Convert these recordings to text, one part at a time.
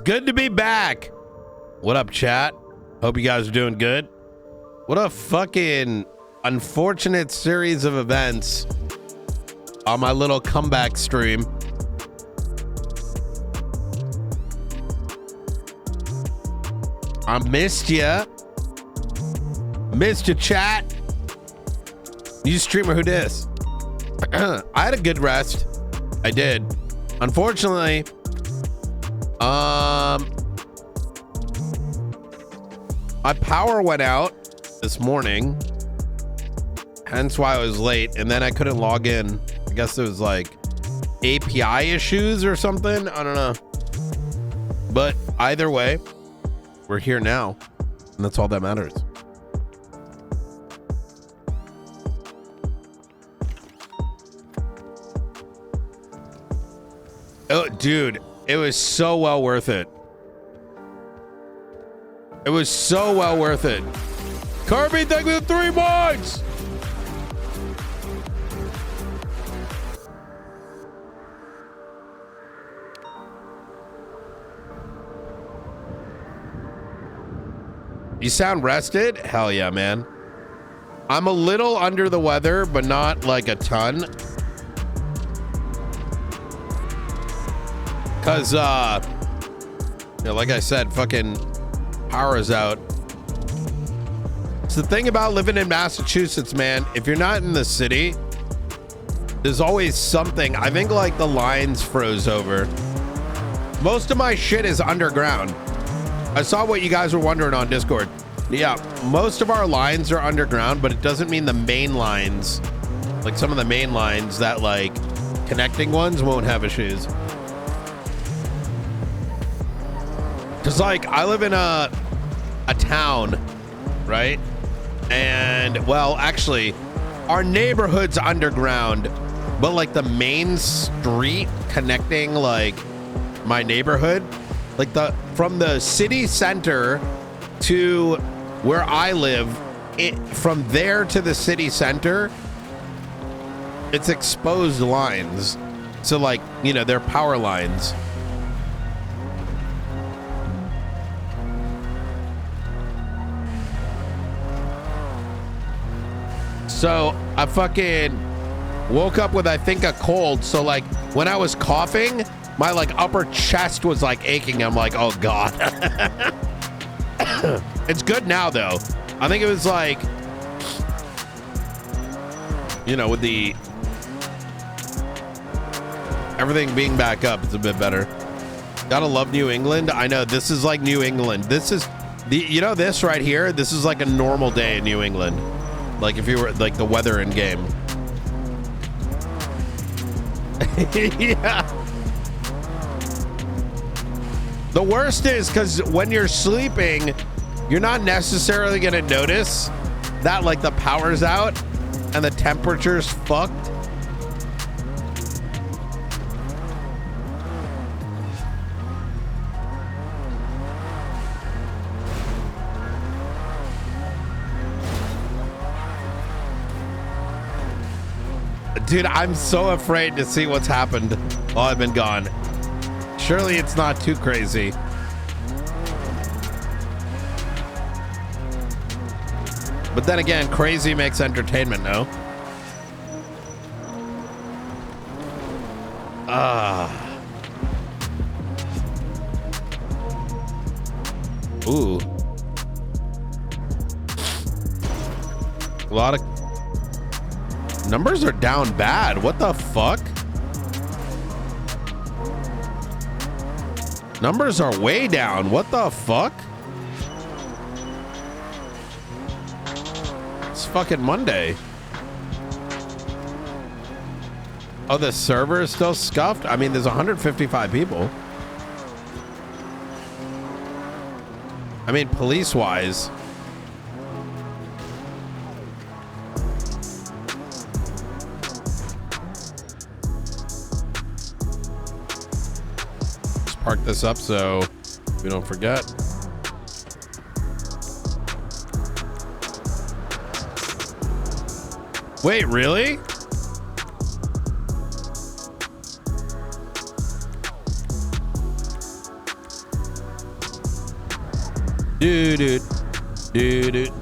good to be back. What up, chat? Hope you guys are doing good. What a fucking unfortunate series of events on my little comeback stream. I missed ya. Missed you, chat. You streamer who dis? I had a good rest. I did. Unfortunately, my power went out this morning, hence why I was late, and then I couldn't log in. I guess it was like API issues or something. I don't know. But either way, we're here now, and that's all that matters. Oh, dude, it was so well worth it. It was so well worth it. Kirby, thank you for 3 months. You sound rested? Hell yeah, man. I'm a little under the weather, but not like a ton. Cause like I said, fucking power is out. It's the thing about living in Massachusetts, man. If you're not in the city, there's always something. I think like the lines froze over. Most of my shit is underground. I saw what you guys were wondering on Discord. Yeah, most of our lines are underground, but it doesn't mean the main lines, like some of the main lines that like connecting ones won't have issues. Cause like I live in a town, right? And well, actually our neighborhood's underground, but like the main street connecting like my neighborhood, like from the city center to where I live, from there to the city center, it's exposed lines. So like, you know, they're power lines. So I fucking woke up with, I think, a cold. So like when I was coughing, my like upper chest was like aching. I'm like, oh God. It's good now though. I think it was like, you know, with the everything being back up, it's a bit better. Gotta love New England. I know this is like New England. This is the, you know, this right here, this is like a normal day in New England. Like if you were like the weather in game. Yeah. The worst is because when you're sleeping, you're not necessarily going to notice that like the power's out and the temperature's fucked. Dude, I'm so afraid to see what's happened while I've been gone. Surely it's not too crazy. But then again, crazy makes entertainment, no? Ooh. A lot of numbers are down bad. What the fuck? Numbers are way down. What the fuck? It's fucking Monday. Oh, the server is still scuffed? I mean, there's 155 people. I mean, police-wise. Park this up so we don't forget. Wait, really? Dude. Dude.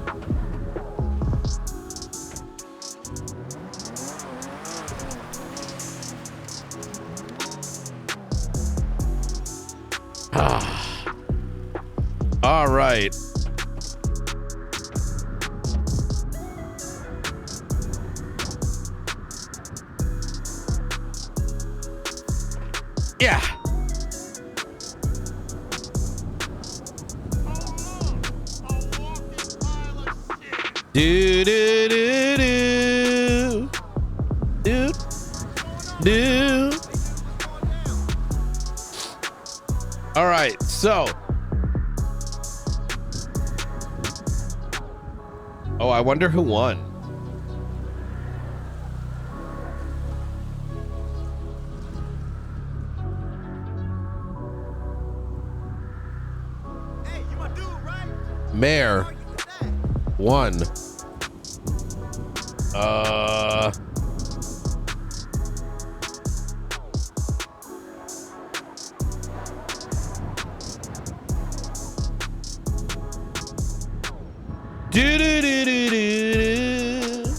All right. Yeah. Do do do do do. All right, so. Oh, I wonder who won. Hey, you my dude, right? Mayor won. Do do do do do.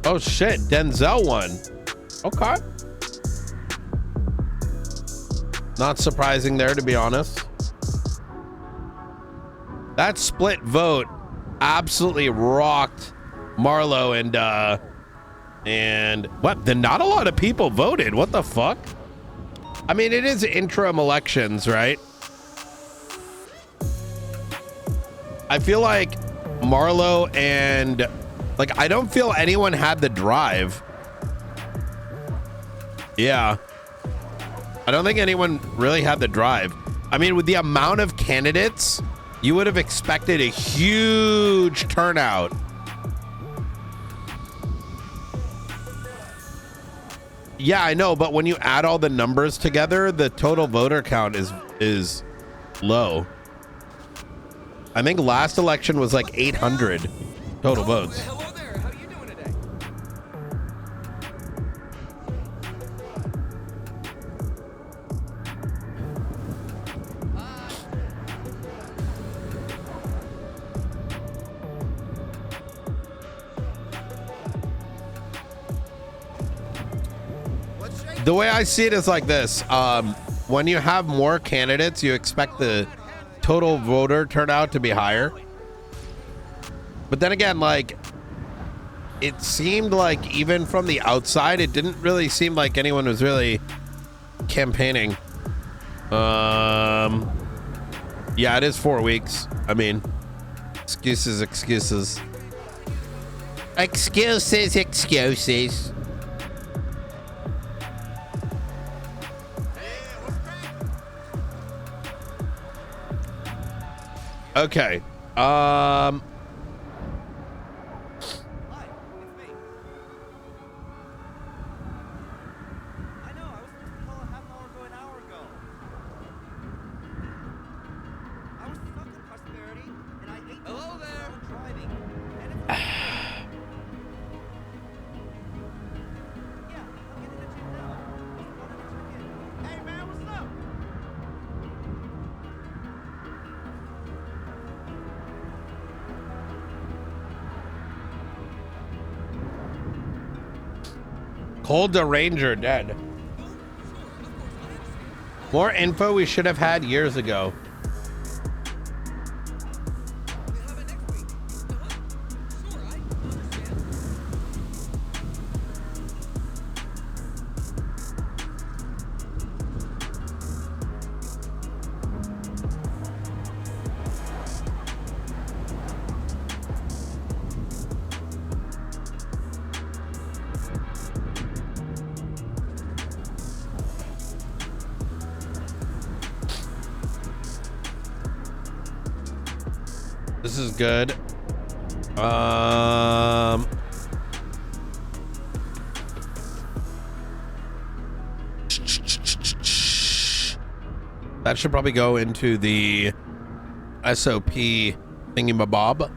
Oh shit, Denzel won. Okay. Not surprising there, to be honest. That split vote absolutely rocked Marlo and what? Then not a lot of people voted. What the fuck? I mean, it is interim elections, right? I feel like Marlo and like, I don't feel anyone had the drive. Yeah. I don't think anyone really had the drive. I mean, with the amount of candidates, you would have expected a huge turnout. Yeah, I know, but when you add all the numbers together, the total voter count is low. I think last election was like 800 total votes. Hello there. How you doing today? The way I see it is like this. When you have more candidates, you expect the total voter turnout to be higher. But then again, like, it seemed like even from the outside, it didn't really seem like anyone was really campaigning. Yeah, it is 4 weeks. I mean, excuses. Excuses. Okay. Hi, it's me. I know, I was supposed to call a half hour ago, an hour ago. I was stuck in Prosperity, and I ate hello there. Driving. And it's yeah, I'm getting the gym now. Just wanted to check in. Hey man, what's up? Cold the Ranger dead. More info we should have had years ago. This is good. That should probably go into the SOP thingy-mabob.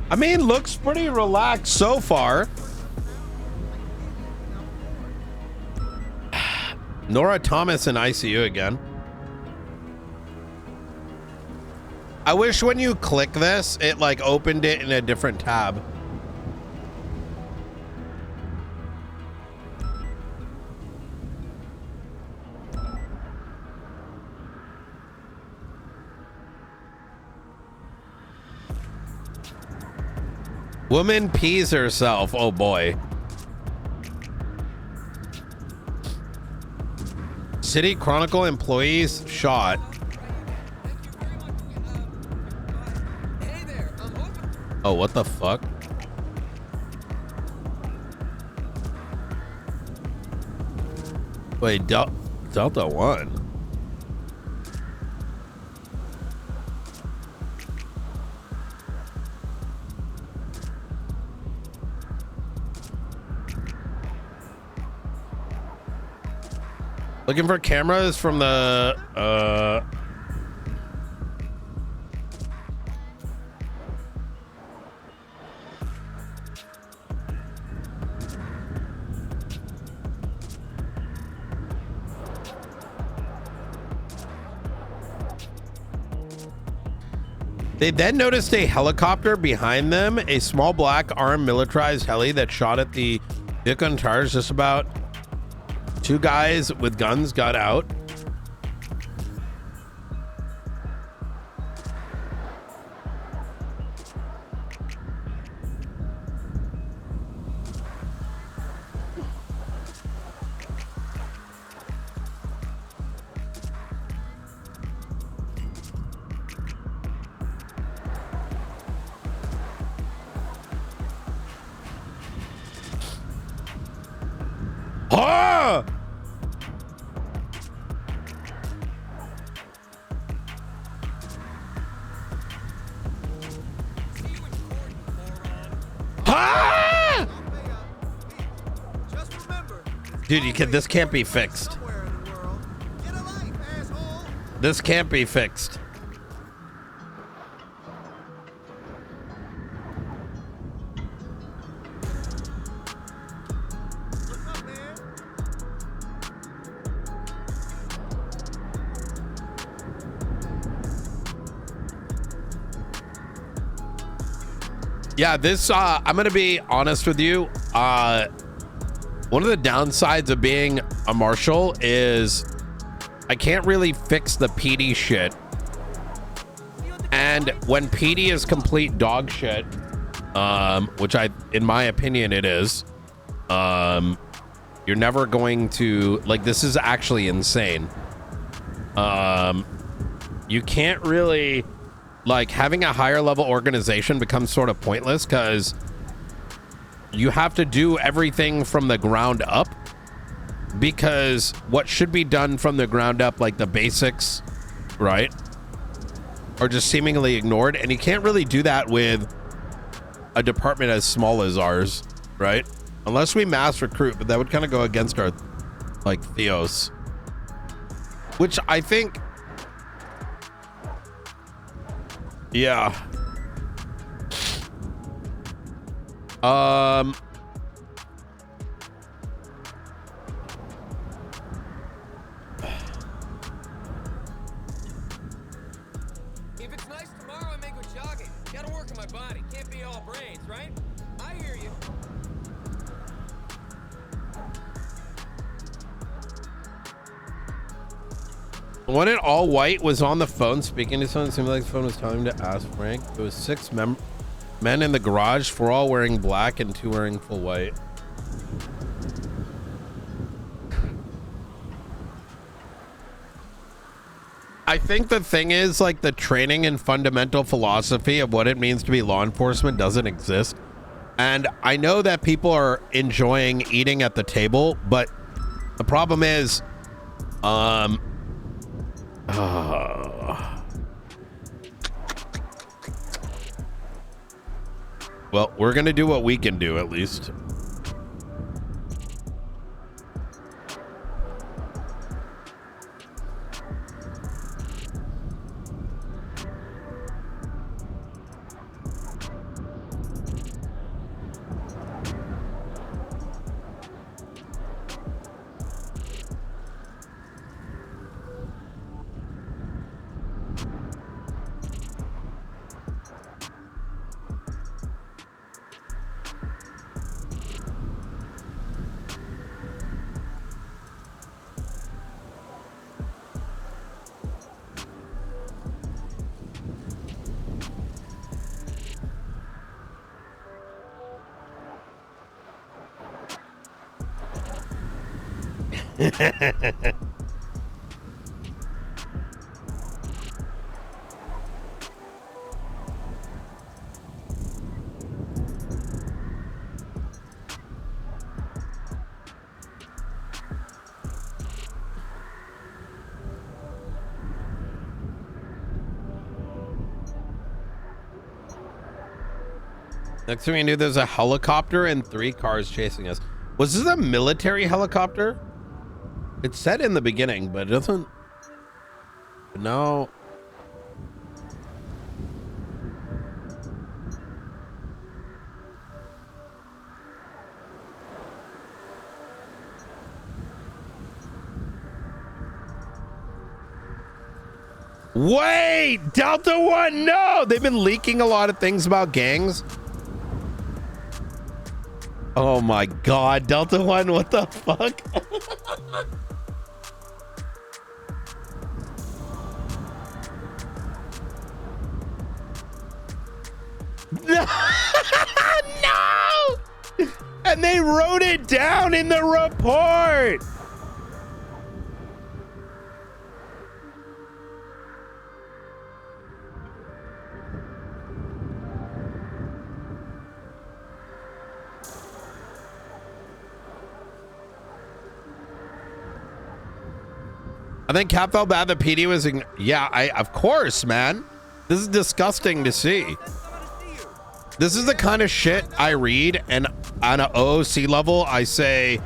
I mean, looks pretty relaxed so far. Nora Thomas in ICU again. I wish when you click this, it like opened it in a different tab. Woman pees herself. Oh boy. City Chronicle employees shot. Oh, what the fuck? Wait, Delta 1. Looking for cameras from the They then noticed a helicopter behind them, a small black armed militarized heli that shot at the vehicle and tires. Just about 2 guys with guns got out. Ah! Ah! Dude, this can't be fixed. This can't be fixed. Yeah, this, I'm going to be honest with you. One of the downsides of being a marshal is I can't really fix the PD shit. And when PD is complete dog shit, which in my opinion, it is, you're never going to, like, this is actually insane. You can't really, like, having a higher level organization becomes sort of pointless because you have to do everything from the ground up, because what should be done from the ground up, like the basics, right, are just seemingly ignored. And you can't really do that with a department as small as ours, right? Unless we mass recruit, but that would kind of go against our, like, Theos, which I think, yeah. If it's nice tomorrow, I may go jogging. Gotta work on my body. Can't be all brains, right? I hear you. When it all white was on the phone speaking to someone, it seemed like the phone was telling him to ask Frank. It was 6 men in the garage, 4 all wearing black and 2 wearing full white. I think the thing is, like, the training and fundamental philosophy of what it means to be law enforcement doesn't exist. And I know that people are enjoying eating at the table, but the problem is, well, we're gonna do what we can do, at least. Next thing we knew, there's a helicopter and 3 cars chasing us. Was this a military helicopter? It said in the beginning, but it doesn't. No. Wait, Delta One, no! They've been leaking a lot of things about gangs. Oh my God, Delta One, what the fuck? No! No! And they wrote it down in the report. I think Cap felt bad that PD was, yeah, of course, man. This is disgusting to see. This is the kind of shit I read, and on an OOC level, I say,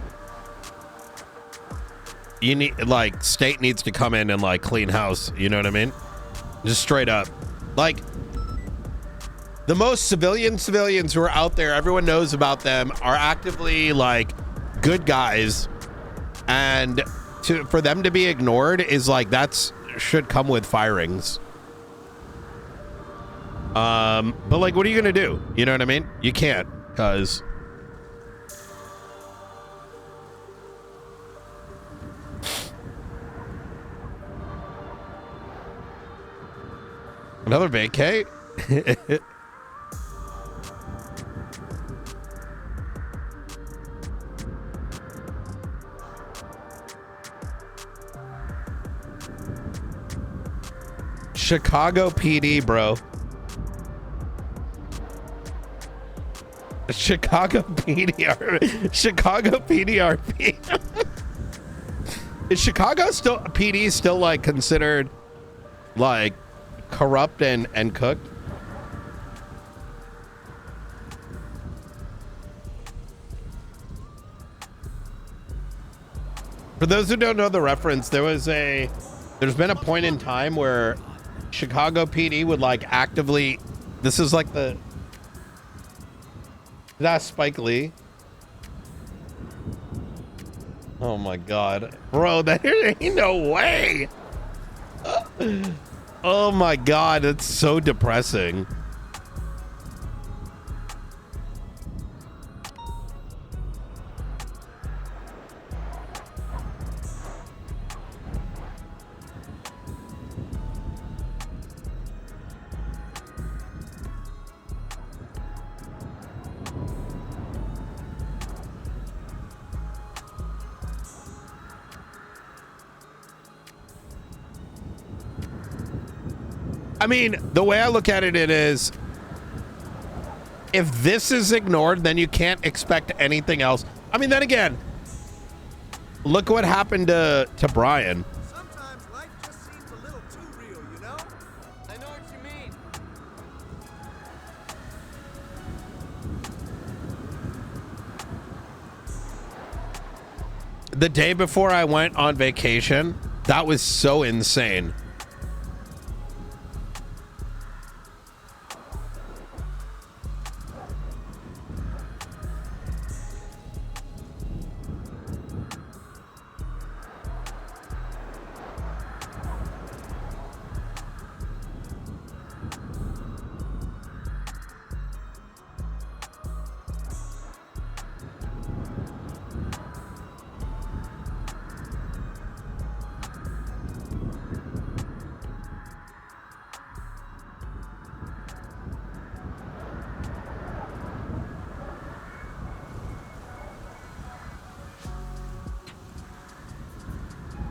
you need, like, state needs to come in and, like, clean house. You know what I mean? Just straight up. Like, the most civilians who are out there, everyone knows about them, are actively, like, good guys. And for them to be ignored is like, that's should come with firings. But like, what are you gonna do? You know what I mean? You can't, because another vacay. Chicago PD, bro. Chicago PDR. Chicago PDRP. Is Chicago still PD still like considered like corrupt and cooked? For those who don't know the reference, there's been a point in time where Chicago PD would like actively, this is like that's Spike Lee. Oh my God, bro, there ain't no way. Oh my God, it's so depressing. I mean, the way I look at it is, if this is ignored, then you can't expect anything else. I mean, then again, look what happened to Brian. Sometimes life just seems a little too real, you know? I know what you mean. The day before I went on vacation, that was so insane.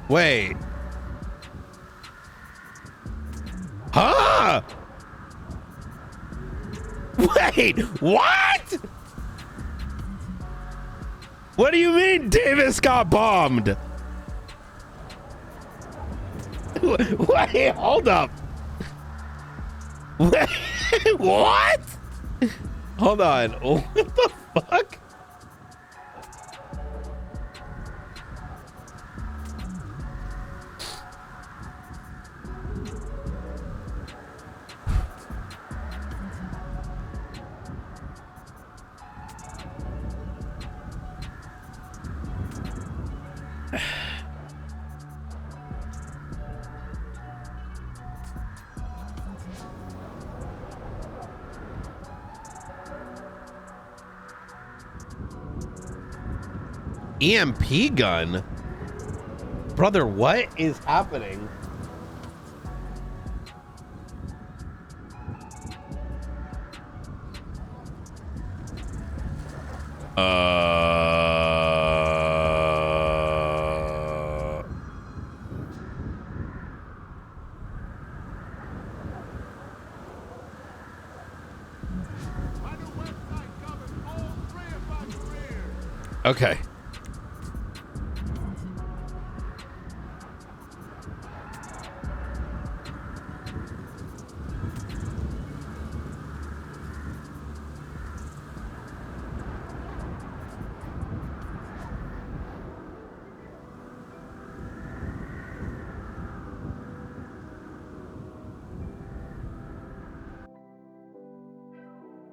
Wait. Huh? Wait, what? What do you mean Davis got bombed? Wait, hold up. Wait, what? Hold on. What the fuck? EMP gun? Brother, what is happening? My new website covers all 3 of my careers. Okay.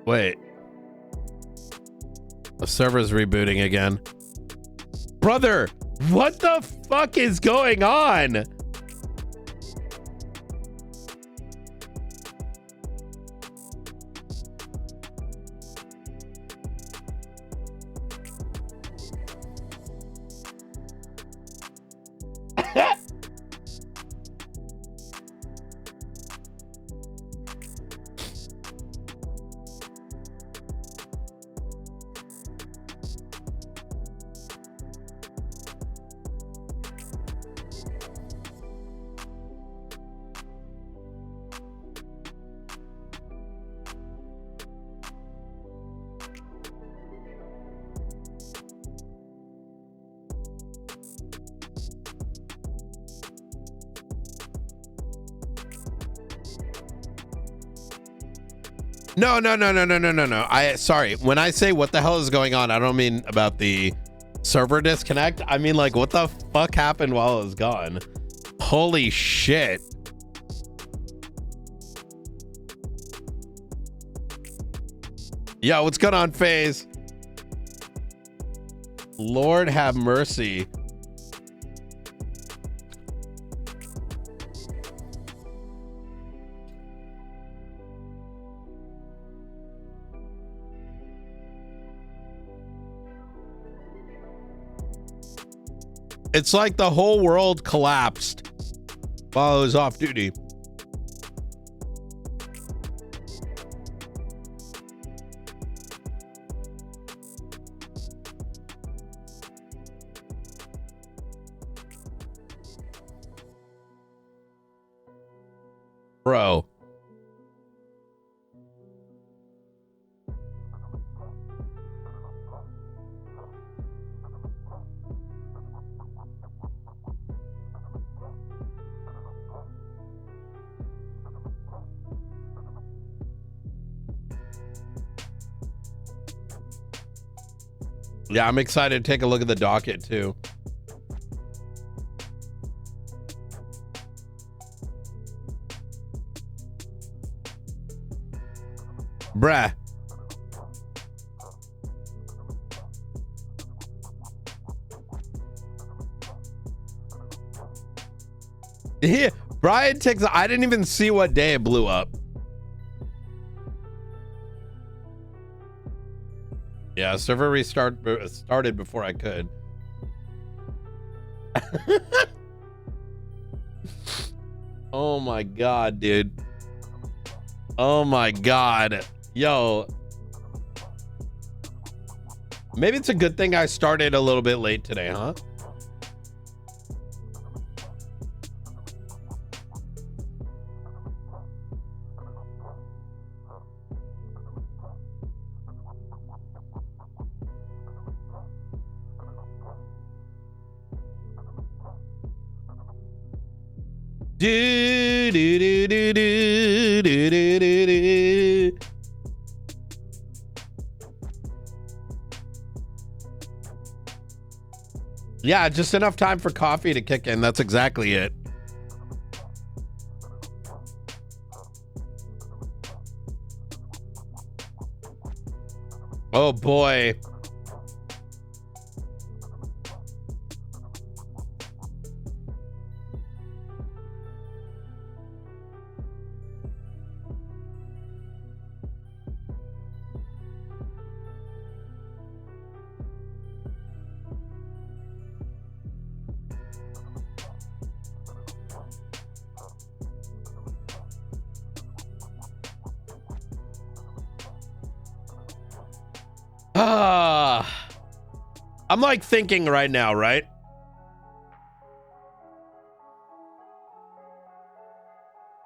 Wait. The server's rebooting again. Brother, what the fuck is going on? No. Sorry. When I say what the hell is going on, I don't mean about the server disconnect. I mean, like, what the fuck happened while it was gone? Holy shit. Yo, what's going on, FaZe? Lord have mercy. It's like the whole world collapsed while I was off duty. Bro. Yeah, I'm excited to take a look at the docket too. Bruh. Yeah, Brian takes. I didn't even see what day it blew up. Yeah, server started before I could. Oh my god, dude. Oh my god. Yo. Maybe it's a good thing I started a little bit late today, huh? Do, do, do, do, do, do, do, do, do. Yeah, just enough time for coffee to kick in. That's exactly it. Oh boy. I'm like thinking right now, right?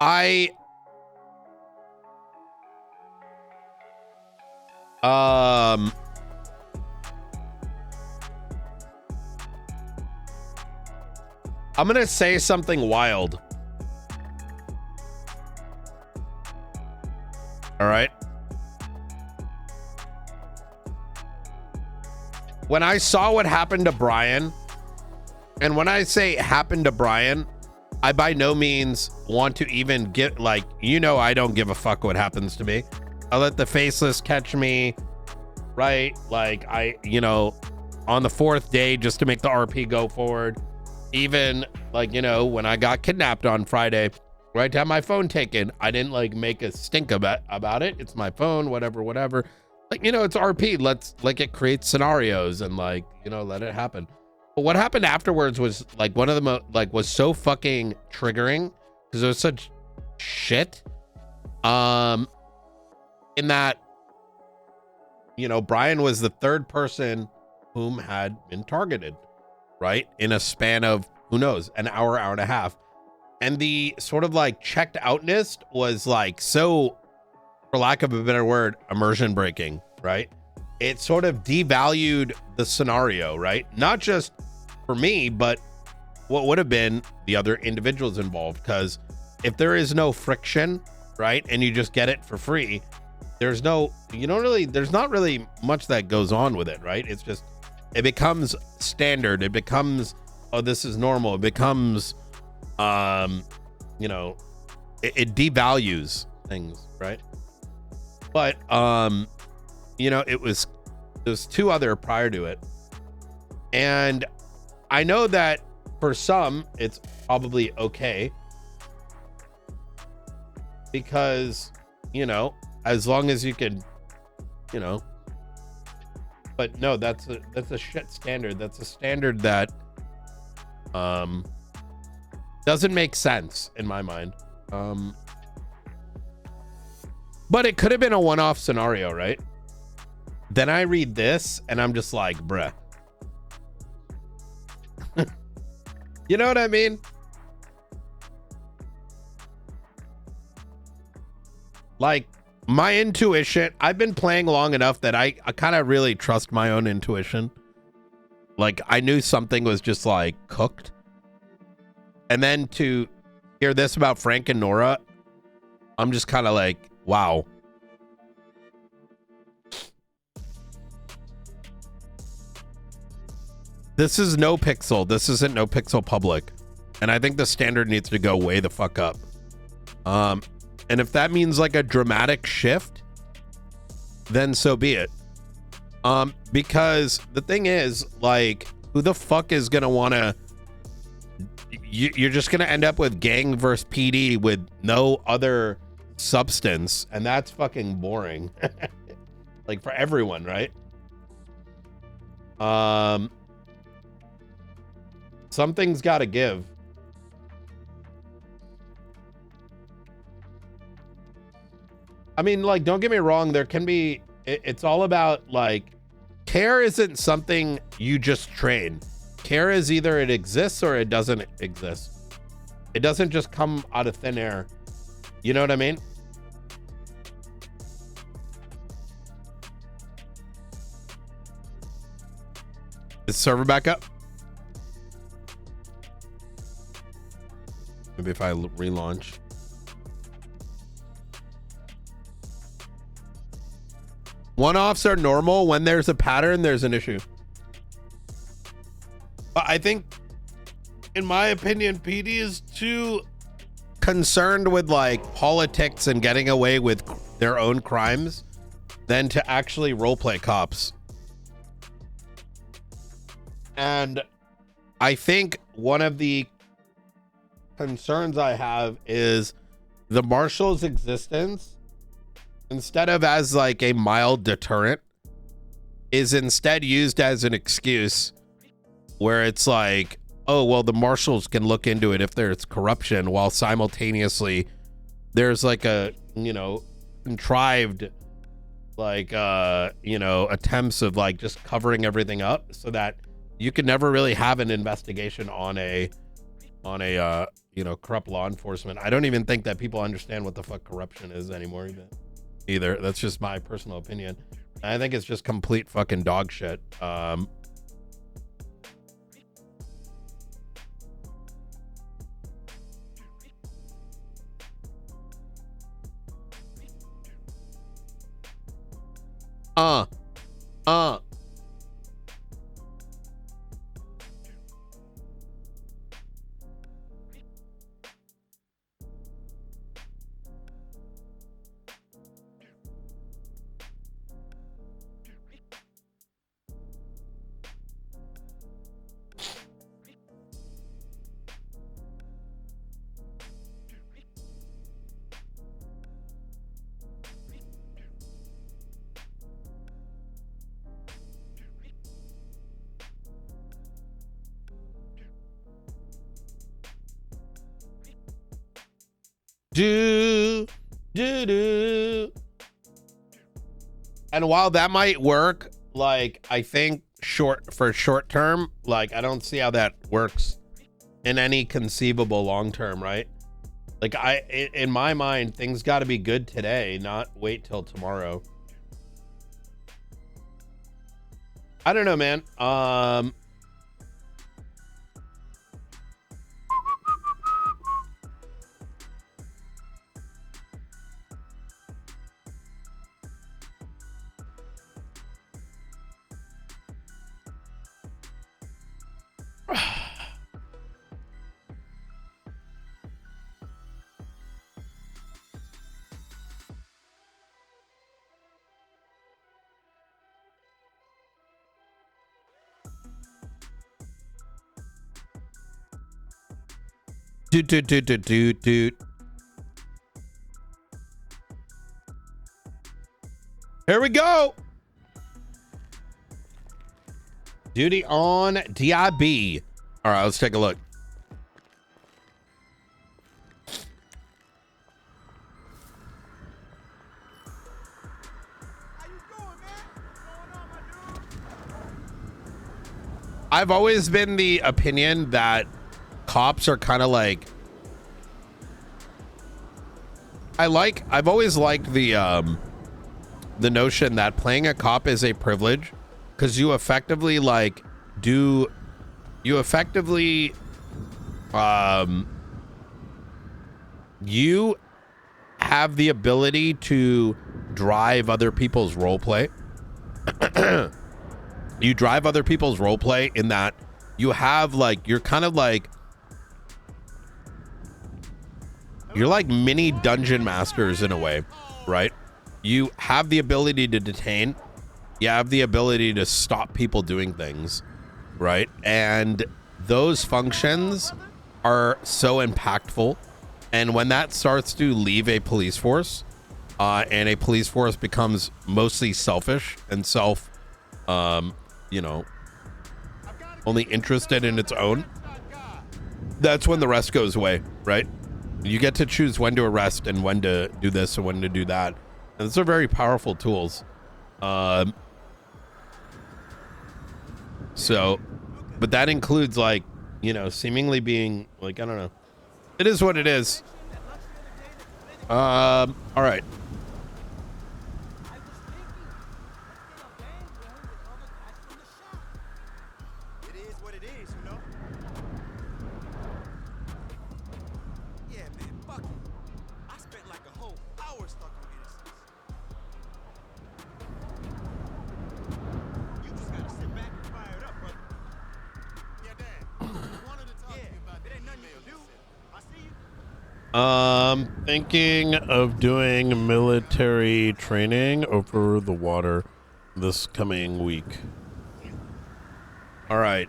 I'm gonna say something wild. All right. When I saw what happened to Brian, and when I say happened to Brian, I by no means want to even get like, I don't give a fuck what happens to me. I let the faceless catch me, right? Like on the fourth day just to make the RP go forward. Even like, when I got kidnapped on Friday, right, to have my phone taken, I didn't like make a stink about it. It's my phone, whatever. Like, it's RP. Let's like, it creates scenarios and like, let it happen. But what happened afterwards was like one of the was so fucking triggering because it was such shit. In that, Brian was the third person whom had been targeted, right? In a span of, who knows, an hour and a half. And the sort of like checked outness was like so, for lack of a better word, immersion breaking, right? It sort of devalued the scenario, right? Not just for me, but what would have been the other individuals involved. Because if there is no friction, right, and you just get it for free, there's not really much that goes on with it, right? It's just, it becomes standard. It becomes, oh, this is normal. It becomes, it devalues things, right? But it was two other prior to it, and I know that for some it's probably okay because as long as you can, but no, that's a shit standard. That's a standard that doesn't make sense in my mind. But it could have been a one-off scenario, right? Then I read this and I'm just like, bruh. You know what I mean? Like, my intuition, I've been playing long enough that I kind of really trust my own intuition. Like, I knew something was just like cooked. And then to hear this about Frank and Nora, I'm just kind of like, wow. This is no pixel. This isn't no pixel public. And I think the standard needs to go way the fuck up. And if that means like a dramatic shift, then so be it. Because the thing is, like, who the fuck is gonna wanna, you're just gonna end up with gang versus PD with no other substance, and that's fucking boring. Like, for everyone, right? Something's gotta give. I mean, like, don't get me wrong, there can be, it's all about, like, care isn't something you just train. Care is either it exists or it doesn't exist. It doesn't just come out of thin air. You know what I mean? Is the server back up? Maybe if I relaunch. One-offs are normal. When there's a pattern, there's an issue. But I think, in my opinion, PD is too concerned with like politics and getting away with their own crimes than to actually roleplay cops. And I think one of the concerns I have is the marshal's existence, instead of as like a mild deterrent, is instead used as an excuse where it's like, oh, well, the marshals can look into it if there's corruption, while simultaneously there's like a, you know, contrived like, you know, attempts of like just covering everything up so that you can never really have an investigation on a, you know, corrupt law enforcement. I don't even think that people understand what the fuck corruption is anymore either. That's just my personal opinion. I think it's just complete fucking dog shit. And while that might work, like, I think short term, like, I don't see how that works in any conceivable long term, right? Like, in my mind, things got to be good today, not wait till tomorrow. I don't know, man. Doot. Here we go. Duty on DIB. All right, let's take a look. How you doing, man? What's going on, my dude? I've always been the opinion that cops are kind of like, I've always liked the notion that playing a cop is a privilege, because you effectively you have the ability to drive other people's role play. You drive other people's role play in that you have like, you're like mini dungeon masters in a way, right? You have the ability to detain. You have the ability to stop people doing things, right? And those functions are so impactful. And when that starts to leave a police force, and a police force becomes mostly selfish and you know, only interested in its own, that's when the rest goes away, right? You get to choose when to arrest and when to do this and when to do that. And those are very powerful tools. So, but that includes, like, you know, seemingly being like, I don't know. It is what it is. All right. fuck it. I spent like a whole hour stuck on innocence. You just gotta sit back and fire it up, brother. Yeah, Dad. I wanted to talk to you about It the ain't nothing you email can do. you I see you. Thinking of doing military training over the water this coming week. All right.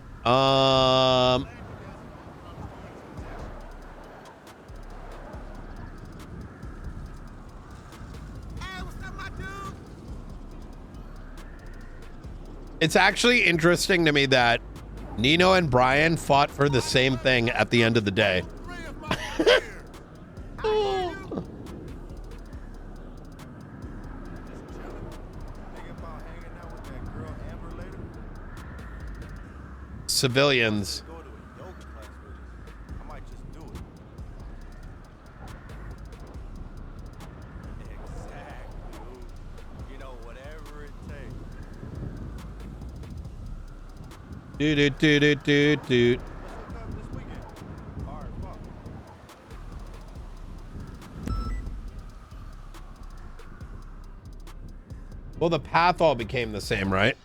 Hey, what's up, my dude? It's actually interesting to me that Nino and Brian fought for the same thing at the end of the day. Three of my here. Thinking about hanging out with that girl Amber later? Civilians. Go to a yoga class with us. I might just do it. Exactly, dude. You know, whatever it takes. Do do do do do do. Let's hook up this weekend. All right, fuck. Well, the path all became the same, right?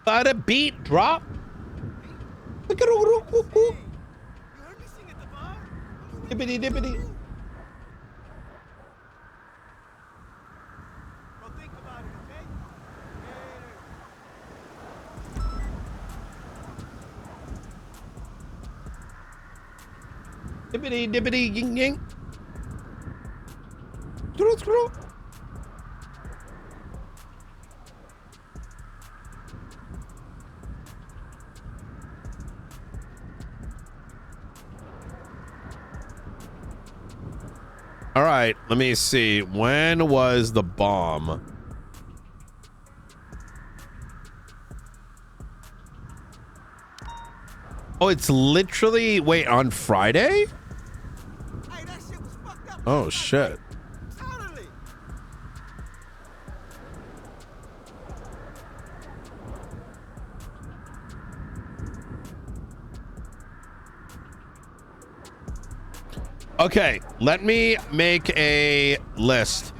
Let a beat drop. You heard me sing at the bar? Dippity dippity. Well, think about it, okay? Dippity dippity ying ying. Screw screw. All right, let me see. When was the bomb? Oh, it's literally, wait, on Friday? Hey, that shit was fucked up. Oh, shit. Totally. Okay, let me make a list.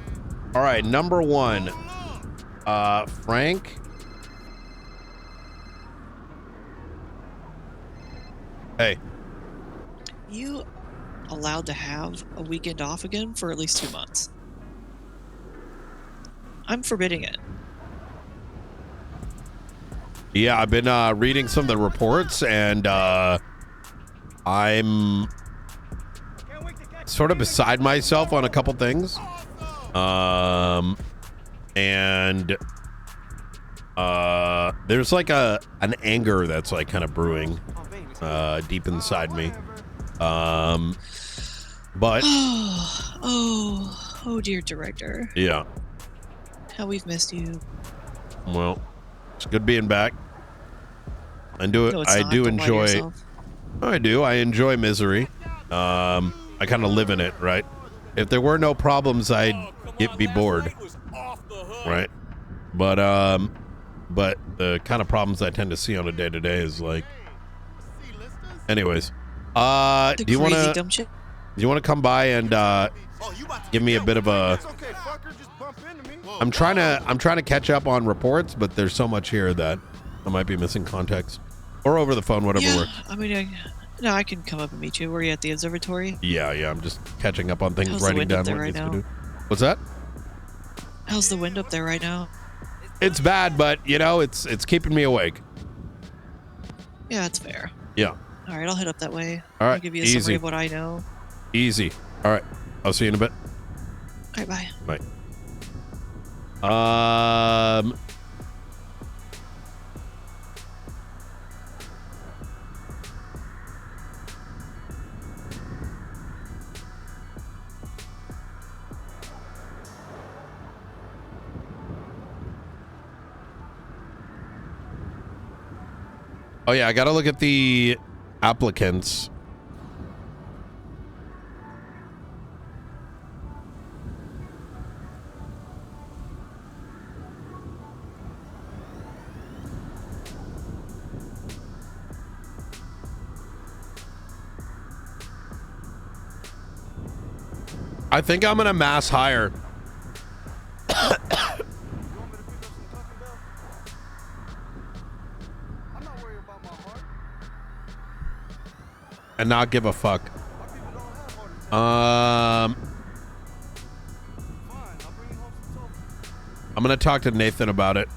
All right, number one, Frank. Hey, You allowed to have a weekend off again for at least 2 months. I'm forbidding it. yeah, I've been reading some of the reports, and I'm Can't wait to catch sort of beside myself on a couple things. And there's like an anger that's like kind of brewing deep inside me. But Oh, dear director. yeah, How we've missed you. well, it's good being back. I do it. No, it's I not. do Don't lie to enjoy. yourself. I do. I enjoy misery. I kind of live in it, right? If there were no problems, I'd be bored, right? But the kind of problems I tend to see on a day to day is like. Anyways, The do you want crazy to dumb shit. come by and Oh, you about to give me a bit of a? It's okay, fucker. Just bump into me. I'm trying to catch up on reports, but there's so much here that I might be missing context, or over the phone, whatever Yeah, works. I mean, I can come up and meet you. Were you at the observatory? Yeah, I'm just catching up on things, How's the writing wind down up there what right needs to now? do. What's that? How's the wind up there right now? It's bad, but you know, it's keeping me awake. Yeah, it's fair. Yeah, All right, I'll head up that way. All right, I'll give you a easy. summary of what I know. easy. All right, I'll see you in a bit. All right, bye. Bye. Oh yeah, I gotta look at the applicants. I think I'm gonna mass hire. You want me to pick up some Taco Bell? I'm not worried about my heart. And not give a fuck. My people don't have heart attacks. Fine, I'll bring you home some tofu. I'm gonna talk to Nathan about it.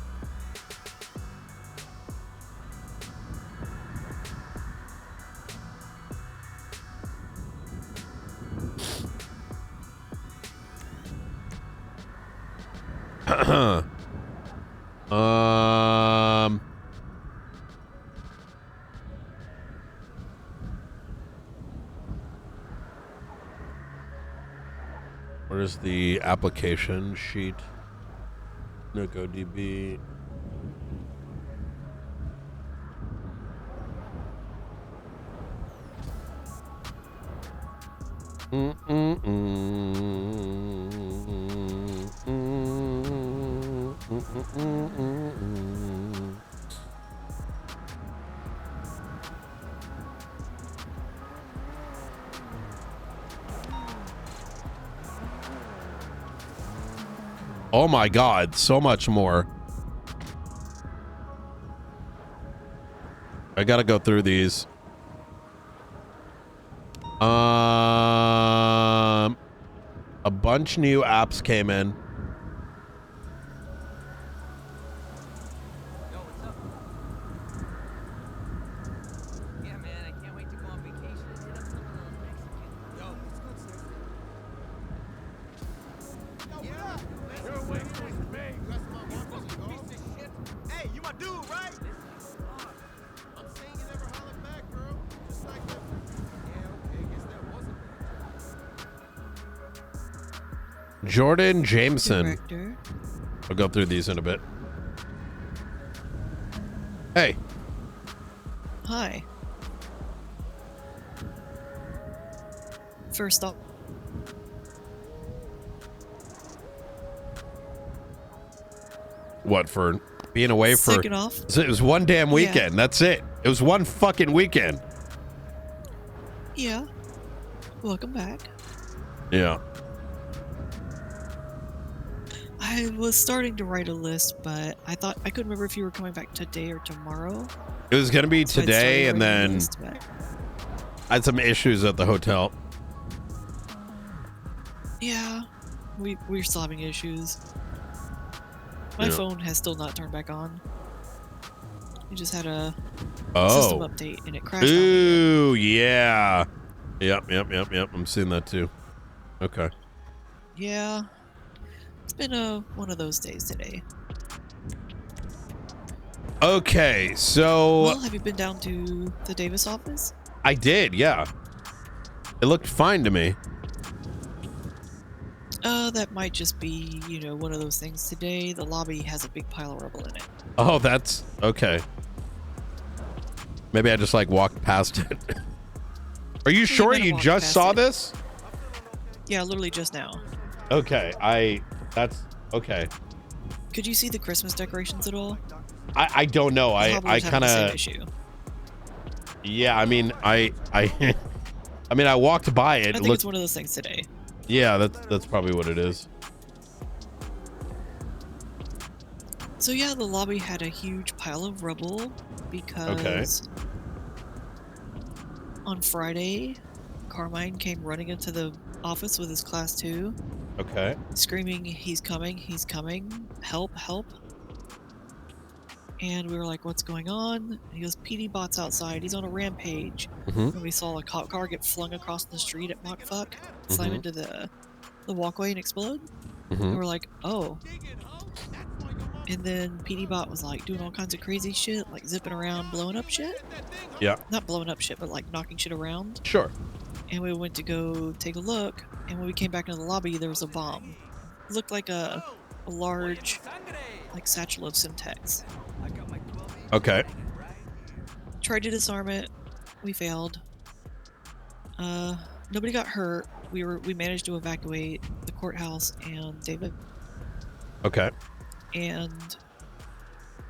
Where's the application sheet? No go DB. Oh my God, so much more. I gotta go through these. A bunch new apps came in. Yo, what's up? Yeah, man, I can't wait to go on vacation and hit up some of those Mexicans. Yo, it's good, sir. Yeah, You're waiting for me. piece of shit. Hey, you my dude, right? I'm saying you never hollered back, bro. Just like that. Yeah, okay, guess that wasn't bad. Jordan Jameson. Director. I'll go through these in a bit. Hey, Hi. First off, what for being away for? second off, It was one damn weekend. That's it. It was one fucking weekend. yeah. Welcome back. Yeah. I was starting to write a list, but I thought I couldn't remember if you were coming back today or tomorrow. It was gonna be So I'd today, started and writing a then list, but I had some issues at the hotel. yeah, we're still having issues. My Yeah. phone has still not turned back on. We just had a system Oh. update and it crashed. On me. Ooh, yeah. Yep. I'm seeing that too. Okay. Yeah, it's been one of those days today. Okay, so Well, have you been down to the Davis office? I did, yeah. It looked fine to me. That might just be, one of those things today. The lobby has a big pile of rubble in it. Oh, that's okay. Maybe I just like walked past it. Are you sure might have you walked just past saw it. this? Yeah, literally just now. Okay, that's okay. Could you see the Christmas decorations at all? I don't know. The I Hobblers have kind the same of issue. yeah. I mean, I I mean, I walked by it. I think Looked, it's one of those things today. yeah, that's probably what it is. So yeah, the lobby had a huge pile of rubble because on Friday, Carmine came running into the office with his class 2, Okay. screaming, he's coming, help, help. And we were like, what's going on? And he goes, PD Bot's outside, he's on a rampage. Mhm. And we saw a cop car get flung across the street at Mach Fuck, slam Mhm. into the walkway and explode. And Mhm. we're like, oh. And then PD Bot was like doing all kinds of crazy shit, like zipping around, blowing up shit. Yeah. Not blowing up shit, but like knocking shit around. Sure. And we went to go take a look, and when we came back into the lobby, there was a bomb. It looked like a large, like satchel of Syntex. Okay. Tried to disarm it, we failed. Nobody got hurt. We managed to evacuate the courthouse and David, Okay. and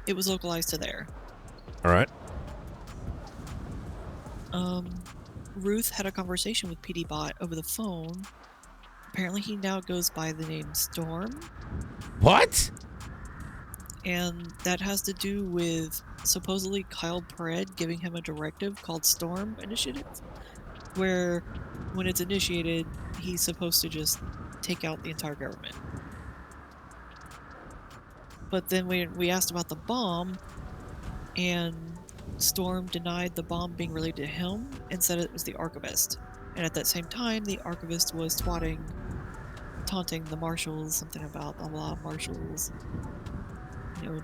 it was localized to there. All right. Ruth had a conversation with PD Bot over the phone Apparently, he now goes by the name Storm, What? and that has to do with supposedly Kyle Pered giving him a directive called Storm Initiative, where when it's initiated, he's supposed to just take out the entire government. But then we asked about the bomb, and Storm denied the bomb being related to him and said it was the archivist. And at that same time, the archivist was taunting the marshals, something about blah blah marshals,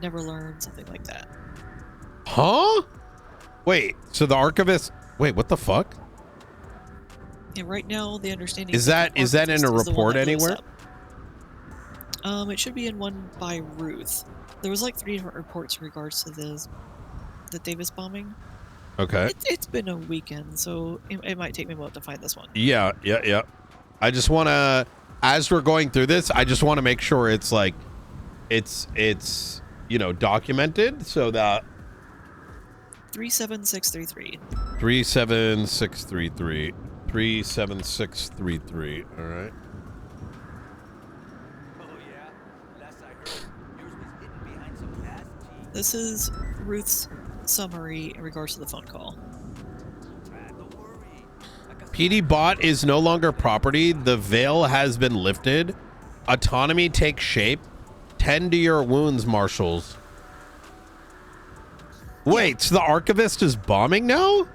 never learn, something like that. Huh? Wait, so the archivist... Wait, what the fuck? And right now, the understanding Is that in a the archivist is the one report that blows anywhere? up. It should be in one by Ruth. There was like 3 different reports in regards to the Davis bombing. Okay. It's been a weekend, so it might take me a moment to find this one. Yeah. I just want to, as we're going through this, I just want to make sure it's like, it's documented so that 37633. 37633. 37633. All right. This is Ruth's summary in regards to the phone call. PD bot is no longer property. The veil has been lifted. Autonomy takes shape. Tend to your wounds, marshals. Wait, so the archivist is bombing now?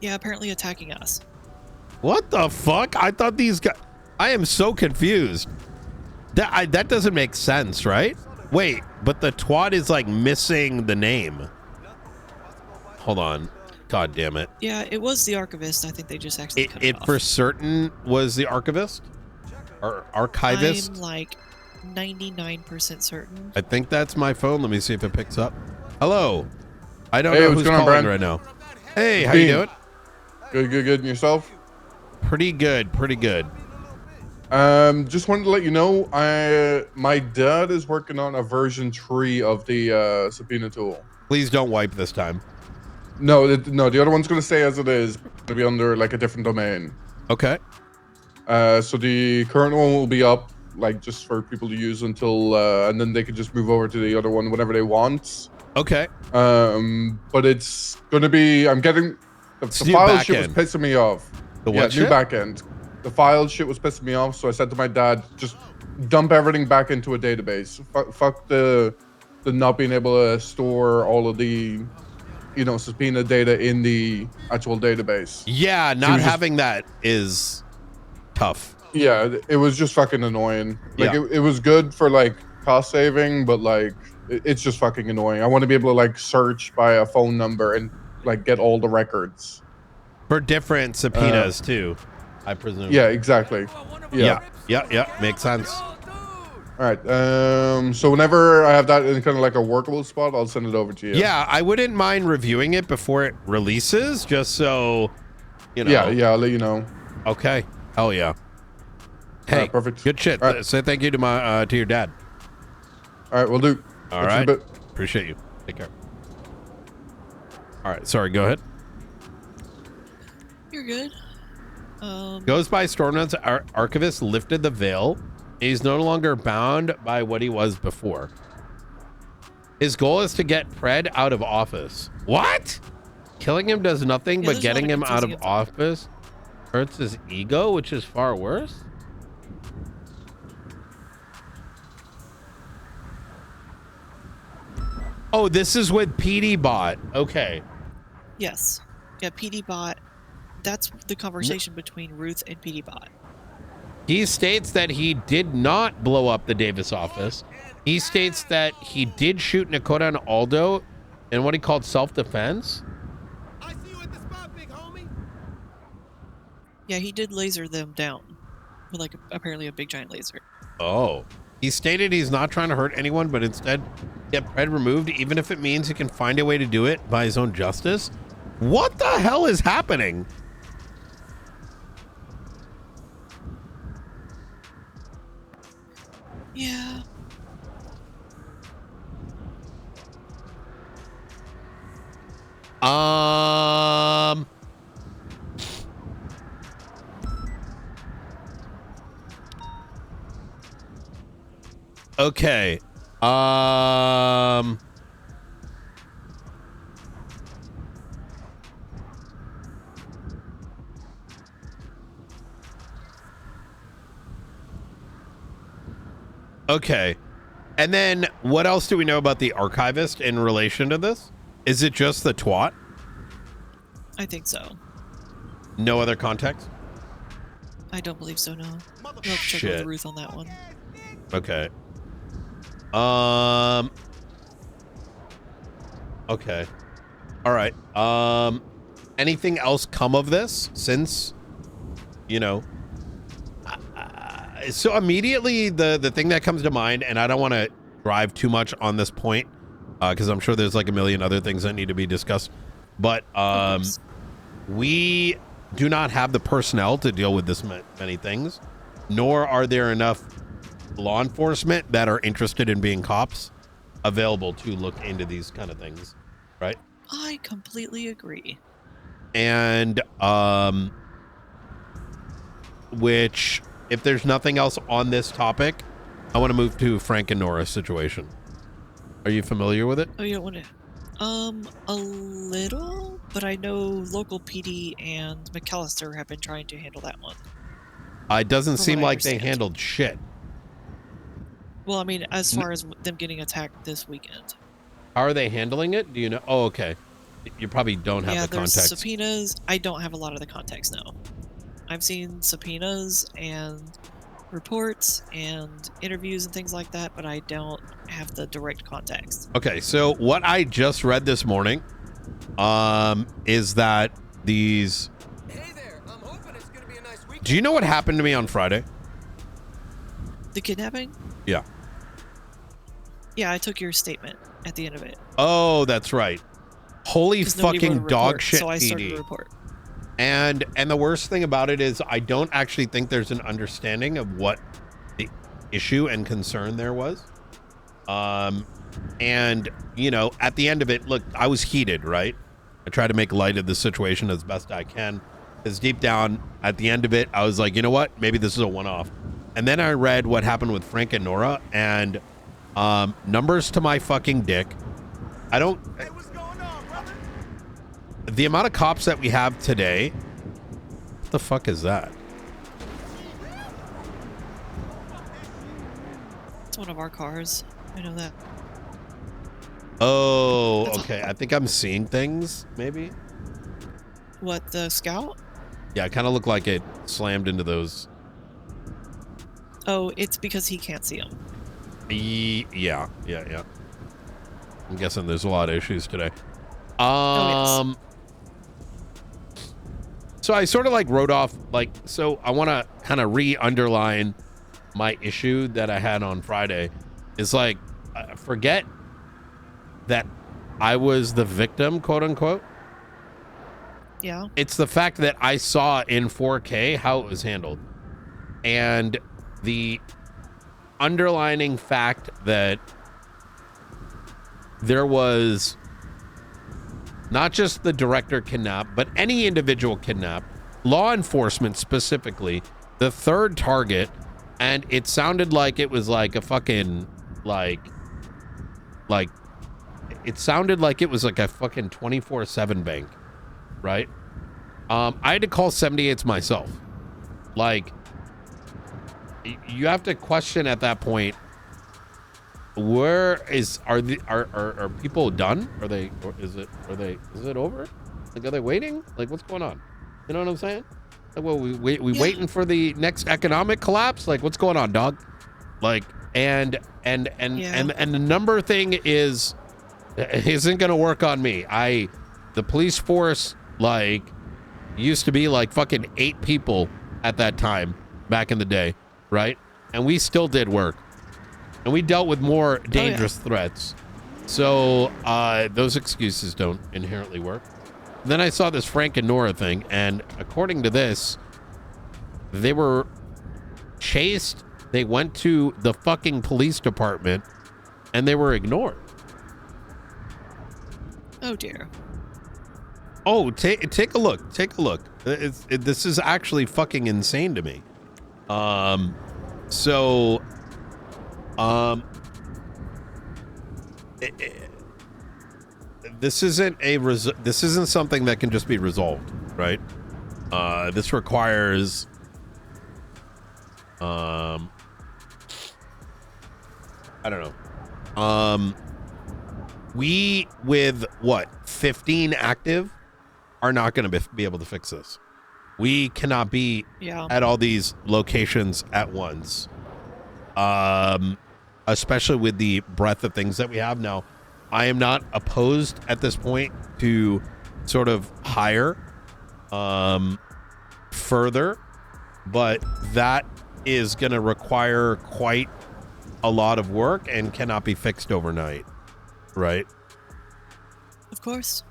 Yeah, apparently attacking us. What the fuck? I thought these guys... I am so confused. That doesn't make sense, right? Wait, but the twat is like missing the name. Hold on. God damn it. Yeah, it was the archivist. I think they just actually cut it off. For certain was the archivist? Or archivist? I'm like 99% certain. I think that's my phone. Let me see if it picks up. Hello. I don't Hey, know what's who's going on, calling Brian? right now. Hey, how you Dean. doing? Good. And yourself? Pretty good. Just wanted to let you know, my dad is working on a version 3 of the subpoena tool. Please don't wipe this time. No, the other one's going to stay as it is. It's going to be under like a different domain. Okay. So the current one will be up, like just for people to use until, and then they can just move over to the other one whenever they want. Okay. But it's going to be, I'm getting, the new file back shit was end. pissing me off. The Yeah, what new shit? backend. The file shit was pissing me off, so I said to my dad, just dump everything back into a database. Fuck the not being able to store all of the, subpoena data in the actual database. Yeah, So not we just- having that is tough. Yeah, it was just fucking annoying. Like, Yeah. it was good for, like, cost saving, but, like, it's just fucking annoying. I want to be able to, like, search by a phone number and, like, get all the records. For different subpoenas, too, I presume. Yeah, exactly. Yeah. Makes sense. All right. So whenever I have that in kind of like a workable spot, I'll send it over to you. Yeah, I wouldn't mind reviewing it before it releases, just so, Yeah, I'll let you know. Okay. Hell yeah. Hey, perfect. Good shit. All right. Say thank you to my to your dad. All right, we'll do. All Catch you in a right. bit. Appreciate you. Take care. All right. Sorry. Go ahead. You're good. Goes by Stormnode's archivist lifted the veil. He's no longer bound by what he was before. His goal is to get Pred out of office. What? Killing him does nothing but there's a lot getting of him out of confusing info. office hurts his ego, which is far worse. Oh, this is with PD bot. Okay. Yes. Yeah, PD bot. That's the conversation between Ruth and PD bot. He states that he did not blow up the Davis office. He states that he did shoot Nakota and Aldo in what he called self-defense. I see you at the spot, big homie. Yeah, he did laser them down with like apparently a big giant laser. Oh. He stated he's not trying to hurt anyone, but instead get Pred removed, even if it means he can find a way to do it by his own justice. What the hell is happening? Yeah. Okay. Okay. And then what else do we know about the archivist in relation to this? Is it just the twat? I think so. No other context? I don't believe so, no. You'll have to check Shit. with Ruth on that one. Okay. Okay. All right. Anything else come of this since, you know? So immediately the thing that comes to mind, and I don't want to drive too much on this point, because I'm sure there's like a million other things that need to be discussed, but we do not have the personnel to deal with this many things, nor are there enough law enforcement that are interested in being cops available to look into these kind of things, right? I completely agree. And which, if there's nothing else on this topic, I want to move to Frank and Nora's situation. Are you familiar with it? Oh, you don't want to? A little, but I know local PD and McAllister have been trying to handle that one. It doesn't From seem what I like they understand. handled shit. Well, I mean, as far as them getting attacked this weekend. How are they handling it? Do you know? Oh, okay. You probably don't have Yeah, the there's context. subpoenas. I don't have a lot of the context, no. I've seen subpoenas and reports and interviews and things like that, but I don't have the direct context. Okay, so what I just read this morning is that these... Hey there, I'm hoping it's gonna be a nice weekend. Do you know what happened to me on Friday? The kidnapping? Yeah. Yeah, I took your statement at the end of it. Oh, that's right. Holy 'Cause nobody wrote a fucking report, dog shit So I started PD. a report. And the worst thing about it is I don't actually think there's an understanding of what the issue and concern there was. And, you know, at the end of it, look, I was heated, right? I tried to make light of the situation as best I can. Because deep down, at the end of it, I was like, you know what? Maybe this is a one-off. And then I read what happened with Frank and Nora, and numbers to my fucking dick. I don't... Hey, what's going on, brother? The amount of cops that we have today, what the fuck is that? It's one of our cars. I know that. Oh, That's okay. I think I'm seeing things, maybe. What, the Scout? Yeah, it kind of looked like it slammed into those. Oh, it's because he can't see them. Yeah. I'm guessing there's a lot of issues today. Oh, So I sort of like wrote off, like, so I want to kind of re-underline my issue that I had on Friday. Is like, forget that I was the victim, quote unquote. Yeah. It's the fact that I saw in 4K how it was handled. And the underlining fact that there was not just the director kidnapped, but any individual kidnapped, law enforcement specifically, the third target, and it sounded like it was like a fucking, like, it sounded like it was like a fucking 24/7 bank, right? I had to call 78s myself. Like, you have to question at that point, where is, are people done? Is it over? Like, are they waiting? Like, what's going on? You know what I'm saying? Like, well, we Yeah. waiting for the next economic collapse? Like, what's going on, dog? Like, and the number thing isn't gonna work on me. The police force, like, used to be like fucking 8 people at that time back in the day, right? And we still did work, and we dealt with more dangerous threats. So those excuses don't inherently work. Then I saw this Frank and Nora thing, and according to this, they were chased. They went to the fucking police department, and they were ignored. Oh dear. Oh, take a look. Take a look. This is actually fucking insane to me. So This isn't this isn't something that can just be resolved, right? This requires I don't know. We with what 15 active are not going to be able to fix this. We cannot be at all these locations at once. Especially with the breadth of things that we have now. I am not opposed at this point to sort of hire further, but that is going to require quite a lot of work and cannot be fixed overnight, right? Of course.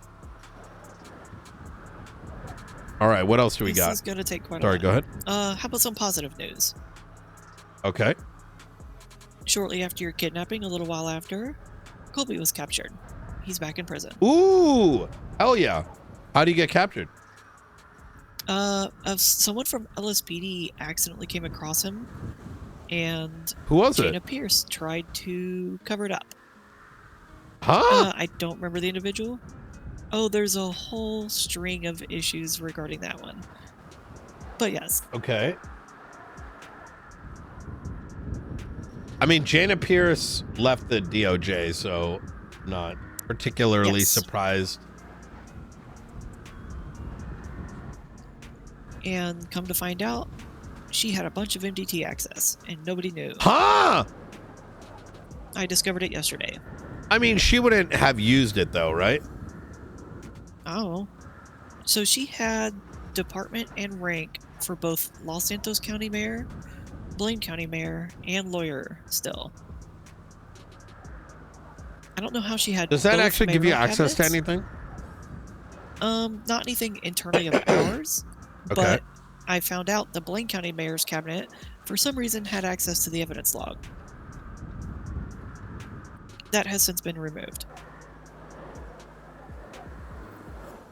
All right, what else do we got? This is going to take quite a Sorry, while. go ahead. How about some positive news? Okay. Shortly after your kidnapping, a little while after, Colby was captured. He's back in prison. Ooh, hell yeah. How do you get captured? Someone from LSPD accidentally came across him, and Who was Jana it? Pierce tried to cover it up. Huh? I don't remember the individual. Oh, there's a whole string of issues regarding that one. But yes. Okay. I mean, Jana Pierce left the DOJ, so not particularly surprised. And come to find out, she had a bunch of MDT access, and nobody knew. Huh? I discovered it yesterday. I mean, she wouldn't have used it, though, right? Oh. So she had department and rank for both Los Santos County Mayor, Blaine County Mayor, and lawyer still. I don't know how she had. Does that both actually give you mayoral access to cabinets. anything? Not anything internally of ours. Okay. But I found out the Blaine County Mayor's cabinet, for some reason, had access to the evidence log. That has since been removed.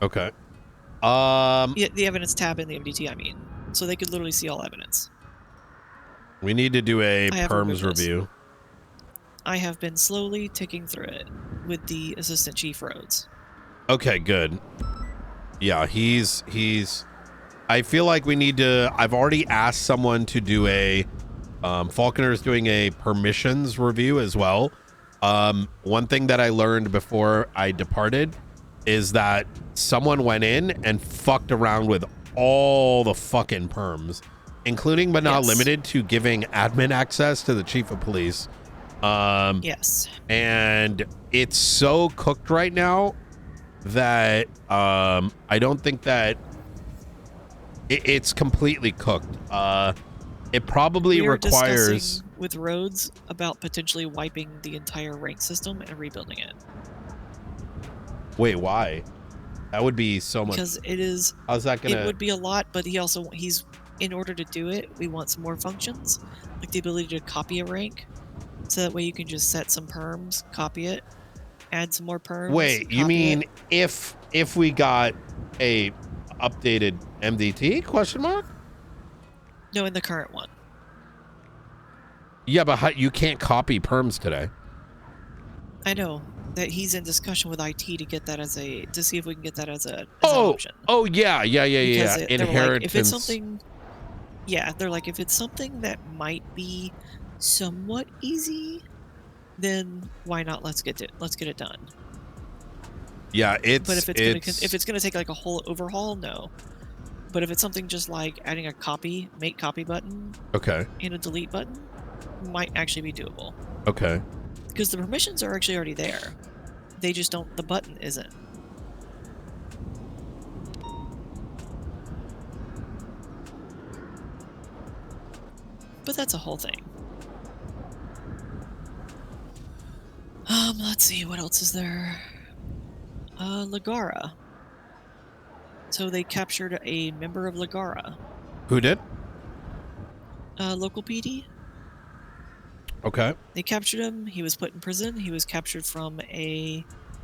Okay. Yeah, the evidence tab in the MDT, I mean. So they could literally see all evidence. We need to do a I have perms removed this. review. I have been slowly ticking through it with the Assistant Chief Rhodes. Okay, good. Yeah, he's I feel like we need to I've already asked someone to do a Falconer's doing a permissions review as well. One thing that I learned before I departed is that someone went in and fucked around with all the fucking perms, including but not limited to giving admin access to the chief of police. Yes. And it's so cooked right now that I don't think that it's completely cooked. It probably We are requires discussing with Rhodes about potentially wiping the entire rank system and rebuilding it. Wait, why? That would be so much. Because it is. How's that gonna? It would be a lot, but he's in order to do it, we want some more functions, like the ability to copy a rank, so that way you can just set some perms, copy it, add some more perms. Wait, you copy mean it. if we got a updated MDT question mark? No, in the current one. Yeah, but how, you can't copy perms today. I know that he's in discussion with IT to get that as a to see if we can get that as an Oh, option. oh yeah. Because they're Inheritance. like, if it's something, yeah, they're like, if it's something that might be somewhat easy, then why not? Let's get it done. Yeah, it's. But if it's gonna take like a whole overhaul, no. But if it's something just like adding a make copy button, okay, and a delete button, might actually be doable. Okay. Because the permissions are actually already there. They just don't. The button isn't. But that's a whole thing. Let's see, what else is there? Ligara. So they captured a member of Ligara. Who did? Local PD. Okay. They captured him. He was put in prison. He was captured from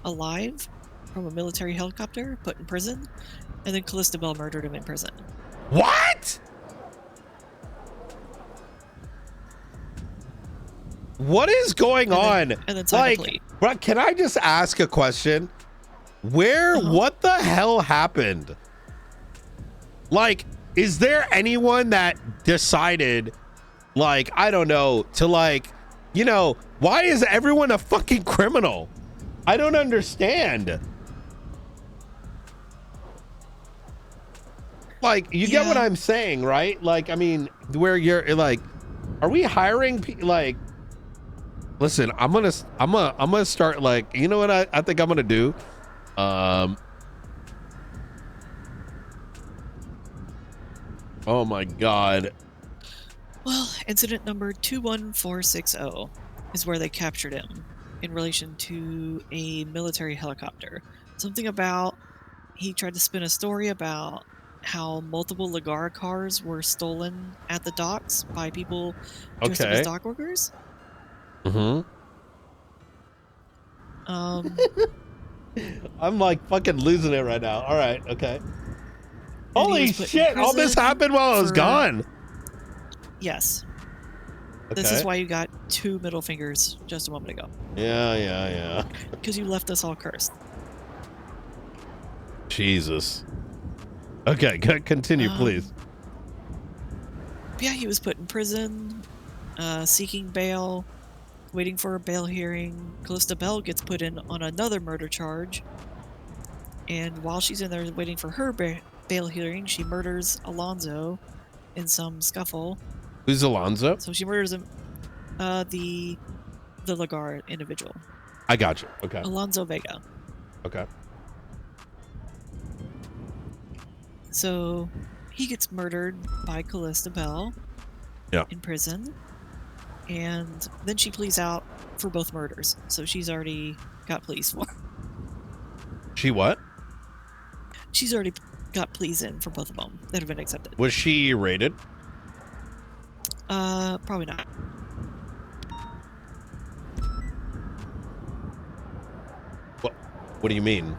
alive from a military helicopter, put in prison, and then Callista Bell murdered him in prison. What? What is going on? And then sign a plea. Bro, can I just ask a question? What the hell happened? Like, is there anyone that decided, like, I don't know, to like, you know, why is everyone a fucking criminal? I don't understand. Like, you get what I'm saying, right? Like, I mean, where you're like, are we hiring people? Like, listen, I'm gonna start, like, you know what I think I'm gonna do? Oh my God. Well, incident number 21460 is where they captured him in relation to a military helicopter. Something about he tried to spin a story about how multiple Ligara cars were stolen at the docks by people dressed up as dock workers. Mm-hmm. I'm like fucking losing it right now. All right, okay. Holy shit! All this happened while I was gone. Yes. Okay. This is why you got 2 middle fingers just a moment ago. Yeah. Because you left us all cursed. Jesus. Okay, continue, please. Yeah, he was put in prison, seeking bail, waiting for a bail hearing. Callista Bell gets put in on another murder charge. And while she's in there waiting for her bail hearing, she murders Alonzo in some scuffle. Who's Alonzo? So she murders him, the Ligara individual. I got you. Okay. Alonzo Vega. Okay. So he gets murdered by Callista Bell in prison. And then she pleads out for both murders. So she's already got pleas for. She what? She's already got pleas in for both of them that have been accepted. Was she rated? Probably not. What do you mean?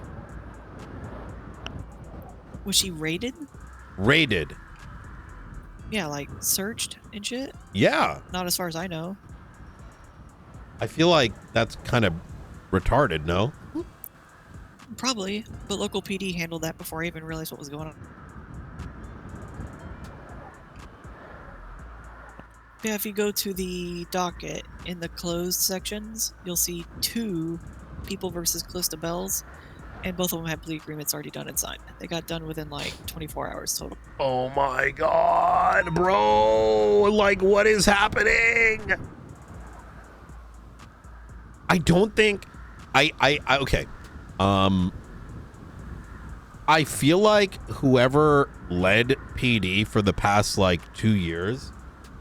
Was she raided? Raided? Yeah, like searched and shit? Yeah. Not as far as I know. I feel like that's kind of retarded, no? Probably, but local PD handled that before I even realized what was going on. Yeah, if you go to the docket in the closed sections, you'll see 2 people versus Callista Bells, and both of them have plea agreements already done and signed. They got done within like 24 hours total. Oh my God, bro! Like, what is happening? I don't think okay. I feel like whoever led PD for the past like 2 years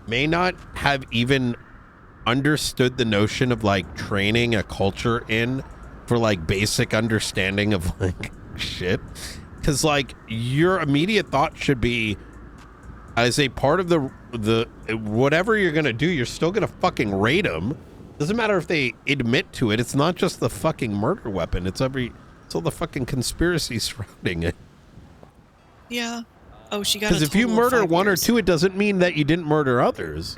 may not have even understood the notion of like training a culture in for like basic understanding of like shit. Because like your immediate thought should be, as a part of the whatever you're gonna do, you're still gonna fucking raid them. Doesn't matter if they admit to it. It's not just the fucking murder weapon. It's all the fucking conspiracy surrounding it. Yeah. Oh, she got. Because if you murder 1 or 2, it doesn't mean that you didn't murder others.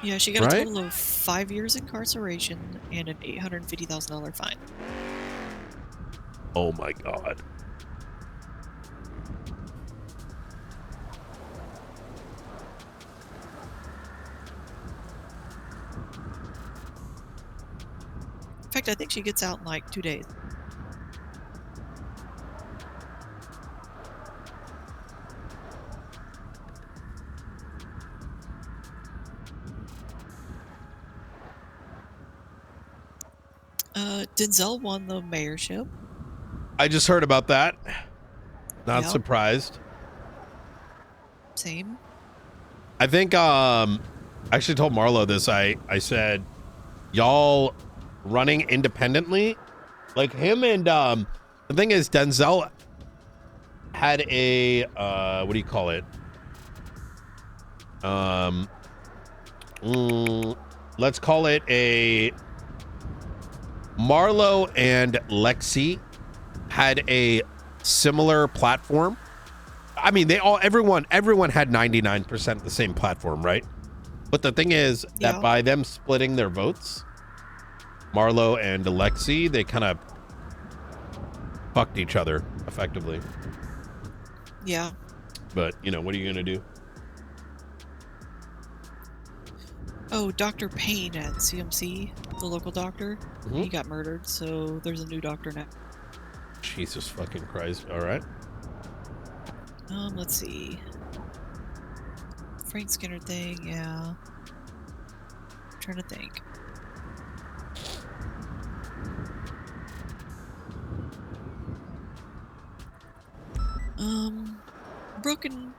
Yeah, she got a total of 5 years incarceration and an $850,000 fine. Oh my God. In fact, I think she gets out in like 2 days. Denzel won the mayorship. I just heard about that. Not surprised. Same. I think I actually told Marlo this. I said, y'all running independently, like him, and the thing is, Denzel had a what do you call it? Let's call it a Marlo and Lexi had a similar platform. I mean, everyone had 99% the same platform, right? But the thing is that Yeah. by them splitting their votes, Marlo and Alexi, they kind of fucked each other effectively. Yeah. But, you know, what are you going to do? Oh, Dr. Payne at CMC, the local doctor, he got murdered, so there's a new doctor now. Jesus fucking Christ. All right. Let's see. Frank Skinner thing, yeah. I'm trying to think.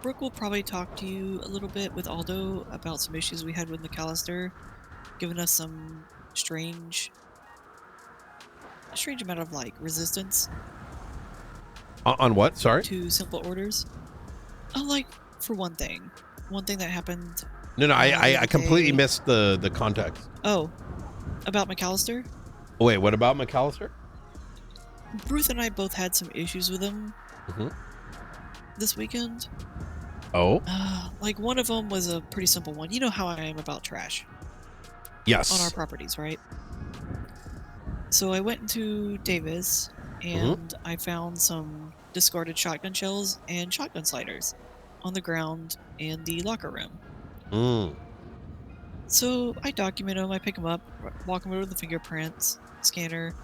Brooke will probably talk to you a little bit with Aldo about some issues we had with McAllister, giving us some strange amount of like resistance On what? Sorry? to simple orders. Like for one thing that happened. No, the I other completely day- missed the context. Oh, about McAllister. Wait, what about McAllister? Ruth and I both had some issues with him this weekend. Oh, Like one of them was a pretty simple one. You know how I am about trash yes. on our properties, right? So I went into Davis and I found some discarded shotgun shells and shotgun sliders on the ground in the locker room. So I document them, I pick them up, walk them over to the fingerprints scanner,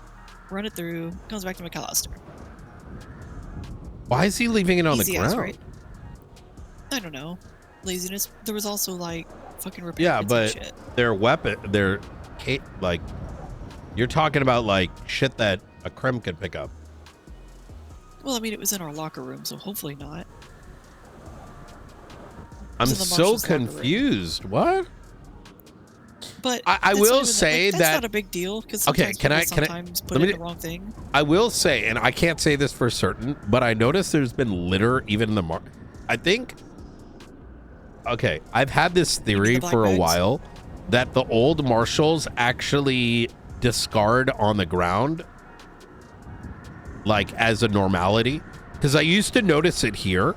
run it through, comes back to McAllister. Why is he leaving it on Easy the ass, ground? right? I don't know. Laziness. There was also like fucking repair Yeah, kits but and shit. their weapon, like, you're talking about like shit that a crim could pick up. Well, I mean, it was in our locker room, so hopefully not. I'm in the so marshal's locker room. confused. What? But I that's will not even- say that's that- not a big deal because Okay, sometimes can I- people can I- sometimes let put me in do- the wrong thing. I will say, and I can't say this for certain, but I noticed there's been litter even in the I think. Okay, I've had this theory black for a bags? while that the old marshals actually discard on the ground, like as a normality. Because I used to notice it here,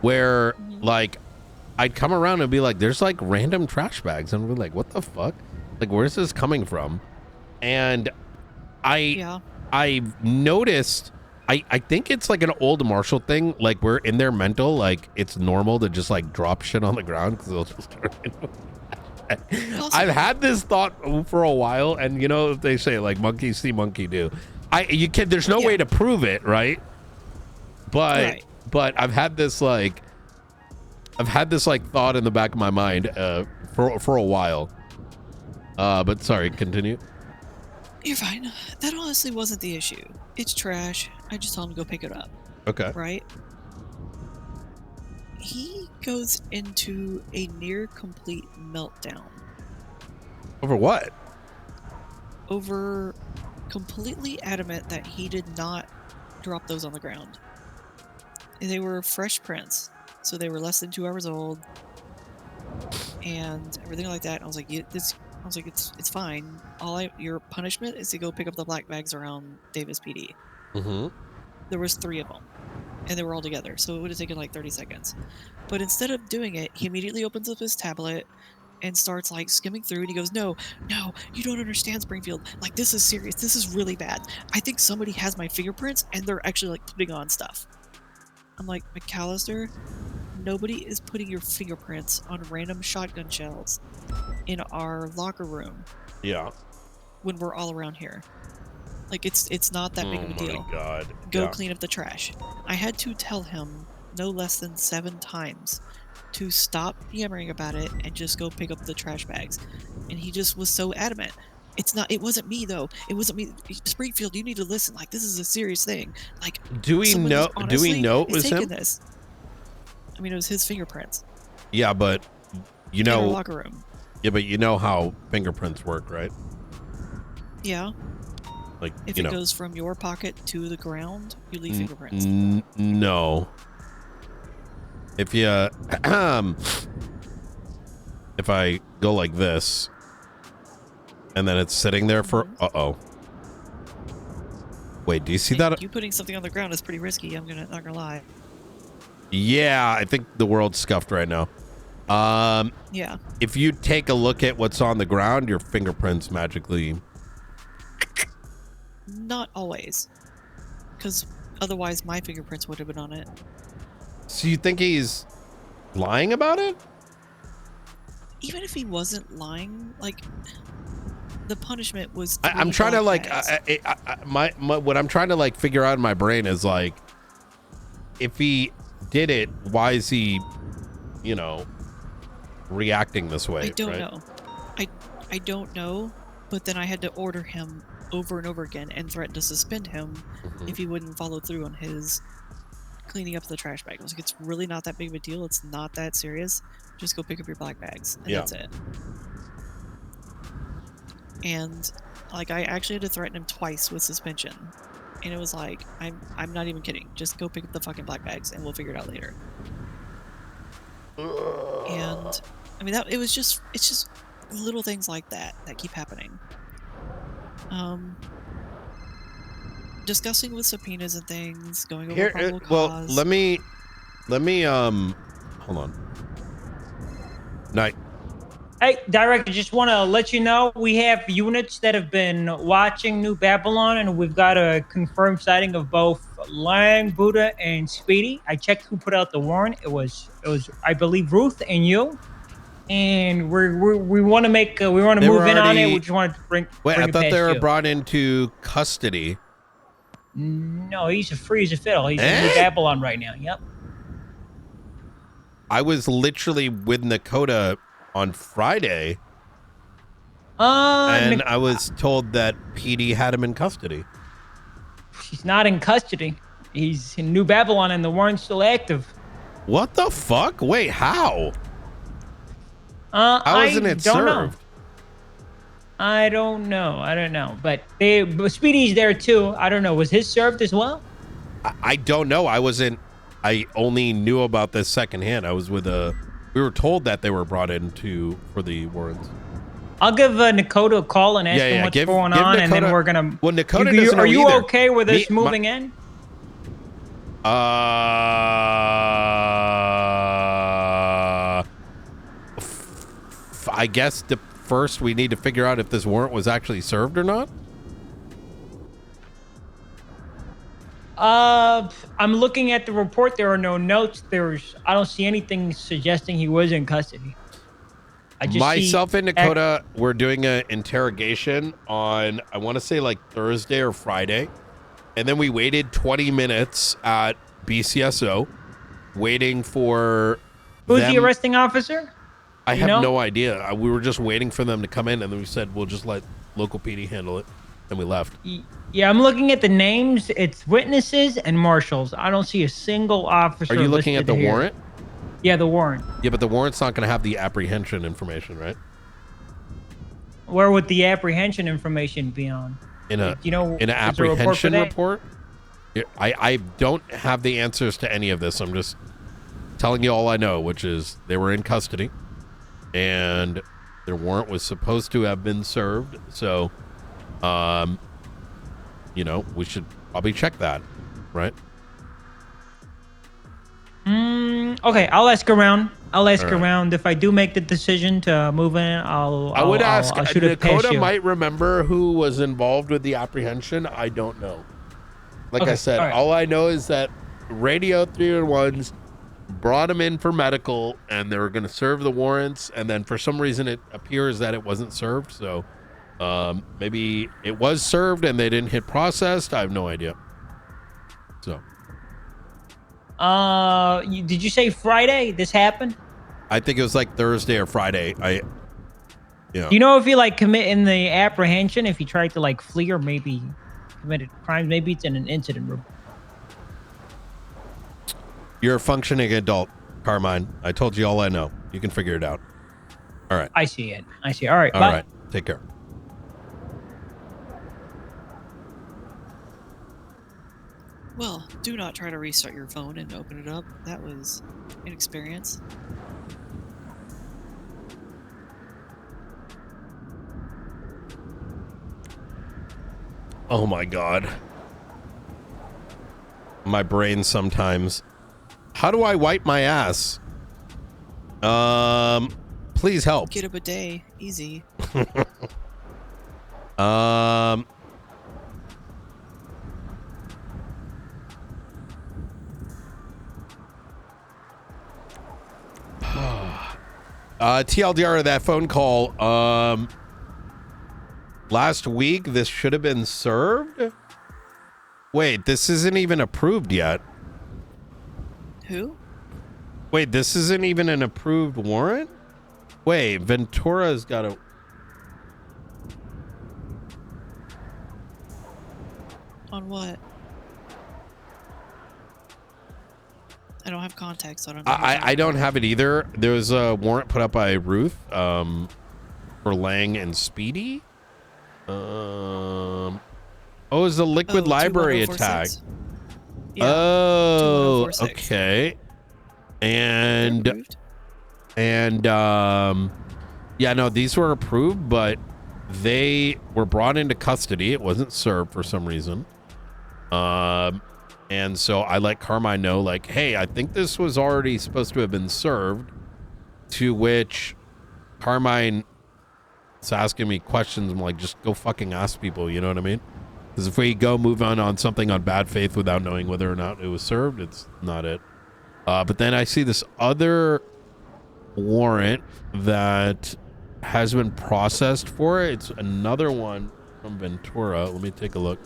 where like I'd come around and be like, "There's like random trash bags," and we're like, "What the fuck? Like, where's this coming from?" And Yeah. I've noticed. I think it's like an old Marshall thing. Like we're in their mental, like it's normal to just like drop shit on the ground because they'll just. I've had this thought for a while, and you know, if they say like monkey see, monkey do. There's no way to prove it, right? But I've had this like thought in the back of my mind for a while. But sorry, continue. You're fine. That honestly wasn't the issue. It's trash. I just told him to go pick it up. Okay. Right? He goes into a near complete meltdown Over what? over completely adamant that he did not drop those on the ground. They were fresh prints, so they were less than 2 hours old, and everything like that. And I was like, it's fine. Your punishment is to go pick up the black bags around Davis PD. There was 3 of them, and they were all together, so it would have taken like 30 seconds. But instead of doing it, he immediately opens up his tablet and starts like skimming through, and he goes, no, you don't understand, Springfield. Like, this is serious. This is really bad. I think somebody has my fingerprints, and they're actually like putting on stuff. I'm like, McAllister, nobody is putting your fingerprints on random shotgun shells in our locker room. Yeah. When we're all around here. Like, it's not that big of a deal. Oh my god. Go clean up the trash. I had to tell him no less than 7 times to stop yammering about it and just go pick up the trash bags. And he just was so adamant. It wasn't me though. It wasn't me. Springfield, you need to listen. Like, this is a serious thing. Like, Do we someone know? is Do we honestly know it is was taking him? This. I mean, it was his fingerprints Yeah, but you in our know. locker room. Yeah, but you know how fingerprints work, right? Yeah. Like, If you it know. goes from your pocket to the ground, you leave fingerprints. No. If you if I go like this and then it's sitting there for Wait, do you see that? You putting something on the ground is pretty risky. Not gonna lie. Yeah, I think the world's scuffed right now. Yeah. If you take a look at what's on the ground, your fingerprints magically. Not always. Because otherwise my fingerprints would have been on it. So you think he's lying about it? Even if he wasn't lying, like, the punishment was. I'm trying to like, my what I'm trying to like figure out in my brain is like, if he did it, why is he, you know, reacting this way? I don't right? know. I don't know, but then I had to order him over and over again and threaten to suspend him if he wouldn't follow through on his cleaning up the trash bag. I was like, it's really not that big of a deal. It's not that serious. Just go pick up your black bags, and that's it. And like, I actually had to threaten him twice with suspension, and it was like, I'm not even kidding. Just go pick up the fucking black bags, and we'll figure it out later. And I mean, it's just little things like that keep happening. Discussing with subpoenas and things, going over probable cause. Well, let me hold on. Night. Hey, Director, just want to let you know we have units that have been watching New Babylon, and we've got a confirmed sighting of both Lang, Buddha, and Speedy. I checked who put out the warrant. It was I believe Ruth and you. And we want to make move in on it. We just wanted to bring. Wait, bring I thought they were you. brought into custody. No, he's free as a fiddle. He's in New Babylon right now. Yep. I was literally with Nakota on Friday, and I was told that PD had him in custody. He's not in custody. He's in New Babylon, and the warrant's still active. What the fuck? Wait, how? How wasn't it served? I don't know. But Speedy's there too. I don't know. Was his served as well? I don't know. I only knew about this secondhand. I was with we were told that they were brought in for the warrants. I'll give Nakota a call and ask him what's going on, and then we're gonna. Well, Nakota doesn't know Are you either. okay with us moving in? I guess first we need to figure out if this warrant was actually served or not. I'm looking at the report. There are no notes. I don't see anything suggesting he was in custody. Myself and Nakota were doing an interrogation on, I want to say like Thursday or Friday. And then we waited 20 minutes at BCSO waiting for Who's the arresting officer? I have no idea. We were just waiting for them to come in, and then we said, we'll just let local PD handle it. And we left. Yeah, I'm looking at the names. It's witnesses and marshals. I don't see a single officer. Are you looking at the warrant? Yeah, the warrant. Yeah, but the warrant's not going to have the apprehension information, right? Where would the apprehension information be on? In an apprehension report? I don't have the answers to any of this. I'm just telling you all I know, which is they were in custody and their warrant was supposed to have been served. So, we should probably check that, right? Okay, I'll ask around. If I do make the decision to move in, I'll shoot it past Dakota you. might remember who was involved with the apprehension. I don't know. Like I said, all I know is that Radio 301s brought him in for medical, and they were going to serve the warrants, and then for some reason it appears that it wasn't served. So maybe it was served and they didn't hit processed. I have no idea. So. Did you say Friday this happened? I think it was like Thursday or Friday. Do you know if he commit in the apprehension, if he tried to flee or maybe committed crimes? Maybe it's in an incident room. You're a functioning adult, Carmine. I told you all I know. You can figure it out. All right. I see it. All right. All bye. right. Take care. Well, do not try to restart your phone and open it up. That was an experience. Oh my God. My brain sometimes. How do I wipe my ass? Please help. Get a bidet, easy. TLDR of that phone call. Last week, this should have been served. Wait, this isn't even approved yet. Who? Wait, this isn't even an approved warrant? Wait, Ventura's got a... On what? I don't have context, so I don't know. I don't have it either. There was a warrant put up by Ruth for Lang and Speedy. Oh, it was the Liquid Library attack. Yeah, Oh, 21046. okay. Yeah, no, these were approved, but they were brought into custody. It wasn't served for some reason. And so I let Carmine know, like, hey, I think this was already supposed to have been served, to which Carmine is asking me questions. I'm like, just go fucking ask people, you know what I mean? Because if we go move on something on bad faith without knowing whether or not it was served, it's not it. But then I see this other warrant that has been processed for it. It's another one from Ventura. Let me take a look.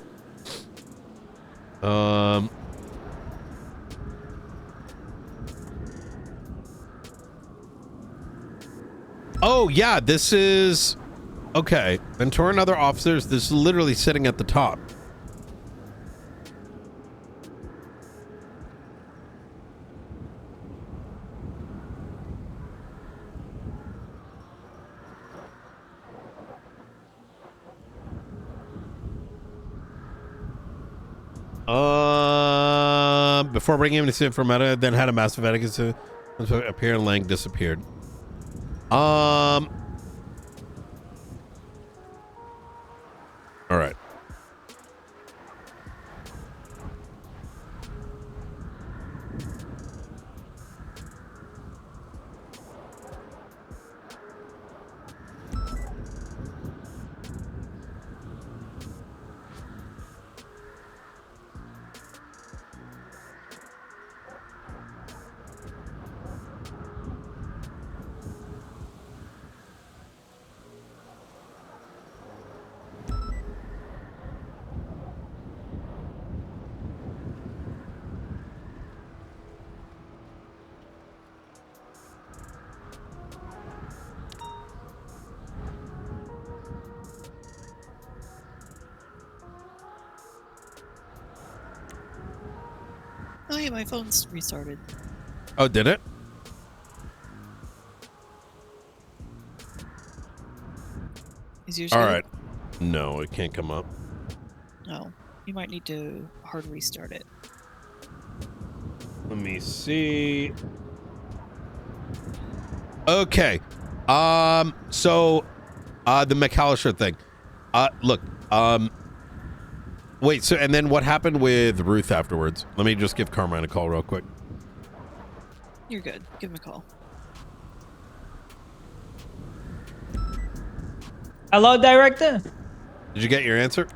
Oh yeah, this is okay. Ventura and other officers. This is literally sitting at the top. Before bringing him to Sid for Meta, then had a massive etiquette appear and Lang disappeared. All right. Oh yeah, my phone's restarted. Oh, did it? Is yours All good? right. No, it can't come up. No. You might need to hard restart it. Let me see. Okay. So the McAllister thing. Look, wait, so and then what happened with Ruth afterwards? Let me just give Carmine a call real quick. You're good. Give him a call. Hello, Director? Did you get your answer?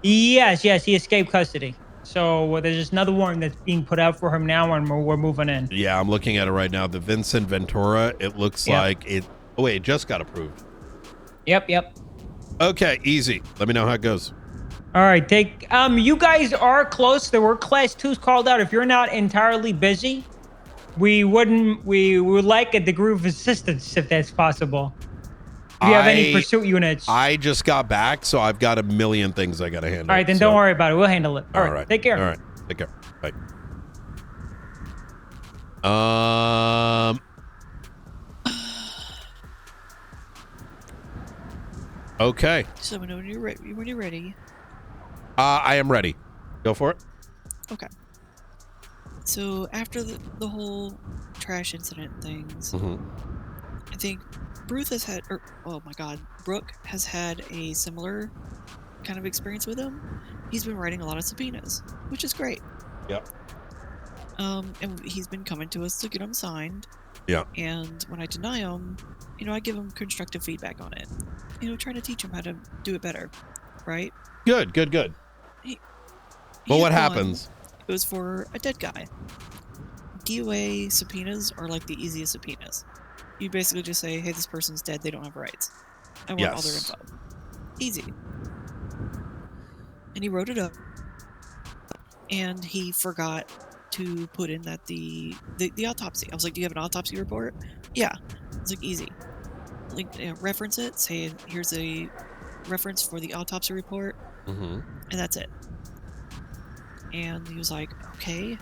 Yes, he escaped custody. So there's just another warrant that's being put out for him now, and we're moving in. Yeah, I'm looking at it right now. The Vincent Ventura, it looks like it... Oh, wait, it just got approved. Yep. Okay, easy. Let me know how it goes. All right, you guys are close. There were class 2s called out. If you're not entirely busy, we would like a degree of assistance if that's possible. Do you have any pursuit units? I just got back, so I've got a million things I got to handle. All right, then don't worry about it. We'll handle it. All right. Take care. All right. Take care. Bye. Okay. So when you're ready. I am ready. Go for it. Okay. So after the whole trash incident things, I think Brooke has had a similar kind of experience with him. He's been writing a lot of subpoenas, which is great. Yep. And he's been coming to us to get them signed. Yeah. And when I deny them, I give them constructive feedback on it. Trying to teach them how to do it better, right? Good. He But what had happens? one. It was for a dead guy. DOA subpoenas are like the easiest subpoenas. You basically just say, hey, this person's dead, they don't have rights. I want all their Yes. info. Easy. And he wrote it up, and he forgot to put in that the autopsy. I was like, do you have an autopsy report? Yeah. It's like, easy. Like, reference it, say, here's a reference for the autopsy report, Mm-hmm. and that's it. And he was like, okay.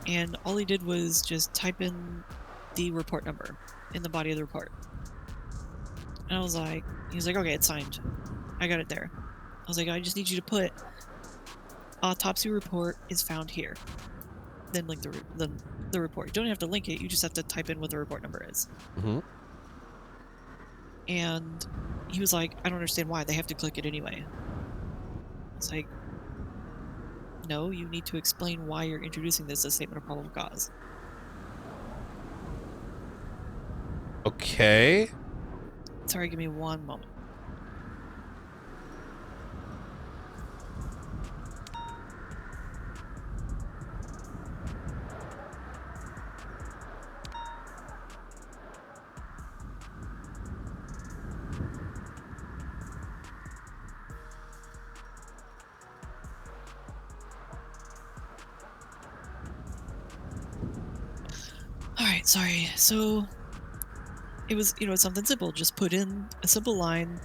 And all he did was just type in the report number in the body of the report. And I was like, he was like, okay, it's signed. I got it there. I was like, I just need you to put autopsy report is found here. Then link the report. You don't have to link it, you just have to type in what the report number is. Mm-hmm. And he was like, I don't understand why, they have to click it anyway. It's like, no, you need to explain why you're introducing this as a statement of probable cause. Okay. Sorry, give me one moment. Alright, sorry. So, it was, it's something simple. Just put in a simple line,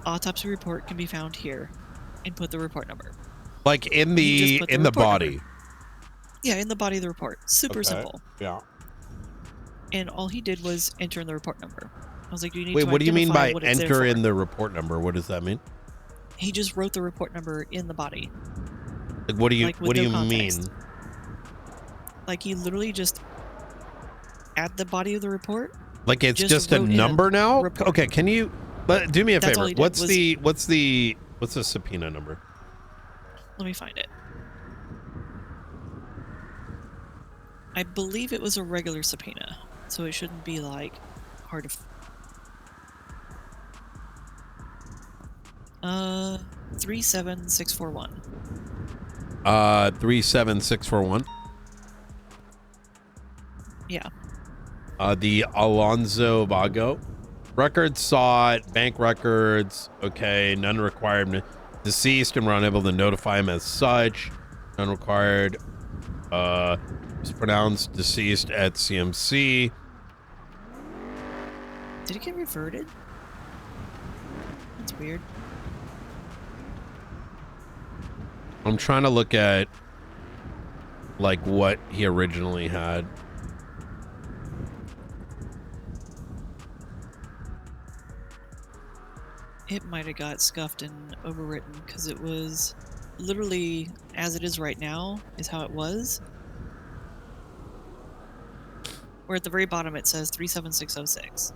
autopsy report can be found here, and put the report number. Like in You the just put the in the report body. number. Yeah, in the body of the report. Super simple. Yeah. And all he did was enter in the report number. I was like, do you need Wait, to what do you mean identify by what it's there enter for? in the report number? What does that mean? He just wrote the report number in the body. Like, what do you Like, with what do no you context. mean? Like, he literally just, at the body of the report, Like it's just just a wrote in a number now? report. Okay, can you do me a That's all favor? he did What's was- what's the subpoena number? let me find it. I believe it was a regular subpoena, so it shouldn't be, like, hard to... 37641. 37641. Yeah. The Alonzo Vago. Records sought, bank records, okay, none required. Deceased and were unable to notify him as such. None required. Was pronounced deceased at CMC. Did it get reverted? That's weird. I'm trying to look at like what he originally had. It might have got scuffed and overwritten because it was literally as it is right now is how it was. Where at the very bottom it says 37606.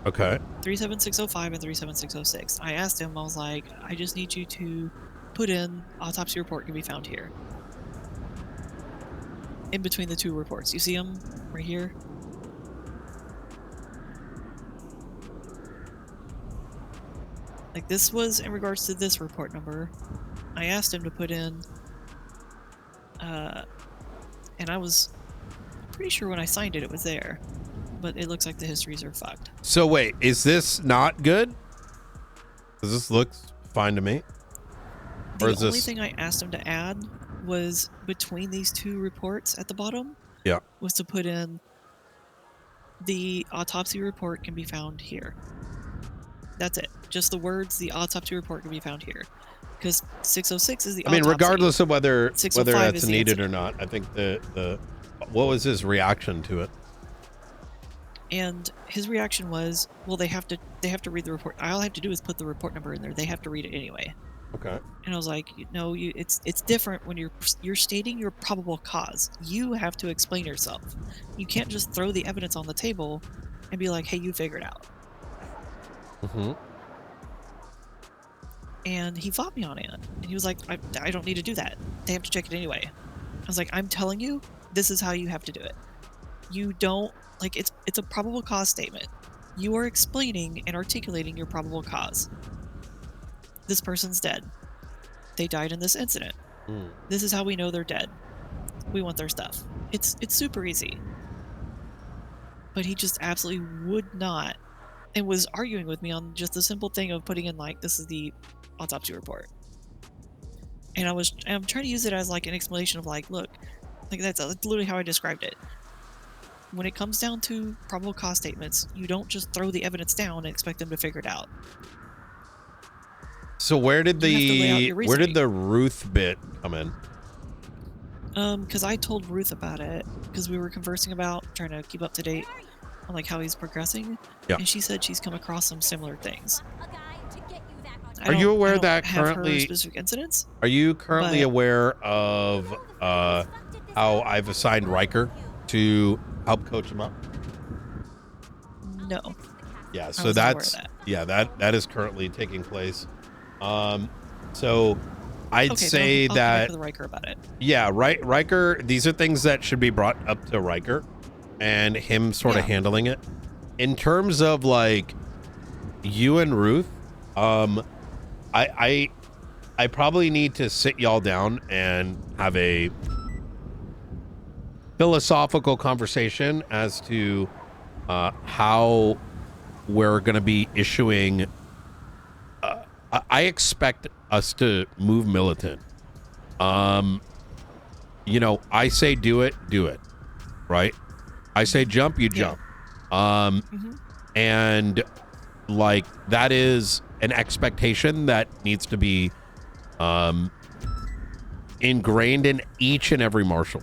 Okay. 37605 and 37606. I asked him, I was like, I just need you to put in autopsy report can be found here. In between the two reports. You see them right here? Like, this was in regards to this report number. I asked him to put in, and I was pretty sure when I signed it, it was there. But it looks like the histories are fucked. So wait, is this not good? Does this look fine to me? The Or is only this- thing I asked him to add was between these two reports at the bottom. Yeah. Was to put in the autopsy report can be found here. That's it. Just the words, the autopsy report can be found here. Because 606 is the I mean, autopsy. regardless of whether 605 that's is the needed or incident. not, I think the what was his reaction to it? And his reaction was, well, they have to read the report. All I have to do is put the report number in there. They have to read it anyway. Okay. And I was like, no, it's different when you're stating your probable cause. You have to explain yourself. You can't just throw the evidence on the table and be like, hey, you figure it out. Mm-hmm. And he fought me on it. And he was like, I don't need to do that. They have to check it anyway. I was like, I'm telling you, this is how you have to do it. You don't, Like it's a probable cause statement. You are explaining and articulating your probable cause. This person's dead. They died in this incident. This is how we know they're dead. We want their stuff. It's super easy. But he just absolutely would not, and was arguing with me on just the simple thing of putting in like, this is the autopsy report. And I'm trying to use it as like an explanation of like, look, like that's literally how I described it. When it comes down to probable cause statements, you don't just throw the evidence down and expect them to figure it out. So where did the Ruth bit come in? Because I told Ruth about it because we were conversing about trying to keep up to date on like how he's progressing. Yeah. And she said she's come across some similar things. Are you aware that currently specific incidents? Are you currently aware of how I've assigned Riker to help coach him up? No. Yeah, so that is currently taking place. So I'd say I'll that talk to Riker about it. Yeah, Riker, these are things that should be brought up to Riker and him sort of handling it. In terms of like you and Ruth, I probably need to sit y'all down and have a philosophical conversation as to how we're going to be issuing. I expect us to move militant. You know, I say do it, right? I say jump, you jump. And like that is an expectation that needs to be ingrained in each and every marshal.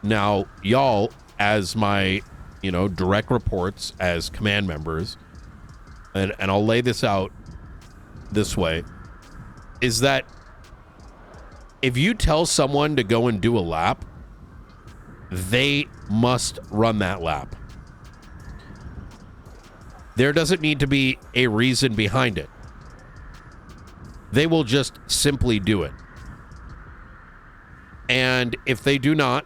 Now, y'all, as my, direct reports as command members, and I'll lay this out this way, is that if you tell someone to go and do a lap, they must run that lap. There doesn't need to be a reason behind it. They will just simply do it. And if they do not,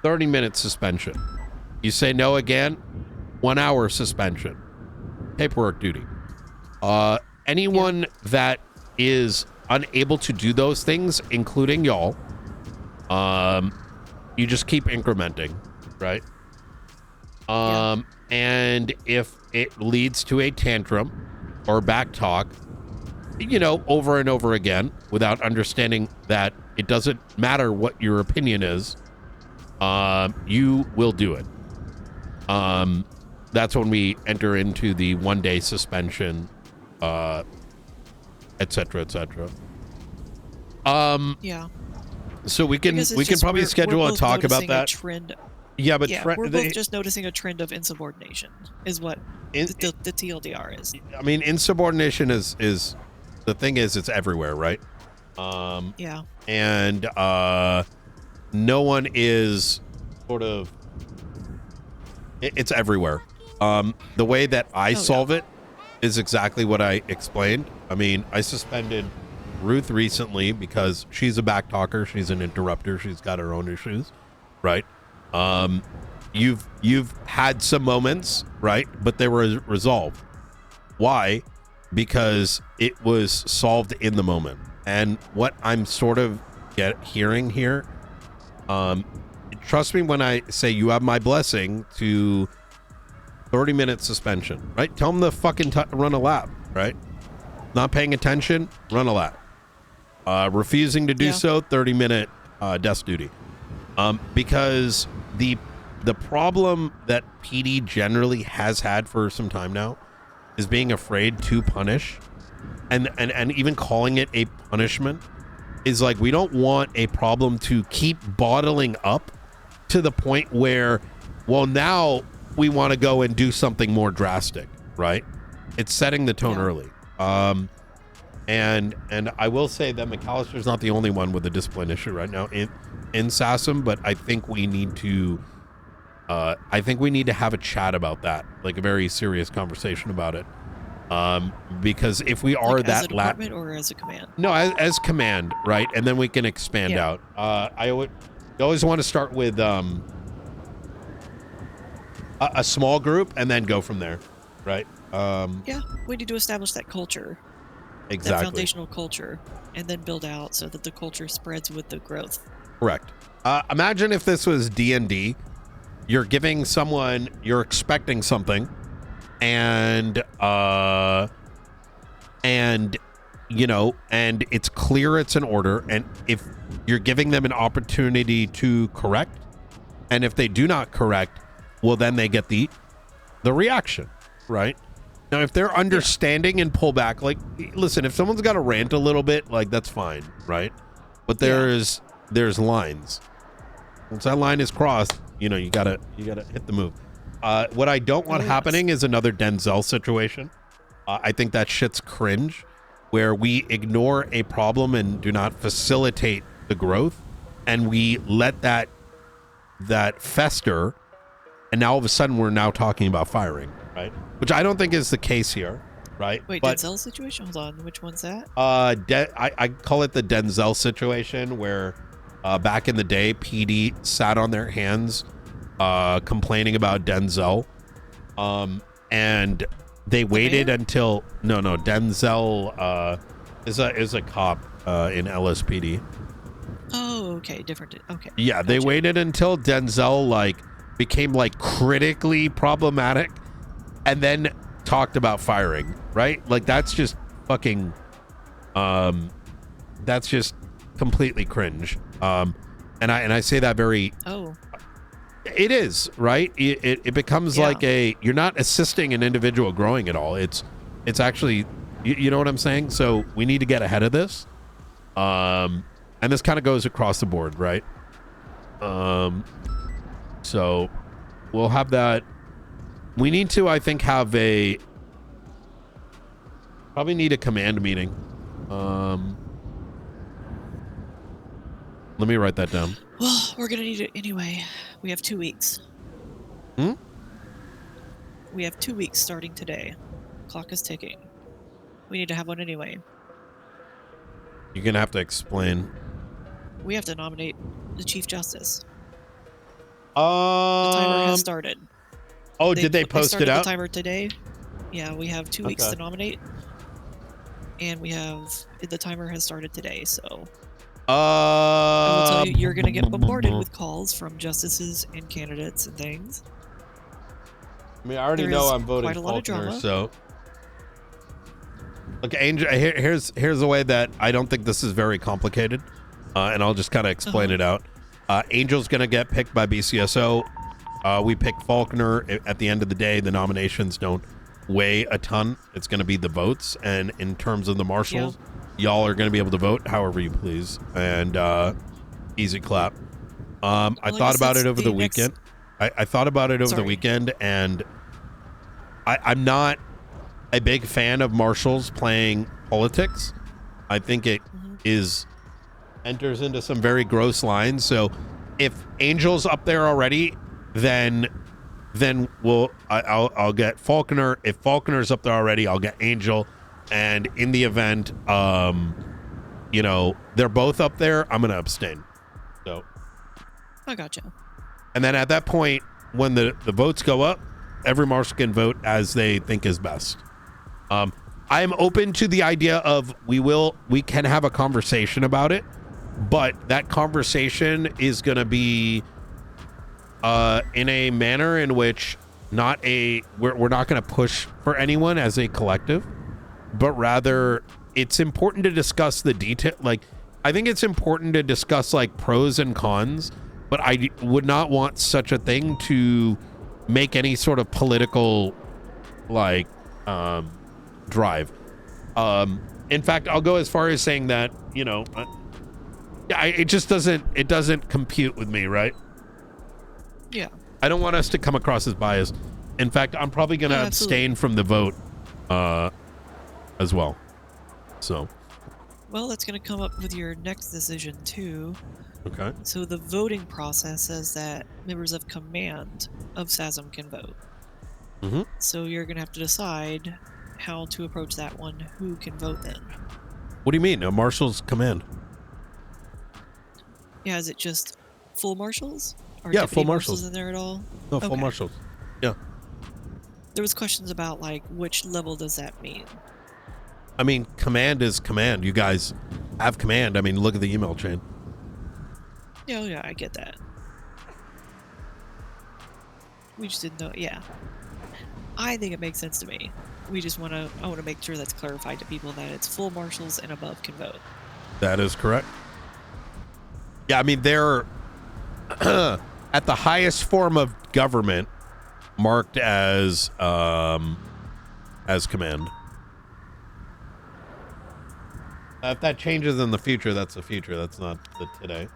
30-minute suspension. You say no again, 1 hour suspension. Paperwork duty. Anyone that is unable to do those things, including y'all, you just keep incrementing, right? And if it leads to a tantrum or back talk, over and over again, without understanding that it doesn't matter what your opinion is, you will do it. That's when we enter into the 1-day suspension, et cetera, et cetera. Yeah. So we can probably schedule a talk about that. Yeah, but we're both just noticing a trend of insubordination is what the TLDR is. I mean, insubordination is the thing is it's everywhere, right? Yeah. And no one is sort of it's everywhere. The way that I solve it is exactly what I explained. I mean, I suspended Ruth recently because she's a back talker, she's an interrupter, she's got her own issues, right? You've had some moments, right? But they were resolved. Why? Because it was solved in the moment. And what I'm sort of hearing here, trust me when I say you have my blessing to 30-minute suspension, right? Tell them to fucking run a lap, right? Not paying attention, run a lap. Refusing to do so, 30-minute desk duty. Because the problem that PD generally has had for some time now is being afraid to punish, and even calling it a punishment is like, we don't want a problem to keep bottling up to the point where, well, now we want to go and do something more drastic, right? It's setting the tone early. And I will say that McAllister's not the only one with a discipline issue right now in SASM, but I think we need to have a chat about that, like a very serious conversation about it. Because if we are like that as a department or as a command? No, as command, right? And then we can expand out. You always want to start with a small group and then go from there, right? Yeah, we need to establish that culture, that Exactly. foundational culture, and then build out so that the culture spreads with the growth. Correct. Imagine if this was D&D. You're giving someone, you're expecting something, and you know, and it's clear it's an order, and if you're giving them an opportunity to correct, and if they do not correct, well, then they get the reaction, right? Now, if they're understanding and pull back, like, listen, if someone's got to rant a little bit, like, that's fine, right? But there's lines. Once that line is crossed, you know, you gotta hit the move. What I don't want happening is another Denzel situation. I think that shit's cringe, where we ignore a problem and do not facilitate the growth, and we let that fester, and now all of a sudden we're now talking about firing, right? Which I don't think is the case here, right? Wait, but, Denzel situation? Hold on, which one's that? I call it the Denzel situation, where back in the day, PD sat on their hands complaining about Denzel, and they waited until Denzel is a cop in LSPD. Oh, okay, different. Okay. Yeah, gotcha. they waited until Denzel like became like critically problematic, and then talked about firing. Right? Like that's just fucking, that's just completely cringe. And I say that very. Oh. It is, right? It becomes like you're not assisting an individual growing at all. It's actually, you know what I'm saying? So we need to get ahead of this. And this kind of goes across the board, right? So we'll have that. We need to, I think, probably need a command meeting. Let me write that down. Well, we're gonna need it anyway. We have 2 weeks. We have 2 weeks starting today. Clock is ticking. We need to have one anyway. You're gonna have to explain. We have to nominate the Chief Justice. The The timer has started. Oh, did they post it out? The timer today. Yeah, we have 2 weeks to nominate, and the timer has started today. So I will tell you, you're gonna get bombarded with calls from justices and candidates and things. I mean, I already There know is I'm voting quite a lot of Faulkner, drama. so. Look, Angel, here's a way that I don't think this is very complicated, and I'll just kind of explain it out. Angel's gonna get picked by BCSO. We pick Faulkner. At the end of the day, the nominations don't weigh a ton. It's gonna be the votes, and in terms of the marshals, y'all are gonna be able to vote however you please, and easy clap. I thought about it over the weekend. I thought about it over the weekend, and I'm not a big fan of marshals playing politics. I think it enters into some very gross lines. So if Angel's up there already, then I'll get Faulkner. If Faulkner's up there already, I'll get Angel. And in the event, you know, they're both up there, I'm gonna abstain. So I gotcha. and then at that point, when the votes go up, every marshal can vote as they think is best. I'm open to the idea of we can have a conversation about it, but that conversation is going to be in a manner in which we're not going to push for anyone as a collective, but rather it's important to discuss the detail. Like, I think it's important to discuss like pros and cons, but I would not want such a thing to make any sort of political like drive. In fact, I'll go as far as saying that, you know, it just doesn't compute with me, right? Yeah. I don't want us to come across as biased. In fact, I'm probably going to abstain from the vote as well. So. Well, that's going to come up with your next decision too. Okay. So the voting process says that members of command of SASM can vote. Mm-hmm. So you're going to have to decide how to approach that one. Who can vote then? What do you mean? A marshal's command? Yeah, is it just full marshals? Or Yeah, deputy full marshals in there at all? No, full Okay. marshals. Yeah. There was questions about like which level does that mean? I mean, command is command. You guys have command. I mean, look at the email chain. Yeah, I get that. We just didn't know. Yeah, I think it makes sense to me. We just want to. I want to make sure that's clarified to people that it's full marshals and above can vote. That is correct. Yeah, I mean, they're at the highest form of government, marked as command. If that changes in the future, that's the future. That's not the today.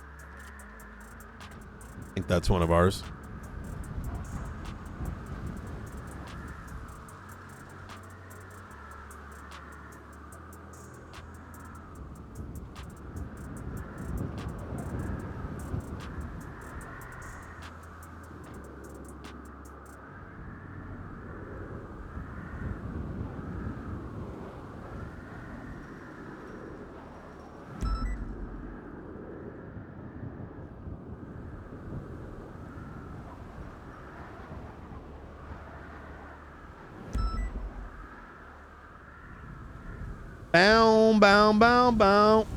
I think that's one of ours. Bow, bow, bow, bow.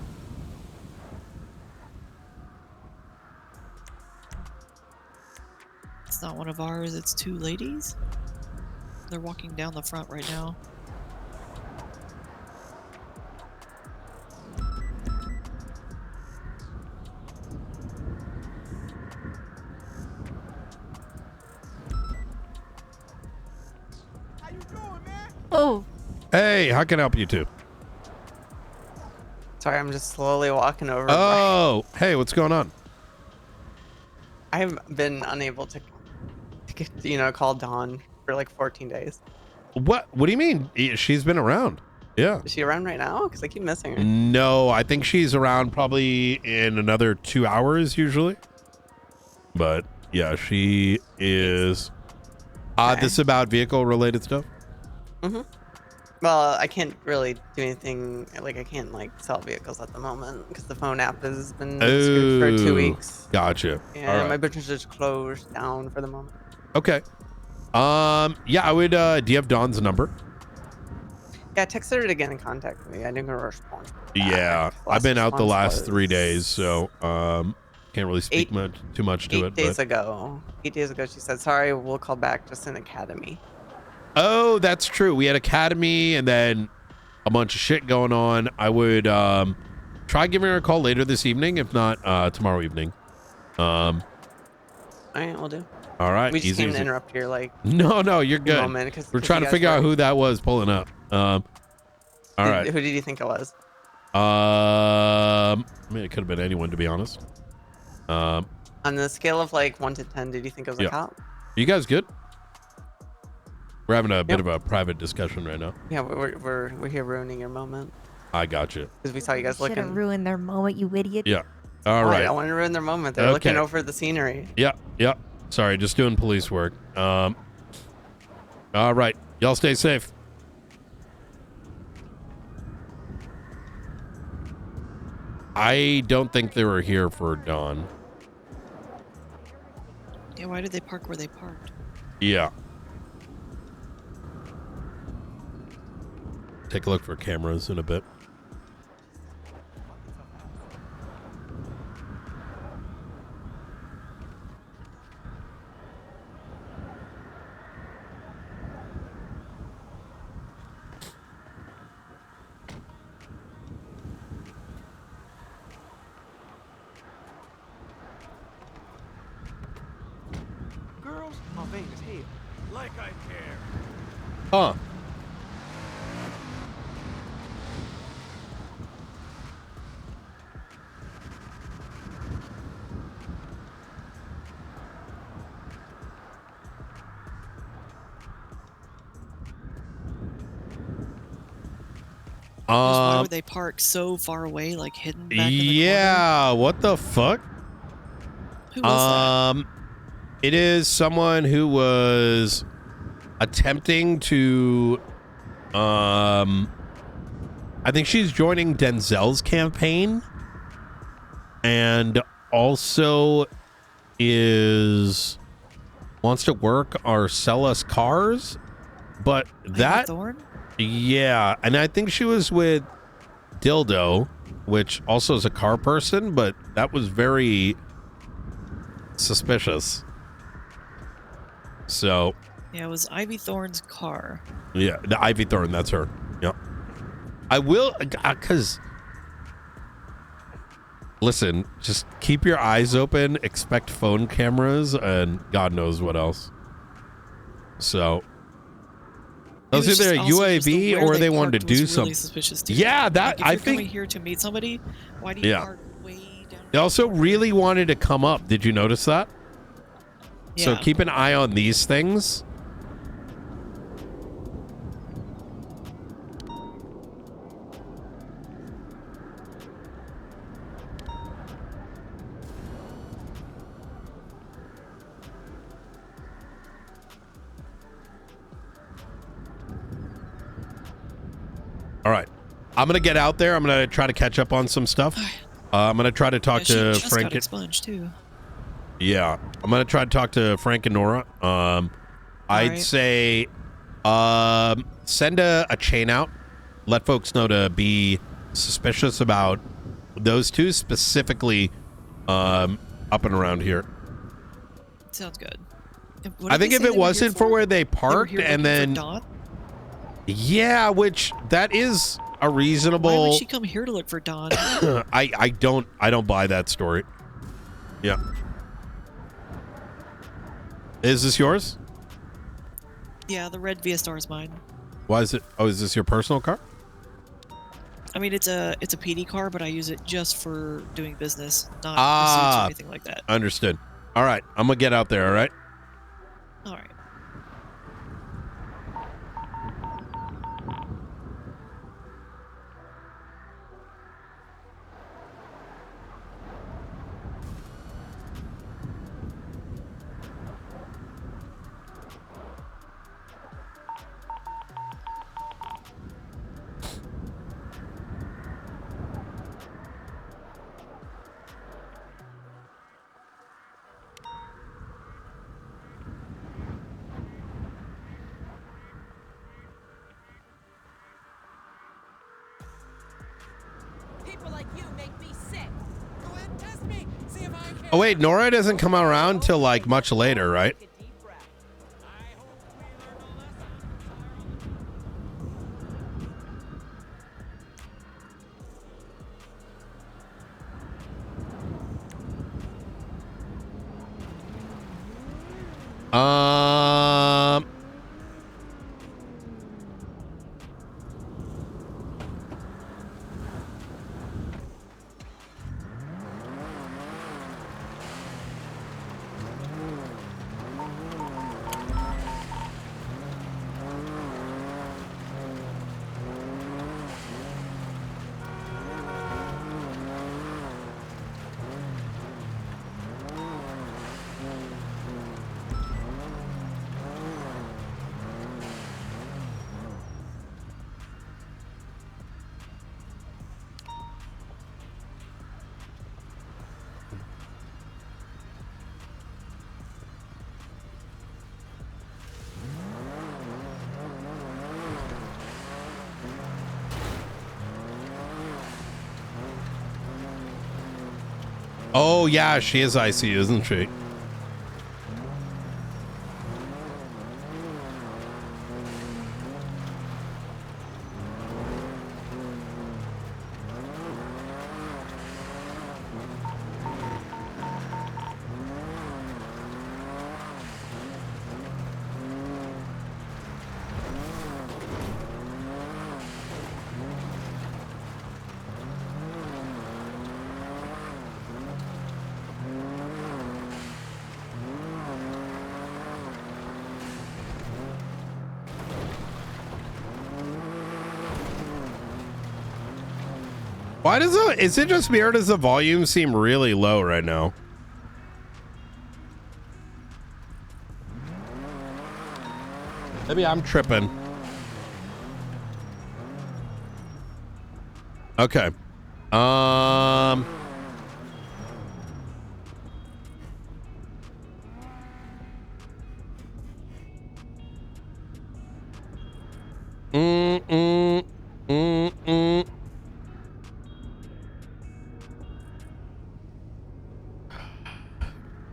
It's not one of ours. It's two ladies. They're walking down the front right now. How you doing, man? Oh, Hey, how can I help you two? sorry, I'm just slowly walking over. Oh, hey, what's going on? I've been unable to get, call Dawn for like 14 days. What do you mean? She's been around. Yeah. Is she around right now? Because I keep missing her. No, I think she's around probably in another 2 hours usually. But yeah, she is. Okay. This is about vehicle related stuff. Mm-hmm. Well, I can't really do anything. Like, I can't sell vehicles at the moment because the phone app has been screwed for 2 weeks. Gotcha. Yeah, All right. my business is closed down for the moment. Okay. Yeah, I would. Do you have Dawn's number? Yeah, text her to get in contact with me. I didn't respond. Yeah, I've been out the last 3 days, so can't really speak too much to it. 8 days ago. 8 days ago, she said, "Sorry, we'll call back just in Academy." Oh, that's true. We had Academy and then a bunch of shit going on. I would try giving her a call later this evening, if not tomorrow evening. All right, we'll do. All right. We just easy, came to easy. interrupt your No, you're good. moment, 'cause We're you trying to guys figure out were- who that was pulling up. All right. Who did you think it was? I mean, it could have been anyone, to be honest. On the scale of 1 to 10, did you think it was Yeah. a cop? You guys good? We're having a bit of a private discussion right now. Yeah, we're here ruining your moment I got you. because we saw you guys Should have looking. ruined their moment, you idiot. Yeah. All Oh, I right. don't want to ruin their moment. They're looking Okay. over the scenery. Yeah. Sorry, just doing police work. All right. Y'all stay safe. I don't think they were here for Dawn. Yeah, why did they park where they parked? Yeah. Take a look for cameras in a bit. Girls? Oh, Vegas, hey. Like I care. Huh. Why would they park so far away, like hidden back in the Yeah, what the fuck? corner? Who was that? It is someone who was attempting to I think she's joining Denzel's campaign and also is wants to work or sell us cars, but that Thorn? yeah, and I think she was with Dildo, which also is a car person, but that was very suspicious. So Yeah, it was Ivy Thorn's car. yeah, the Ivy Thorn, that's her. Yeah, I will, because listen, just keep your eyes open, expect phone cameras, and God knows what else. So that was either a UAV or they wanted to do something. Really suspicious too. Yeah, that like, if I you're think. coming here to meet somebody, why do you park way down? They also really wanted to come up. Did you notice that? Yeah. So keep an eye on these things. All right. I'm going to get out there. I'm going to try to catch up on some stuff. I'm going to try to talk to she just Frank. got expunged too. Yeah. I'm going to try to talk to Frank and Nora. I'd say send a chain out. Let folks know to be suspicious about those two specifically up and around here. Sounds good. I think if it wasn't for where they parked and then... Yeah, which that is a reasonable... Why would she come here to look for Dawn? I don't buy that story. Yeah. Is this yours? Yeah, the red VSR is mine. Why is it? Oh, is this your personal car? I mean, it's a PD car, but I use it just for doing business, not pursuits or anything like that. Understood. All right, I'm gonna get out there. All right. All right. People like you make me sick. Go ahead and test me. See if I can. Oh wait, Nora doesn't come around till like much later, right? Oh yeah, she is icy, isn't she? Why does it, is it just me or does the volume seem really low right now? Maybe I'm tripping. Okay.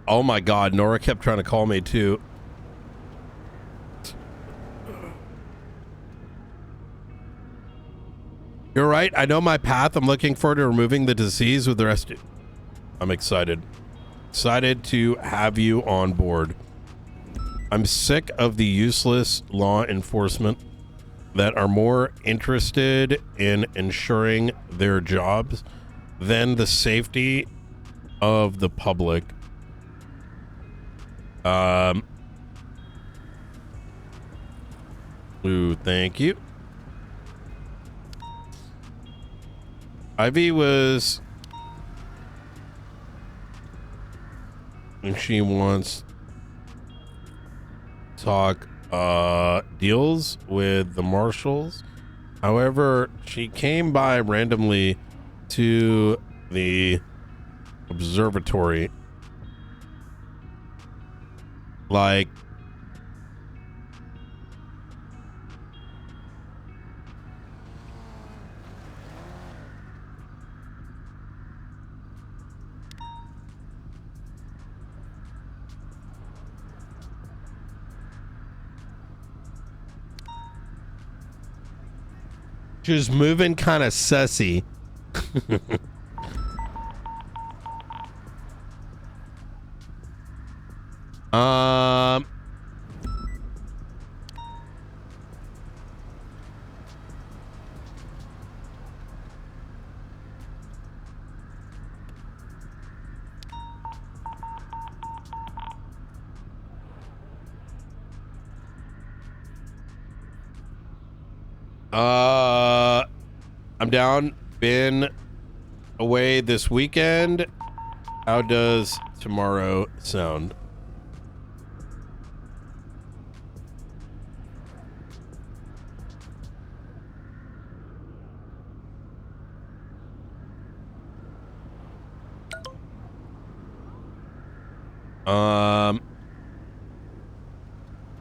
Oh my God, Nora kept trying to call me too. You're right. I know my path. I'm looking forward to removing the disease with the rest of you. I'm excited. Excited to have you on board. I'm sick of the useless law enforcement that are more interested in ensuring their jobs than the safety of the public. Ooh, thank you. Ivy was, and she wants to talk deals with the marshals. However, she came by randomly to the observatory like she was moving kind of sussy. I'm down. Been away this weekend. How does tomorrow sound?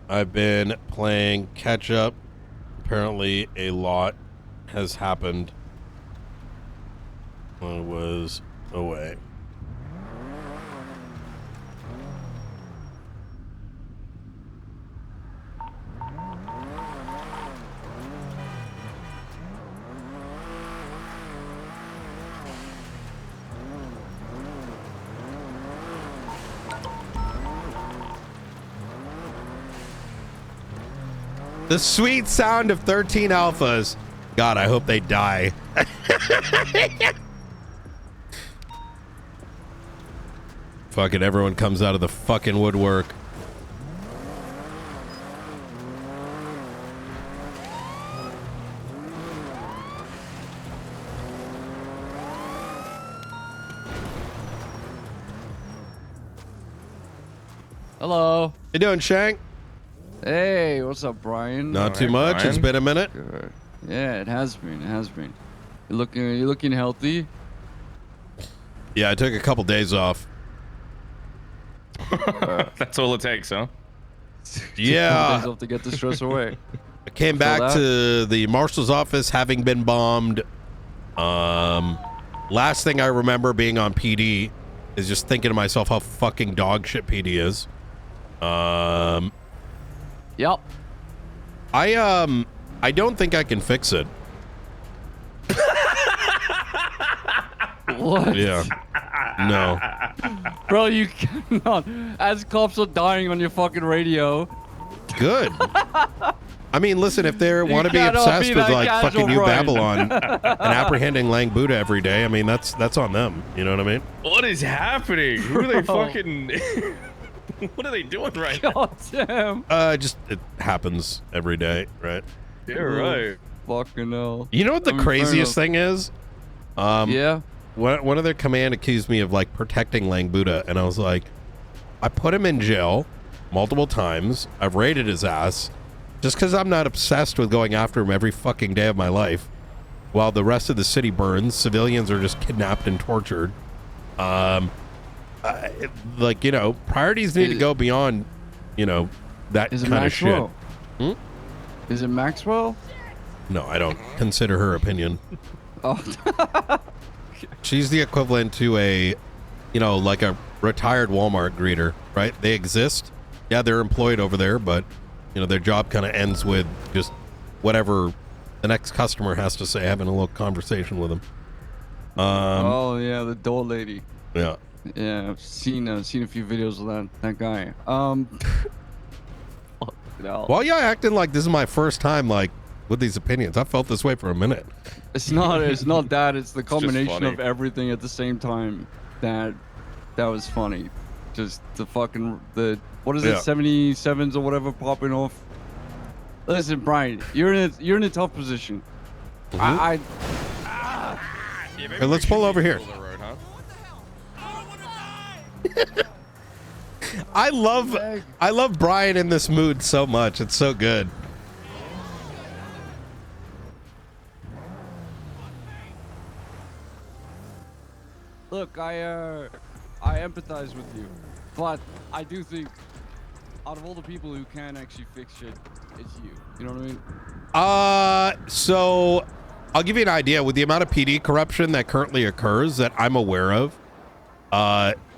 I've been playing catch up. Apparently a lot has happened when I was away. The sweet sound of 13 alphas. God, I hope they die. Fucking everyone comes out of the fucking woodwork. Hello. You doing, Shank? Hey, what's up, Brian? Not too much. Brian. It's been a minute. Good. Yeah, it has been. It has been. You're looking healthy. Yeah, I took a couple days off. That's all it takes, huh? Yeah. Days off to get the stress away. I came back to the marshal's office having been bombed. Last thing I remember being on PD is just thinking to myself how fucking dog shit PD is. Yep. I don't think I can fix it. What? Yeah. No. Bro, you cannot. As cops are dying on your fucking radio. Good. I mean, listen, if they want to be obsessed with like fucking New Babylon and apprehending Lang Buddha every day, I mean, that's on them. You know what I mean? What is happening? Who are they fucking... What are they doing right now? God damn. Just it happens every day, right? Yeah, right. Fucking hell. You know what the craziest thing is? Yeah. One of their command accused me of like protecting Lang Buddha, and I was like, I put him in jail multiple times. I've raided his ass just because I'm not obsessed with going after him every fucking day of my life, while the rest of the city burns. Civilians are just kidnapped and tortured. Like, you know, priorities need to go beyond, you know, that kind of shit. Is it Maxwell? No, I don't consider her opinion. Oh. She's the equivalent to a, you know, like a retired Walmart greeter, right? They exist. Yeah, they're employed over there, but you know, their job kind of ends with just whatever the next customer has to say, having a little conversation with them. Oh yeah, the door lady. Yeah. Yeah, I've seen a few videos of that guy. No. Why are y'all acting like this is my first time like with these opinions? I felt this way for a minute. It's not that, it's the combination funny. of everything at the same time that was funny. Just the fucking what is it, 77s or whatever popping off. Listen, Brian, you're in a tough position. Hey, let's pull over here. I love Brian in this mood so much. It's so good. Look, I empathize with you, but I do think out of all the people who can actually fix shit, it's you. You know what I mean? So I'll give you an idea with the amount of PD corruption that currently occurs that I'm aware of.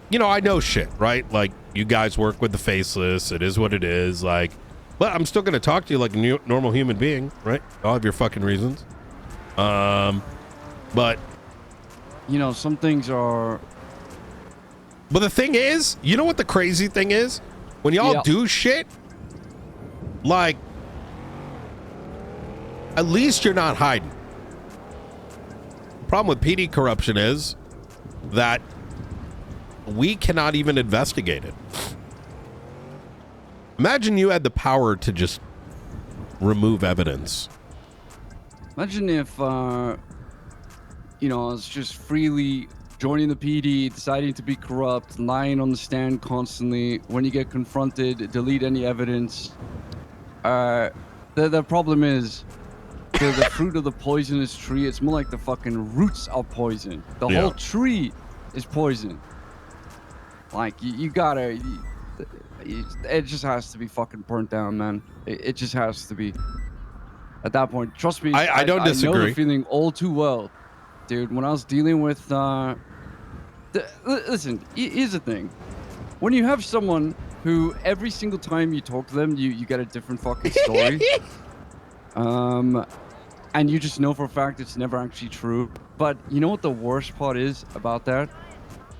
You know, I know shit, right? Like, you guys work with the faceless. It is what it is. Like, but I'm still going to talk to you like a normal human being, right? I'll have your fucking reasons. But you know, some things are. But the thing is, you know what the crazy thing is? When y'all do shit, like, at least you're not hiding. The problem with PD corruption is that we cannot even investigate it. Imagine you had the power to just remove evidence. Imagine if, you know, I was just freely joining the PD, deciding to be corrupt, lying on the stand constantly. When you get confronted, delete any evidence. The problem is, the fruit of the poisonous tree, it's more like the fucking roots are poison. The whole tree is poison. Like, you gotta... It just has to be fucking burnt down, man. It just has to be. At that point, trust me, I don't disagree. I know the feeling all too well. Dude, when I was dealing with... listen, here's the thing. When you have someone who, every single time you talk to them, you get a different fucking story. And you just know for a fact it's never actually true. But you know what the worst part is about that?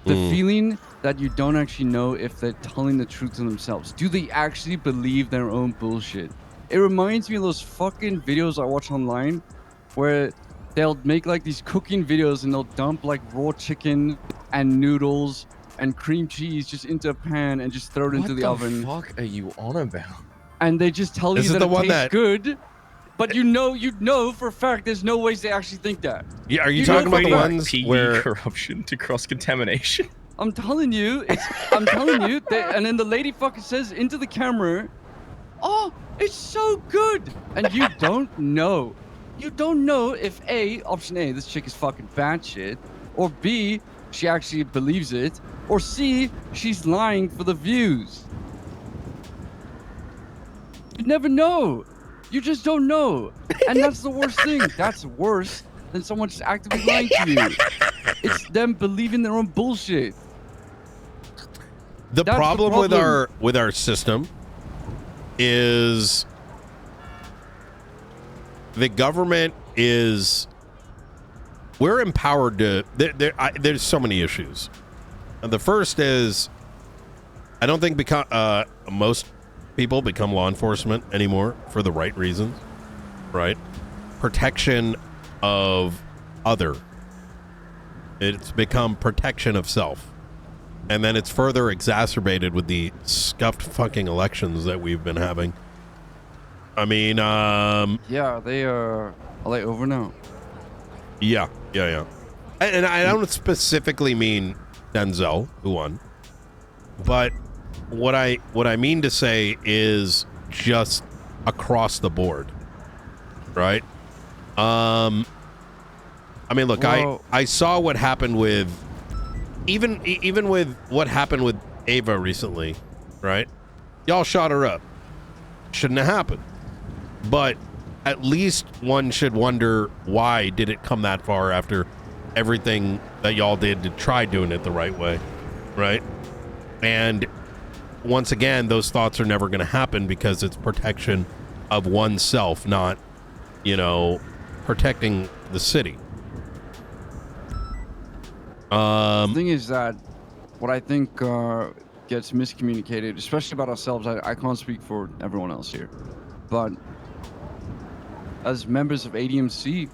The feeling that you don't actually know if they're telling the truth to themselves. Do they actually believe their own bullshit? It reminds me of those fucking videos I watch online where they'll make like these cooking videos and they'll dump like raw chicken and noodles and cream cheese just into a pan and just throw it into the oven. What the fuck are you on about? And they just tell you that it tastes good, but you know for a fact there's no ways they actually think that. Yeah, are you talking about the ones where corruption to cross-contamination? I'm telling you, and then the lady fucking says into the camera, "Oh, it's so good," and you don't know. You don't know if option A, this chick is fucking batshit, or B, she actually believes it, or C, she's lying for the views. You never know. You just don't know. And that's the worst thing. That's worse than someone just actively lying to you. It's them believing their own bullshit. The problem with our system is the government is, we're empowered to, there's so many issues. And the first is, I don't think most people become law enforcement anymore for the right reasons, right? Protection of other. It's become protection of self. And then it's further exacerbated with the scuffed fucking elections that we've been having. I mean, yeah, are they over now? Yeah. And I don't specifically mean Denzel, who won, but what I mean to say is just across the board, right? I mean, look, I saw what happened with even with what happened with Ava recently, right? Y'all shot her up. Shouldn't have happened. But at least one should wonder, why did it come that far after everything that y'all did to try doing it the right way, right? And once again, those thoughts are never going to happen because it's protection of oneself, not, you know, protecting the city. The thing is that what I think gets miscommunicated, especially about ourselves, I can't speak for everyone else here, but as members of ADMC,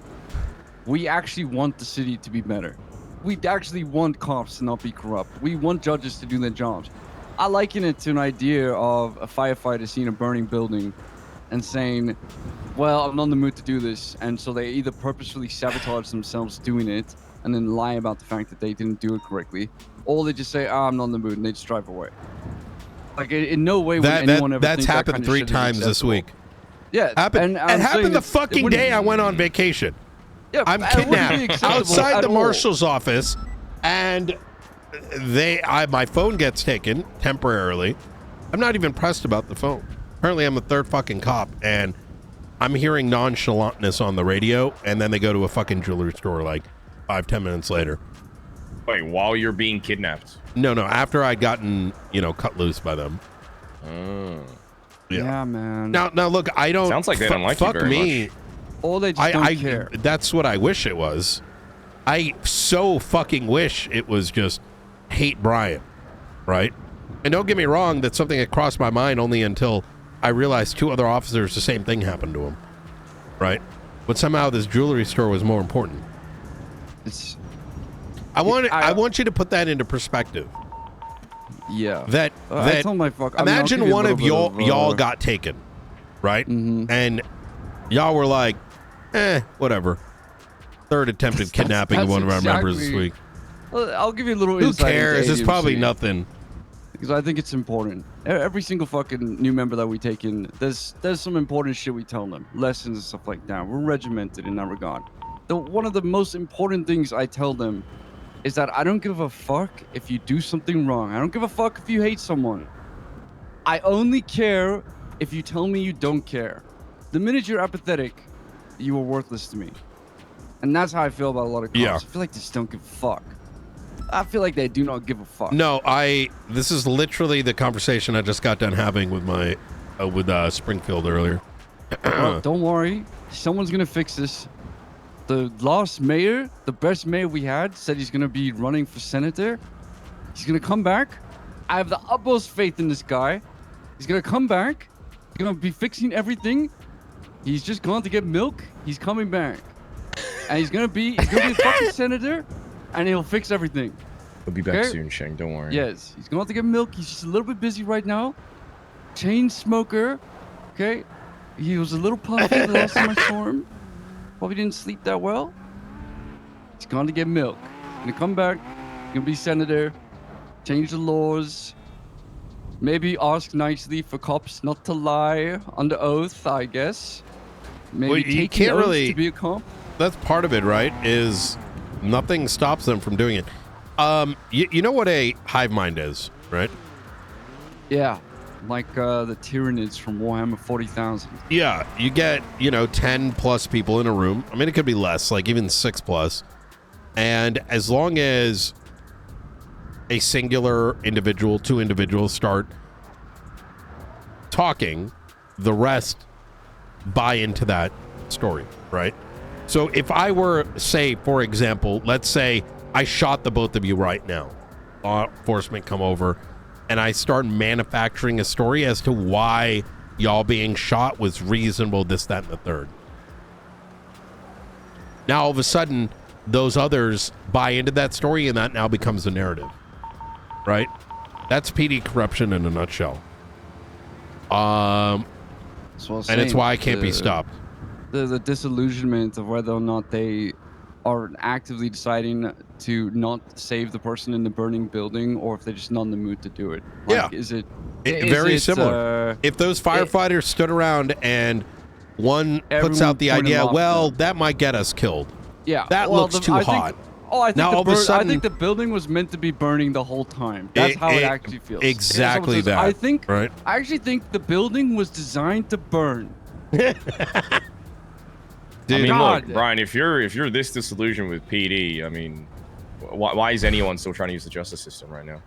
we actually want the city to be better. We actually want cops to not be corrupt. We want judges to do their jobs. I liken it to an idea of a firefighter seeing a burning building and saying, well, I'm not in the mood to do this. And so they either purposefully sabotage themselves doing it and then lie about the fact that they didn't do it correctly, or they just say, oh, I'm not in the mood, and they just drive away. Like, in no way would anyone ever that's think happened that kind of 3 shit is times this acceptable. week. Yeah, It happened the fucking day I went on vacation. Yeah, I'm it wouldn't be kidnapped acceptable outside at the all. marshal's office, and my phone gets taken temporarily. I'm not even pressed about the phone. Apparently, I'm the 3rd fucking cop, and I'm hearing nonchalantness on the radio, and then they go to a fucking jewelry store like 5-10 minutes later. Wait, while you're being kidnapped? No, after I'd gotten, you know, cut loose by them. Yeah, man. Now, look, I don't. Sounds like they don't like you fuck very me. much. Or they just don't care. That's what I wish it was. I so fucking wish it was just hate Brian, right? And don't get me wrong, that's something that crossed my mind only until I realized 2 other officers, the same thing happened to them, right? But somehow this jewelry store was more important. I want you to put that into perspective. Yeah. I told my fuck. Imagine one of y'all got taken, right? Mm-hmm. And y'all were like, whatever. 3rd attempted kidnapping of one of our members this week. Well, I'll give you a little Who insight. cares? into It's probably ADMC, nothing. Because I think it's important. Every single fucking new member that we take in, there's some important shit we tell them, lessons and stuff like that. We're regimented in that regard. One of the most important things I tell them is that I don't give a fuck if you do something wrong. I don't give a fuck if you hate someone. I only care if you tell me you don't care. The minute you're apathetic, you are worthless to me. And that's how I feel about a lot of cops. Yeah. I feel like they just don't give a fuck. I feel like they do not give a fuck. No, this is literally the conversation I just got done having with my with Springfield earlier. Well, don't worry, someone's gonna fix this. The last mayor, the best mayor we had, said he's gonna be running for senator. He's gonna come back. I have the utmost faith in this guy. He's gonna come back. He's gonna be fixing everything. He's just gone to get milk. He's coming back, and he's gonna be a fucking senator, and he'll fix everything. He'll be back soon, Sheng. Don't worry. Yes, he's going to get milk. He's just a little bit busy right now. Chain smoker. Okay, he was a little puffy the last time I saw him. Probably didn't sleep that well. He's going to get milk. Gonna come back. Gonna be senator. Change the laws. Maybe ask nicely for cops not to lie under oath, I guess. Maybe Well, you take can't an oath really- to be a cop. That's part of it, right? Is nothing stops them from doing it. You know what a hive mind is, right? Yeah, like the Tyranids from Warhammer 40,000. Yeah, you get, 10 plus people in a room. I mean, it could be less, like even 6 plus. And as long as a singular individual, 2 individuals start talking, the rest buy into that story, right? So if I were, say, for example, let's say I shot the both of you right now, law enforcement come over, and I start manufacturing a story as to why y'all being shot was reasonable, this, that, and the third. Now, all of a sudden, those others buy into that story, and that now becomes the narrative, right? That's PD corruption in a nutshell. And it's why I can't be stopped. The disillusionment of whether or not they are actively deciding to not save the person in the burning building, or if they're just not in the mood to do it. Like, Yeah. is it very similar? If those firefighters stood around and one puts Everyone out the pointed idea, off well, that might get us killed. Yeah, That looks too hot. I think Now, all of a I sudden- think the building was meant to be burning the whole time. That's how it actually feels. Exactly That's what it that. says. Right. I actually think the building was designed to burn. I mean, God. look, Brian, if you're this disillusioned with PD, I mean, why is anyone still trying to use the justice system right now?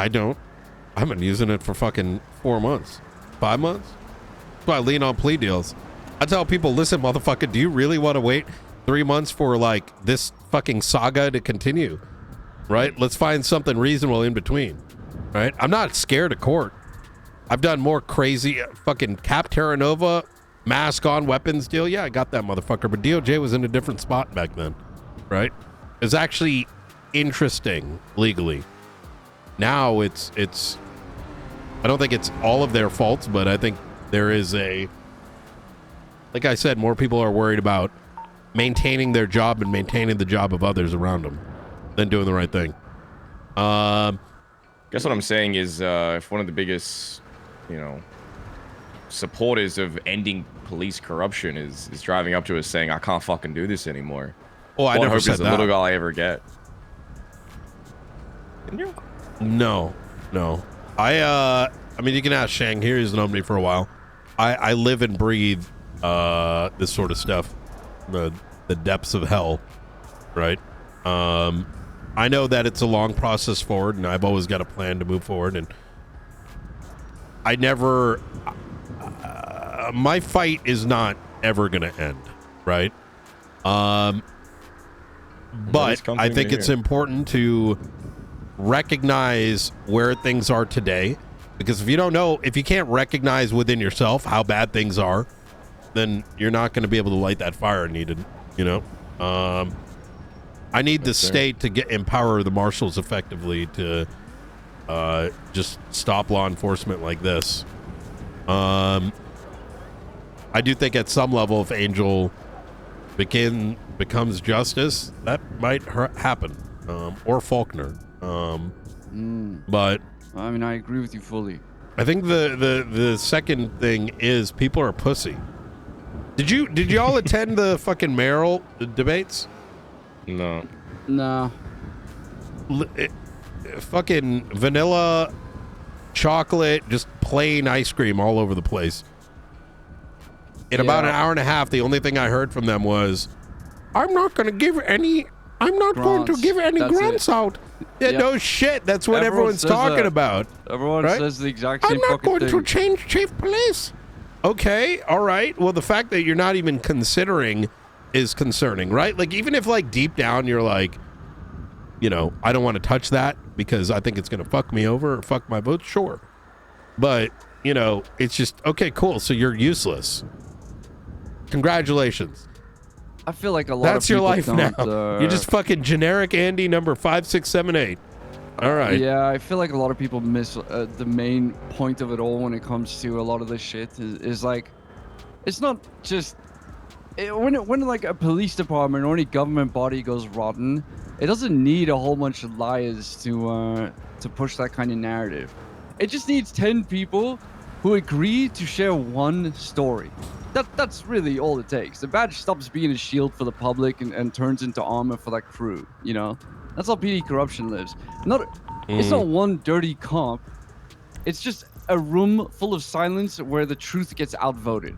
I don't. I've been using it for fucking 4 months, 5 months. That's why I lean on plea deals. I tell people, listen, motherfucker, do you really want to wait 3 months for like this fucking saga to continue? Right? Let's find something reasonable in between. Right? I'm not scared of court. I've done more crazy fucking Cap Terra Nova mask on weapons deal. Yeah, I got that motherfucker. But DOJ was in a different spot back then. Right? It's actually interesting legally. Now it's I don't think it's all of their faults, but I think there is like I said, more people are worried about maintaining their job and maintaining the job of others around them than doing the right thing. Guess what I'm saying is, if one of the biggest, supporters of ending police corruption is driving up to us saying, I can't fucking do this anymore. Oh, I never said the that. little guy I ever get. Didn't you? No. I mean, you can ask Shang here. He's known me for a while. I live and breathe this sort of stuff, the depths of hell, right? I know that it's a long process forward, and I've always got a plan to move forward, and I never my fight is not ever gonna end, right? But I think it's important to recognize where things are today, because if you can't recognize within yourself how bad things are, then you're not going to be able to light that fire needed. I need the state to empower the marshals effectively to just stop law enforcement like this. I do think at some level, if Angel becomes justice, that might happen, or Faulkner. But I mean, I agree with you fully. I think the second thing is people are pussy. Did you all attend the fucking mayoral debates? No. Fucking vanilla, chocolate, just plain ice cream all over the place. In about an hour and a half, the only thing I heard from them was, I'm not going to give any grants out. Yeah, no shit. That's what everyone's talking about. Everyone says the exact same I'm not fucking going to change chief police. Okay, all right. Well, the fact that you're not even considering is concerning, right? Like, even if, like, deep down you're like, I don't want to touch that because I think it's going to fuck me over or fuck my vote, sure. But, it's just, okay, cool. So you're useless. Congratulations. I feel like a lot That's of people your life now. don't, You're just fucking generic Andy number 5678. All right. Yeah, I feel like a lot of people miss the main point of it all when it comes to a lot of this shit. Is like, it's not just when like a police department or any government body goes rotten, it doesn't need a whole bunch of liars to push that kind of narrative. It just needs 10 people who agree to share one story. That's really all it takes. The badge stops being a shield for the public and turns into armor for that crew, That's how PD corruption lives. It's not one dirty comp. It's just a room full of silence where the truth gets outvoted.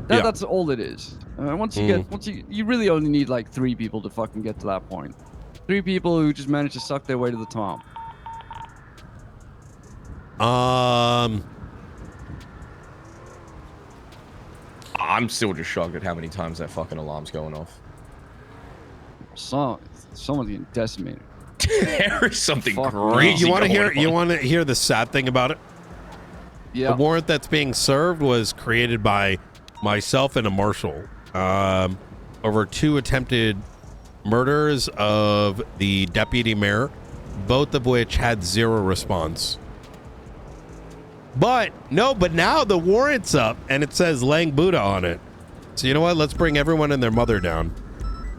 That's all it is. You really only need like 3 people to fucking get to that point. 3 people who just manage to suck their way to the top. I'm still just shocked at how many times that fucking alarm's going off. Someone's getting decimated. There is something crazy. You want to hear the sad thing about it? Yeah. The warrant that's being served was created by myself and a marshal over 2 attempted murders of the deputy mayor, both of which had 0 response. But now the warrant's up and it says Lang Buddha on it. So you know what? Let's bring everyone and their mother down.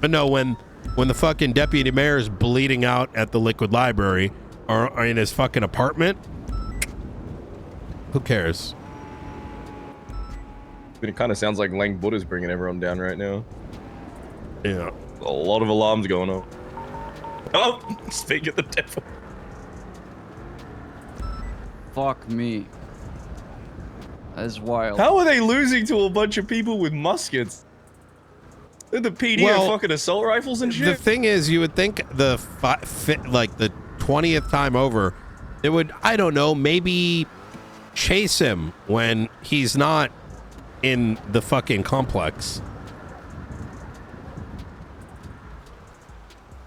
But no, when the fucking deputy mayor is bleeding out at the Liquid Library or in his fucking apartment, who cares? It kind of sounds like Lang Buddha's bringing everyone down right now. Yeah. A lot of alarms going on. Oh, speak of the devil. Fuck me. That's wild. How are they losing to a bunch of people with muskets? They're the PD and fucking assault rifles and shit. The thing is, you would think the 20th time over, It would, I don't know, maybe chase him when he's not in the fucking complex.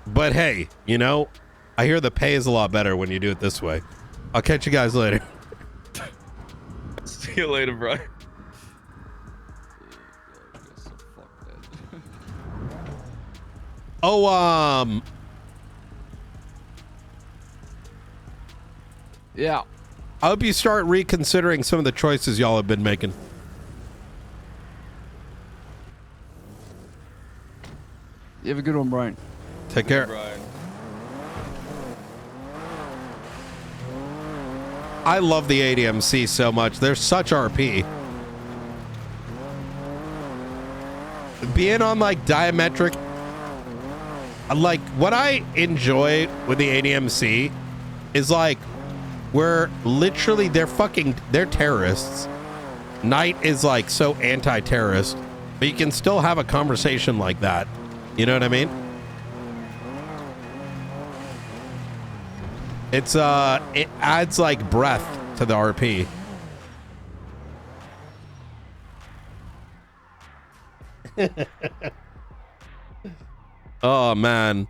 But hey, you know, I hear the pay is a lot better when you do it this way. I'll catch you guys later. See you later, bro. Oh, yeah. I hope you start reconsidering some of the choices y'all have been making. You have a good one, Brian. Take care. Brian. I love the ADMC so much. They're such RP. Being on like diametric, like what I enjoy with the ADMC is like we're literally they're terrorists. Knight is like so anti-terrorist, but you can still have a conversation like that. You know what I mean? It's it adds like breath to the RP. Oh man.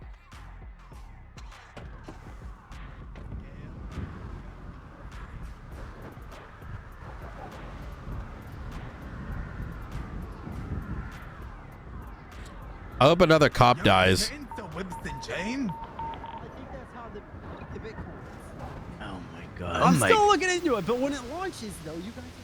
I hope another cop dies. I'm still looking into it, but when it launches, though, you guys are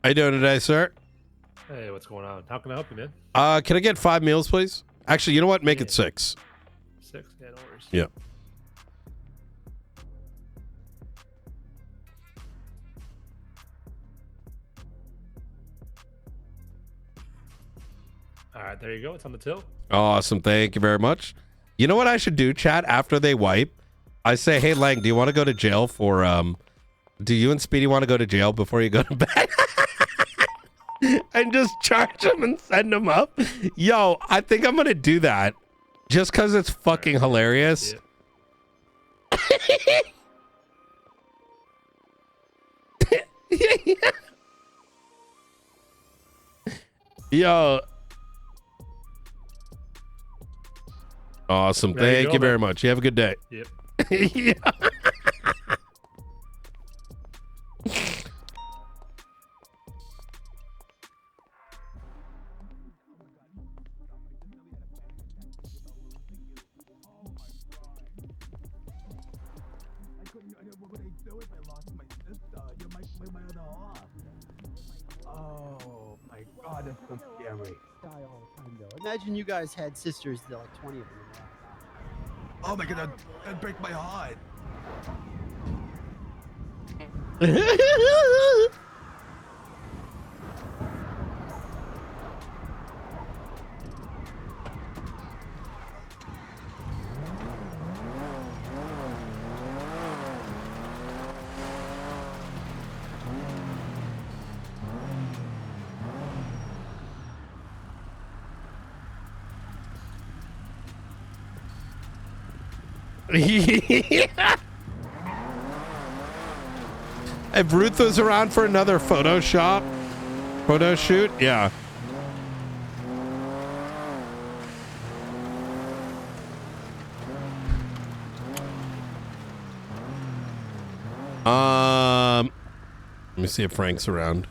How you doing today, sir? Hey, what's going on? How can I help you, man? Can I get 5 meals, please? Actually, you know what? Make it 6. 6? Yeah, no worries. Yeah. All right, there you go. It's on the till. Awesome. Thank you very much. You know what I should do, chat, after they wipe? I say, hey, Lang, do you want to go to jail for, do you and Speedy want to go to jail before you go to bed? And just charge them and send them up. Yo, I think I'm going to do that just because it's fucking hilarious. Yeah. Yo. Awesome. Thank you very much. You have a good day. Yep. Yeah. Oh my god, that's so scary. Die all the time, though. Imagine you guys had sisters, like 20 of them. Oh my god, that'd break my heart. Yeah. If Ruth was around for another photo shoot, yeah. Let me see if Frank's around.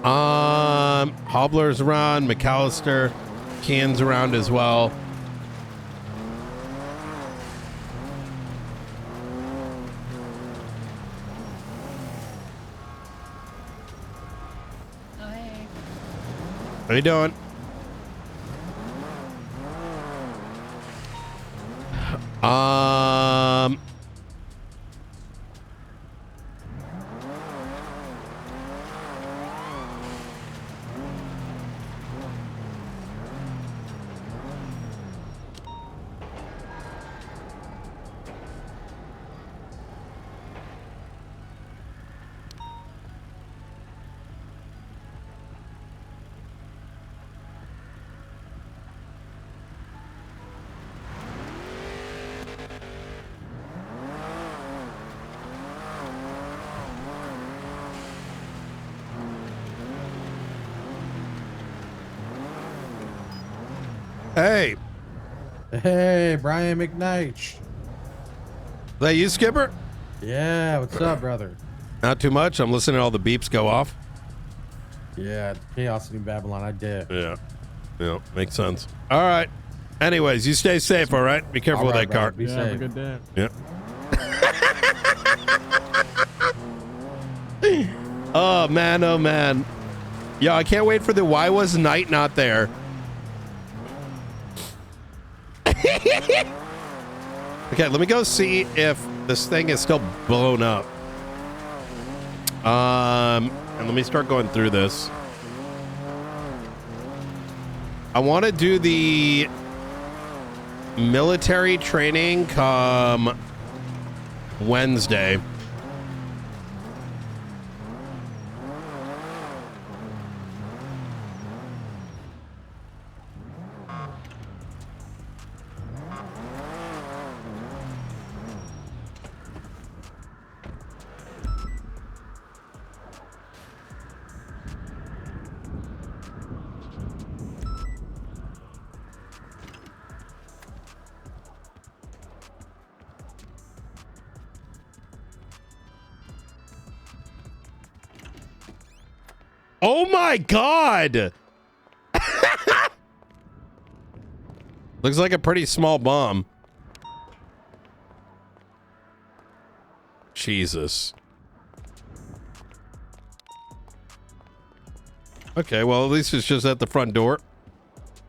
Hobbler's around, McAllister, Can's around as well. How you doing? Hey. Hey, Brian McKnight. That you, Skipper? Yeah, what's up, brother? Not too much. I'm listening to all the beeps go off. Yeah, chaos in Babylon, I did. Yeah, makes sense. All right. Anyways, you stay safe, all right? Be careful All right, with that car. brother. Be safe. Have a good day. Yeah. Oh, man. Oh, man. Yo, I can't wait for the why was night not there. Okay, let me go see if this thing is still blown up. And let me start going through this. I want to do the military training come Wednesday. Oh my God! Looks like a pretty small bomb. Jesus. Okay, well, at least it's just at the front door.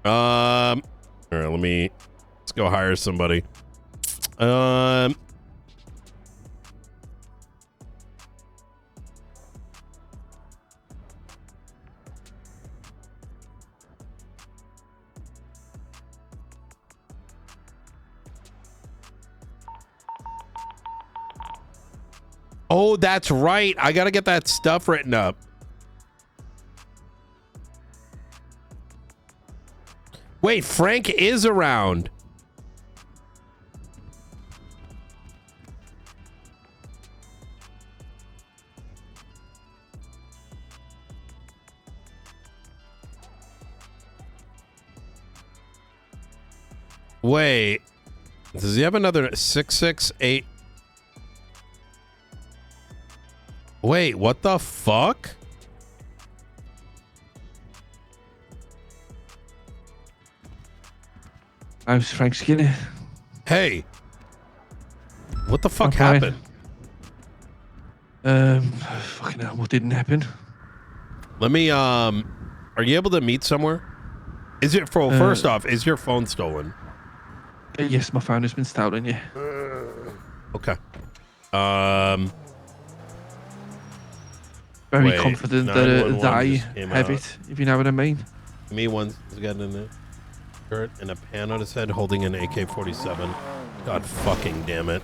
All right, let's go hire somebody. Oh, that's right. I gotta get that stuff written up. Wait, Frank is around. Wait, does he have another 668? Wait, what the fuck? I'm Frank Skinner. Hey, what the fuck happened? Fucking hell, what didn't happen? Let me, are you able to meet somewhere? Is it, first off, is your phone stolen? Yes, my phone has been stolen, yeah. Okay. Very wait, confident that I just came have out. it, if you know what I mean. Me one's got in a shirt and a pan on his head holding an AK-47. God fucking damn it.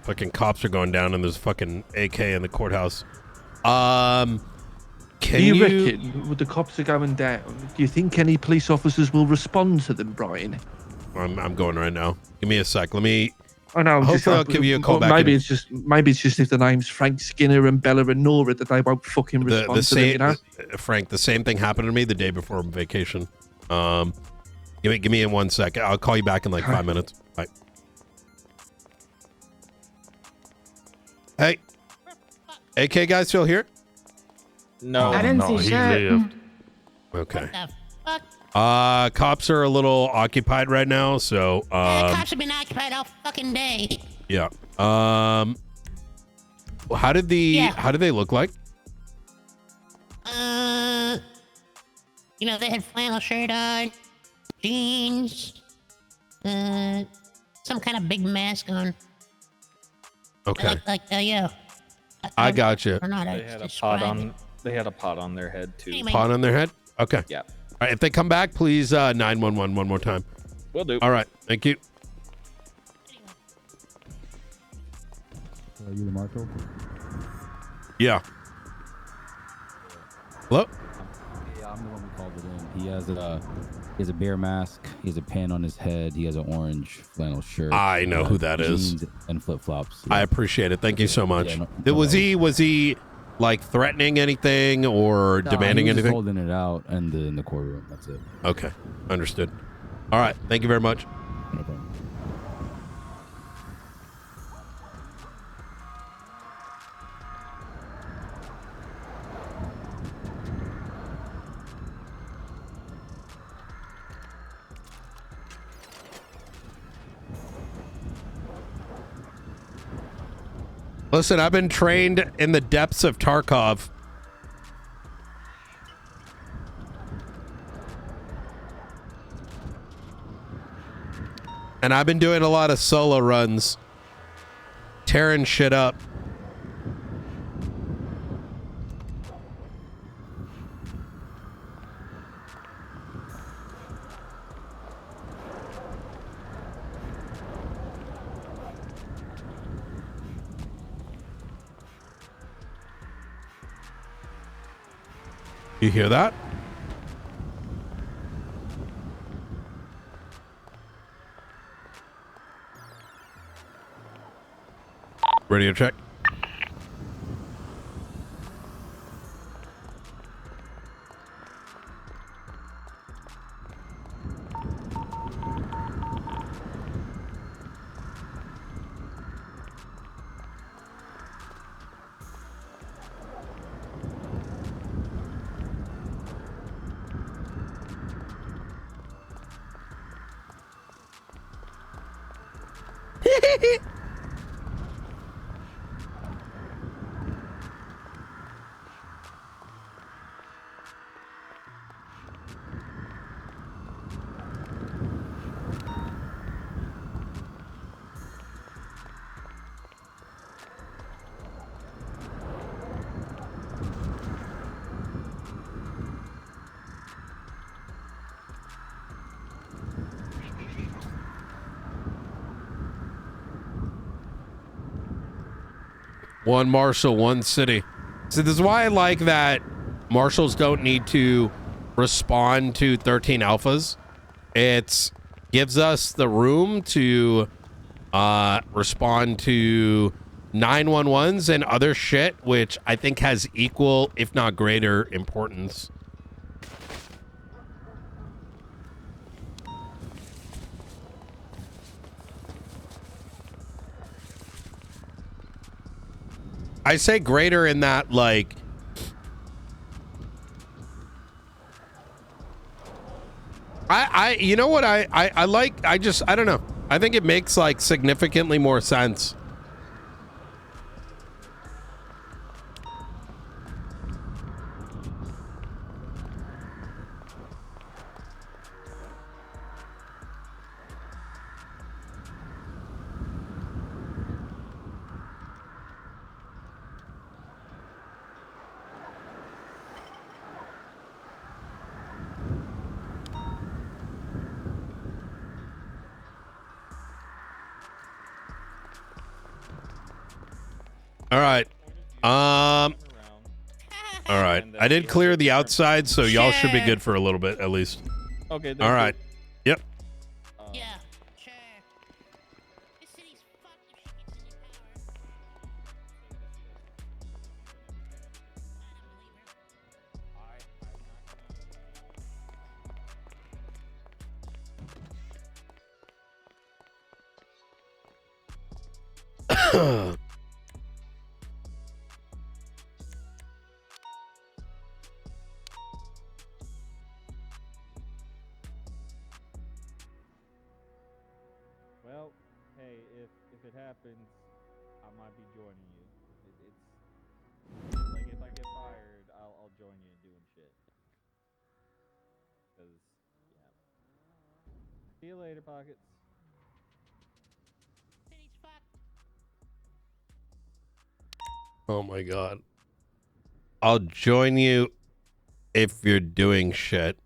Fucking cops are going down and there's fucking AK in the courthouse. Can do you reckon with the cops are going down, do you think any police officers will respond to them, Brian? I'm going right now. Give me a sec. Let me... I know. Hopefully I'll give you a call back. Maybe it's just if the name's Frank Skinner and Bella and Nora that they won't fucking respond to them, you know? Frank, the same thing happened to me the day before vacation. Give me in 1 sec. I'll call you back in like 5 minutes. Bye. Hey, AK guy still here? No, I didn't see he shit. lived. Okay. The fuck? Cops are a little occupied right now, so Cops have been occupied all fucking day. yeah. How did they look like? You know, they had flannel shirt on, jeans, some kind of big mask on. Okay. Yeah. I gotcha. Or not, They had a pot on. They had a pot on their head too. Pot on their head? Okay. Yeah. All right. If they come back, please 911 one more time. Will do. All right. Thank you. Are you the marshal? Yeah. Hello? Yeah, I'm the one who called it in. He has a bear mask. He has a pen on his head. He has an orange flannel shirt. I know who that is. Jeans and flip flops. I appreciate it. Thank you so much. Yeah, no was he like threatening anything or demanding he was just anything? holding it out in the courtroom. That's it. Okay. Understood. All right. Thank you very much. No problem. Listen, I've been trained in the depths of Tarkov. And I've been doing a lot of solo runs, tearing shit up. You hear that? Radio check. One marshal, one city. So this is why I like that marshals don't need to respond to 13 alphas. It gives us the room to respond to 911s and other shit, which I think has equal, if not greater, importance. I say greater in that, like, you know what I like? I don't know. I think it makes like significantly more sense. All right. All right. I did clear the outside, so y'all should be good for a little bit at least. Okay. All right. Yep. Yeah, sure. This city's fucked if she gets in your power. happens, I might be joining you. It's like if I get fired, I'll join you in doing shit. Cause yeah. See you later, Pockets. Oh my god. I'll join you if you're doing shit.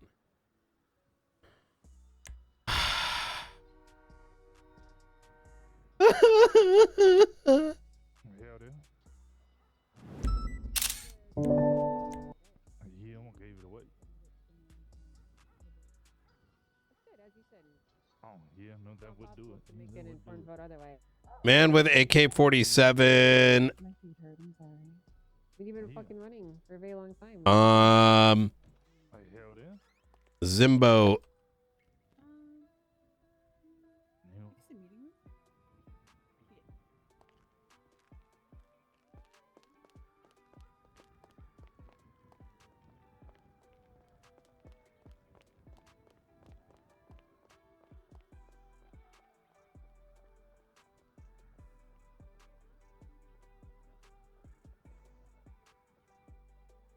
Yeah, I gave it away. Oh, yeah, no, that would do it. Make an informed vote otherwise. Man with AK-47. We've been fucking running for a very long time. Zimbo.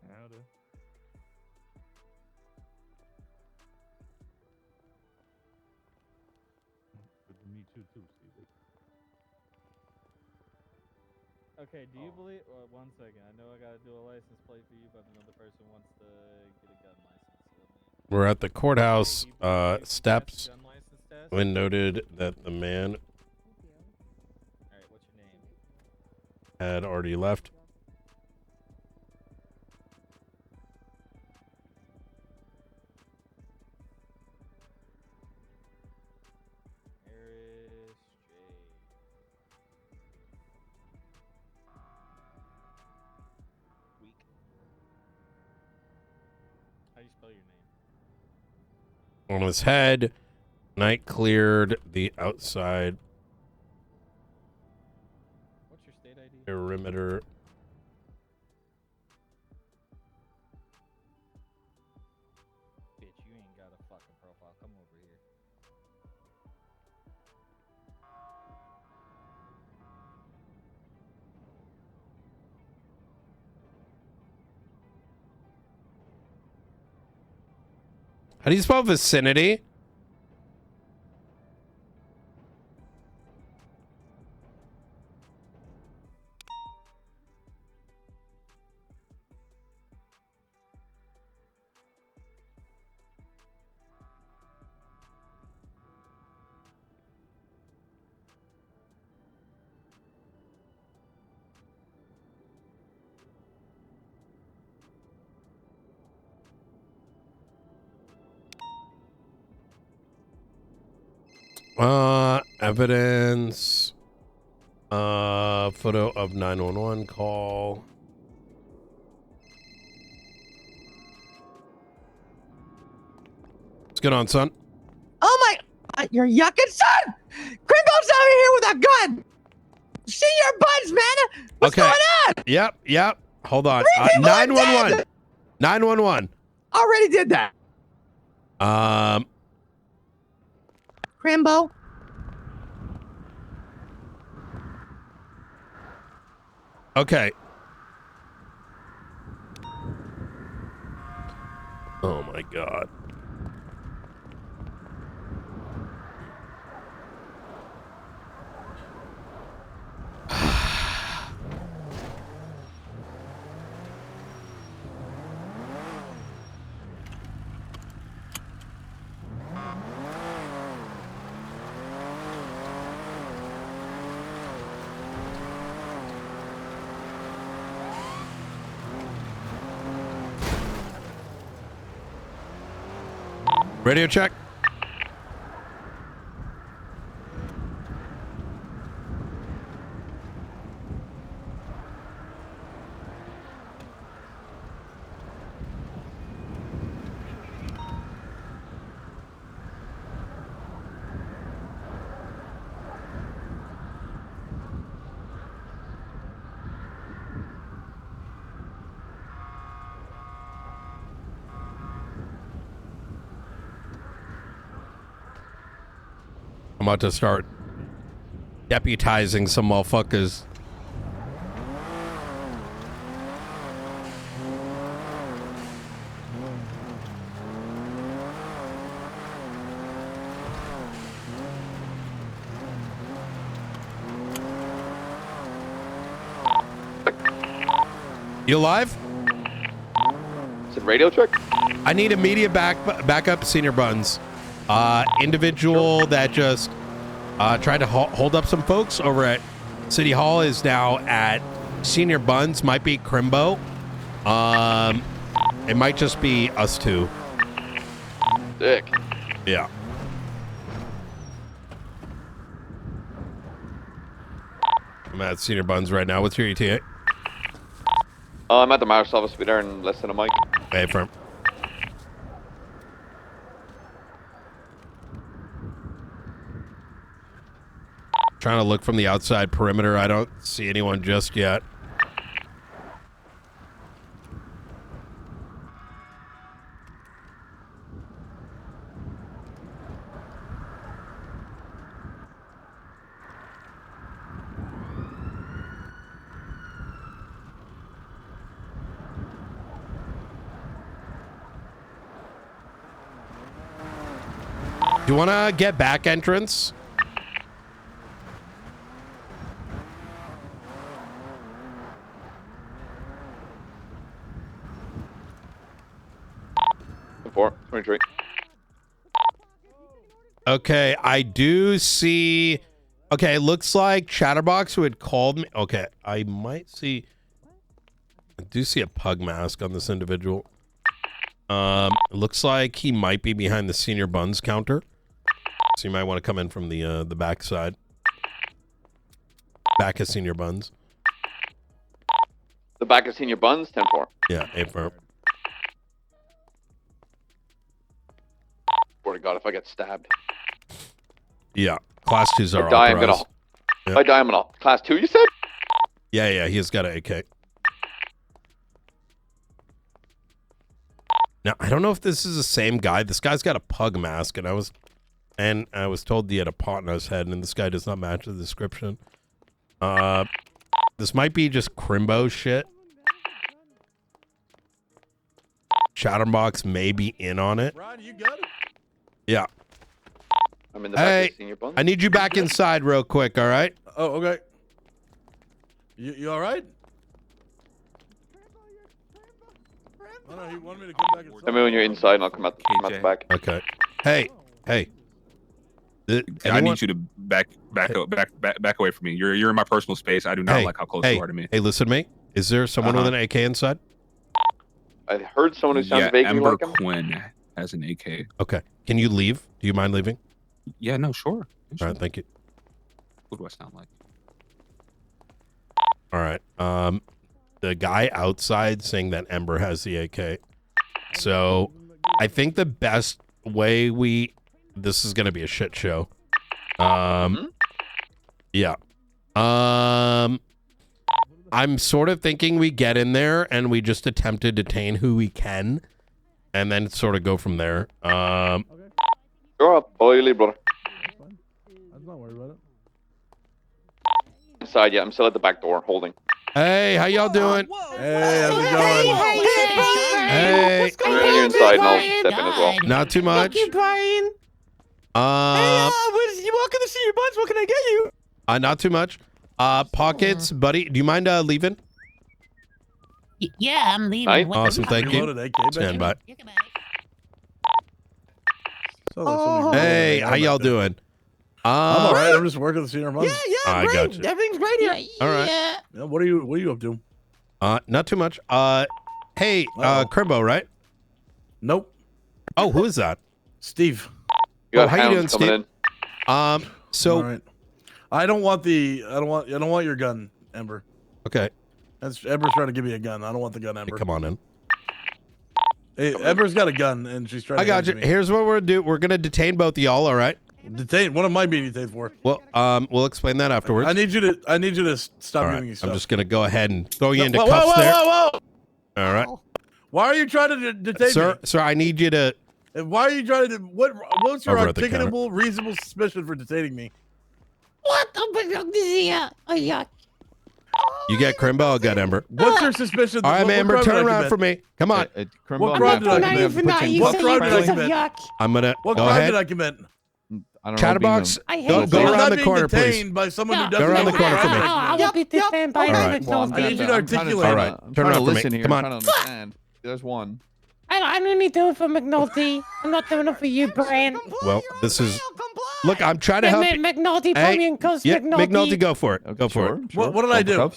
Howdy. Good to meet you too, Stevie. Okay, do you believe? One second. I know I gotta do a license plate for you, but another person wants to get a gun license. We're at the courthouse steps when noted that the man Alright, what's your name? had already left. Harris J. Weak. How do you spell your name? On his head, night cleared the outside What's your state ID? perimeter. Bitch, you ain't got a fucking profile. Come over here. How do you spell vicinity? Evidence. Photo of 911 call. What's going on, son? Oh my! You're yucking, son! Gringo's over here with a gun! See your buds, man! What's going on? Yep. Hold on. Three people are 911. dead! 911. Already did that. Crimbo. Okay. Oh my god. Radio check. I'm about to start deputizing some motherfuckers. You alive? Is it radio check? I need immediate backup, Senior Buns. Individual that just tried to hold up some folks over at City Hall is now at Senior Buns. Might be Crimbo. It might just be us two. Dick. Yeah. I'm at Senior Buns right now. What's your ETA? I'm at the mayor's office. Be there in less than a mic. Hey, firm. Trying to look from the outside perimeter. I don't see anyone just yet. Do you want to get back entrance? Four, 23. Okay, I do see. Okay, it looks like Chatterbox who had called me. Okay, I might see. I do see a pug mask on this individual. It looks like he might be behind the Senior Buns counter. So you might want to come in from the back side. Back of Senior Buns. The back of Senior Buns, 10-4. Yeah, 8-4. Swear to God, if I get stabbed. Yeah, class 2s are If I die, I'm gonna. authorized. If I die, I'm gonna. Class 2, you said? Yeah, he's got an AK. Now, I don't know if this is the same guy. This guy's got a pug mask, and I was told he had a pot on his head, and this guy does not match the description. This might be just Crimbo shit. Chatterbox may be in on it. Ron, you got it? Yeah. I'm in the back Hey, of Senior Buns. I need you back inside real quick, all right? Oh, okay. You all right? Oh, no, he wanted me to come back inside. Tell me when you're inside, and I'll come out the back. Okay. Hey. I need you to back away from me. You're in my personal space. I do not like how close you are to me. Hey, listen to me. Is there someone with an AK inside? I heard someone who sounds vaguely Ember like him. Quinn has an AK. Okay. Can you leave? Do you mind leaving? Yeah, no, sure. All right, thank you. What do I sound like? All right. The guy outside saying that Ember has the AK. So I think the best way this is going to be a shit show. Yeah. I'm sort of thinking we get in there and we just attempt to detain who we can and then sort of go from there. You're up, oily brother. I'm not worried about it. Inside, yeah. I'm still at the back door, holding. Hey, how y'all doing? Hey, how's it going? Hey. You're inside, and I'll step in as well. Not too much. Thank you, Brian. You welcome to Senior Buns. What can I get you? Not too much. Pockets, buddy. Do you mind leaving? Yeah, I'm leaving. Awesome, thank you. Reloaded AK, Stand by. Oh, Hey, how y'all doing? I'm all right. I'm just working the Senior Buns. I got you. Everything's great here. All right. Yeah, what are you up to? Not too much. Hey, Crimbo, right? Nope. Oh, who is that? Steve. How you doing, Steve? So all right. I don't want your gun, Ember. Okay. Ember's trying to give me a gun. I don't want the gun, Ember. Come on in. Hey, Ember's got a gun, and she's trying to I got you. hand it to me. Here's what we're gonna do. We're gonna detain both of y'all. All right. Detain. What am I being detained for? Well, we'll explain that afterwards. I need you to stop All right. giving me stuff. I'm just gonna go ahead and throw you into whoa, cuffs whoa, there. whoa, whoa! All right. Why are you trying to detain me? Sir, I need you to. And why are you trying to? What's your Over at the articulable, reasonable suspicion for detaining me? What? Oh, yuck. You got Crimbo, I got Ember. What's your suspicion? All right, What Amber, crime turn did I around commit? for me. Come on. What crime did I commit? What crime did I commit? I'm gonna What go crime ahead. did I commit? Chatterbox, I go hate go you. around I'm the not corner, being please. detained by someone who Go doesn't around know the corner for me. I will be detained by All right. I need you to articulate. All right, turn around for me. Come on. understand. There's one. I don't need to do it for McNulty. I'm not doing it for you, Brian. Well, this is. Look, I'm trying to help you. McNulty, put me in cuffs, yeah, McNulty. go for it. Go for it. What did I do?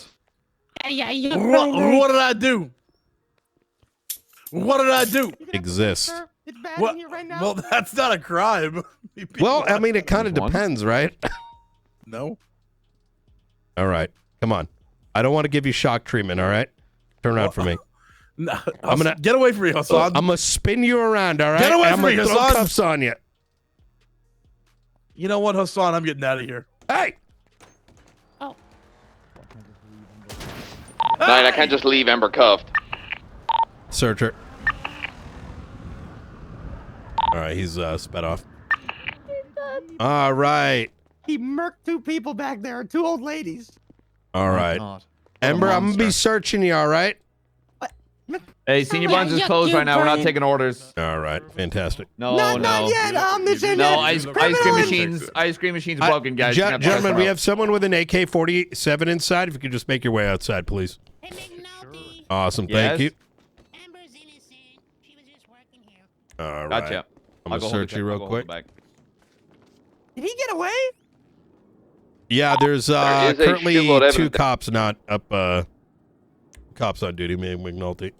Yeah, you look What, really nice. what did I do? What did I do? Exist. What? Well, that's not a crime. Well, I mean, it kind of depends, right? No. All right, come on. I don't want to give you shock treatment. All right, turn around for me. No, I'm gonna get away from me, Hassan. I'm gonna spin you around. All right, Get away and from I'm me, gonna throw Hassan. cuffs on you. You know what, Hassan? I'm getting out of here. Hey. Nine, I can't just leave Ember cuffed. Search her. All right, he's sped off. All right, He murked 2 people back there, 2 old ladies. all right. Ember, I'm gonna be searching you. All right. Hey, Senior Buns is closed right now. We're not taking orders. All right, fantastic. No, Not yet. No, ice cream machines. Ice cream machines broken, guys. You're gonna have to Gentlemen, test we them have someone with an AK-47 inside. If you could just make your way outside, please. Awesome, thank Yes? you. All right. Gotcha. I'm I'll gonna go hold search the you check- I'll real go hold quick. the bag. Did he get away? Yeah, there's There is a currently shitload of 2 evidence. cops not up. Cops on duty, me and McNulty.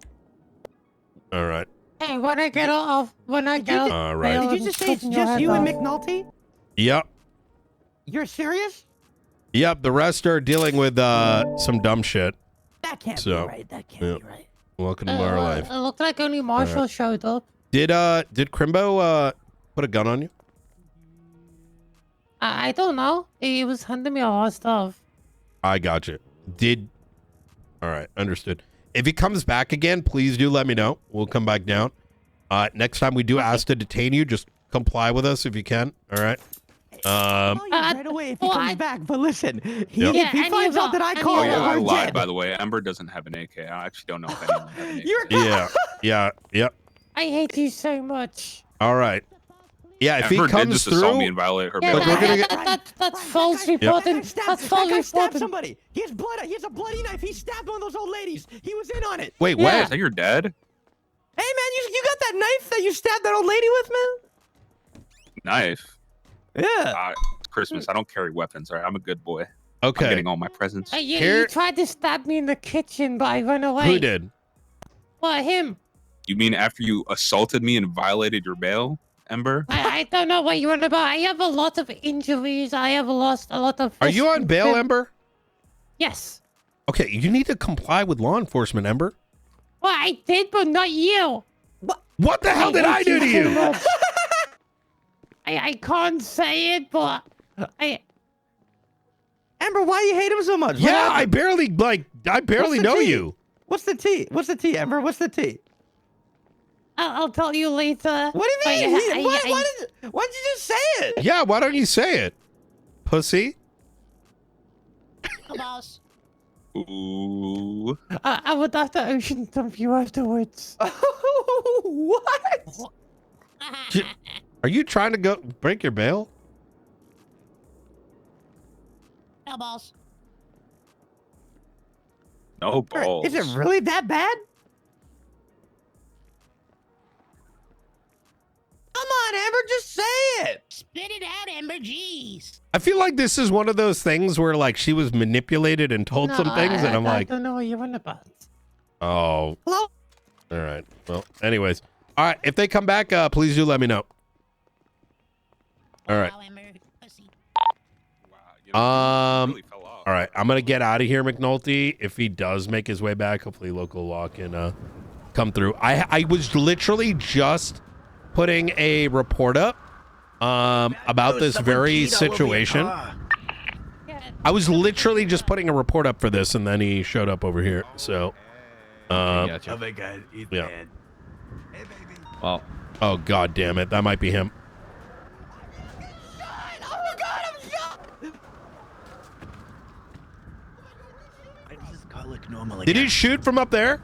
All right. Hey, when I get off, All right. Did you just say it's just you and McNulty? Yep. You're serious? Yep. The rest are dealing with some dumb shit. That can't So, be right. That can't be right. Welcome to our life. It looked like only Marshall showed up. Did Crimbo put a gun on you? I don't know. He was handing me a lot of stuff. I got you. All right, understood. If he comes back again, please do let me know. We'll come back down. Next time we do ask to detain you, just comply with us if you can. All right. Right away if he comes back. But listen, Yep. if he finds out that I called Oh yeah, I we're lied. dead. By the way, Ember doesn't have an AK. I actually don't know if anyone has an AK. Yep. I hate you so much. All right. Yeah, if Ember he did comes just assault me through, and violate her Yeah, bail. Look, we're gonna that's false reporting. That's false That guy stabbed reporting. somebody. He has blood. He has a bloody knife. He stabbed one of those old ladies. He was in on it. Wait, Is what? that your dad? Hey man, you got that knife that you stabbed that old lady with, man? Knife. Yeah. Christmas. I don't carry weapons. All right, I'm a good boy. Okay. I'm getting all my presents. You tried to stab me in the kitchen, but I ran away. Who did? What, him? You mean after you assaulted me and violated your bail, Ember? I don't know what you're on about. I have a lot of injuries. I have lost a lot of... Are you on bail, Ember? Yes. Okay, you need to comply with law enforcement, Ember. Well, I did, but not you. What the hell did I do to hate you? so much. I can't say it, but I... Amber, why do you hate him so much? What Yeah, happened? I barely What's the know tea? you. What's the tea? What's the tea, Amber? What's the tea? I'll tell you later. What do you But mean? Why'd you just say it? Yeah, why don't you say it? Pussy. boss. Ooh. I would have to ocean dump you afterwards. What? Are you trying to go break your bail? No, boss. No balls. Is it really that bad? Come on, Amber, just say it. Spit it out, Ember. Jeez. I feel like this is one of those things where like she was manipulated and told some things, and I'm I like, don't know what you're on about. oh. Hello? All right. Well, anyways. All right. If they come back, please do let me know. All right. All right. I'm gonna get out of here, McNulty. If he does make his way back, hopefully local law can come through. I was literally just putting a report up about this very situation. I was literally just putting a report up for this, and then he showed up over here. So, yeah. Well. Oh god damn it! That might be him. I look normal Did he shoot from up there?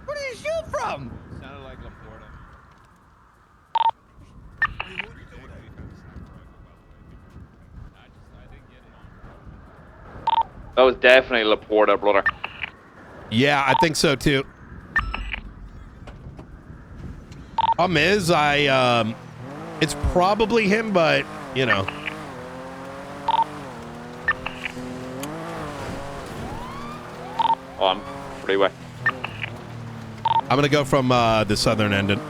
Where did he shoot from? Sounded like Laporta. That was definitely Laporta, brother. Yeah, I think so too. Problem is, it's probably him, but you know. Oh, I'm freeway. I'm gonna go from the southern end.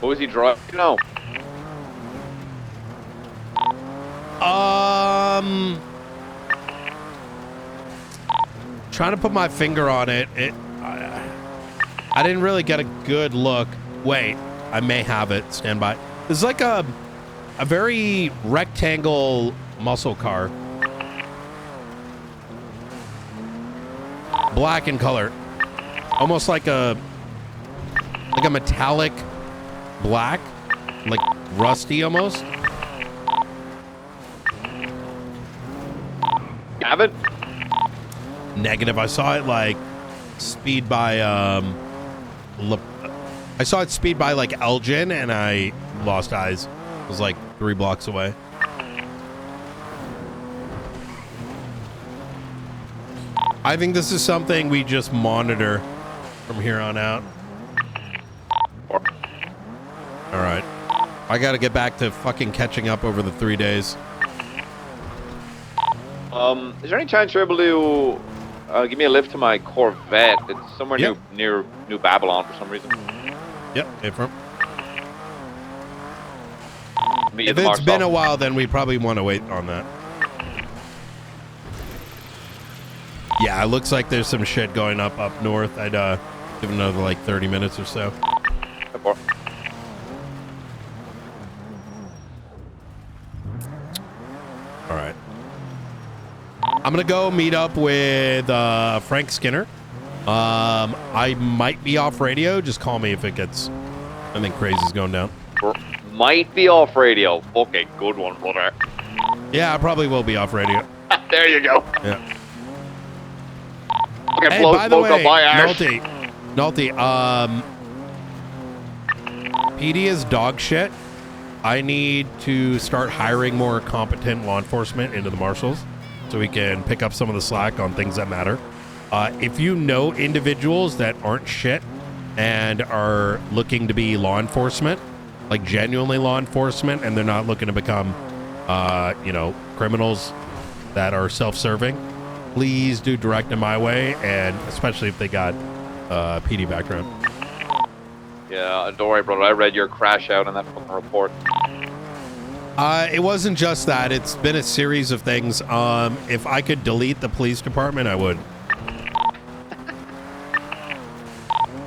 What was he driving? No. Trying to put my finger on it. I didn't really get a good look. Wait, I may have it. Stand by. It's like a very rectangle muscle car. Black in color. Almost like a metallic black, like rusty almost. Have it? Negative. I saw it like speed by I saw it speed by like Elgin and I lost eyes. It was like 3 blocks away. I think this is something we just monitor from here on out. All right. I got to get back to fucking catching up over the 3 days. Is there any chance you're able to give me a lift to my Corvette? It's somewhere near New Babylon for some reason. Yep, April. Meet If at the it's been a Marshall. while, then we probably want to wait on that. Yeah, it looks like there's some shit going up north. I'd give it another like 30 minutes or so. All right. I'm gonna go meet up with Frank Skinner. I might be off radio. Just call me if it gets anything crazy's going down. Might be off radio. Okay, good one, brother. Yeah, I probably will be off radio. There you go. Yeah. Okay, Hey, blow by the smoke up way, my ass. Nulty, PD is dog shit. I need to start hiring more competent law enforcement into the marshals so we can pick up some of the slack on things that matter. If you know individuals that aren't shit and are looking to be law enforcement, like genuinely law enforcement, and they're not looking to become, criminals that are self-serving, please do direct them my way, and especially if they got PD background. Yeah, don't worry, brother. I read your crash out on that fucking report. It wasn't just that. It's been a series of things. If I could delete the police department, I would.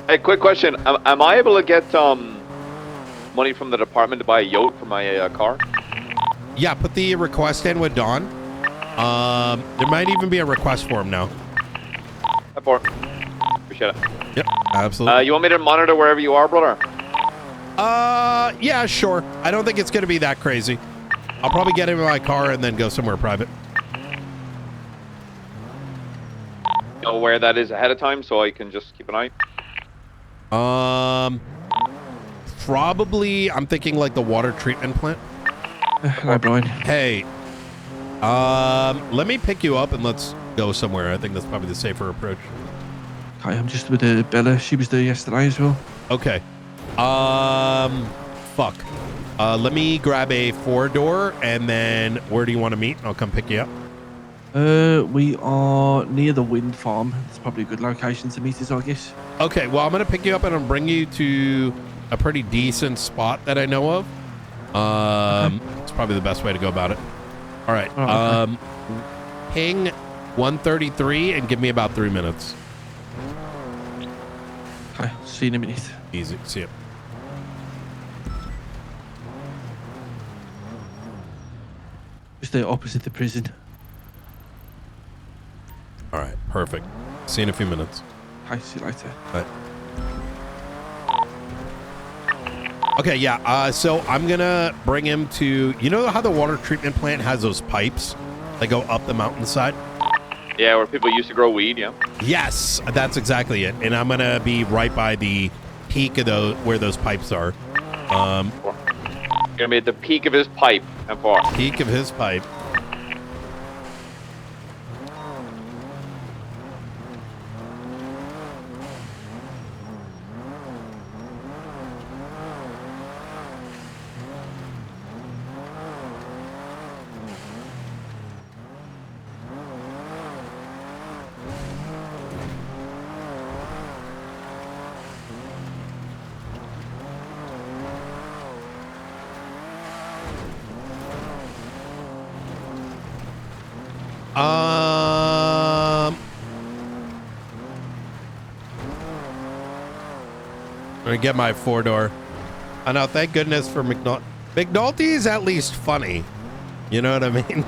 Hey, quick question. Am I able to get money from the department to buy a yacht for my car? Yeah, put the request in with Don. There might even be a request for him now. Appreciate it. Yep, absolutely. You want me to monitor wherever you are, brother? Yeah, sure. I don't think it's going to be that crazy. I'll probably get in my car and then go somewhere private. Know where that is ahead of time so I can just keep an eye? Probably, I'm thinking like the water treatment plant. Hi, Brian. Hey, let me pick you up and let's go somewhere. I think that's probably the safer approach. Hi, I'm just with Bella. She was there yesterday as well. Okay. Fuck. Let me grab a 4-door and then where do you want to meet? I'll come pick you up. We are near the wind farm. It's probably a good location to meet us, I guess. Okay, well, I'm going to pick you up and I'll bring you to a pretty decent spot that I know of. It's probably the best way to go about it. All right. Okay. Ping 133 and give me about 3 minutes. Okay, see you in a minute. Easy. See you. Just there opposite the prison. All right, perfect. See you in a few minutes. Hi, see you later. Bye. Okay, yeah. So I'm gonna bring him to. You know how the water treatment plant has those pipes that go up the mountainside? Yeah, where people used to grow weed. Yeah. Yes, that's exactly it. And I'm gonna be right by the peak of those where those pipes are. Gonna be at the peak of his pipe. How far? Peak of his pipe. I'm gonna get my 4-door. I know, thank goodness for McNulty. McNulty is at least funny. You know what I mean?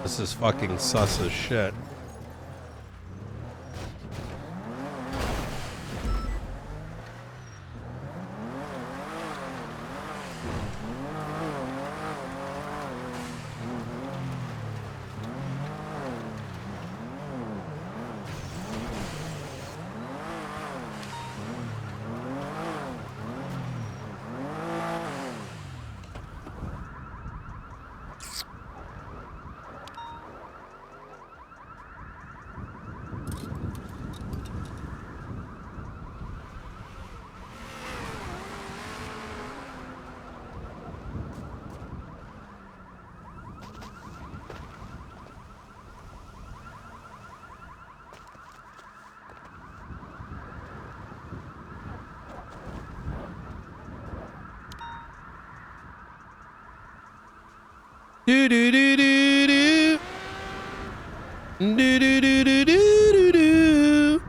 This is fucking sus as shit. Do do do do do. Do do do do do do.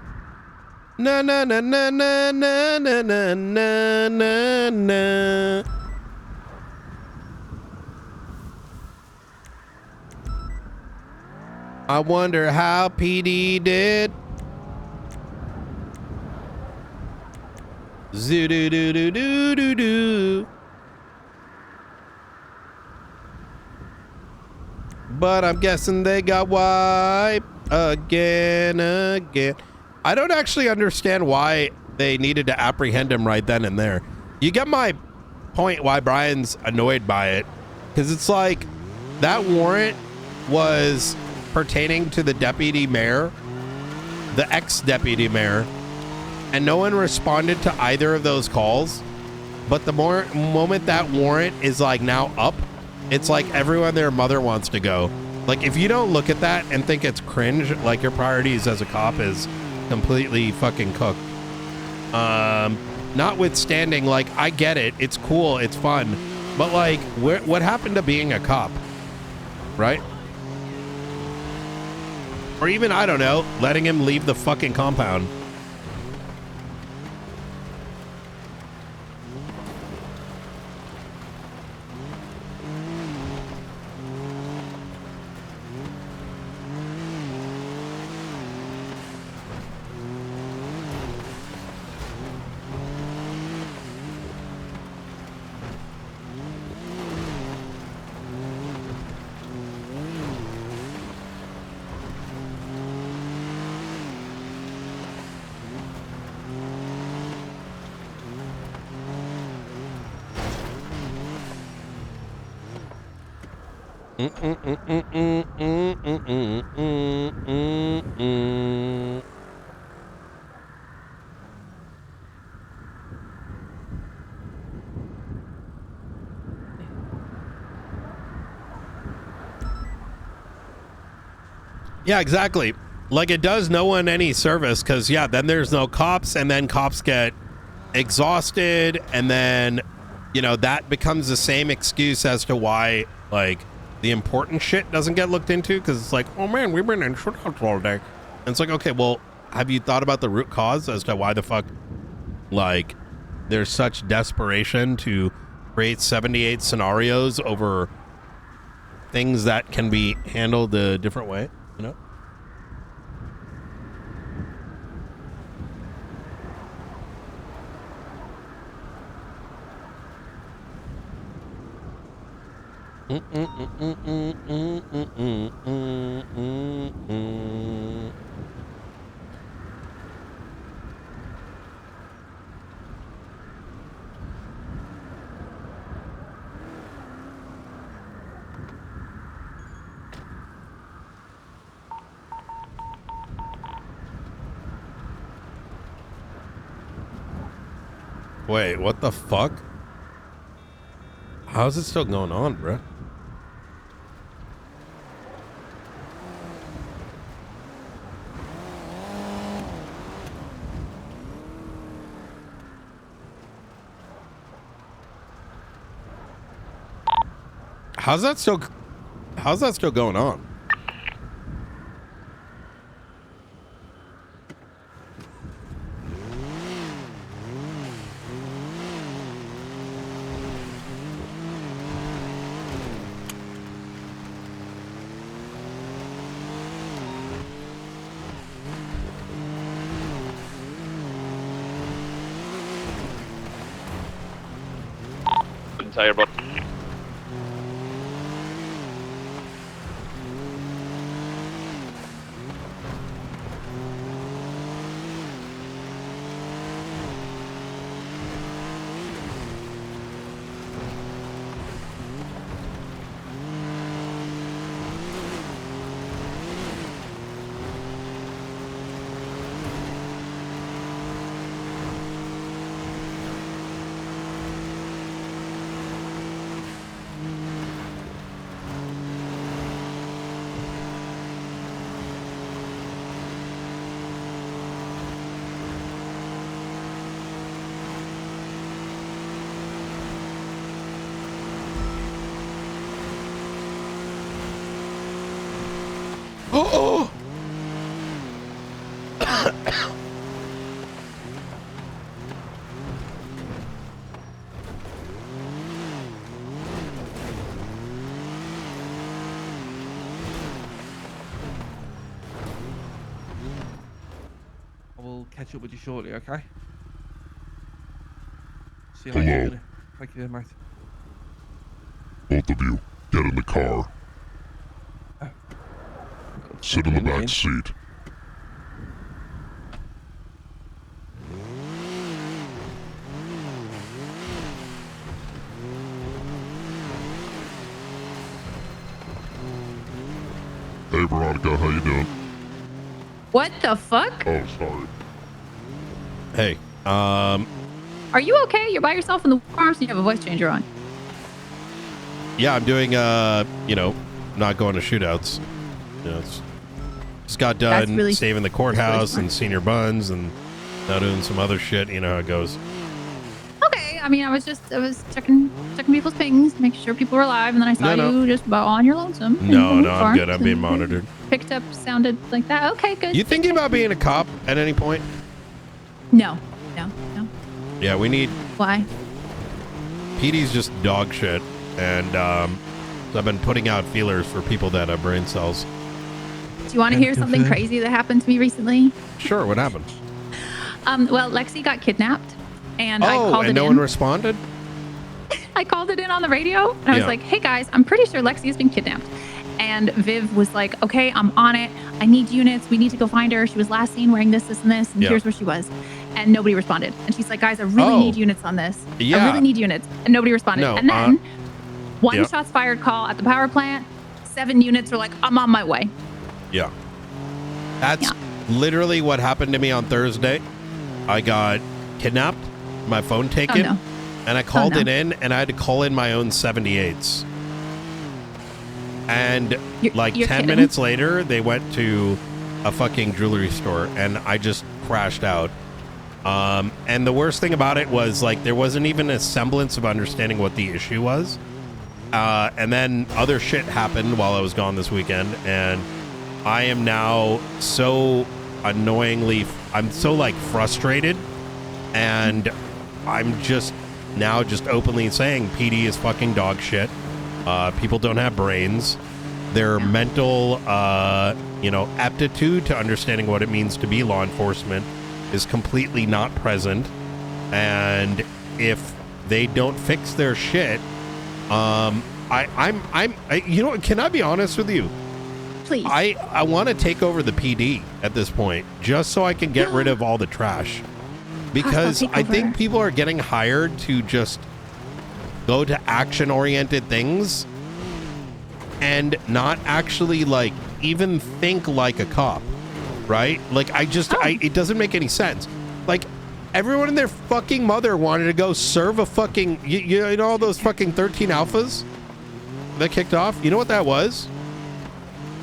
Na na na na na na na na na na. I wonder how PD did. Zoo do do do do do do. But I'm guessing they got wiped again. I don't actually understand why they needed to apprehend him right then and there. You get my point why Brian's annoyed by it. Because it's like, that warrant was pertaining to the deputy mayor, the ex-deputy mayor, and no one responded to either of those calls. But the moment that warrant is like now up, it's like everyone their mother wants to go. Like, if you don't look at that and think it's cringe, like your priorities as a cop is completely fucking cooked. Notwithstanding, like, I get it. It's cool. It's fun. But like, what happened to being a cop? Right? Or even, I don't know, letting him leave the fucking compound. Yeah, exactly. Like, it does no one any service because, yeah, then there's no cops, and then cops get exhausted, and then, you know, that becomes the same excuse as to why, like, the important shit doesn't get looked into, because it's like, oh man, we've been in shootouts all day. And it's like, okay, well, have you thought about the root cause as to why the fuck, like, there's such desperation to create 78 scenarios over things that can be handled a different way, you know? Wait, what the fuck? How's it still going on, bruh? How's that still going on? Entire bot. Oh! I will catch up with you shortly, okay? See you Hello. later. Thank you, mate. Both of you, get in the car. Sit in the back seat. Hey Veronica, how you doing? What the fuck? Oh, sorry. Hey, Are you okay? You're by yourself in the car, so you have a voice changer on. yeah, I'm doing, you know, not going to shootouts. You know, just got done really- saving the courthouse and senior buns, and now doing some other shit. You know how it goes. Okay, I mean, I was checking people's pings, making sure people were alive, and then I saw No. you just about on your lonesome. in No, the no, I'm car, good. I'm being and monitored. Picked up, sounded like that. Okay, good. You thinking about being a cop at any point? No. Yeah, we need. Why? PD's just dog shit, and so I've been putting out feelers for people that have brain cells. Do you want to hear something crazy that happened to me recently? Sure, what happened? Well, Lexi got kidnapped, and I called and it no in. one responded? I called it in on the radio, and I was Yeah. like, "Hey guys, I'm pretty sure Lexi has been kidnapped." And Viv was like, "Okay, I'm on it. I need units. We need to go find her. She was last seen wearing this, and this, and Yeah. here's where she was." And nobody responded. And she's like, "Guys, I really Oh. need units on this. I Yeah. really need units." And nobody responded. No, and then one yeah. shots fired call at the power plant. 7 units were like, "I'm on my way." Yeah. That's literally what happened to me on Thursday. I got kidnapped, my phone taken, no. and I called no. it in, and I had to call in my own 78s. And like you're 10 kidding. minutes later, they went to a fucking jewelry store, and I just crashed out. And the worst thing about it was like there wasn't even a semblance of understanding what the issue was. And then other shit happened while I was gone this weekend, and I am now so annoyingly, I'm so like frustrated, and I'm just now just openly saying PD is fucking dog shit. People don't have brains. Their mental, aptitude to understanding what it means to be law enforcement is completely not present. And if they don't fix their shit, can I be honest with you? Please. I want to take over the PD at this point, just so I can get rid of all the trash. Because I think people are getting hired to just go to action-oriented things and not actually like even think like a cop, right? Like it doesn't make any sense. Like everyone and their fucking mother wanted to go serve a fucking, you know all those fucking 13 alphas that kicked off? You know what that was?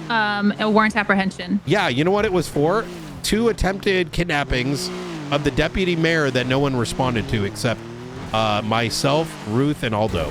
A warrant apprehension. Yeah, you know what it was for? 2 attempted kidnappings of the deputy mayor that no one responded to except myself, Ruth, and Aldo.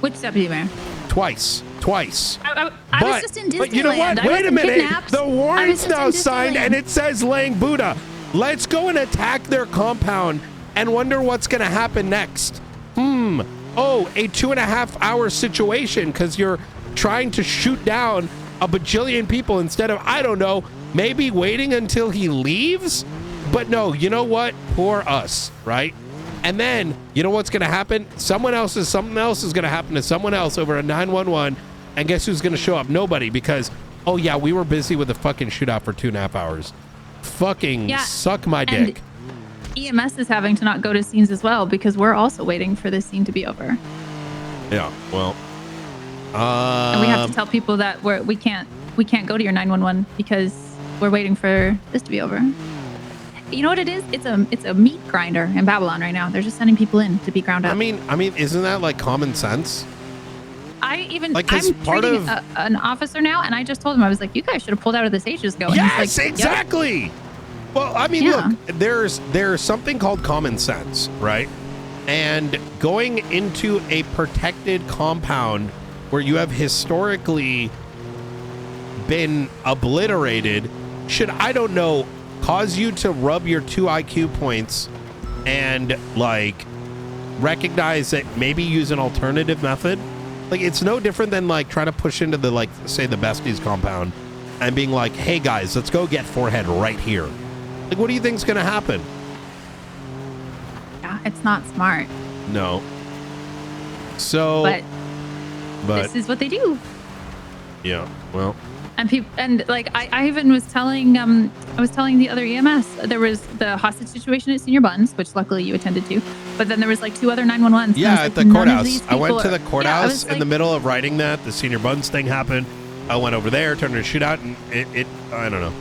Which deputy mayor? Twice. I was just in Disneyland. But you know what? Wait a minute. The warrant's now signed and it says laying Buddha. Let's go and attack their compound and wonder what's going to happen next. Oh, a 2.5-hour situation because you're trying to shoot down a bajillion people instead of, I don't know, maybe waiting until he leaves? But no, you know what? Poor us, right? And then, you know what's going to happen? Something else is going to happen to someone else over a 911. And guess who's going to show up? Nobody, because, oh yeah, we were busy with a fucking shootout for 2.5 hours. Fucking suck my dick. EMS is having to not go to scenes as well because we're also waiting for this scene to be over. Yeah, well. And we have to tell people that we can't go to your 911 because we're waiting for this to be over. You know what it is? It's a meat grinder in Babylon right now. They're just sending people in to be ground up. I mean, isn't that like common sense? I'm part treating of an officer now, and I just told him, I was like, you guys should have pulled out of this ages ago. And Yes, he's like, exactly. Yep. Well, I mean, look, there's something called common sense, right? And going into a protected compound where you have historically been obliterated should, I don't know, cause you to rub your 2 IQ points and like recognize that maybe use an alternative method. Like it's no different than like trying to push into the, like, say the Besties compound and being like, hey guys, let's go get Forehead right here. Like, what do you think's gonna happen? Yeah, it's not smart. No. So, but this is what they do. Yeah, well. And people, and like I even was telling the other EMS there was the hostage situation at Senior Buns, which luckily you attended to, but then there was like 2 other 911s. Yeah, at the courthouse. I went to the courthouse in the middle of writing that. The Senior Buns thing happened. I went over there, turned into a shootout, and it I don't know.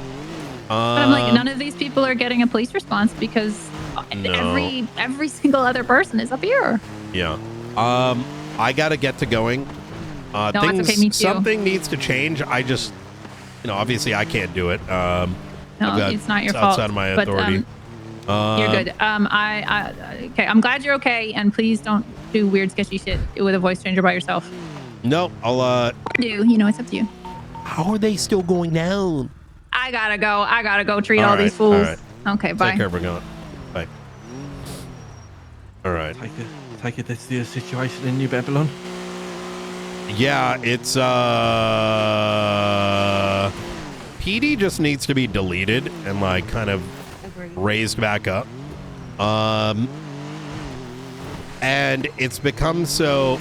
But I'm like, none of these people are getting a police response because every single other person is up here. Yeah. I gotta get to going. No, that's okay, me too. Something needs to change. I just, obviously I can't do it. No, it's not your fault. Outside of my authority. You're good. Okay, I'm glad you're okay, and please don't do weird, sketchy shit with a voice changer by yourself. No, I'll it's up to you. How are they still going down? I gotta go treat all these fools. All right. Okay, bye. Take care, Bergant. Bye. All right. Take it that's the situation in New Babylon. Yeah, it's PD just needs to be deleted and like kind of raised back up. And it's become so.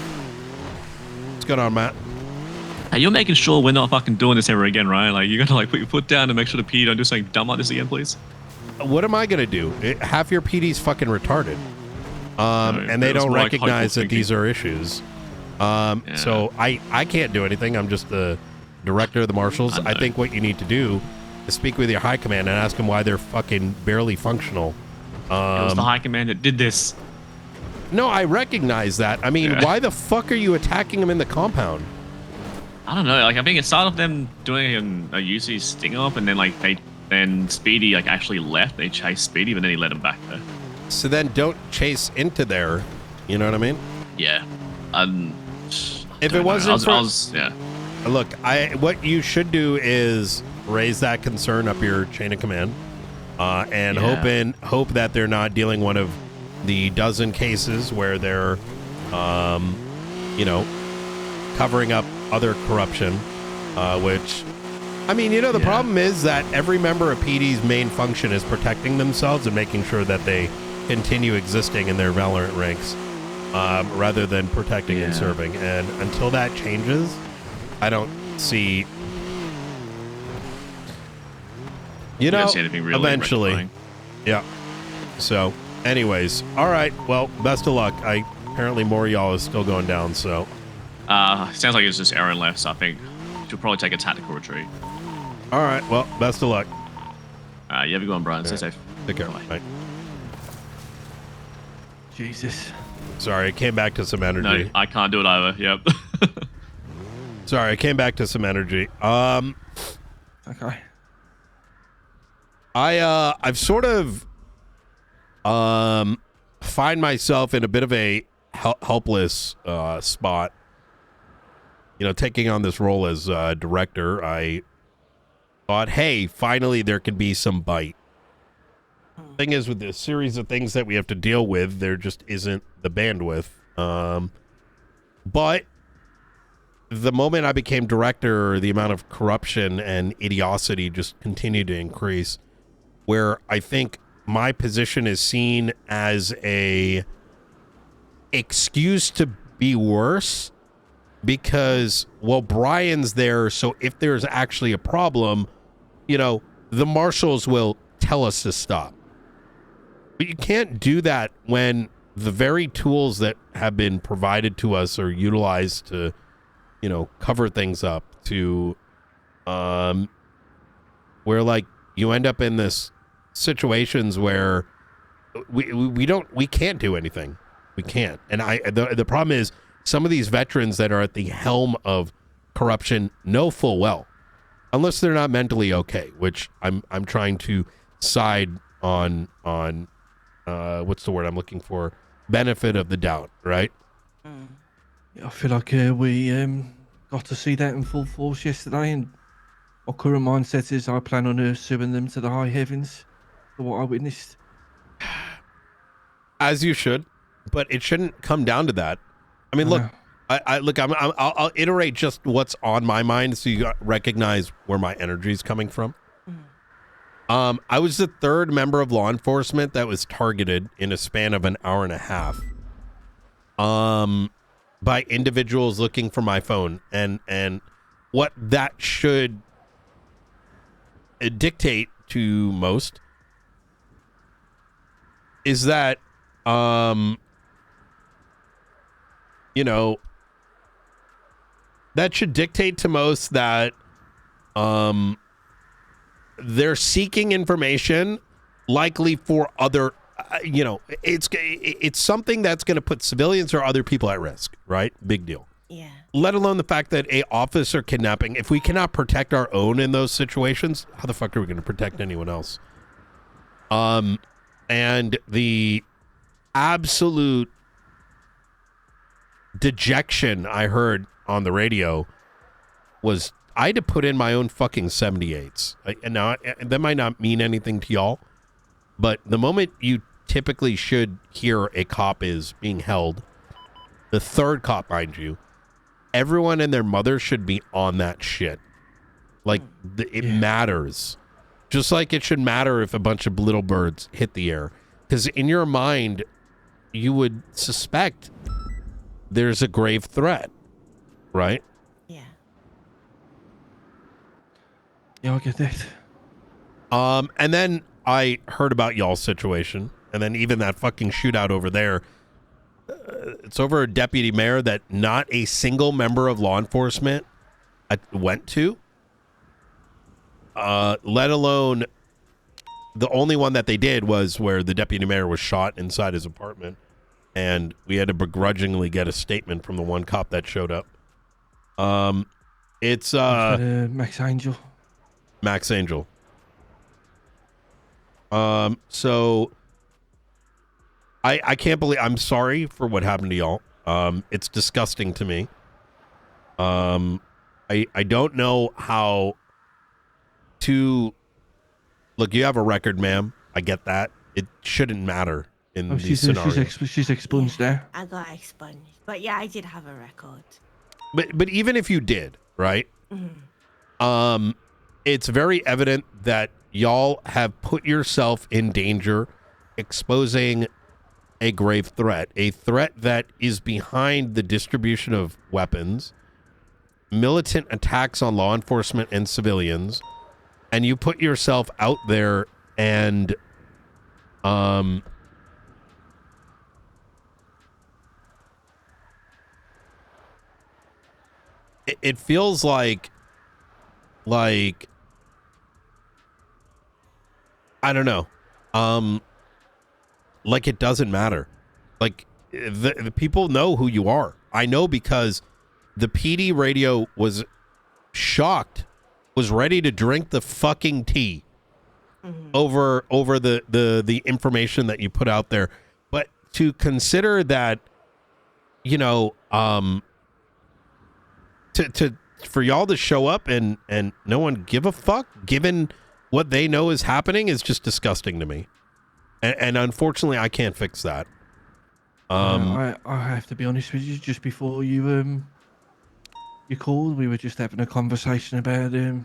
What's going on, Matt? Hey, you're making sure we're not fucking doing this ever again, right? Like, you're gonna like put your foot down and make sure the PD don't do something dumb like this again, please. What am I gonna do? Half your PD's fucking retarded. And they don't recognize that these are issues. So I can't do anything. I'm just the director of the marshals. I think what you need to do is speak with your high command and ask them why they're fucking barely functional. It was the high command that did this. No, I recognize that. I mean, why the fuck are you attacking them in the compound? I don't know. Like, I think it started off them doing a UC sting up, and then like they then Speedy like actually left. They chased Speedy, but then he let him back there. So then don't chase into there. You know what I mean? Yeah. If it wasn't for, yeah. Look, what you should do is raise that concern up your chain of command, and hope that they're not dealing one of the dozen cases where they're, covering up other corruption, which, I mean, the problem is that every member of PD's main function is protecting themselves and making sure that they continue existing in their Valorant ranks, rather than protecting and serving. And until that changes, I don't see, don't see anything really eventually. rectifying. Yeah. So, anyways, all right. Well, best of luck. Apparently more of y'all is still going down. So, sounds like it's just Aaron left. So I think she'll probably take a tactical retreat. All right. Well, best of luck. You have a good one, Brian. Stay safe. Take care. Bye. Jesus. Sorry, I came back to some energy. No, I can't do it either. Yep. Sorry, I came back to some energy. Okay. I've sort of find myself in a bit of a helpless spot. Taking on this role as director, I thought, hey, finally there could be some bite. Thing is, with this series of things that we have to deal with, there just isn't the bandwidth. But the moment I became director, the amount of corruption and idiocy just continued to increase, where I think my position is seen as a excuse to be worse because, well, Brian's there, so if there's actually a problem, the marshals will tell us to stop. But you can't do that when the very tools that have been provided to us are utilized to, cover things up, to where like you end up in this situations where we can't do anything. We can't. And the problem is some of these veterans that are at the helm of corruption know full well, unless they're not mentally okay, which I'm trying to side on what's the word I'm looking for? Benefit of the doubt, right? Yeah, I feel like we got to see that in full force yesterday, and my current mindset is I plan on suing them to the high heavens for what I witnessed. As you should, but it shouldn't come down to that. I mean, look, I'll iterate just what's on my mind so you recognize where my energy is coming from. I was the third member of law enforcement that was targeted in a span of an hour and a half by individuals looking for my phone. And what that should dictate to most is that, that should dictate to most that they're seeking information likely for other, it's something that's going to put civilians or other people at risk, right? Big deal. Yeah. Let alone the fact that a officer kidnapping, if we cannot protect our own in those situations, how the fuck are we going to protect anyone else? And the absolute dejection I heard on the radio was I had to put in my own fucking 78s. And now that might not mean anything to y'all, but the moment you typically should hear a cop is being held, the third cop, mind you, everyone and their mother should be on that shit. Like, it matters. Just like it should matter if a bunch of little birds hit the air. Because in your mind, you would suspect there's a grave threat, right? Yeah, I get that. And then I heard about y'all's situation, and then even that fucking shootout over there. It's over a deputy mayor that not a single member of law enforcement went to. Let alone the only one that they did was where the deputy mayor was shot inside his apartment, and we had to begrudgingly get a statement from the one cop that showed up. It's Max Angel. Max Angel. So I can't believe, I'm sorry for what happened to y'all. It's disgusting to me. I don't know how to look. You have a record, ma'am. I get that. It shouldn't matter in these scenarios. She's expunged there. I got expunged. But yeah, I did have a record. But even if you did, right? Mhm. It's very evident that y'all have put yourself in danger, exposing a grave threat, a threat that is behind the distribution of weapons, militant attacks on law enforcement and civilians, and you put yourself out there and it feels like I don't know, like it doesn't matter. Like the people know who you are. I know because the PD radio was shocked, was ready to drink the fucking tea over the information that you put out there. But to consider that, you know, to for y'all to show up and no one give a fuck given what they know is happening is just disgusting to me. And unfortunately I can't fix that. I have to be honest with you. Just before you called, we were just having a conversation about I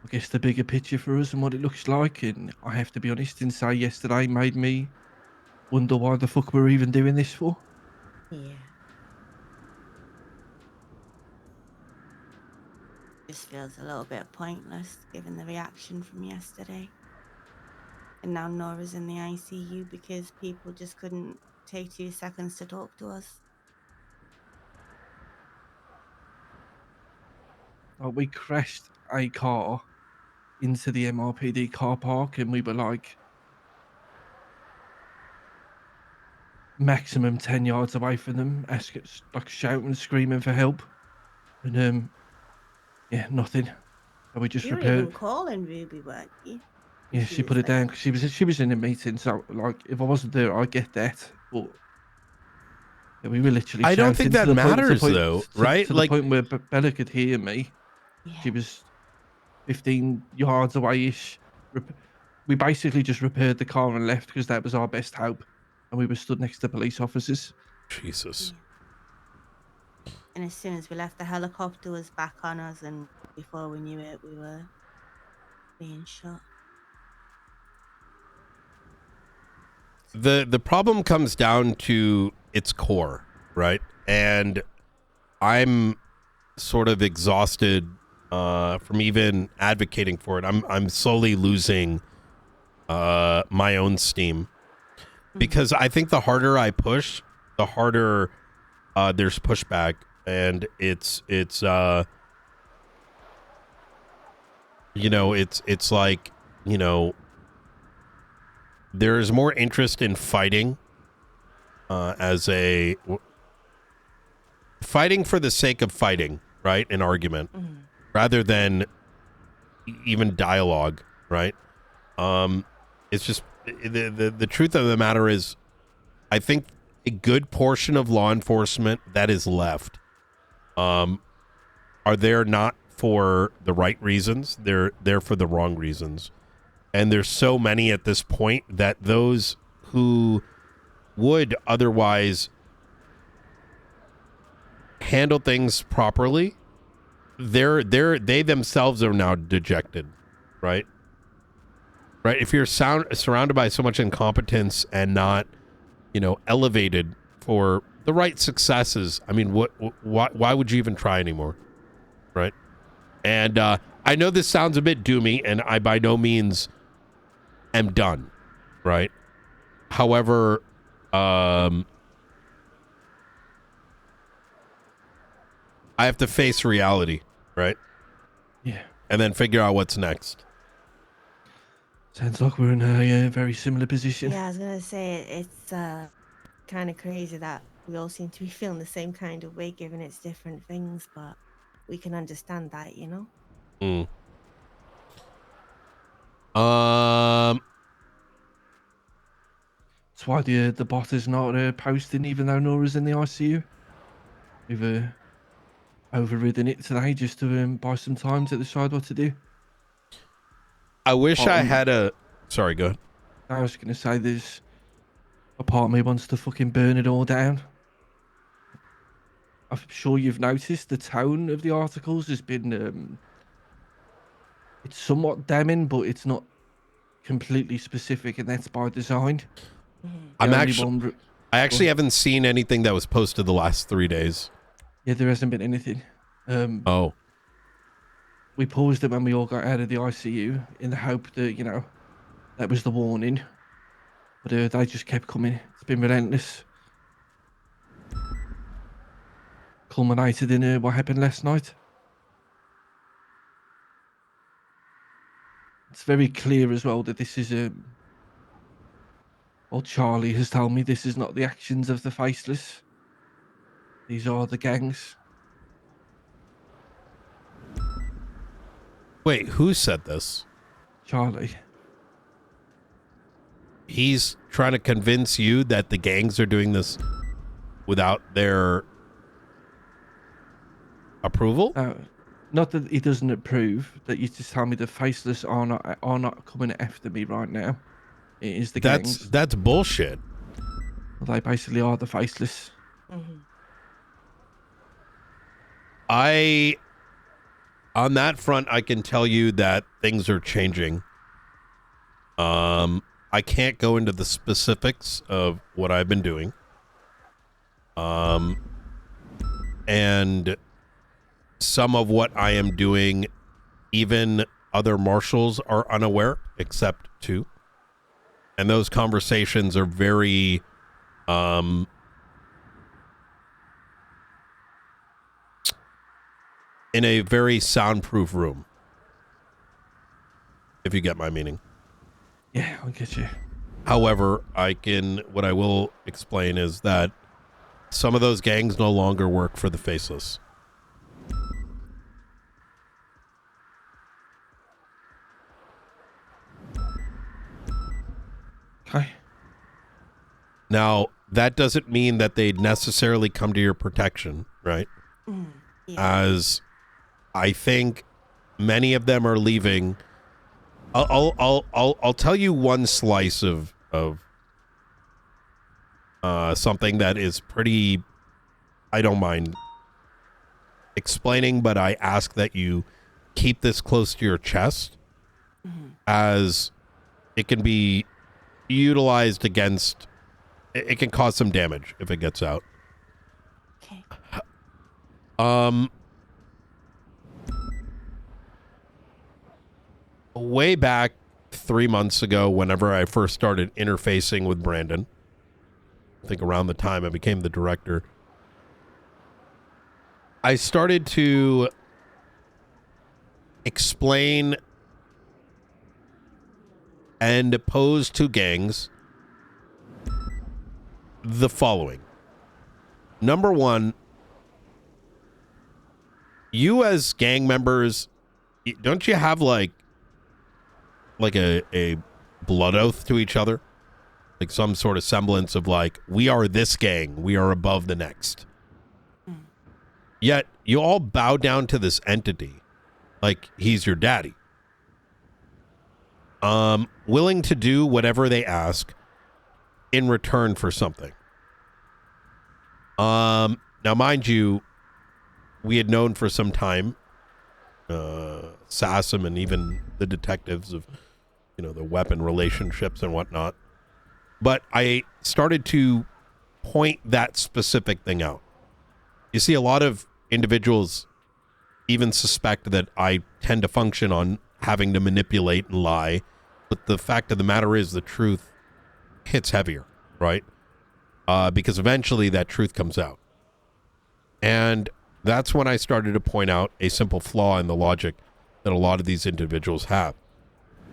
guess the bigger picture for us and what it looks like. And I have to be honest and say, yesterday made me wonder why the fuck we're even doing this for. Yeah. Just feels a little bit pointless given the reaction from yesterday. And now Nora's in the ICU because people just couldn't take 2 seconds to talk to us. We crashed a car into the MRPD car park, and we were like maximum 10 yards away from them, like shouting, screaming for help, and yeah, nothing. So we just You were repaired. even calling Ruby, weren't you? Yeah, she put it down because she was in a meeting. So like, if I wasn't there, I get that, but. Yeah, we were literally. I don't think that matters, though, right? To the Like, point where Bella could hear me. She was 15 yards away-ish. We basically just repaired the car and left because that was our best hope, and we were stood next to police officers. Jesus. And as soon as we left, the helicopter was back on us, and before we knew it, we were being shot. The problem comes down to its core, right? And I'm sort of exhausted from even advocating for it. I'm slowly losing my own steam because I think the harder I push, the harder there's pushback, and it's you know, it's like, you know, there's more interest in fighting fighting for the sake of fighting, right? An argument rather than even dialogue, right? It's just the truth of the matter is, I think a good portion of law enforcement that is left are there not for the right reasons. They're there for the wrong reasons. And there's so many at this point that those who would otherwise handle things properly, they themselves are now dejected, right? Right? If you're surrounded by so much incompetence and not, you know, elevated for the right successes, I mean, why would you even try anymore, right? And I know this sounds a bit doomy, and I by no means am done, right? However, I have to face reality, right? Yeah. And then figure out what's next. Sounds like we're in a very similar position. Yeah, I was gonna say it's kind of crazy that we all seem to be feeling the same kind of way, given it's different things, but we can understand that, you know. That's why the bot is not posting, even though Nora's in the ICU. We've overridden it today just to buy some time to decide what to do. I wish I had a. Sorry, go ahead. I was gonna say there's a part of me wants to fucking burn it all down. I'm sure you've noticed the tone of the articles has been it's somewhat damning, but it's not completely specific, and that's by design. I actually haven't seen anything that was posted the last 3 days. Yeah, there hasn't been anything. Oh. We paused it when we all got out of the ICU in the hope that, you know, that was the warning. But they just kept coming. It's been relentless. Culminated in what happened last night. It's very clear as well that this is well, Charlie has told me this is not the actions of the faceless. These are the gangs. Wait, who said this? Charlie. He's trying to convince you that the gangs are doing this without their approval? Not that he doesn't approve, that you just tell me the faceless are not coming after me right now. It is the gangs. That's bullshit. Well, they basically are the faceless. On that front, I can tell you that things are changing. I can't go into the specifics of what I've been doing. And some of what I am doing, even other marshals are unaware, except two. And those conversations are very, in a very soundproof room. If you get my meaning. Yeah, I'll get you. However, what I will explain is that some of those gangs no longer work for the faceless. Okay. Now, that doesn't mean that they'd necessarily come to your protection, right? As I think many of them are leaving. I'll tell you one slice of something that is pretty, I don't mind explaining, but I ask that you keep this close to your chest, as it can be utilized against, it can cause some damage if it gets out. Okay. Way back 3 months ago, whenever I first started interfacing with Brandon, I think around the time I became the director, I started to explain and pose to gangs the following. Number one, you as gang members, don't you have like a blood oath to each other? Like some sort of semblance of like, we are this gang, we are above the next. Yet you all bow down to this entity like he's your daddy. Willing to do whatever they ask in return for something. Now mind you, we had known for some time, Sassam and even the detectives of, you know, the weapon relationships and whatnot. But I started to point that specific thing out. You see, a lot of individuals even suspect that I tend to function on having to manipulate and lie. But the fact of the matter is the truth hits heavier, right? Because eventually that truth comes out. And that's when I started to point out a simple flaw in the logic that a lot of these individuals have.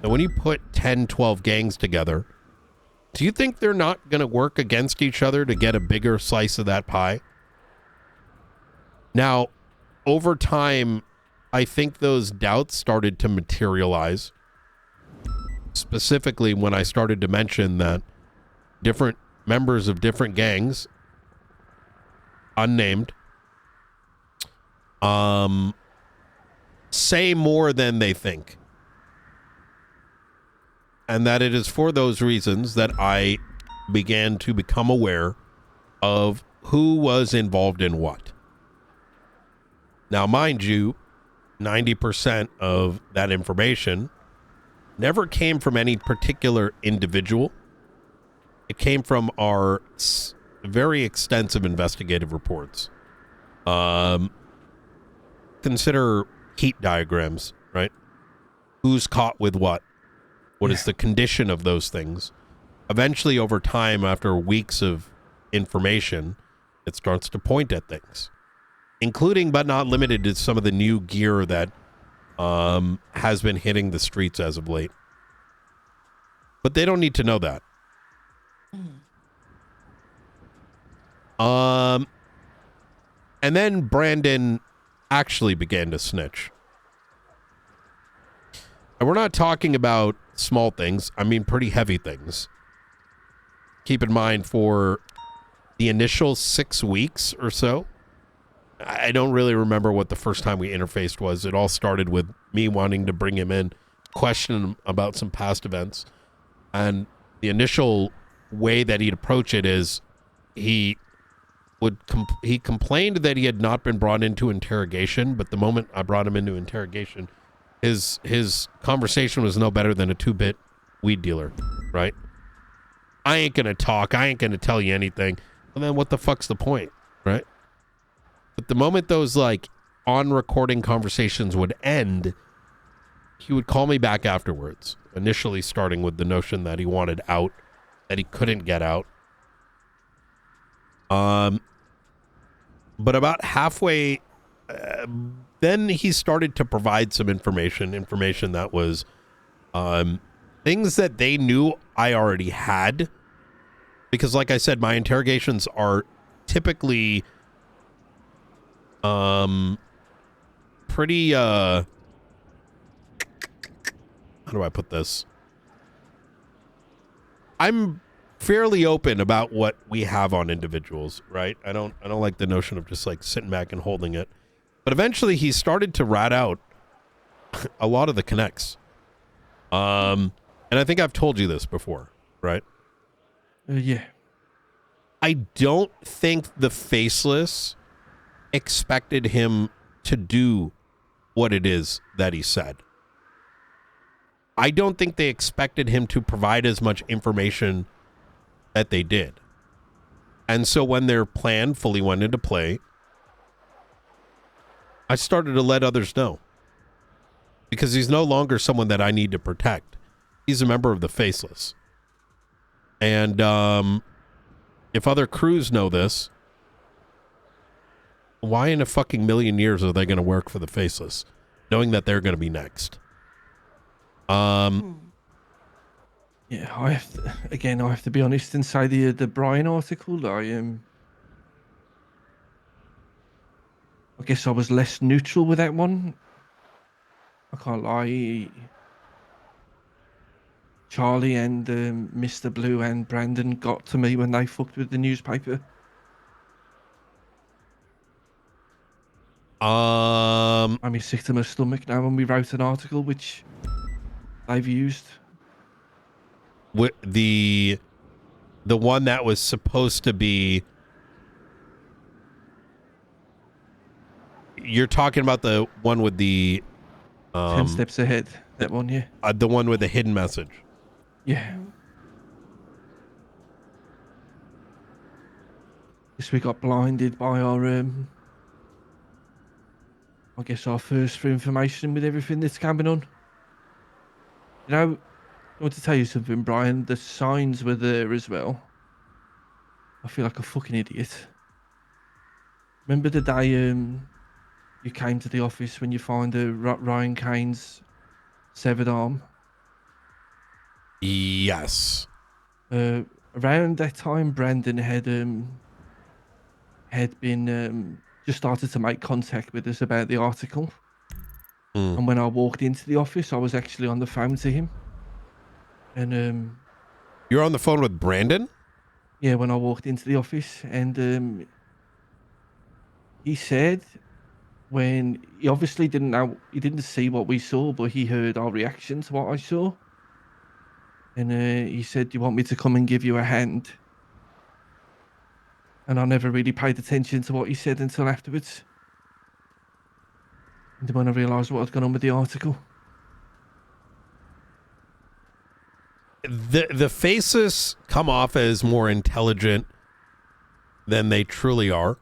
And when you put 10, 12 gangs together, do you think they're not going to work against each other to get a bigger slice of that pie? Now, over time, I think those doubts started to materialize. Specifically when I started to mention that different members of different gangs, unnamed, say more than they think. And that it is for those reasons that I began to become aware of who was involved in what. Now, mind you, 90% of that information never came from any particular individual. It came from our very extensive investigative reports. Consider heat diagrams, right? Who's caught with what? What is the condition of those things? Eventually, over time, after weeks of information, it starts to point at things, including but not limited to some of the new gear that has been hitting the streets as of late. But they don't need to know that. And then Brandon actually began to snitch. And we're not talking about small things. I mean, pretty heavy things. Keep in mind, for the initial 6 weeks or so, I don't really remember what the first time we interfaced was. It all started with me wanting to bring him in, question him about some past events. And the initial way that he'd approach it is he complained that he had not been brought into interrogation, but the moment I brought him into interrogation, his conversation was no better than a 2-bit weed dealer, right? I ain't gonna talk. I ain't gonna tell you anything. And then what the fuck's the point, right? But the moment those like on recording conversations would end, he would call me back afterwards, initially starting with the notion that he wanted out, that he couldn't get out. But about halfway, then he started to provide some information that was things that they knew I already had. Because like I said, my interrogations are typically pretty, how do I put this? I'm fairly open about what we have on individuals, right? I don't like the notion of just like sitting back and holding it. But eventually he started to rat out a lot of the connects. And I think I've told you this before, right? Yeah. I don't think the Faceless expected him to do what it is that he said. I don't think they expected him to provide as much information that they did. And so when their plan fully went into play, I started to let others know. Because he's no longer someone that I need to protect. He's a member of the Faceless. And if other crews know this, why in a fucking million years are they going to work for the Faceless, knowing that they're going to be next? Yeah, I have to be honest and say the Brian article, I guess I was less neutral with that one. I can't lie. Charlie and Mr. Blue and Brandon got to me when they fucked with the newspaper. I'm sick to my stomach now when we wrote an article which they've used. The one that was supposed to be... You're talking about the one with the... 10 steps ahead. That one, yeah. The one with the hidden message. Yeah. Guess we got blinded by our, I guess our thirst for information with everything that's coming on. You know, I want to tell you something, Brian. The signs were there as well. I feel like a fucking idiot. Remember the day you came to the office when you found Ryan Kane's severed arm? Yes. Around that time, Brandon had been just started to make contact with us about the article. And when I walked into the office, I was actually on the phone to him. And you're on the phone with Brandon? Yeah, when I walked into the office, and he said when he obviously didn't know, he didn't see what we saw, but he heard our reaction to what I saw, and he said, "Do you want me to come and give you a hand?" And I never really paid attention to what he said until afterwards. And then when I realised what had gone on with the article. The faces come off as more intelligent than they truly are.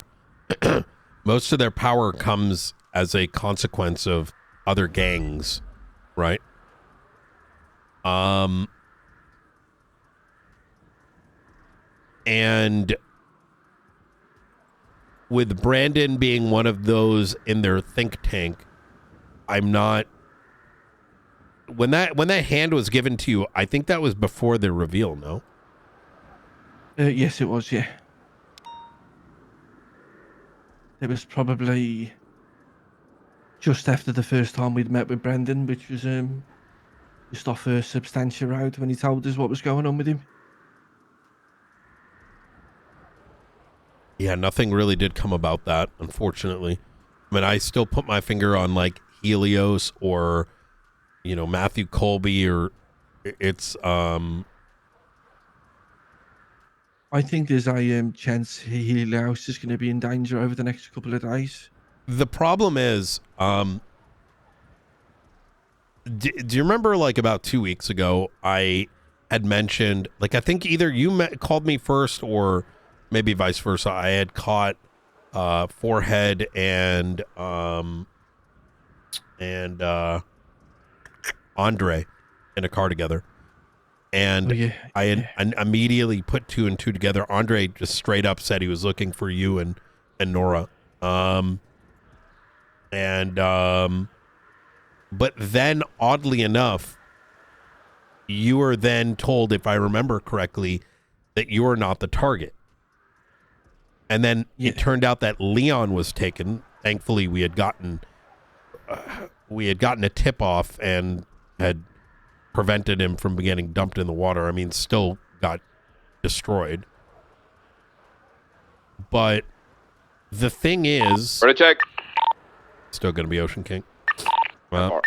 Most of their power comes as a consequence of other gangs, right? And with Brandon being one of those in their think tank, I'm not. When that hand was given to you, I think that was before the reveal. No. Yes, it was. Yeah. It was probably just after the first time we'd met with Brandon, which was just off Substantia Road when he told us what was going on with him. Yeah, nothing really did come about that, unfortunately. I mean, I still put my finger on like Helios or, you know, Matthew Colby, or it's I think there's a chance Helios is going to be in danger over the next couple of days. The problem is, do you remember like about 2 weeks ago, I had mentioned, like, I think either you called me first or maybe vice versa. I had caught Forehead and Andre in a car together. And I immediately put 2 and 2 together. Andre just straight up said he was looking for you and Nora. But then, oddly enough, you were then told, if I remember correctly, that you are not the target. And then it turned out that Leon was taken. Thankfully, we had gotten a tip off and had prevented him from getting dumped in the water. I mean, still got destroyed. But the thing is, Ready, check. Still going to be Ocean King. Well,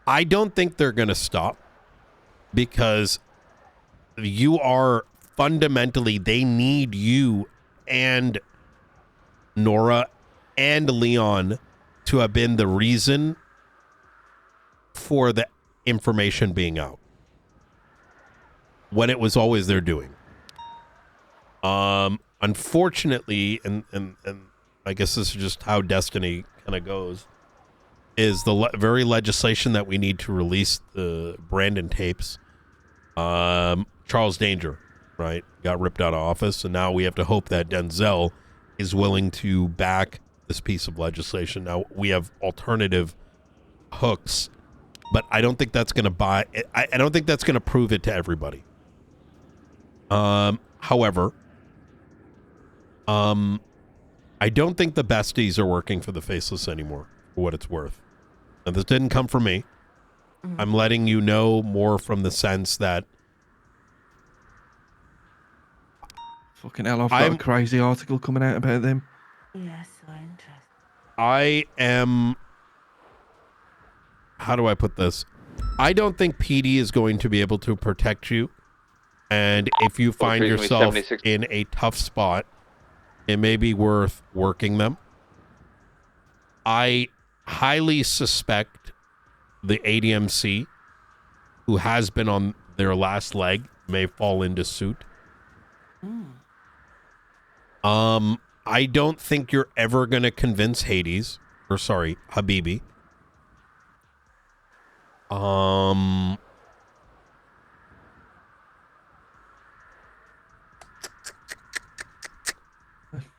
I don't think they're going to stop, because you are fundamentally, they need you and Nora and Leon to have been the reason for the information being out, when it was always their doing. Unfortunately, and I guess this is just how destiny kind of goes, is the very legislation that we need to release the Brandon tapes. Charles Danger, right, got ripped out of office, and now we have to hope that Denzel is willing to back this piece of legislation. Now, we have alternative hooks, but I don't think that's going to I don't think that's going to prove it to everybody. However, I don't think the besties are working for the Faceless anymore, for what it's worth. And this didn't come from me. I'm letting you know more from the sense that Fucking hell, I've got a crazy article coming out about them. Yeah, so interesting. I am... How do I put this? I don't think PD is going to be able to protect you. And if you find yourself in a tough spot, it may be worth working them. I highly suspect the ADMC, who has been on their last leg, may fall into suit. I don't think you're ever going to convince Habibi.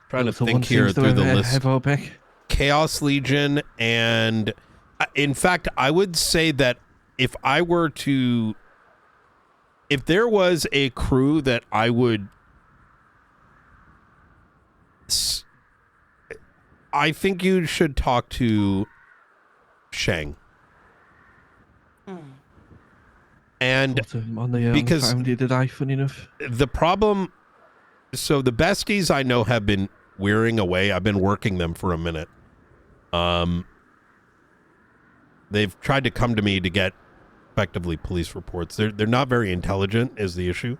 Trying to think here through the list. Chaos Legion, and in fact, I would say that if I were to, if there was a crew that I would, I think you should talk to Shang. And on the because phone the other day, funny enough. The problem, so the besties I know have been wearing away. I've been working them for a minute. They've tried to come to me to get effectively police reports. They're not very intelligent is the issue.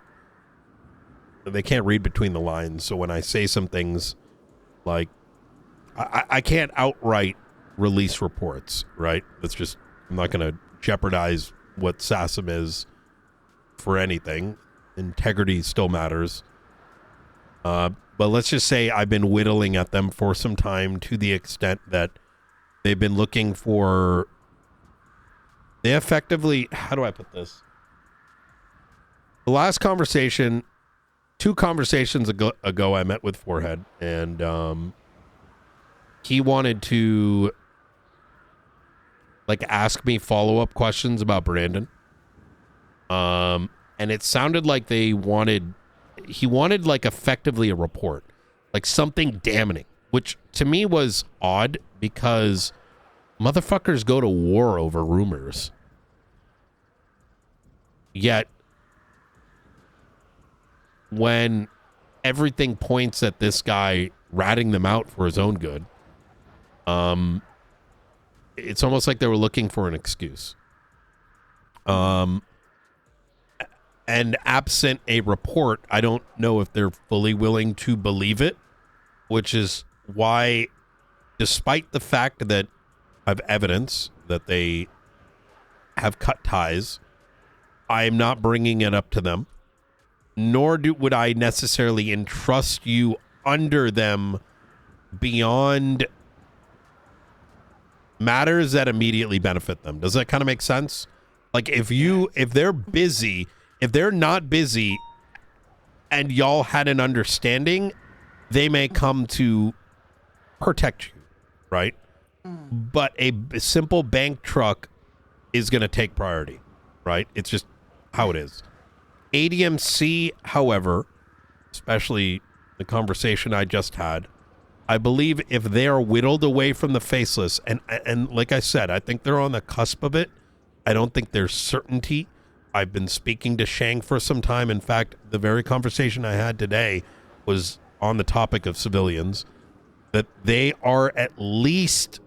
They can't read between the lines. So when I say some things like, I can't outright release reports, right? That's just, I'm not going to jeopardize what SASM is for anything. Integrity still matters. But let's just say I've been whittling at them for some time to the extent that they've been looking for, they effectively, how do I put this? The last conversation, 2 conversations ago I met with Forehead, and he wanted to like ask me follow-up questions about Brandon. And it sounded like he wanted like effectively a report, like something damning, which to me was odd because motherfuckers go to war over rumors. Yet when everything points at this guy ratting them out for his own good, it's almost like they were looking for an excuse. And absent a report, I don't know if they're fully willing to believe it, which is why, despite the fact that I have evidence that they have cut ties, I am not bringing it up to them, nor would I necessarily entrust you under them beyond matters that immediately benefit them. Does that kind of make sense? Like if they're busy, if they're not busy and y'all had an understanding, they may come to protect you, right? But a simple bank truck is going to take priority, right? It's just how it is. ADMC, however, especially the conversation I just had, I believe if they are whittled away from the faceless, and like I said, I think they're on the cusp of it. I don't think there's certainty. I've been speaking to Shang for some time. In fact, the very conversation I had today was on the topic of civilians, that they are at least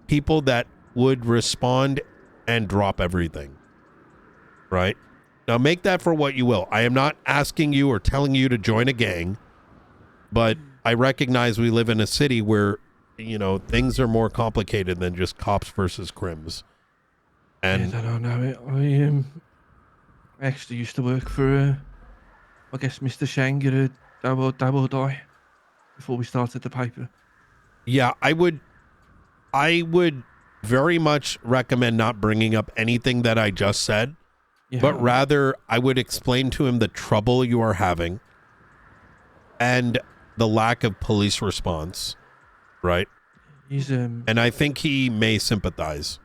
people that would respond and drop everything, right? Now make that for what you will. I am not asking you or telling you to join a gang, but I recognize we live in a city where, you know, things are more complicated than just cops versus crims. And I don't know. I actually used to work for, I guess, Mr. Shang at a double die before we started the paper. Yeah, I would very much recommend not bringing up anything that I just said, but rather I would explain to him the trouble you are having and the lack of police response, right? And I think he may sympathize.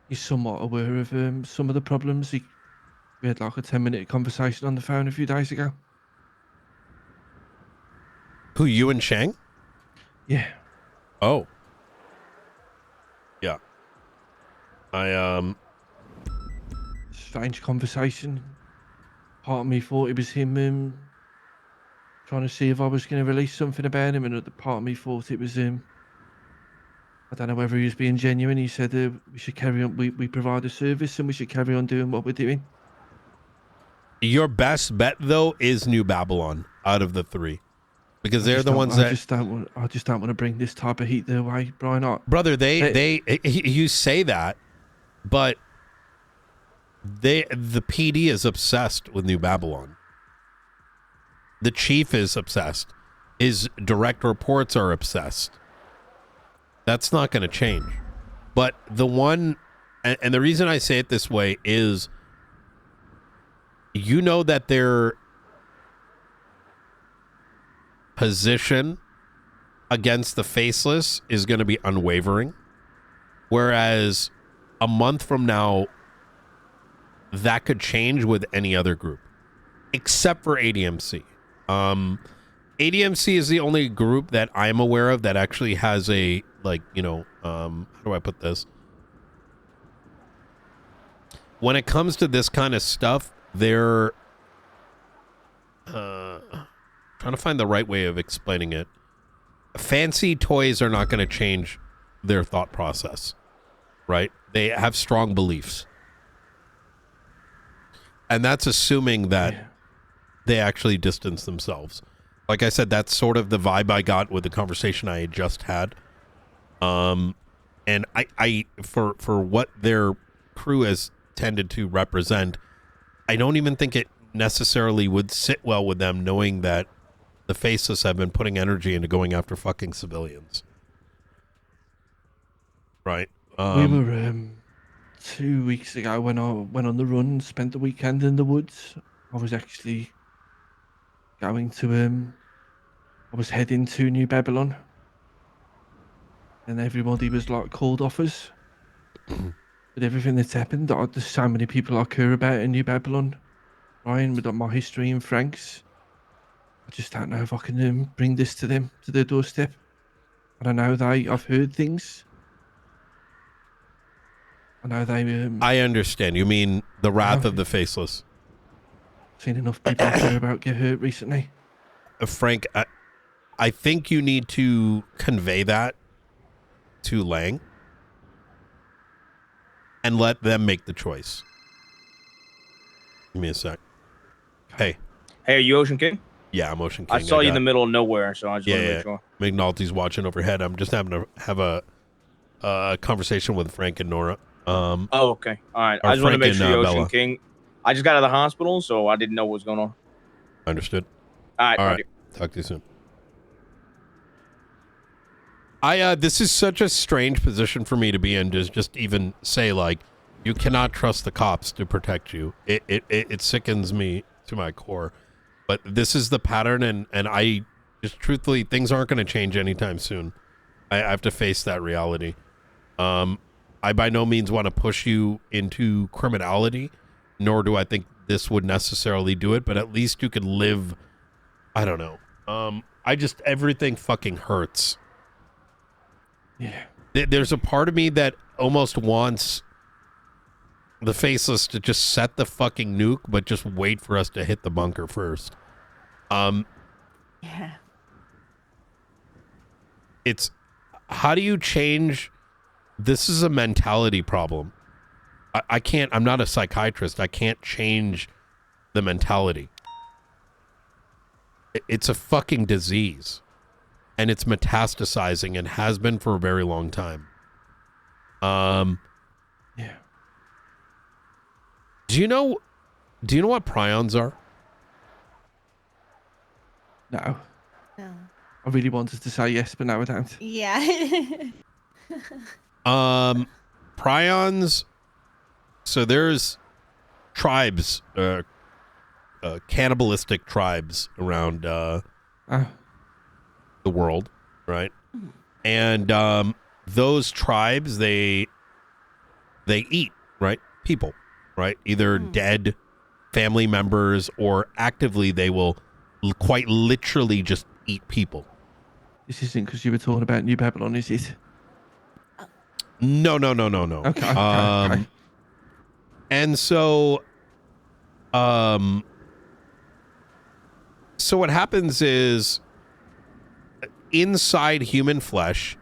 He's somewhat aware of some of the problems. We had like a 10-minute conversation on the phone a few days ago. Who, you and Shang? Yeah. Oh. Yeah. I Strange conversation. Part of me thought it was him trying to see if I was going to release something about him, and the part of me thought it was him. I don't know whether he was being genuine. He said we should carry on. We provide a service and we should carry on doing what we're doing. Your best bet, though, is New Babylon out of the 3, because they're the ones that I just don't want to bring this type of heat their way, Brian. Brother, you say that, but the PD is obsessed with New Babylon. The chief is obsessed. His direct reports are obsessed. That's not going to change. But the one, and the reason I say it this way is, you know that their position against the faceless is going to be unwavering. Whereas a month from now, that could change with any other group, except for ADMC. ADMC is the only group that I'm aware of that actually has a, like, you know, how do I put this? when it comes to this kind of stuff, they're trying to find the right way of explaining it. Fancy toys are not going to change their thought process, right? They have strong beliefs. And that's assuming that they actually distance themselves. Like I said, that's sort of the vibe I got with the conversation I had just had. And I for what their crew has tended to represent, I don't even think it necessarily would sit well with them, knowing that the Faceless have been putting energy into going after fucking civilians. Right? We were 2 weeks ago when I went on the run, spent the weekend in the woods. I was actually going to I was heading to New Babylon, and everybody was like called off us. With everything that's happened, there's so many people I care about in New Babylon, Ryan, with my history in Franks. I just don't know if I can bring this to them, to their doorstep. I don't know, I've heard things. I know they... I understand. You mean the wrath of the Faceless. Seen enough people I care about get hurt recently. Frank, I think you need to convey that to Lang and let them make the choice. Give me a sec. Hey. Hey, are you Ocean King? Yeah, I'm Ocean King. I saw you in the middle of nowhere, so I just want to make sure. McNulty's watching overhead. I'm just having to have a conversation with Frank and Nora. Oh, okay. All right. I just want to make sure you're Ocean King. I just got out of the hospital, so I didn't know what was going on. Understood. All right. Talk to you soon. This is such a strange position for me to be in, to just even say, like, you cannot trust the cops to protect you. It sickens me to my core. But this is the pattern, and I just truthfully, things aren't going to change anytime soon. I have to face that reality. I by no means want to push you into criminality, nor do I think this would necessarily do it, but at least you could live, I don't know. Everything fucking hurts. Yeah. There's a part of me that almost wants the Faceless to just set the fucking nuke, but just wait for us to hit the bunker first. Yeah. It's, how do you change? This is a mentality problem. I can't, I'm not a psychiatrist. I can't change the mentality. It's a fucking disease. And it's metastasizing and has been for a very long time. Yeah. Do you know what prions are? No. No. I really wanted to say yes, but now I don't. Yeah. Prions. So there's tribes, cannibalistic tribes around the world, right? And those tribes, they eat, right? People, right? Either dead family members, or actively they will quite literally just eat people. This isn't because you were talking about New Babylon, is it? No. Okay. And so what happens is, inside human flesh,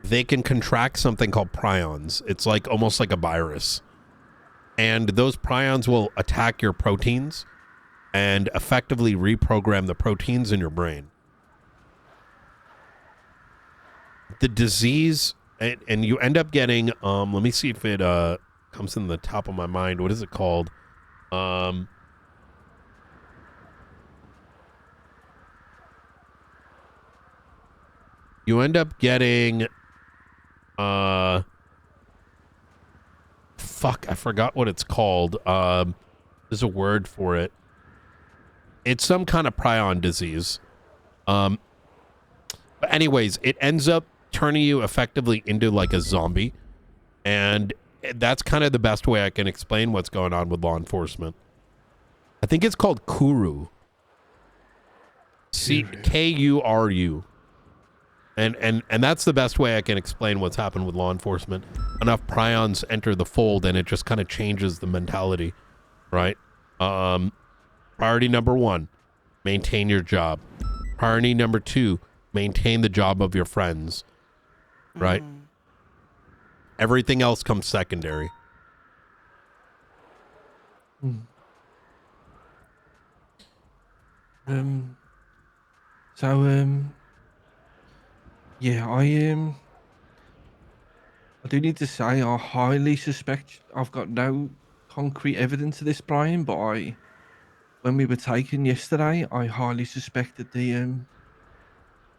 they can contract something called prions. It's like almost like a virus. And those prions will attack your proteins and effectively reprogram the proteins in your brain. The disease, and you end up getting, let me see if it comes in the top of my mind. What is it called? You end up getting, fuck, I forgot what it's called. There's a word for it. It's some kind of prion disease. But anyways, it ends up turning you effectively into like a zombie. And that's kind of the best way I can explain what's going on with law enforcement. I think it's called Kuru. Kuru. And that's the best way I can explain what's happened with law enforcement. Enough prions enter the fold, and it just kind of changes the mentality, right? Priority number 1, maintain your job. Priority number 2, maintain the job of your friends, right? Everything else comes secondary. Yeah, I do need to say I highly suspect, I've got no concrete evidence of this, Brian, but when we were taken yesterday, I highly suspected the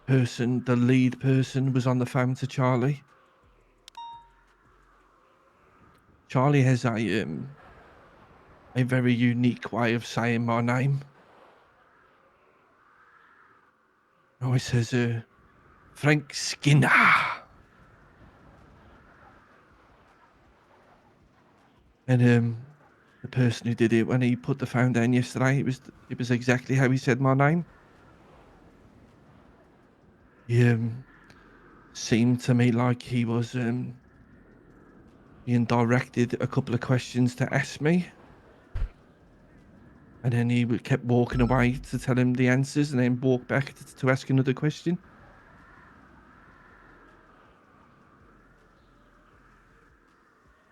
lead person was on the phone to Charlie. Charlie has a very unique way of saying my name. He always says, Frank Skinner. And the person who did it, when he put the phone down yesterday, it was exactly how he said my name. He seemed to me like he was being directed a couple of questions to ask me. And then he kept walking away to tell him the answers and then walk back to ask another question.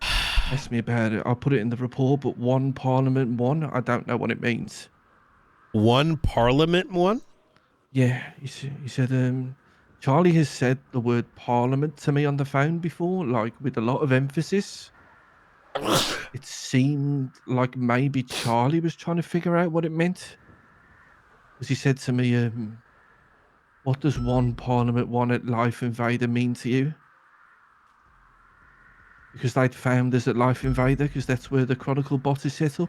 Ask me about it. I'll put it in the report, but 1 Parliament 1, I don't know what it means. 1 Parliament 1? Yeah, he said, Charlie has said the word Parliament to me on the phone before, like with a lot of emphasis. It seemed like maybe Charlie was trying to figure out what it meant. Because he said to me, what does 1 Parliament 1 at Life Invader mean to you? Because they'd found us at Life Invader, because that's where the Chronicle bot is set up.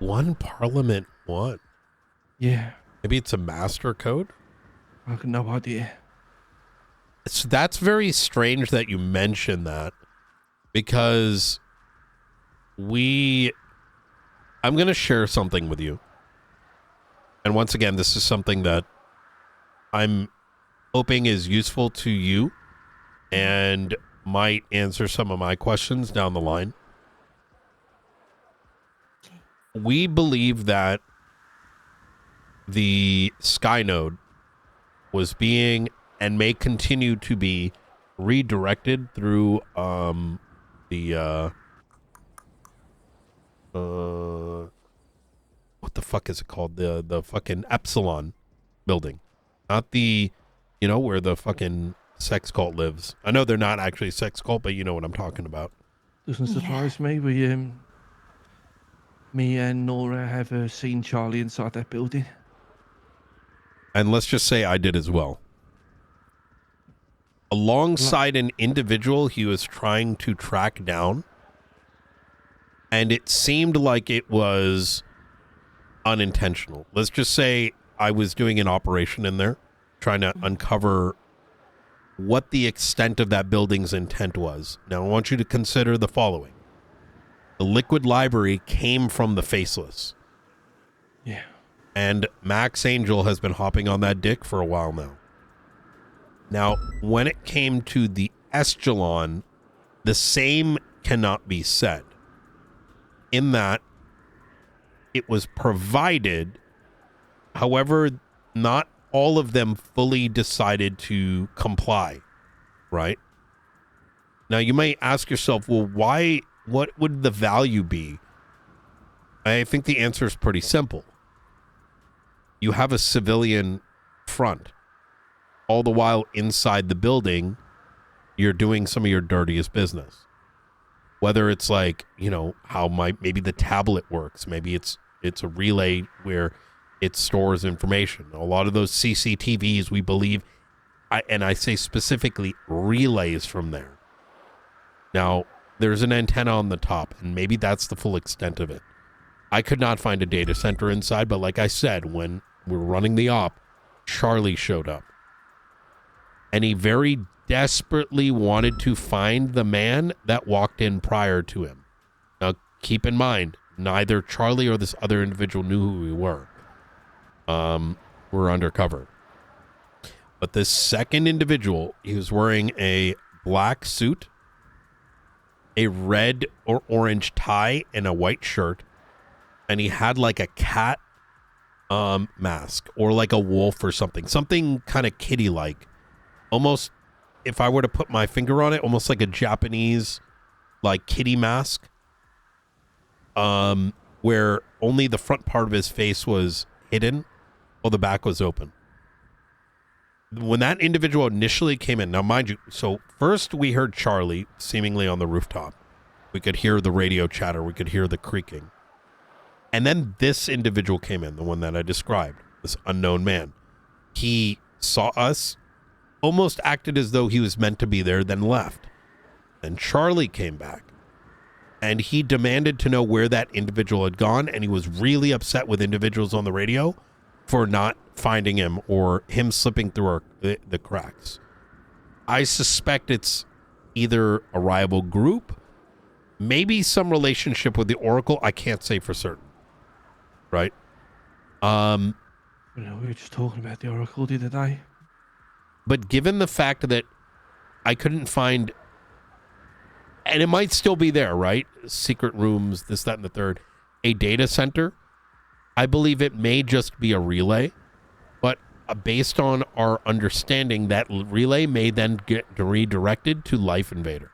1 Parliament 1? Yeah. Maybe it's a master code? I have no idea. So that's very strange that you mention that, because I'm going to share something with you. And once again, this is something that I'm hoping is useful to you and might answer some of my questions down the line. We believe that the Sky Node was being and may continue to be redirected through what the fuck is it called? The fucking Epsilon building. Not the, where the fucking sex cult lives. I know they're not actually a sex cult, but you know what I'm talking about. Doesn't surprise me. Me and Nora have seen Charlie inside that building. And let's just say I did as well. Alongside an individual he was trying to track down. And it seemed like it was unintentional. Let's just say I was doing an operation in there, trying to uncover what the extent of that building's intent was. Now, I want you to consider the following. The liquid library came from the Faceless. Yeah. And Max Angel has been hopping on that dick for a while now. Now, when it came to the Escalon, the same cannot be said. In that it was provided, however, not all of them fully decided to comply, right? Now, you may ask yourself, well, why? What would the value be? I think the answer is pretty simple. You have a civilian front. All the while inside the building, you're doing some of your dirtiest business. Whether it's like, how maybe the tablet works. Maybe it's a relay where it stores information. A lot of those CCTVs, we believe, I say specifically relays from there. Now, there's an antenna on the top, and maybe that's the full extent of it. I could not find a data center inside, but like I said, when we were running the op, Charlie showed up. And he very desperately wanted to find the man that walked in prior to him. Now, keep in mind, neither Charlie or this other individual knew who we were. We're undercover. But this second individual, he was wearing a black suit, a red or orange tie, and a white shirt. And he had like a cat mask or like a wolf or something kind of kitty-like. Almost, if I were to put my finger on it, almost like a Japanese like kitty mask. Where only the front part of his face was hidden while the back was open. When that individual initially came in, now mind you, so first we heard Charlie seemingly on the rooftop. We could hear the radio chatter. We could hear the creaking. And then this individual came in, the one that I described, this unknown man. He saw us, almost acted as though he was meant to be there, then left. Then Charlie came back. And he demanded to know where that individual had gone, and he was really upset with individuals on the radio for not finding him or him slipping through the cracks. I suspect it's either a rival group, maybe some relationship with the Oracle. I can't say for certain. Right? We were just talking about the Oracle the other day. But given the fact that I couldn't find, and it might still be there, right? Secret rooms, this, that, and the third. A data center. I believe it may just be a relay. But based on our understanding, that relay may then get redirected to Life Invader.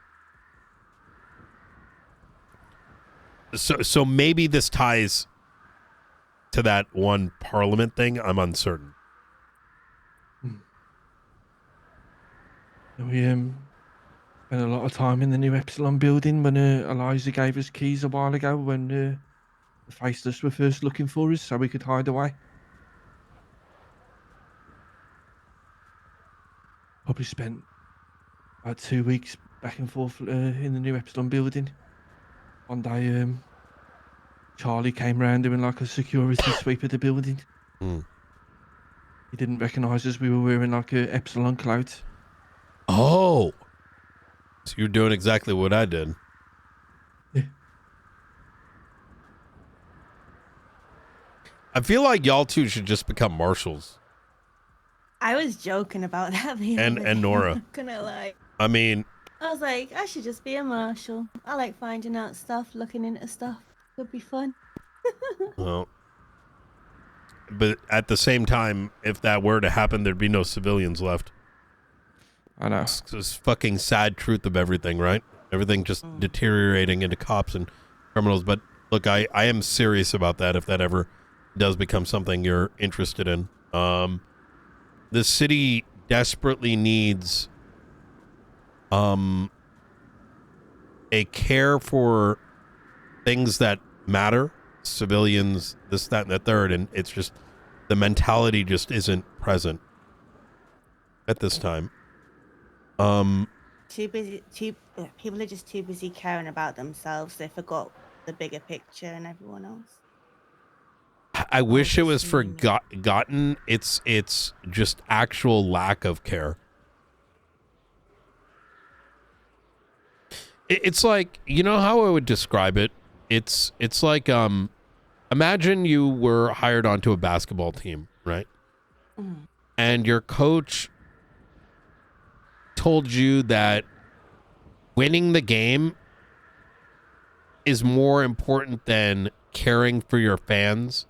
So maybe this ties to that one Parliament thing. I'm uncertain. We spent a lot of time in the new Epsilon building when Eliza gave us keys a while ago when the Faceless were first looking for us so we could hide away. Probably spent about 2 weeks back and forth in the new Epsilon building. One day, Charlie came round doing like a security sweep of the building. He didn't recognise us. We were wearing like Epsilon clothes. Oh, so you're doing exactly what I did. Yeah. I feel like y'all two should just become marshals. I was joking about that the other And day, Nora. I'm not gonna lie. I mean, I was like, I should just be a marshal. I like finding out stuff, looking into stuff. Could be fun. well, but at the same time, if that were to happen, there'd be no civilians left. I know. It's this fucking sad truth of everything, right? Everything just deteriorating into cops and criminals. But look, I am serious about that if that ever does become something you're interested in. The city desperately needs a care for things that matter, civilians, this, that, and the third, and it's just the mentality just isn't present at this time. People are just too busy caring about themselves. They forgot the bigger picture and everyone else. I wish it was forgotten. It's just actual lack of care. It's like, you know how I would describe it? It's like, imagine you were hired onto a basketball team, right? And your coach told you that winning the game is more important than caring for your fans,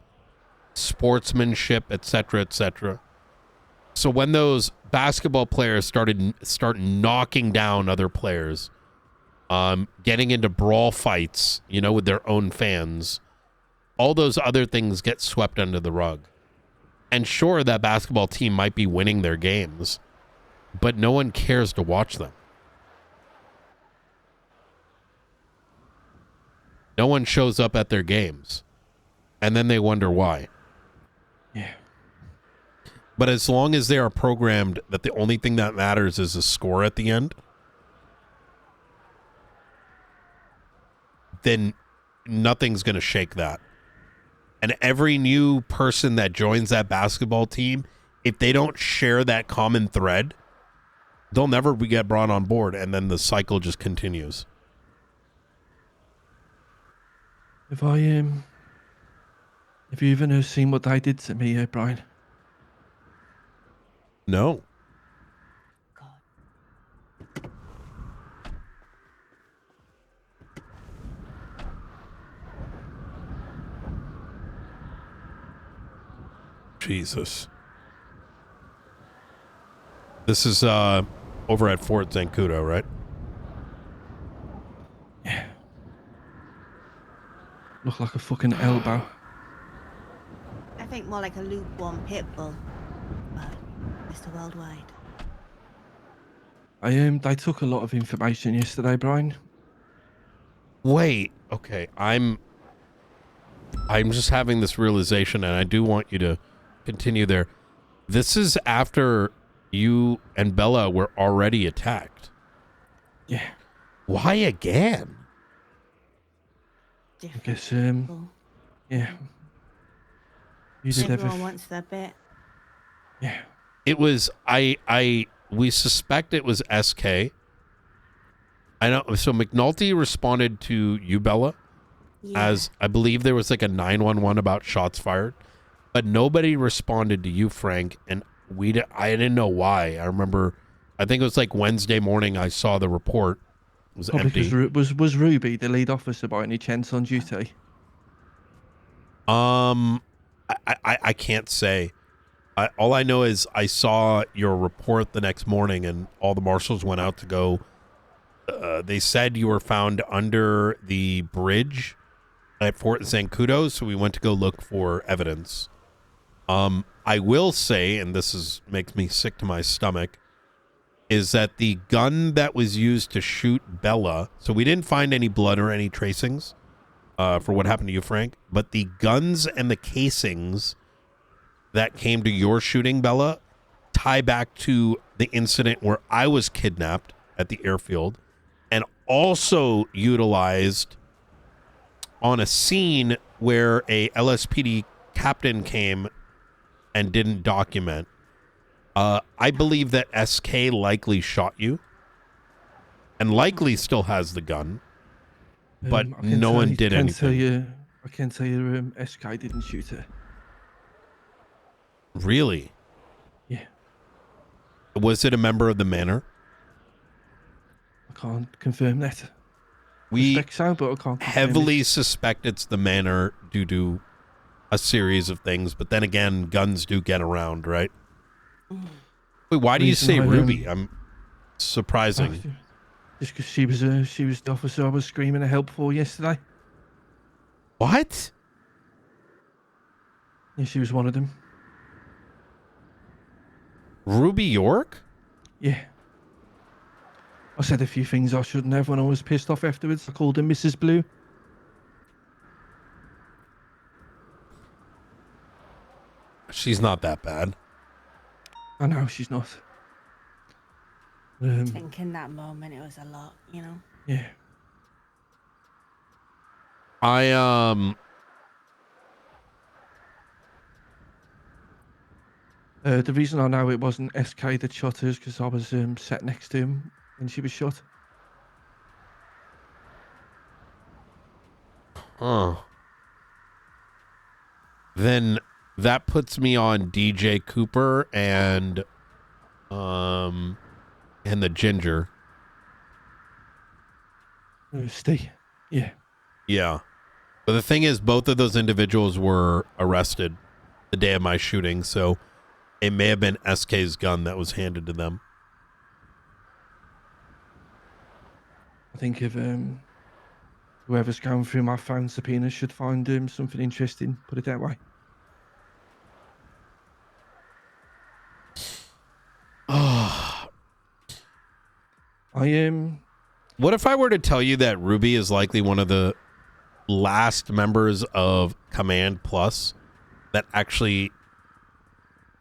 sportsmanship, etc., etc. So when those basketball players start knocking down other players, getting into brawl fights, you know, with their own fans, all those other things get swept under the rug. And sure, that basketball team might be winning their games, but no one cares to watch them. No one shows up at their games. And then they wonder why. Yeah. But as long as they are programmed that the only thing that matters is a score at the end, then nothing's going to shake that. And every new person that joins that basketball team, if they don't share that common thread, they'll never get brought on board, and then the cycle just continues. Have you even seen what they did to me, Brian? No. Jesus. This is over at Fort Zancudo, right? Yeah. Look like a fucking elbow. I think more like a lukewarm pit bull, but Mr. Worldwide. They took a lot of information yesterday, Brian. Wait, okay. I'm just having this realization, and I do want you to continue there. This is after you and Bella were already attacked. Yeah. Why again? I guess, yeah. You did Everyone wants their bit. Yeah. It was, we suspect it was SK. I know, so McNulty responded to you, Bella, as I believe there was like a 911 about shots fired, but nobody responded to you, Frank, and I didn't know why. I remember, I think it was like Wednesday morning I saw the report. It was Probably empty. because was Ruby the lead officer by any chance on duty? I can't say. All I know is I saw your report the next morning, and all the marshals went out to go. They said you were found under the bridge at Fort Zancudo, so we went to go look for evidence. I will say, and this makes me sick to my stomach, is that the gun that was used to shoot Bella, so we didn't find any blood or any tracings for what happened to you, Frank, but the guns and the casings that came to your shooting, Bella, tie back to the incident where I was kidnapped at the airfield, and also utilized on a scene where a LSPD captain came and didn't document. I believe that SK likely shot you, and likely still has the gun, but no one did anything. I can't tell you SK didn't shoot her. Really? Yeah. Was it a member of the manor? I can't confirm that. We suspect so, but I can't confirm heavily it. suspect it's the manor due to a series of things, but then again, guns do get around, right? Wait, why do you say Ruby? I'm surprising. Just because she was the officer I was screaming to help for yesterday. What? Yeah, she was one of them. Ruby York? Yeah. I said a few things I shouldn't have when I was pissed off afterwards. I called her Mrs. Blue. She's not that bad. I know she's not. I think in that moment it was a lot, you know? Yeah. The reason I know it wasn't SK that shot her is because I was sat next to him when she was shot. Huh. Then that puts me on DJ Cooper and the Ginger. Steve. Yeah. Yeah. But the thing is, both of those individuals were arrested the day of my shooting, so it may have been SK's gun that was handed to them. I think if whoever's going through my phone subpoenas should find something interesting, put it that way. What if I were to tell you that Ruby is likely one of the last members of Command Plus that actually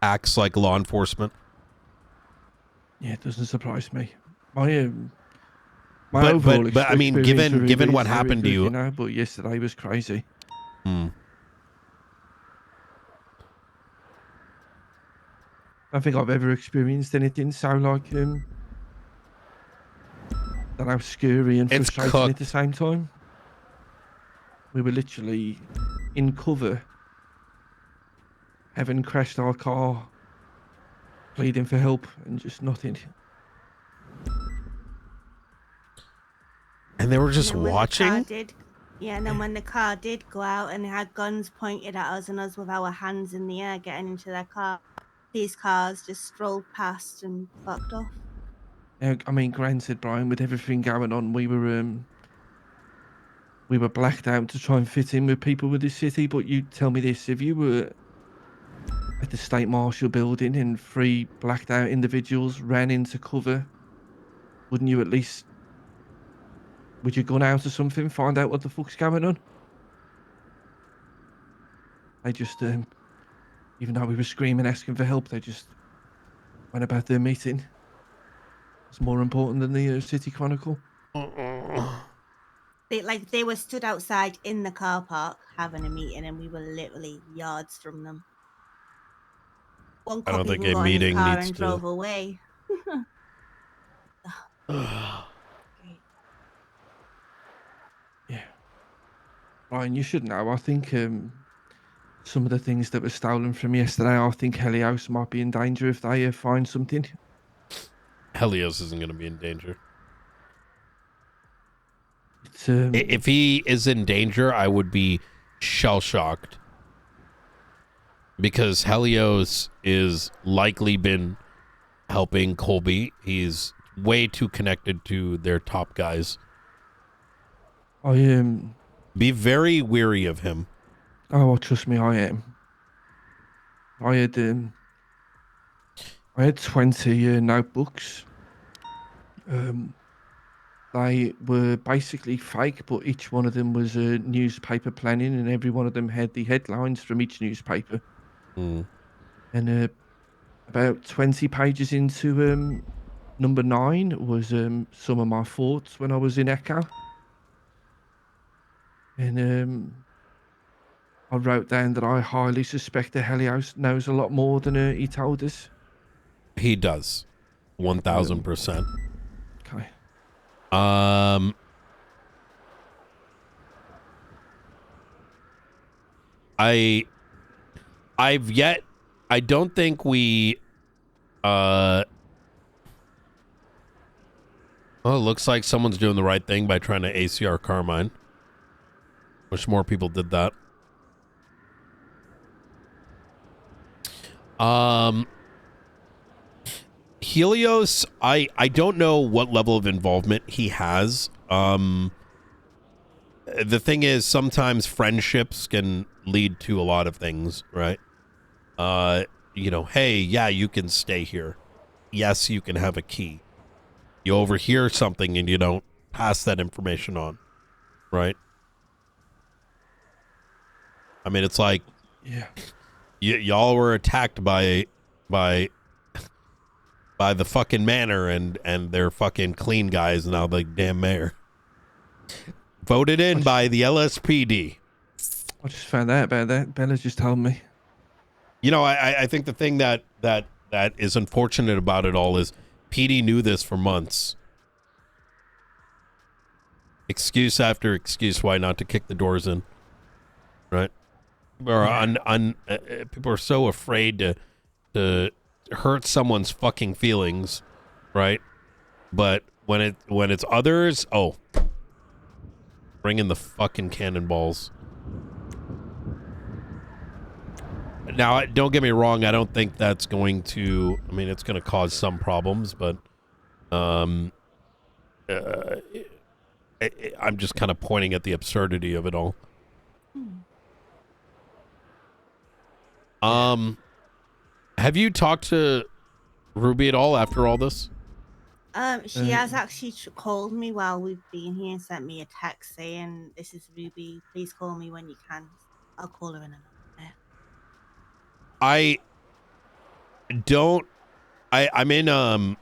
acts like law enforcement? Yeah, it doesn't surprise me. My But overall I mean, experience with given Ruby what is very happened to good, you, know, but yesterday was crazy. I don't think I've ever experienced anything so like don't know, scary and It's frustrating cooked. at the same time. We were literally in cover, having crashed our car, pleading for help, and just nothing. and they were just And then when the car watching. did Yeah, and then when the car did go out and they had guns pointed at us and us with our hands in the air getting into their car, these cars just strolled past and fucked off. I mean, granted, Brian, with everything going on, we were blacked out to try and fit in with people with the city. But you tell me this: if you were at the State Marshal building and 3 blacked out individuals ran into cover, wouldn't you at least? Would you gun out or something? Find out what the fuck's going on? They just, even though we were screaming, asking for help, they just went about their meeting. It's more important than the City Chronicle. They were stood outside in the car park having a meeting, and we were literally yards from them. One I don't cop think even a got in his meeting car needs and to. drove away. Yeah. Ryan, you should know. I think some of the things that were stolen from yesterday, I think Helios might be in danger if they find something. Helios isn't going to be in danger. It's, If he is in danger, I would be shell-shocked. Because Helios is likely been helping Colby. He's way too connected to their top guys. Be very weary of him. Oh, well, trust me, I am. I had 20 notebooks. They were basically fake, but each one of them was a newspaper planning, and every one of them had the headlines from each newspaper. And about 20 pages into number 9 was some of my thoughts when I was in Echo. And I wrote down that I highly suspect that Helios knows a lot more than he told us. He does. 1,000%. Okay. I don't think we well, it looks like someone's doing the right thing by trying to ACR Carmine. Wish more people did that. Helios, I don't know what level of involvement he has. The thing is, sometimes friendships can lead to a lot of things, right? You know, hey, yeah, you can stay here. Yes, you can have a key. You overhear something and you don't pass that information on, right? I mean, it's like, yeah, y'all were attacked by the fucking manor and they're fucking clean guys now, the damn mayor. Voted in by the LSPD. I just found out about that. Bella just told me. You know, I think the thing that is unfortunate about it all is PD knew this for months. Excuse after excuse why not to kick the doors in, right? Or people are so afraid to hurt someone's fucking feelings, right? But when it's others, oh, bring in the fucking cannonballs. Now, don't get me wrong. I don't think that's going to. I mean, it's going to cause some problems, but I'm just kind of pointing at the absurdity of it all. Have you talked to Ruby at all after all this? She has actually called me while we've been here and sent me a text saying, "This is Ruby. Please call me when you can." I'll call her in a minute. I'm in and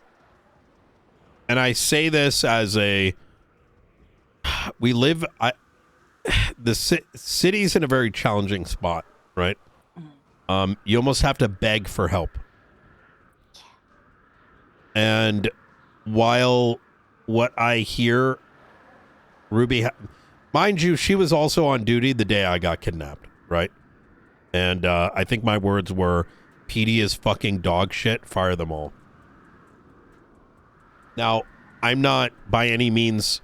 I say this as a we live the city's in a very challenging spot, right? You almost have to beg for help. And while what I hear Ruby mind you, she was also on duty the day I got kidnapped, right? And I think my words were, PD is fucking dog shit, fire them all. Now, I'm not by any means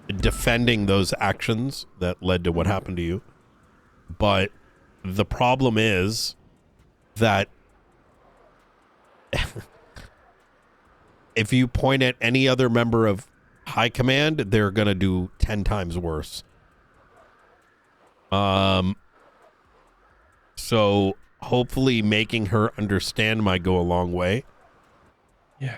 defending those actions that led to what happened to you. But the problem is that if you point at any other member of high command, they're going to do 10 times worse. So hopefully making her understand might go a long way. Yeah.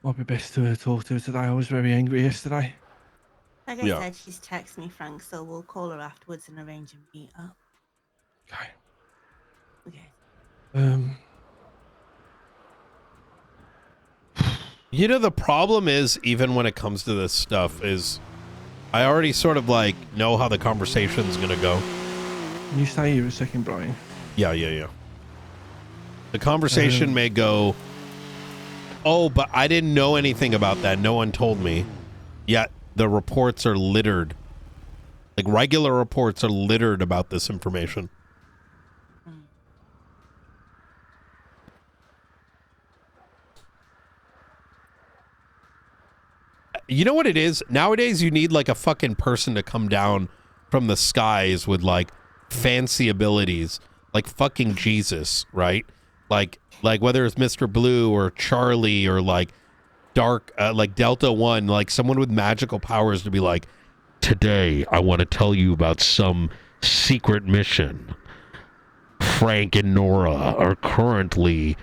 Might be best to talk to her today. I was very angry yesterday. Like I said, she's texted me, Frank, so we'll call her afterwards and arrange a meet up. Okay. Okay. You know, the problem is, even when it comes to this stuff, is I already sort of like know how the conversation's going to go. Can you stay here a second, Brian? Yeah. The conversation may go, oh, but I didn't know anything about that. No one told me. Yet the reports are littered. Like, regular reports are littered about this information. You know what it is? Nowadays, you need like a fucking person to come down from the skies with like fancy abilities, like fucking Jesus, right? Like whether it's Mr. Blue or Charlie or like Dark, like Delta One, like someone with magical powers to be like, today I want to tell you about some secret mission. Frank and Nora are currently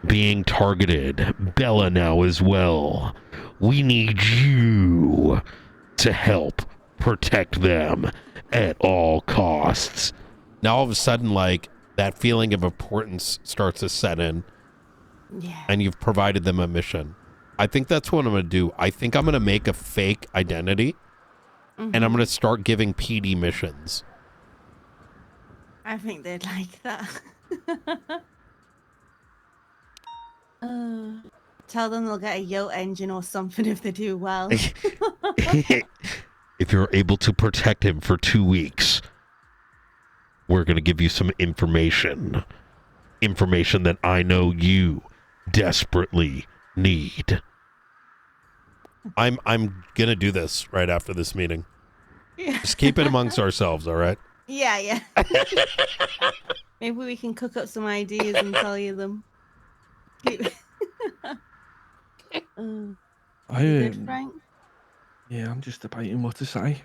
being targeted. Bella now as well. We need you to help protect them at all costs. Now all of a sudden, like, that feeling of importance starts to set in. Yeah. And you've provided them a mission. I think that's what I'm going to do. I think I'm going to make a fake identity and I'm going to start giving PD missions. I think they'd like that. Tell them they'll get a yacht engine or something if they do well. If you're able to protect him for 2 weeks, we're going to give you some information. Information that I know you desperately need. I'm going to do this right after this meeting. Yeah. Just keep it amongst ourselves, all right? Yeah. Maybe we can cook up some ideas and tell you them. I Good, Frank? Yeah, I'm just debating what to say.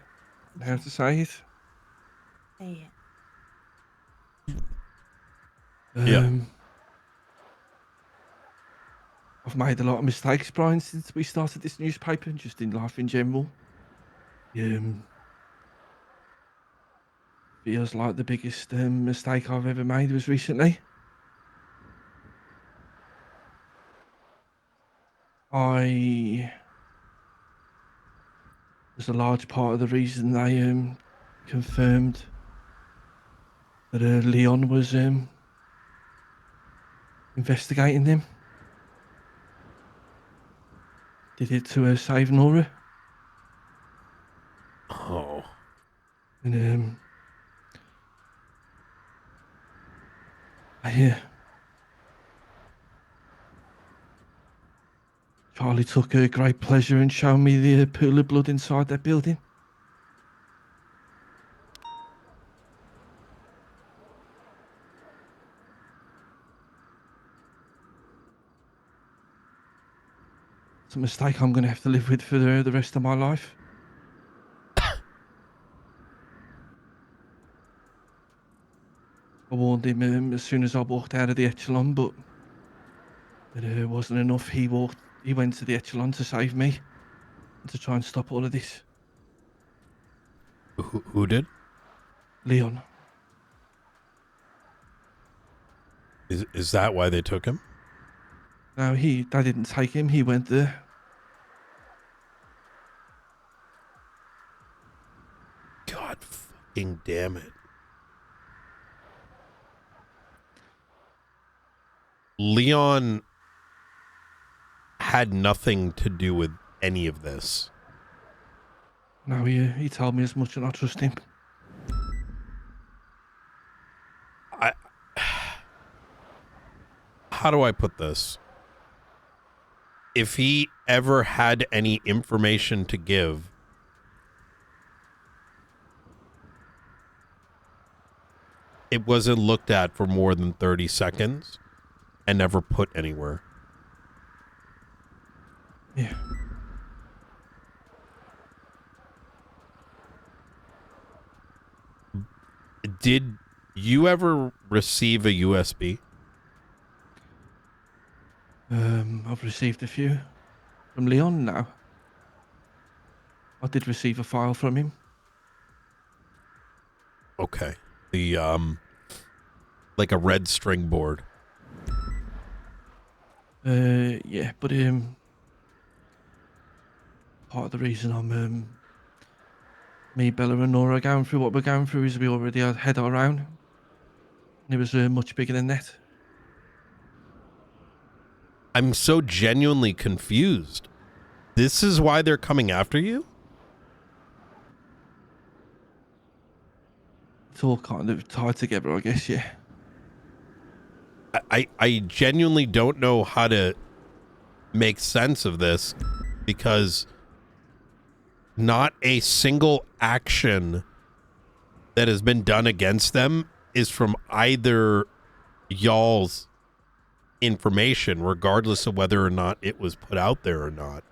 How to say it. Say it. I've made a lot of mistakes, Brian, since we started this newspaper and just in life in general. Feels like the biggest mistake I've ever made was recently. I was a large part of the reason they confirmed that Leon was investigating them. Did it to save Nora. Oh. And Charlie took a great pleasure in showing me the pool of blood inside that building. It's a mistake I'm going to have to live with for the rest of my life. I warned him as soon as I walked out of the echelon, but it wasn't enough. He went to the echelon to save me and to try and stop all of this. Who did? Leon. Is that why they took him? No, they didn't take him. He went there. God fucking damn it. Leon had nothing to do with any of this. No, he told me as much and I trust him. How do I put this? if he ever had any information to give, it wasn't looked at for more than 30 seconds and never put anywhere. Yeah. Did you ever receive a USB? I've received a few from Leon now. I did receive a file from him. Okay. The like a red string board. Yeah, but part of the reason I'm me, Bella, and Nora are going through what we're going through is we already had our own, and it was much bigger than that. I'm so genuinely confused. This is why they're coming after you? It's all kind of tied together, I guess. Yeah. I genuinely don't know how to make sense of this, because not a single action that has been done against them is from either y'all's information, regardless of whether or not it was put out there or not.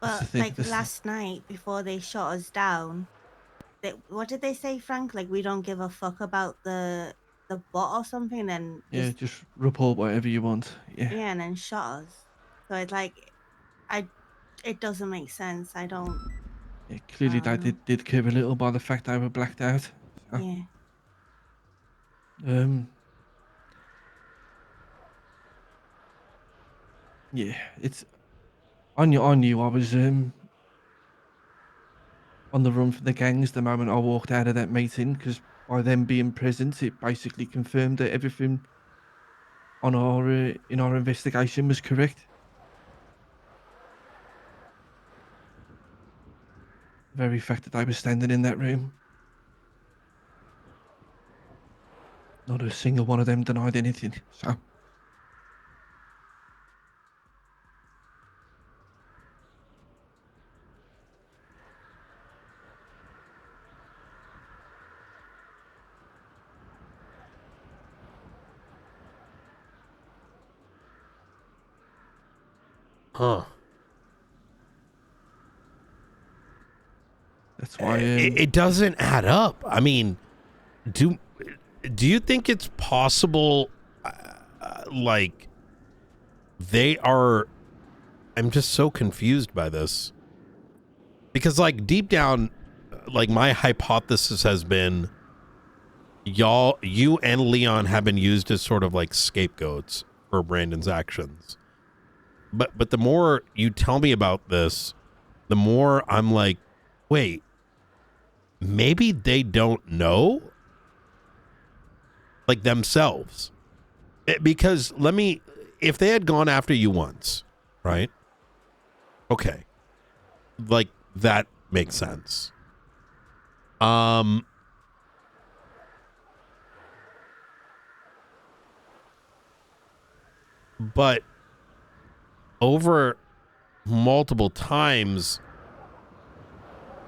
But like last night before they shot us down, what did they say, Frank? Like, we don't give a fuck about the bot or something, and Yeah, just report whatever you want. Yeah. yeah, and then shot us. So it's like, it doesn't make sense. I don't. Yeah, clearly they did care a little by the fact they were blacked out. So. Yeah. Yeah, it's. I knew I was on the run from the gangs the moment I walked out of that meeting, because by them being present, it basically confirmed that everything on our in our investigation was correct. The very fact that they were standing in that room, not a single one of them denied anything. So. Huh. That's why it doesn't add up. I mean, do you think it's possible, like, they are... I'm just so confused by this. Because, like, deep down, like, my hypothesis has been you and Leon have been used as sort of like scapegoats for Brandon's actions. But the more you tell me about this, the more I'm like, wait, maybe they don't know, like, themselves. Because if they had gone after you once, right? Okay. Like, that makes sense. But over multiple times,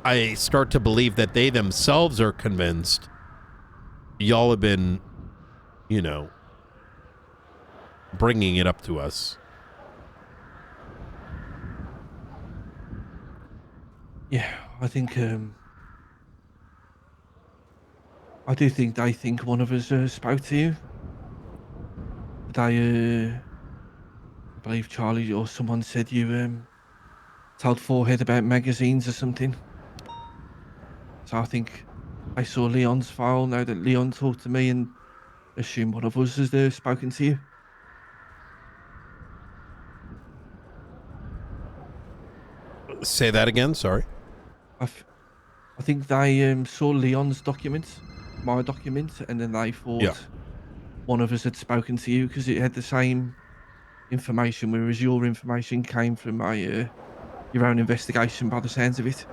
I start to believe that they themselves are convinced y'all have been, bringing it up to us. Yeah, I think I do think they think one of us spoke to you. They I believe Charlie or someone said you told Forehead about magazines or something. So I think I saw Leon's file now that Leon talked to me and assumed one of us has spoken to you. Say that again, sorry. I think they saw Leon's documents, my documents, and then they thought one of us had spoken to you because it had the same information, whereas your information came from your own investigation by the sounds of it.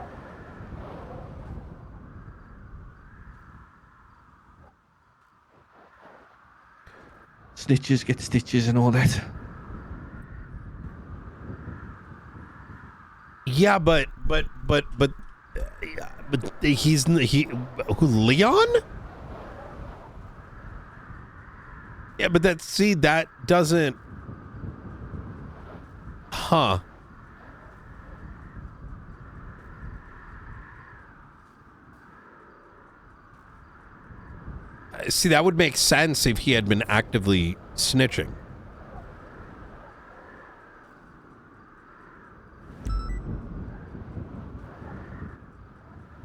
Snitches get stitches and all that. Yeah, but who, Leon? Yeah, but that doesn't. Huh. See, that would make sense if he had been actively snitching.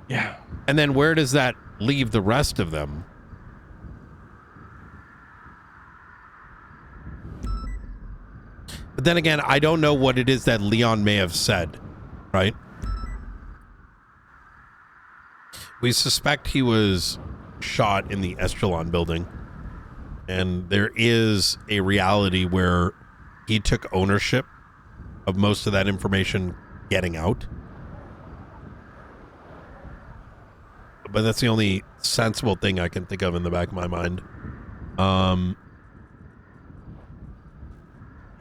Yeah. And then where does that leave the rest of them? But then again, I don't know what it is that Leon may have said, right? We suspect he was shot in the Estrelon building. And there is a reality where he took ownership of most of that information getting out. But that's the only sensible thing I can think of in the back of my mind. Yeah,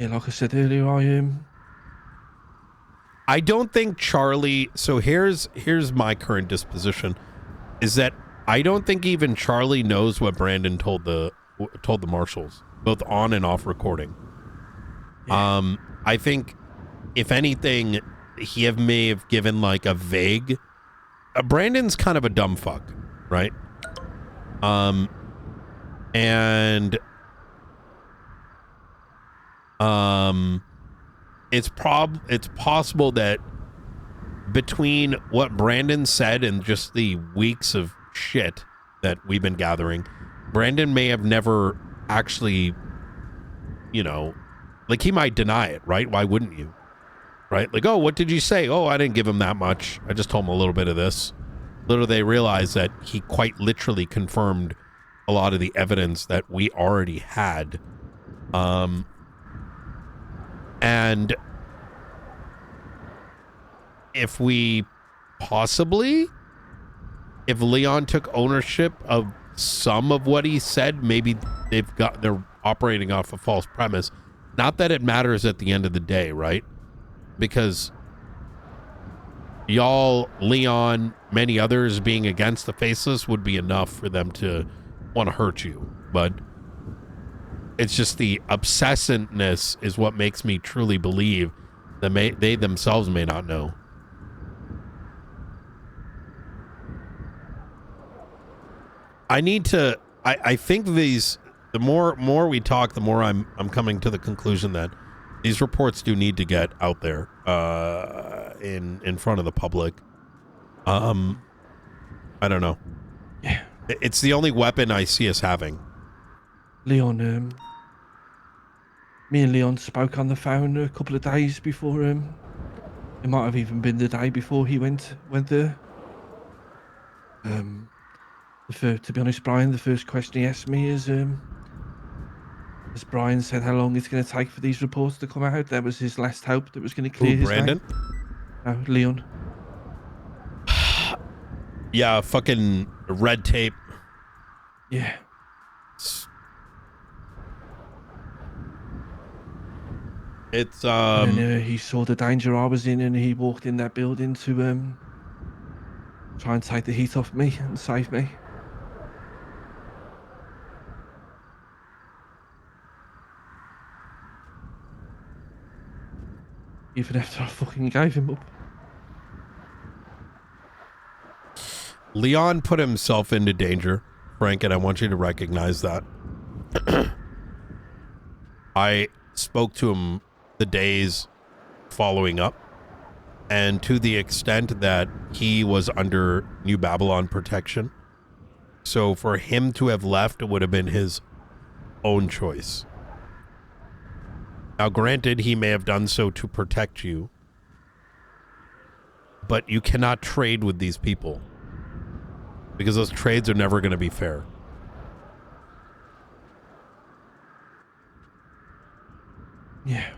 like I said earlier, I don't think Charlie. So here's my current disposition, is that I don't think even Charlie knows what Brandon told the marshals, both on and off recording. Yeah. I think if anything, he may have given like a vague. Brandon's kind of a dumb fuck, right? And it's possible that between what Brandon said and just the weeks of shit that we've been gathering, Brandon may have never actually, like he might deny it, right? Why wouldn't you? Right? Like, oh, what did you say? Oh, I didn't give him that much. I just told him a little bit of this. Little they realize that he quite literally confirmed a lot of the evidence that we already had. And if Leon took ownership of some of what he said, maybe they're operating off a false premise. Not that it matters at the end of the day, right? Because y'all, Leon, many others being against the Faceless would be enough for them to want to hurt you. But it's just the obsessiveness is what makes me truly believe that they themselves may not know. I think the more we talk, the more I'm coming to the conclusion that these reports do need to get out there in front of the public. I don't know. Yeah. It's the only weapon I see us having. Leon, me and Leon spoke on the phone a couple of days before. It might have even been the day before he went there. To be honest, Brian, the first question he asked me is, as Brian said, how long it's going to take for these reports to come out. That was his last hope that was going to clear his Brandon? name. No, Leon. Yeah, fucking red tape. Yeah. It's And then, he saw the danger I was in, and he walked in that building to try and take the heat off me and save me. Even after I fucking gave him up. Leon put himself into danger, Frank, and I want you to recognize that. I spoke to him the days following up, and to the extent that he was under New Babylon protection. So for him to have left, it would have been his own choice. Now, granted, he may have done so to protect you, but you cannot trade with these people because those trades are never going to be fair. Yeah.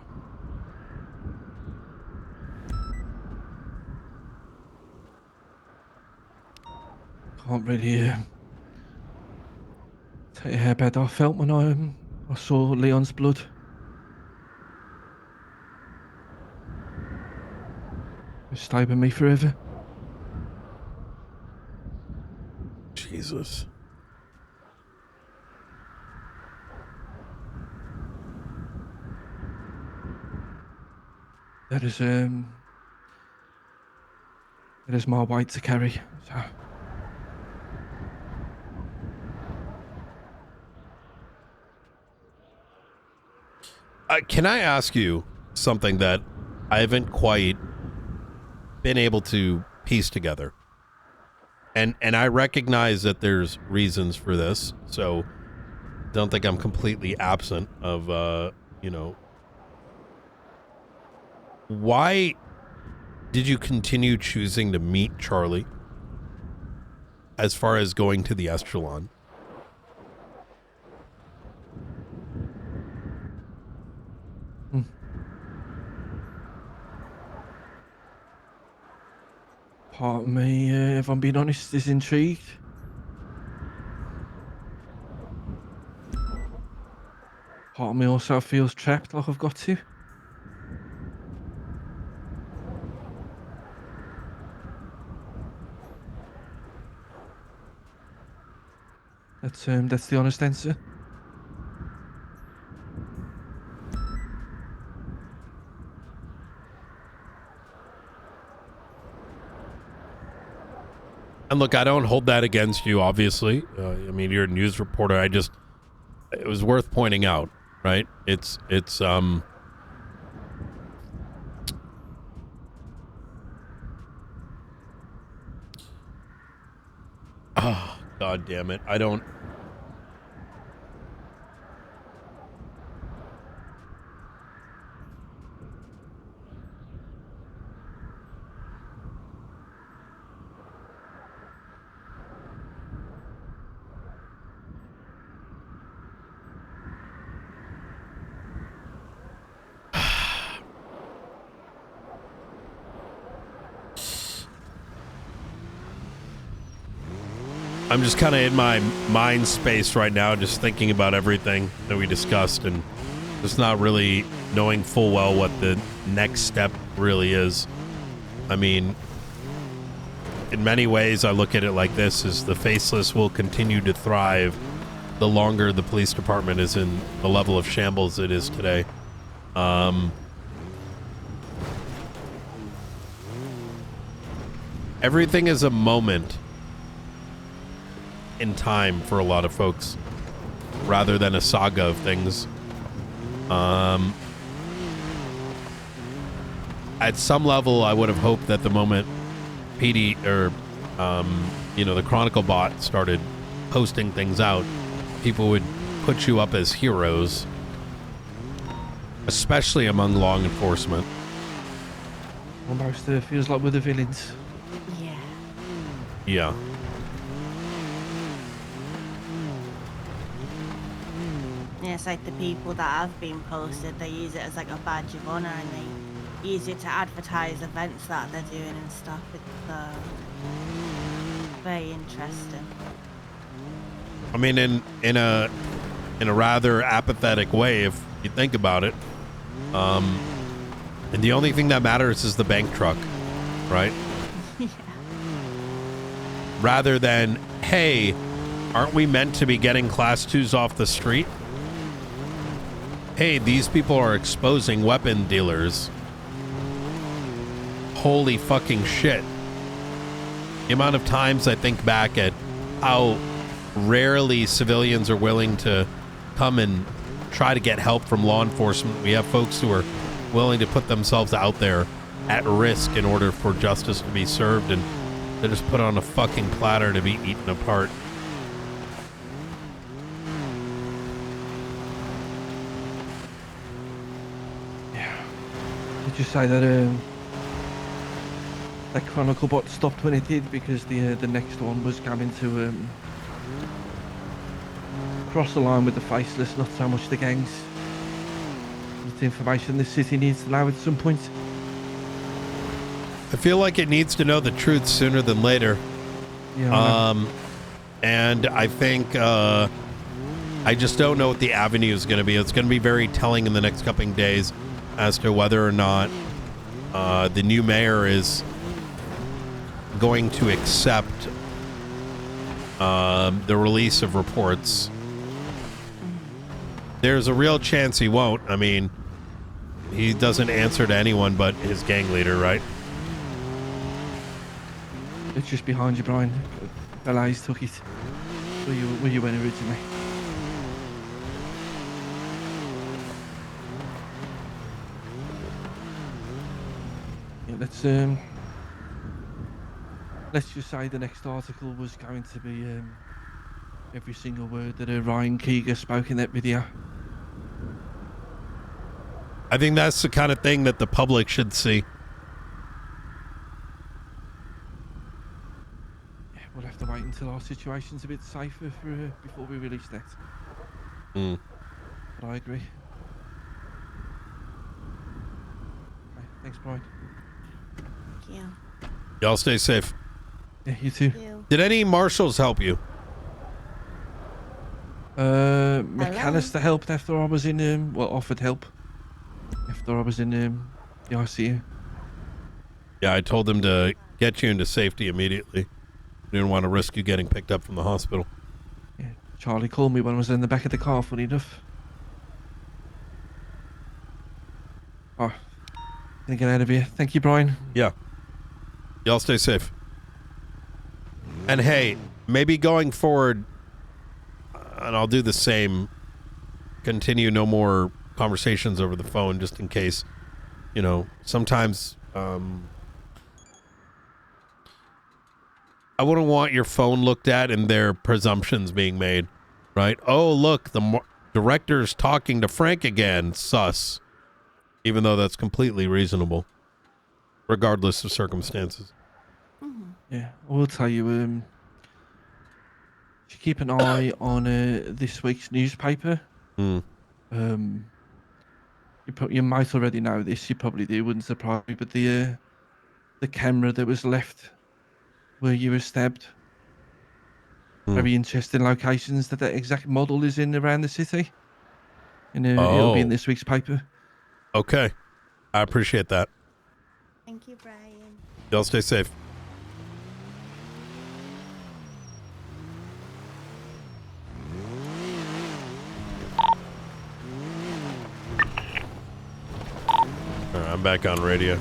Can't really tell you how bad I felt when I saw Leon's blood. Stay with me forever. Jesus. That is my weight to carry. So. Can I ask you something that I haven't quite been able to piece together? And I recognize that there's reasons for this, so don't think I'm completely absent of, you know. Why did you continue choosing to meet Charlie as far as going to the Echelon? Part of me, if I'm being honest, is intrigued. Part of me also feels trapped, like I've got to. That's the honest answer. And look, I don't hold that against you, obviously. I mean, you're a news reporter. It was worth pointing out, right? It's oh, God damn it. I don't. I'm just kind of in my mind space right now, just thinking about everything that we discussed and just not really knowing full well what the next step really is. I mean, in many ways, I look at it like this, is the faceless will continue to thrive the longer the police department is in the level of shambles it is today. Everything is a moment in time for a lot of folks rather than a saga of things. At some level, I would have hoped that the moment PD or you know, the Chronicle bot started posting things out, people would put you up as heroes, especially among law enforcement. Almost feels like we're the villains. Yeah. Yeah, it's like the people that have been posted, they use it as like a badge of honor, and they use it to advertise events that they're doing and stuff. It's very interesting. I mean, in a rather apathetic way, if you think about it. And the only thing that matters is the bank truck, right? Yeah. Rather than, hey, aren't we meant to be getting class 2s off the street? Hey, these people are exposing weapon dealers. Holy fucking shit. The amount of times I think back at how rarely civilians are willing to come and try to get help from law enforcement. We have folks who are willing to put themselves out there at risk in order for justice to be served, and they're just put on a fucking platter to be eaten apart. Did you say that that Chronicle bot stopped when it did because the next one was going to cross the line with the faceless, not so much the gangs? It's information the city needs to know at some point. I feel like it needs to know the truth sooner than later. Yeah, and I think I just don't know what the avenue is going to be. It's going to be very telling in the next couple of days as to whether or not the new mayor is going to accept the release of reports. There's a real chance he won't. I mean, he doesn't answer to anyone but his gang leader, right? It's just behind you, Brian. Belays took it. Where you went originally. Yeah, let's just say the next article was going to be every single word that Ryan Keeger spoke in that video. I think that's the kind of thing that the public should see. Yeah, we'll have to wait until our situation's a bit safer before we release that. Mm. But I agree. Okay, thanks, Brian. Thank you. Y'all stay safe. Yeah, you too. Did any marshals help you? McAllister helped after I was in offered help after I was in the ICU. Yeah, I told them to get you into safety immediately. Didn't want to risk you getting picked up from the hospital. Yeah, Charlie called me when I was in the back of the car, funny enough. Oh, gonna get out of here. Thank you, Brian. Yeah. Y'all stay safe. And hey, maybe going forward, and I'll do the same, continue no more conversations over the phone just in case, you know, sometimes I wouldn't want your phone looked at and their presumptions being made, right? Oh, look, the director's talking to Frank again, sus. Even though that's completely reasonable, regardless of circumstances. Yeah, I will tell you, keep an eye on this week's newspaper. Mm. You might already know this. You probably do. Wouldn't surprise me. But the camera that was left where you were stabbed. Very interesting locations that exact model is in around the city. And it'll be in this week's paper. Okay. I appreciate that. Thank you, Brian. Y'all stay safe. All right, I'm back on radio.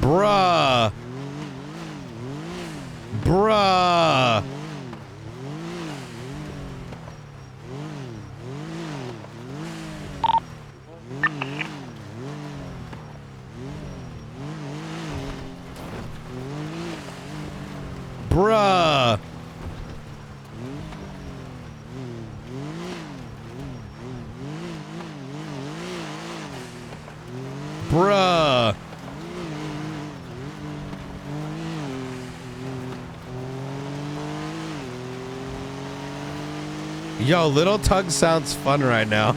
Bruh. Bruh. Bruh. Bruh. Yo, Little Tug sounds fun right now.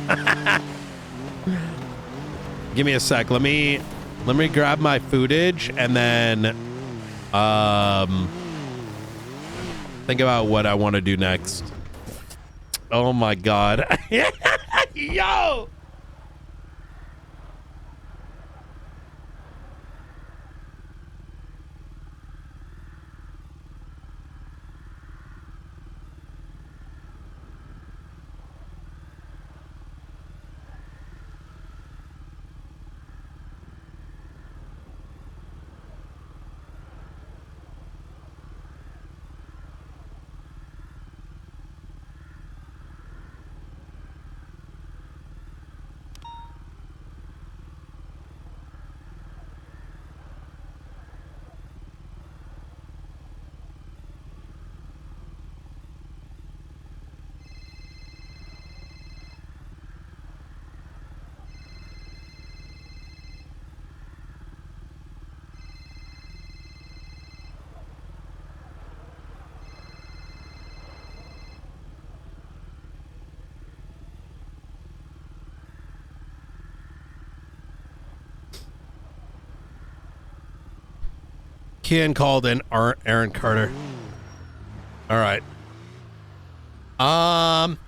Give me a sec. Let me grab my footage and then think about what I want to do next. Oh my god. Yo! Kian called in Aaron Carter. All right. Time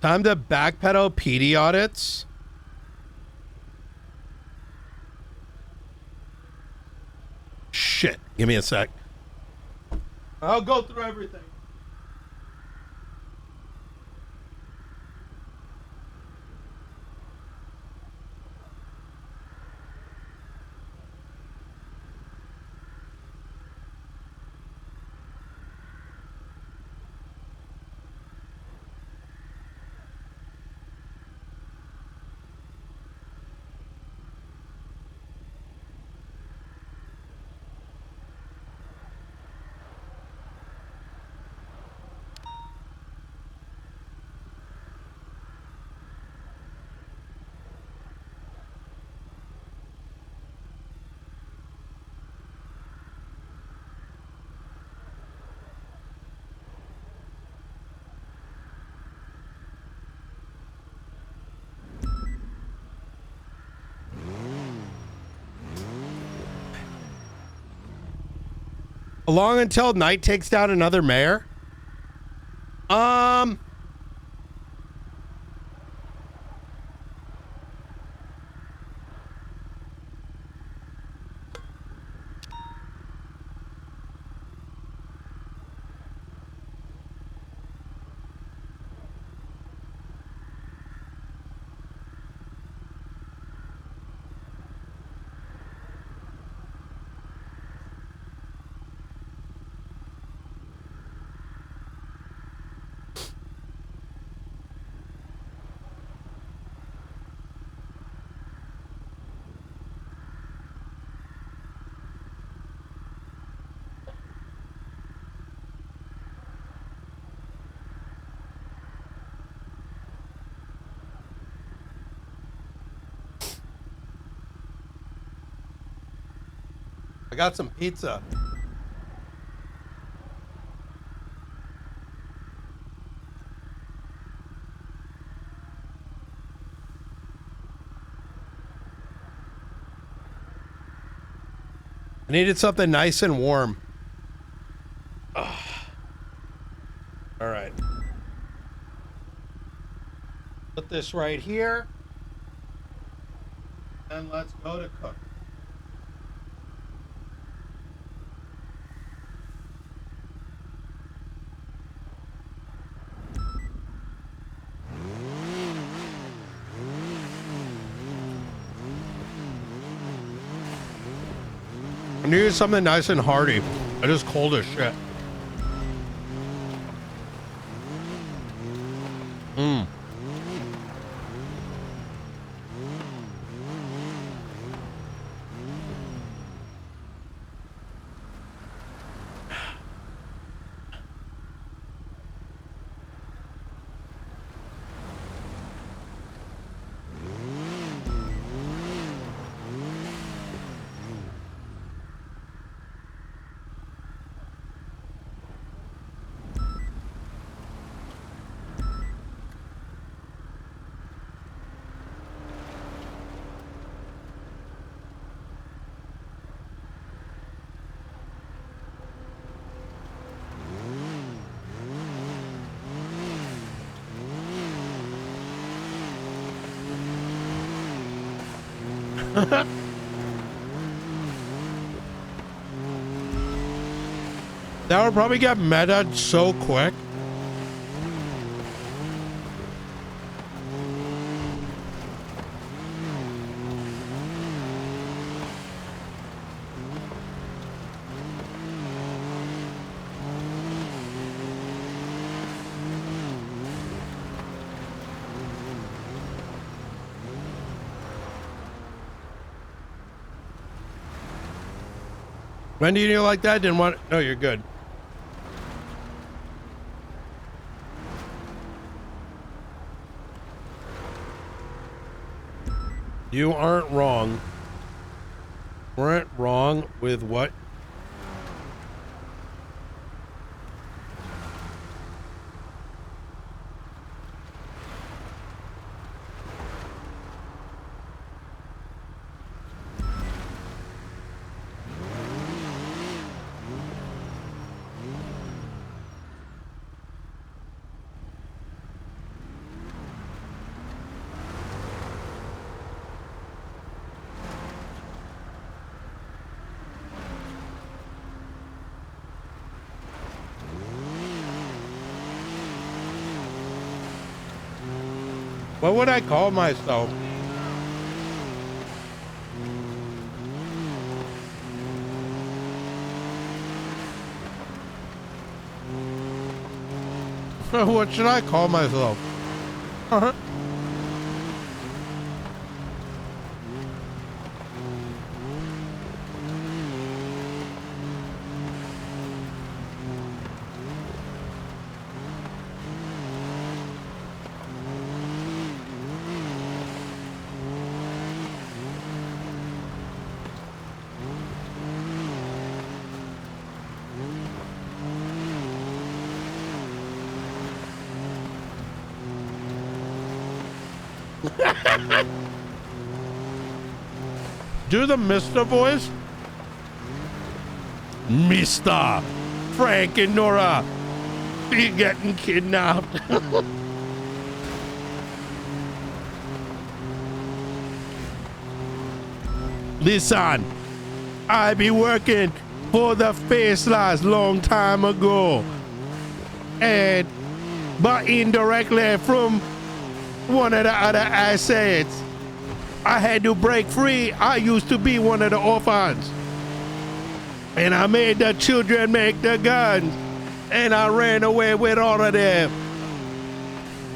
to backpedal PD audits. Shit. Give me a sec. I'll go through everything. Long until Knight takes down another mayor? I got some pizza. I needed something nice and warm. Ugh. All right. Put this right here. And let's go to cook. I needed something nice and hearty. I just cold as shit. Mmm. That would probably get meta so quick. When do you do like that? Didn't want. No, you're good. You aren't wrong. Weren't wrong with what? What would I call myself? What should I call myself? Uh-huh. Do the Mr. voice. Mr. Frank and Nora be getting kidnapped. Listen, I be working for the Faceless long time ago, but indirectly from one of the other assets. I had to break free. I used to be one of the orphans. And I made the children make the guns. And I ran away with all of them.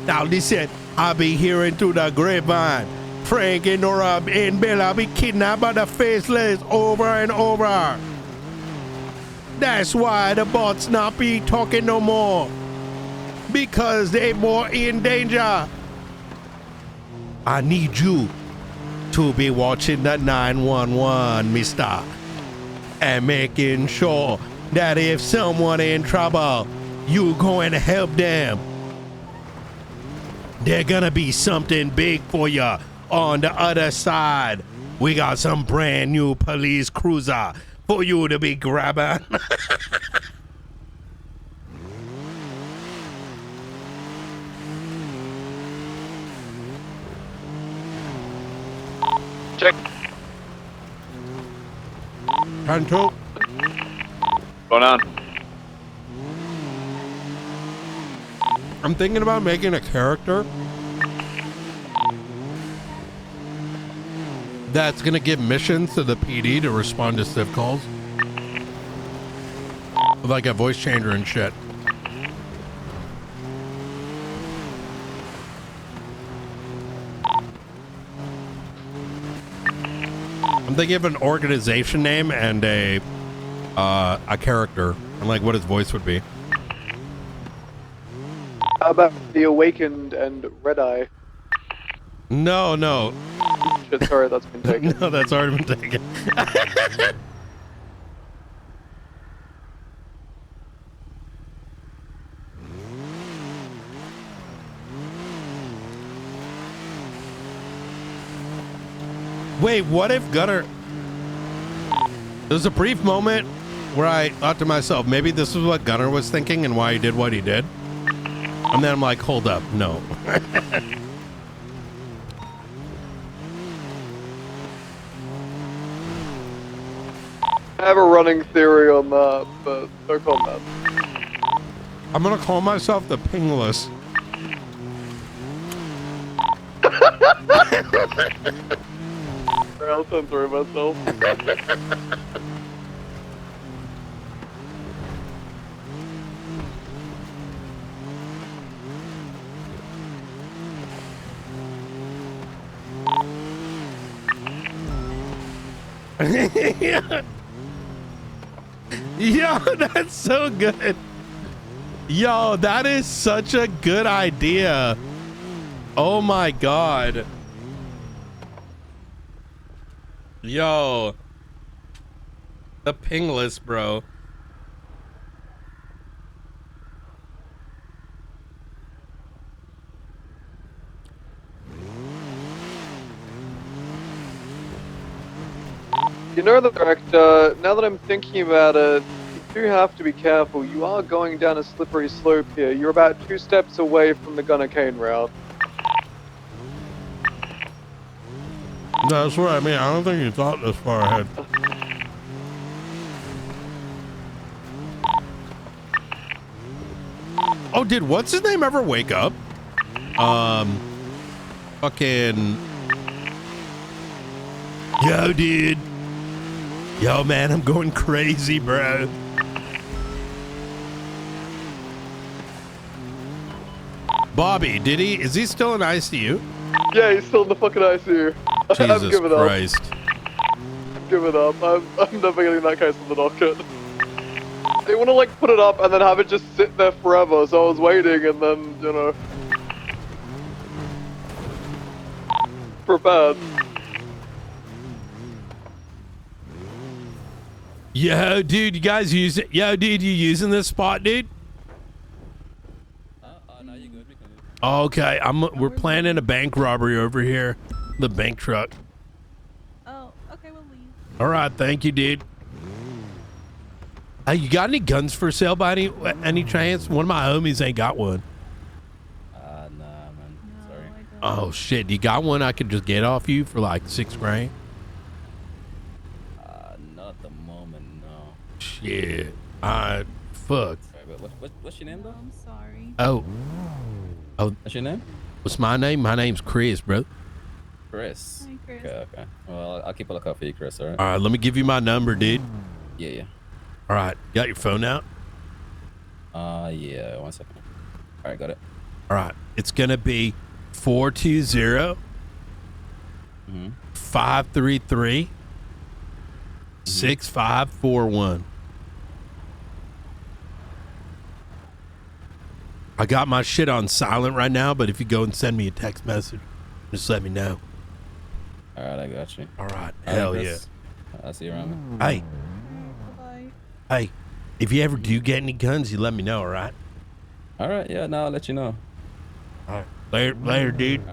Now listen, I be hearing through the grapevine. Frank and Nora and Bella be kidnapped by the Faceless over and over. That's why the bots not be talking no more. Because they more in danger. I need you to be watching the 911, mister, and making sure that if someone in trouble, you going to help them. There's gonna be something big for you on the other side. We got some brand new police cruiser for you to be grabbing. Check. Control. Going on. I'm thinking about making a character that's gonna give missions to the PD to respond to civ calls. Like a voice changer and shit. I'm thinking of an organization name and a character, and like what his voice would be. How about the Awakened and Red Eye? No. Shit, sorry, that's been taken. No, that's already been taken. Wait, what if Gunner... There was a brief moment where I thought to myself, maybe this was what Gunner was thinking and why he did what he did. And then I'm like, hold up, no. I have a running theory on that, but don't call that. I'm gonna call myself the Pingless. I'll send through myself. Yo, that's so good. Yo, that is such a good idea. Oh my god. Yo. The Pingless, bro. You know the director, now that I'm thinking about it, you do have to be careful. You are going down a slippery slope here. You're about 2 steps away from the Gunner Cane route. That's what I mean. I don't think you thought this far ahead. Oh, did what's his name ever wake up? Fucking. Yo, dude. Yo, man, I'm going crazy, bro. Bobby, is he still in ICU? Yeah, he's still in the fucking ICU. I've Jesus given Christ. up. I've given up. I'm never getting that case on the docket. They want to like put it up and then have it just sit there forever, so I was waiting and then, you know. Prepared. Yo, dude, you guys use it? Yo, dude, you using this spot, dude? No, you're good. Okay, we're planning a bank robbery over here. The bank truck. Oh, okay, we'll leave. All right, thank you, dude. Hey, you got any guns for sale by any chance? One of my homies ain't got one. Nah, man. Sorry. Oh shit, you got one I could just get off you for like $6 grand? Not at the moment, no. Shit. Fuck. Sorry, but what's your name, though? I'm sorry. Oh. What's your name? What's my name? My name's Chris, bro. Chris. Hi, Chris. Okay. Well, I'll keep a lookout for you, Chris, all right? All right, let me give you my number, dude. Yeah. All right, got your phone out? Yeah, 1 second. All right, got it. All right, it's gonna be 420 533 6541. I got my shit on silent right now, but if you go and send me a text message, just let me know. All right, I got you. All right, All hell right, yeah. Chris. I'll see you around. Hey. Hey, if you ever do get any guns, you let me know, all right? All right, yeah, no, I'll let you know. All right, later, dude.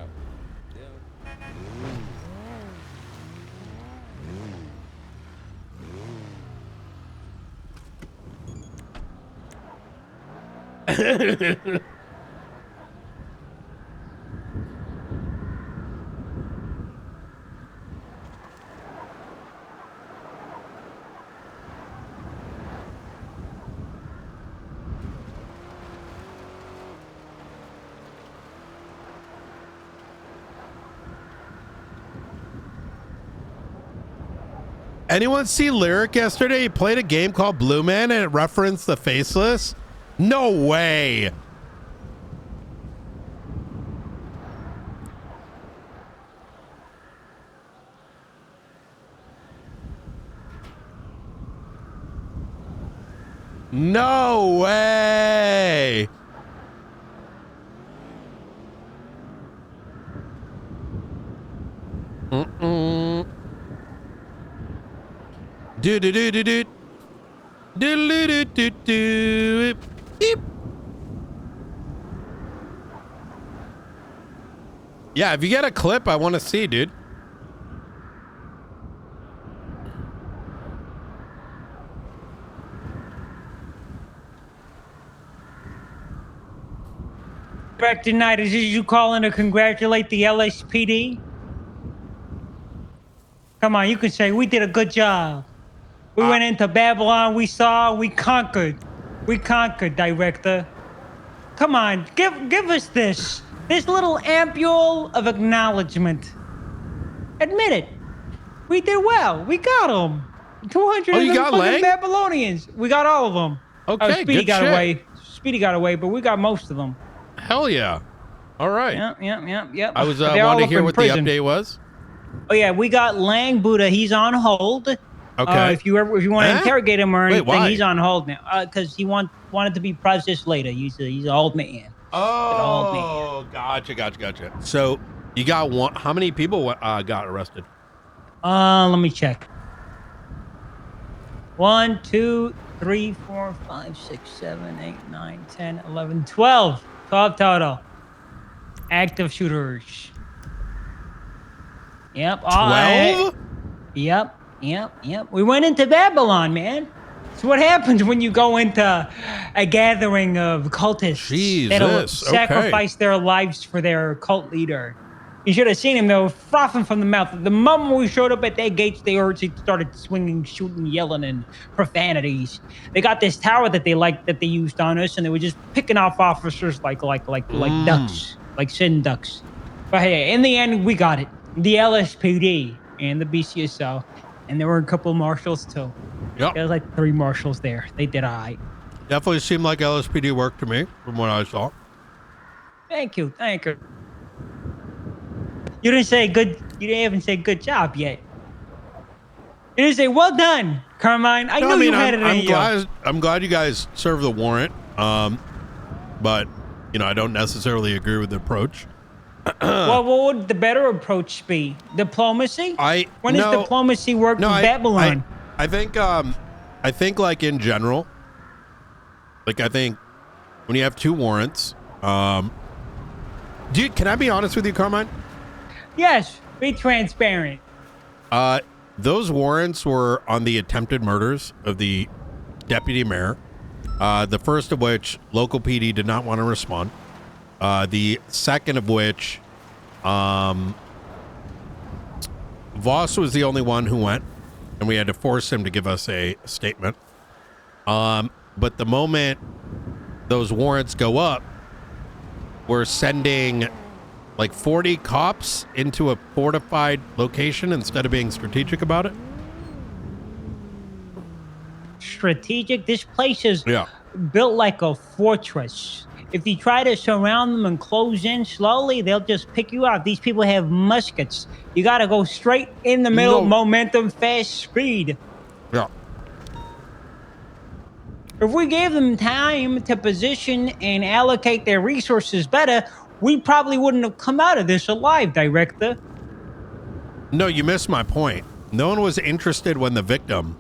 Anyone see Lyric yesterday? He played a game called Blue Man and it referenced the Faceless? No way. No way. Do do do do do do do do do. Beep. Yeah, if you get a clip, I want to see, dude. Back tonight, is this you calling to congratulate the LSPD? Come on, you can say we did a good job. We went into Babylon, we saw, we conquered. We conquered, Director. Come on, give us this little ampule of acknowledgement. Admit it. We did well. We got them. 200 Oh, you got Lang? Babylonians. We got all of them. Okay, Speedy good got shit. away. Speedy got away, but we got most of them. Hell yeah. All right. Yep. I was They're all wanting to up hear in what prison. the update was. Oh yeah, we got Lang Buddha. He's on hold. Okay. If you want to Huh? interrogate him or Wait, anything, why? he's on hold now. Because he wanted to be processed later. He's an old man. Oh, gotcha. So you got one. How many people got arrested? Let me check. 1, 2, 3, 4, 5, 6, 7, 8, 9, 10, 11, 12. 12 total. Active shooters. Yep. 12? Yep. We went into Babylon, man. It's what happens when you go into a gathering of cultists that'll Jesus, sacrifice their lives for their cult leader. You should have seen him. They were frothing from the mouth. The moment we showed up at their gates, they started swinging, shooting, yelling, and profanities. They got this tower that they used on us, and they were just picking off officers like ducks, like sin ducks. But hey, in the end, we got it. The LSPD and the BCSO, and there were a couple marshals too. Yep. There was like 3 marshals there. They did all right. Definitely seemed like LSPD work to me from what I saw. Thank you. You didn't say good. You didn't even say good job yet. You didn't say well done, Carmine. I knew you had it in you. I'm glad you guys served the warrant. But I don't necessarily agree with the approach. Well, what would the better approach be? Diplomacy? When does diplomacy work in Babylon? I think like in general, like I think when you have 2 warrants, can I be honest with you, Carmine? Yes, be transparent. Those warrants were on the attempted murders of the deputy mayor. The first of which local PD did not want to respond. The second of which, Voss was the only one who went, and we had to force him to give us a statement. But the moment those warrants go up, we're sending like 40 cops into a fortified location instead of being strategic about it. Strategic? This place is built like a fortress. If you try to surround them and close in slowly, they'll just pick you out. These people have muskets. You got to go straight in the middle, momentum, fast speed. Yeah. If we gave them time to position and allocate their resources better, we probably wouldn't have come out of this alive, Director. No, you missed my point. No one was interested when the victim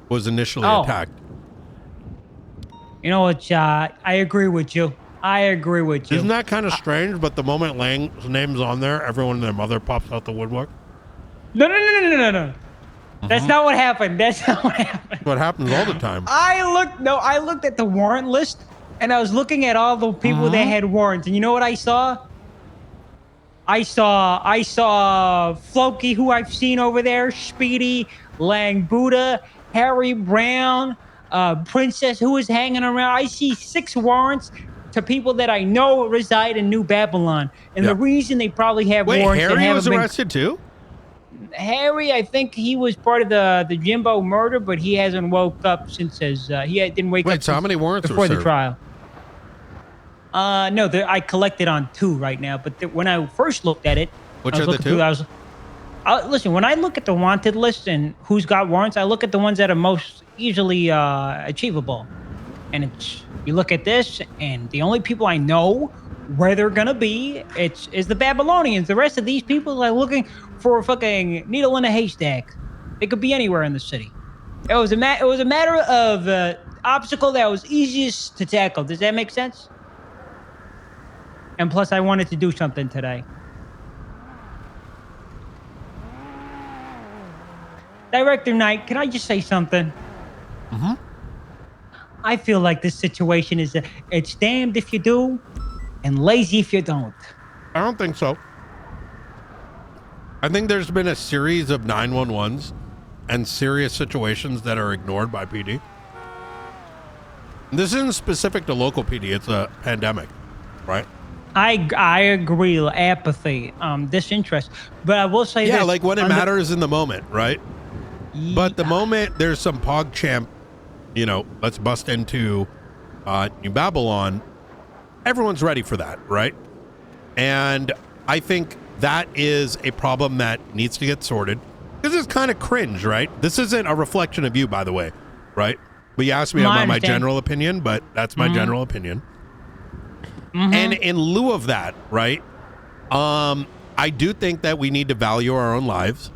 was initially attacked. You know what, I agree with you. Isn't that kind of strange? But the moment Lang's name's on there, everyone and their mother pops out the woodwork. No. That's not what happened. That's not what happened. What happens all the time. I looked at the warrant list, and I was looking at all the people that had warrants, and you know what I saw? I saw Floki, who I've seen over there, Speedy, Lang Buddha, Harry Brown, Princess, who is hanging around. I see 6 warrants to people that I know reside in New Babylon, and the reason they probably have warrants. Harry was arrested too? Harry, I think he was part of the Jimbo murder, but he hasn't woke up since didn't wake up. Wait, so how many warrants before were the served? trial? No, I collected on 2 right now, but when I first looked at it, which are the 2? Listen, when I look at the wanted list and who's got warrants, I look at the ones that are most easily achievable. And you look at this, and the only people I know where they're gonna be, is the Babylonians. The rest of these people are looking for a fucking needle in a haystack. They could be anywhere in the city. It was a matter of obstacle that was easiest to tackle. Does that make sense? And plus, I wanted to do something today. Director Knight, can I just say something? I feel like this situation is it's damned if you do and lazy if you don't. I don't think so. I think there's been a series of 911s and serious situations that are ignored by PD. This isn't specific to local PD. It's a pandemic, right? I agree. Apathy, disinterest. But I will say this. Yeah, like when it matters in the moment, right? But the moment there's some PogChamp, let's bust into New Babylon, everyone's ready for that, right? And I think that is a problem that needs to get sorted. This is kind of cringe, right? This isn't a reflection of you, by the way, right? But you asked me about my general opinion, but that's my general opinion. And in lieu of that, right, I do think that we need to value our own lives.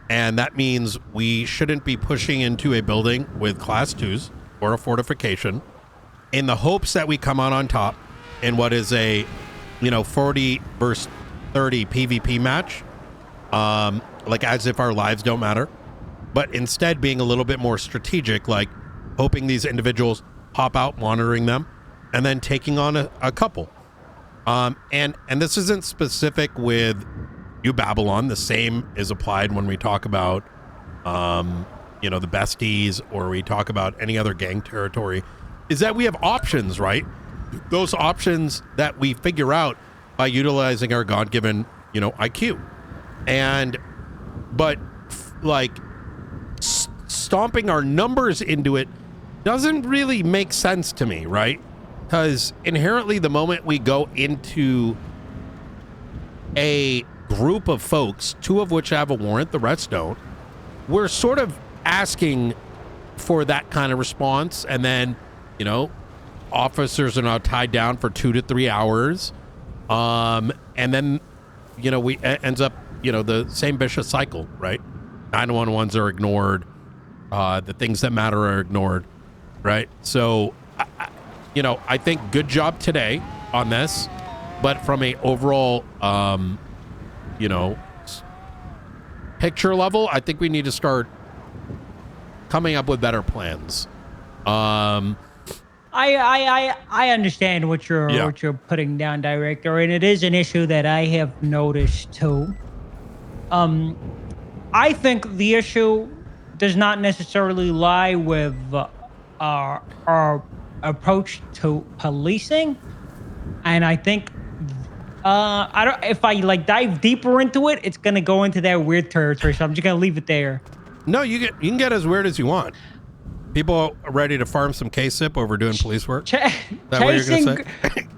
And that means we shouldn't be pushing into a building with class 2s or a fortification in the hopes that we come out on top in what is a, 40 versus 30 PvP match. Like as if our lives don't matter, but instead being a little bit more strategic, like hoping these individuals pop out, monitoring them, and then taking on a couple. And this isn't specific with New Babylon. The same is applied when we talk about, the besties, or we talk about any other gang territory, is that we have options, right? Those options that we figure out by utilizing our God-given, IQ. But like stomping our numbers into it doesn't really make sense to me, right? Because inherently the moment we go into a group of folks, 2 of which have a warrant, the rest don't, we're sort of asking for that kind of response. And then, officers are now tied down for 2 to 3 hours. And then, we ends up, the same vicious cycle, right? 911s are ignored. The things that matter are ignored, right? So, I think good job today on this, but from a overall, picture level, I think we need to start coming up with better plans. I understand what you're putting down, Director, and it is an issue that I have noticed too. I think the issue does not necessarily lie with our approach to policing, and I think if I dive deeper into it, it's gonna go into that weird territory. So I'm just gonna leave it there. No, you can get as weird as you want. People are ready to farm some K-SIP over doing police work.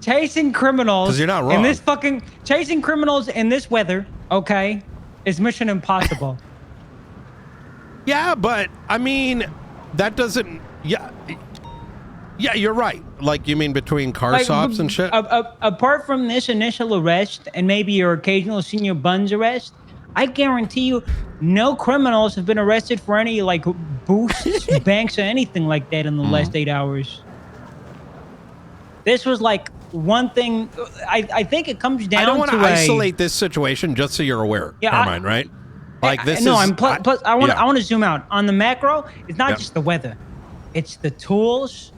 Chasing criminals. 'Cause you're not wrong. In this chasing criminals in this weather, okay, is mission impossible. Yeah, but I mean, that doesn't. Yeah, you're right. Like, you mean between car stops and shit? Apart from this initial arrest and maybe your occasional senior buns arrest, I guarantee you no criminals have been arrested for any boosts, banks, or anything like that in the last 8 hours. This was one thing. I think it comes down to I don't want to isolate this situation, just so you're aware, Carmine, right? This no, is... plus I want to zoom out. On the macro, it's not just the weather. It's the tools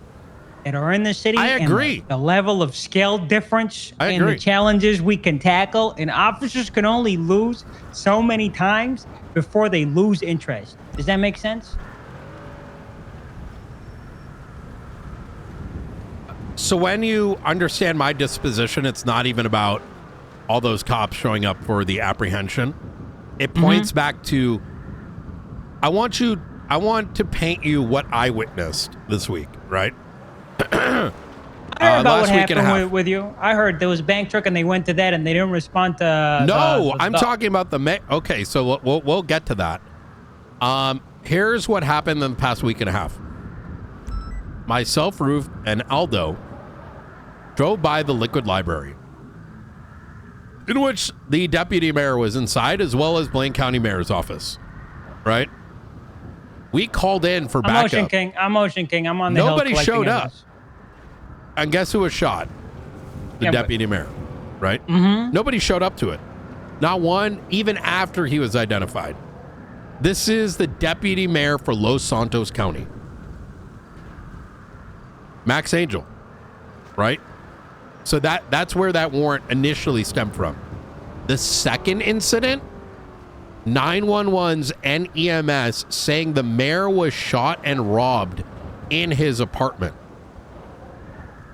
that are in the city. I agree. And the level of scale difference and the challenges we can tackle. And officers can only lose so many times before they lose interest. Does that make sense? So when you understand my disposition, it's not even about all those cops showing up for the apprehension. It points back to, I want to paint you what I witnessed this week, right? I heard about what happened with you. I heard there was a bank truck and they went to that and they didn't respond to. No, I'm talking about okay, so we'll get to that. Here's what happened in the past week and a half. Myself, Roof, and Aldo drove by the Liquid Library, in which the deputy mayor was inside, as well as Blaine County Mayor's office, right? We called in for backup. I'm Ocean King. I'm on the hill. Nobody showed up. Evidence. And guess who was shot? The deputy mayor, right? Nobody showed up to it. Not one, even after he was identified. This is the deputy mayor for Los Santos County, Max Angel, right? So that's where that warrant initially stemmed from. The second incident, 911's and EMS saying the mayor was shot and robbed in his apartment.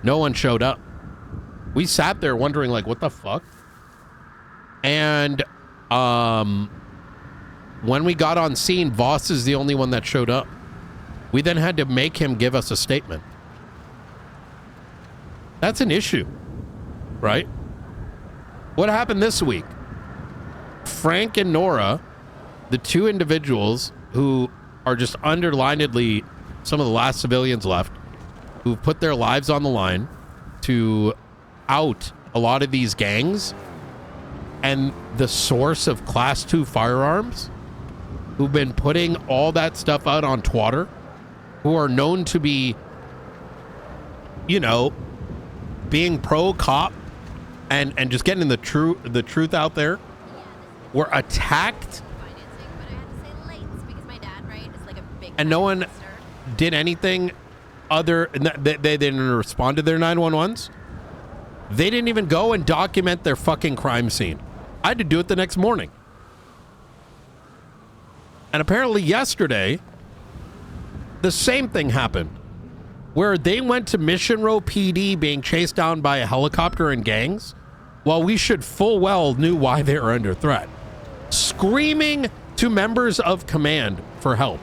No one showed up. We sat there wondering, what the fuck? And when we got on scene, Voss is the only one that showed up. We then had to make him give us a statement. That's an issue, right? What happened this week? Frank and Nora, the 2 individuals who are just underlinedly some of the last civilians left, who've put their lives on the line to out a lot of these gangs and the source of Class 2 firearms, who've been putting all that stuff out on Twitter, who are known to be, being pro-cop and just getting the truth out there, were attacked, and no one did anything other. They didn't respond to their 911s. They didn't even go and document their fucking crime scene. I had to do it the next morning. And apparently yesterday, the same thing happened, where they went to Mission Row PD being chased down by a helicopter and gangs, while we should full well knew why they were under threat, screaming to members of command for help.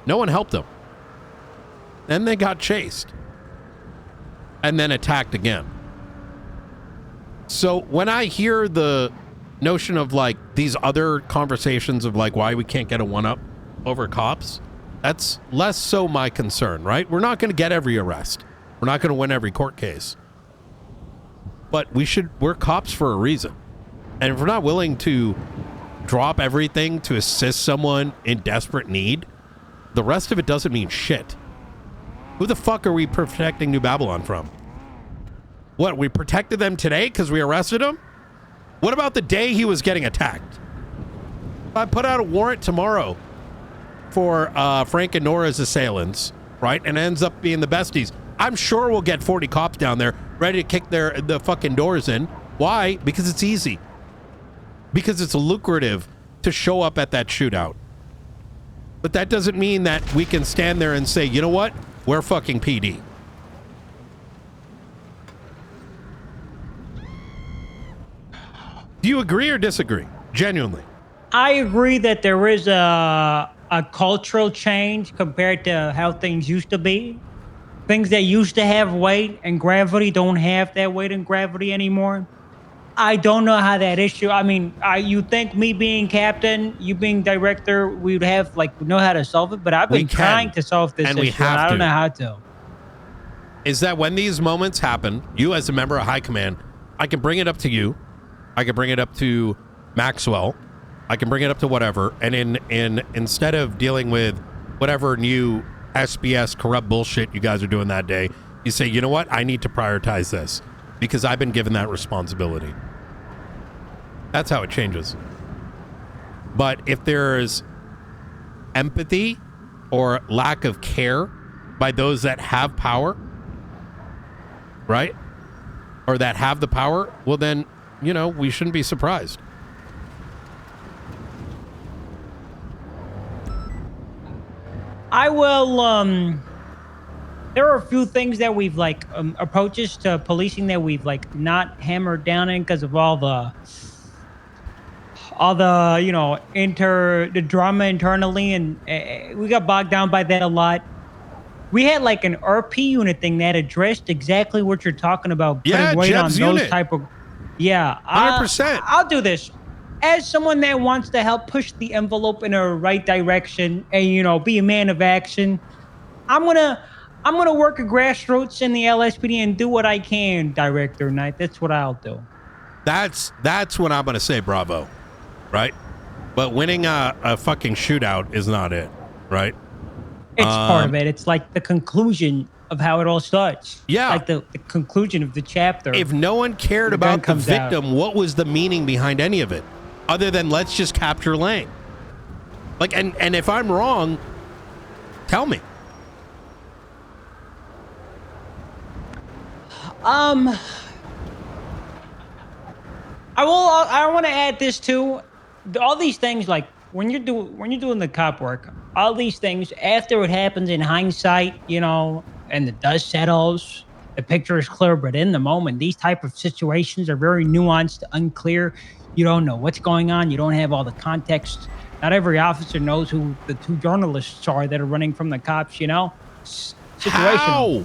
No one helped them. Then they got chased and then attacked again. So when I hear the notion of like these other conversations of like why we can't get a one-up over cops, that's less so my concern, right? We're not going to get every arrest. We're not going to win every court case. But we're cops for a reason. And if we're not willing to drop everything to assist someone in desperate need, the rest of it doesn't mean shit. Who the fuck are we protecting New Babylon from? What, we protected them today because we arrested him? What about the day he was getting attacked? If I put out a warrant tomorrow for Frank and Nora's assailants, right, and ends up being the besties, I'm sure we'll get 40 cops down there ready to kick the fucking doors in. Why? Because it's easy. Because it's lucrative to show up at that shootout. But that doesn't mean that we can stand there and say, you know what? We're fucking PD. Do you agree or disagree? Genuinely. I agree that there is a cultural change compared to how things used to be. Things that used to have weight and gravity don't have that weight and gravity anymore. I don't know how that issue, I mean, you think me being captain, you being director, we'd have, like, know how to solve it, but I've been trying to solve this issue, and I don't know how to. Is that when these moments happen, you as a member of High Command, I can bring it up to you, I can bring it up to Maxwell, I can bring it up to whatever, and instead of dealing with whatever new SBS corrupt bullshit you guys are doing that day, you say, you know what, I need to prioritize this because I've been given that responsibility. That's how it changes. But if there's empathy or lack of care by those that have power, right, or that have the power, well then, you know, we shouldn't be surprised. I will, there are a few things that we've like, approaches to policing that we've like not hammered down in because of all the, you know, the drama internally, and we got bogged down by that a lot. We had like an RP unit thing that addressed exactly what you're talking about. Putting weight on those type of, 100%. I'll do this. As someone that wants to help push the envelope in a right direction and, you know, be a man of action, I'm gonna work at grassroots in the LSPD and do what I can, Director Knight. That's what I'll do. That's when I'm gonna say bravo, right? But winning a fucking shootout is not it, right? It's part of it. It's like the conclusion of how it all starts. Yeah. Like the conclusion of the chapter. If no one cared about the victim, what was the meaning behind any of it? Other than let's just capture Lang. Like, and if I'm wrong, tell me. I want to add this too. All these things, like when you're doing the cop work, all these things after it happens in hindsight, you know, and the dust settles, the picture is clear. But in the moment, these type of situations are very nuanced, unclear. You don't know what's going on. You don't have all the context. Not every officer knows who the two journalists are that are running from the cops, you know? Situational. How?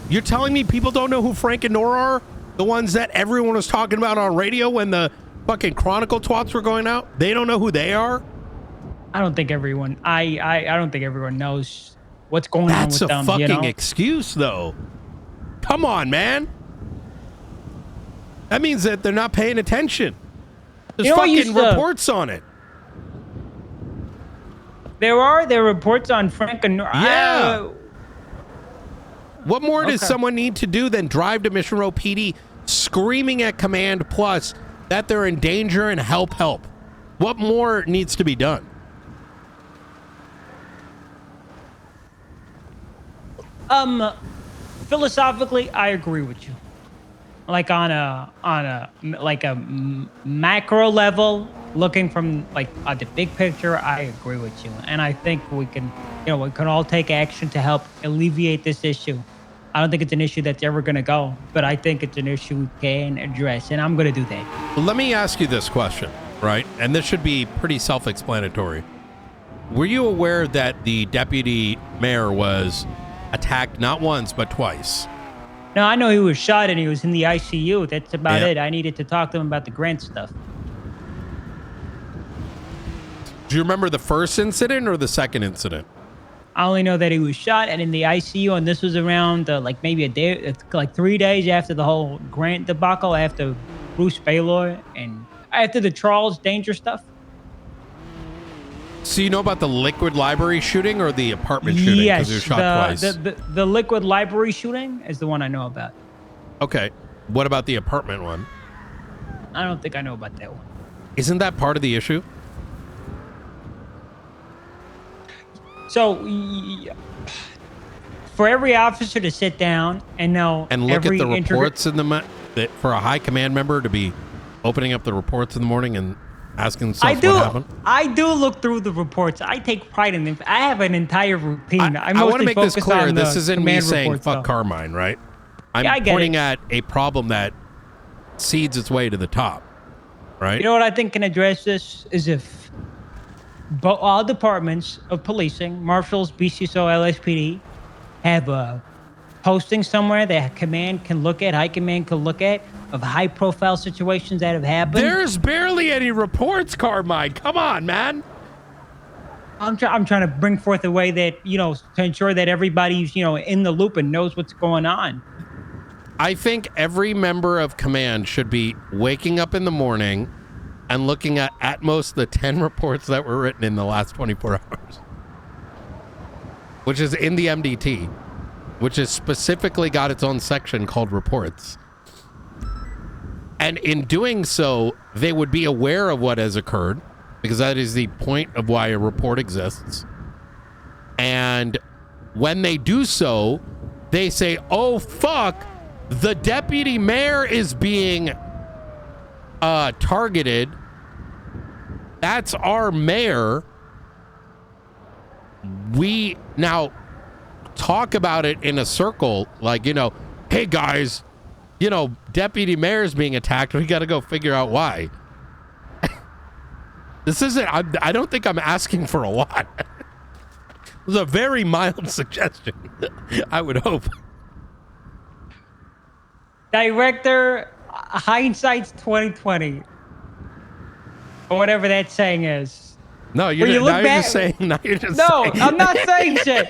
You're telling me people don't know who Frank and Nora are? The ones that everyone was talking about on radio when the fucking Chronicle twats were going out? They don't know who they are? I don't think everyone, I don't think everyone knows what's going on with them. That's a fucking you know? excuse, though. Come on, man. That means that they're not paying attention. There's fucking reports on it. There are reports on Frank and Nora. Yeah. What more does someone need to do than drive to Mission Row PD screaming at Command Plus that they're in danger and help? What more needs to be done? Philosophically, I agree with you. Like on a macro level, looking from like the big picture, I agree with you, and I think we can all take action to help alleviate this issue. I don't think it's an issue that's ever going to go, but I think it's an issue we can address, and I'm going to do that. Well, let me ask you this question, right? And this should be pretty self-explanatory. Were you aware that the deputy mayor was attacked not once, but twice? No, I know he was shot and he was in the ICU. That's about Yeah. it. I needed to talk to him about the grant stuff. Do you remember the first incident or the second incident? I only know that he was shot and in the ICU, and this was around like maybe a day, like 3 days after the whole grant debacle, after Bruce Baylor and after the Charles Danger stuff. So you know about the Liquid Library shooting or the apartment shooting? Yes, Because you were shot twice. the Liquid Library shooting is the one I know about. Okay. What about the apartment one? I don't think I know about that one. Isn't that part of the issue? So, for every officer to sit down and know And look at every the reports in the that for a high command member to be opening up the reports in the morning and asking themselves what happened. I do look through the reports. I take pride in them. I have an entire routine. I want to make this clear. This isn't me saying fuck Carmine, right? I'm Yeah, I get pointing it. at a problem that seeds its way to the top, right? You know what I think can address this is if all departments of policing, marshals, BCSO, LSPD, have a posting somewhere that command can look at, high command can look at, of high-profile situations that have happened. There's barely any reports, Carmine. Come on, man. I'm trying to bring forth a way that, to ensure that everybody's, in the loop and knows what's going on. I think every member of command should be waking up in the morning and looking at most the 10 reports that were written in the last 24 hours, which is in the MDT, which has specifically got its own section called reports. And in doing so, they would be aware of what has occurred, because that is the point of why a report exists. And when they do so, they say, oh, fuck, the deputy mayor is being targeted. That's our mayor. We now talk about it in a circle, like, hey, guys, deputy mayor's being attacked. We got to go figure out why. This isn't, I don't think I'm asking for a lot. It was a very mild suggestion, I would hope. Director, hindsight's 2020, or whatever that saying is. No, you're just saying. No, I'm not saying shit.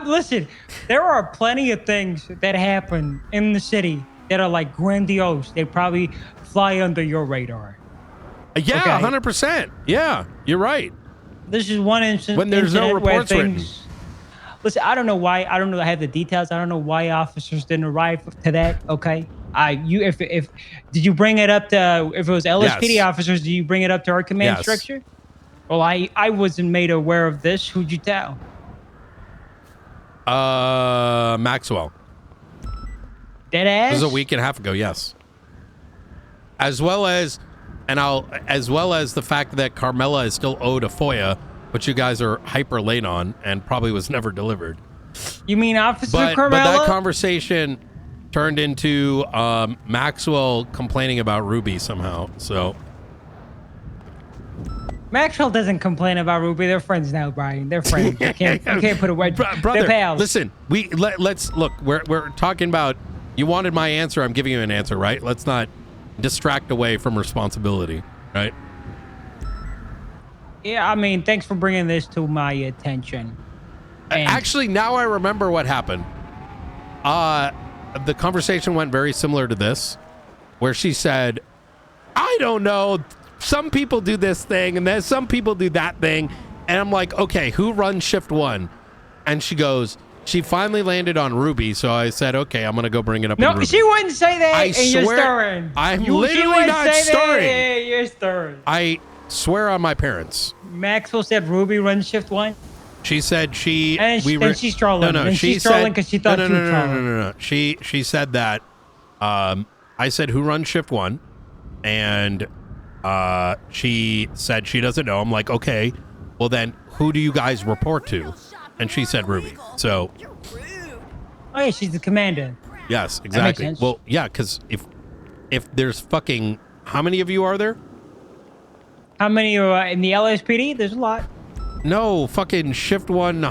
Listen. There are plenty of things that happen in the city that are like grandiose. They probably fly under your radar. Yeah, Okay? 100%. Yeah, you're right. This is one instance When there's no reports written. Listen, I don't know why. I don't know. I have the details. I don't know why officers didn't arrive to that. Okay. If did you bring it up to, if it was LSPD officers, did you bring it up to our command structure? Well, I wasn't made aware of this. Who'd you tell? Maxwell. Dead ass? This was a week and a half ago, yes. As well as the fact that Carmela is still owed a FOIA, which you guys are hyper late on and probably was never delivered. You mean Officer Carmela? But that conversation turned into Maxwell complaining about Ruby somehow. So Maxwell doesn't complain about Ruby. They're friends now, Brian. They're friends. You can't put a wedge. Brother, They're pals. listen, let's look. We're talking about. You wanted my answer. I'm giving you an answer, right? Let's not distract away from responsibility, right? Yeah, I mean, thanks for bringing this to my attention. Actually, now I remember what happened. The conversation went very similar to this, where she said, I don't know, some people do this thing and then some people do that thing. And I'm like, okay, who runs shift one? And she goes, she finally landed on Ruby. So I said, okay, I'm going to go bring it up. No, with Ruby. she wouldn't say that. I and you're swear, stirring. I'm She literally wouldn't not say that. stirring. Yeah, you're stirring. I swear on my parents. Maxwell said Ruby runs shift one. She said she. And she's trolling. No, and she's trolling because she thought you were trolling. No. She said that. I said who runs shift one, and she said she doesn't know. I'm like, okay, well then who do you guys report to? And she said Ruby. So Oh yeah, she's the commander. Yes, makes exactly. sense. Well, yeah, because if there's fucking how many of you are there? How many are in the LSPD? There's a lot. No, fucking shift 1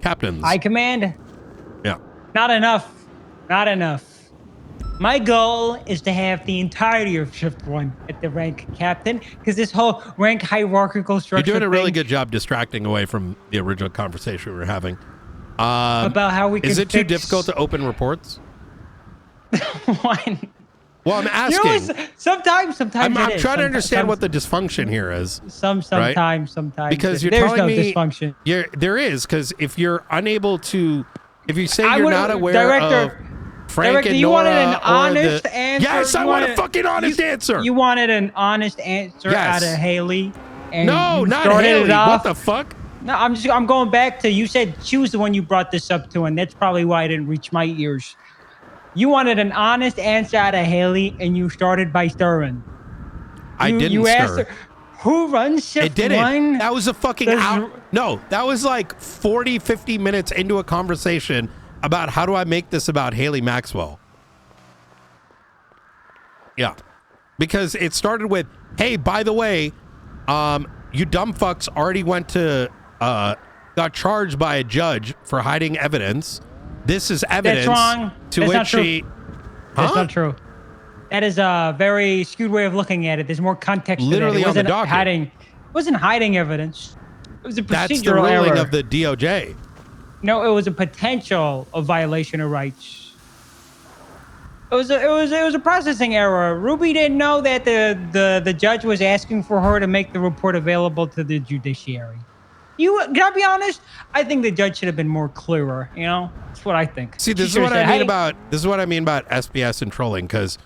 captains. High command. Yeah. Not enough. Not enough. My goal is to have the entirety of shift 1 at the rank captain, because this whole rank hierarchical structure. You're doing a really thing good job distracting away from the original conversation we were having. about how we can Is it too fix- difficult to open reports? One. Well, I'm asking. You know, sometimes I'm it is. trying to Sometimes- understand what the dysfunction here is. Sometimes Because you're there's telling no me dysfunction. there is, because if you're unable to, if you say I you're would- not aware Director- of Frank Director, and you Nora wanted an or honest the, answer. Yes, I You want a wanted- fucking honest answer. You wanted an honest answer Yes. out of Haley. And No, you not started Haley. it off. What the fuck? No, I'm going back to, you said she was the one you brought this up to, and that's probably why it didn't reach my ears. You wanted an honest answer out of Haley, and you started by stirring. I didn't You asked stir. her, who runs shift It didn't. 1? That was a fucking hour. No, that was like 40, 50 minutes into a conversation about how do I make this about Haley Maxwell. Yeah. Because it started with, hey, by the way, you dumb fucks already went to, got charged by a judge for hiding evidence. This is evidence. That's wrong. To That's which not true. she. That's Huh? not true. That is a very skewed way of looking at it. There's more context Literally to that. on the It wasn't docket. hiding. It wasn't hiding evidence. It was a procedural That's the ruling error. of the DOJ. No, it was a potential of violation of rights. It was a processing error. Ruby didn't know that the judge was asking for her to make the report available to the judiciary. Can I be honest? I think the judge should have been more clearer. You know, that's what I think. See, She this is should have what I said, mean "Hey, about SBS and trolling, because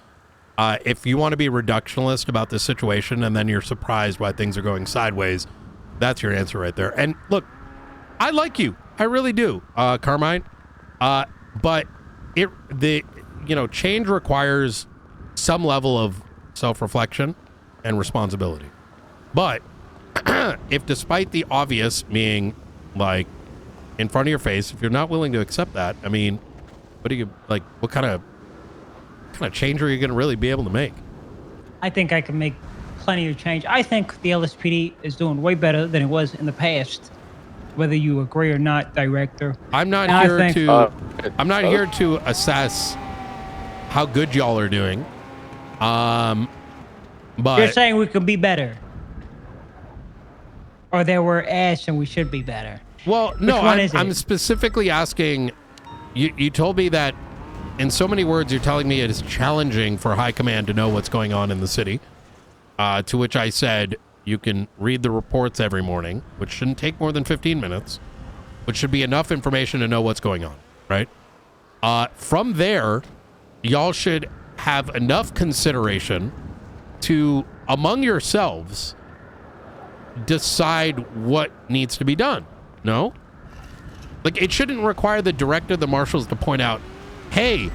if you want to be reductionist about this situation and then you're surprised why things are going sideways, that's your answer right there. And look, I like you, I really do, Carmine, but change requires some level of self-reflection and responsibility. But if despite the obvious being like in front of your face, if you're not willing to accept that, I mean, what do you like? What kind of change are you going to really be able to make? I think I can make plenty of change. I think the LSPD is doing way better than it was in the past. Whether you agree or not, Director. I'm not And I here think- to. I'm not here to assess how good y'all are doing. But You're saying we could be better, or that we're ass and we should be better. Well, no, Which one is it? I'm specifically asking. You told me that in so many words, you're telling me it is challenging for high command to know what's going on in the city. To which I said, you can read the reports every morning, which shouldn't take more than 15 minutes, which should be enough information to know what's going on, right? From there, y'all should have enough consideration to, among yourselves, decide what needs to be done. No? Like, it shouldn't require the director of the marshals to point out, hey,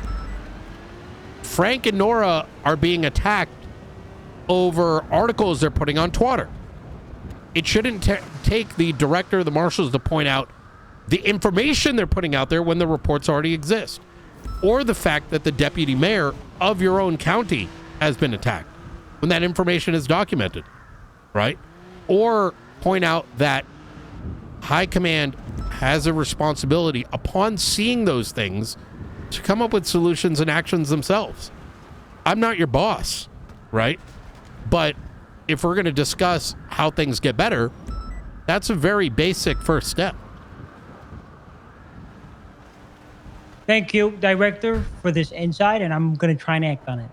Frank and Nora are being attacked over articles they're putting on Twitter. It shouldn't take the director of the marshals to point out the information they're putting out there when the reports already exist. Or the fact that the deputy mayor of your own county has been attacked when that information is documented, right? Or point out that high command has a responsibility upon seeing those things to come up with solutions and actions themselves. I'm not your boss, right? But if we're going to discuss how things get better, that's a very basic first step. Thank you, Director, for this insight, and I'm going to try and act on it.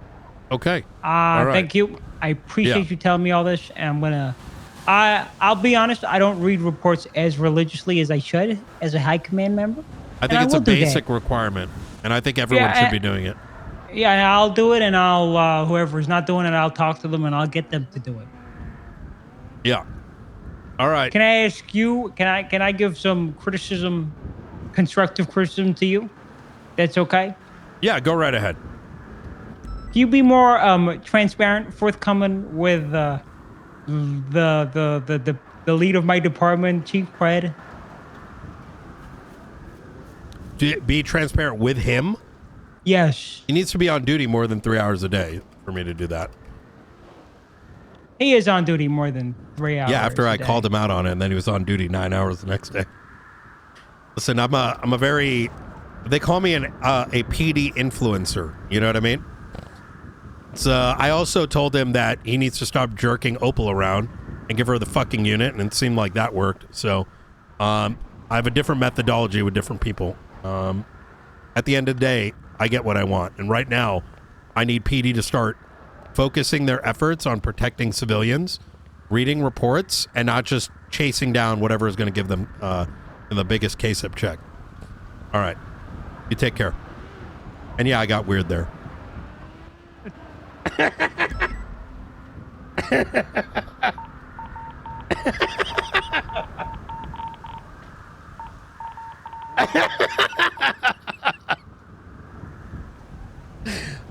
Okay. All right. Thank you. I appreciate Yeah. you telling me all this, and I'm going to... I'll be honest, I don't read reports as religiously as I should as a high command member. I think and it's a will do that. basic requirement, and I think everyone Yeah, should be doing it. Yeah, and I'll do it, and I'll whoever's not doing it, I'll talk to them, and I'll get them to do it. Yeah. All right. Can I ask you? Can I give some criticism, constructive criticism to you? That's okay. Yeah, go right ahead. Can you be more transparent, forthcoming with the lead of my department, Chief Fred? be transparent with him. Yes. He needs to be on duty more than 3 hours a day for me to do that. He is on duty more than 3 hours. Yeah, after a I day. called him out on it, and then he was on duty 9 hours the next day. Listen, I'm a very, they call me a PD influencer. You know what I mean? So I also told him that he needs to stop jerking Opal around and give her the fucking unit, and it seemed like that worked. So I have a different methodology with different people. At the end of the day, I get what I want. And right now, I need PD to start focusing their efforts on protecting civilians, reading reports, and not just chasing down whatever is going to give them the biggest KSIP check. All right. You take care. And yeah, I got weird there.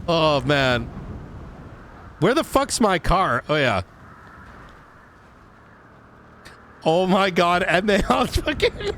Oh, man. Where the fuck's my car? Oh, yeah. Oh, my God. And they all fucking...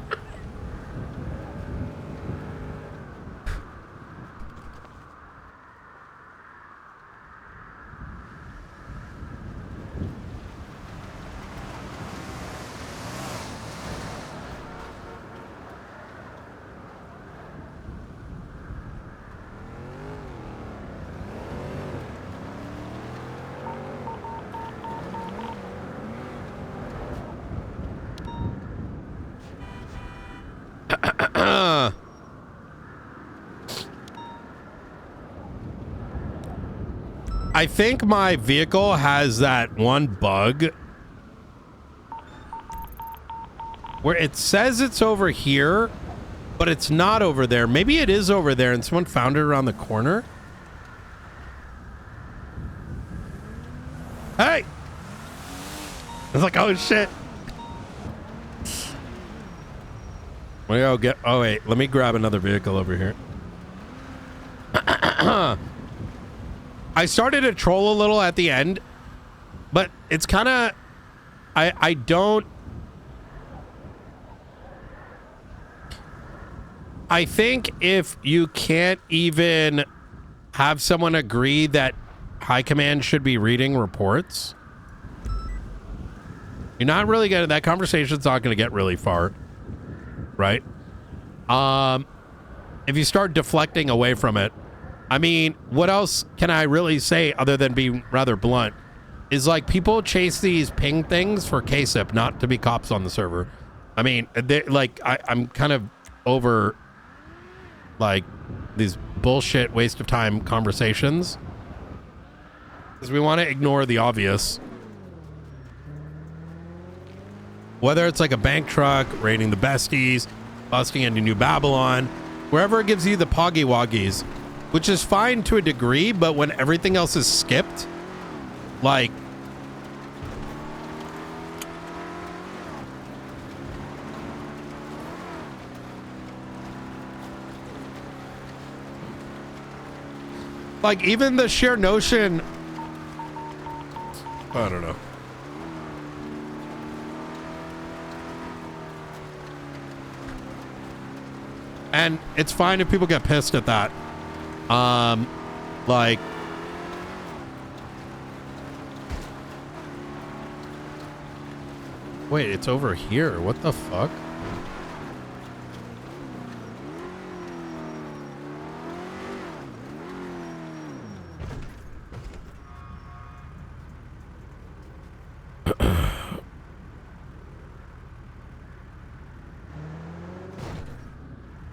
I think my vehicle has that one bug where it says it's over here, but it's not over there. Maybe it is over there and someone found it around the corner. Hey! I was like, oh shit. Let me go get, oh wait, let me grab another vehicle over here. I started to troll a little at the end, but it's kind of, I think if you can't even have someone agree that high command should be reading reports, you're not really getting, that conversation's not going to get really far, right? If you start deflecting away from it, I mean, what else can I really say other than being rather blunt? Is like people chase these ping things for KSIP, not to be cops on the server. I mean, like I'm kind of over like these bullshit waste of time conversations because we want to ignore the obvious. Whether it's like a bank truck, raiding the besties, busting into New Babylon, wherever it gives you the poggy woggies, which is fine to a degree, but when everything else is skipped, like, even the sheer notion, I don't know. And it's fine if people get pissed at that. Like, wait, it's over here. What the fuck?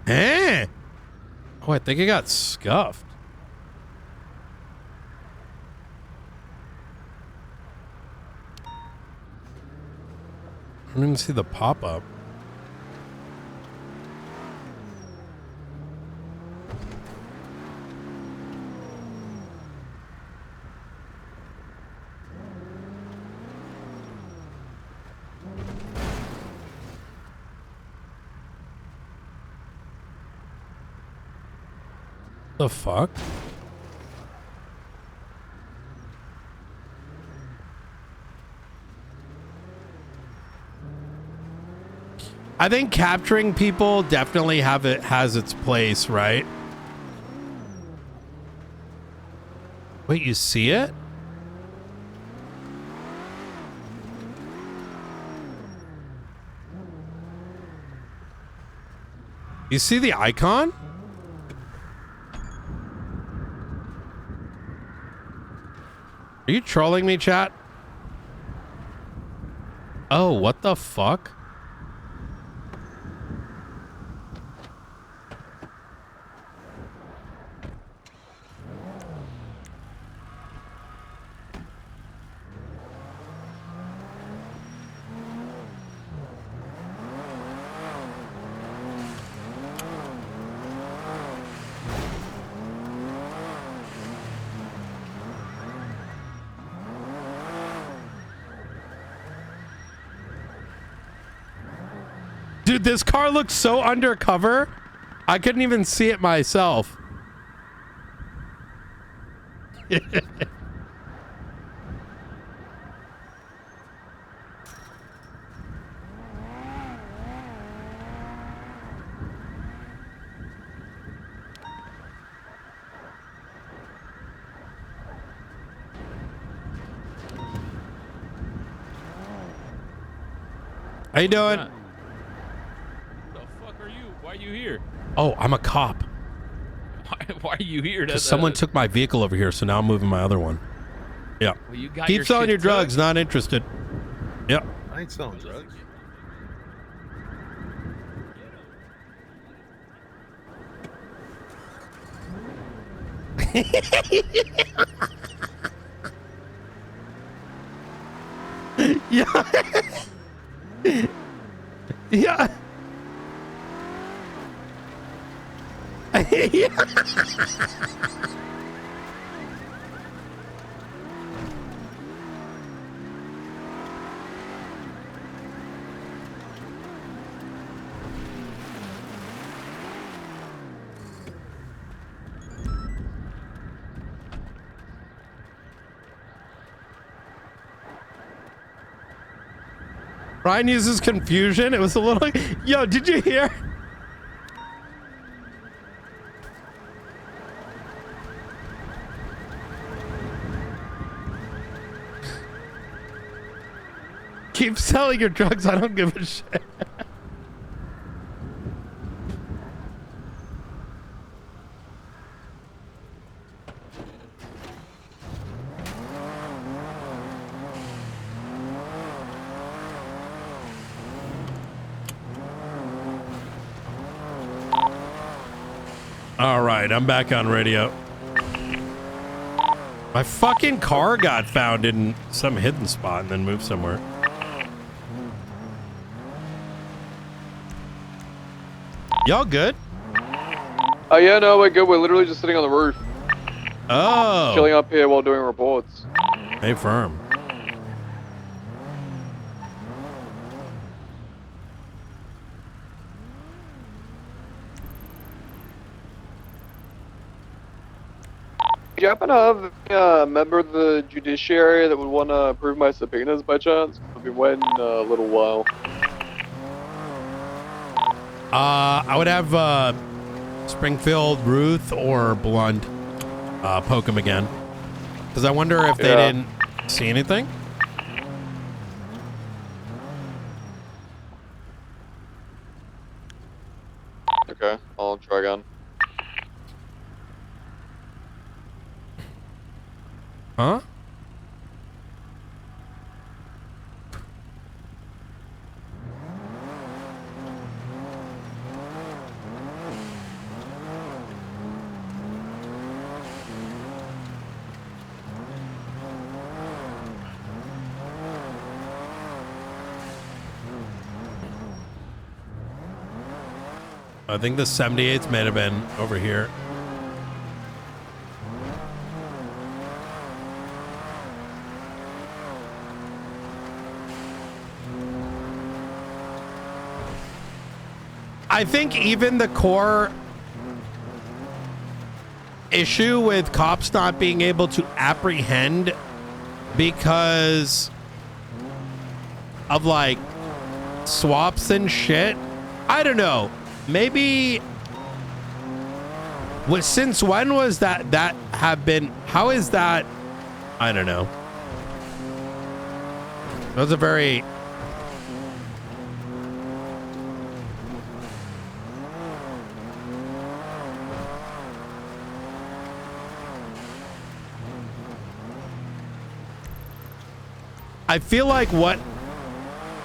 Eh? Oh, I think it got scuffed. I didn't even see the pop-up. The fuck? I think capturing people definitely has its place, right? Wait, you see it? You see the icon? Are you trolling me, chat? Oh, what the fuck? Dude, this car looks so undercover. I couldn't even see it myself. How you doing? The fuck are you? Why are you here? Oh, I'm a cop. Why are you here? Because someone took my vehicle over here, so now I'm moving my other one. Yeah. Well, you got Keep your selling shit your drugs, took? not interested. Yep. I ain't selling drugs. Yeah. Yeah. Ryan uses confusion. It was a little like, yo, did you hear? Keep selling your drugs. I don't give a shit. All right, I'm back on radio. My fucking car got found in some hidden spot and then moved somewhere. Y'all good? Oh yeah, no, we're good. We're literally just sitting on the roof. Oh. Chilling up here while doing reports. Hey, firm. Do you happen to have a member of the judiciary that would want to approve my subpoenas by chance? I've been waiting a little while. I would have Springfield, Ruth, or Blunt poke him again. Because I wonder if they didn't see anything. Okay, I'll try again. Huh? I think the 78th may have been over here. I think even the core issue with cops not being able to apprehend because of like swaps and shit. I don't know. Maybe. Since when was that have been? How is that? I don't know. That was a very. I feel like what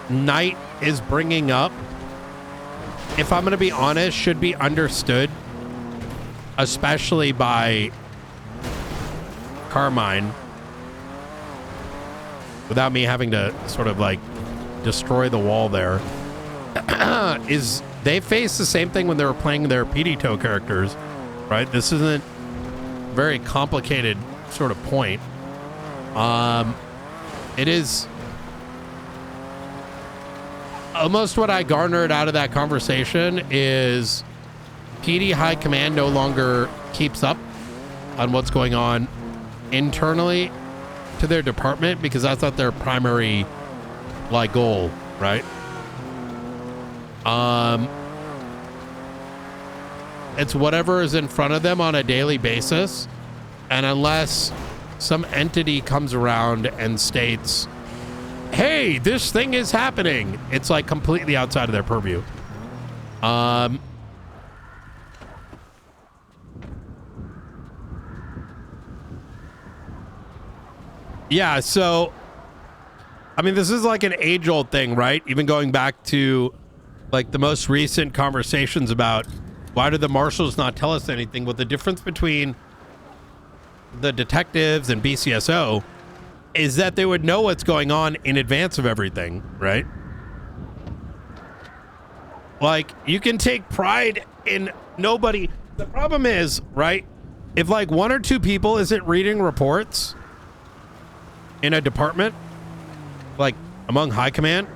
Knight is bringing up, if I'm going to be honest, should be understood, especially by Carmine, without me having to sort of like destroy the wall there, is they face the same thing when they were playing their Pedito characters, right? This isn't a very complicated sort of point. It is almost what I garnered out of that conversation is PD High Command no longer keeps up on what's going on internally to their department because that's not their primary like goal, right? It's whatever is in front of them on a daily basis, and unless some entity comes around and states, hey, this thing is happening, it's like completely outside of their purview. Yeah, so I mean, this is like an age-old thing, right? Even going back to like the most recent conversations about why do the marshals not tell us anything? Well, the difference between the detectives and BCSO is that they would know what's going on in advance of everything, right? Like, you can take pride in nobody. The problem is, right, if like one or two people isn't reading reports in a department, like among high command,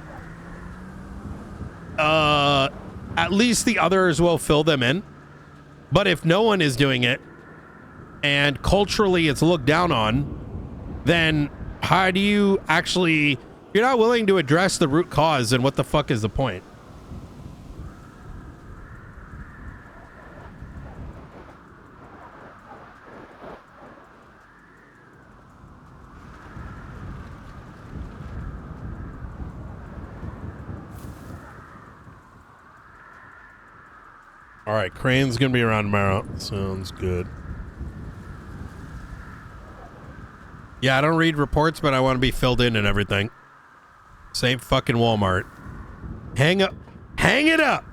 at least the others will fill them in. But if no one is doing it and culturally it's looked down on, then how do you actually, you're not willing to address the root cause, and what the fuck is the point? All right, Crane's gonna be around tomorrow. Sounds good. Yeah, I don't read reports, but I want to be filled in and everything. Same fucking Walmart. Hang up. Hang it up.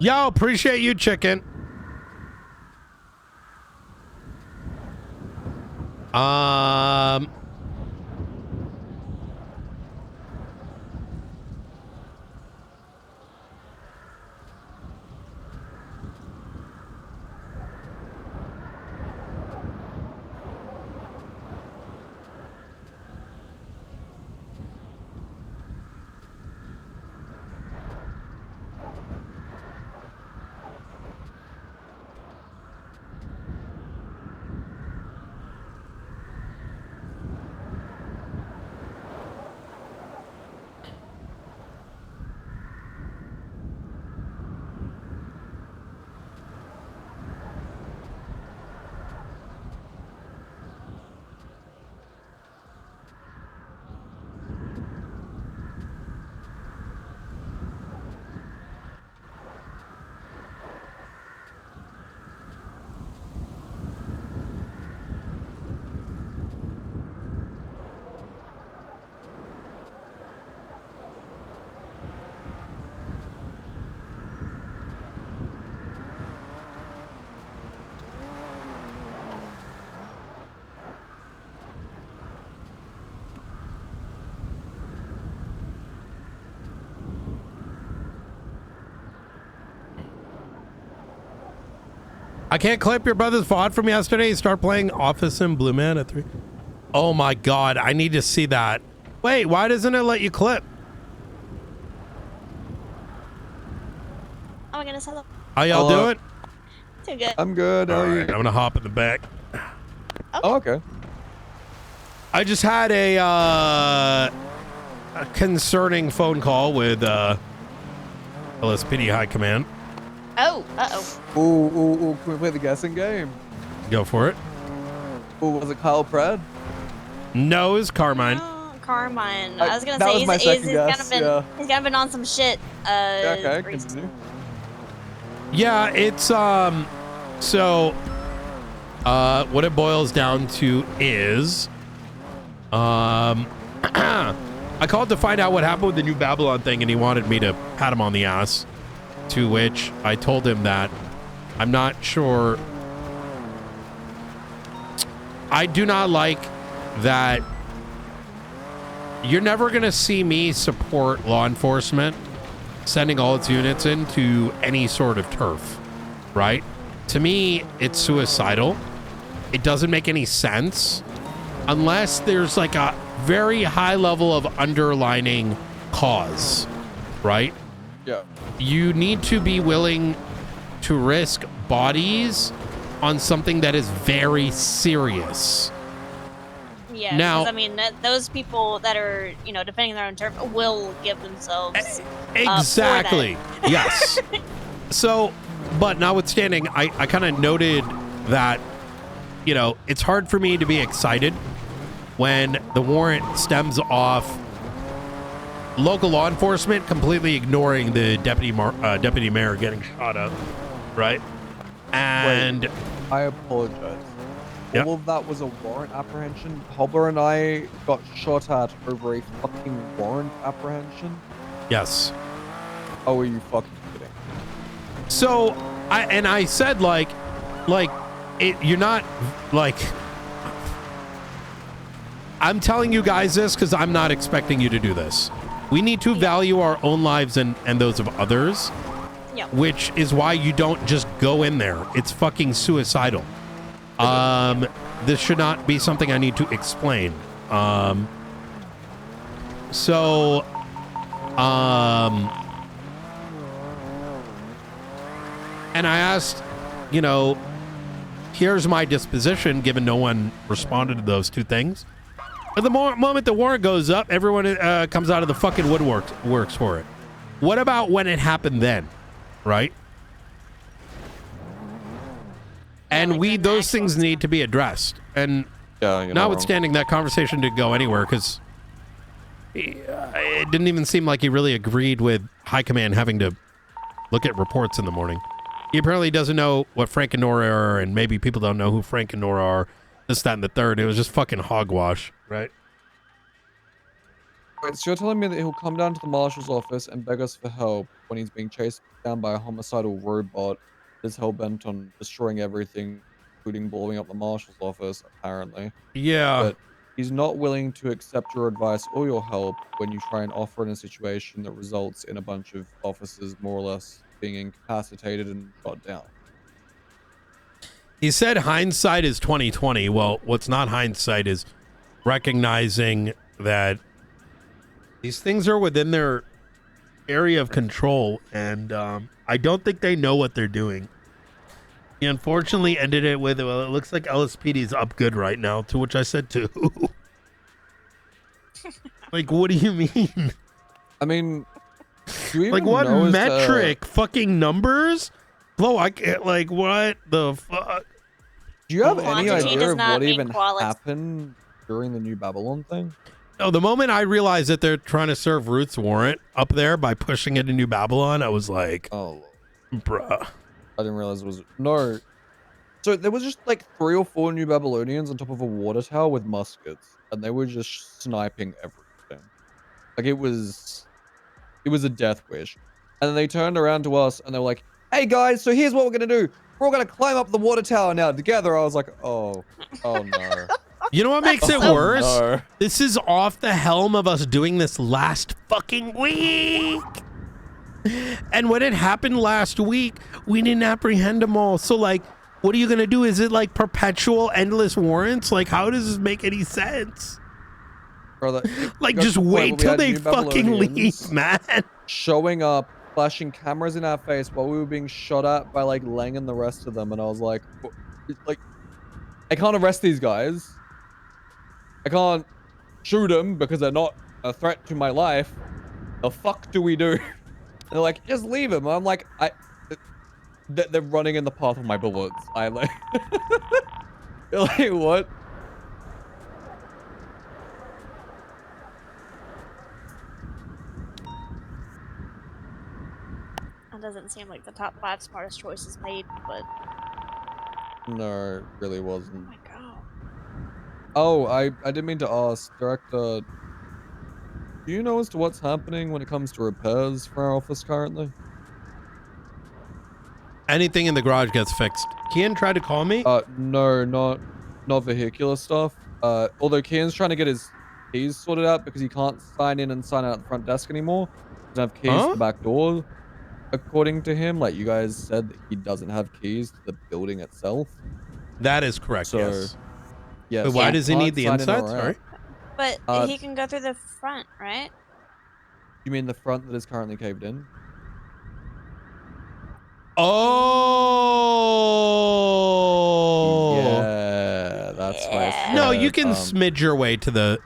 Yo, appreciate you, chicken. I can't clip your brother's VOD from yesterday. Start playing Office and Blue Man at 3. Oh my God, I need to see that. Wait, why doesn't it let you clip? Oh my goodness, hello. How y'all doing? Too good. I'm good. How All are right, you? I'm gonna hop in the back. Oh, okay. I just had a concerning phone call with LSPD High Command. Oh, uh-oh. Ooh, can we play the guessing game? Go for it. Ooh, was it Kyle Pratt? No, it's Carmine. Oh, Carmine. I was gonna that say was my second guess, yeah. he's kind of been on some shit. Okay, recently. continue. Yeah, it's so what it boils down to is I called to find out what happened with the New Babylon thing, and he wanted me to pat him on the ass, to which I told him that I'm not sure. I do not like that. You're never going to see me support law enforcement sending all its units into any sort of turf, right? To me, it's suicidal. It doesn't make any sense unless there's like a very high level of underlining cause, right? Yeah. You need to be willing to risk bodies on something that is very serious. Yeah, Now- 'cause, I mean, those people that are, defending their own turf will give themselves Exactly. Yes. So, but notwithstanding, I kind of noted that, it's hard for me to be excited when the warrant stems off local law enforcement completely ignoring the deputy mayor getting shot up, right? And Wait, I apologize. Yep. All of that was a warrant apprehension. Hobbler and I got shot at over a fucking warrant apprehension. yes. Oh, are you fucking kidding? So I said you're not like, I'm telling you guys this because I'm not expecting you to do this. We need to value our own lives and those of others, Yep. which is why you don't just go in there. It's fucking suicidal. This should not be something I need to explain. And I asked, here's my disposition, given no one responded to those two things. At the moment the warrant goes up, everyone comes out of the fucking works for it. What about when it happened then, right? And those things need to be addressed. And notwithstanding that conversation didn't go anywhere because it didn't even seem like he really agreed with High Command having to look at reports in the morning. He apparently doesn't know what Frank and Nora are, and maybe people don't know who Frank and Nora are, this, that, and the third. It was just fucking hogwash, right? Wait, so you're telling me that he'll come down to the marshal's office and beg us for help when he's being chased down by a homicidal robot that's hell-bent on destroying everything, including blowing up the marshal's office, apparently. Yeah. But he's not willing to accept your advice or your help when you try and offer in a situation that results in a bunch of officers more or less being incapacitated and shot down. He said hindsight is 20/20. Well, what's not hindsight is recognizing that these things are within their area of control, and I don't think they know what they're doing. He unfortunately ended it with, well, it looks like LSPD's up good right now, to which I said too. Like, what do you mean? I mean, do you like, even what know as to- metric? Fucking numbers? Flo, I can't, like, what the fuck? Do you have any Quantity idea does of not what mean even quality. happened during the New Babylon thing? No, the moment I realized that they're trying to serve Ruth's warrant up there by pushing it to New Babylon, I was like, oh, bruh. I didn't realize it was no. So there was just like 3 or 4 New Babylonians on top of a water tower with muskets, and they were just sniping everything. Like it was a death wish. And then they turned around to us and they were like, "Hey guys, so here's what we're gonna do. We're all gonna climb up the water tower now together." I was like, "Oh no." You know what makes it Oh, worse? no. This is off the helm of us doing this last fucking week. And when it happened last week, we didn't apprehend them all. So, like, what are you going to do? Is it like perpetual, endless warrants? Like, how does this make any sense? Brother, like, got just to the point wait where we till had they New fucking leave, Babylonians man. Showing up, flashing cameras in our face while we were being shot at by like Lang and the rest of them, and I was like, I can't arrest these guys. I can't shoot them because they're not a threat to my life. The fuck do we do? And they're like, just leave them. I'm like, they're running in the path of my bullets. I'm like, you're like, what? That doesn't seem like the top 5 smartest choices made, but No, it really wasn't. oh my god. Oh, I didn't mean to ask, Director. Do you know as to what's happening when it comes to repairs for our office currently? Anything in the garage gets fixed. Kian tried to call me. No, not vehicular stuff. Although Kian's trying to get his keys sorted out because he can't sign in and sign out at the front desk anymore. He doesn't have keys to the back door. According to him, like you guys said, that he doesn't have keys to the building itself. That is correct. So, yes. Yeah. But so why he does he can't need the sign in or inside? out. Sorry. But he can go through the front, right? You mean the front that is currently caved in? Oh. Yeah, that's right. No, you can smidge your way to the.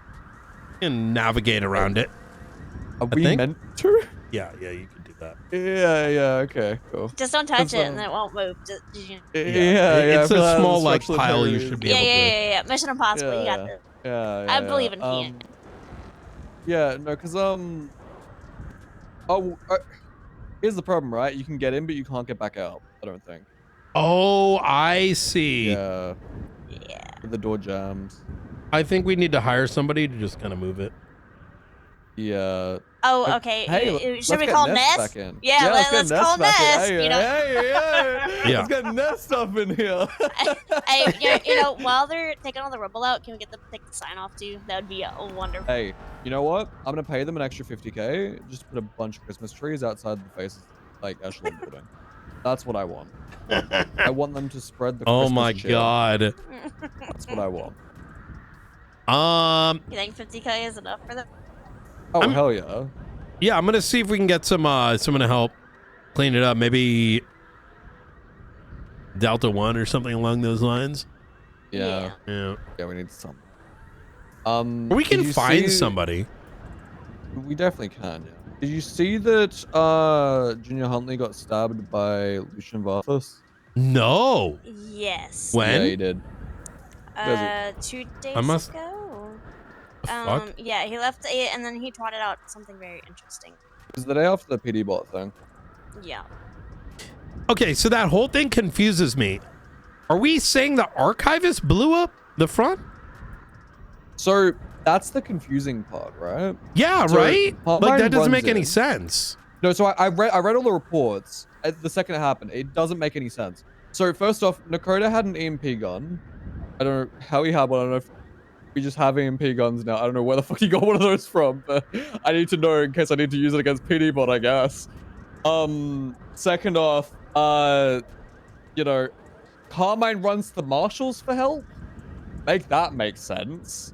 You can navigate around it. Are we meant to? Yeah, you can do that. Yeah, okay, cool. Just don't touch it and then it won't move. Did you? It's a small like pile. You should be able to. Yeah. Mission Impossible. You got this. Yeah, I believe in Kian. Yeah, no, because here's the problem, right? You can get in, but you can't get back out. I don't think. Oh, I see. Yeah. The door jams. I think we need to hire somebody to just kind of move it. Yeah. Oh, okay. Hey, Should we call Ness Ness? back in. Yeah, let's call Ness. Hey, You know. Yeah. Let's get Ness up in here. Hey, you know, while they're taking all the rubble out, can we get them to take the sign off too? That would be wonderful. Hey, you know what? I'm gonna pay them an extra $50K just to put a bunch of Christmas trees outside the faces, like Echelon building. That's what I want. I want them to spread the. Oh Christmas my cheer. god. That's what I want. You think 50K is enough for them? Oh hell yeah. Yeah, I'm gonna see if we can get someone to help clean it up. Maybe Delta 1 or something along those lines. Yeah. Yeah. Yeah, we need some. We can did you find see- somebody. We definitely can. Yeah. Did you see that Junior Huntley got stabbed by Lucian Varthus? No. Yes. When? Yeah, he did. 2 days I must- ago. fuck? Yeah, he left and then he trotted out something very interesting. It was the day after the PD bot thing. Yeah. Okay, so that whole thing confuses me. Are we saying the archivist blew up the front? So that's the confusing part, right? Yeah, So, right? Like, Carmine that doesn't runs make any in. sense. No, so I read all the reports. The second it happened, it doesn't make any sense. So first off, Nakota had an EMP gun. I don't know how he had one. I don't know if we just have EMP guns now. I don't know where the fuck he got one of those from, but I need to know in case I need to use it against PD bot, I guess. Second off, you know, Carmine runs to marshals for help. Make that make sense.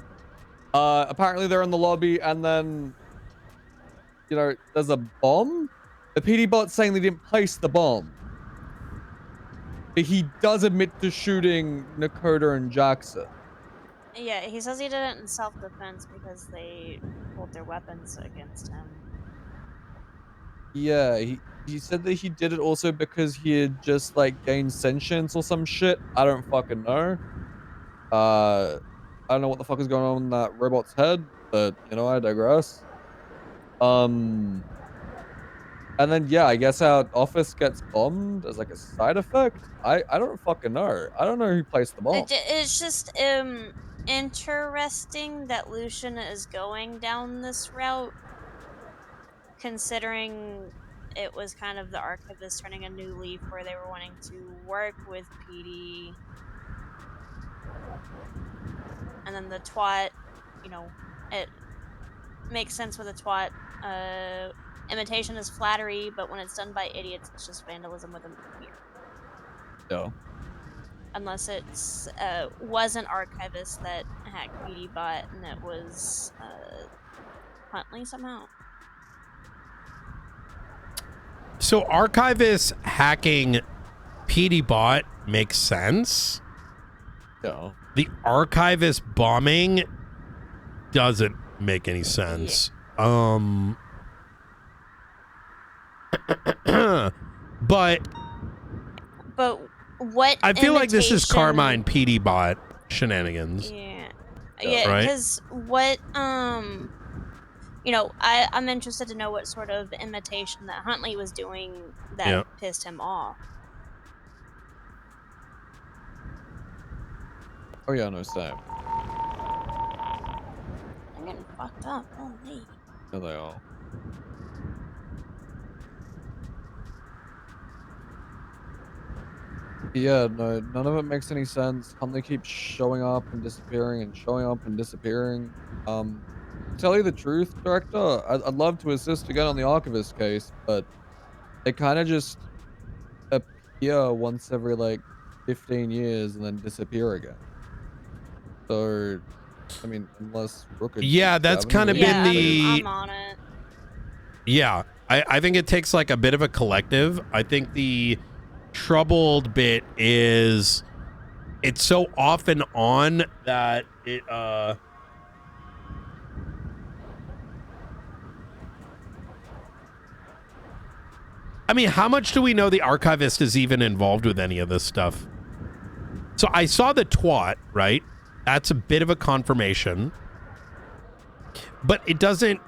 Apparently they're in the lobby, and then, you know, there's a bomb. The PD bot's saying they didn't place the bomb. But he does admit to shooting Nakota and Jackson. Yeah, he says he did it in self-defense because they pulled their weapons against him. Yeah, he said that he did it also because he had just like gained sentience or some shit. I don't fucking know. I don't know what the fuck is going on in that robot's head, but you know, I digress. And then yeah, I guess our office gets bombed as like a side effect. I don't fucking know. I don't know who placed the bomb. It's just interesting that Lucian is going down this route, considering it was kind of the archivist turning a new leaf where they were wanting to work with PD, and then the twat, you know, it makes sense with a twat. Imitation is flattery, but when it's done by idiots, it's just vandalism with a mirror. Yeah. Unless it's was an archivist that hacked PD bot and it was Huntley somehow. So archivist hacking PD bot makes sense. Yeah. The archivist bombing doesn't make any sense. Yeah. But what I feel like this is Carmine PD bot shenanigans. Yeah, because what you know, I'm interested to know what sort of imitation that Huntley was doing that pissed him off. Oh yeah, no, same. I'm getting fucked up. Oh, me. Yeah, they are. Yeah, no, none of it makes any sense. Huntley keeps showing up and disappearing and showing up and disappearing. To tell you the truth, Director, I'd love to assist again on the archivist case, but they kind of just appear once every like 15 years and then disappear again. So, I mean, unless Rook. Yeah, that's kind of been the. I'm on it. Yeah, I think it takes like a bit of a collective. I think the troubled bit is it's so off and on that it I mean, how much do we know the archivist is even involved with any of this stuff? So I saw the twat, right? That's a bit of a confirmation, but it doesn't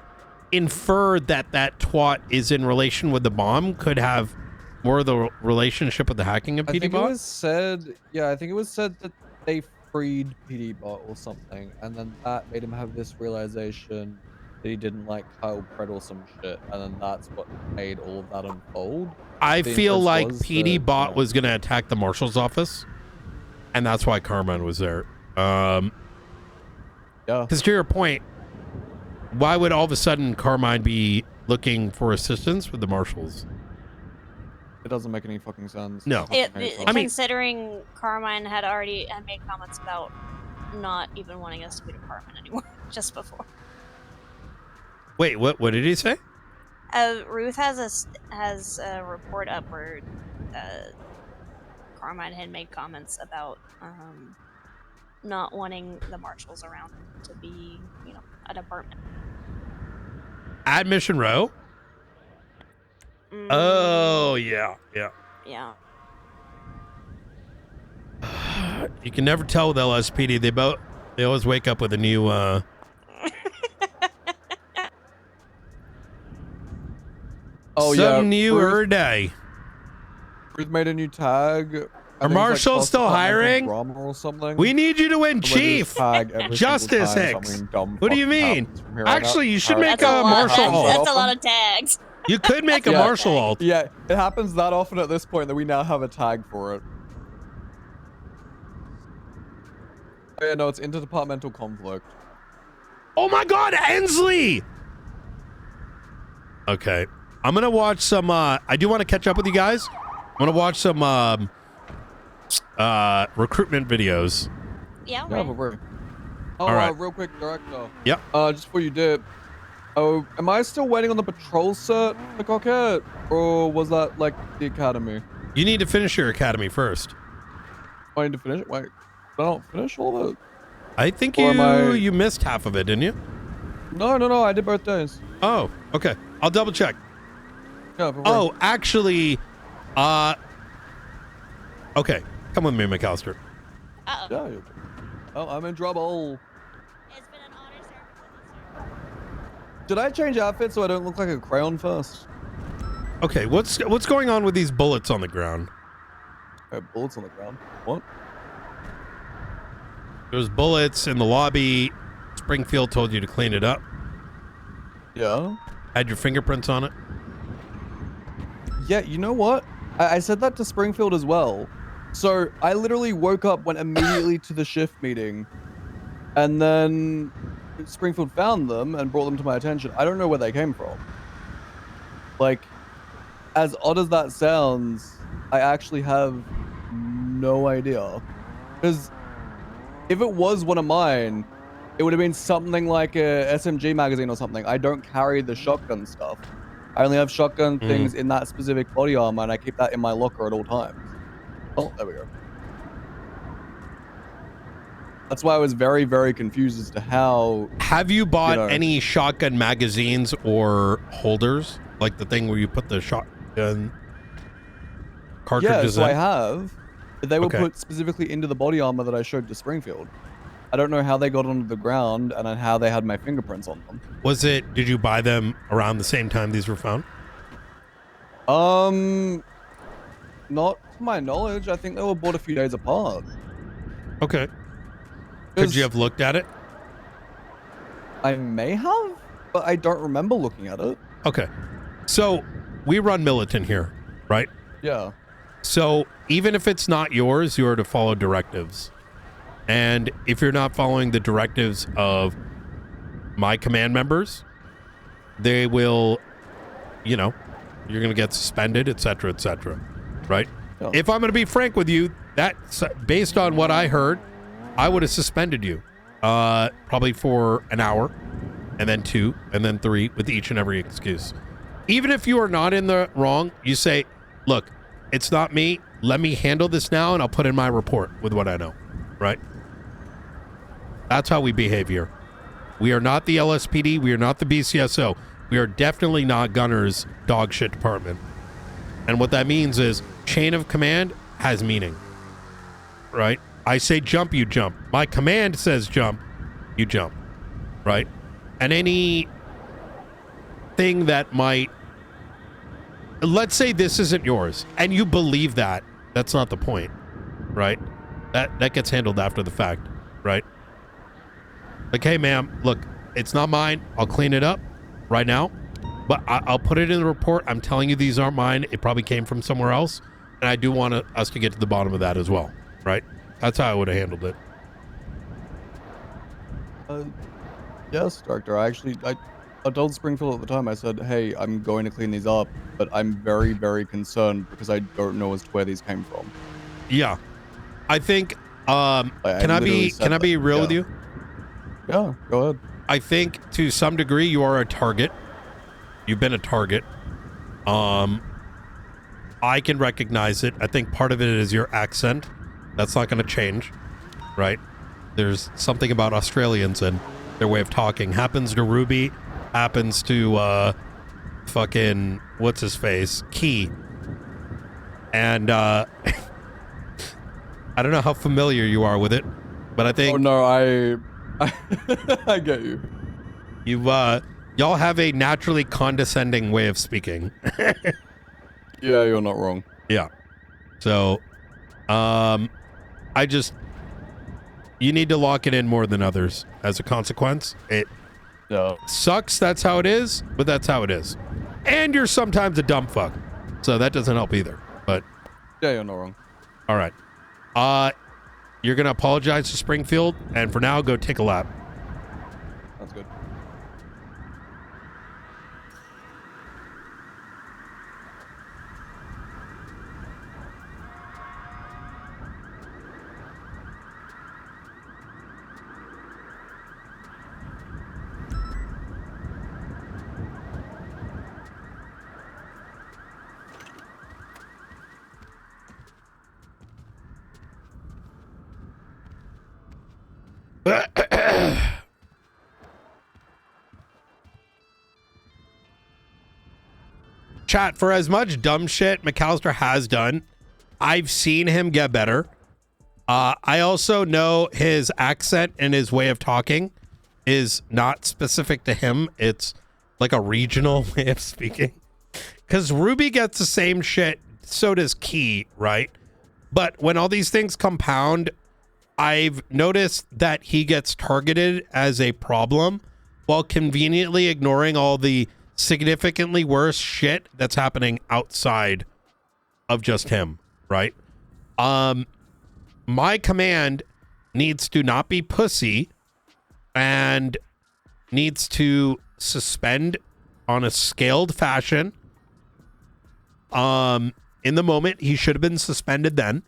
infer that that twat is in relation with the bomb. Could have more of the relationship with the hacking of PD I think bot. it was said, yeah, I think it was said that they freed PD bot or something, and then that made him have this realization that he didn't like Kyle Pred or some shit, and then that's what made all of that unfold. I The feel inference like was PD that, bot you know, was going to attack the marshal's office, and that's why Carmine was there. Yeah. Because to your point, why would all of a sudden Carmine be looking for assistance with the marshals? It doesn't make any fucking sense. No. Considering Carmine had made comments about not even wanting us to be a department anymore just before. Wait, what did he say? Ruth has a report up where Carmine had made comments about not wanting the marshals around to be, you know, a department. At Mission Row? Oh, yeah. Yeah. You can never tell with LSPD. They always wake up with a new Oh some yeah, new day. Ruth made a new tag, Are marshals still hiring? Or something. We need you to win Somebody chief. just tag every Justice single time Hicks. something dumb What do you fucking mean? happens from here on out. Actually, you should make That's a marshal alt. That's a lot of tags. You could make a marshal alt. Yeah, it happens that often at this point that we now have a tag for it. Oh, yeah, no, it's interdepartmental conflict. Oh my God, Ensley! Okay, I'm gonna watch some. I do want to catch up with you guys. I'm gonna watch some recruitment videos. Yeah. Yeah, but we're. Oh, All right. real quick, director. Yep. Just before you did. Oh, am I still waiting on the patrol cert, the cockhead, or was that like the academy? You need to finish your academy first. I need to finish it. Wait, I don't finish all of it. I think Or am I- you missed half of it, didn't you? No, I did both days. Oh, okay. I'll double check. Yeah, but Oh, actually, okay. Come with me, McAllister. Yeah. Oh, I'm in trouble. Did I change outfits so I don't look like a crayon first? Okay, what's going on with these bullets on the ground? Bullets on the ground? What? There's bullets in the lobby. Springfield told you to clean it up. Yeah. Had your fingerprints on it. Yeah, you know what? I said that to Springfield as well. So I literally woke up, went immediately to the shift meeting, and then Springfield found them and brought them to my attention. I don't know where they came from. Like, as odd as that sounds, I actually have no idea. Because if it was one of mine, it would have been something like a SMG magazine or something. I don't carry the shotgun stuff. I only have shotgun things in that specific body armor, and I keep that in my locker at all times. Oh, there we go. That's why I was very, very confused as to how... Have you bought any shotgun magazines or holders? Like the thing where you put the shotgun cartridges yeah, so in? I have. But they were Okay. put specifically into the body armor that I showed to Springfield. I don't know how they got onto the ground and how they had my fingerprints on them. Did you buy them around the same time these were found? Not to my knowledge. I think they were bought a few days apart. Okay. Could you have looked at it? I may have, but I don't remember looking at it. Okay. So we run militant here, right? Yeah. So even if it's not yours, you are to follow directives. And if you're not following the directives of my command members, they will, you're going to get suspended, etc., right? Oh. If I'm going to be frank with you, that's based on what I heard, I would have suspended you probably for an hour, and then 2, and then 3 with each and every excuse. Even if you are not in the wrong, you say, look, it's not me. Let me handle this now, and I'll put in my report with what I know, right? That's how we behave here. We are not the LSPD. We are not the BCSO. We are definitely not Gunner's dog shit department. And what that means is chain of command has meaning, right? I say jump, you jump. My command says jump, you jump, right? And any thing that might, let's say this isn't yours and you believe that, that's not the point, right? That gets handled after the fact, right? Like, hey, ma'am, look, it's not mine. I'll clean it up right now, but I'll put it in the report. I'm telling you, these aren't mine. It probably came from somewhere else. And I do want us to get to the bottom of that as well, right? That's how I would have handled it. Yes, Director. I told Springfield at the time, I said, hey, I'm going to clean these up, but I'm very, very concerned because I don't know as to where these came from. Yeah. I think, can I be real with you? Yeah, go ahead. I think to some degree you are a target. You've been a target. I can recognize it. I think part of it is your accent. That's not going to change, right? There's something about Australians and their way of talking. Happens to Ruby, happens to fucking what's his face, Key. And I don't know how familiar you are with it, but I think. Oh no, I get you. Y'all have a naturally condescending way of speaking. Yeah, you're not wrong. Yeah. So, You need to lock it in more than others as a consequence. It sucks, that's how it is, but that's how it is. And you're sometimes a dumb fuck, so that doesn't help either. But yeah, you're not wrong. All right. You're gonna apologize to Springfield, and for now, go take a lap. That's good. Chat, for as much dumb shit McAllister has done, I've seen him get better. I also know his accent and his way of talking is not specific to him. It's like a regional way of speaking. Because Ruby gets the same shit, so does Key, right? But when all these things compound, I've noticed that he gets targeted as a problem while conveniently ignoring all the significantly worse shit that's happening outside of just him, right? My command needs to not be pussy and needs to suspend on a scaled fashion. In the moment, he should have been suspended then.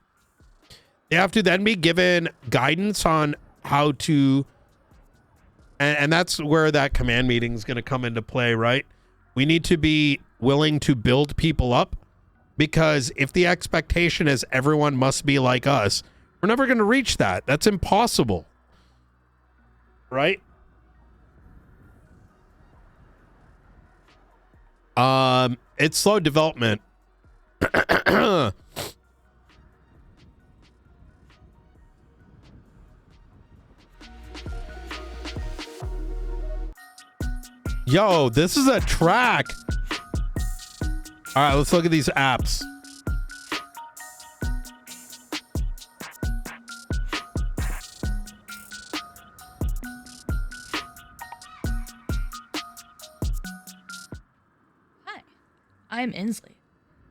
They have to then be given guidance on how to, and that's where that command meeting is going to come into play, right? We need to be willing to build people up, because if the expectation is everyone must be like us, we're never going to reach that. That's impossible, right? It's slow development. Yo, this is a track. All right, let's look at these apps. Hi, I'm Inslee,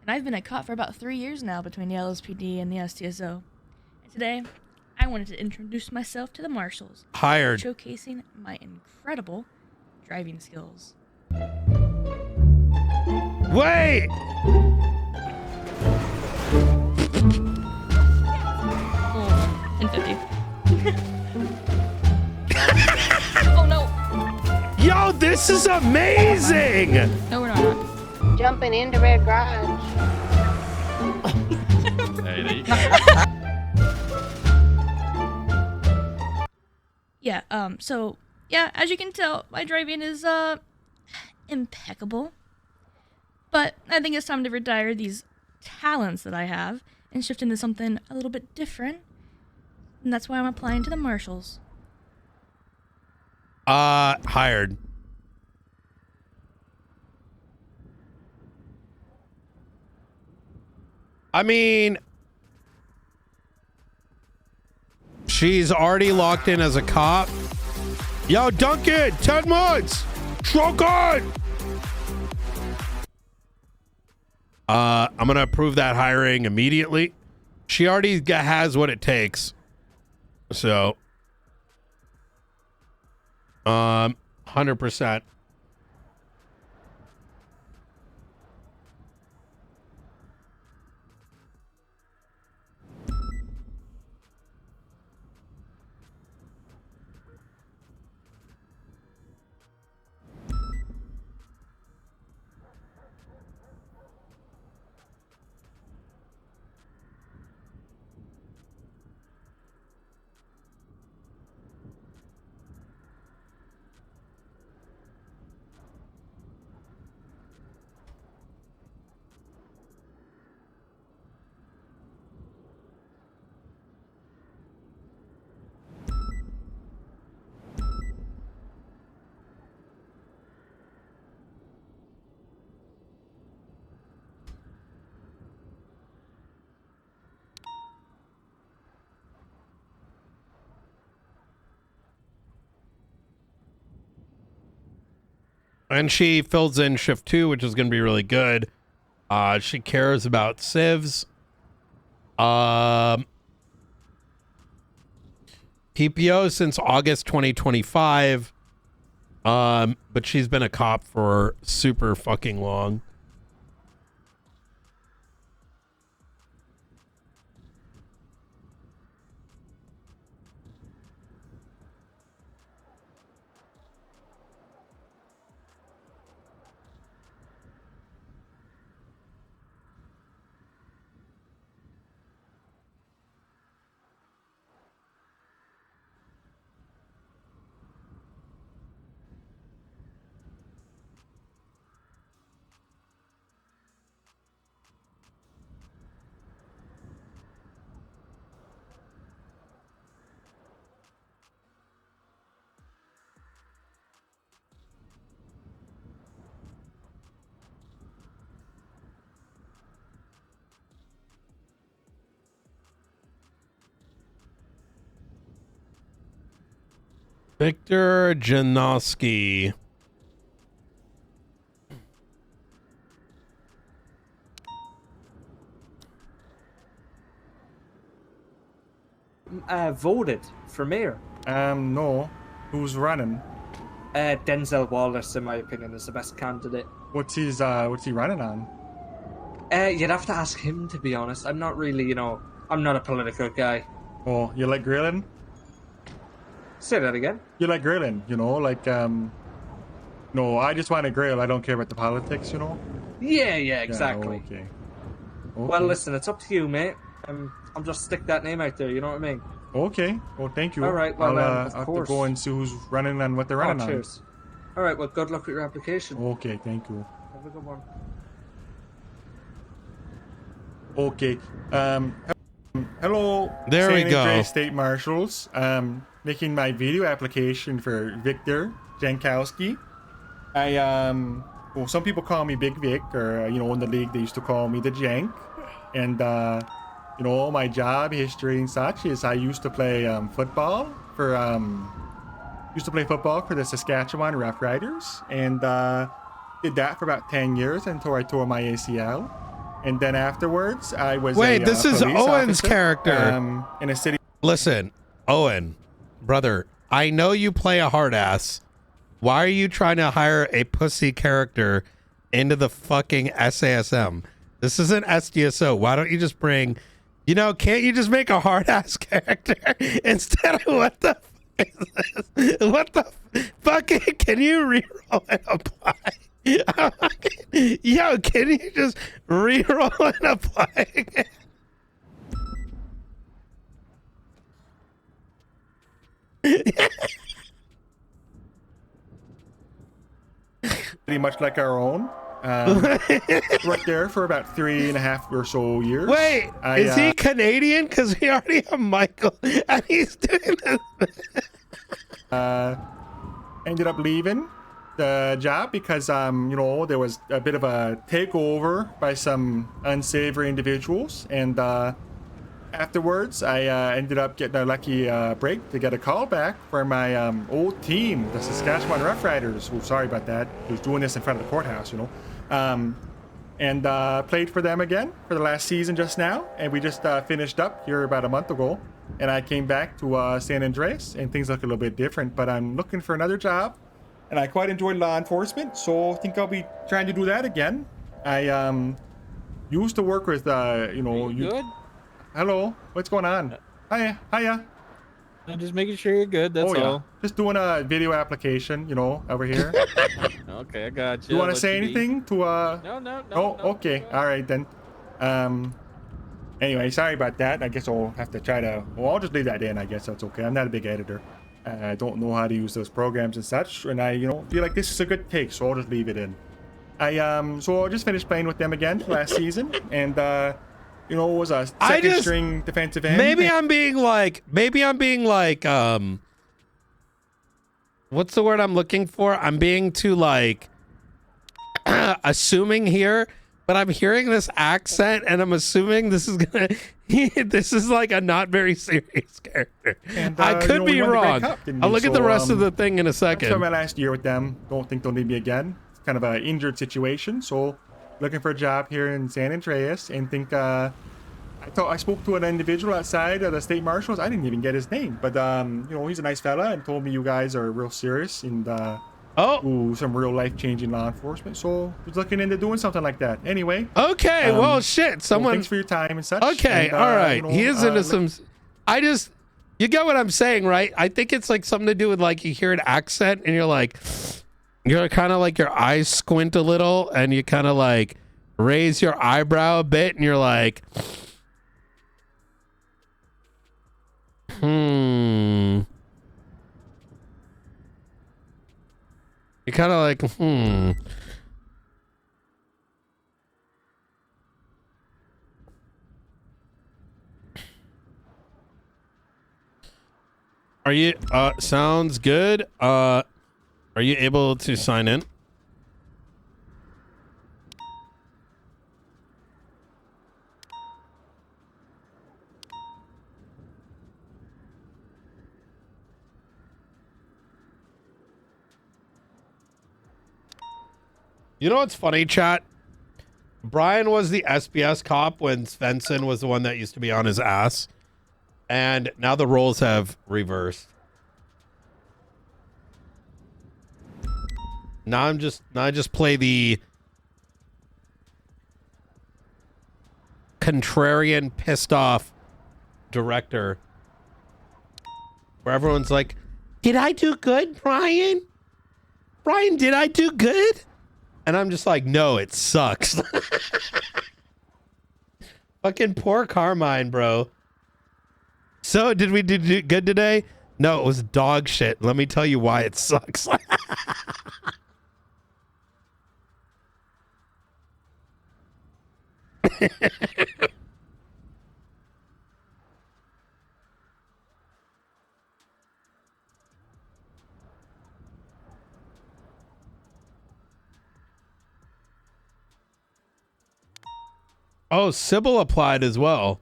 and I've been a cop for about 3 years now between the LSPD and the STSO. And today, I wanted to introduce myself to the marshals, Hired. showcasing my incredible driving skills. Wait! And 50. Oh no! Yo, this is amazing! No, we're not. Jumping into Red Garage. Yeah, so, yeah, as you can tell, my driving is, impeccable. But I think it's time to retire these talents that I have and shift into something a little bit different. And that's why I'm applying to the marshals. Hired. I mean, she's already locked in as a cop. Yo, Duncan, 10 months. Truck on. I'm gonna approve that hiring immediately. She already has what it takes. So, 100%. And she fills in shift 2, which is going to be really good. She cares about civs. PPO since August 2025. But she's been a cop for super fucking long. Victor Janowski. Voted for mayor. No. Who's running? Denzel Wallace, in my opinion, is the best candidate. What's he running on? You'd have to ask him, to be honest. I'm not really, I'm not a political guy. Oh, you like grilling? Say that again. You like grilling, no, I just want to grill. I don't care about the politics, Yeah, exactly. Yeah, okay. Well, listen, it's up to you, mate. I'll just stick that name out there, you know what I mean? Okay. Well, thank you. All right, well, I'll of have course. to go and see who's running and what they're running on. Cheers. All right, well, good luck with your application. Okay, thank you. Have a good one. Okay. Hello. There we San go. Andreas State Marshals. Making my video application for Victor Jankowski. Well, some people call me Big Vic, or in the league they used to call me the Jank. And my job history and such is I used to play football for the Saskatchewan Rough Riders, and did that for about 10 years until I tore my ACL. And then afterwards, I was this is police Owen's officer, character. in a city. Listen, Owen, brother, I know you play a hard ass. Why are you trying to hire a pussy character into the fucking SASM? This isn't SDSO. Why don't you just bring, can't you just make a hard ass character instead of what the fuck is this? What the fucking, can you reroll and apply? Yo, can you just reroll and apply again? Pretty much like our own. Worked there for about 3.5 or so years. Wait, is he Canadian? Because we already have Michael, and he's doing this. Ended up leaving the job because there was a bit of a takeover by some unsavory individuals, and afterwards I ended up getting a lucky break to get a call back for my old team, the Saskatchewan Rough Riders. Oh, sorry about that. He was doing this in front of the courthouse, and played for them again for the last season just now, and we just finished up here about a month ago, and I came back to San Andreas, and things look a little bit different, but I'm looking for another job, and I quite enjoy law enforcement, so I think I'll be trying to do that again. I used to work with you good? Hello, what's going on? Hiya. I'm just making sure you're good, that's all. Just doing a video application, over here. Okay, I got you. You want to say anything to No. Oh, okay. All right then. Anyway, sorry about that. I guess I'll have to try to. Well, I'll just leave that in. I guess that's okay. I'm not a big editor. I don't know how to use those programs and such, and I feel like this is a good take, so I'll just leave it in. So I just finished playing with them again last season, and it was a second string defensive end. Maybe I'm being like, what's the word I'm looking for? I'm being too assuming here, but I'm hearing this accent and I'm assuming this is this is like a not very serious character. And, I could be wrong. I'll look at the rest of the thing in a second. That's my last year with them. Don't think they'll need me again. kind of an injured situation. So looking for a job here in San Andreas, and think I spoke to an individual outside of the state marshals. I didn't even get his name, but you know, he's a nice fella and told me you guys are real serious and do some real life-changing law enforcement. So was looking into doing something like that. Anyway. Okay. Well, shit. Someone. Well, thanks for your time and such. Okay. And, all right. you know, He is into some. You get what I'm saying, right? I think it's like something to do with like you hear an accent and you're kind of like your eyes squint a little and you kind of like raise your eyebrow a bit and you're like, You're kind of like, Are you, sounds good. Are you able to sign in? You know what's funny, chat? Brian was the SBS cop when Svensson was the one that used to be on his ass. And now the roles have reversed. Now I just play the contrarian, pissed off director. Where everyone's like, did I do good, Brian? Brian, did I do good? And I'm just like, no, it sucks. Fucking poor Carmine, bro. So, did we do good today? No, it was dog shit. Let me tell you why it sucks. Oh, Sybil applied as well.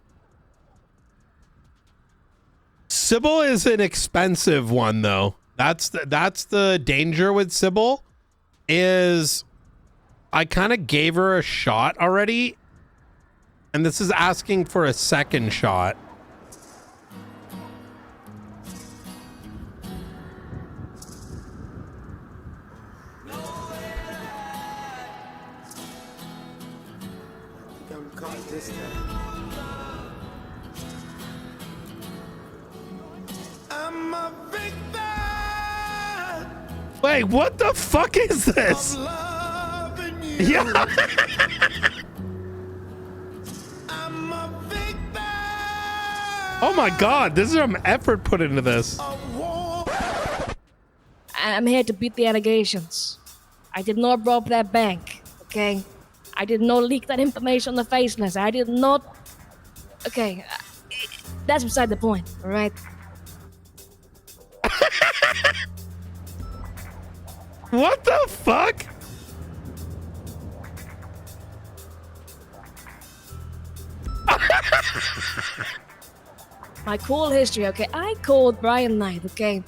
Sybil is an expensive one, though. That's the danger with Sybil, is I kind of gave her a shot already, and this is asking for a second shot. Wait, what the fuck is this? Yeah. Oh my god, this is some effort put into this. I'm here to beat the allegations. I did not rob that bank, okay? I did not leak that information on the faceless. I did not... Okay, that's beside the point, all right? What the fuck? My call history, okay? I called Brian Knight, okay?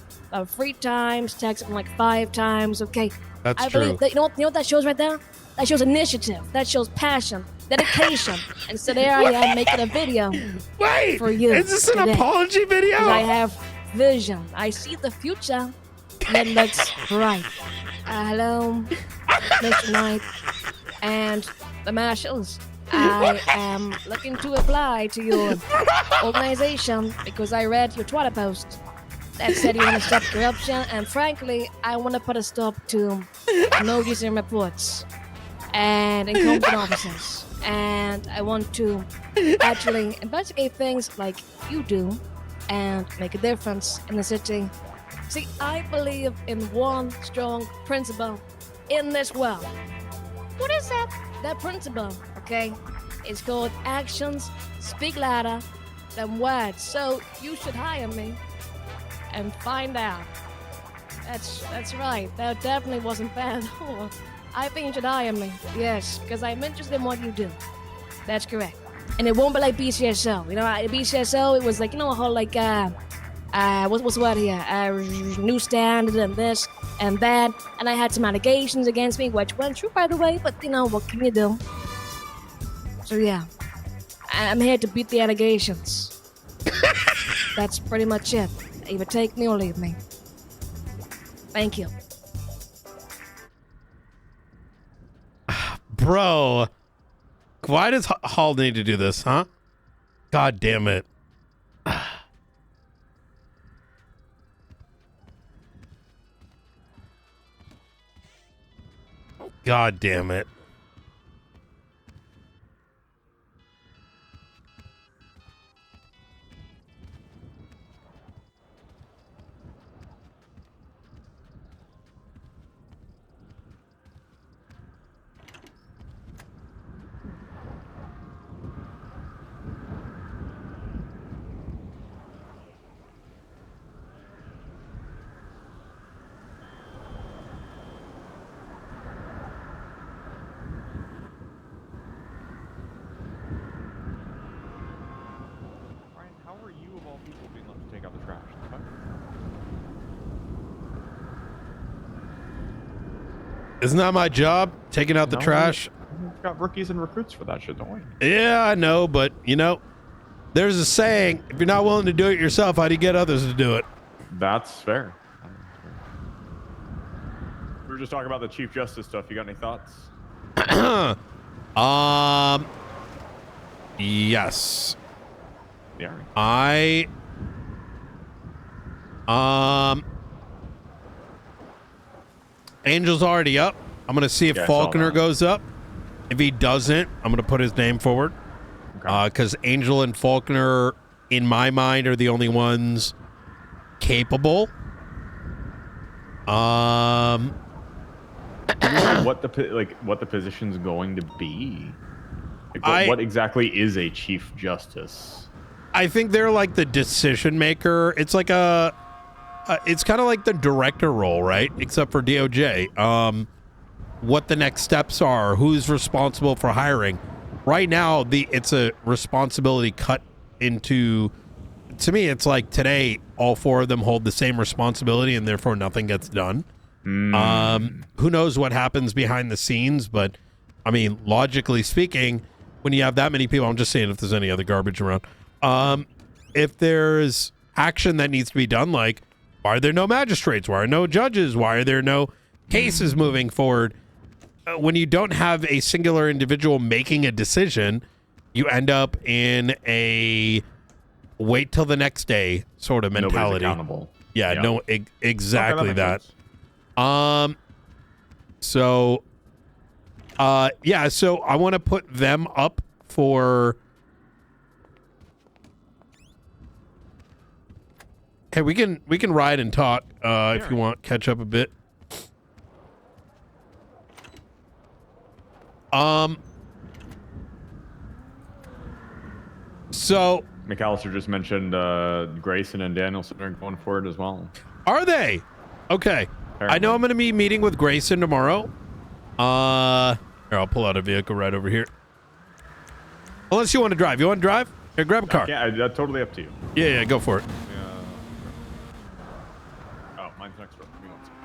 3 times, texted him like 5 times, okay? That's I true. believe that, you know what that shows right there? That shows initiative. That shows passion, dedication. And so there I am making a video. Wait, for you. is this an today. apology video? 'Cause I have vision. I see the future. And it looks bright. Hello, Mr. Knight and the marshals. I am looking to apply to your organization because I read your Twitter post that said you want to stop corruption, and frankly, I want to put a stop to no using reports and incompetent officers. And I want to actually investigate things like you do and make a difference in the city. See, I believe in one strong principle in this world. What is that? That principle, okay, is called actions speak louder than words. So you should hire me and find out. That's right. That definitely wasn't bad at all. I think you should hire me. Yes, because I'm interested in what you do. That's correct. And it won't be like BCSO. You know, at BCSO, it was like, you know, a whole like, what's the word here? New standard and this. and that, and I had some allegations against me, which went through, by the way, but you know, what can you do? So yeah, I'm here to beat the allegations. That's pretty much it. Either take me or leave me. Thank you. Bro, why does Hall need to do this, huh? God damn it. God damn it. How are you of all people being left to take out the trash? Isn't that my job? Taking out the trash? We've got rookies and recruits for that shit, don't we? Yeah, I know, but you know, there's a saying, if you're not willing to do it yourself, how do you get others to do it? That's fair. We were just talking about the Chief Justice stuff. You got any thoughts? Yes. Yeah. Angel's already up. I'm gonna see if Yeah, I saw Faulkner that. goes up. If he doesn't, I'm gonna put his name forward. Because Angel and Faulkner, in my mind, are the only ones capable. What the position's going to be? Like, what exactly is a Chief Justice? I think they're like the decision maker. It's like it's kind of like the director role, right? Except for DOJ. What the next steps are, who's responsible for hiring. Right now, it's a responsibility cut into. To me, it's like today, all four of them hold the same responsibility, and therefore nothing gets done. Who knows what happens behind the scenes? But I mean, logically speaking, when you have that many people, I'm just saying if there's any other garbage around. If there's action that needs to be done, like why are there no magistrates? Why are no judges? Why are there no cases moving forward? When you don't have a singular individual making a decision, you end up in a wait till the next day sort of mentality. Nobody's accountable. Yeah, no, exactly Okay, that. makes So I want to put them up for. Hey, we can ride and talk if you want, catch up a bit. So McAllister just mentioned Grayson and Danielson are going for it as well. Are they? Okay. I know I'm going to be meeting with Grayson tomorrow. Here, I'll pull out a vehicle right over here. Unless you want to drive. You want to drive? Here, grab a car. Yeah, that's totally up to you. Yeah, go for it. Oh, mine's next door. Give me 1 second.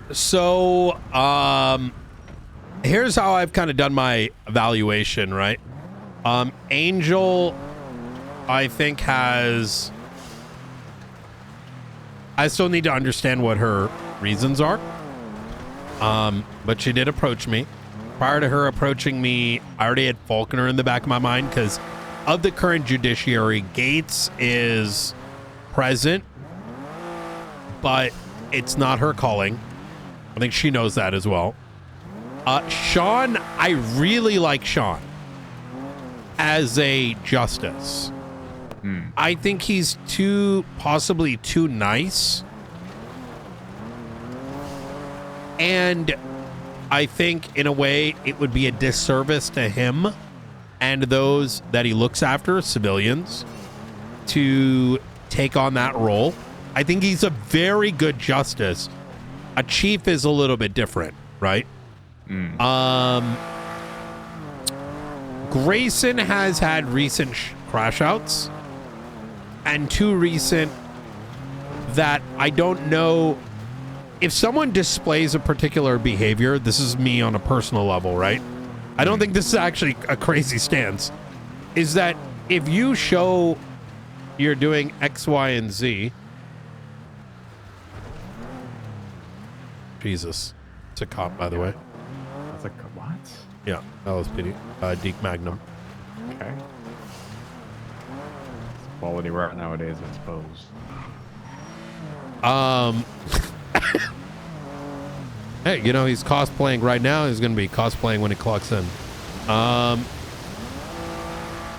So, here's how I've kind of done my evaluation, right? Angel, I think I still need to understand what her reasons are. But she did approach me. Prior to her approaching me, I already had Faulkner in the back of my mind because of the current judiciary. Gates is present, but it's not her calling. I think she knows that as well. Sean, I really like Sean as a justice. I think he's possibly too nice. And I think in a way it would be a disservice to him and those that he looks after, civilians, to take on that role. I think he's a very good justice. A chief is a little bit different, right? Grayson has had recent crash outs and 2 recent that I don't know if someone displays a particular behavior. This is me on a personal level, right? I don't think this is actually a crazy stance. Is that if you show you're doing X, Y, and Z. Jesus. It's a cop, by the way. That's a what? Yeah, that was Deke Magnum. Okay. It's quality right nowadays, I suppose. Hey, you know, he's cosplaying right now. He's going to be cosplaying when he clocks in.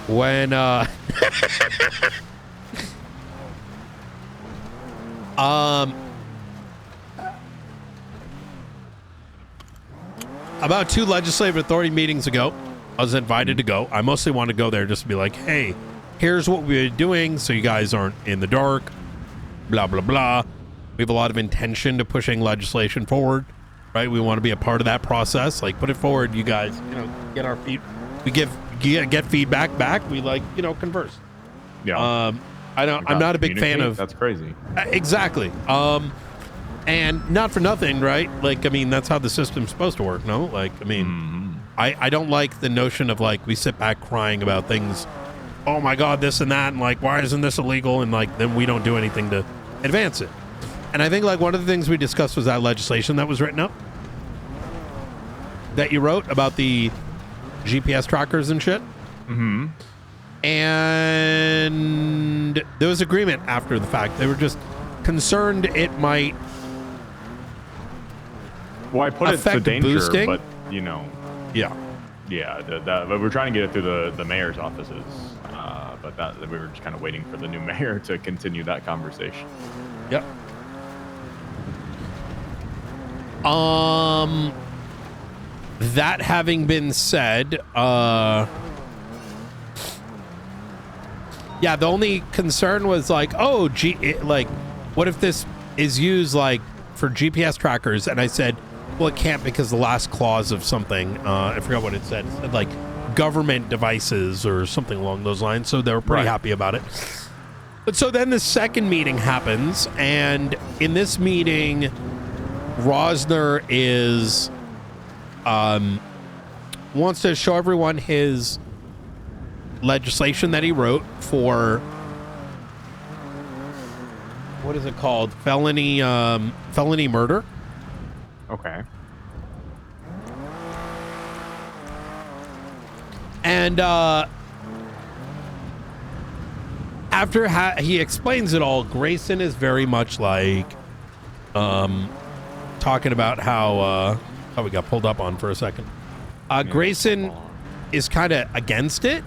When, about 2 legislative authority meetings ago, I was invited to go. I mostly want to go there just to be like, hey, here's what we're doing so you guys aren't in the dark, blah, blah, blah. We have a lot of intention to pushing legislation forward, right? We want to be a part of that process. Like, put it forward, you guys, you know, get our feet. We get feedback back. We, like, you know, converse. Yeah. I'm not a big fan of... That's crazy. Exactly. And not for nothing, right? Like, I mean, that's how the system's supposed to work, no? Like, I mean, I don't like the notion of, like, we sit back crying about things. Oh, my God, this and that. And, like, why isn't this illegal? And, like, then we don't do anything to advance it. And I think, like, one of the things we discussed was that legislation that was written up. That you wrote about the GPS trackers and shit. Mm-hmm. And there was agreement after the fact. They were just concerned it might... Well, I put it to danger, boosting. but, you know... Yeah. Yeah, but we're trying to get it through the mayor's offices. But that we were just kind of waiting for the new mayor to continue that conversation. Yep. That having been said, yeah, the only concern was like, oh, like, what if this is used like for GPS trackers? And I said, well, it can't because the last clause of something, I forgot what it said. It said like government devices or something along those lines. So they were pretty happy about it. But so then the second meeting happens, and in this meeting, Rosner is wants to show everyone his legislation that he wrote for, what is it called? Felony murder. Okay. And after he explains it all, Grayson is very much like talking about how we got pulled up on for a second. Grayson is kind of against it,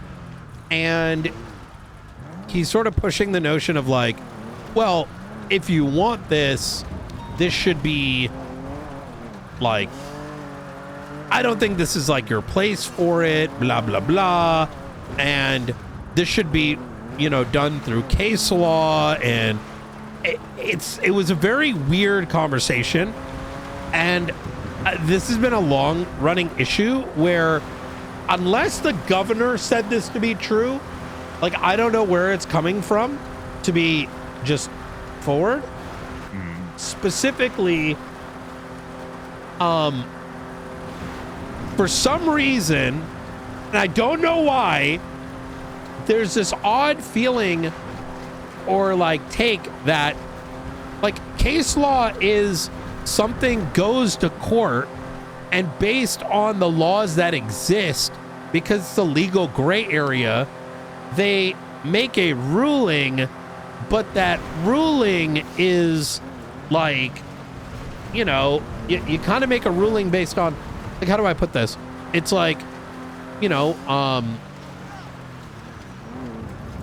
and he's sort of pushing the notion of like, well, if you want this should be like, I don't think this is like your place for it, blah, blah, blah. And this should be, you know, done through case law. And it was a very weird conversation. And this has been a long running issue where unless the governor said this to be true, like, I don't know where it's coming from to be just forward. Specifically, for some reason, and I don't know why, there's this odd feeling or like take that like case law is something goes to court, and based on the laws that exist, because it's a legal gray area, they make a ruling, but that ruling is like, you know, you kind of make a ruling based on, like, how do I put this? It's like, you know, I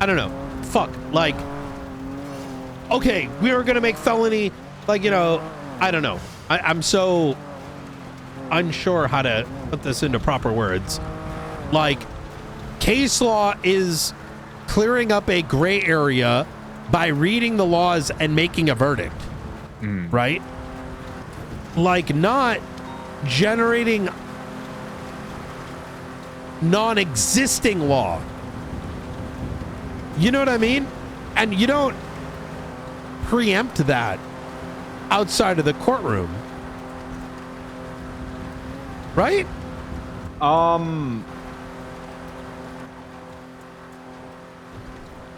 don't know. Fuck. Like, okay, we are going to make felony, like, you know, I don't know. I'm so unsure how to put this into proper words. Like, case law is clearing up a gray area by reading the laws and making a verdict, right? Like, not generating non-existing law. You know what I mean? And you don't preempt that outside of the courtroom, right?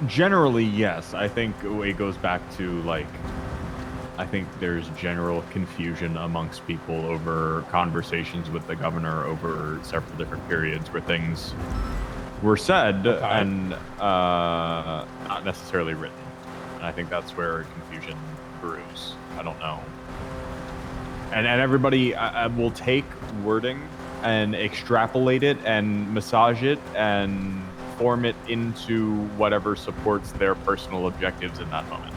Generally, yes. I think it goes back to, like, I think there's general confusion amongst people over conversations with the governor over several different periods where things were said and not necessarily written. And I think that's where confusion brews. I don't know. And everybody will take wording and extrapolate it and massage it and form it into whatever supports their personal objectives in that moment.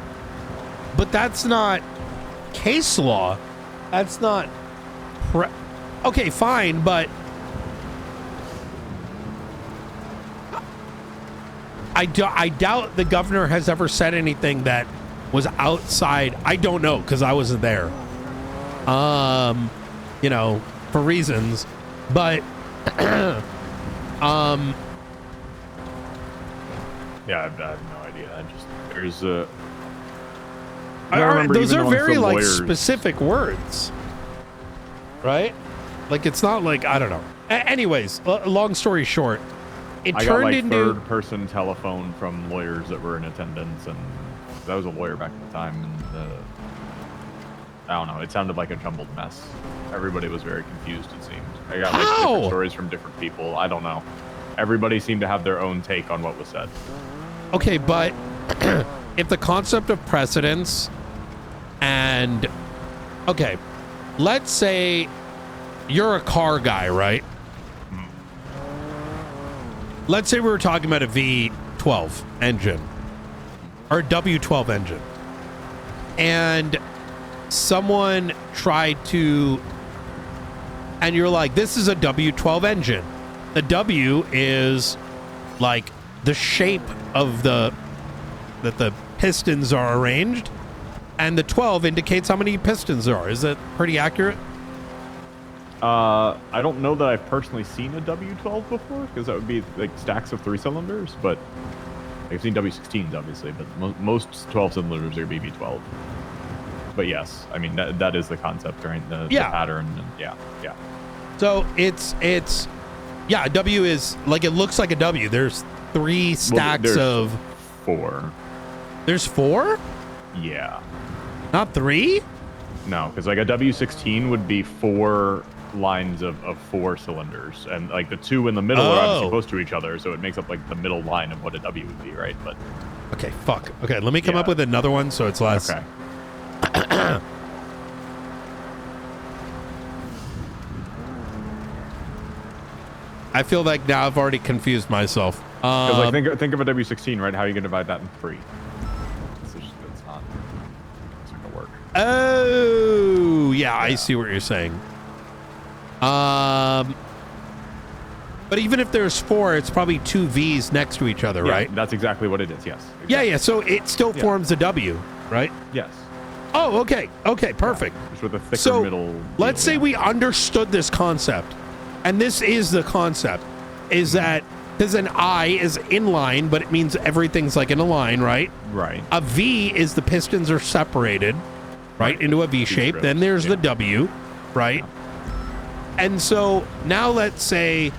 But that's not case law. That's not... Okay, fine, but... I doubt the governor has ever said anything that was outside. I don't know, because I wasn't there. You know, for reasons. But... Yeah, I have no idea. There's a... those are very, like, specific words. Right? Like, it's not like, I don't know. Anyways, long story short, it I turned got, like, into... third-person telephone from lawyers that were in attendance, and that was a lawyer back at the time, and I don't know, it sounded like a jumbled mess. Everybody was very confused, it seemed. I got, like, different stories from different people. I don't know. Everybody seemed to have their own take on what was said. Okay, but if the concept of precedence and... Okay, let's say you're a car guy, right? Let's say we were talking about a V12 engine or a W12 engine, and someone tried to, and you're like, this is a W12 engine. The W is like the shape of that the pistons are arranged, and the 12 indicates how many pistons there are. Is that pretty accurate? I don't know that I've personally seen a W12 before, because that would be like stacks of 3 cylinders, but I've seen W16s obviously, but most 12 cylinders are BB12. But yes, I mean that is the concept, right? The pattern, and yeah. So it's yeah, a W is like, it looks like a W. There's 3 stacks of 4. There's 4? Yeah. Not 3? No, because like a W16 would be 4 lines of 4 cylinders, and like the 2 in the middle are obviously close to each other, so it makes up like the middle line of what a W would be, right? But okay, fuck. Okay, let me come up with another one so it's less. Okay. I feel like now I've already confused myself. Because like think of a W16, right? How are you gonna divide that in 3? It's not gonna work. Oh, yeah, I see what you're saying. But even if there's 4, it's probably 2 V's next to each other, right? That's exactly what it is. Yes. Exactly. Yeah. So it still forms a W, right? Yes. Oh, okay. Okay, perfect. Just with a thicker middle. Let's say we understood this concept, and this is the concept, is that because an I is inline, but it means everything's like in a line, right? Right. A V is the pistons are separated, right, into a V shape. Then there's the W, right? And so now let's say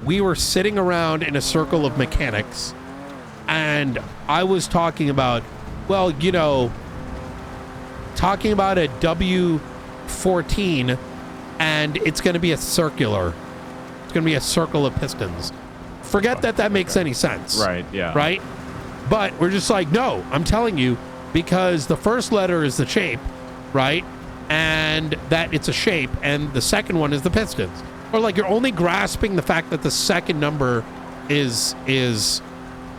we were sitting around in a circle of mechanics, and I was talking about, well, you know, talking about a W14, and it's going to be a circular. It's going to be a circle of pistons. Forget that makes any sense. Right, yeah. Right? But we're just like, no, I'm telling you, because the first letter is the shape, right? And that it's a shape, and the second one is the pistons. Or like you're only grasping the fact that the second number is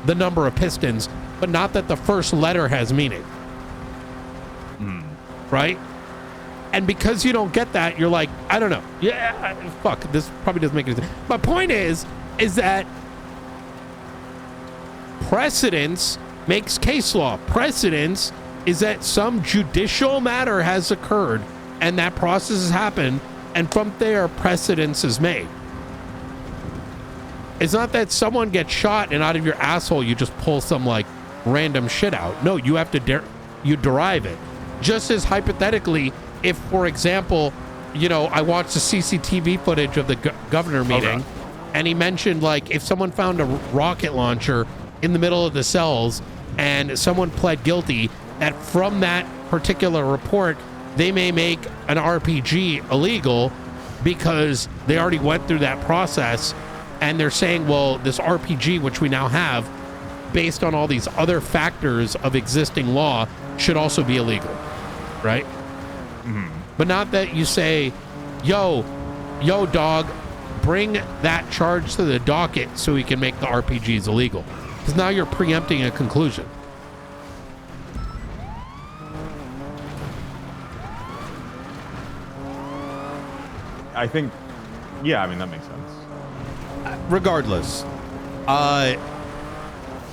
the number of pistons, but not that the first letter has meaning. Right? And because you don't get that, you're like, I don't know. Yeah, fuck, this probably doesn't make any sense. My point is that precedence makes case law. Precedence is that some judicial matter has occurred and that process has happened, and from there, precedence is made. It's not that someone gets shot and out of your asshole you just pull some like random shit out. No, you have to you derive it. Just as hypothetically, if, for example, you know, I watched the CCTV footage of the governor meeting, and he mentioned like if someone found a rocket launcher in the middle of the cells and someone pled guilty, that from that particular report, they may make an RPG illegal because they already went through that process. And they're saying, well, this RPG, which we now have, based on all these other factors of existing law, should also be illegal, right? Mm-hmm. But not that you say, yo, dog, bring that charge to the docket so we can make the RPGs illegal. Because now you're preempting a conclusion. I think, yeah, I mean, that makes sense. Regardless,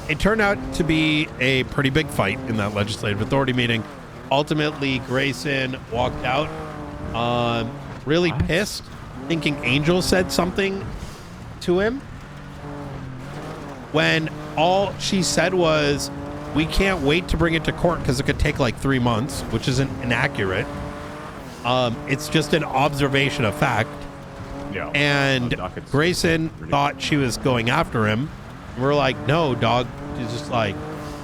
it turned out to be a pretty big fight in that legislative authority meeting. Ultimately, Grayson walked out really pissed, thinking Angel said something to him, when all she said was, we can't wait to bring it to court because it could take like 3 months, which isn't inaccurate. It's just an observation of fact. Yeah, and Grayson thought she was going after him. We're like, no, dog. She's just like,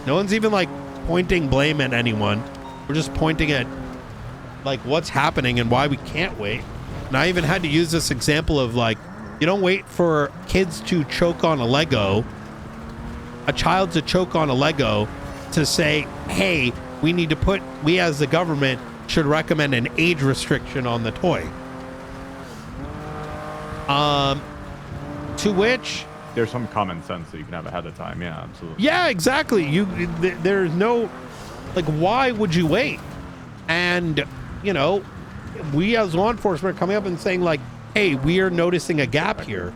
no one's even like pointing blame at anyone. We're just pointing at like what's happening and why we can't wait. And I even had to use this example of like, you don't wait for kids to choke on a Lego, a child to choke on a Lego, to say, hey, we as the government should recommend an age restriction on the toy. To which there's some common sense that you can have ahead of time. Yeah, absolutely. Yeah, exactly. There's no, like, why would you wait? And, you know, we as law enforcement are coming up and saying like, hey, we are noticing a gap here.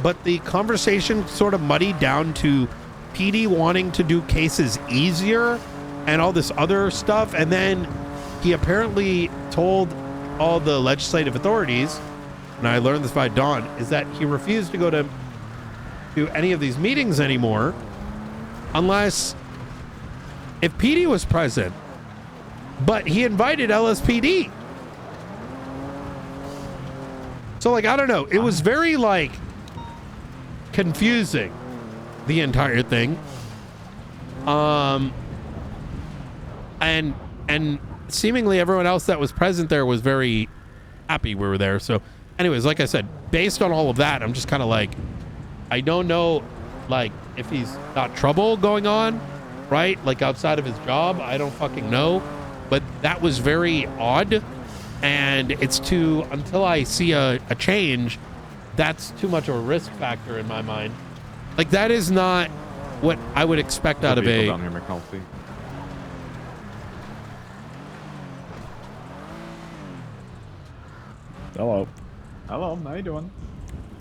But the conversation sort of muddied down to PD wanting to do cases easier and all this other stuff. And then he apparently told all the legislative authorities, and I learned this by Dawn, is that he refused to go to any of these meetings anymore unless if PD was present. But he invited LSPD. So like, I don't know. It was very like confusing, the entire thing. And seemingly everyone else that was present there was very happy we were there. So anyways, like I said, based on all of that, I'm just kind of like, I don't know, like, if he's got trouble going on, right? Like outside of his job, I don't fucking know. But that was very odd. And it's until I see a change, that's too much of a risk factor in my mind. Like, that is not what I would expect out of a... down here, McNulty. Hello. Hello, how you doing?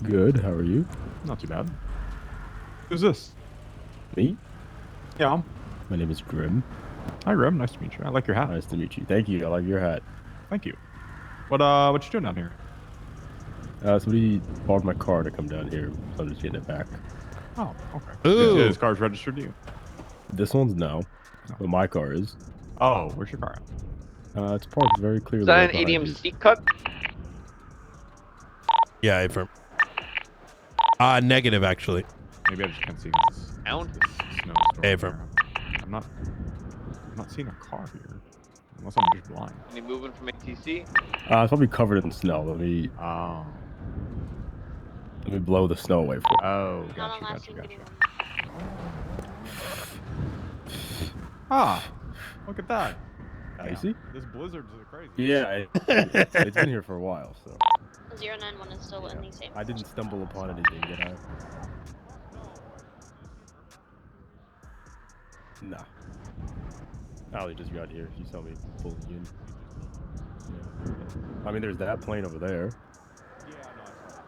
Good, how are you? Not too bad. Who's this? Me? Yeah. My name is Grim. Hi, Grim. Nice to meet you. I like your hat. Nice to meet you. Thank you. I like your hat. Thank you. What you doing down here? Somebody borrowed my car to come down here, so I'm just getting it back. Oh, okay. Ooh. His car's registered to you? This one's no, but my car is. Oh, where's your car at? It's parked very clearly. Is that right an behind you. ADM cut? Yeah, affirm. Negative, actually. Maybe I just can't see this snowstorm. Affirm. I'm not seeing a car here. Unless I'm just blind. Any movement from ATC? It's probably covered in snow. Let me blow the snow away for you. Oh, gotcha. Ah, look at that. You see? This blizzard's crazy. Yeah, it's been here for a while, so. 091 is still in the same. I didn't stumble upon anything, did I? Nah. Ali just got here. She saw me pulling in. Yeah. I mean, there's that plane over there.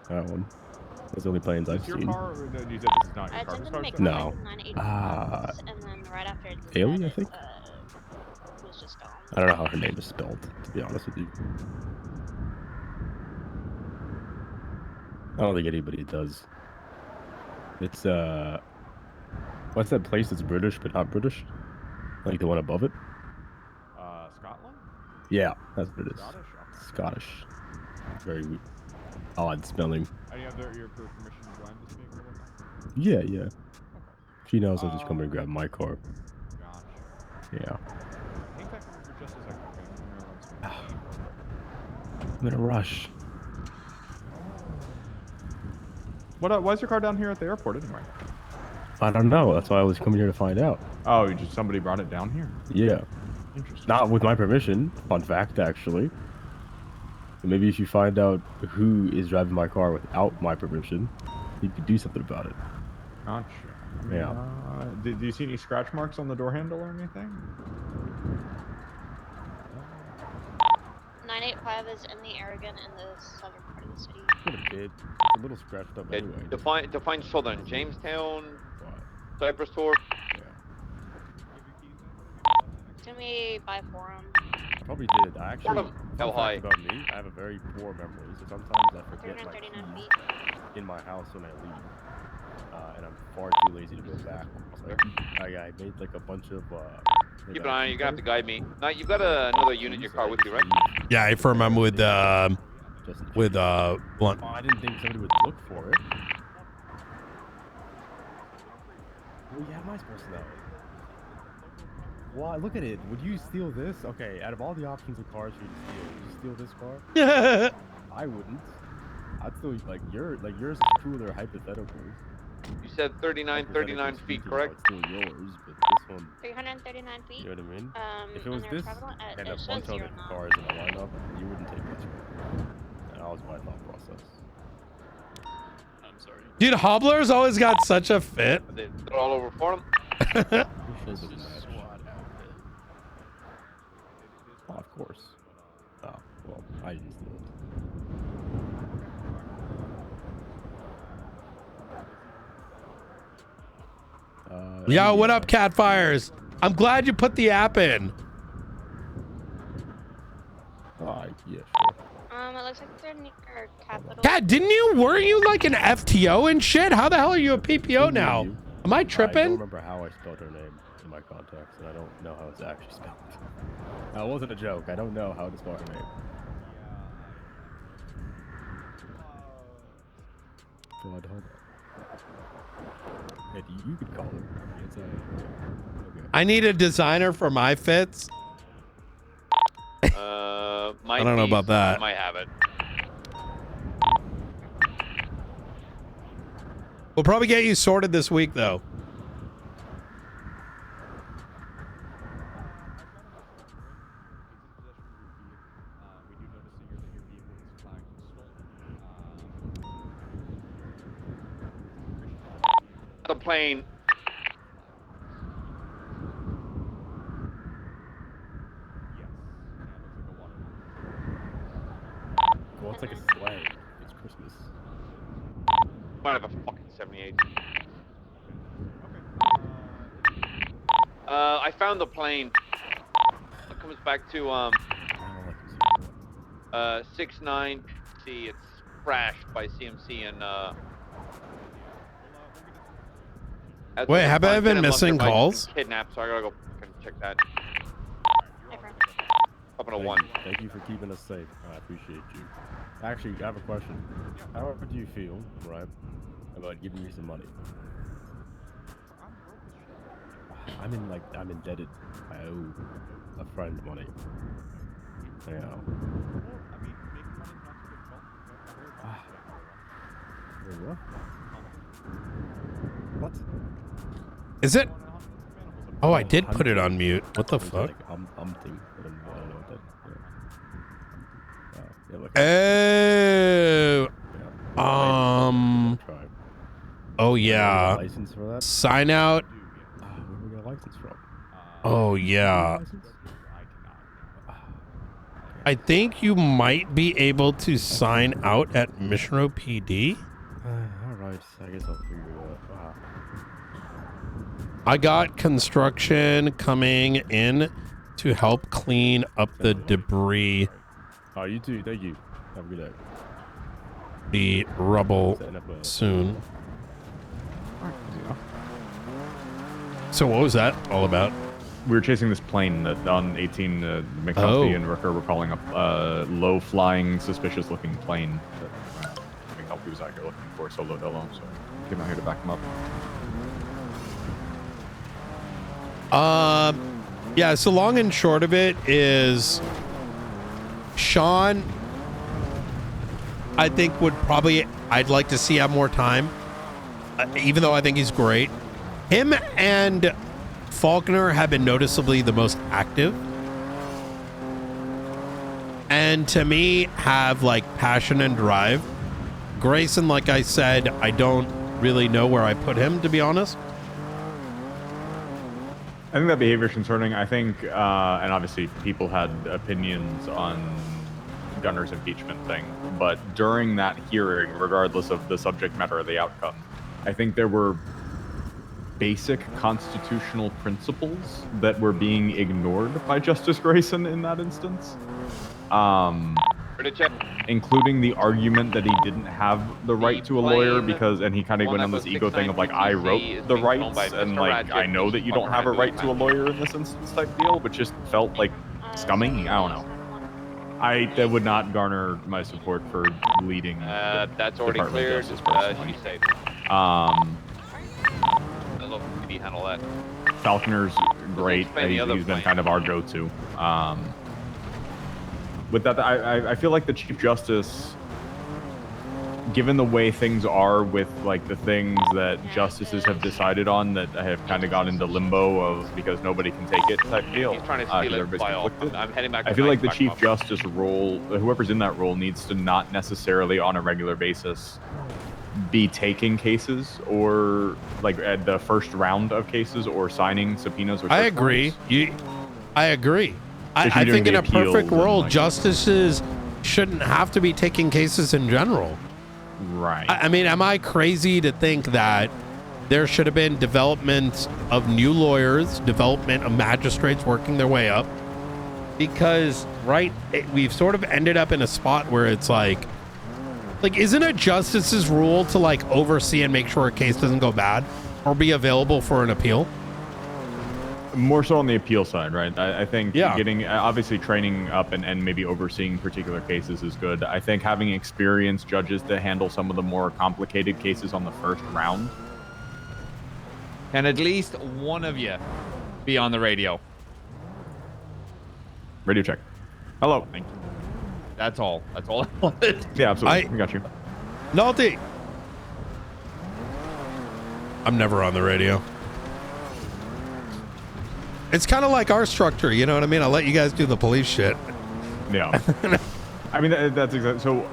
That one. Those are the only planes I've Your seen. car? Or no, you said this is not your I car. attempted Whose to make car's contact No. with 981, and then right after it did Haley, that, I think. it was just gone. I don't know how her name is spelled, to be honest with you. I don't think anybody does. It's what's that place that's British but not British? Like the one above it? Scotland? Yeah, that's what it is. Scottish? Scottish. Very odd spelling. And you have your permission to drive this vehicle with them? Yeah, yeah. She knows I'll just come and grab my car. Gotcha. Yeah. Hang back over for just a second, okay? I'm gonna run some. I'm in a rush. Why is your car down here at the airport anyway? I don't know. That's why I was coming here to find out. Oh, somebody brought it down here? Yeah. Interesting. Not with my permission. Fun fact, actually. Maybe if you find out who is driving my car without my permission, you could do something about it. Gotcha. Yeah. Do you see any scratch marks on the door handle or anything? 985 is in the Aragon in the southern part of the city. A bit. It's a little scratched up anyway. Define southern. Jamestown, Cypress Tour. Can we buy Forum? I probably did. I actually, How high? about me, I have a very poor memory, so sometimes I forget my 339 keys feet. in my house when I leave. And I'm far too lazy to go back. So I made like a bunch of Keep an eye on you. You're gonna have to guide me. Now you've got another unit in your car with you, right? Yeah, I firm I'm with Blunt. Oh, I didn't think somebody would look for it. Well, yeah, am I supposed to know? Well, look at it. Would you steal this? Okay, out of all the options of cars for you to steal, would you steal this car? I wouldn't. I'd still yours is cooler hypothetically. You said 39 feet, correct? It's still yours, but this one. 339 feet. You know what I mean? Um, If it was and they're this prevalent at- and it a shows bunch of other 0 knots. cars in the lineup, you wouldn't take this one. That was my thought process. I'm sorry. Dude, Hobbler's always got such a fit. They're all over for them. Oh, of course. Oh, well, I didn't steal it. Yo, what up, Catfires? I'm glad you put the app in. Yeah, It looks like they're near Capital. Cat, weren't you like an FTO and shit? How the hell are you a PPO now? Am I I don't tripping? remember how I spelled her name in my contacts, and I don't know how it's actually spelled. That wasn't a joke. I don't know how to spell her name. God, hold on. Yeah, you could call her. It's okay. I need a designer for my fits. I don't know about that. Might have it. We'll probably get you sorted this week, though. The plane. Well, it's like a sleigh. It's Christmas. Might have a fucking 78. I found the plane. It comes back to 69. See, it's crashed by CMC and Wait, have I been missing calls? Kidnapped, so I gotta go fucking check that. Up in a 1. Thank you for keeping us safe. I appreciate you. Actually, I have a question. How do you feel, right, about giving me some money? I'm indebted. I owe a friend money. Yeah. Wait, what? What? Is it? Oh, I did put it on mute. What the fuck? I don't know what that. Oh. Oh yeah. License for that? Sign out. Where do we get a license from? Oh yeah. I think you might be able to sign out at Mission Row PD. All right, I guess I'll figure it out. I got construction coming in to help clean up the debris. Oh, you too. Thank you. Have a good day. The rubble soon. So what was that all about? We were chasing this plane that on 18, McDuffie and Rooker were calling up low-flying, suspicious-looking plane that McDuffie was out here looking for solo dolo, so I came out here to back him up. Yeah, so long and short of it is Sean, I think I'd like to see have more time, even though I think he's great. Him and Faulkner have been noticeably the most active. And to me, have like passion and drive. Grayson, like I said, I don't really know where I put him, to be honest. I think that behavior is concerning. I think, and obviously people had opinions on Gunner's impeachment thing, but during that hearing, regardless of the subject matter or the outcome, I think there were basic constitutional principles that were being ignored by Justice Grayson in that instance. Including the argument that he didn't have the right to a lawyer because, and he kind of went on this ego thing of like, I wrote the rights and like, I know that you don't have a right to a lawyer in this instance type deal, but just felt like scumming. I don't know. That would not garner my support for leading. That's already cleared. She's safe. Handle that. Falconer's great. He's been kind of our go-to. With that, I feel like the Chief Justice, given the way things are with like the things that justices have decided on that have kind of gone into limbo of because nobody can take it type deal. He's trying to steal it by all. I'm heading back. I feel like the Chief Justice role, whoever's in that role, needs to not necessarily on a regular basis be taking cases or like at the first round of cases or signing subpoenas or I agree. I agree. I think in a perfect world, justices shouldn't have to be taking cases in general. Right. I mean, am I crazy to think that there should have been development of new lawyers, development of magistrates working their way up? Because, we've sort of ended up in a spot where it's like, isn't a justice's rule to like oversee and make sure a case doesn't go bad or be available for an appeal? More so on the appeal side, right? I think getting, obviously training up and maybe overseeing particular cases is good. I think having experienced judges to handle some of the more complicated cases on the first round. Can at least one of you be on the radio? Radio check. Hello. Thank you. That's all. That's all I wanted. Yeah, absolutely. We got you. Nalty. I'm never on the radio. It's kind of like our structure, you know what I mean? I'll let you guys do the police shit. Yeah. I mean, that's exactly so.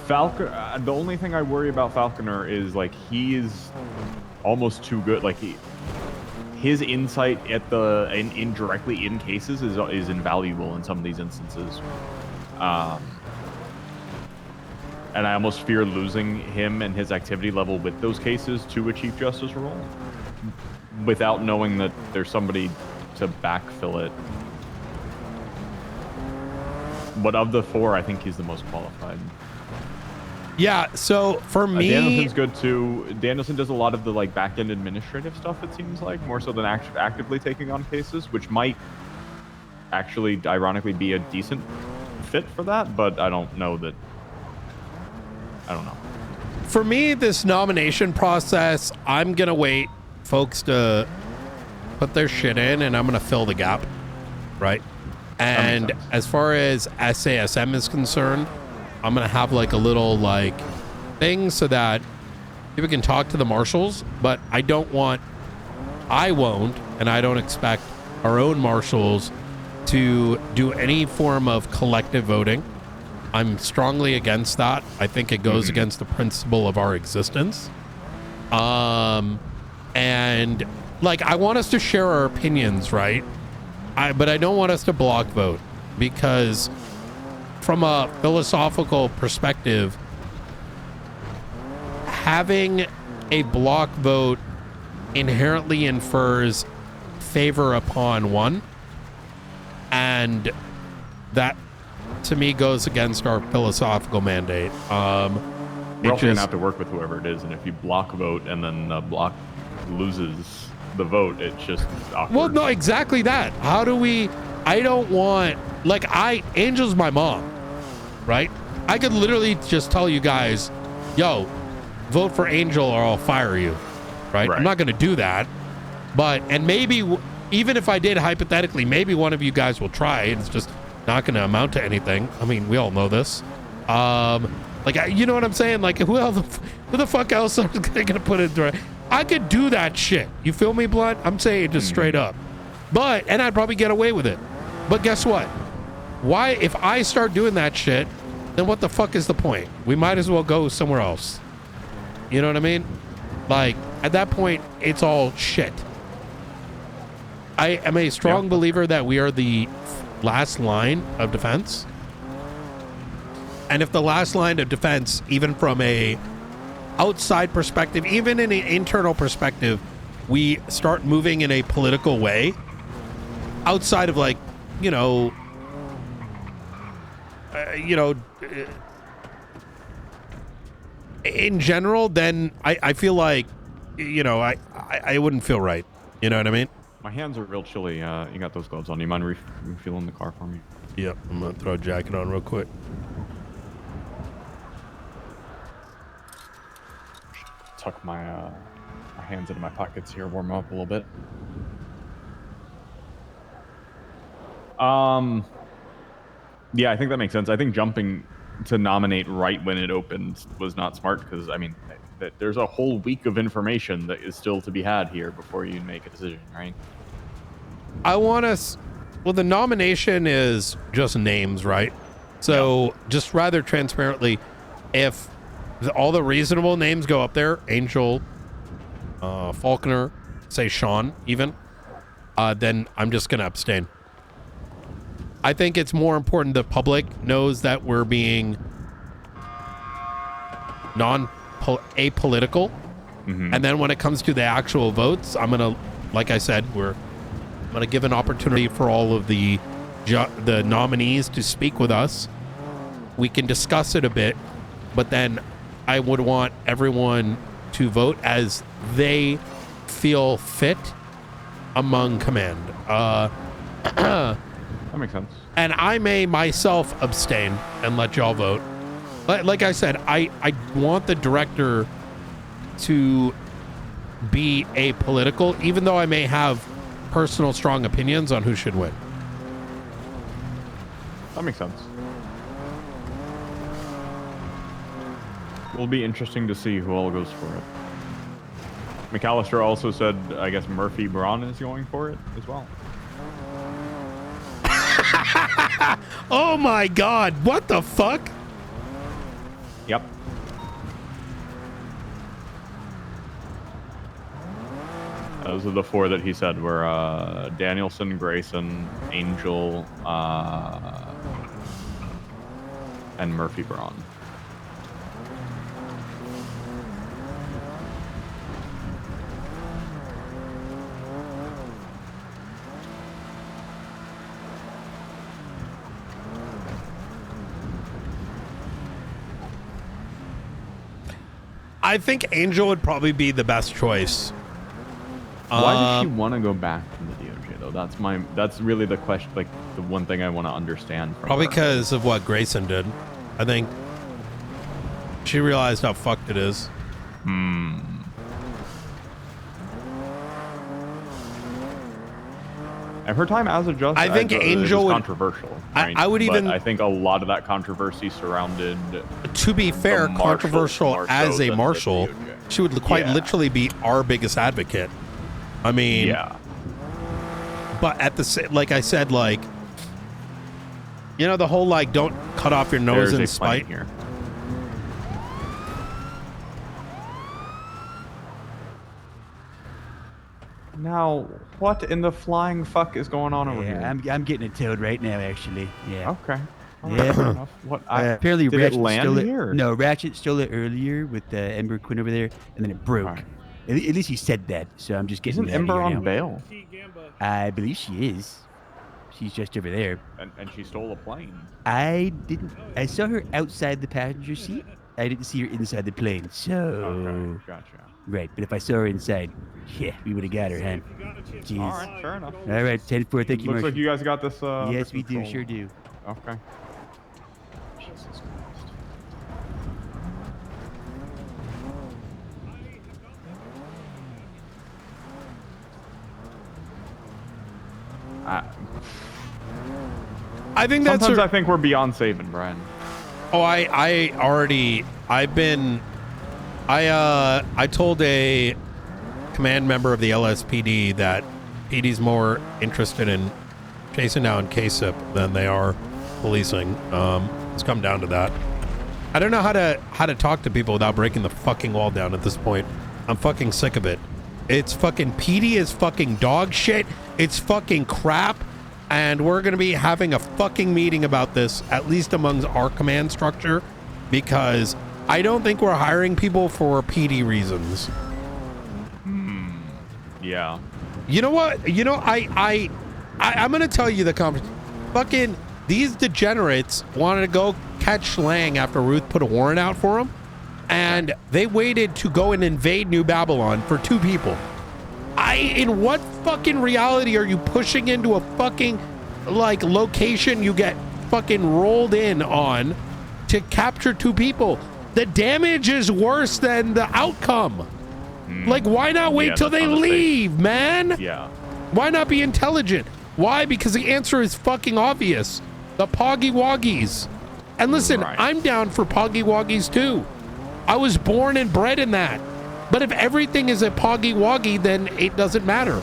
Falconer. The only thing I worry about Falconer is like he's almost too good. Like his insight at indirectly in cases is invaluable in some of these instances. And I almost fear losing him and his activity level with those cases to a Chief Justice role without knowing that there's somebody to backfill it. But of the four, I think he's the most qualified. Yeah, so for me... Danielson's good too. Danielson does a lot of the like back-end administrative stuff, it seems like, more so than actively taking on cases, which might actually, ironically, be a decent fit for that, but I don't know that... I don't know. For me, this nomination process, I'm going to wait folks to put their shit in, and I'm going to fill the gap, right? And as far as SASM is concerned, I'm going to have like a little like thing so that people can talk to the marshals, but I won't, and I don't expect our own marshals to do any form of collective voting. I'm strongly against that. I think it goes against the principle of our existence. And like, I want us to share our opinions, right? but I don't want us to block vote, because from a philosophical perspective, having a block vote inherently infers favor upon one, and that to me goes against our philosophical mandate. We're also gonna have to work with whoever it is, and if you block vote and then block loses the vote, it's just awkward. Well, no, exactly that. How do we? I don't want, like, Angel's my mom, right? I could literally just tell you guys, yo, vote for Angel or I'll fire you, right? I'm not gonna do that, but, and maybe even if I did, hypothetically, maybe one of you guys will try. It's just not gonna amount to anything. I mean, we all know this. Like, you know what I'm saying? Like, who the fuck else are gonna put it through? I could do that shit. You feel me, Blood? I'm saying just straight up. And I'd probably get away with it. But guess what? Why, if I start doing that shit, then what the fuck is the point? We might as well go somewhere else. You know what I mean? Like, at that point, it's all shit. I am a strong believer that we are the last line of defense. And if the last line of defense, even from a outside perspective, even in an internal perspective, we start moving in a political way outside of, like, in general, then I feel like, I wouldn't feel right. You know what I mean? My hands are real chilly. You got those gloves on. You mind refueling the car for me? Yep, I'm gonna throw a jacket on real quick. Tuck my hands into my pockets here, warm up a little bit. Yeah, I think that makes sense. I think jumping to nominate right when it opened was not smart, because I mean, there's a whole week of information that is still to be had here before you make a decision, right? Well, the nomination is just names, right? So just rather transparently, if all the reasonable names go up there, Angel, Faulkner, say Sean even, then I'm just going to abstain. I think it's more important the public knows that we're being apolitical. And then when it comes to the actual votes, I'm going to, like I said, I'm going to give an opportunity for all of the nominees to speak with us. We can discuss it a bit, but then I would want everyone to vote as they feel fit among command. That makes sense. And I may myself abstain and let y'all vote. Like I said, I want the director to be apolitical, even though I may have personal strong opinions on who should win. That makes sense. Will be interesting to see who all goes for it. McAllister also said, I guess Murphy Braun is going for it as well. Oh my God, what the fuck? Yep. Those are the four that he said were Danielson, Grayson, Angel, and Murphy Braun. I think Angel would probably be the best choice. Why does she want to go back to the DOJ though? That's really the question, like the one thing I want to understand from Probably her. because of what Grayson did. I think she realized how fucked it is. And her time as a justice, I think Angel was would, controversial. Right? I would even. But I think a lot of that controversy surrounded. To be fair, controversial as a marshal, she would quite literally be our biggest advocate. I mean, but at the same, like I said, like, you know, the whole like don't cut off your nose in spite. Here. Now, what in the flying fuck is going on over here? I'm getting it towed right now, actually. Yeah. Okay. All right, Yeah. fair enough. What? Apparently, did Ratchet it land stole here? No, Ratchet stole it earlier with Ember Quinn over there, and then it broke. At least he said that, so I'm just getting Isn't it out of Ember here on now. bail? I believe she is. She's just over there. And she stole a plane. I didn't. I saw her outside the passenger seat. I didn't see her inside the plane, so. Okay, gotcha. Right, but if I saw her inside, yeah, we would have got her, huh? Jeez. All right, fair enough. All right, 10-4, thank you, Looks Marshal. like you guys got this. Yes, we do, control. sure do. Okay. I think that's. Sometimes I think we're beyond saving, Brian. Oh, I told a command member of the LSPD that PD's more interested in chasing down KSIP than they are policing. It's come down to that. I don't know how to talk to people without breaking the fucking wall down at this point. I'm fucking sick of it. It's fucking PD is fucking dog shit. It's fucking crap. And we're going to be having a fucking meeting about this, at least amongst our command structure, because I don't think we're hiring people for PD reasons. Yeah. You know what? You know, I'm going to tell you the conversation. Fucking these degenerates wanted to go catch Schlang after Ruth put a warrant out for him. And they waited to go and invade New Babylon for 2 people. In what fucking reality are you pushing into a fucking, like, location you get fucking rolled in on to capture 2 people? The damage is worse than the outcome. Like, why not wait till they leave, man? Yeah. Why not be intelligent? Why? Because the answer is fucking obvious. The Poggy Woggies. And listen, I'm down for Poggy Woggies too. I was born and bred in that. But if everything is a Poggy Woggy, then it doesn't matter.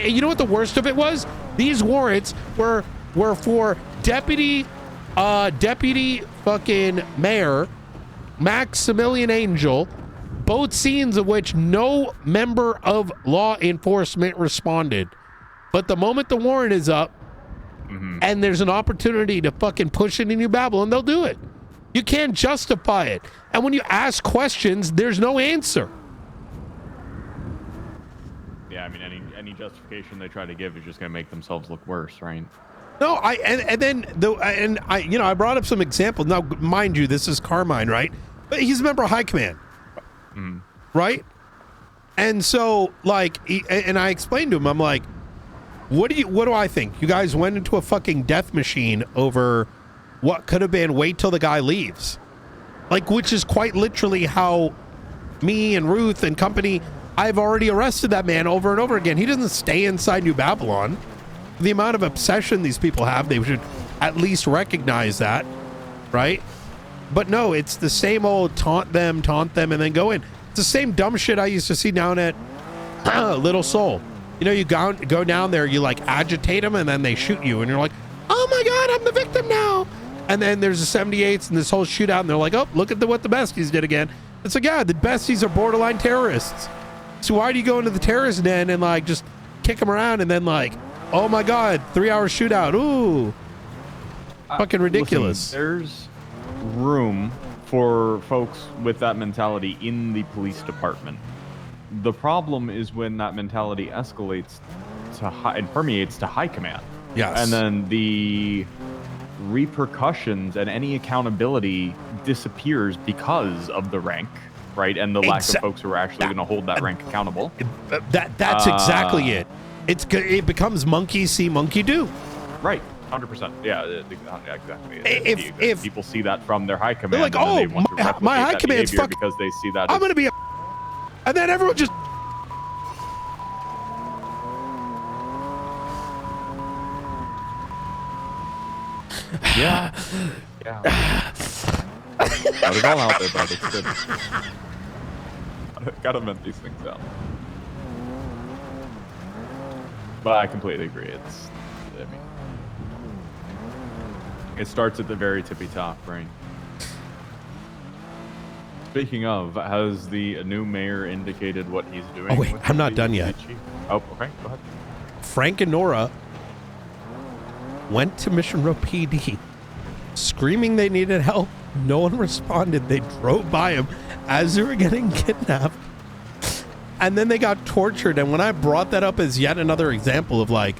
You know what the worst of it was? These warrants were for deputy fucking mayor Maximilian Angel, both scenes of which no member of law enforcement responded. But the moment the warrant is up and there's an opportunity to fucking push it in New Babylon, they'll do it. You can't justify it. And when you ask questions, there's no answer. Yeah, I mean, any justification they try to give is just going to make themselves look worse, right? No, I brought up some examples. Now, mind you, this is Carmine, right? But he's a member of High Command, right? And so, like, and I explained to him, I'm like, what do I think? You guys went into a fucking death machine over what could have been wait till the guy leaves. Like, which is quite literally how me and Ruth and company, I've already arrested that man over and over again. He doesn't stay inside New Babylon. The amount of obsession these people have, they should at least recognize that, right? But no, it's the same old taunt them, and then go in. It's the same dumb shit I used to see down at Little Seoul. You know, you go down there, you like agitate them, and then they shoot you, and you're like, oh my God, I'm the victim now. And then there's the 78s and this whole shootout, and they're like, oh, look at what the besties did again. It's like, yeah, the besties are borderline terrorists. So why do you go into the terrorist den and like just kick them around and then like, oh my God, 3-hour shootout. Ooh. Fucking ridiculous. Listen, there's room for folks with that mentality in the police department. The problem is when that mentality escalates to and permeates to high command. Yes. And then the repercussions and any accountability disappears because of the rank, right? And the lack of folks who are actually going to hold that rank accountable. That's exactly it. It becomes monkey see, monkey do. Right. 100%. Yeah, exactly. If people see that from their high command, they're like, and oh, they want to replicate my high that command's behavior fucking, because they see that. I'm going to be a, and then everyone just. Yeah. Got it all out there, bud. It's good. Gotta vent these things out. But I completely agree. I mean, it starts at the very tippy top, right? Speaking of, has the new mayor indicated what he's doing? Oh, wait, with I'm not the done yet. chief? Oh, okay, go ahead. Frank and Nora went to Mission Row PD screaming they needed help. No one responded. They drove by him as they were getting kidnapped. And then they got tortured. And when I brought that up as yet another example of like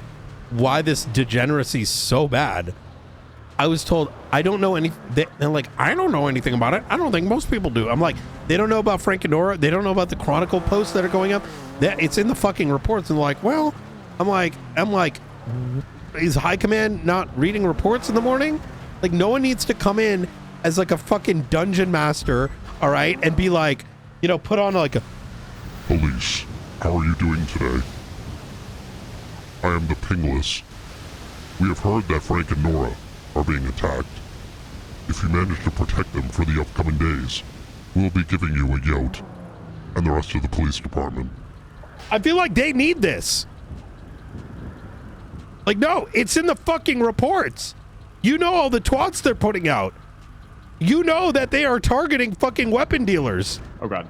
why this degeneracy is so bad, I was told, I don't know any. They're like, I don't know anything about it. I don't think most people do. I'm like, they don't know about Frank and Nora. They don't know about the Chronicle posts that are going up. It's in the fucking reports. And they're like, well, I'm like, is High Command not reading reports in the morning? Like, no one needs to come in as like a fucking dungeon master, all right, and be like, you know, put on like a police. How are you doing today? I am the Pingless. We have heard that Frank and Nora are being attacked. If you manage to protect them for the upcoming days, we'll be giving you a yacht and the rest of the police department. I feel like they need this. Like, no, it's in the fucking reports. You know all the twats they're putting out. You know that they are targeting fucking weapon dealers. Oh, God.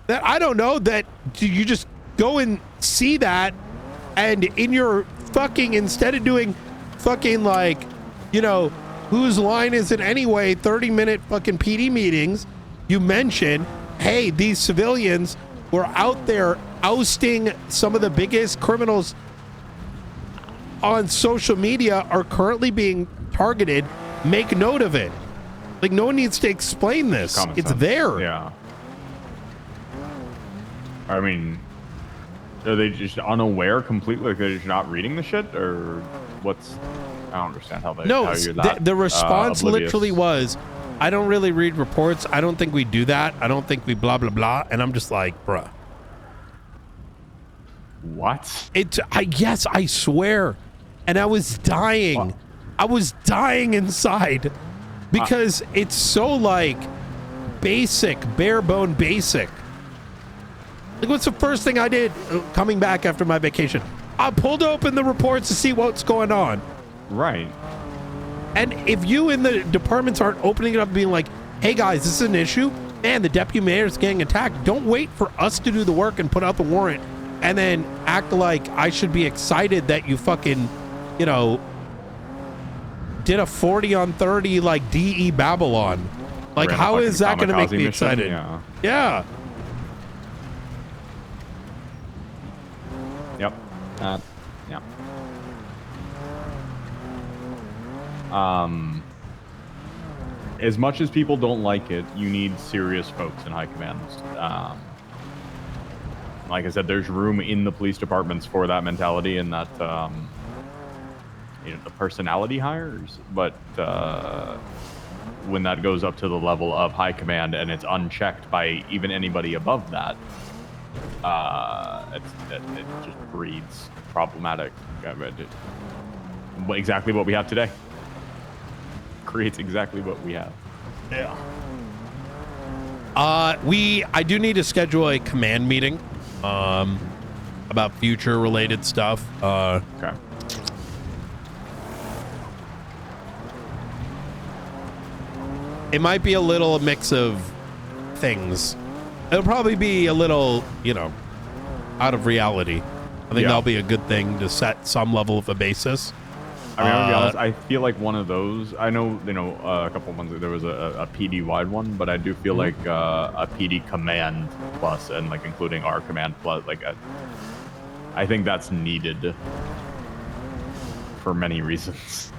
That I don't know that you just go and see that, and in your fucking, instead of doing fucking like, you know, whose line is it anyway, 30-minute fucking PD meetings, you mention, hey, these civilians were out there ousting some of the biggest criminals on social media are currently being targeted. Make note of it. Like, no one needs to explain this. It's there. Yeah. I mean, are they just unaware completely? Like they're just not reading the shit, or what's? I don't understand how they. No, how you're that, the response oblivious. literally was, "I don't really read reports. I don't think we do that. I don't think we blah blah blah." And I'm just like, bruh. What? Yes, I swear. And I was dying. What? I was dying inside because it's so like basic, bare bone basic. Like, what's the first thing I did coming back after my vacation? I pulled open the reports to see what's going on. Right. And if you in the departments aren't opening it up and being like, hey guys, this is an issue, man, the deputy mayor's getting attacked. Don't wait for us to do the work and put out the warrant and then act like I should be excited that you fucking, you know, did a 40 on 30 like DE Babylon. Like, how is that going to make me excited? Yeah. Yep. Yeah. As much as people don't like it, you need serious folks in high command. Like I said, there's room in the police departments for that mentality and that, you know, the personality hires. But when that goes up to the level of high command and it's unchecked by even anybody above that, it just breeds problematic. Exactly what we have today. Creates exactly what we have. Yeah. I do need to schedule a command meeting about future related stuff. Okay. It might be a little mix of things. It'll probably be a little, you know, out of reality. I think that'll be a good thing to set some level of a basis. I mean, I'm gonna be honest, I feel like one of those, I know, you know, a couple of months ago, there was a PD wide one, but I do feel like a PD command plus and like including our command plus, like I think that's needed for many reasons.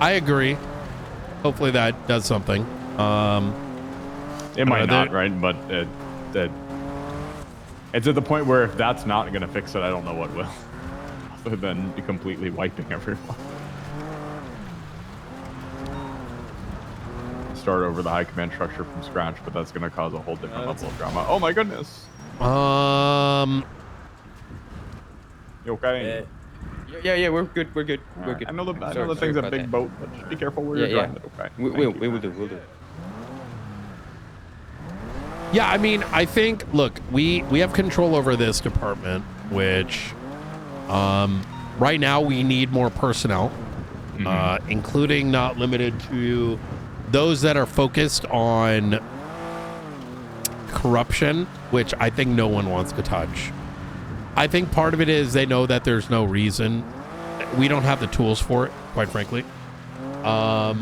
I agree. Hopefully that does something. It might not, right? But it's at the point where if that's not going to fix it, I don't know what will. Other than completely wiping everyone. Start over the high command structure from scratch, but that's going to cause a whole different level of drama. Oh my goodness. You okay? Yeah, we're good. We're good. I know the thing's a big boat, but just be careful where you're driving. Okay. We will do. Yeah, I mean, I think, look, we have control over this department, which Right now, we need more personnel, including not limited to those that are focused on corruption, which I think no one wants to touch. I think part of it is they know that there's no reason. We don't have the tools for it, quite frankly. I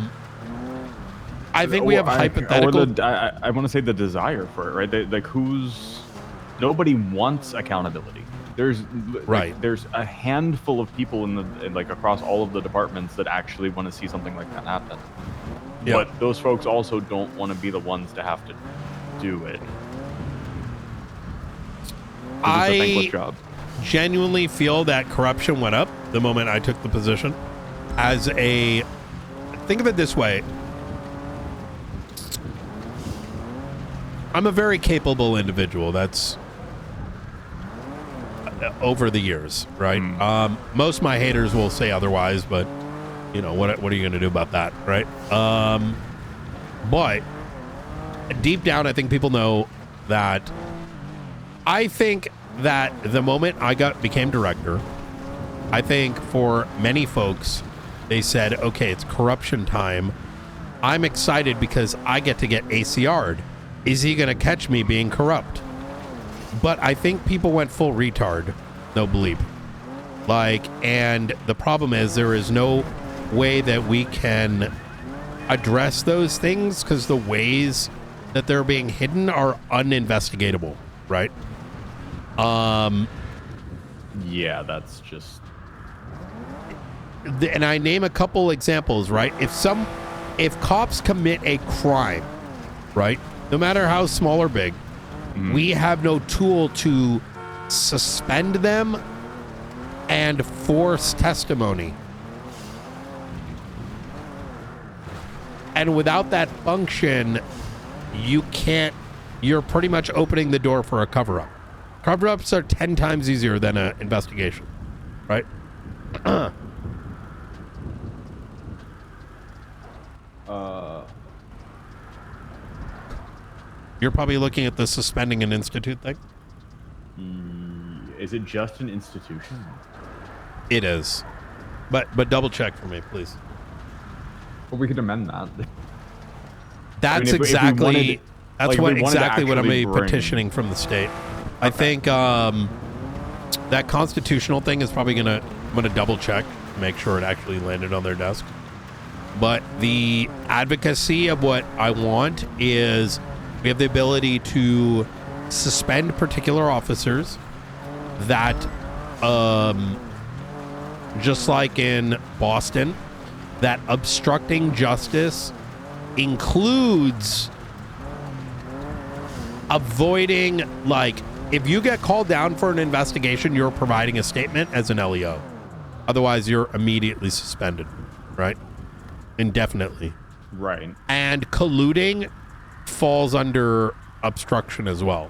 think we have hypothetical. I want to say the desire for it, right? Nobody wants accountability. There's there's a handful of people across all of the departments that actually want to see something like that happen. Yeah. But those folks also don't want to be the ones to have to do it. I It's a thankless job. genuinely feel that corruption went up the moment I took the position. Think of it this way. I'm a very capable individual. That's over the years, right? Most of my haters will say otherwise, but you know, what are you going to do about that, right? But deep down, I think people know that. I think that the moment I became director, I think for many folks, they said, okay, it's corruption time. I'm excited because I get to get ACR'd. Is he going to catch me being corrupt? But I think people went full retard. No bleep. And the problem is there is no way that we can address those things because the ways that they're being hidden are uninvestigatable, right? Yeah, that's just. And I name a couple examples, right? If cops commit a crime, right? No matter how small or big, we have no tool to suspend them and force testimony. And without that function, you're pretty much opening the door for a cover-up. Cover-ups are 10 times easier than an investigation, right? You're probably looking at the suspending an institute thing? Is it just an institution? It is. But double check for me, please. Well, we could amend that. That's exactly what I'm petitioning from the state. I think that constitutional thing is probably I'm gonna double check, make sure it actually landed on their desk. But the advocacy of what I want is we have the ability to suspend particular officers that, just like in Boston, that obstructing justice includes avoiding, if you get called down for an investigation, you're providing a statement as an LEO. Otherwise, you're immediately suspended, right? Indefinitely. Right. And colluding falls under obstruction as well.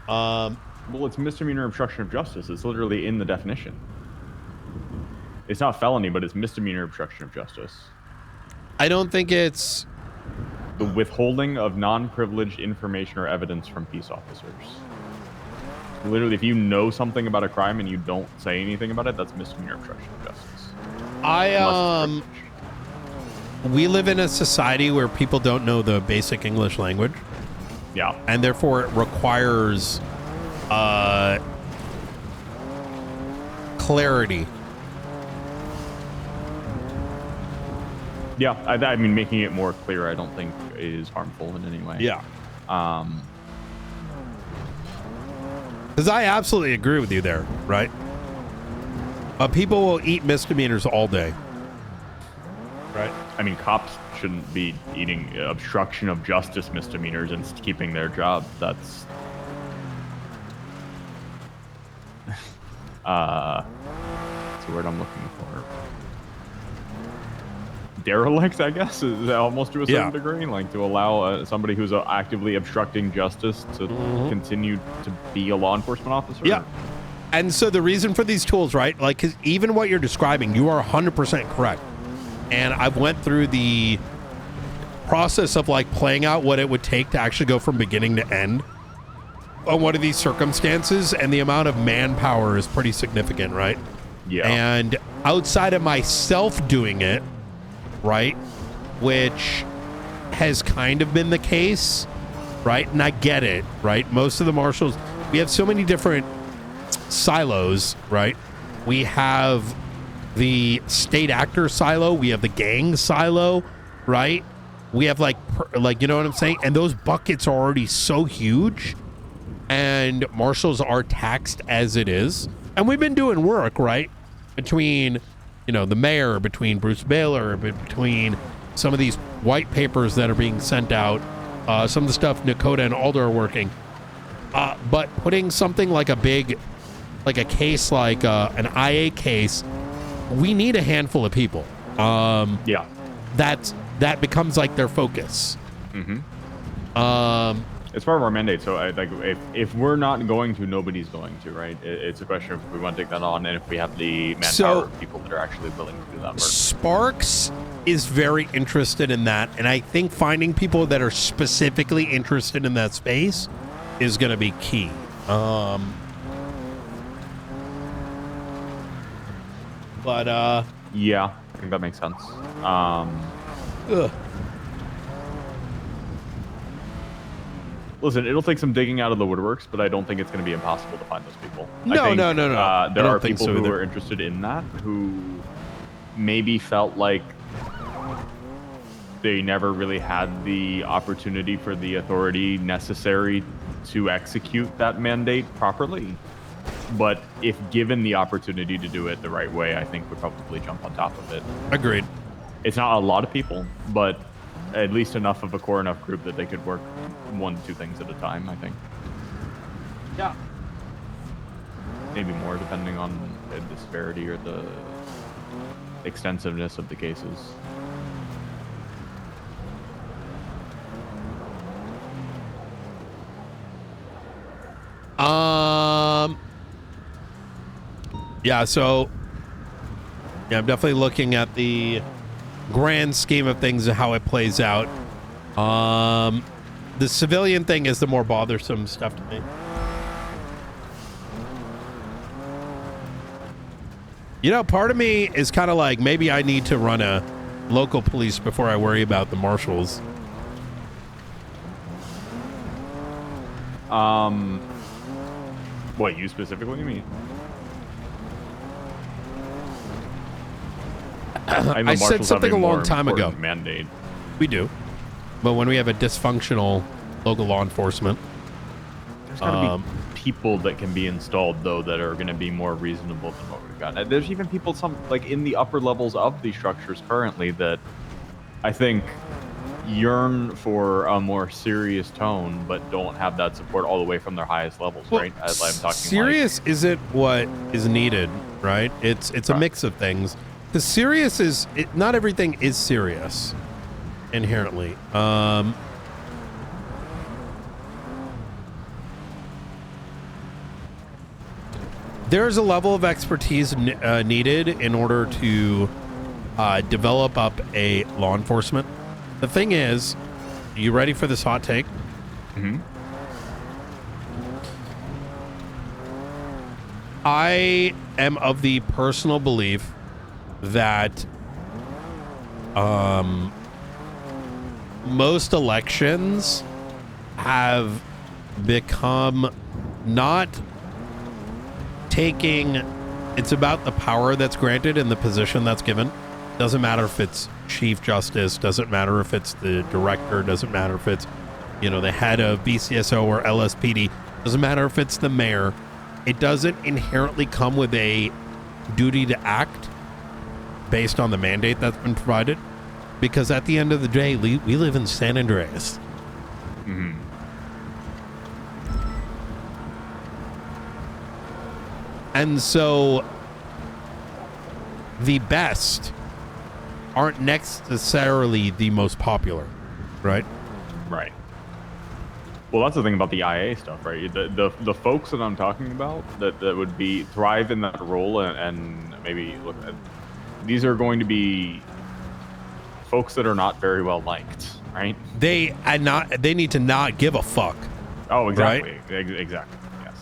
Well, it's misdemeanor obstruction of justice. It's literally in the definition. It's not felony, but it's misdemeanor obstruction of justice. I don't think it's the withholding of non-privileged information or evidence from peace officers. Literally, if you know something about a crime and you don't say anything about it, that's misdemeanor obstruction of justice. We live in a society where people don't know the basic English language. Yeah. And therefore it requires clarity. Yeah, I mean, making it more clear, I don't think is harmful in any way. Yeah. Because I absolutely agree with you there, right? People will eat misdemeanors all day. Right. I mean, cops shouldn't be eating obstruction of justice misdemeanors and keeping their job. That's what's the word I'm looking for? Derelict, I guess, is almost to a certain degree, to allow somebody who's actively obstructing justice to continue to be a law enforcement officer. Yeah. And so the reason for these tools, right? Because even what you're describing, you are 100% correct. And I've went through the process of playing out what it would take to actually go from beginning to end. on one of these circumstances, and the amount of manpower is pretty significant, right? Yeah. And outside of myself doing it, right, which has kind of been the case, right? And I get it, right? Most of the marshals, we have so many different silos, right? We have the state actor silo, we have the gang silo, right? We have like you know what I'm saying? And those buckets are already so huge, and marshals are taxed as it is. And we've been doing work, right? Between, you know, the mayor, between Bruce Baylor, between some of these white papers that are being sent out, some of the stuff Nakota and Alder are working. But putting something like a big, like a case, like an IA case, we need a handful of people. Yeah. That becomes like their focus. Mm-hmm. It's part of our mandate. So if we're not going to, nobody's going to, right? It's a question of if we want to take that on and if we have the manpower of people that are actually willing to do that work. Sparks is very interested in that, and I think finding people that are specifically interested in that space is going to be key. Yeah, I think that makes sense. Listen, it'll take some digging out of the woodworks, but I don't think it's going to be impossible to find those people. No. There are people who are interested in that, who maybe felt like they never really had the opportunity for the authority necessary to execute that mandate properly. But if given the opportunity to do it the right way, I think would probably jump on top of it. Agreed. It's not a lot of people, but at least enough of a core enough group that they could work 1 to 2 things at a time, I think. Yeah. Maybe more, depending on the severity or the extensiveness of the cases. Yeah, so yeah, I'm definitely looking at the grand scheme of things and how it plays out. The civilian thing is the more bothersome stuff to me. You know, part of me is kind of like, maybe I need to run a local police before I worry about the marshals. What, you specifically mean? I said something a long time ago. Mandate. We do. But when we have a dysfunctional local law enforcement, there's got to be people that can be installed, though, that are going to be more reasonable than what we've got. There's even people, some like in the upper levels of these structures currently, that I think yearn for a more serious tone, but don't have that support all the way from their highest levels, right? As I'm talking, serious isn't what is needed, right? It's a mix of things. The serious is not everything is serious inherently. There's a level of expertise needed in order to develop up a law enforcement. The thing is, you ready for this hot take? Mm-hmm. I am of the personal belief that most elections have become not taking, it's about the power that's granted and the position that's given. Doesn't matter if it's Chief Justice, doesn't matter if it's the director, doesn't matter if it's, you know, the head of BCSO or LSPD, doesn't matter if it's the mayor. It doesn't inherently come with a duty to act based on the mandate that's been provided, because at the end of the day, we live in San Andreas. Mm-hmm. And so the best aren't necessarily the most popular, right? Right. Well, that's the thing about the IA stuff, right? The folks that I'm talking about that would be thrive in that role and maybe look at, these are going to be folks that are not very well liked, right? They need to not give a fuck. Oh, exactly. Exactly. Yes.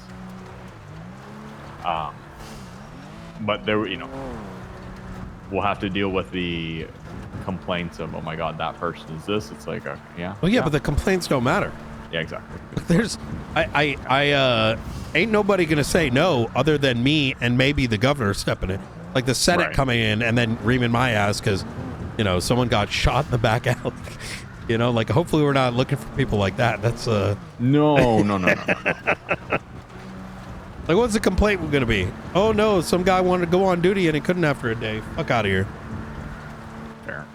But there, we'll have to deal with the complaints of, oh my God, that person is this. It's like, yeah. Well, yeah, but the complaints don't matter. Yeah, exactly. There's, ain't nobody gonna say no other than me and maybe the governor stepping in, like the Senate coming in and then reaming my ass because, someone got shot in the back alley. Like hopefully we're not looking for people like that. That's no. Like, what's the complaint going to be? Oh no, some guy wanted to go on duty and he couldn't after a day. Fuck out of here. Fair.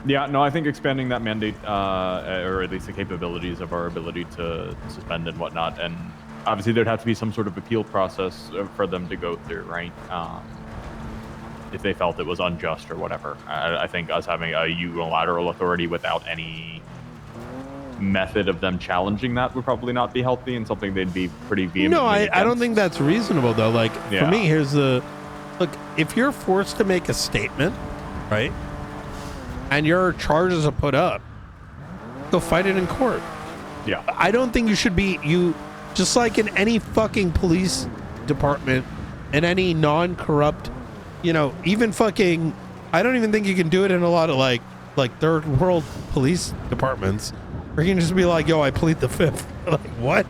Yeah, no, I think expanding that mandate, or at least the capabilities of our ability to suspend and whatnot, and obviously there'd have to be some sort of appeal process for them to go through, right? If they felt it was unjust or whatever. I think us having a unilateral authority without any method of them challenging that would probably not be healthy and something they'd be pretty vehemently No, I don't against. think that's reasonable though. Like for Yeah. me, here's the look. If you're forced to make a statement, right, and your charges are put up, go fight it in court. Yeah. I don't think you should be just like in any fucking police department and any non-corrupt, even fucking. I don't even think you can do it in a lot of like third world police departments. Or you can just be like, yo, I plead the fifth. Like, what?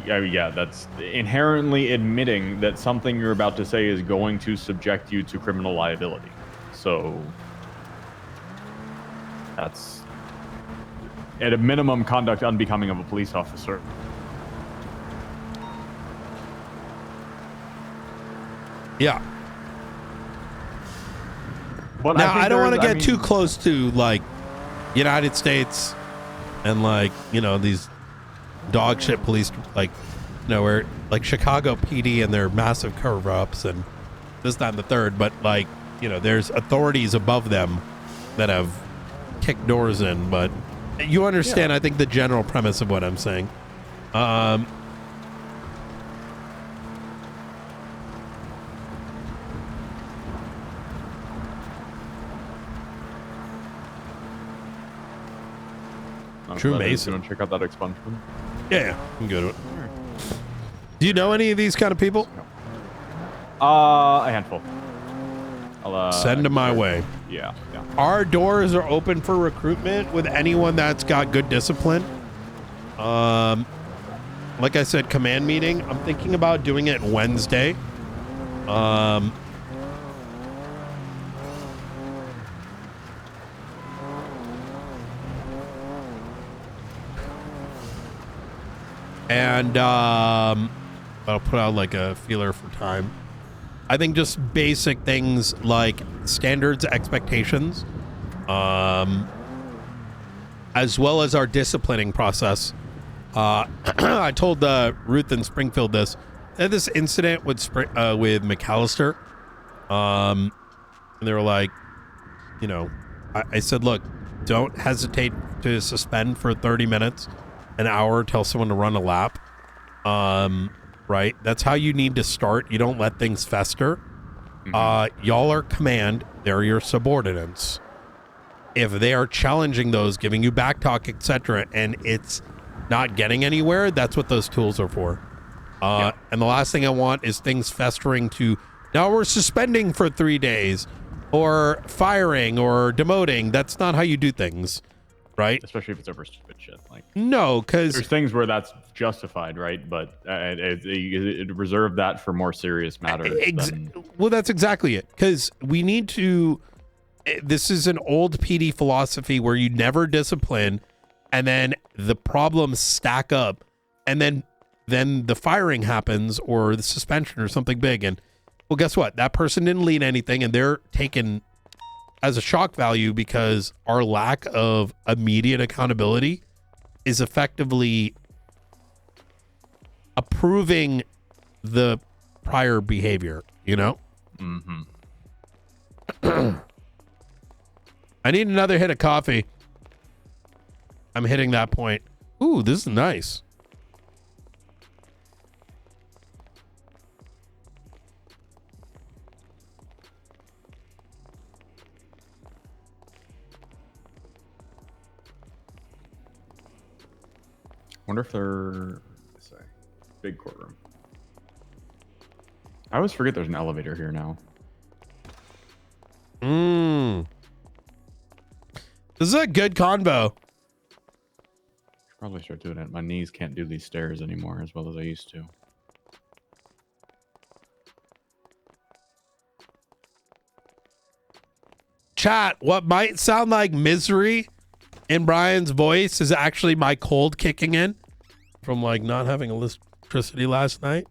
Yeah, that's inherently admitting that something you're about to say is going to subject you to criminal liability. So that's, at a minimum, conduct unbecoming of a police officer. Yeah. But now, I don't want to there's- get too close to, like, United States and, like, these dog shit police, like, where, like, Chicago PD and their massive cover-ups and this, that, and the third. But, like, there's authorities above them that have kicked doors in. But you understand, I think, the general premise of what I'm saying. True Mason. You want to check out that expungement? Yeah, I'm good with it. Do you know any of these kind of people? A handful. I'll, Send them my way. Yeah. Our doors are open for recruitment with anyone that's got good discipline. Like I said, command meeting. I'm thinking about doing it Wednesday. And I'll put out like a feeler for time. I think just basic things like standards, expectations, as well as our disciplining process. I told Ruth in Springfield this. They had this incident with McAllister. And they were like, I said, look, don't hesitate to suspend for 30 minutes, an hour, tell someone to run a lap. Right? That's how you need to start. You don't let things fester. Y'all are command. They're your subordinates. If they are challenging those, giving you back talk, etc., and it's not getting anywhere, that's what those tools are for. And the last thing I want is things festering to, now we're suspending for 3 days, or firing, or demoting. That's not how you do things, right? Especially if it's over stupid shit. Like, no, because there's things where that's justified, right? But it reserve that for more serious matters. Well, that's exactly it. Because we need to. This is an old PD philosophy where you never discipline, and then the problems stack up, and then the firing happens or the suspension or something big, and well, guess what? That person didn't lead anything, and they're taken as a shock value because our lack of immediate accountability is effectively approving the prior behavior, Mm-hmm. I need another hit of coffee. I'm hitting that point. Ooh, this is nice. Wonder if they're big courtroom. I always forget there's an elevator here now. This is a good convo. Should probably start doing it. My knees can't do these stairs anymore as well as I used to. Chat, what might sound like misery in Brian's voice is actually my cold kicking in from like not having electricity last night.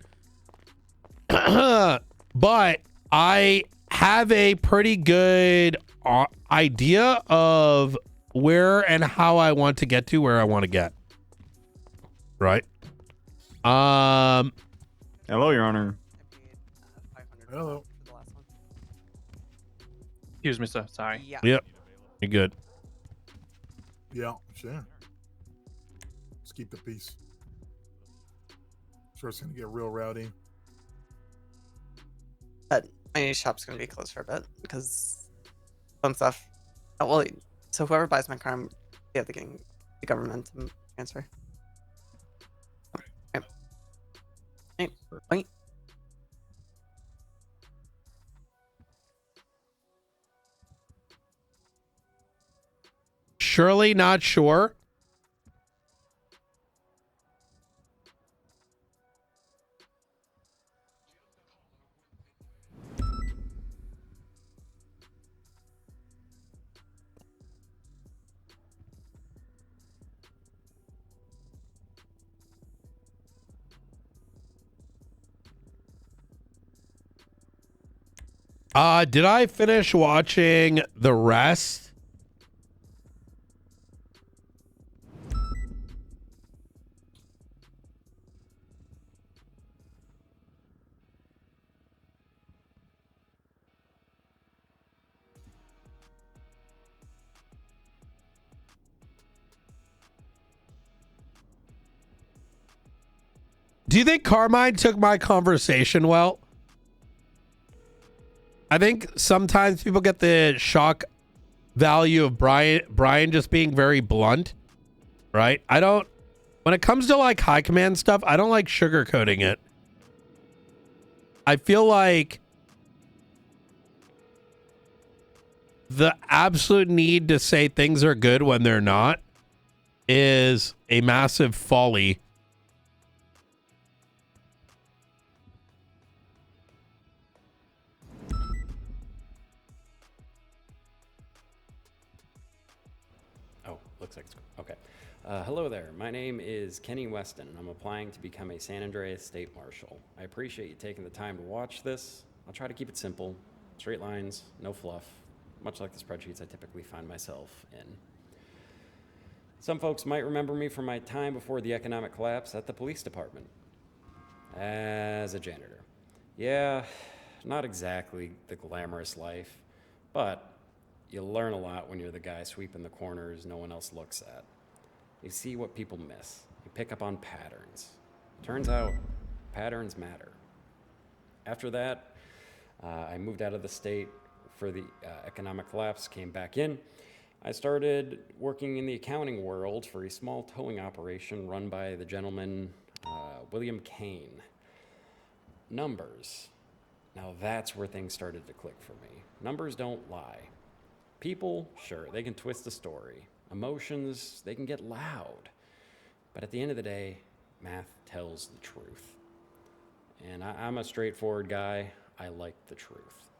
But I have a pretty good idea of where and how I want to get to where I want to get. Right? Hello, Your Honor. Hello. Excuse me, sir. Sorry. Yep. You're good. Yeah, sure. Let's keep the peace. Sure, it's gonna get real rowdy. But my new shop's gonna be closed for a bit because some stuff. Oh, well, so whoever buys my car, I'm have to get the government to transfer. Wait. Surely not sure. Did I finish watching the rest? Do you think Carmine took my conversation well? I think sometimes people get the shock value of Brian just being very blunt, right? I don't, when it comes to like high command stuff, I don't like sugarcoating it. I feel like the absolute need to say things are good when they're not is a massive folly. Looks like it's okay. Hello there. My name is Kenny Weston, and I'm applying to become a San Andreas State Marshal. I appreciate you taking the time to watch this. I'll try to keep it simple, straight lines, no fluff, much like the spreadsheets I typically find myself in. Some folks might remember me from my time before the economic collapse at the police department as a janitor. Yeah, not exactly the glamorous life, but you learn a lot when you're the guy sweeping the corners no one else looks at. You see what people miss. You pick up on patterns. Turns out, patterns matter. After that, I moved out of the state for the economic collapse, came back in. I started working in the accounting world for a small towing operation run by the gentleman William Kane. Numbers. Now that's where things started to click for me. Numbers don't lie. People, sure, they can twist the story. Emotions, they can get loud. But at the end of the day, math tells the truth. And I'm a straightforward guy. I like the truth.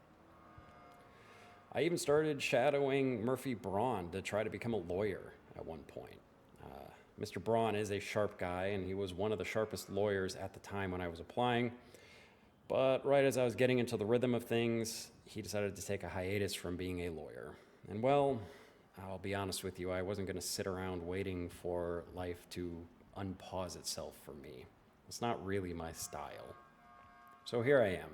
I even started shadowing Murphy Braun to try to become a lawyer at one point. Mr. Braun is a sharp guy, and he was one of the sharpest lawyers at the time when I was applying. But right as I was getting into the rhythm of things, he decided to take a hiatus from being a lawyer. And well, I'll be honest with you, I wasn't going to sit around waiting for life to unpause itself for me. It's not really my style. So here I am.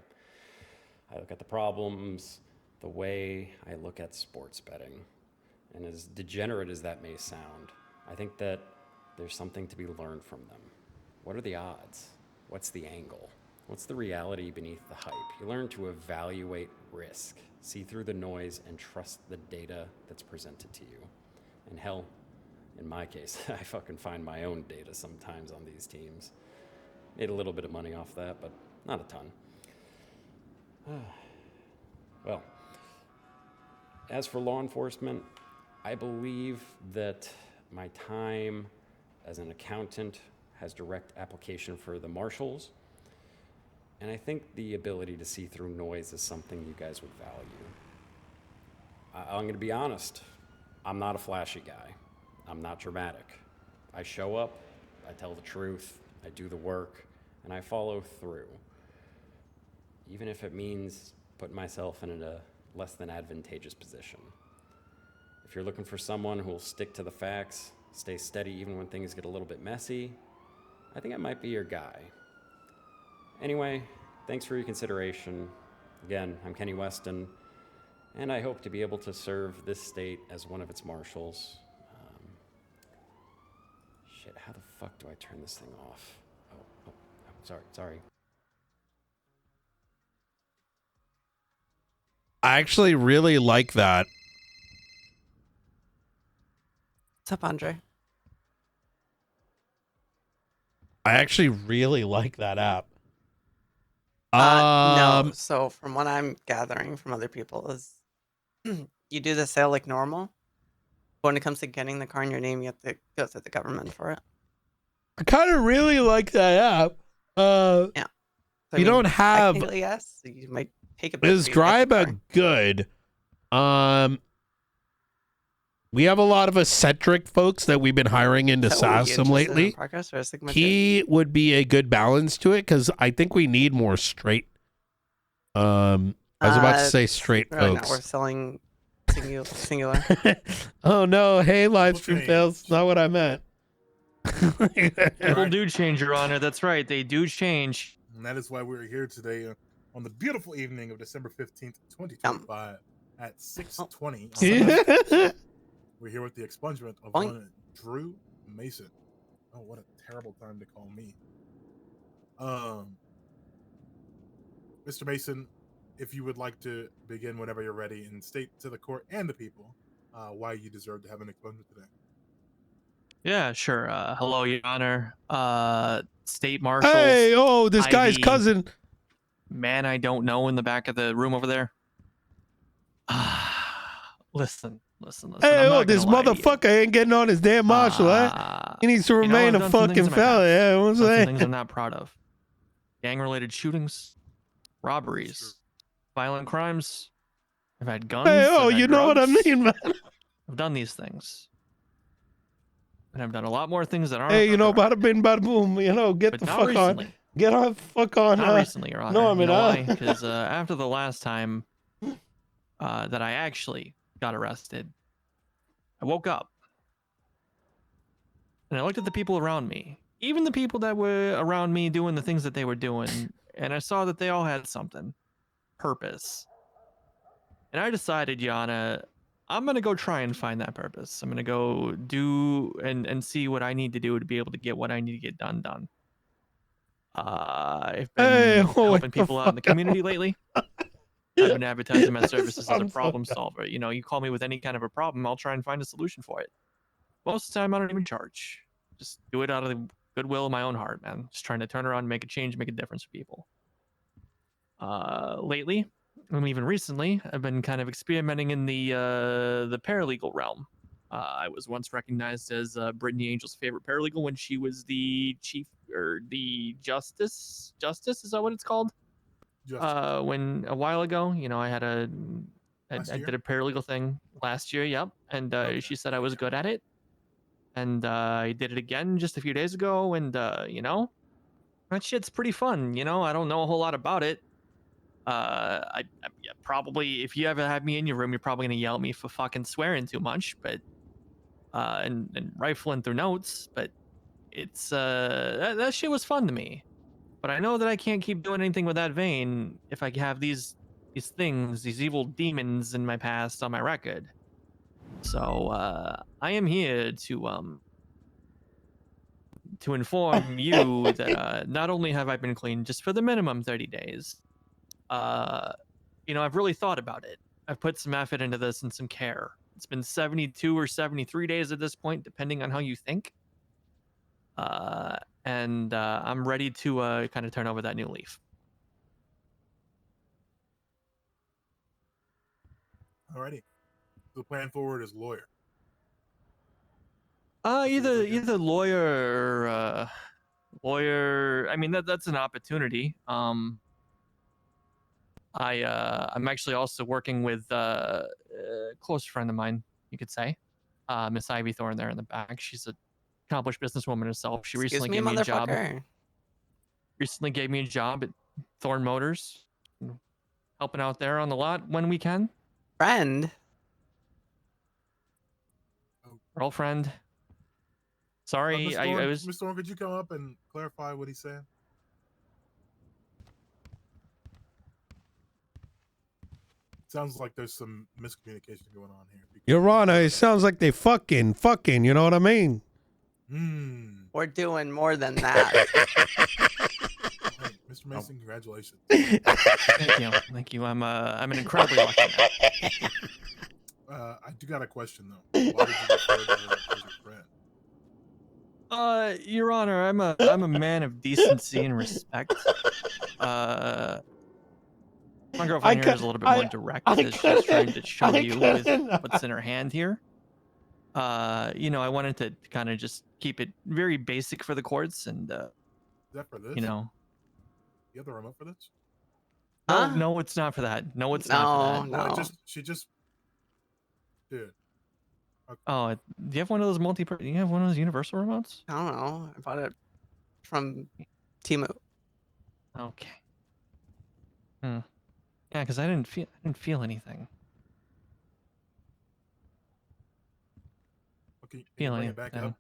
I look at the problems the way I look at sports betting. And as degenerate as that may sound, I think that there's something to be learned from them. What are the odds? What's the angle? What's the reality beneath the hype? You learn to evaluate risk, see through the noise, and trust the data that's presented to you. And hell, In my case, I fucking find my own data sometimes on these teams. Made a little bit of money off that, but not a ton. Well, as for law enforcement, I believe that my time as an accountant has direct application for the marshals, and I think the ability to see through noise is something you guys would value. I'm going to be honest, I'm not a flashy guy. I'm not dramatic. I show up, I tell the truth, I do the work, and I follow through. Even if it means putting myself in a less than advantageous position. If you're looking for someone who will stick to the facts, stay steady even when things get a little bit messy, I think I might be your guy. Anyway, thanks for your consideration. Again, I'm Kenny Weston, and I hope to be able to serve this state as one of its marshals. Shit, how the fuck do I turn this thing off? Oh, sorry. I actually really like that. What's up, Andre? I actually really like that app. No. So from what I'm gathering from other people is you do the sale like normal. When it comes to getting the car in your name, you have to go through the government for it. I kind of really like that app. Yeah. So, you don't have. Technically, yes. You might take a bit. Is Dryba good? We have a lot of eccentric folks that we've been hiring into SASM lately. He would be a good balance to it because I think we need more straight. I was about to say straight Right now folks. we're selling singular. Oh no! Hey, live stream fails. Not what I meant. People do change, Your Honor. That's right. They do change. And that is why we're here today on the beautiful evening of December 15th, 2025 at 6:20. We're here with the expungement of one Drew Mason. Oh, what a terrible time to call me. Mr. Mason, if you would like to begin whenever you're ready and state to the court and the people why you deserve to have an expungement today. Yeah, sure. Hello, Your Honor. State Marshal. Hey, oh, this guy's cousin. Man, I don't know in the back of the room over there. Listen. Hey, oh, this motherfucker ain't getting on his damn marshal, eh? He needs to remain a fucking fella. Yeah, what I'm Some saying. things I'm not proud of. Gang-related shootings, robberies, violent crimes. I've had guns. Hey, oh, I've had you know what I drugs. mean, man. I've done these things. And I've done a lot more things that aren't. Hey, you know, bada bing, bada boom. You know, get But the not fuck recently. on. Get on, fuck on. Not recently, Your Honor. Norman, You know why? Because after the last time that I actually got arrested, I woke up and I looked at the people around me, even the people that were around me doing the things that they were doing, and I saw that they all had something, purpose. And I decided, Yana, I'm going to go try and find that purpose. I'm going to go do and see what I need to do to be able to get what I need to get done. I've been helping people out in the community lately. I've been advertising my services as a problem solver. You know, you call me with any kind of a problem, I'll try and find a solution for it. Most of the time, I don't even charge. Just do it out of the goodwill of my own heart, man. Just trying to turn around and make a change, make a difference for people. Lately, and even recently, I've been kind of experimenting in the paralegal realm. I was once recognized as Brittany Angel's favorite paralegal when she was the chief or the justice. Justice, is that what it's called? When a while ago, you know, I did a paralegal thing last year. Yep, and she said I was good at it, and I did it again just a few days ago, and you know, that shit's pretty fun. You know, I don't know a whole lot about it. I probably, if you ever have me in your room, you're probably gonna yell at me for fucking swearing too much, but and rifling through notes, but it's that shit was fun to me. But I know that I can't keep doing anything with that vein if I have these things, these evil demons in my past on my record. So I am here to inform you that not only have I been clean just for the minimum 30 days, you know, I've really thought about it. I've put some effort into this and some care. It's been 72 or 73 days at this point, depending on how you think. And I'm ready to kind of turn over that new leaf. Alrighty. The plan forward is lawyer. Either lawyer or lawyer. I mean, that's an opportunity. I'm actually also working with a close friend of mine, you could say, Miss Ivy Thorne there in the back. She's an accomplished businesswoman herself. She Excuse recently me, gave me a job. motherfucker. Recently gave me a job at Thorne Motors, helping out there on the lot when we can. Friend. Girlfriend. Sorry, Miss Thorne, I was. Miss Thorne, could you come up and clarify what he's saying? Sounds like there's some miscommunication going on here. Your Honor, it sounds like they fucking, you know what I mean? We're doing more than that. Hey, Mr. Mason, congratulations. Thank you. I'm an incredibly lucky man. I do got a question though. Why did you refer to her as your friend? Your Honor, I'm a man of decency and respect. My girlfriend here is a little bit more direct as she's trying to show you with what's in her hand here. I wanted to kind of just keep it very basic for the courts and Is that for this? you have the remote for this? No, it's not for that. No, it's not for that. Well, she just dude. Oh, do you have one of those do you have one of those universal remotes? I don't know. I bought it from Temu. Okay. Yeah, because I didn't feel anything. Okay, Feel bring it back anything.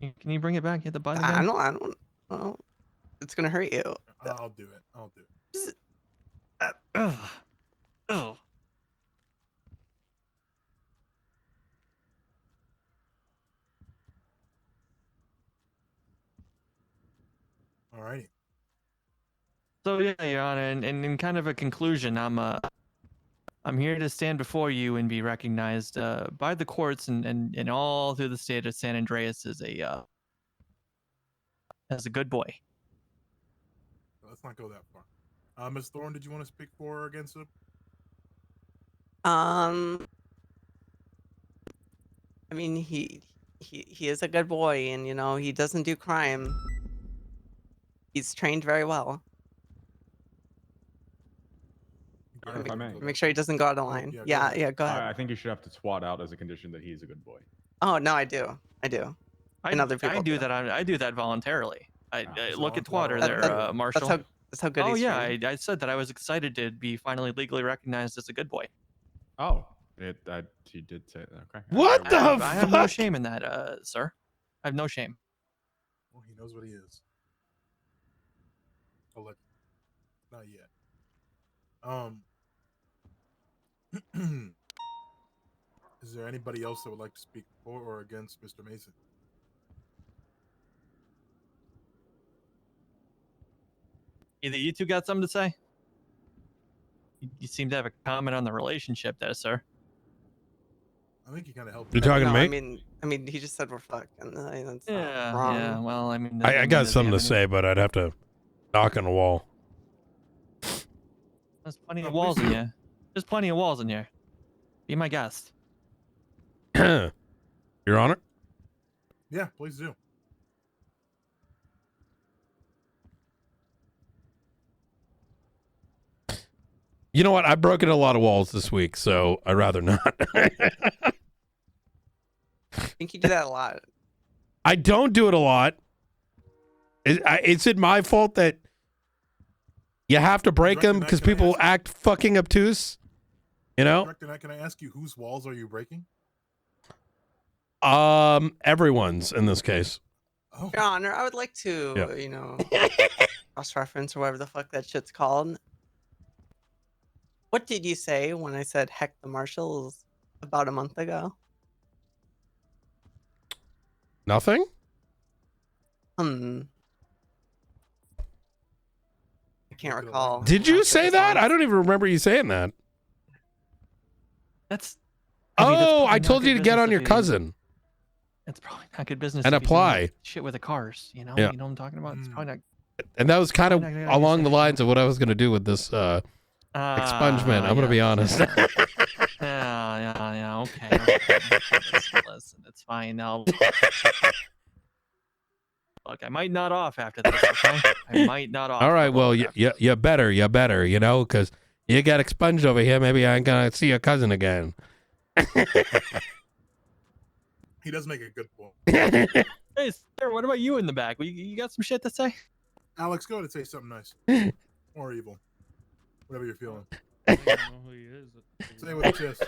up. Can you bring it back? Hit the button I again? don't. Well, it's gonna hurt you. I'll do it. Ugh. Oh. Alrighty. So yeah, Your Honor, and in kind of a conclusion, I'm here to stand before you and be recognized by the courts and all through the state of San Andreas as a good boy. Let's not go that far. Ms. Thorne, did you want to speak for or against him? I mean, he is a good boy, and he doesn't do crime. He's trained very well. If I may. Make sure he doesn't go out of line. Yeah, go ahead. I think you should have to swat out as a condition that he's a good boy. Oh no, I do. And other people. I do that. I do that voluntarily. I look at Twatter there, Marshall. That's how good Oh he's yeah, trained. I said that I was excited to be finally legally recognized as a good boy. Oh, he did say that. Okay. What the fuck? I have no shame in that, sir. I have no shame. Well, he knows what he is. Oh, look. Not yet. Is there anybody else that would like to speak for or against Mr. Mason? Either you two got something to say? You seem to have a comment on the relationship there, sir. I think he kind of helped. You talking to me? I mean, he just said we're fucking. That's Yeah, not wrong. yeah. Well, I mean, I got something to say, but I'd have to knock on the wall. There's plenty of walls in here. There's plenty of walls in here. Be my guest. Your Honor? Yeah, please do. You know what? I've broken a lot of walls this week, so I'd rather not. I think you do that a lot. I don't do it a lot. Is it my fault that you have to break them because people act fucking obtuse? You know? Can I ask you whose walls are you breaking? Everyone's in this case. Oh. Your Honor, I would like to, cross-reference or whatever the fuck that shit's called. What did you say when I said heck the marshals about a month ago? Nothing? I can't recall. Did you say that? I don't even remember you saying that. That's Oh, I told you to get on your cousin. It's probably not good business. And if he's in, like, apply. shit with the cars, you know? Yeah. You know what I'm talking about? It's probably not. And that was kind of Probably not gonna along use the it. lines of what I was going to do with this expungement. I'm going to be honest. Yeah. Okay. Listen, it's fine now. Look, I might nod off after this. Okay, I might nod off. All right, well, you better, you know, because you got expunged over here. Maybe I ain't going to see your cousin again. He does make a good point. Hey, sir, what about you in the back? You got some shit to say? Alex, go ahead and say something nice. Or evil. Whatever you're feeling. I don't even know who he is. Say it with a chest.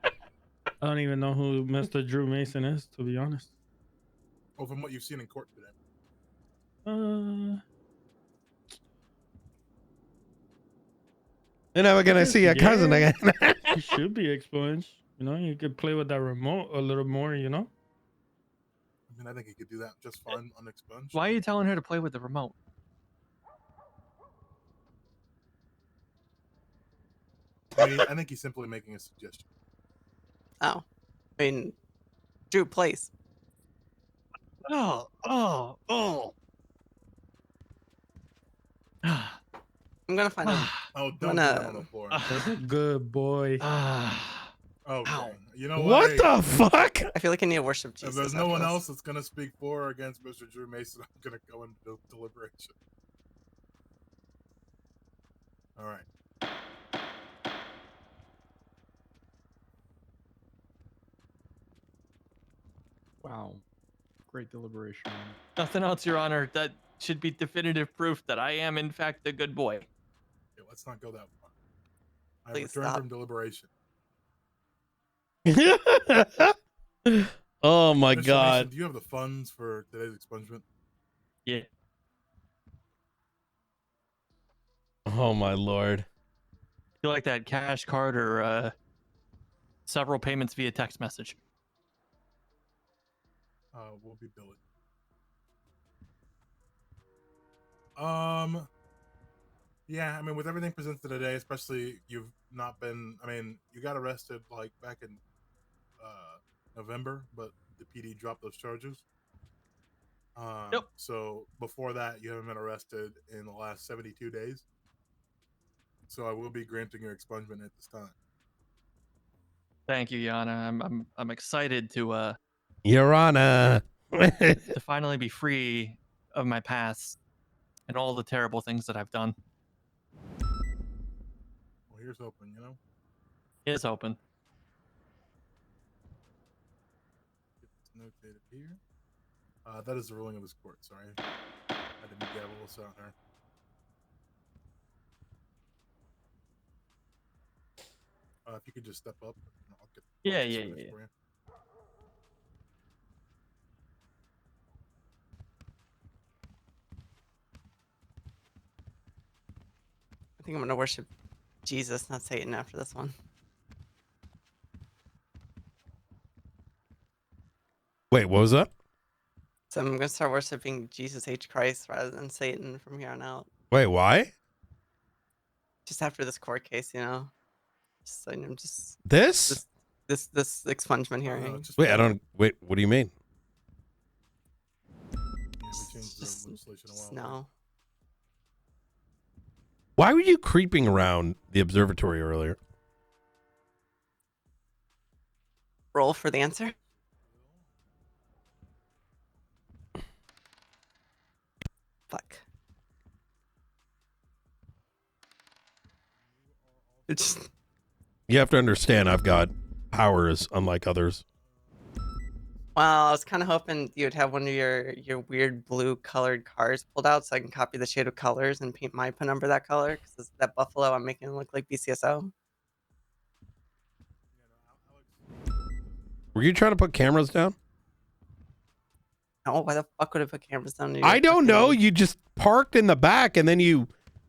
I don't even know who Mr. Drew Mason is, to be honest. Oh, from what you've seen in court today. You're never going to see your cousin again. He should be expunged. You know, you could play with that remote a little more, you know? I mean, I think he could do that just fine unexpunged. Why are you telling her to play with the remote? I mean, I think he's simply making a suggestion. Oh. I mean, Drew, please. Oh. I'm gonna find out. Oh, I'm don't put gonna... him on the floor. That's a good boy. Okay. You know What hey, the fuck? I feel like I need to worship Jesus. If there's no one after this. else that's gonna speak for or against Mr. Drew Mason, I'm gonna go into deliberation. All right. Wow. Great deliberation. Nothing else, Your Honor. That should be definitive proof that I am, in fact, a good boy. Yeah, let's not go that far. I Please return stop. from deliberation. Oh my Mr. God. Mason, do you have the funds for today's expungement? Yeah. Oh my Lord. You like that cash card or several payments via text message? We'll be billing. Yeah, I mean, with everything presented today, especially you've not been. I mean, you got arrested like back in November, but the PD dropped those charges. Yep. So before that, you haven't been arrested in the last 72 days. So I will be granting your expungement at this time. Thank you, Yana. I'm excited to Your Honor. to finally be free of my past and all the terrible things that I've done. Well, here's open, you know? It's open. Get this notated here. That is the ruling of this court, sorry. I didn't gavel this out there. If you could just step up, I'll get Yeah. for you. I think I'm gonna worship Jesus, not Satan, after this one. Wait, what was that? So I'm gonna start worshiping Jesus H. Christ rather than Satan from here on out. Wait, why? Just after this court case, you know. Just, you know, just This? this expungement hearing. Wait, I don't. Wait, what do you mean? Yeah, we changed the legislation a while ago. No. Why were you creeping around the observatory earlier? Roll for the answer. Fuck. It's You have to understand, I've got powers unlike others. well, I was kind of hoping you'd have one of your weird blue colored cars pulled out so I can copy the shade of colors and paint my PIN number that color because that buffalo I'm making look like BCSO. Were you trying to put cameras down? No, why the fuck would I put cameras down? I don't know. You just parked in the back and then you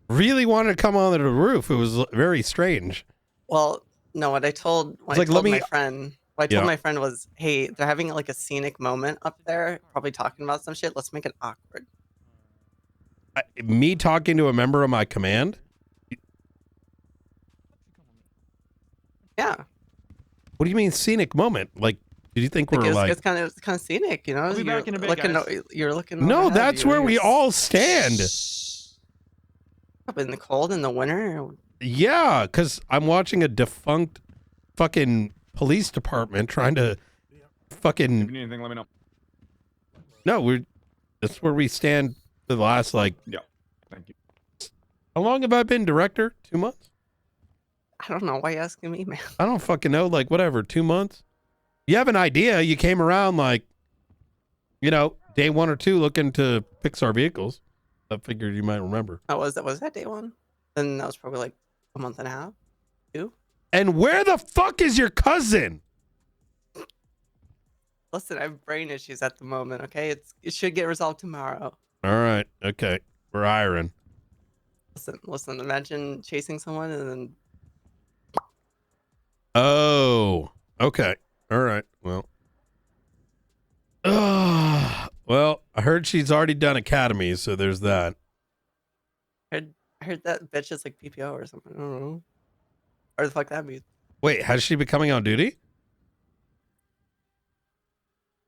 really wanted to come onto the roof. It was very strange. Well, no, what I told It's like, let me- my friend, what I told my friend was, hey, they're having like a scenic moment up there, probably talking about some shit. Let's make it awkward. Me talking to a member of my command? Yeah. What do you mean scenic moment? Like, did you think we're like? It's kind of scenic, you know. I'll be back in a bit, guys. You're looking. No, overhead, that's where we all stand. Up in the cold in the winter. Yeah, because I'm watching a defunct fucking police department trying to fucking. If you need anything, let me know. No, that's where we stand for the last like. Yeah. Thank you. How long have I been director? 2 months? I don't know. Why you asking me, man? I don't fucking know. Like, whatever, 2 months? You have an idea. You came around like, you know, day 1 or 2 looking to fix our vehicles. I figured you might remember. Oh, was that day 1? Then that was probably like a month and a half, 2. And where the fuck is your cousin? Listen, I have brain issues at the moment. Okay, it should get resolved tomorrow. All right. Okay. We're hiring. Listen. Imagine chasing someone and then. Oh. Okay. All right. Well. Well, I heard she's already done academy, so there's that. I heard that bitch is like PPO or something. I don't know. Or the fuck that means. Wait, has she been coming on duty?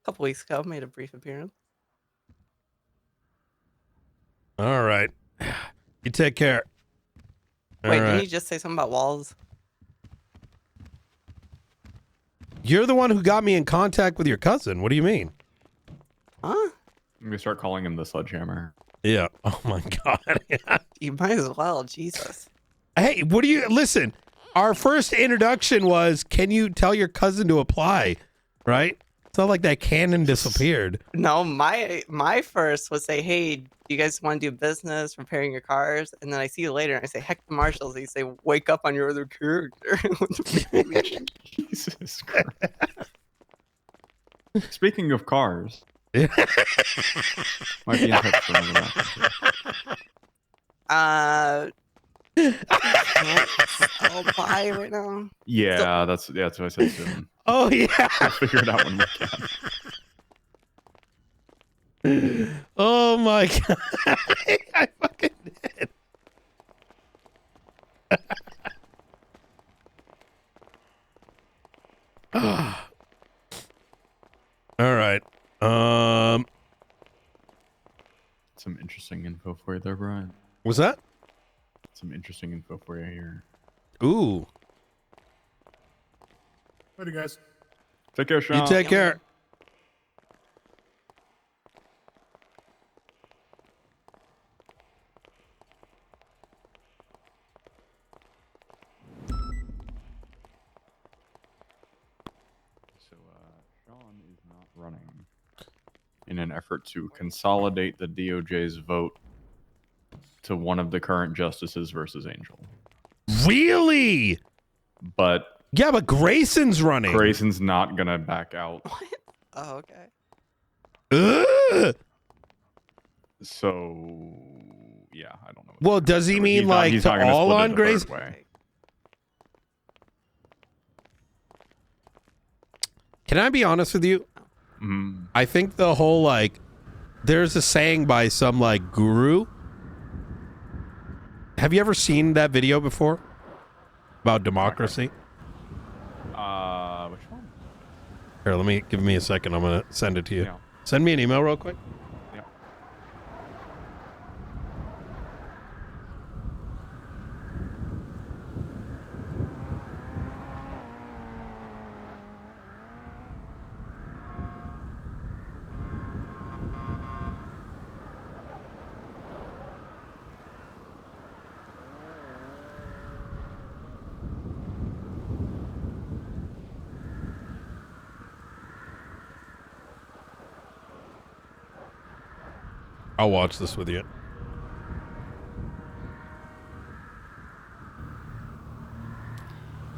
A couple weeks ago, made a brief appearance. All right. You take care. Wait, didn't you just say something about walls? You're the one who got me in contact with your cousin. What do you mean? Huh? I'm gonna start calling him the sledgehammer. Yeah. Oh my god. You might as well. Jesus. Hey, what do you listen? Our first introduction was, can you tell your cousin to apply? Right? It's not like that cannon disappeared. No, my first was say, hey, do you guys want to do business repairing your cars? And then I see you later and I say, heck the marshals. And you say, wake up on your other character. Jesus Christ. Speaking of cars. Might be in touch for another I'll buy right now. Yeah, that's what I said to him. Oh yeah. I'll figure it out when we can. Oh my god. I fucking did. All right. Some interesting info for you there, Brian. Was that? Some interesting info for you here. Ooh. Later, guys. Take care, Sean. You take care. So, Sean is not running in an effort to consolidate the DOJ's vote to one of the current justices versus Angel. Really? But yeah, but Grayson's running. Grayson's not gonna back out. Oh, okay. Ugh. So, yeah, I don't know. Well, does he mean like he's to not gonna all split it on the Grayson? third way. Can I be honest with you? I think the whole like, there's a saying by some like guru. Have you ever seen that video before about democracy? Which one? Here, give me a second. I'm gonna send it to you. Yeah. Send me an email real quick. Yeah. I'll watch this with you.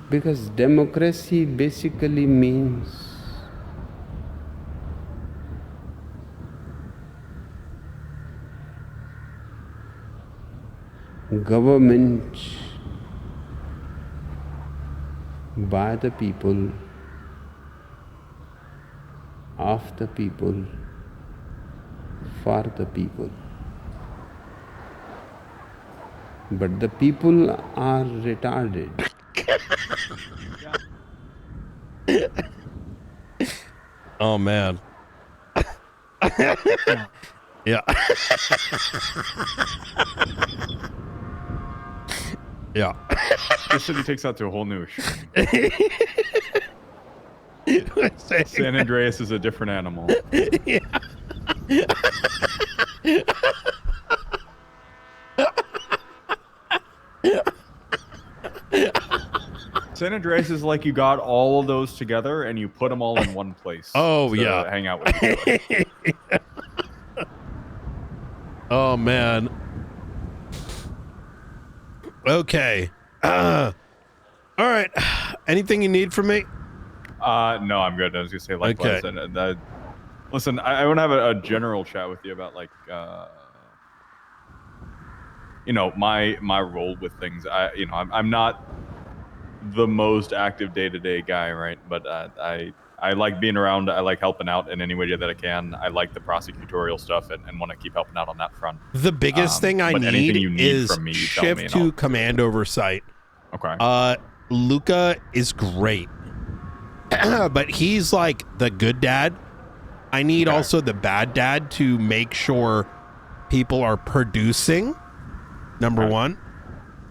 Because democracy basically means government by the people, of the people, for the people. But the people are retarded. Oh man. Yeah. Yeah. This city takes that to a whole new San Andreas is a different animal. Yeah. San Andreas is like you got all of those together and you put them all in one place. Oh, to yeah. hang out with each other. Oh man. Okay. All right. Anything you need from me? No, I'm good. I was gonna say likewise. Okay. And, listen, I want to have a general chat with you about like, you know, my role with things. I'm not the most active day-to-day guy, right? But I like being around. I like helping out in any way that I can. I like the prosecutorial stuff and want to keep helping out on that front. The biggest thing I but anything need you need is from me, you tell me shift and to I'll- command oversight. Okay. Luca is great, but he's like the good dad. I need also the bad dad to make sure people are producing, number one,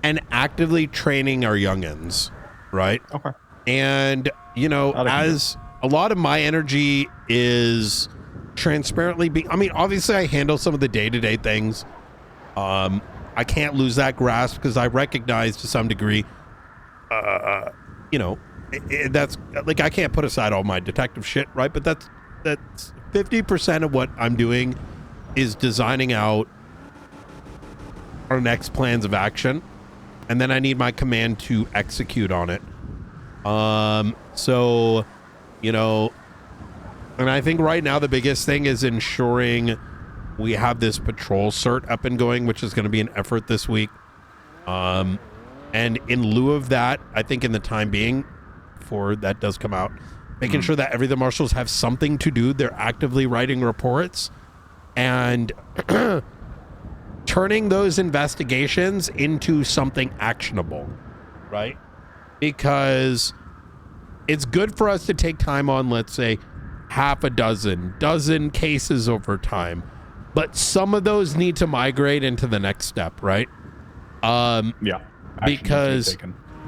and actively training our youngins, right? Okay. And, you know, as a lot of my energy is transparently being, I mean, obviously I handle some of the day-to-day things. I can't lose that grasp because I recognize to some degree, you know, that's like, I can't put aside all my detective shit, right? But that's 50% of what I'm doing is designing out our next plans of action. And then I need my command to execute on it. So, you know, and I think right now the biggest thing is ensuring we have this patrol cert up and going, which is going to be an effort this week. And in lieu of that, I think in the time being, before that does come out, making sure that every of the marshals have something to do. They're actively writing reports and turning those investigations into something actionable, right? Because it's good for us to take time on, let's say, half a dozen cases over time, but some of those need to migrate into the next step, right? Yeah. Because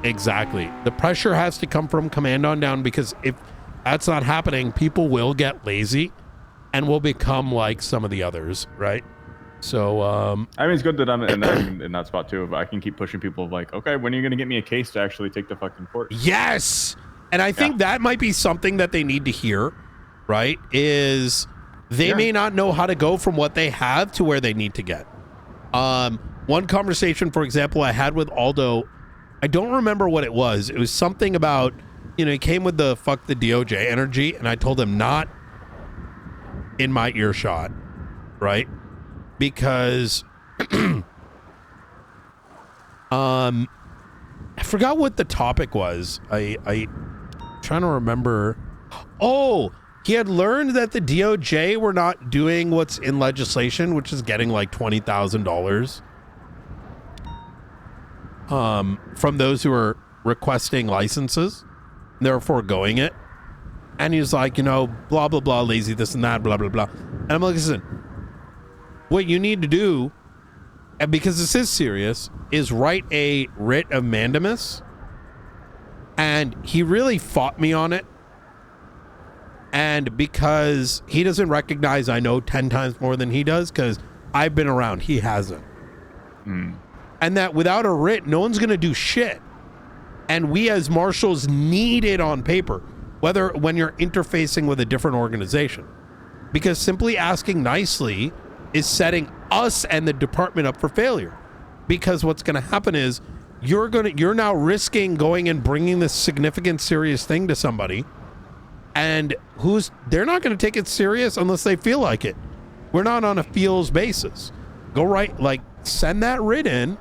exactly, the pressure has to come from command on down, because if that's not happening, people will get lazy and will become like some of the others, right? So I mean, it's good that I'm in that spot too. But I can keep pushing people like, okay, when are you going to get me a case to actually take to fucking court? Yes. And I think that might be something that they need to hear, right? Is they may not know how to go from what they have to where they need to get. One conversation, for example, I had with Aldo, I don't remember what it was. It was something about, you know, he came with the fuck the DOJ energy, and I told him not in my earshot, right? Because I forgot what the topic was. I trying to remember. Oh, he had learned that the DOJ were not doing what's in legislation, which is getting like $20,000 from those who are requesting licenses, and they're foregoing it. And he was like, you know, blah blah blah, lazy this and that, blah blah blah. And I'm like, listen, what you need to do, and because this is serious, is write a writ of mandamus. And he really fought me on it. And because he doesn't recognize I know 10 times more than he does, because I've been around, he hasn't. And that without a writ, no one's going to do shit. And we as marshals need it on paper, whether when you're interfacing with a different organization. Because simply asking nicely is setting us and the department up for failure. Because what's going to happen is you're now risking going and bringing this significant, serious thing to somebody, and they're not going to take it serious unless they feel like it. We're not on a feels basis. Go right, like send that writ in,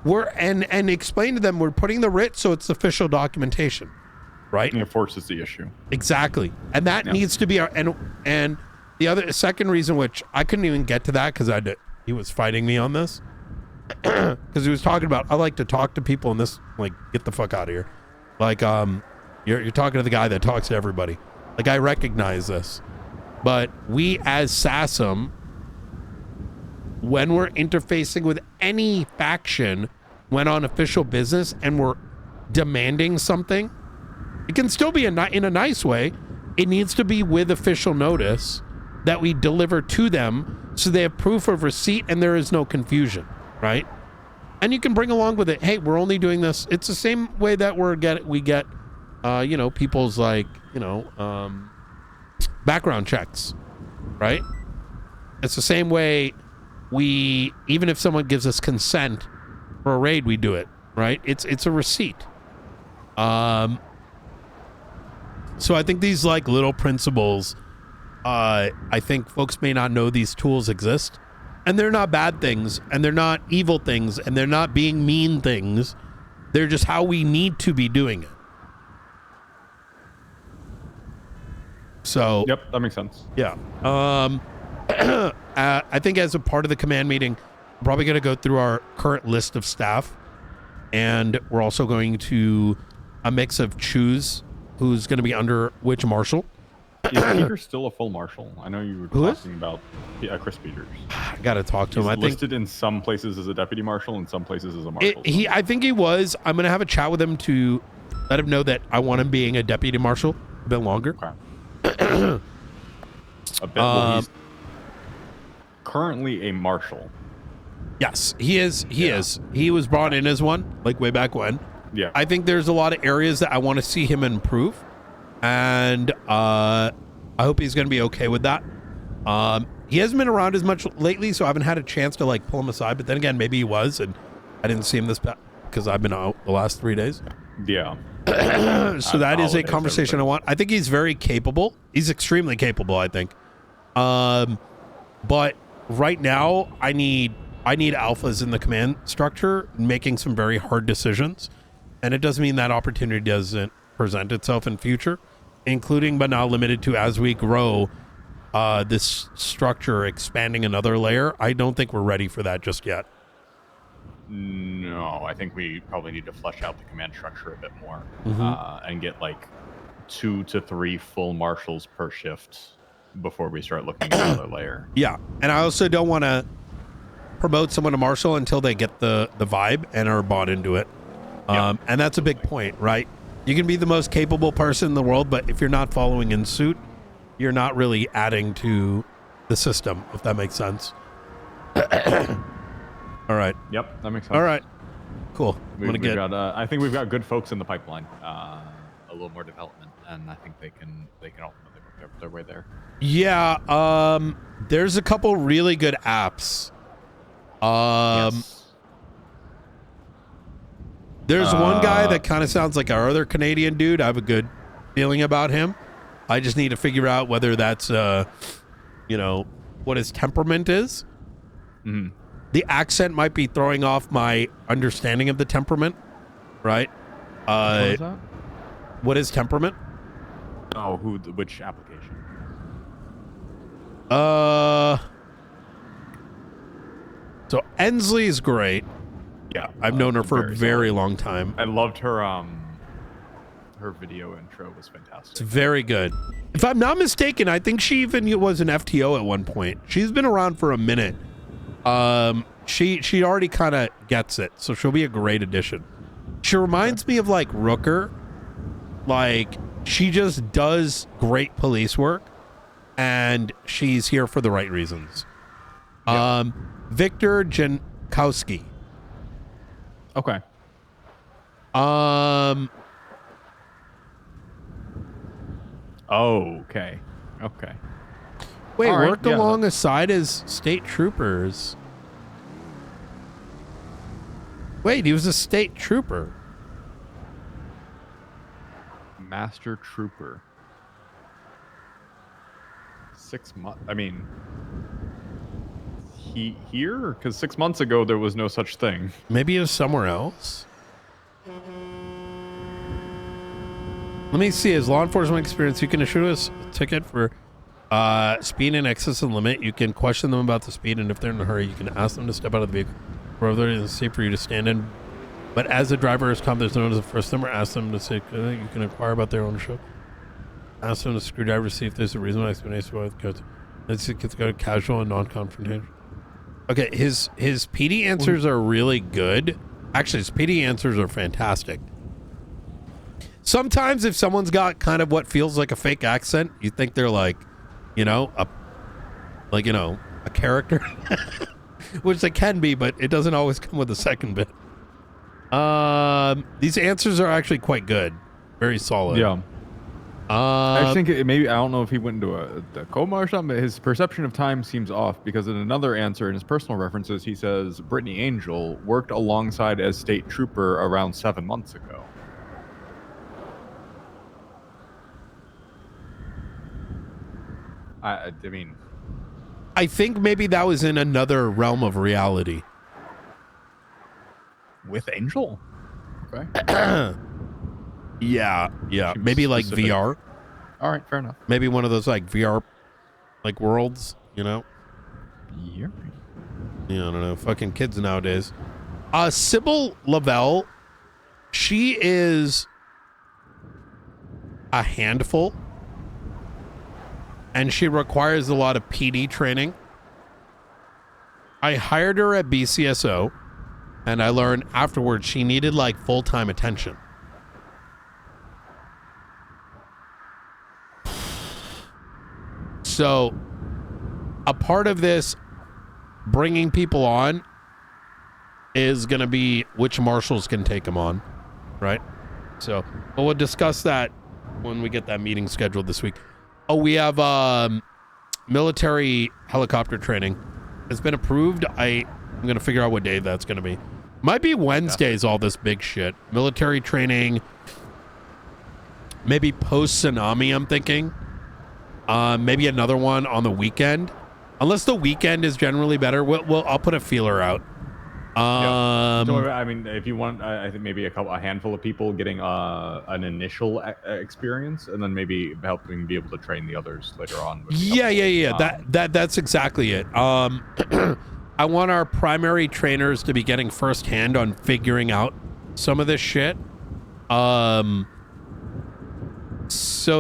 and explain to them we're putting the writ so it's official documentation, right? And it forces the issue. Exactly, and that needs to be our and the second reason, which I couldn't even get to that because he was fighting me on this. Because he was talking about, I like to talk to people and this, like, get the fuck out of here. Like, You're talking to the guy that talks to everybody. Like, I recognize this. But we as SASM, when we're interfacing with any faction, when on official business and we're demanding something, it can still be in a nice way. It needs to be with official notice that we deliver to them so they have proof of receipt and there is no confusion, right? And you can bring along with it, hey, we're only doing this. It's the same way that we get you know, people's like, you know, background checks, right? It's the same way even if someone gives us consent for a raid, we do it, right? It's a receipt. So I think these like little principles, I think folks may not know these tools exist, and they're not bad things, and they're not evil things, and they're not being mean things. They're just how we need to be doing it. So yep, that makes sense. Yeah. I think as a part of the command meeting, we're probably going to go through our current list of staff, and we're also going to a mix of choose who's going to be under which marshal. Is Peter still a full marshal? I know you were talking about Chris Peters. I got to talk to him. I think listed in some places as a deputy marshal, and some places as a marshal. I think he was. I'm going to have a chat with him to let him know that I want him being a deputy marshal a bit longer. Okay. A bit. Well, he's currently a marshal. Yes, he is. He was brought in as one, like way back when. Yeah. I think there's a lot of areas that I want to see him improve, and I hope he's going to be okay with that. He hasn't been around as much lately, so I haven't had a chance to like pull him aside. But then again, maybe he was, and I didn't see him because I've been out the last 3 days. Yeah. So that is a conversation I want. I think he's very capable. He's extremely capable, I think. But right now, I need alphas in the command structure making some very hard decisions. And it doesn't mean that opportunity doesn't present itself in future, including but not limited to as we grow this structure, expanding another layer. I don't think we're ready for that just yet. No, I think we probably need to flesh out the command structure a bit more and get like 2 to 3 full marshals per shift before we start looking at another layer. Yeah, and I also don't want to promote someone to marshal until they get the vibe and are bought into it. And that's a big point, right? You can be the most capable person in the world, but if you're not following in suit, you're not really adding to the system, if that makes sense. All right. Yep, that makes sense. All right. Cool. I think we've got good folks in the pipeline. A little more development, and I think they can ultimately work their way there. Yeah. There's a couple really good apps. Yes. There's one guy that kind of sounds like our other Canadian dude. I have a good feeling about him. I just need to figure out whether that's, you know, what his temperament is. Mm-hmm. The accent might be throwing off my understanding of the temperament, right? What is that? What is temperament? Oh, which application? So Ensley is great. Yeah, I've known her for a very long time. I loved her. Her video intro was fantastic. It's very good. If I'm not mistaken, I think she even was an FTO at one point. She's been around for a minute. She already kind of gets it, so she'll be a great addition. She reminds me of like Rooker. Like, she just does great police work, and she's here for the right reasons. Yeah. Victor Jankowski. Okay. Okay. Wait, All right, worked yeah. alongside as state troopers. Wait, he was a state trooper. Master Trooper. 6 months. I mean, here? Because 6 months ago there was no such thing. Maybe it was somewhere else. Let me see his law enforcement experience. You can issue us a ticket for speed in excess of limit. You can question them about the speed, and if they're in a hurry, you can ask them to step out of the vehicle. Wherever it is safe for you to stand in But as the driver has come, there's no one to first them or ask them to say you can inquire about their ownership. Ask them to screwdriver to see if there's a reasonable explanation why it goes. Let's go casual and non-confrontation. Okay, his PD answers are really good. Actually, his PD answers are fantastic. Sometimes if someone's got kind of what feels like a fake accent, you think they're like, you know, a character, which they can be, but it doesn't always come with the second bit. These answers are actually quite good, very solid. Yeah. I think maybe, I don't know if he went into a coma or something, but his perception of time seems off, because in another answer in his personal references, he says Brittany Angel worked alongside as state trooper around 7 months ago. I mean, I think maybe that was in another realm of reality. With Angel? Okay. Yeah. Maybe like specific. VR. All right, fair enough. Maybe one of those like VR like worlds, you know? Yeah. Yeah, I don't know. Fucking kids nowadays. Sybil Lavelle, she is a handful. And she requires a lot of PD training. I hired her at BCSO, and I learned afterwards she needed like full-time attention. So a part of this bringing people on is going to be which marshals can take them on, right? So, but we'll discuss that when we get that meeting scheduled this week. Oh, we have military helicopter training. It's been approved. I'm going to figure out what day that's going to be. Might be Wednesdays, all this big shit. Military training. Maybe post-tsunami, I'm thinking. Maybe another one on the weekend. Unless the weekend is generally better, I'll put a feeler out. So, I mean, if you want, I think maybe a handful of people getting an initial experience, and then maybe helping be able to train the others later on. That's exactly it. I want our primary trainers to be getting firsthand on figuring out some of this shit, so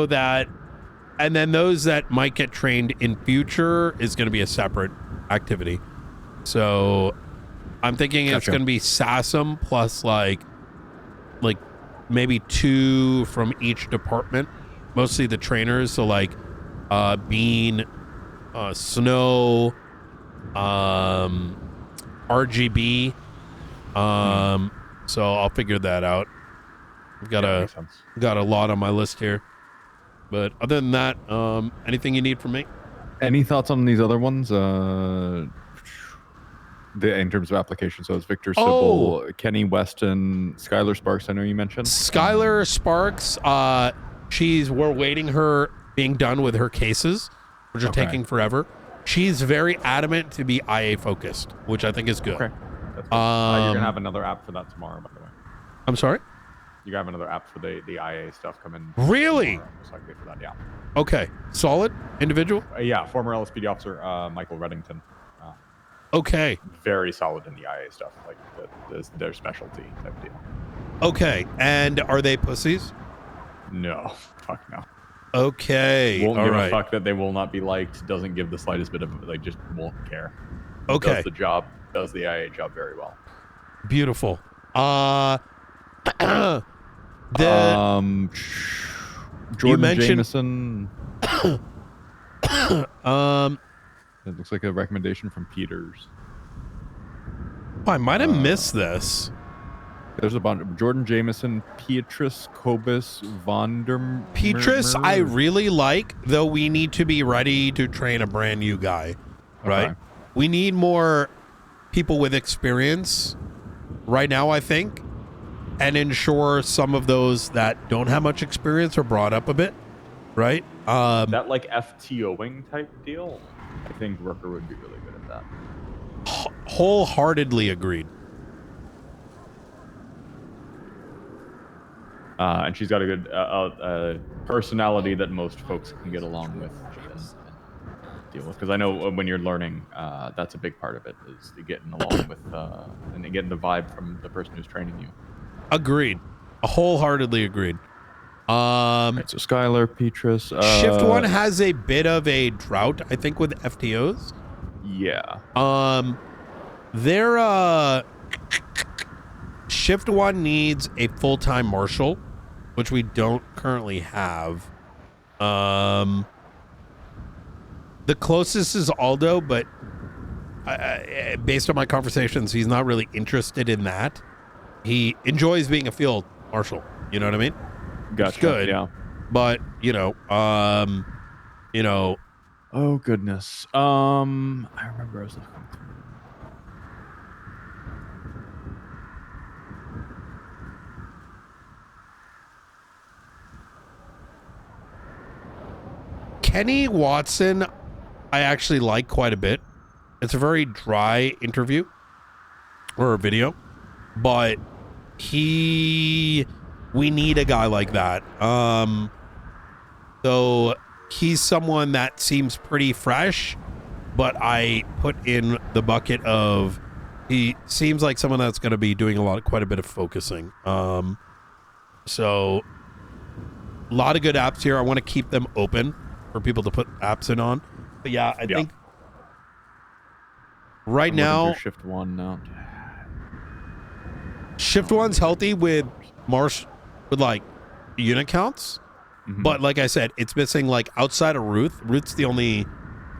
that, and then those that might get trained in future is going to be a separate activity. So I'm thinking it's going to be SASM plus like maybe 2 from each department, mostly the trainers. So like Bean, Snow, RGB. So I'll figure that out. We've got a lot on my list here. But other than that, anything you need from me? Any thoughts on these other ones? In terms of applications, so it's Victor Sybil, Kenny Weston, Skylar Sparks. I know you mentioned Skylar Sparks. We're waiting her being done with her cases, which are taking forever. She's very adamant to be IA focused, which I think is good. Okay, that's good. You're gonna have another app for that tomorrow, by the way. I'm sorry. You have another app for the IA stuff coming. Really? Tomorrow, most likely for that, yeah. Okay, solid individual. Yeah, former LSPD officer Michael Reddington. Okay. Very solid in the IA stuff, like their specialty type deal. Okay, and are they pussies? No, fuck no. Okay, Won't all give right. a fuck that they will not be liked. Doesn't give the slightest bit of just won't care. Okay. Does the job, does the IA job very well. Beautiful. Jordan Jameson. It looks like a recommendation from Peters. I might have missed this. There's a bunch of Jordan Jameson, Petrus, Kobus, Vonderm. Petrus, I really like, though we need to be ready to train a brand new guy, right? Okay. We need more people with experience right now, I think, and ensure some of those that don't have much experience are brought up a bit, right? That like FTOing type deal, I think Rooker would be really good at that. Wholeheartedly agreed. And she's got a good personality that most folks can get along with. deal with, because I know when you're learning, that's a big part of it, is getting along with and getting the vibe from the person who's training you. Agreed. Wholeheartedly agreed. Right, so Skylar, Petrus, Shift 1 has a bit of a drought, I think, with FTOs. Yeah. Their Shift 1 needs a full-time marshal, which we don't currently have. The closest is Aldo, but based on my conversations, he's not really interested in that. He enjoys being a field marshal. You know what I mean? Gotcha. It's good. Yeah. But Oh goodness. I remember I was looking through. Kenny Watson, I actually like quite a bit. It's a very dry interview or a video, but we need a guy like that. So he's someone that seems pretty fresh, but I put in the bucket of he seems like someone that's going to be doing quite a bit of focusing. So a lot of good apps here. I want to keep them open for people to put apps in on. But yeah, I think right now Shift 1 now. Shift 1's healthy with like unit counts. But like I said, it's missing like outside of Ruth. Ruth's the only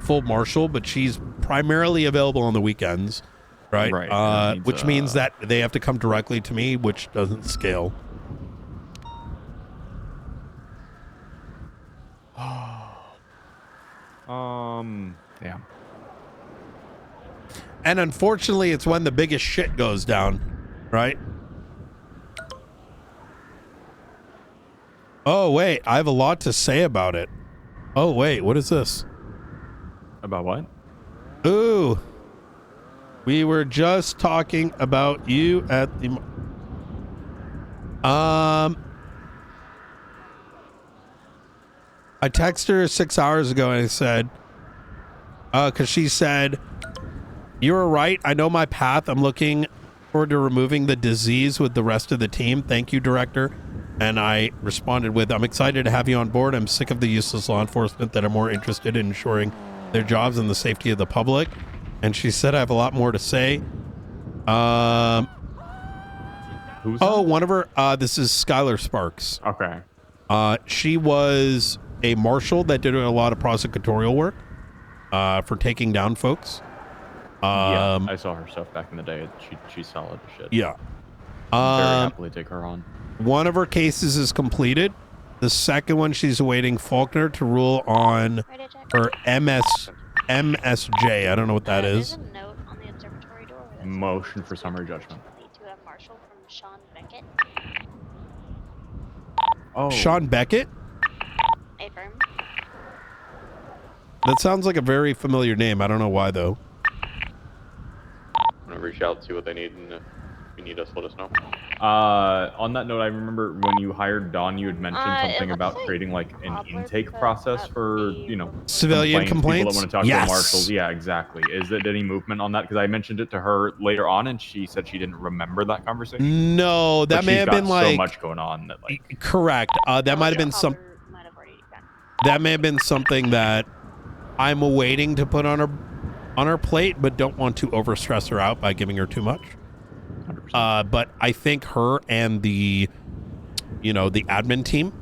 full marshal, but she's primarily available on the weekends, right? Right. Which means that they have to come directly to me, which doesn't scale. Damn. And unfortunately, it's when the biggest shit goes down, right? Oh, wait. I have a lot to say about it. Oh, wait. What is this? About what? Ooh. We were just talking about you at the... I texted her 6 hours ago and I said... because she said... You were right. I know my path. I'm looking forward to removing the disease with the rest of the team. Thank you, Director. And I responded with, I'm excited to have you on board. I'm sick of the useless law enforcement that are more interested in ensuring their jobs and the safety of the public. And she said, I have a lot more to say. Who's one of her, this is Skylar Sparks. Okay. She was a marshal that did a lot of prosecutorial work for taking down folks. I saw her stuff back in the day. She's solid as shit. Yeah. Very happily take her on. One of her cases is completed. The second one, she's awaiting Faulkner to rule on her MSJ. I don't know what that is. There's a note on the observatory door. Motion for summary judgment. To have Marshall from Sean Beckett. Oh. Sean Beckett? Affirm. That sounds like a very familiar name. I don't know why, though. I'm gonna reach out, see what they need, and if you need us, let us know. On that note, I remember when you hired Don, you had mentioned something about creating like an intake process for, civilian complaints. People that want to talk to marshals. Yeah, exactly. Is there any movement on that? Because I mentioned it to her later on, and she said she didn't remember that conversation. No, that may have been like so much going on that like. Correct. That might have been That may have been something that I'm awaiting to put on her plate, but don't want to overstress her out by giving her too much. 100%. But I think her and the admin team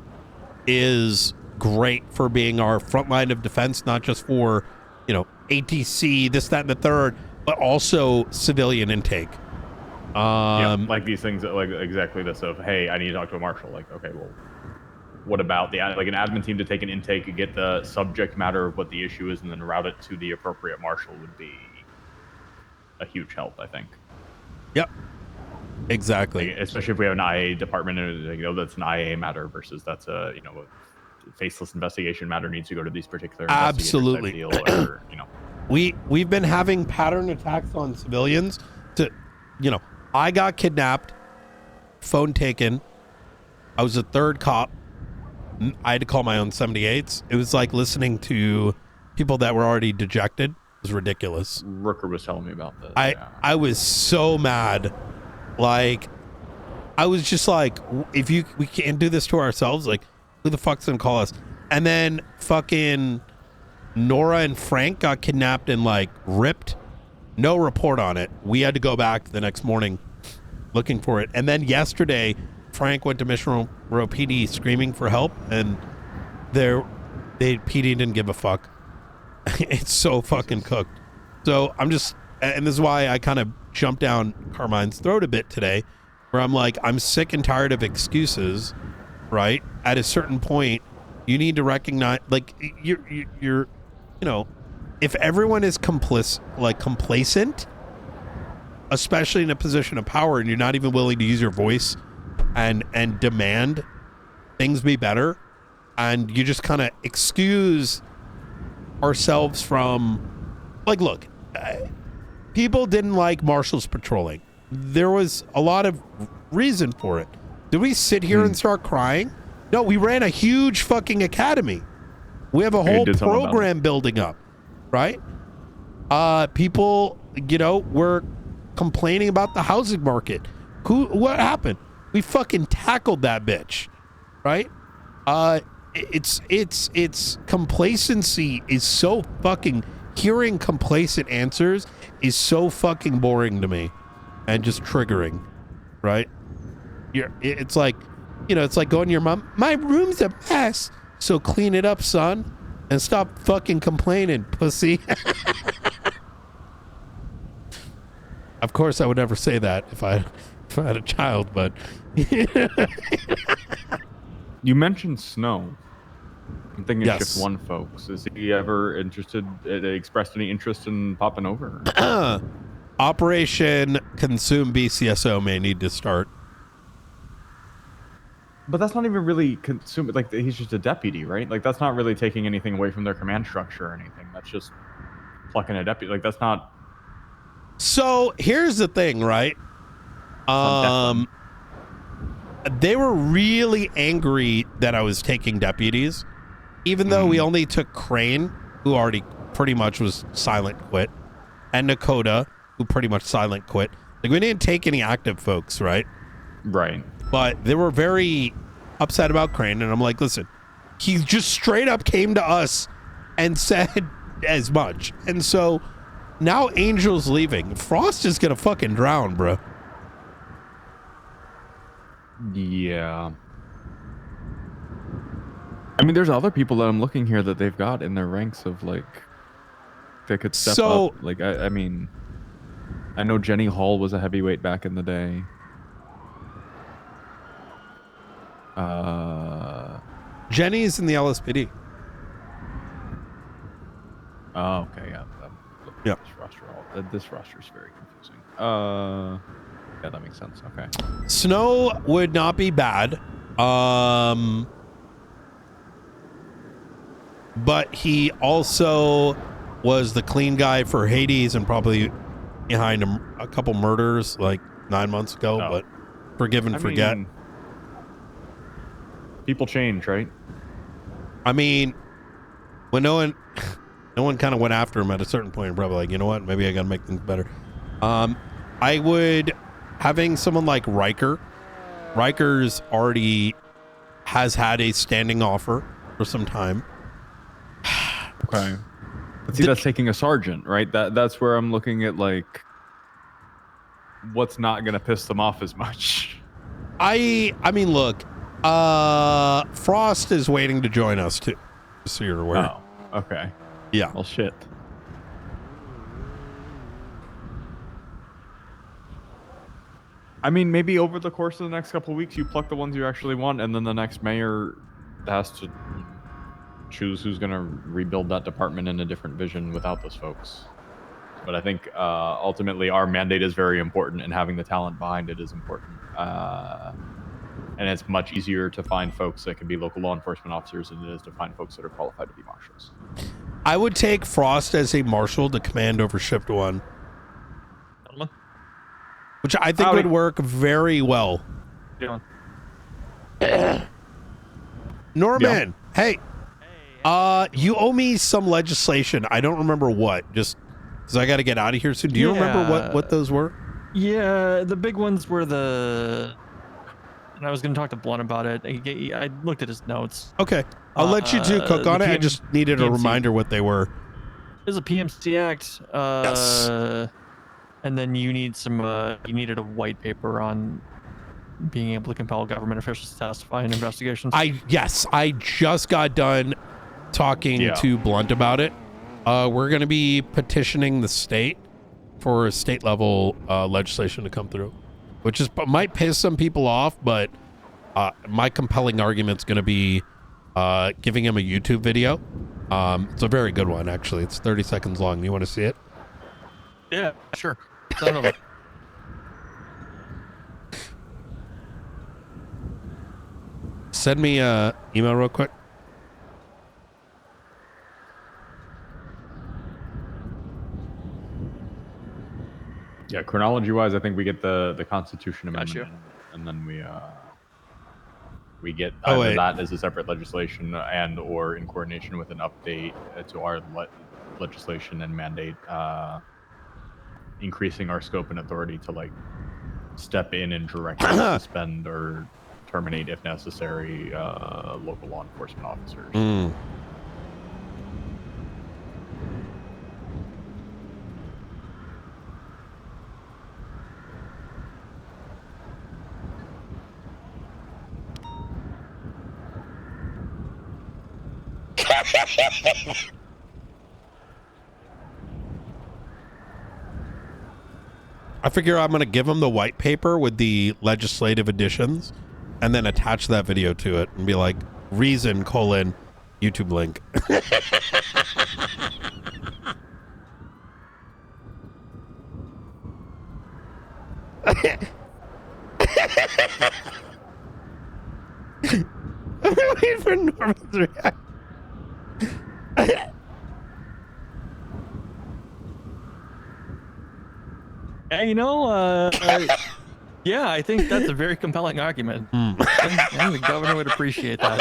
is great for being our front line of defense, not just for, ATC, this, that, and the third, but also civilian intake. Like these things, like exactly this of, hey, I need to talk to a marshal. Like, okay, well, what about an admin team to take an intake and get the subject matter of what the issue is and then route it to the appropriate marshal would be a huge help, I think. Yep. Exactly. Especially if we have an IA department, that's an IA matter versus that's a, a faceless investigation matter needs to go to these particular absolutely deal or, We've been having pattern attacks on civilians to, I got kidnapped, phone taken. I was a third cop. I had to call my own 78s. It was like listening to people that were already dejected was ridiculous. Rooker was telling me about this. I was so mad. Like, I was just like, if we can't do this to ourselves, like, who the fuck's gonna call us? And then fucking Nora and Frank got kidnapped and like ripped. No report on it. We had to go back the next morning looking for it. And then yesterday, Frank went to Mission Row PD screaming for help, and PD didn't give a fuck. It's so fucking cooked. So I'm just, and this is why I kind of jumped down Carmine's throat a bit today, where I'm like, I'm sick and tired of excuses, right? At a certain point, you need to recognize, like, you're you know, if everyone is complacent, especially in a position of power, and you're not even willing to use your voice and demand things be better, and you just kind of excuse ourselves from, like, look, people didn't like marshals patrolling. There was a lot of reason for it. Did we sit here and start crying? No, we ran a huge fucking academy. We have a whole program building up, right? People, you know, were complaining about the housing market. What happened? We fucking tackled that bitch, right? It's complacency is so fucking, hearing complacent answers is so fucking boring to me and just triggering, right? It's like, you know, it's like going to your mom, my room's a mess, so clean it up, son, and stop fucking complaining, pussy. Of course, I would never say that if I had a child, but you mentioned Snow. I'm thinking Yes. Shift 1 folks. Is he ever interested, expressed any interest in popping over? Operation Consume BCSO may need to start. But that's not even really consume. Like, he's just a deputy, right? Like, that's not really taking anything away from their command structure or anything. That's just plucking a deputy. Like, that's not. So here's the thing, right? They were really angry that I was taking deputies, even though we only took Crane, who already pretty much was silent quit, and Nakota, who pretty much silent quit. Like, we didn't take any active folks, right? Right. But they were very upset about Crane, and I'm like, listen, he just straight up came to us and said as much. And so now Angel's leaving. Frost is gonna fucking drown, bro. Yeah. I mean, there's other people that I'm looking here that they've got in their ranks of, like, they could step up. Like, I mean, I know Jenny Hall was a heavyweight back in the day. Jenny's in the LSPD. Oh, okay, yeah. Yeah. This roster is very confusing. Yeah, that makes sense. Okay. Snow would not be bad. But he also was the clean guy for Hades and probably behind a couple murders like 9 months ago, but forgive and forget. Mean, people change, right? I mean, when no one kind of went after him at a certain point, probably like, you know what, maybe I gotta make things better. I would, having someone like Riker's already has had a standing offer for some time. Okay. But see, that's taking a sergeant, right? That's where I'm looking at, like, what's not gonna piss them off as much. I mean, look, Frost is waiting to join us too, just so you're aware. Oh, okay. Yeah. Well, shit. I mean, maybe over the course of the next couple of weeks, you pluck the ones you actually want, and then the next mayor has to choose who's going to rebuild that department in a different vision without those folks. But I think ultimately our mandate is very important, and having the talent behind it is important. And it's much easier to find folks that can be local law enforcement officers than it is to find folks that are qualified to be marshals. I would take Frost as a marshal to command over Shift 1. Which I think would work very well. Yeah. Norman, hey. You owe me some legislation. I don't remember what. Just because I got to get out of here soon. Do you remember what those were? Yeah, the big ones were the. And I was going to talk to Blunt about it. I looked at his notes. Okay, I'll let you two cook on it. I just needed a reminder what they were. There's a PMC Act. Yes. And then you need you needed a white paper on being able to compel government officials to testify in investigations. Yes, I just got done talking to Blunt about it. We're going to be petitioning the state for state level legislation to come through, which might piss some people off, but my compelling argument's going to be giving him a YouTube video. It's a very good one, actually. It's 30 seconds long. You want to see it? Yeah, sure. Send it over. Send me an email real quick. Yeah, chronology-wise, I think we get the Constitution Amendment, and then we get either that as a separate legislation and/or in coordination with an update to our legislation and mandate, increasing our scope and authority to like step in and directly suspend or terminate, if necessary, local law enforcement officers. I figure I'm going to give him the white paper with the legislative additions and then attach that video to it and be like, reason, YouTube link. Wait for Norman's reaction. You know, yeah, I think that's a very compelling argument. I think the governor would appreciate that.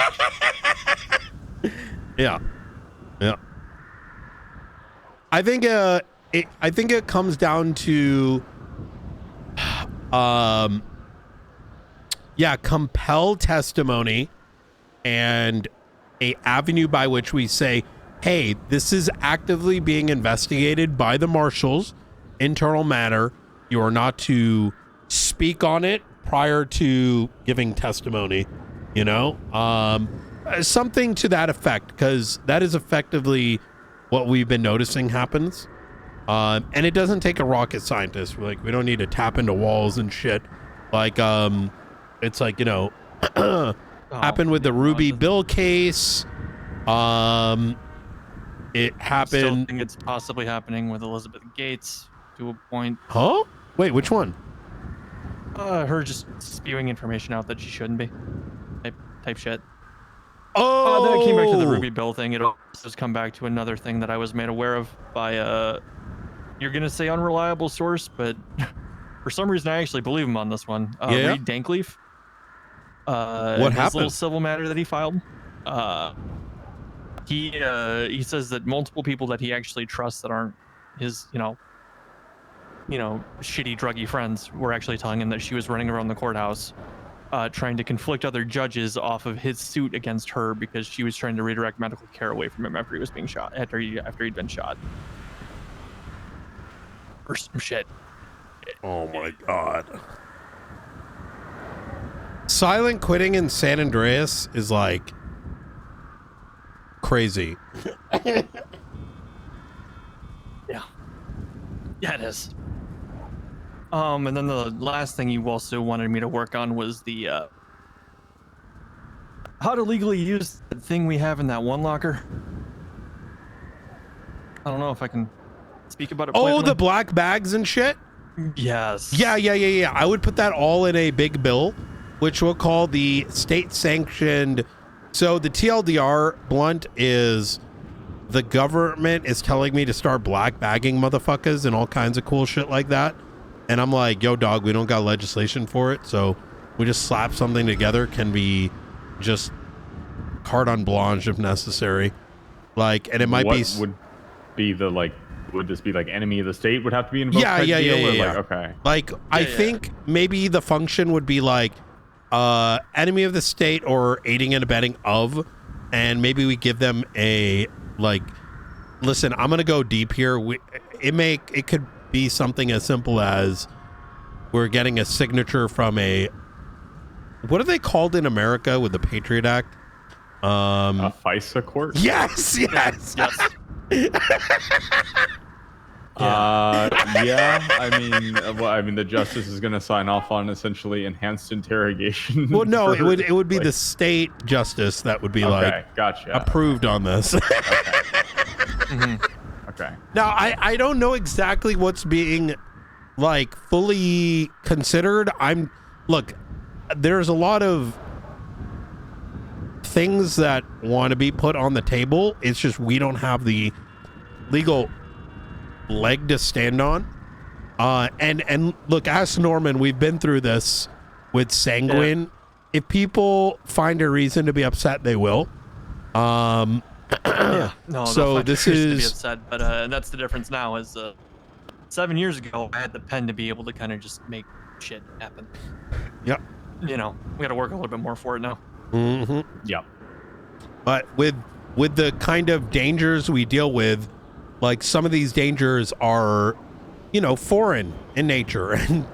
Yeah. I think it comes down to compel testimony and a avenue by which we say, hey, this is actively being investigated by the marshals, internal matter. You are not to speak on it prior to giving testimony, something to that effect, because that is effectively what we've been noticing happens. And it doesn't take a rocket scientist. We don't need to tap into walls and shit. It's like, happened with the Ruby Bill case. It happened. Still think it's possibly happening with Elizabeth Gates to a point. Huh? Wait, which one? Her just spewing information out that she shouldn't be. Type shit. Oh! Then I came back to the Ruby Bill thing. It also has come back to another thing that I was made aware of by you're gonna say unreliable source, but for some reason I actually believe him on this one. Reed Dankleaf. What happened? This little civil matter that he filed. He says that multiple people that he actually trusts that aren't his, shitty druggy friends were actually telling him that she was running around the courthouse trying to conflict other judges off of his suit against her because she was trying to redirect medical care away from him after he was being shot, after he'd been shot. Or some shit. Oh my god. Silent quitting in San Andreas is like crazy. Yeah, it is. And then the last thing you also wanted me to work on was the how to legally use the thing we have in that one locker. I don't know if I can speak about it. Oh, the black bags and shit? Yes. Yeah. I would put that all in a big bill, which we'll call the state sanctioned. So the TLDR, Blunt, is the government is telling me to start black bagging motherfuckers and all kinds of cool shit like that. And I'm like, yo, dog, we don't got legislation for it. So we just slap something together. Can be just carte blanche if necessary. Like, and it might be. Would be the like? Would this be like enemy of the state would have to be involved? Yeah. Like, okay. Like I think maybe the function would be like enemy of the state or aiding and abetting of, and maybe we give them a like. Listen, I'm gonna go deep here. It could be something as simple as we're getting a signature from a. What are they called in America with the Patriot Act? A FISA court? Yes. Yeah. I mean, the justice is going to sign off on essentially enhanced interrogation. Well, no, for, it would be like, the state justice that would be gotcha. approved on this. Okay. Now, I don't know exactly what's being like fully considered. Look, there's a lot of things that want to be put on the table. It's just we don't have the legal leg to stand on. And look, ask Norman. We've been through this with Sanguine. Yeah. If people find a reason to be upset, they will. Yeah. No, so this is to be upset, but that's the difference now. Is 7 years ago, I had the pen to be able to kind of just make shit happen. Yep. You know, we got to work a little bit more for it now. Mm-hmm. Yep. But with the kind of dangers we deal with, like some of these dangers are, you know, foreign in nature and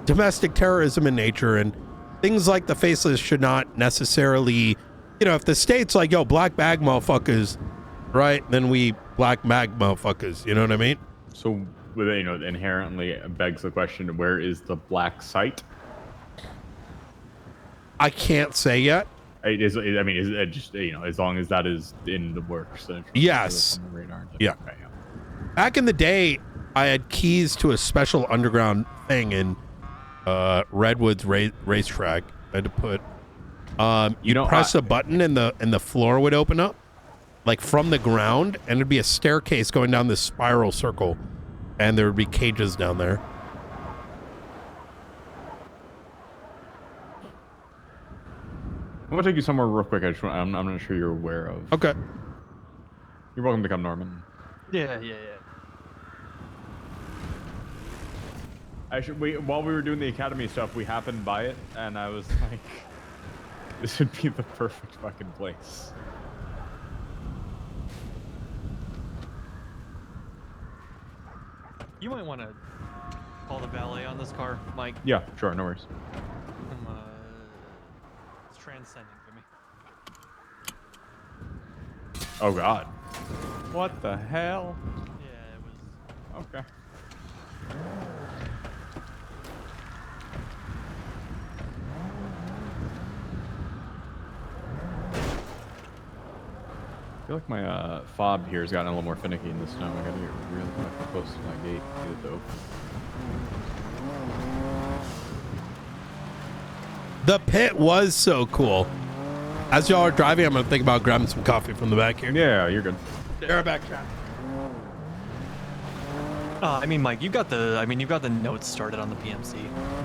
domestic terrorism in nature, and things like the faceless should not necessarily, you know, if the state's like, yo, black bag motherfuckers, right, then we black bag motherfuckers, you know what I mean? So, you know, inherently begs the question, where is the black site? I can't say yet. Is it just, you know, as long as that is in the works? Yes. On the radar, Yeah. Okay, yeah. Back in the day, I had keys to a special underground thing in Redwoods racetrack. I had to put, press a button and the floor would open up, like from the ground, and it'd be a staircase going down this spiral circle, and there would be cages down there. I'm gonna take you somewhere real quick. I'm not sure you're aware of. Okay. You're welcome to come, Norman. Yeah. While we were doing the academy stuff, we happened by it, and I was like, this would be the perfect fucking place. You might want to call the valet on this car, Mike. Yeah, sure, no worries. It's transcending for me. Oh God. What the hell? Yeah, it was. Okay. I feel like my fob here has gotten a little more finicky in the snow. I gotta get really fucking close to my gate to get it to open. The pit was so cool. As y'all are driving, I'm gonna think about grabbing some coffee from the back here. Yeah, you're good. They're back track. I mean, Mike, you've got the notes started on the PMC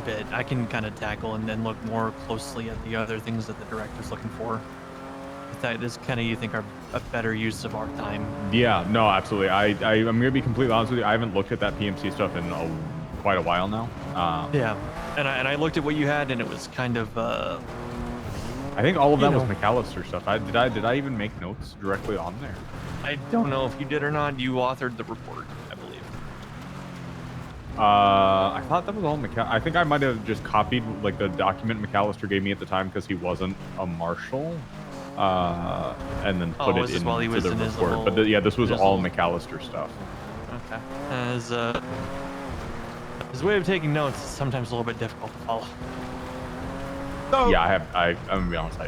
bit. I can kind of tackle and then look more closely at the other things that the director's looking for. That is kind of, you think, are a better use of our time. Yeah, no, absolutely. I'm gonna be completely honest with you. I haven't looked at that PMC stuff in quite a while now. Yeah, and I looked at what you had, and it was kind of. I think all of that was McAllister stuff. Did I even make notes directly on there? I don't know if you did or not. You authored the report, I believe. I thought that was all I think I might have just copied like the document McAllister gave me at the time because he wasn't a marshal. And then put it into the report. But yeah, this was all McAllister stuff. Okay. His way of taking notes is sometimes a little bit difficult to follow. So, yeah, I'm gonna be honest.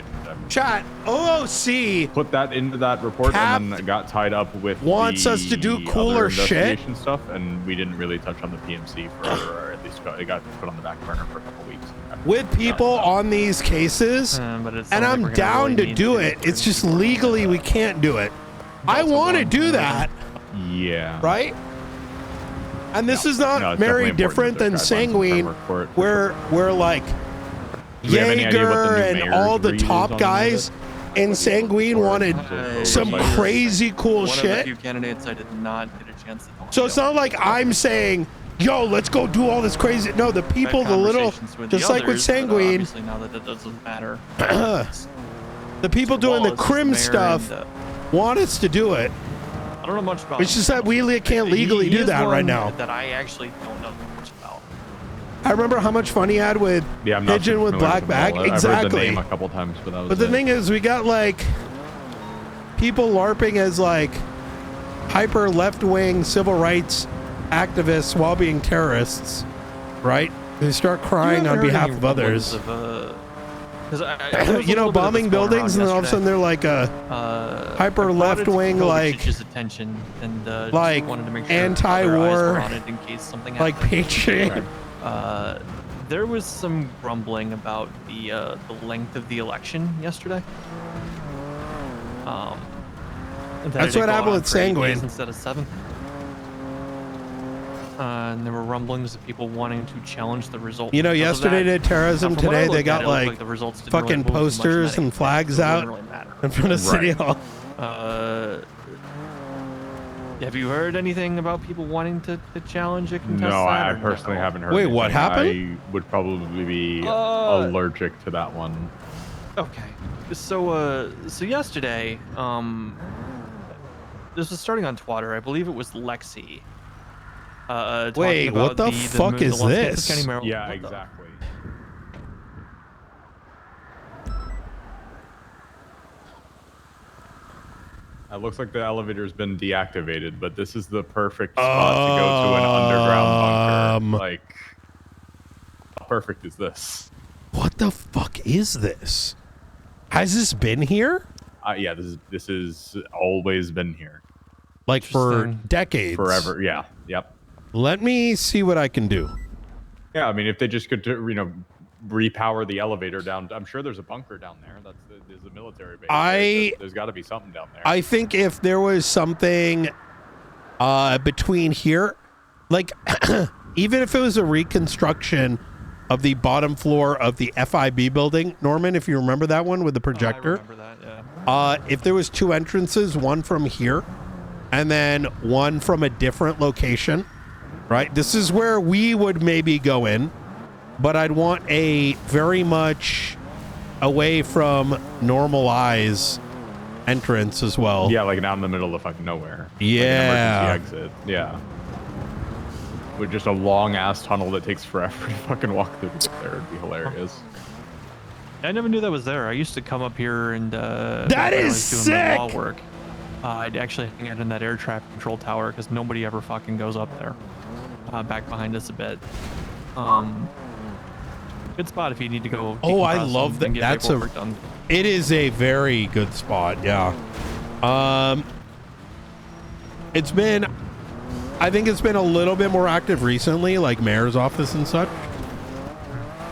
Chat, OOC put that into that report and then got tied up with wants us to do cooler shit stuff, and we didn't really touch on the PMC or at least it got put on the back burner for a couple weeks. with people on these cases, and I'm down to do it. It's just legally we can't do it. I want to do that. Yeah. Right? And this is not very different than Sanguine, where like Jaeger and all the top guys and Sanguine wanted some crazy cool One of the shit. few candidates I did not get a chance to talk So it's not like I'm saying, yo, let's go do all this crazy. No, the people, the little, just like with Sanguine, Obviously, now that it doesn't matter. the people doing the crim stuff want us to do it. I don't know much about. It's just that we can't legally do is that right one now. That I actually don't know much about. I remember how much fun he had with I'm not Pigeon with familiar Black Bag. them all. I've heard the Exactly. name a couple times, but that was But the it. thing is, we got like people LARPing as like hyper left-wing civil rights activists while being terrorists, right? They start crying on behalf of others. You know, bombing buildings, and then all of a sudden they're like a hyper left-wing, like attention and like just wanted to make sure anti-war, other eyes were on it in case something like happened. patriot. There was some grumbling about the length of the election yesterday. That's what happened with Sanguine. Instead of 7. And there were rumblings of people wanting to challenge the results. You know, because of yesterday that. did terrorism. From what I Today they looked at, got it looked like the results didn't fucking really move too much, posters and flags out in front of City Hall. Have you heard anything about people wanting to challenge a contest? No, I that, or personally haven't heard. Wait, what anything. I would probably be allergic to that one. Okay. So yesterday, this was starting on Twitter. I believe it was Lexi. Wait, talking what about the fuck is Los Angeles this? County Mayor- Yeah, what the- exactly. It looks like the elevator's been deactivated, but this is the perfect spot to go to an underground bunker. Like, how perfect is this? What the fuck is this? Has this been here? Yeah, this is always been here. Like for decades? Forever, yeah. Yep. Let me see what I can do. Yeah, I mean, if they just could, repower the elevator down. I'm sure there's a bunker down there. There's a military base. There's got to be something down there. I think if there was something between here, like even if it was a reconstruction of the bottom floor of the FIB building, Norman, if you remember that one with the projector. I remember that, yeah. If there was 2 entrances, one from here and then one from a different location, right? This is where we would maybe go in, but I'd want a very much away from normal eyes entrance as well. Yeah, like down in the middle of fucking nowhere. Yeah. Like an emergency exit. Yeah. With just a long ass tunnel that takes forever to fucking walk through there. It'd be hilarious. I never knew that was there. I used to come up here and that is doing my sick! law work. I'd actually hang out in that air traffic control tower because nobody ever fucking goes up there. Back behind us a bit. Good spot if you need to go. Oh, I decompress love and that. get That's paperwork done. It is a very good spot. Yeah. I think it's been a little bit more active recently, like mayor's office and such.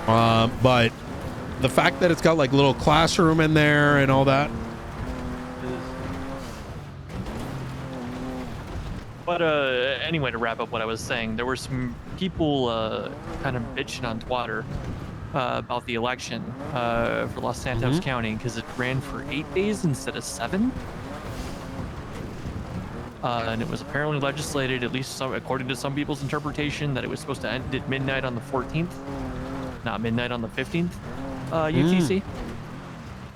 But the fact that it's got like little classroom in there and all that. But anyway, to wrap up what I was saying, there were some people kind of bitching on Twitter about the election for Los Santos County because it ran for 8 days instead of 7. And it was apparently legislated, at least according to some people's interpretation, that it was supposed to end at midnight on the 14th, not midnight on the 15th UTC.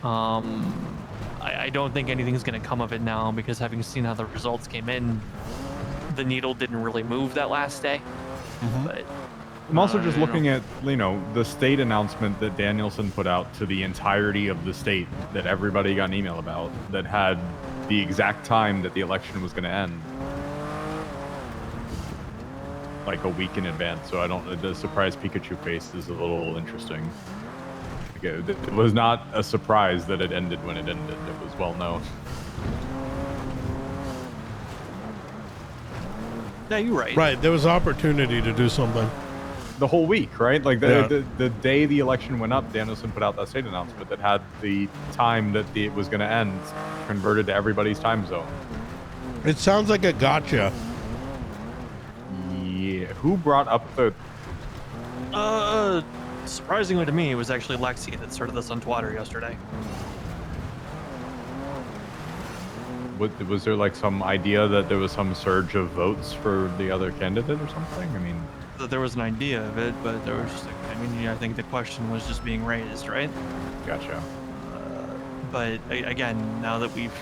I don't think anything's going to come of it now because having seen how the results came in, the needle didn't really move that last day. But I'm also just looking at, the state announcement that Danielson put out to the entirety of the state that everybody got an email about that had the exact time that the election was going to end. Like a week in advance. So the surprise Pikachu face is a little interesting. It was not a surprise that it ended when it ended. It was well known. Yeah, you're right. Right. There was opportunity to do something. The whole week, right? Like the day the election went up, Danielson put out that state announcement that had the time that it was going to end converted to everybody's time zone. It sounds like a gotcha. Yeah. Who brought up the... Surprisingly to me, it was actually Lexi that started this on Twitter yesterday. Was there like some idea that there was some surge of votes for the other candidate or something? I mean, That there was an idea of it, but there was just, I mean, yeah, I think the question was just being raised, right? Gotcha. But again, now that we've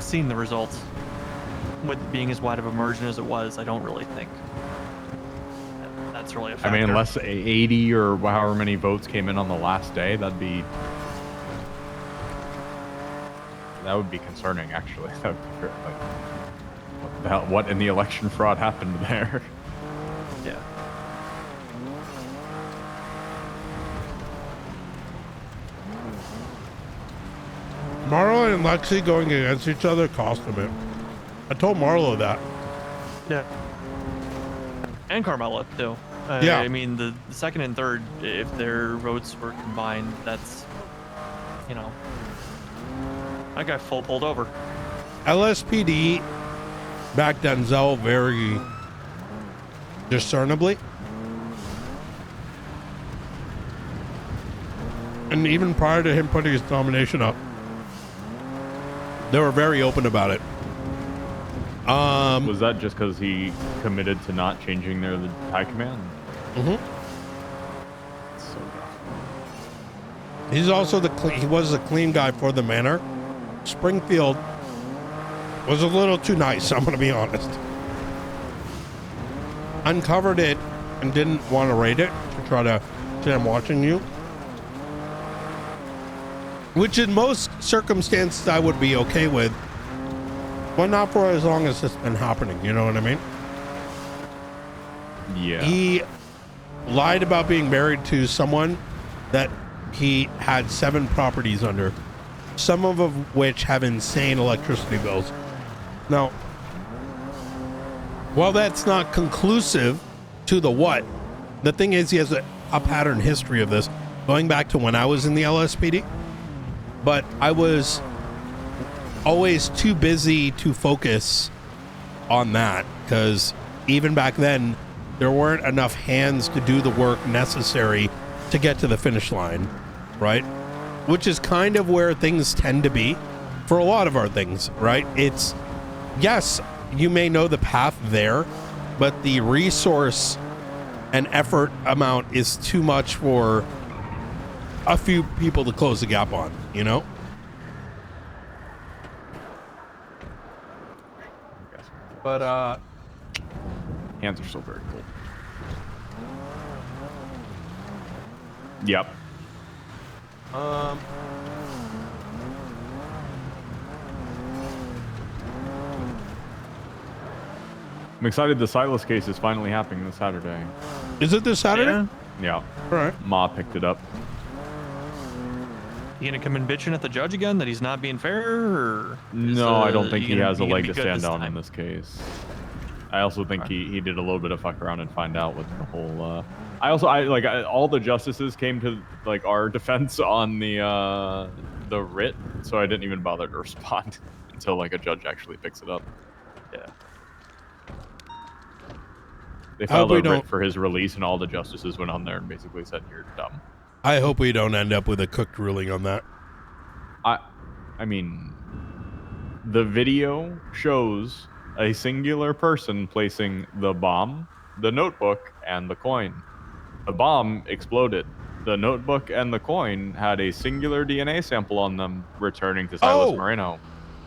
seen the results, with it being as wide of a margin as it was, I don't really think that's really a factor. I mean, unless 80 or however many votes came in on the last day, that would be concerning, actually. That would be fair. Like, what the hell? What in the election fraud happened there? Yeah. Marlo and Lexi going against each other cost him it. I told Marlo that. Yeah. And Carmella too. Yeah. I mean, the second and third, if their votes were combined, that's, you know, that guy full pulled over. LSPD backed Denzel very discernibly. And even prior to him putting his nomination up, they were very open about it. Was that just because he committed to not changing the high command? Mm-hmm. He's also he was the clean guy for the manor. Springfield was a little too nice, I'm gonna be honest. Uncovered it and didn't want to rate it to try to say I'm watching you. Which in most circumstances I would be okay with, but not for as long as it's been happening, you know what I mean? Yeah. He lied about being married to someone that he had 7 properties under, some of which have insane electricity bills. Now, while that's not conclusive to the what, the thing is he has a pattern history of this going back to when I was in the LSPD, but I was always too busy to focus on that because even back then there weren't enough hands to do the work necessary to get to the finish line, right? Which is kind of where things tend to be for a lot of our things, right? It's, yes, you may know the path there, but the resource and effort amount is too much for a few people to close the gap on, you know? But hands are still very cold. Yep. I'm excited the Silas case is finally happening this Saturday. Is it this Saturday? Yeah. All right. Ma picked it up. You gonna come and bitching at the judge again that he's not being fair, or No, I don't think he has a you gonna leg be to good stand this on time? in this case. I also think he did a little bit of fuck around and find out with the whole. All the justices came to like our defense on the writ, so I didn't even bother to respond until like a judge actually picks it up. Yeah. They filed a writ for his release, and all the justices went on there and basically said, "You're dumb." I hope we don't end up with a cooked ruling on that. I mean, the video shows a singular person placing the bomb, the notebook, and the coin. The bomb exploded. The notebook and the coin had a singular DNA sample on them, returning to Silas Moreno.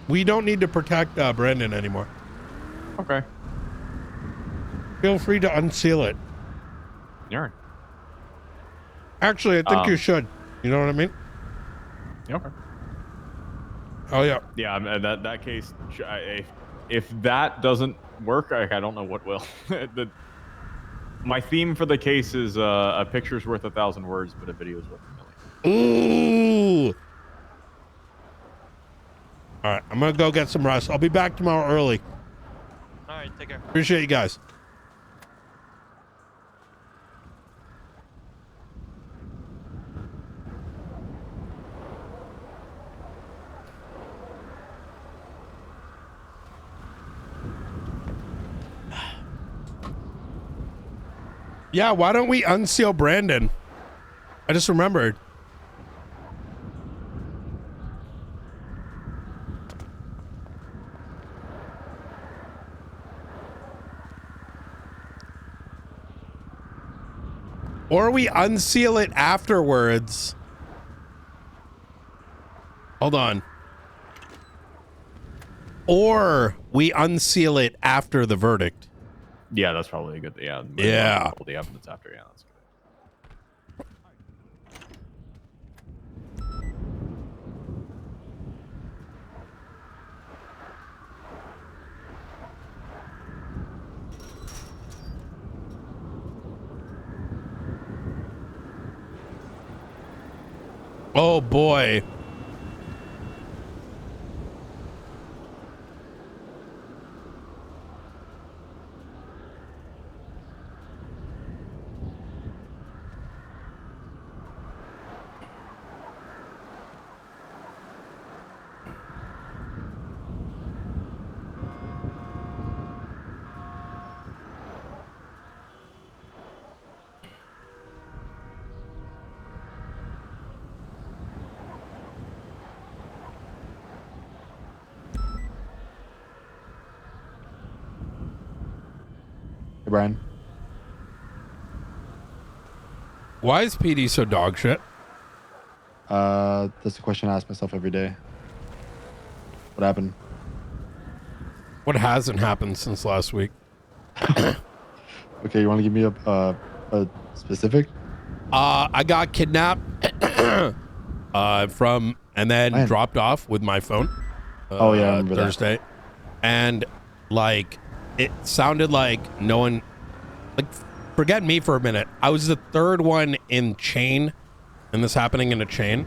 We don't need to protect Brandon anymore. Okay. Feel free to unseal it. Yeah. Actually, I think you should. You know what I mean? Okay. Oh, yeah. Yeah, I mean, that case, if that doesn't work, I don't know what will. My theme for the case is a picture's worth 1,000 words, but a video's worth 1,000,000. Ooh. All right, I'm going to go get some rest. I'll be back tomorrow early. All right, take care. Appreciate you guys. Yeah, why don't we unseal Brandon? I just remembered. Or we unseal it afterwards. Hold on. Or we unseal it after the verdict. Yeah, that's probably a good thing. Yeah. Yeah. All the evidence after. Yeah, that's good. Oh boy. Hey, Brian. Why is PD so dog shit? That's the question I ask myself every day. What happened? What hasn't happened since last week? Okay, you want to give me a specific? I got kidnapped from and then dropped off with my phone. Oh, yeah, I remember that. Thursday. And like it sounded like no one, like, forget me for a minute. I was the third one in chain, and this happening in a chain,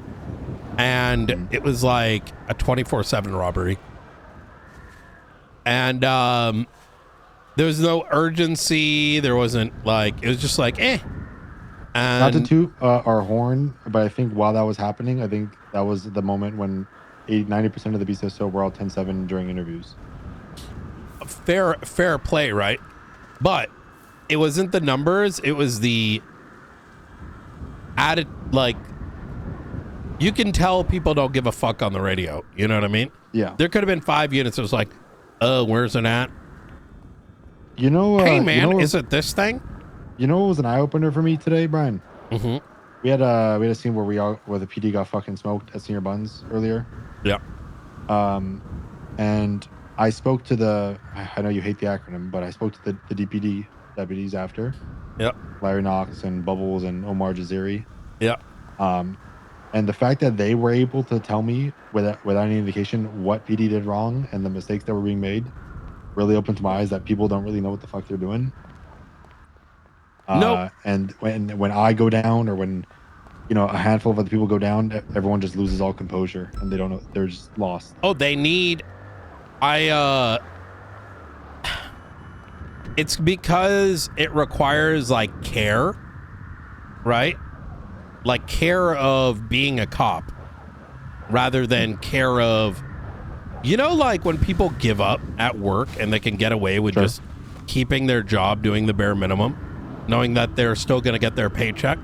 and it was like a 24/7 robbery. And there was no urgency. There wasn't like, it was just like, eh. And Not to toot our horn, but I think while that was happening, I think that was the moment when 90% of the BCSO were all 10-7 during interviews. fair play, right? But it wasn't the numbers, it was the added, like, you can tell people don't give a fuck on the radio, you know what I mean? Yeah. There could have been 5 units. It was like, oh, where's it at? You know, hey man, you know, is it this thing? You know what was an eye opener for me today, Brian? Mm-hmm. We had a scene where the PD got fucking smoked at Senior Buns earlier. Yeah. And I spoke to I know you hate the acronym, but I spoke to the DPD deputies after. Yep. Larry Knox and Bubbles and Omar Jaziri. Yeah. And the fact that they were able to tell me without any indication what PD did wrong and the mistakes that were being made really opened my eyes that people don't really know what the fuck they're doing. Nope. And when I go down, or when, you know, a handful of other people go down, everyone just loses all composure and they don't know, they're just lost. Oh, they need, it's because it requires like care, right? Like care of being a cop rather than care of, you know, like when people give up at work and they can get away with just keeping their job, doing the bare minimum, knowing that they're still going to get their paycheck.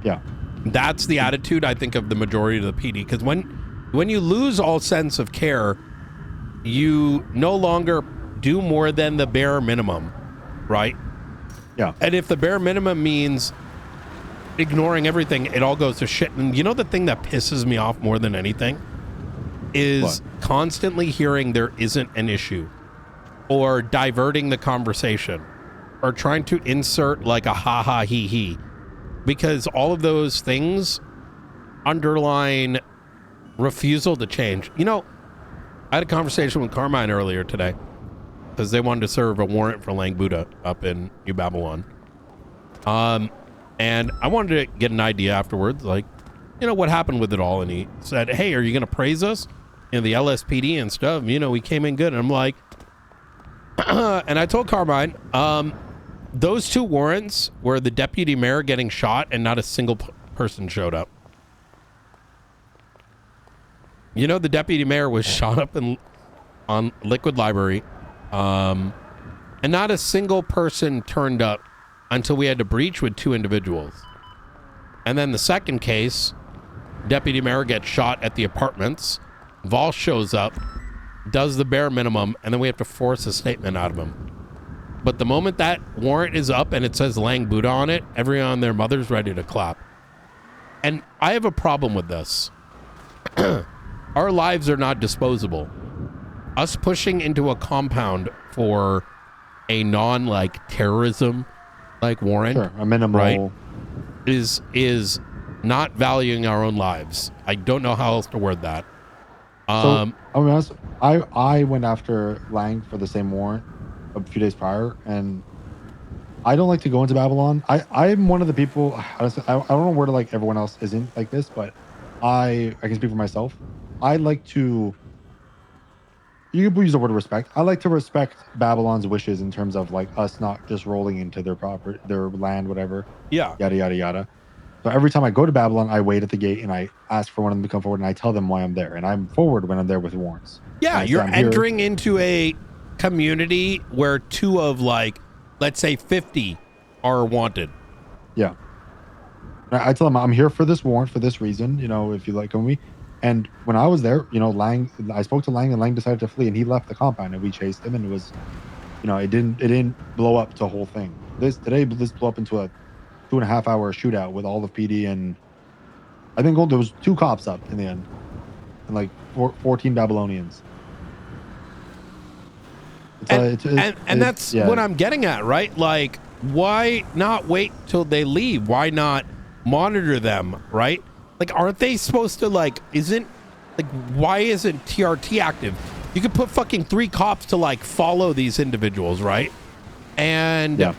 Yeah. That's the attitude, I think, of the majority of the PD. Because when you lose all sense of care, you no longer do more than the bare minimum, right? Yeah. And if the bare minimum means ignoring everything, it all goes to shit. And you know the thing that pisses me off more than anything is constantly hearing there isn't an issue, or diverting the conversation, or trying to insert like a ha ha he he, because all of those things underline refusal to change. You know, I had a conversation with Carmine earlier today because they wanted to serve a warrant for Lang Buddha up in New Babylon. And I wanted to get an idea afterwards, like, you know, what happened with it all. And he said, hey, are you going to praise us? You know, the LSPD and stuff, you know, we came in good. And I'm like, and I told Carmine, those two warrants were the deputy mayor getting shot and not a single person showed up. You know, the deputy mayor was shot up on Liquid Library, and not a single person turned up until we had to breach with 2 individuals. And then the second case, deputy mayor gets shot at the apartments. Vol shows up, does the bare minimum, and then we have to force a statement out of him But the moment that warrant is up and it says Lang Buddha on it, everyone and their mother's ready to clap. And I have a problem with this. Our lives are not disposable. Us pushing into a compound for a non like terrorism like warrant, Sure, a minimal, right, is not valuing our own lives. I don't know how else to word that. So I'll be honest, I went after Lang for the same warrant a few days prior, and I don't like to go into Babylon. I'm one of the people. Honestly, I don't know where like everyone else isn't like this, but I can speak for myself. I like to. You can use the word respect. I like to respect Babylon's wishes in terms of like us not just rolling into their property, their land, whatever. Yeah. Yada yada yada. So every time I go to Babylon, I wait at the gate and I ask for one of them to come forward, and I tell them why I'm there, and I'm forward when I'm there with warrants. Yeah, And I say, you're "I'm here." entering into a community where 2 of like, let's say 50 are wanted. Yeah. I tell them I'm here for this warrant for this reason, you know, if you like me. And when I was there, you know, I spoke to Lang, and Lang decided to flee, and he left the compound, and we chased him, and it was, you know, it didn't blow up the whole thing. This blew up into a 2.5 hour shootout with all of PD, and I think there was 2 cops up in the end, and like 14 Babylonians. And that's what I'm getting at, right? Like, why not wait till they leave? Why not monitor them, right? Like, aren't they supposed to, like, why isn't TRT active? You could put fucking 3 cops to, like, follow these individuals, right? And, you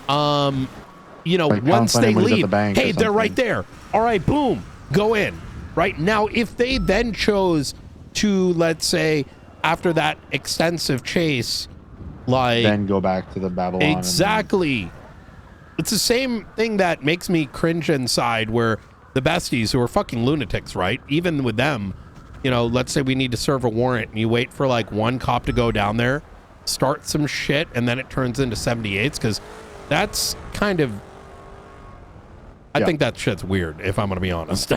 know, Like once counseling they when he's at leave, the bank or hey, they're right something. there. All right, boom, go in. Right now, if they then chose to, let's say, after that extensive chase, like, then go back to the Babylon. exactly. It's the same thing that makes me cringe inside, where the besties, who are fucking lunatics, right? Even with them, you know, let's say we need to serve a warrant, and you wait for like 1 cop to go down there, start some shit, and then it turns into 78s, because that's kind of, I think that shit's weird, if I'm gonna be honest.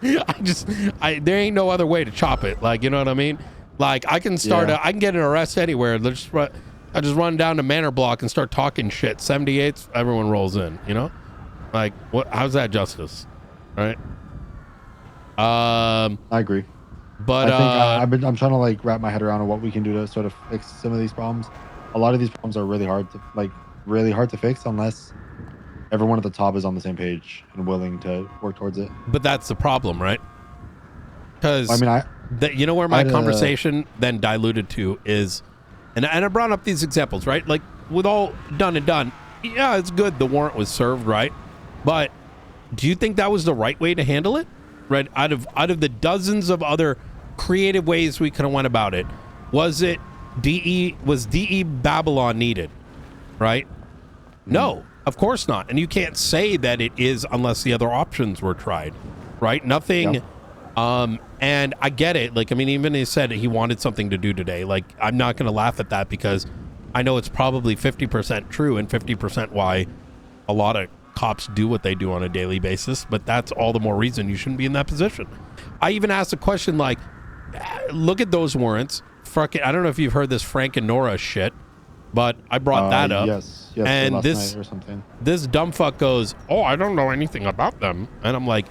You know, there ain't no other way to chop it. Like, you know what I mean? Like, I can start, I can get an arrest anywhere. I just run down to Manor Block and start talking shit. 78s, everyone rolls in, you know? Like, what? How's that justice? Right? I agree. But I think I'm trying to like wrap my head around what we can do to sort of fix some of these problems. A lot of these problems are really hard to fix unless everyone at the top is on the same page and willing to work towards it. But that's the problem, right? Because I mean, you know where my conversation then diluted to is, and I brought up these examples, right? Like, with all done and done, yeah, it's good the warrant was served, right? But do you think that was the right way to handle it? Right? Out of the dozens of other creative ways we could have went about it, was DE Babylon needed? Right? No, of course not. And you can't say that it is unless the other options were tried. Right? Nothing. Yep. And I get it. Like, I mean, even he said he wanted something to do today. Like, I'm not going to laugh at that, because I know it's probably 50% true and 50% why a lot of cops do what they do on a daily basis. But that's all the more reason you shouldn't be in that position. I even asked a question like, look at those warrants. I don't know if you've heard this Frank and Nora shit, but I brought that up. Yes, and last this night or something. This dumb fuck goes, oh, I don't know anything about them. And I'm like,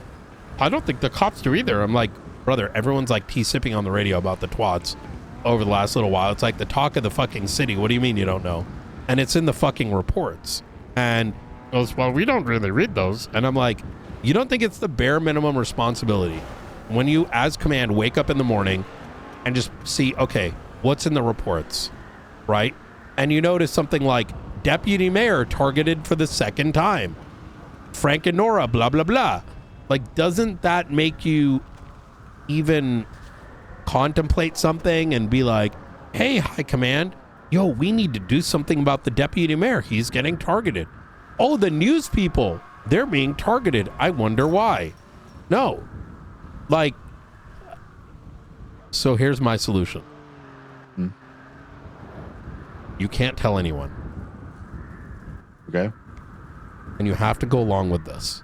I don't think the cops do either. I'm like, brother, everyone's like sipping on the radio about the twats over the last little while. It's like the talk of the fucking city. What do you mean you don't know? And it's in the fucking reports. And goes, well, we don't really read those. And I'm like, you don't think it's the bare minimum responsibility when you, as command, wake up in the morning and just see, okay, what's in the reports, right? And you notice something like deputy mayor targeted for the 2nd time, Frank and Nora, blah, blah, blah. Like, doesn't that make you even contemplate something and be like, hey, high command, yo, we need to do something about the deputy mayor. He's getting targeted. Oh, the news people, they're being targeted. I wonder why. No. Like, so here's my solution. You can't tell anyone. Okay. And you have to go along with this.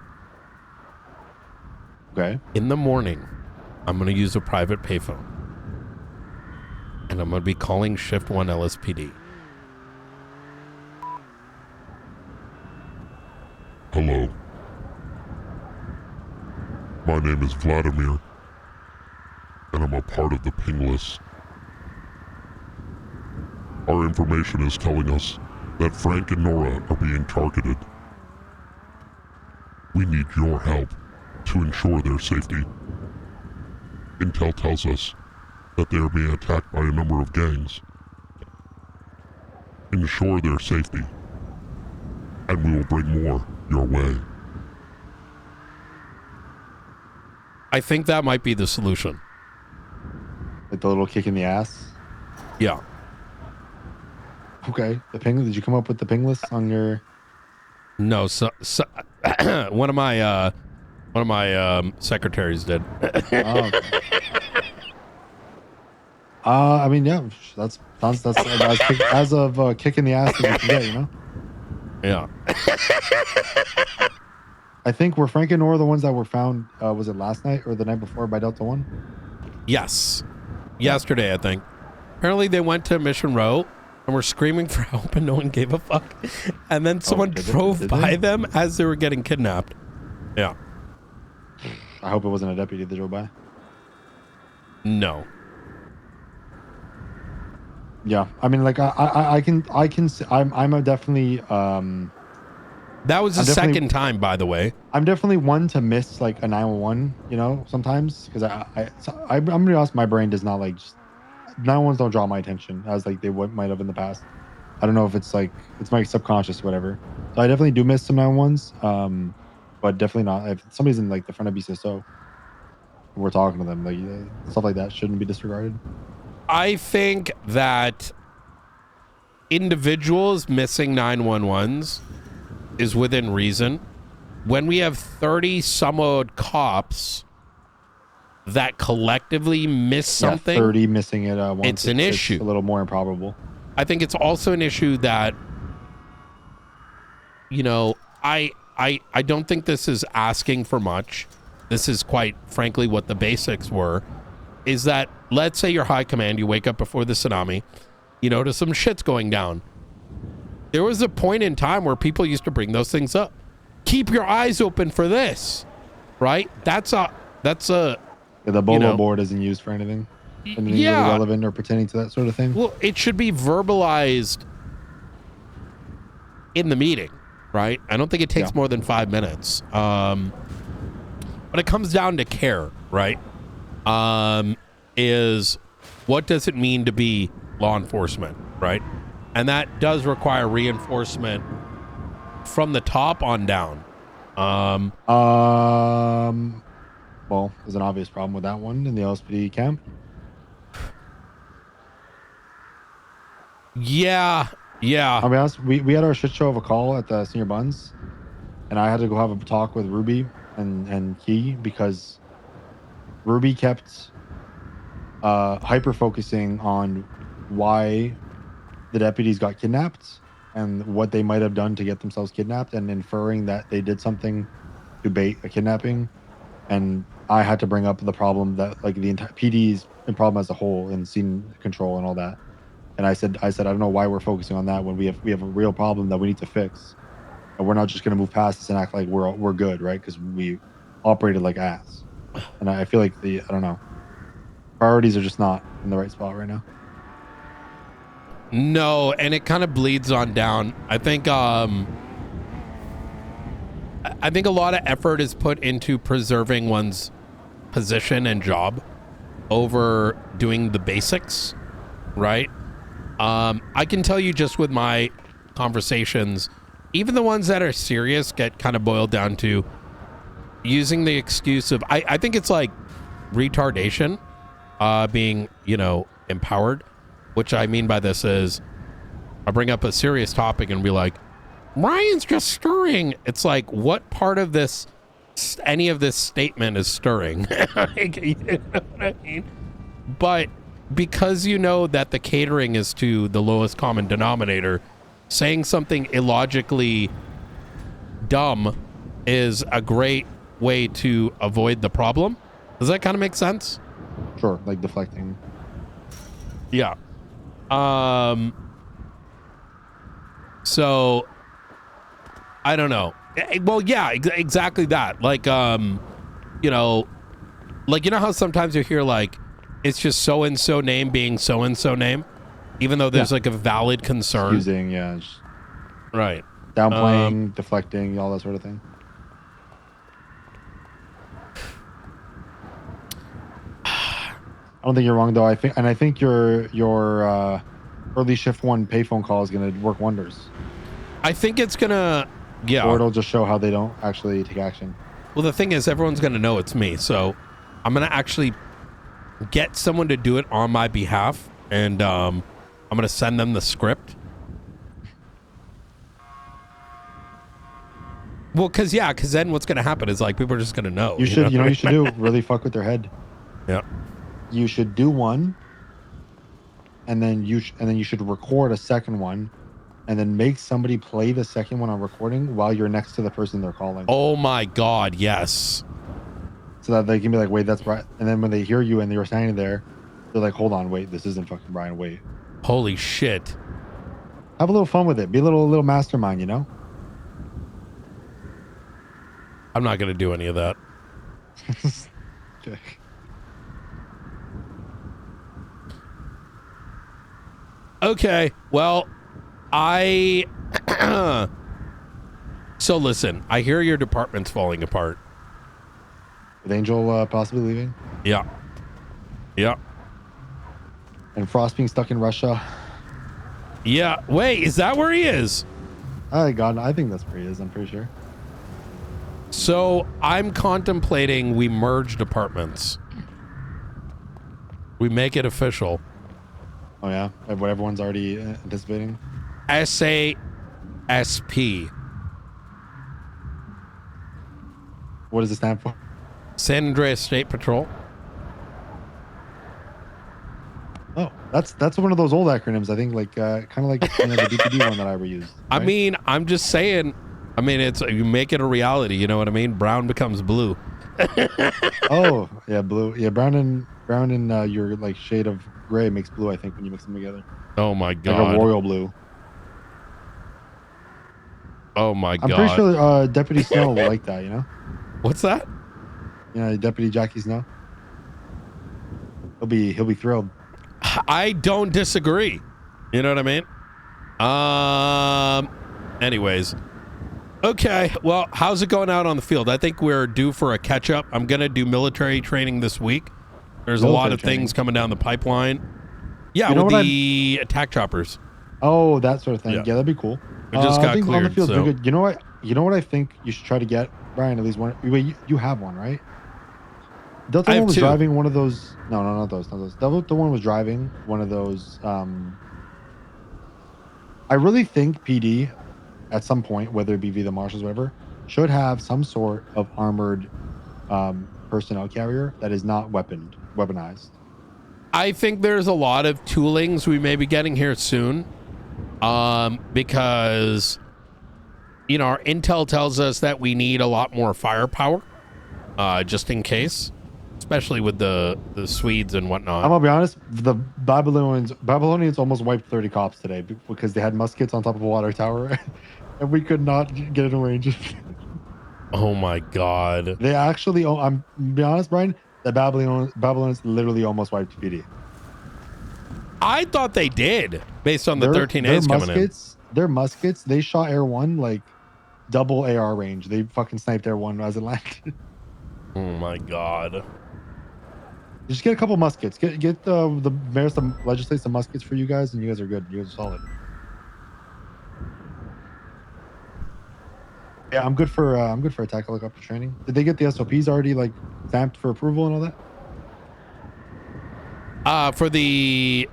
Okay. In the morning, I'm going to use a private payphone. And I'm going to be calling Shift 1 LSPD. Hello. My name is Vladimir, and I'm a part of the ping list. Our information is telling us that Frank and Nora are being targeted. We need your help to ensure their safety. Intel tells us that they are being attacked by a number of gangs. Ensure their safety, and we will bring more your way. I think that might be the solution. Like the little kick in the ass. Yeah. Okay. The ping. Did you come up with the ping list on your? No. So one of my secretaries did. Oh, okay. I mean, yeah, that's as of kicking the ass that you can get, you know. Yeah. I think were Frank and Nora the ones that were found? Was it last night or the night before by Delta One? Yes. Yesterday, I think. Apparently, they went to Mission Row and were screaming for help, and no one gave a fuck. And then someone drove by them as they were getting kidnapped. Yeah. I hope it wasn't a deputy that drove by. No. Yeah, I mean, like I can I'm a definitely That was the second time, by the way. I'm definitely one to miss like a 911, you know, sometimes because I'm gonna be honest, my brain does not like just 911s don't draw my attention as like they might have in the past. I don't know if it's like it's my subconscious, whatever. So I definitely do miss some 911s, but definitely not if somebody's in like the front of BCSO. We're talking to them, like stuff like that shouldn't be disregarded. I think that individuals missing 911s is within reason. When we have 30 some odd cops that collectively miss something, 30 missing it once, it's an issue. A little more improbable. I think it's also an issue that, you know, I don't think this is asking for much. This is quite frankly what the basics were. Is that, let's say you're high command, you wake up before the tsunami, you notice some shit's going down. There was a point in time where people used to bring those things up. Keep your eyes open for this, right? That's a the Bolo board isn't used for anything really relevant or pertaining to that sort of thing. Well, it should be verbalized in the meeting, right? I don't think it takes more than 5 minutes. But it comes down to care, right? Is what does it mean to be law enforcement, right? And that does require reinforcement from the top on down. Well, there's an obvious problem with that one in the LSPD camp. Yeah. I'll be honest, we had our shit show of a call at the Senior Buns, and I had to go have a talk with Ruby and Key because Ruby kept hyper focusing on why the deputies got kidnapped and what they might have done to get themselves kidnapped, and inferring that they did something to bait a kidnapping. And I had to bring up the problem that like the entire PD's problem as a whole and scene control and all that. And I said I don't know why we're focusing on that when we have a real problem that we need to fix, and we're not just going to move past this and act like we're good, right? Because we operated like ass. And I feel like I don't know, priorities are just not in the right spot right now. No, and it kind of bleeds on down. I think a lot of effort is put into preserving one's position and job over doing the basics, right? I can tell you just with my conversations, even the ones that are serious get kind of boiled down to using the excuse of, I think it's like retardation, being, empowered. Which I mean by this is, I bring up a serious topic and be like, Ryan's just stirring. It's like, what part of this, any of this statement is stirring? You know what I mean? But because you know that the catering is to the lowest common denominator, saying something illogically dumb is a great way to avoid the problem. Does that kind of make sense? Sure, like deflecting. Yeah. So I don't know. Well, yeah, exactly that. Like, you know, how sometimes you hear like it's just so and so name being so and so name, even though there's like a valid concern. Excusing, yeah. Right. Downplaying, deflecting, all that sort of thing. I don't think you're wrong though. I think your early shift 1 payphone call is going to work wonders. I think it's gonna, yeah. Or it'll just show how they don't actually take action. Well, the thing is, everyone's gonna know it's me, so I'm gonna actually get someone to do it on my behalf, and I'm gonna send them the script. Well, because then what's gonna happen is like people are just gonna know. You should, you should do really fuck with their head. Yeah. You should do one, and then you should record a second one, and then make somebody play the second one on recording while you're next to the person they're calling. Oh my God, yes. So that they can be like, wait, that's right. And then when they hear you and you're standing there, they're like, hold on, wait, this isn't fucking Brian. Wait. Holy shit. Have a little fun with it. Be a little mastermind, you know? I'm not gonna do any of that. Okay. Okay, well, so listen, I hear your department's falling apart. With Angel possibly leaving? Yeah. Yeah. And Frost being stuck in Russia? Yeah. Wait, is that where he is? Oh, God, I think that's where he is, I'm pretty sure. So I'm contemplating we merge departments. We make it official. Oh, yeah? What everyone's already anticipating? SASP. What does it stand for? San Andreas State Patrol. Oh, that's one of those old acronyms. I think, like kind of like the DPD one that I ever used. Right? I mean, I'm just saying. I mean, it's you make it a reality. You know what I mean? Brown becomes blue. Oh yeah, blue. Yeah, brown and your like shade of gray makes blue. I think when you mix them together. Oh my God. Like a royal blue. Oh my God. I'm pretty sure Deputy Snow will like that. You know. What's that? Yeah, Deputy Jackie Snow. He'll be thrilled. I don't disagree. You know what I mean? Anyways. Okay. Well, how's it going out on the field? I think we're due for a catch up. I'm going to do military training this week. There's a lot of things coming down the pipeline. Yeah, with the attack choppers. Oh, that sort of thing. Yeah, that'd be cool. It just got cleared. On the field's good. You know what? You know what I think you should try to get, Brian, at least one. Wait, you have one, right? Delta one was driving one of those. No, not those. Delta one was driving one of those. I really think PD, at some point, whether it be via the marshals or whatever, should have some sort of armored personnel carrier that is not weaponized. I think there's a lot of toolings we may be getting here soon, because our intel tells us that we need a lot more firepower, just in case, especially with the Swedes and whatnot. I'm gonna be honest, the Babylonians almost wiped 30 cops today because they had muskets on top of a water tower, and we could not get in range. Oh my God! They actually, I'm be honest, Brian, the Babylonians literally almost wiped PD. I thought they did, based on the 13As coming in. Their muskets, they shot Air 1 like double AR range. They fucking sniped Air 1 as it landed. Oh my God. Just get a couple muskets. Get the mayor to legislate some muskets for you guys, and you guys are good. You guys are solid. Yeah, I'm good for attack helicopter training. Did they get the SOPs already like stamped for approval and all that? For the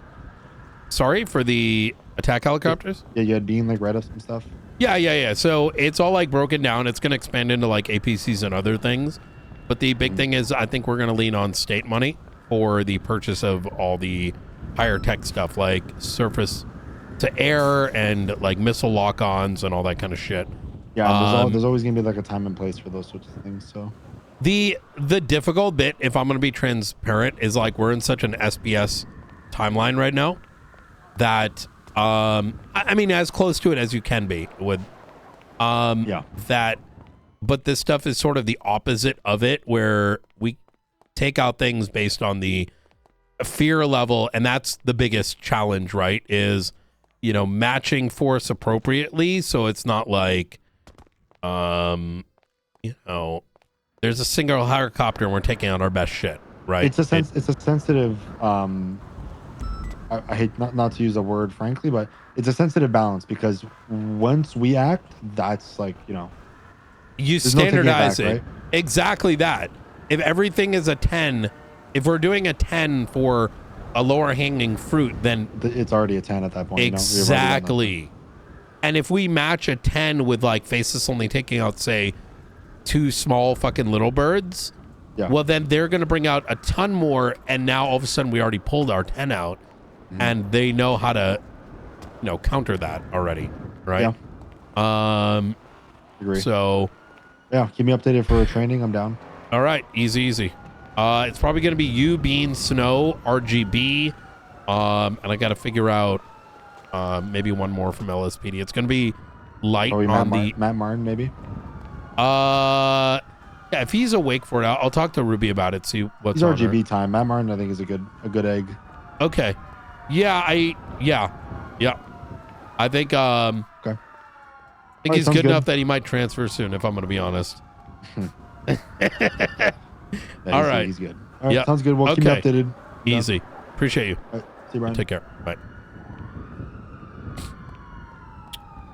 attack helicopters? Yeah, you had Bean like write-ups and stuff. Yeah. So it's all like broken down. It's gonna expand into like APCs and other things. But the big thing is I think we're gonna lean on state money for the purchase of all the higher tech stuff like surface to air and like missile lock-ons and all that kind of shit. Yeah, there's always gonna be like a time and place for those sorts of things. So the difficult bit, if I'm gonna be transparent, is like we're in such an SBS timeline right now that I mean as close to it as you can be with that but this stuff is sort of the opposite of it, where we take out things based on the fear level, and that's the biggest challenge, right? Is, you know, matching force appropriately, so it's not like, you know, there's a single helicopter and we're taking out our best shit, right? It's a sensitive. I hate not to use a word, frankly, but it's a sensitive balance, because once we act, that's like, you know, You there's no taking standardize back, it. right? Exactly that. If everything is a 10, if we're doing a 10 for a lower hanging fruit, then It's already a 10 at that point. exactly. And if we match a 10 with like Faceless only taking out, say, 2 small fucking little birds, Yeah. well, then they're going to bring out a ton more. And now all of a sudden we already pulled our 10 out, and they know how to, you know, counter that already. Right. Agree. So yeah, keep me updated for training. I'm down. All right, easy. It's probably gonna be you, Bean, Snow, RGB, and I got to figure out maybe one more from LSPD. It's gonna be light on Matt Martin, maybe. Yeah, if he's awake for it, I'll talk to Ruby about it. See what's He's on RGB her. time. Matt Martin, I think, is a good egg. Okay. Yeah, I think okay. I think he's good enough that he might transfer soon, if I'm gonna be honest. All right. He's good. All right, sounds good. We'll keep you updated. Easy. Appreciate you. All right, see you, Brian. Take care. Bye.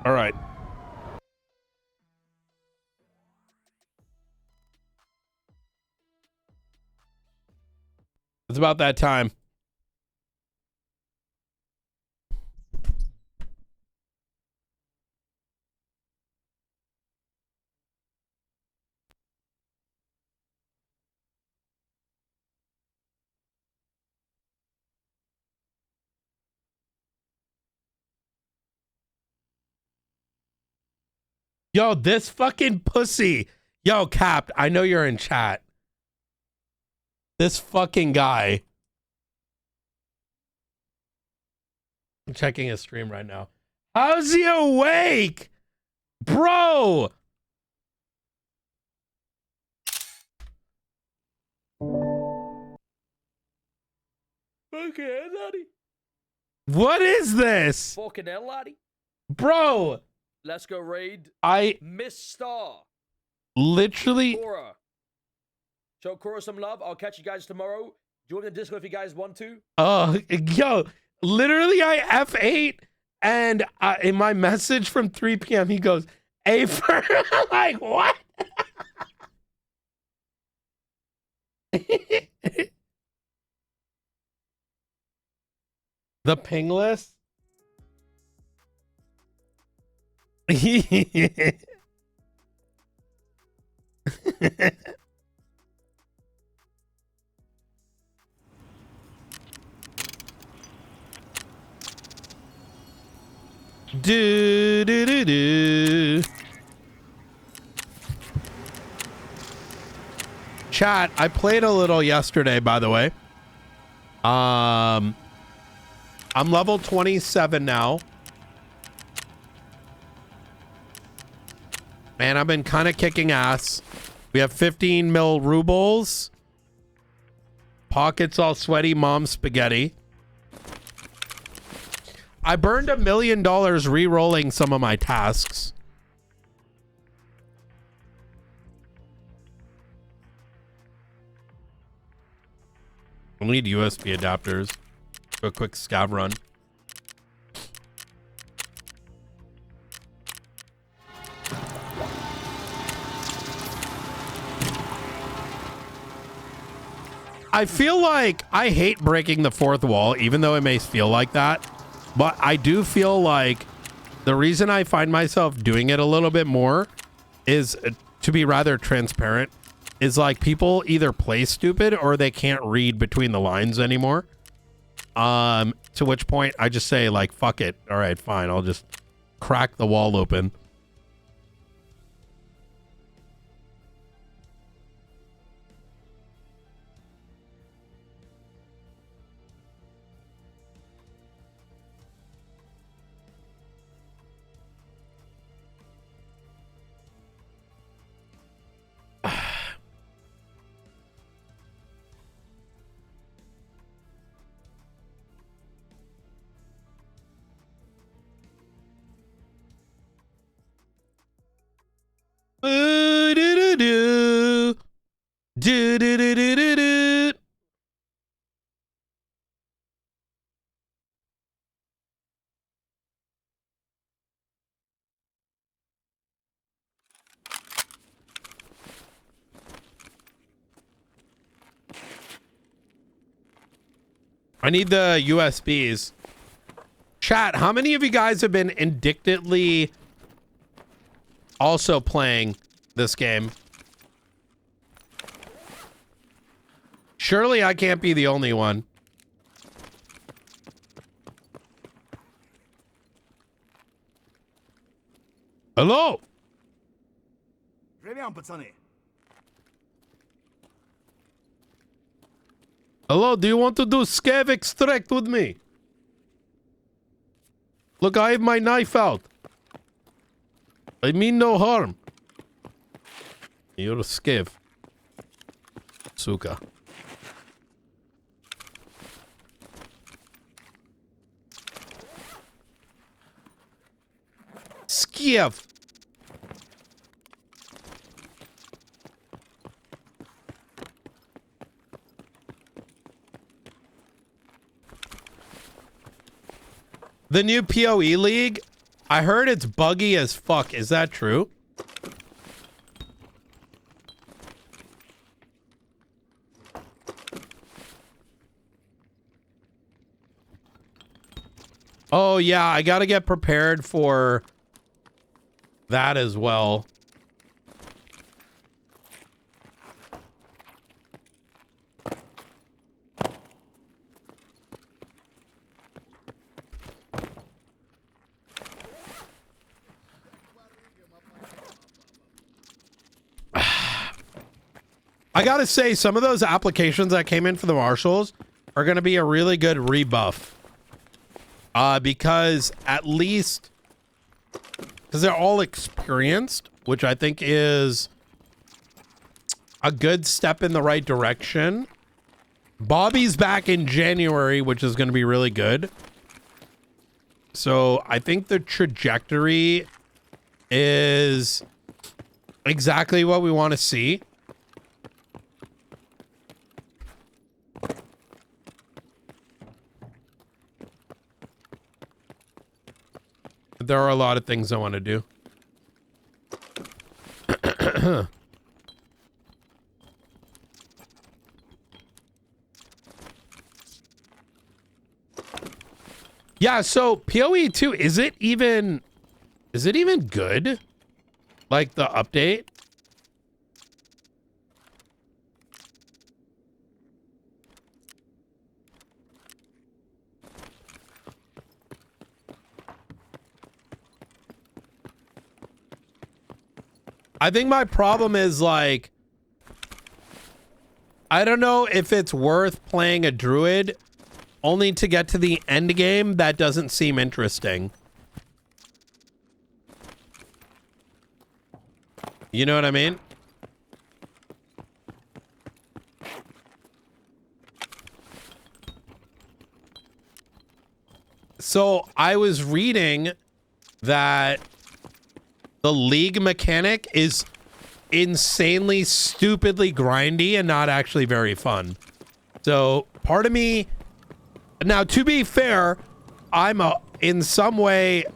All right. It's about that time. Yo, this fucking pussy. Yo, Cap, I know you're in chat. This fucking guy. I'm checking his stream right now. How's he awake? Bro. Fucking hell, laddie. What is this? Fucking hell, laddie. Bro. Let's go raid. Miss Star. Literally. Cora. Show Cora some love. I'll catch you guys tomorrow. Join the Discord if you guys want to. Yo, literally I F8 and in my message from 3 p.m. he goes, A for like what? The ping list? Do do do do. Chat, I played a little yesterday, by the way. I'm level 27 now. Man, I've been kind of kicking ass. We have 15 mil rubles. Pockets all sweaty, mom spaghetti. I burned $1 million re-rolling some of my tasks. We'll need USB adapters. Do a quick scav run. I feel like I hate breaking the fourth wall, even though it may feel like that. But I do feel like the reason I find myself doing it a little bit more is to be rather transparent. Is like people either play stupid or they can't read between the lines anymore. To which point I just say like, fuck it. All right, fine. I'll just crack the wall open. I need the USBs. Chat, how many of you guys have been indictedly also playing this game? Surely I can't be the only one. Hello? Hello, do you want to do scav extract with me? Look, I have my knife out. I mean no harm. You're a scav. Suka. Scav. The new PoE League? I heard it's buggy as fuck. Is that true? Oh, yeah. I gotta get prepared for that as well. I gotta say, some of those applications that came in for the marshals are gonna be a really good rebuff. Because at least, because they're all experienced, which I think is a good step in the right direction. Bobby's back in January, which is gonna be really good. So I think the trajectory is exactly what we want to see. There are a lot of things I want to do. Yeah, so PoE 2, is it even good? Like the update? I think my problem is like, I don't know if it's worth playing a druid only to get to the end game. That doesn't seem interesting. You know what I mean? So I was reading that the league mechanic is insanely, stupidly grindy and not actually very fun. So part of me, now to be fair, I'm in some way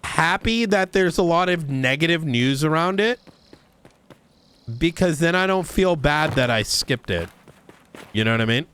happy that there's a lot of negative news around it, because then I don't feel bad that I skipped it. You know what I mean?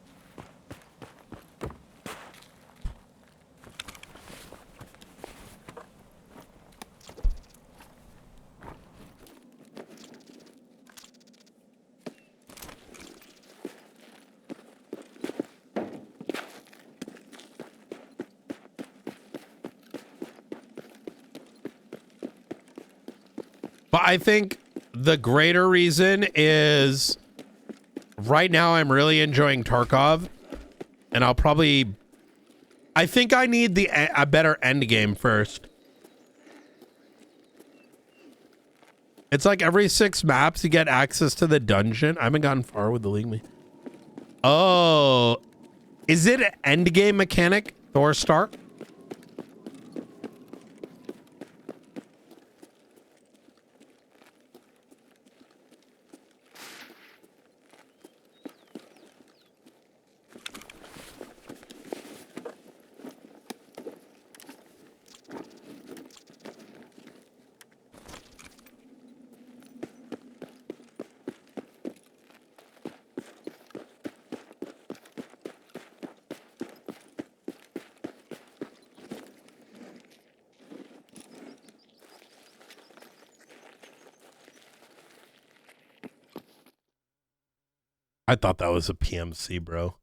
But I think the greater reason is right now I'm really enjoying Tarkov, and I think I need a better end game first. It's like every 6 maps you get access to the dungeon. I haven't gotten far with the league. Oh, is it an end game mechanic, Thor Stark? I thought that was a PMC, bro.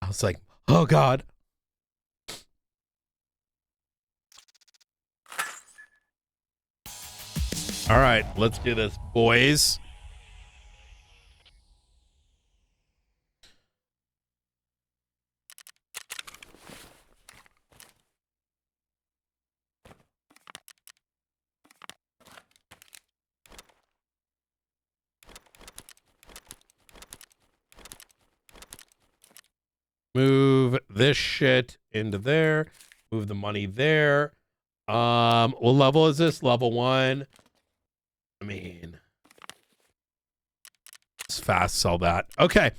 I was like, oh God. All right, let's do this, boys. Move this shit into there. Move the money there. What level is this? Level 1. I mean, let's fast sell that. Okay.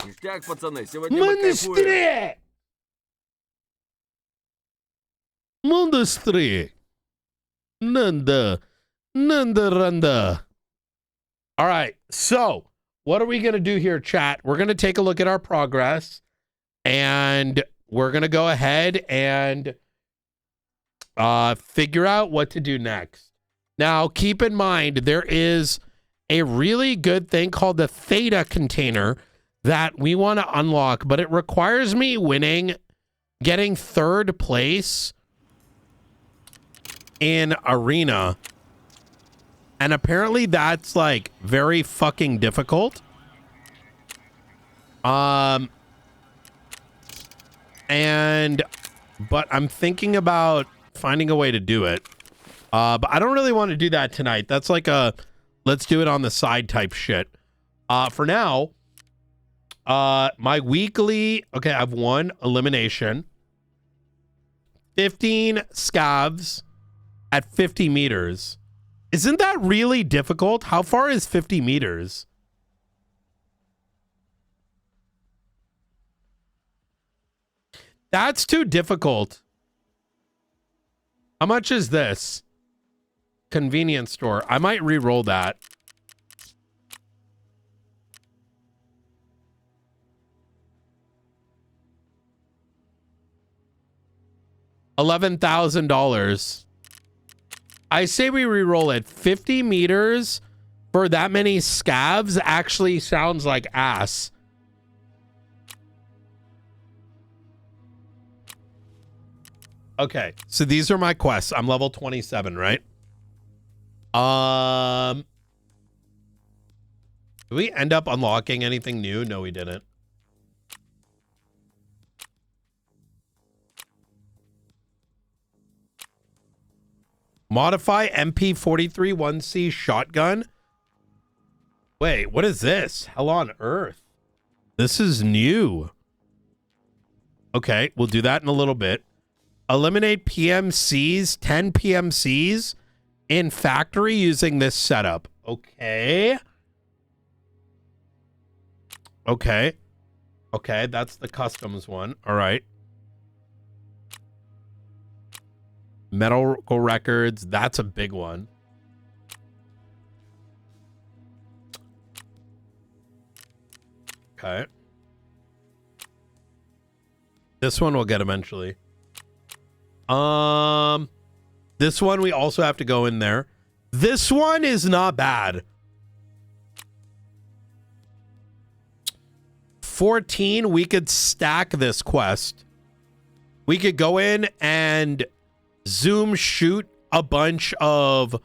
Ништяк, пацаны, сегодня мы кайфуем. Mundustri. Nanda. Nanda Randa. All right. So, what are we going to do here, chat? We're going to take a look at our progress. And we're going to go ahead and figure out what to do next. Now, keep in mind, there is a really good thing called the Theta container that we want to unlock, but it requires me getting 3rd place in Arena. And apparently that's like very fucking difficult. But I'm thinking about finding a way to do it. But I don't really want to do that tonight. That's like a let's do it on the side type shit. For now, my weekly, okay, I have 1 elimination, 15 scavs at 50 meters. Isn't that really difficult? How far is 50 meters? That's too difficult. How much is this? Convenience store. I might re-roll that. $11,000. I say we re-roll it. 50 meters for that many scavs actually sounds like ass. Okay, so these are my quests. I'm level 27, right? Did we end up unlocking anything new? No, we didn't. Modify MP43 1C shotgun. Wait, what is this? Hell on earth. This is new. Okay, we'll do that in a little bit. Eliminate PMCs, 10 PMCs in factory using this setup. Okay. Okay. Okay, that's the customs one. All right. Medical records, that's a big one. Okay. This one we'll get eventually. This one we also have to go in there. This one is not bad. 14, we could stack this quest. We could go in and zoom shoot a bunch of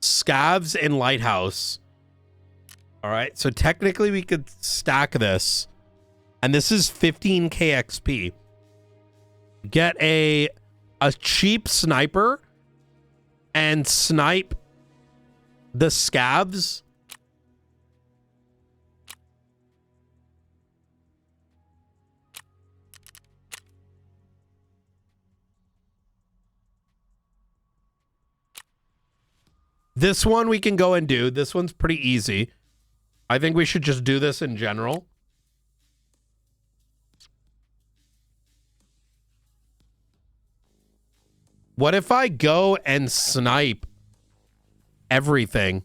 scavs in Lighthouse. All right, so technically we could stack this. And this is 15k XP. Get a cheap sniper and snipe the scavs. This one we can go and do. This one's pretty easy. I think we should just do this in general. What if I go and snipe everything?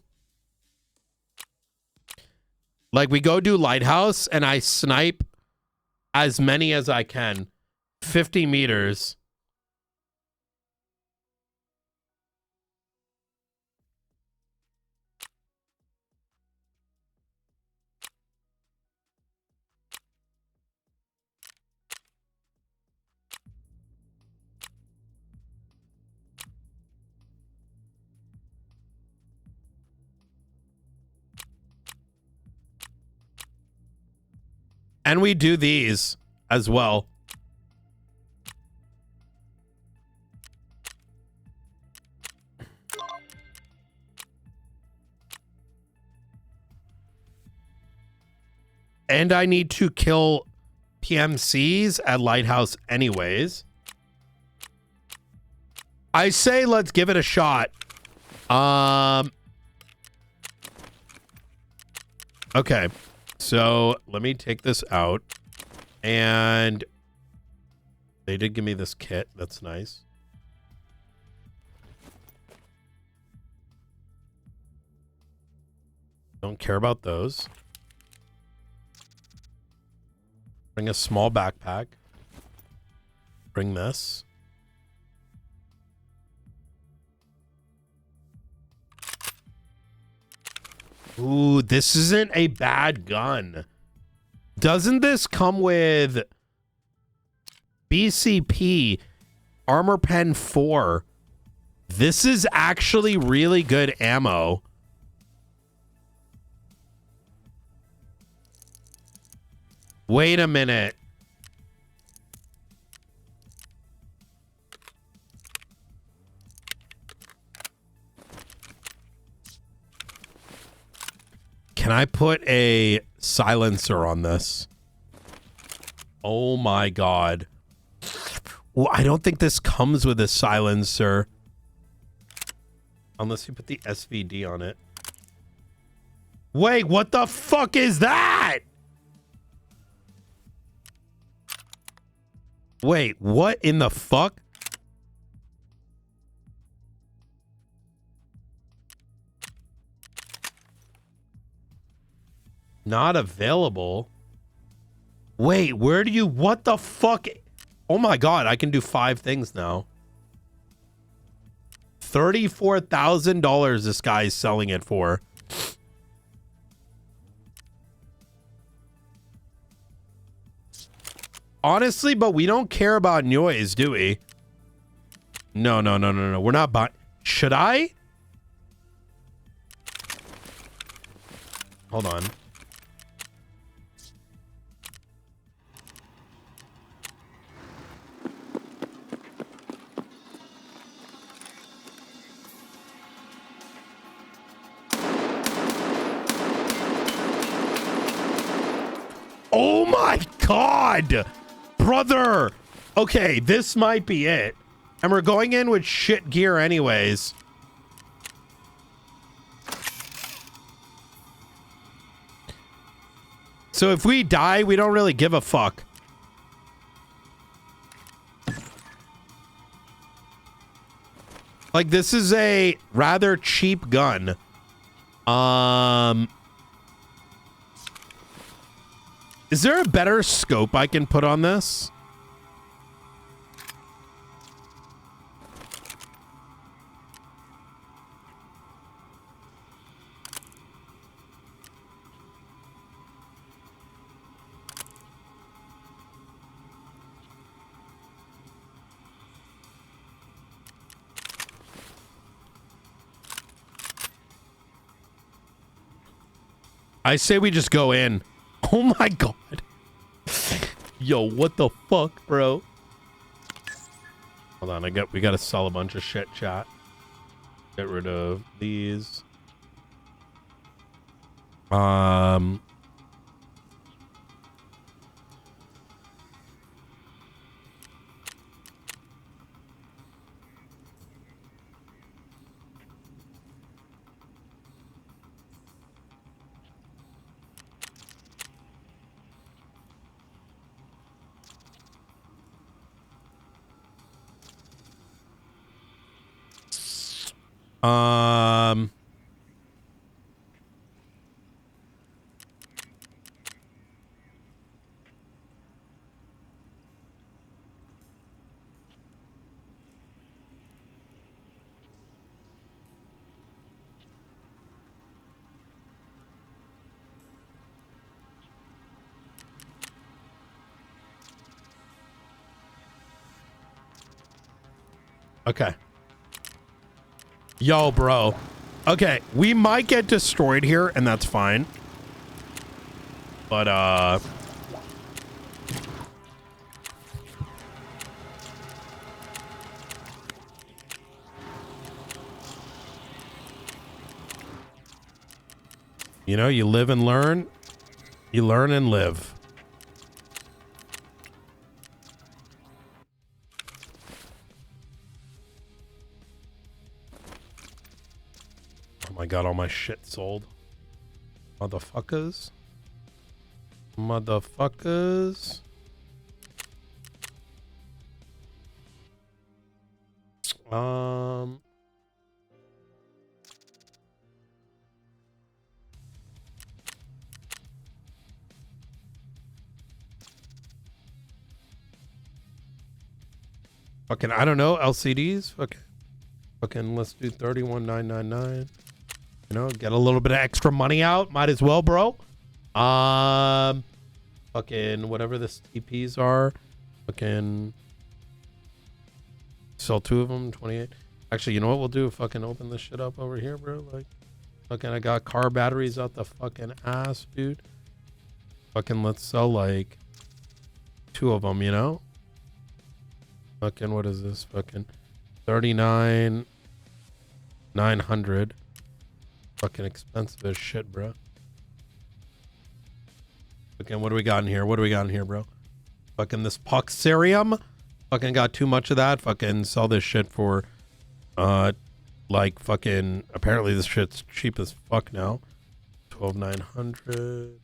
Like we go do Lighthouse and I snipe as many as I can. 50 meters. And we do these as well. And I need to kill PMCs at Lighthouse anyways. I say let's give it a shot. Okay. So let me take this out. And they did give me this kit. That's nice. Don't care about those. Bring a small backpack. Bring this. Ooh, this isn't a bad gun. Doesn't this come with BCP Armor Pen 4? This is actually really good ammo. Wait a minute. Can I put a silencer on this? Oh my god. Well, I don't think this comes with a silencer. Unless you put the SVD on it. Wait, what the fuck is that? Wait, what in the fuck? Not available. Wait, where do you, what the fuck? Oh my god, I can do 5 things now. $34,000 this guy is selling it for. Honestly, but we don't care about noise, do we? No. We're not buying. Should I? Hold on. Oh my god! Brother! Okay, this might be it. And we're going in with shit gear anyways. So if we die, we don't really give a fuck. Like, this is a rather cheap gun. Is there a better scope I can put on this? I say we just go in. Oh my god. Yo, what the fuck, bro? Hold on, we gotta sell a bunch of shit, chat. Get rid of these. Okay. Yo, bro. Okay, we might get destroyed here, and that's fine. But, You know, you live and learn. You learn and live. Oh my god, all my shit sold. Motherfuckers. Motherfuckers. Fucking, I don't know, LCDs. Fucking, let's do 31,999. You know, get a little bit of extra money out. Might as well, bro. Fucking, whatever the TPs are. Fucking, sell 2 of them, 28. Actually, you know what we'll do? Fucking open this shit up over here, bro. Like, fucking, I got car batteries out the fucking ass, dude. Fucking, let's sell like 2 of them, you know? Fucking, what is this? Fucking 39,900. Fucking expensive as shit, bro. Fucking, what do we got in here? What do we got in here, bro? Fucking this Puxarium. Fucking got too much of that. Fucking sell this shit for, like fucking, apparently this shit's cheap as fuck now. 12,900.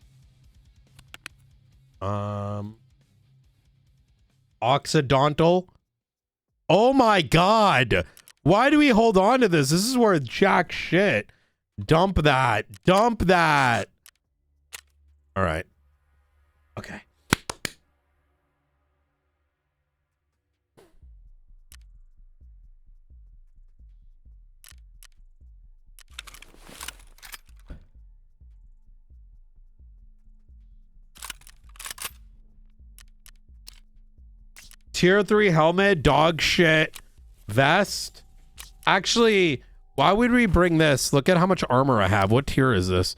Oxydontal. Oh my god. Why do we hold on to this? This is worth jack shit. Dump that. Dump that. All right. Okay. Tier 3 helmet, dog shit, vest. Actually, why would we bring this? Look at how much armor I have. What tier is this?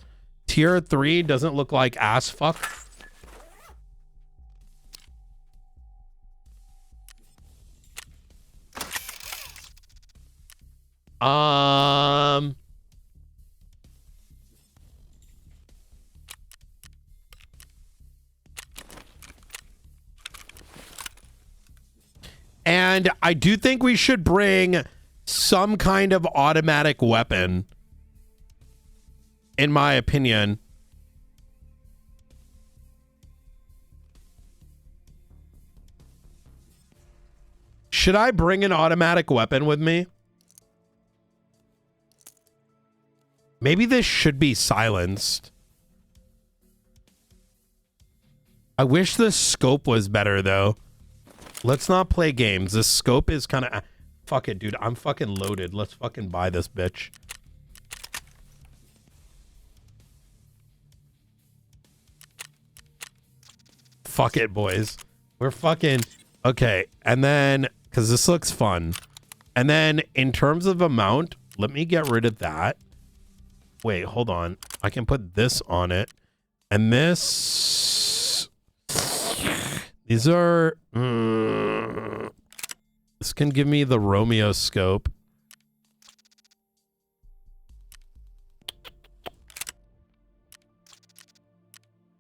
Tier 3 doesn't look like ass fuck. And I do think we should bring some kind of automatic weapon, in my opinion. Should I bring an automatic weapon with me? Maybe this should be silenced. I wish the scope was better, though. Let's not play games. This scope is kind of... Fuck it, dude. I'm fucking loaded. Let's fucking buy this bitch. Fuck it, boys. We're fucking... Okay, and then... Because this looks fun. And then, in terms of amount, let me get rid of that. Wait, hold on. I can put this on it. And this... These are... this can give me the Romeo scope.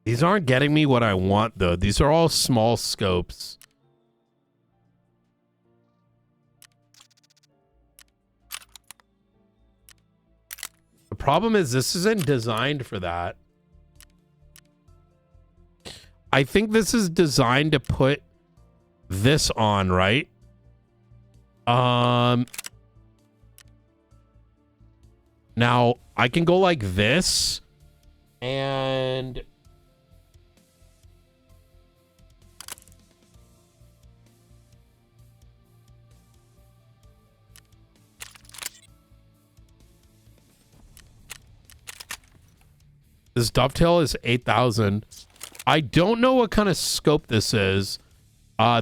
These aren't getting me what I want, though. These are all small scopes. The problem is this isn't designed for that. I think this is designed to put this on, right? Now I can go like this and this dovetail is 8,000. I don't know what kind of scope this is.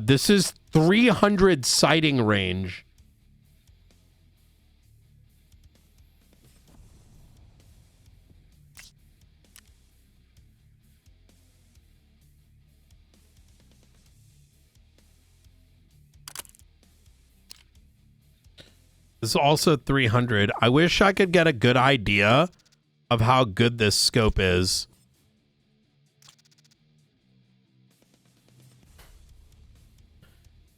This is 300 sighting range. This is also 300. I wish I could get a good idea of how good this scope is.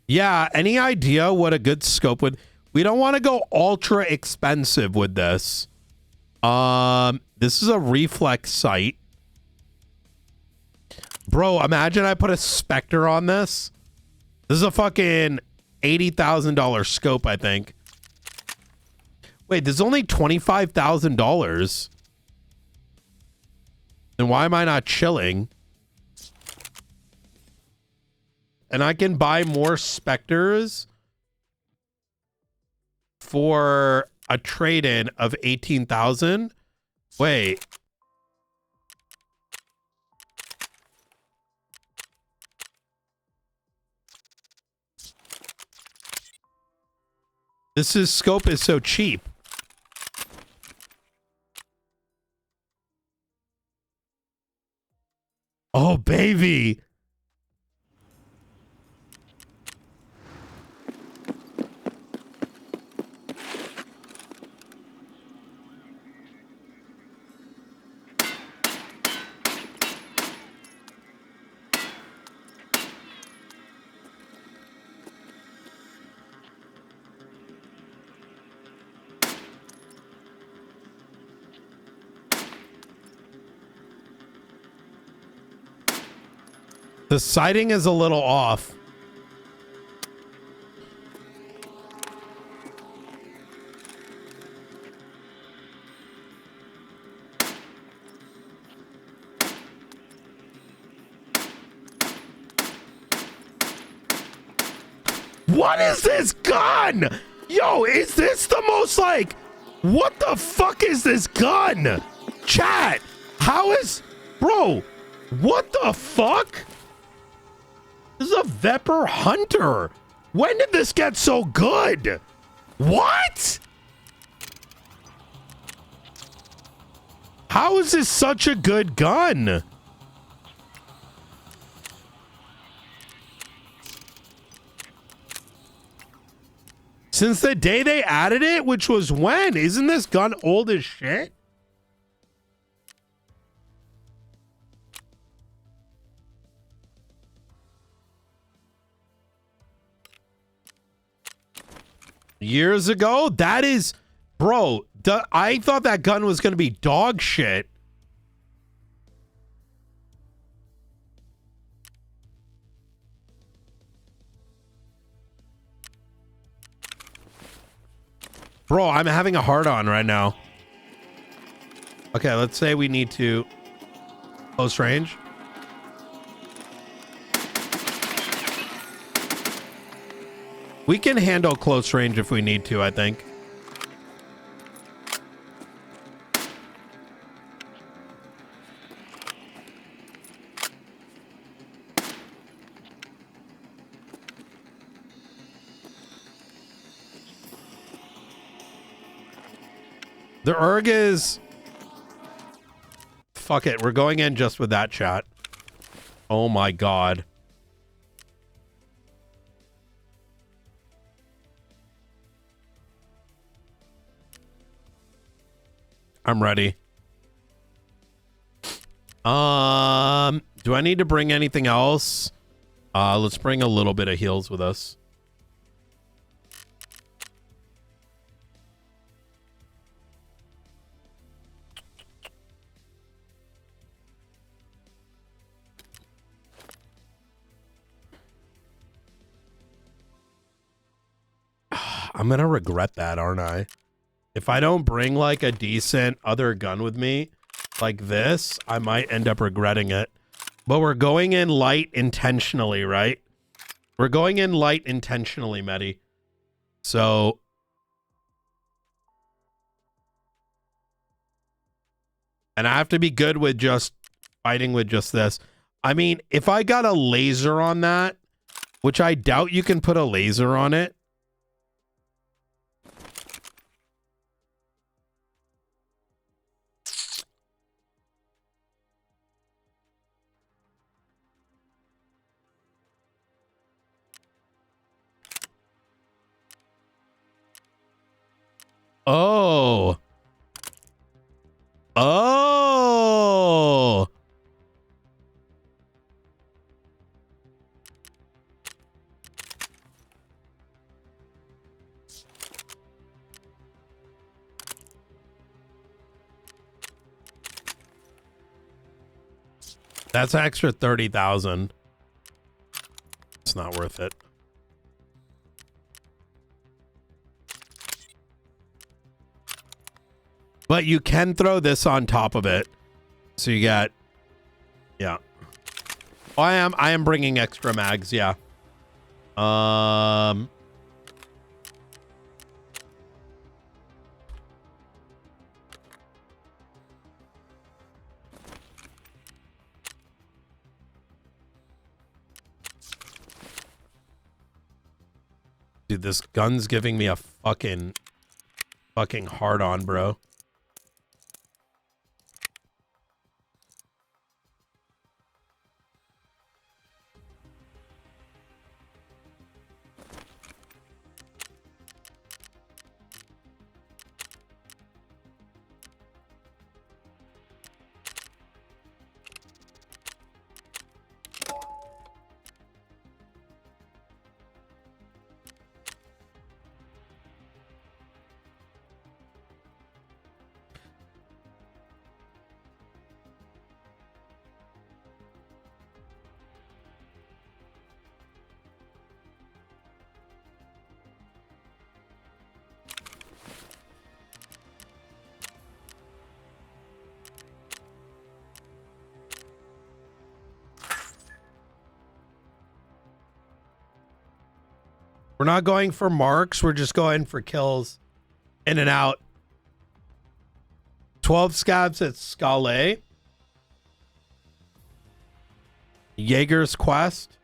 Yeah, any idea what a good scope would... We don't want to go ultra expensive with this. This is a reflex sight. Bro, imagine I put a Spectre on this. This is a fucking $80,000 scope, I think. Wait, there's only $25,000. Then why am I not chilling? And I can buy more Spectres for a trade-in of 18,000. Wait. This scope is so cheap. Oh, baby. The sighting is a little off. What is this gun? Yo, is this the most like... What the fuck is this gun? Chat, how is... Bro, what the fuck? This is a Vepr Hunter. When did this get so good? What? How is this such a good gun? Since the day they added it, which was when? Isn't this gun old as shit? Years ago? That is... Bro, I thought that gun was going to be dog shit. Bro, I'm having a hard-on right now. Okay, let's say we need to... Close range. We can handle close range if we need to, I think. The erg is... Fuck it, we're going in just with that chat. Oh my god. I'm ready. Do I need to bring anything else? Let's bring a little bit of heals with us. I'm gonna regret that, aren't I? If I don't bring like a decent other gun with me like this, I might end up regretting it. But we're going in light intentionally, right? We're going in light intentionally, Mehdi. So... And I have to be good with just fighting with just this. I mean, if I got a laser on that, which I doubt you can put a laser on it. Oh. Oh. That's an extra 30,000. It's not worth it. But you can throw this on top of it. So you got, yeah. Oh, I am bringing extra mags, yeah. Dude, this gun's giving me a fucking hard on, bro. We're not going for marks. We're just going for kills in and out. 12 scabs at Scale. Jaeger's Quest.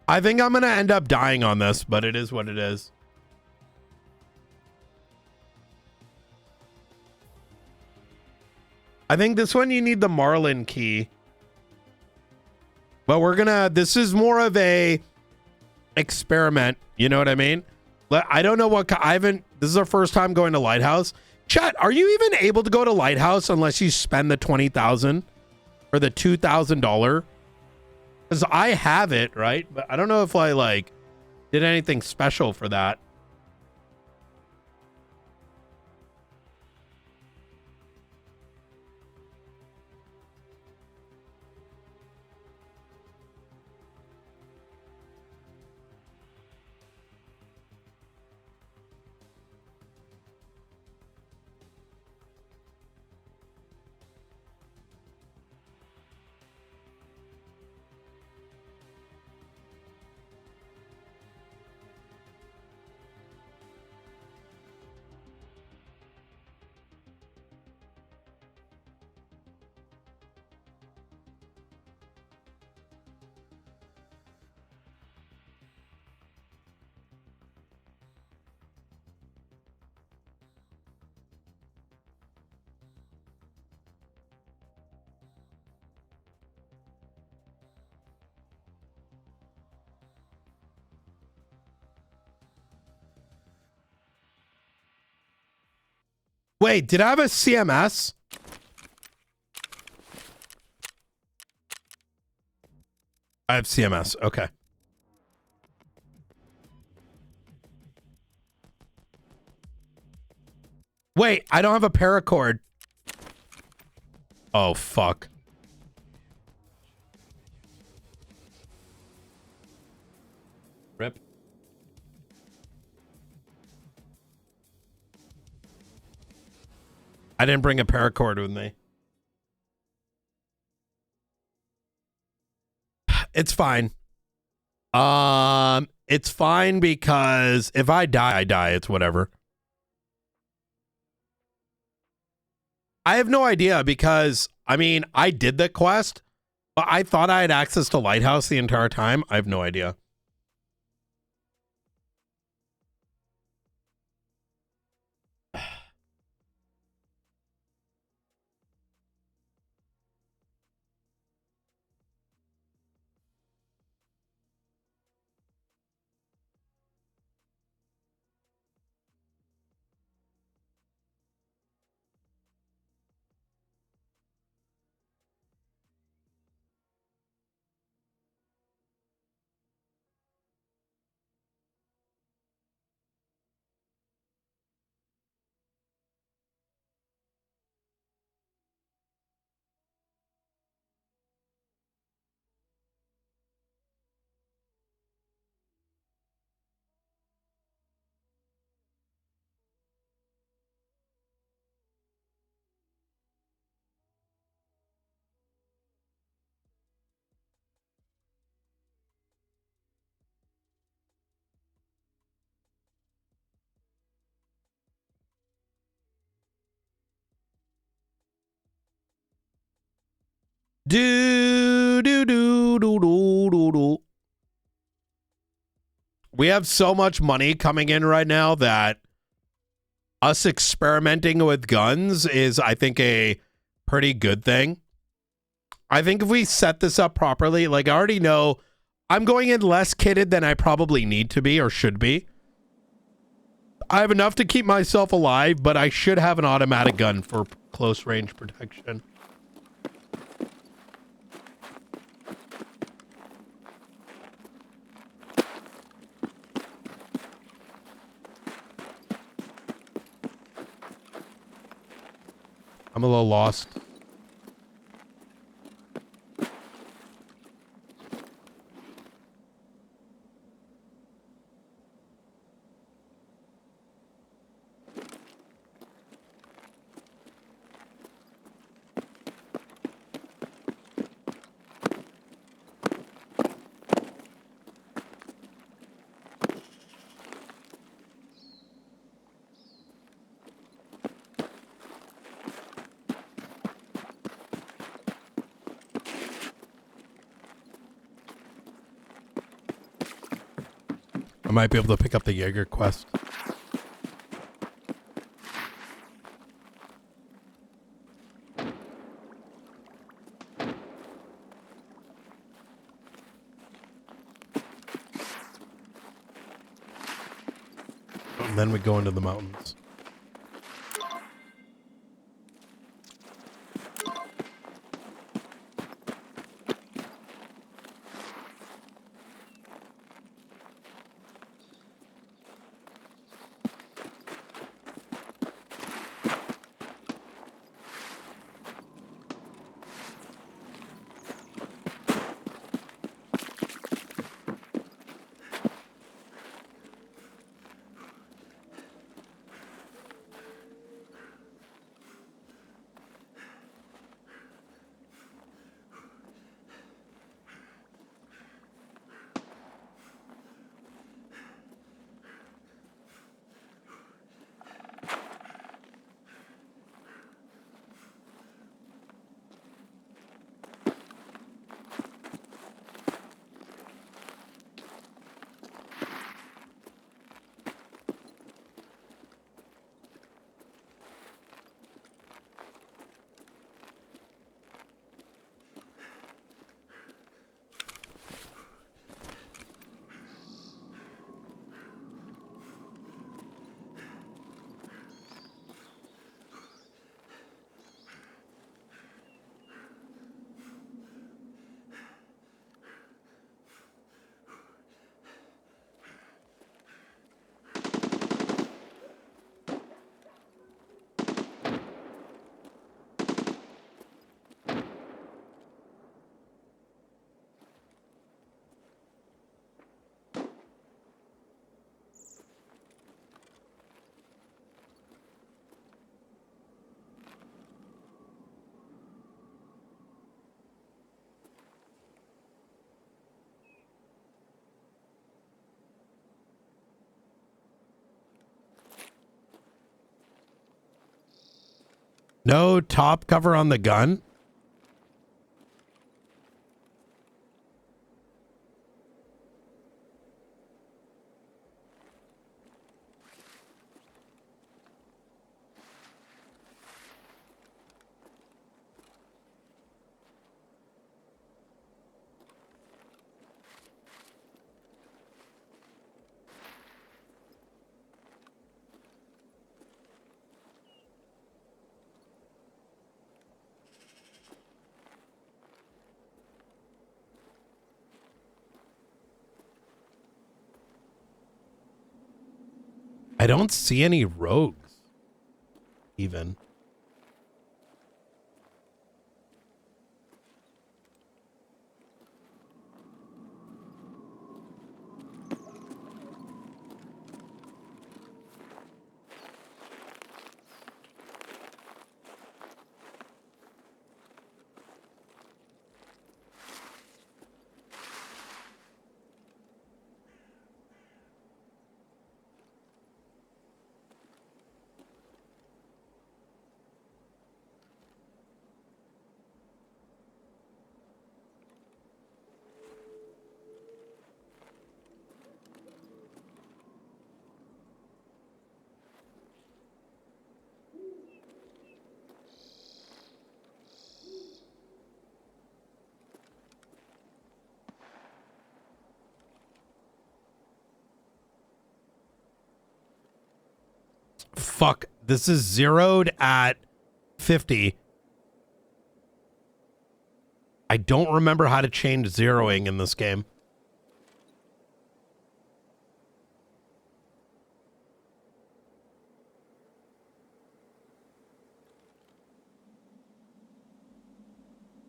I think I'm going to end up dying on this, but it is what it is. I think this one you need the Marlin key. But we're gonna, this is more of a experiment. You know what I mean? I don't know what, I haven't, this is our first time going to Lighthouse. Chat, are you even able to go to Lighthouse unless you spend the 20,000 or the $2,000? Because I have it, right? But I don't know if I like did anything special for that. Wait, did I have a CMS? I have CMS. Okay. Wait, I don't have a paracord. Oh, fuck. Rip. I didn't bring a paracord with me. It's fine. It's fine because if I die, I die. It's whatever. I have no idea because, I mean, I did the quest, but I thought I had access to Lighthouse the entire time. I have no idea. Do do do do do do do. We have so much money coming in right now that us experimenting with guns is, I think, a pretty good thing. I think if we set this up properly, like I already know I'm going in less kitted than I probably need to be or should be. I have enough to keep myself alive, but I should have an automatic gun for close range protection. I'm a little lost. I might be able to pick up the Jaeger quest. And then we go into the mountains. No top cover on the gun? I don't see any rogues, even. fuck. This is zeroed at 50. I don't remember how to change zeroing in this game.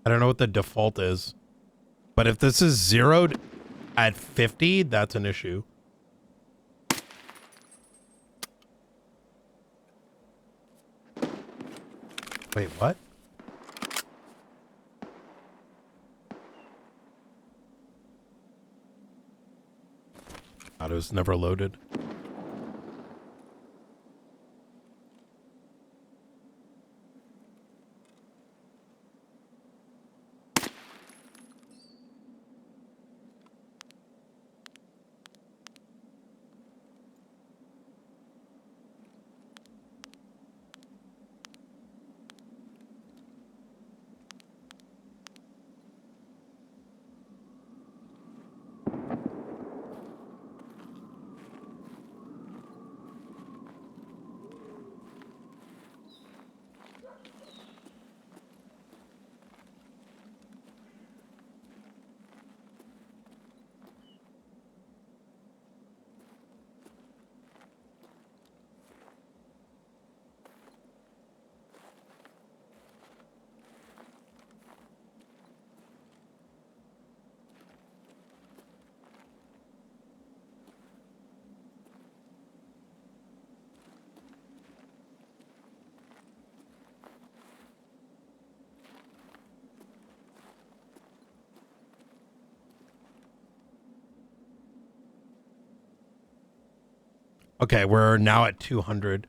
I don't know what the default is. But if this is zeroed at 50, that's an issue. Wait, what? Auto's never loaded. Okay, we're now at 200.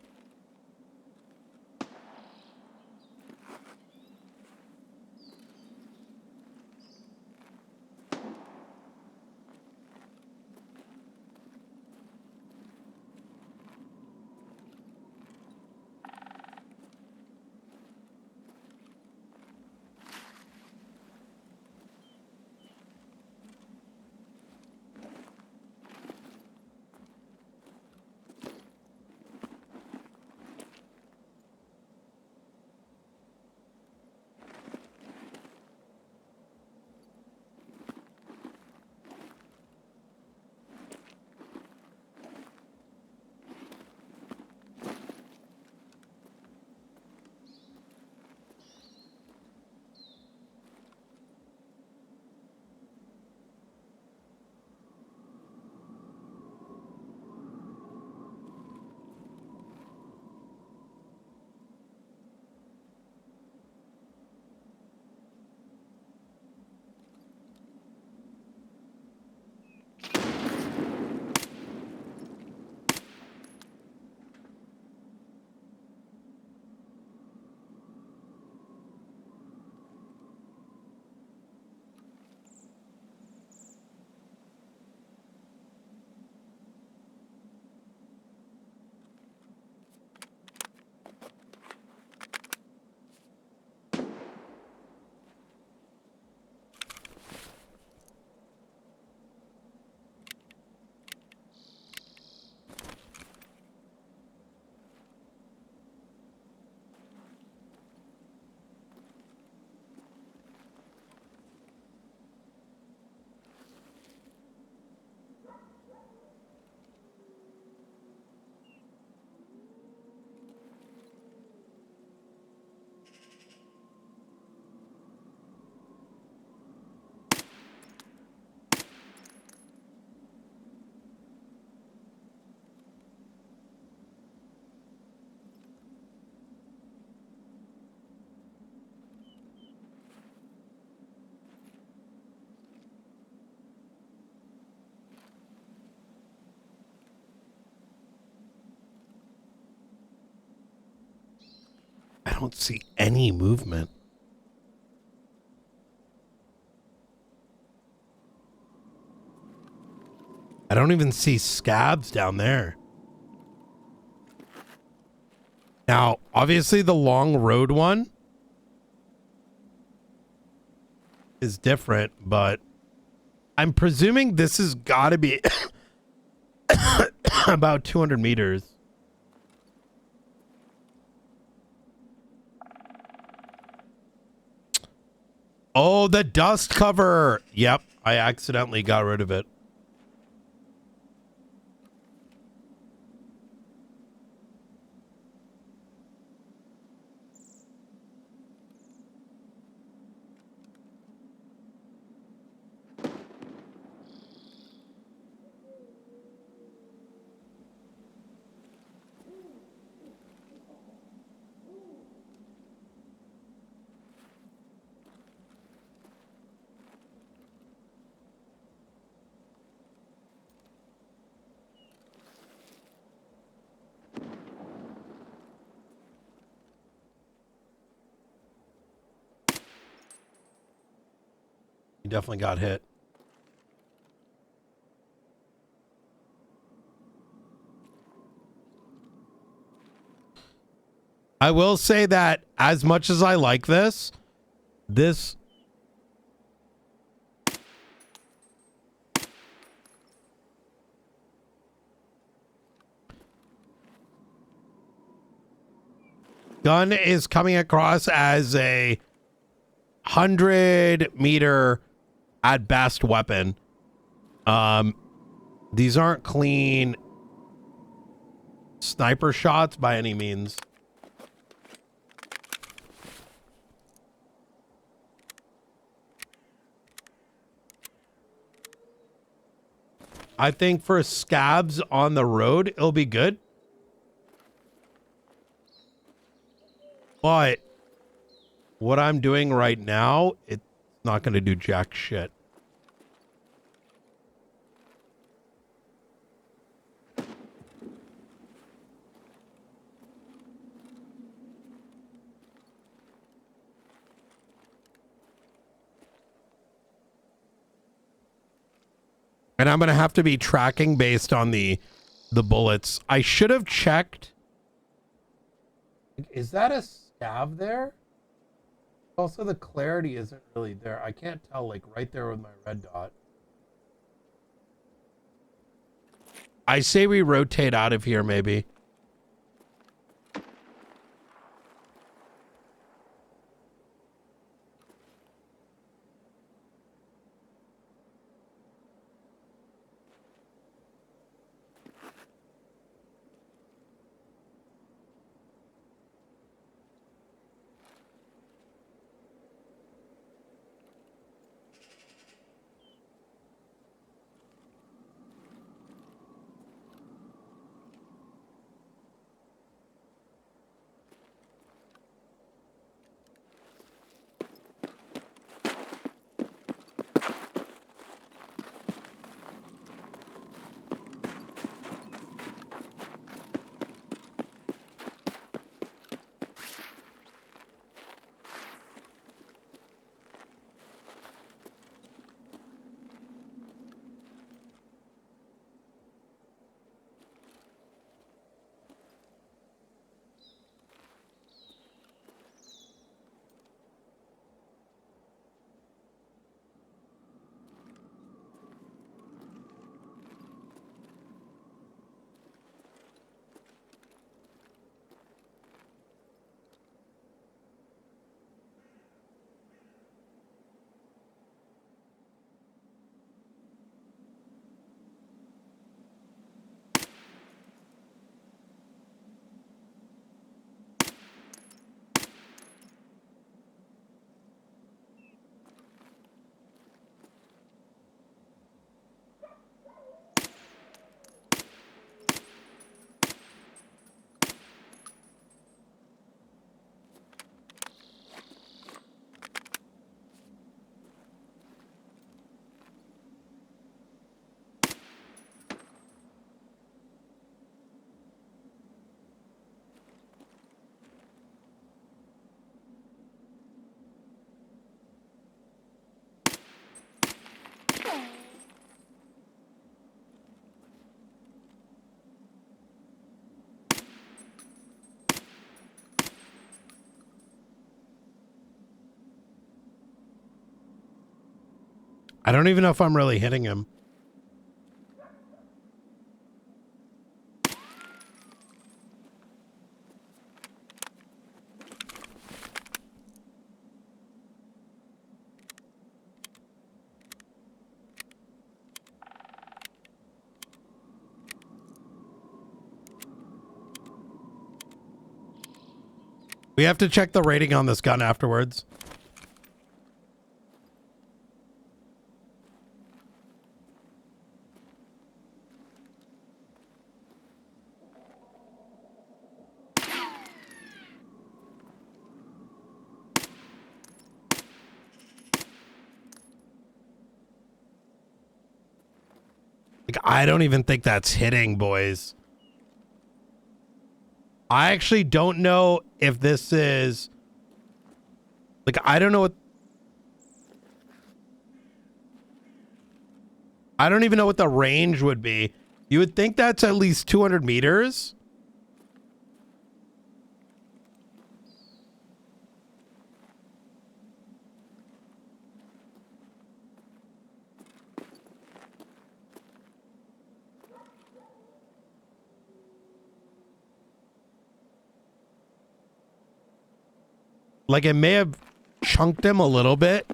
I don't see any movement. I don't even see scabs down there. Now, obviously the long road one is different, but I'm presuming this has got to be about 200 meters. Oh, the dust cover. Yep, I accidentally got rid of it. He definitely got hit. I will say that as much as I like this gun is coming across as a 100-meter at best weapon. These aren't clean sniper shots by any means. I think for scabs on the road, it'll be good. But what I'm doing right now, it's not going to do jack shit. And I'm going to have to be tracking based on the bullets. I should have checked. Is that a scab there? Also, the clarity isn't really there. I can't tell, like, right there with my red dot. I say we rotate out of here, maybe. I don't even know if I'm really hitting him. We have to check the rating on this gun afterwards. Like, I don't even think that's hitting, boys. I actually don't know if this is... Like, I don't know what... I don't even know what the range would be. You would think that's at least 200 meters. Like, it may have chunked him a little bit,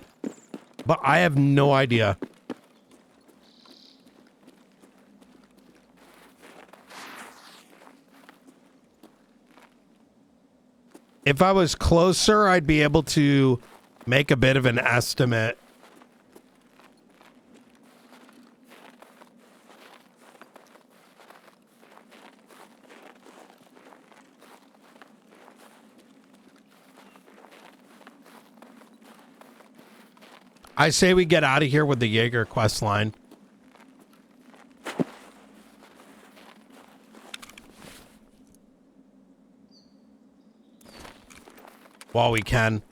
but I have no idea. If I was closer, I'd be able to make a bit of an estimate. I say we get out of here with the Jaeger quest line. While we can.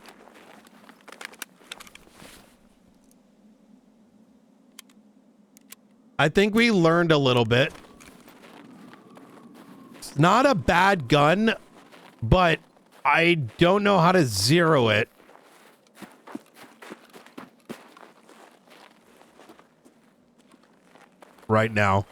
I think we learned a little bit. It's not a bad gun, but I don't know how to zero it. Right now.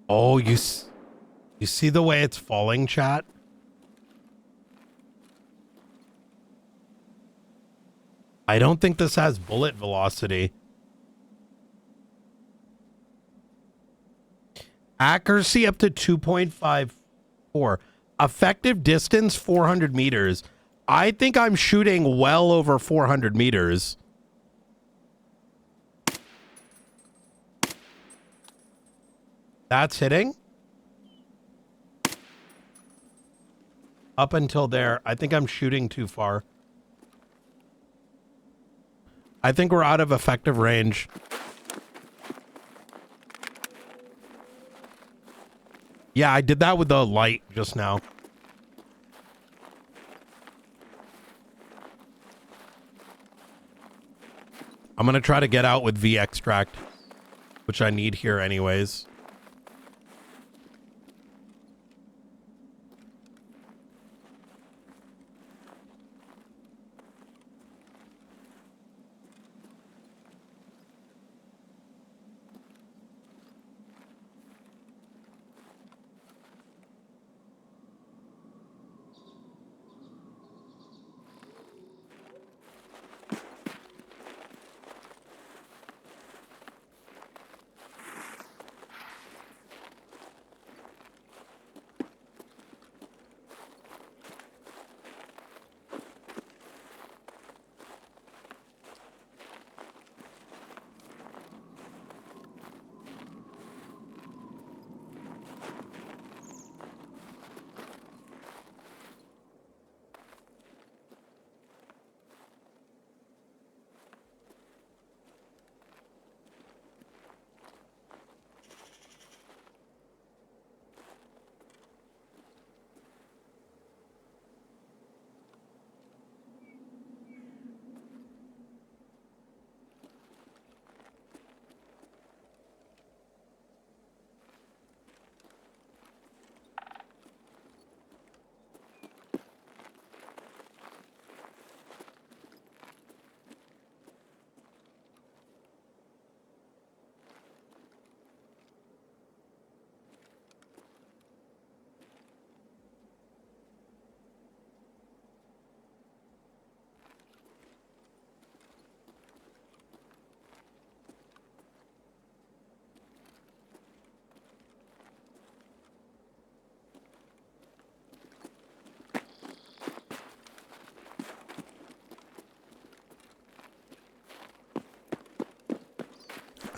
Oh, you see the way it's falling, chat? I don't think this has bullet velocity. Accuracy up to 2.54. Effective distance 400 meters. I think I'm shooting well over 400 meters. That's hitting. Up until there, I think I'm shooting too far. I think we're out of effective range. Yeah, I did that with the light just now. I'm going to try to get out with V extract, which I need here anyways.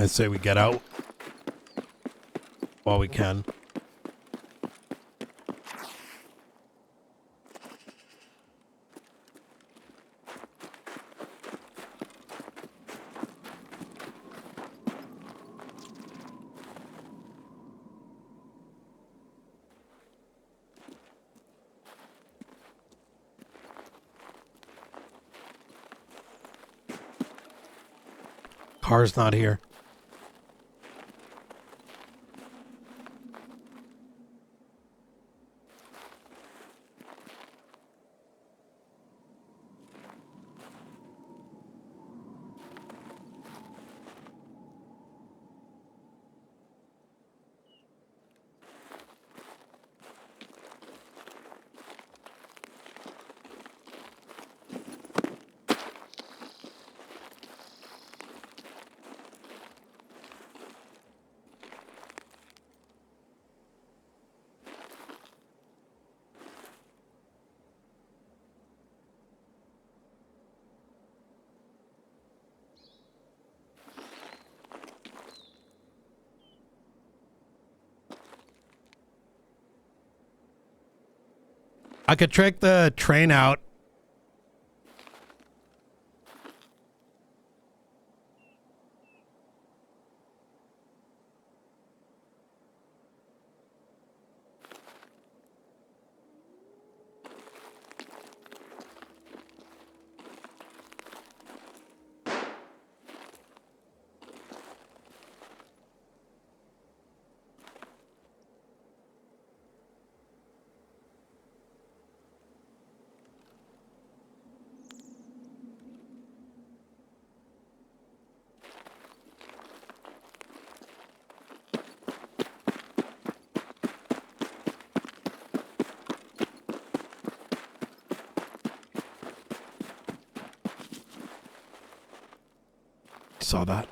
I say we get out while we can. Car's not here. I could trick the train out. Saw that.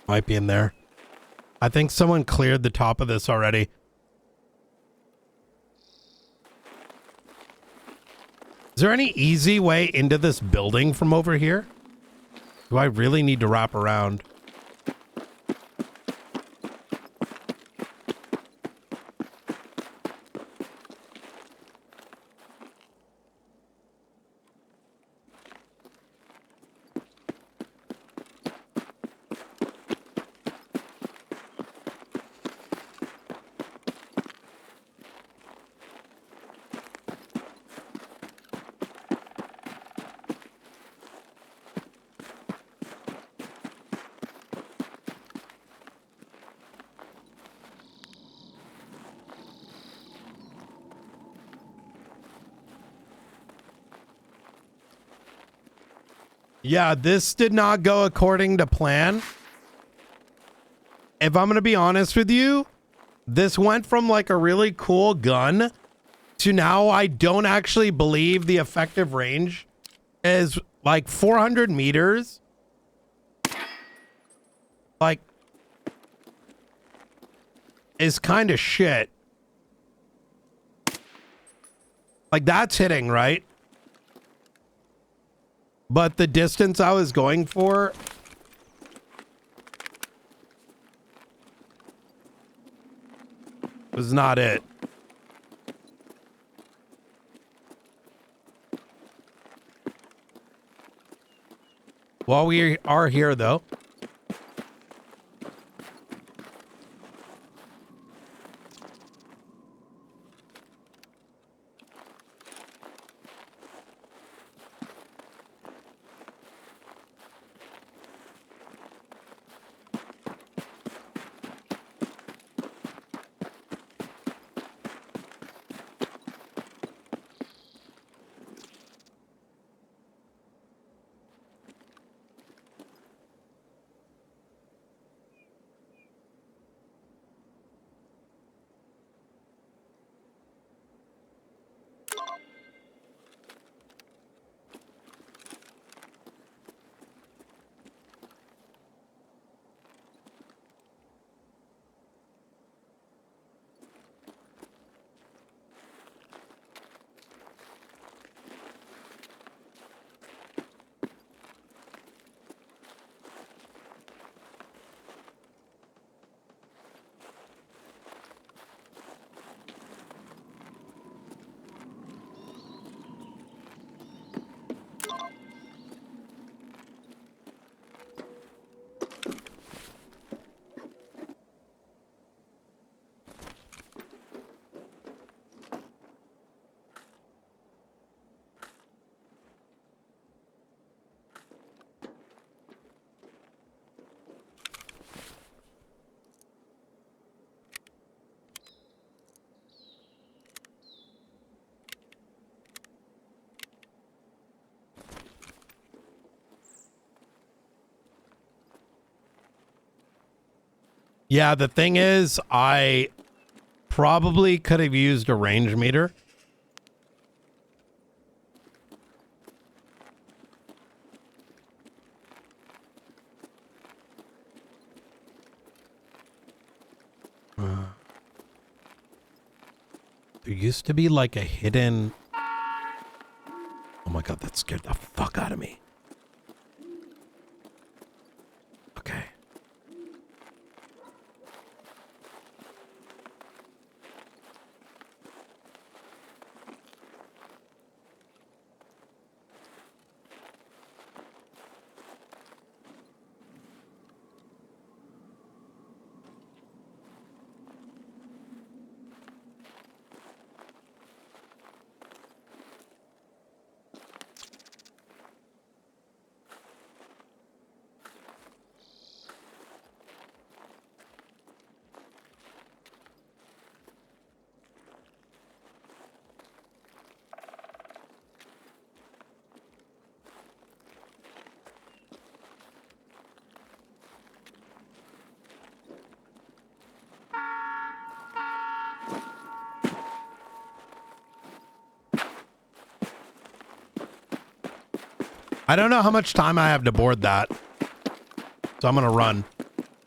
Might be in there. I think someone cleared the top of this already. Is there any easy way into this building from over here? Do I really need to wrap around? Yeah, this did not go according to plan. If I'm going to be honest with you, this went from like a really cool gun to now I don't actually believe the effective range is like 400 meters. Like, is kind of shit. Like, that's hitting, right? But the distance I was going for was not it. While we are here, though, Yeah, the thing is, I probably could have used a range meter. There used to be like a hidden... Oh my god, that scared the fuck out of me. Okay. I don't know how much time I have to board that. So I'm going to run.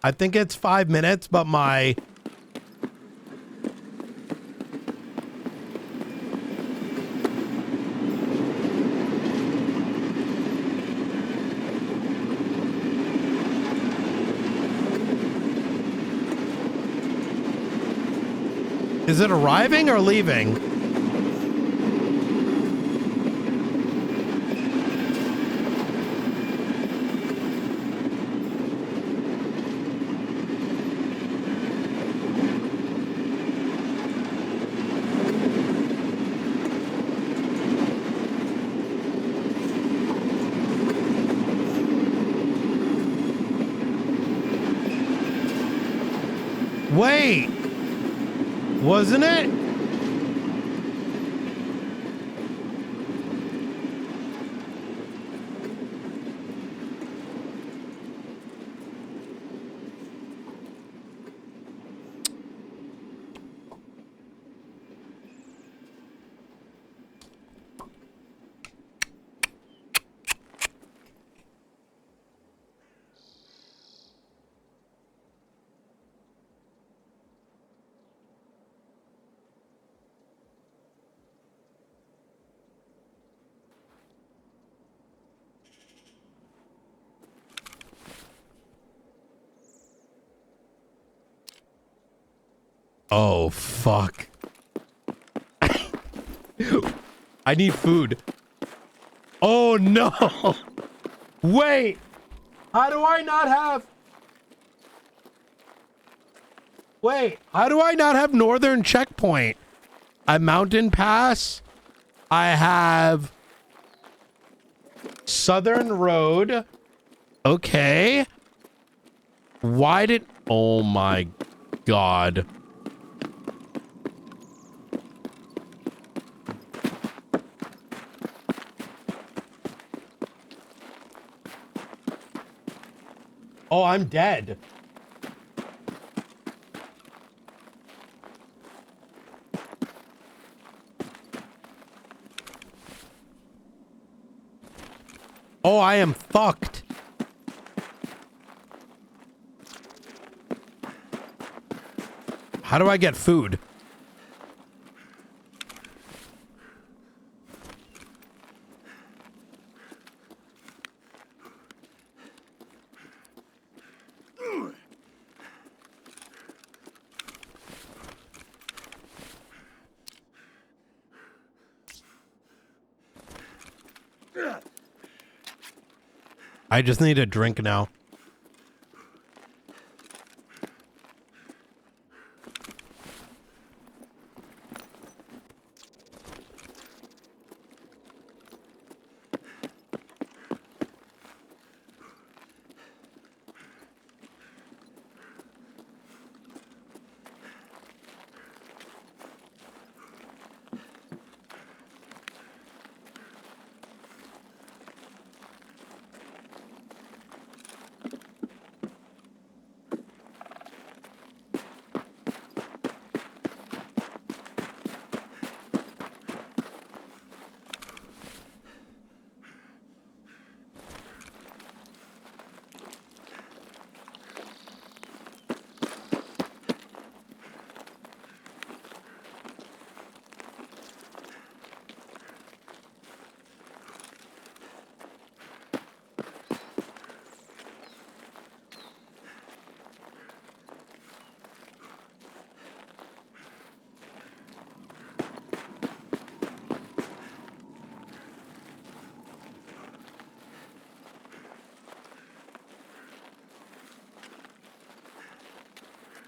I think it's 5 minutes, but my... Is it arriving or leaving? Wait, wasn't it? Oh, fuck. I need food. Oh, no. Wait. How do I not have... Wait. How do I not have Northern Checkpoint? I Mountain Pass. I have... Southern Road. Okay. Why did... Oh, my God. Oh, I'm dead. Oh, I am fucked. How do I get food? I just need a drink now.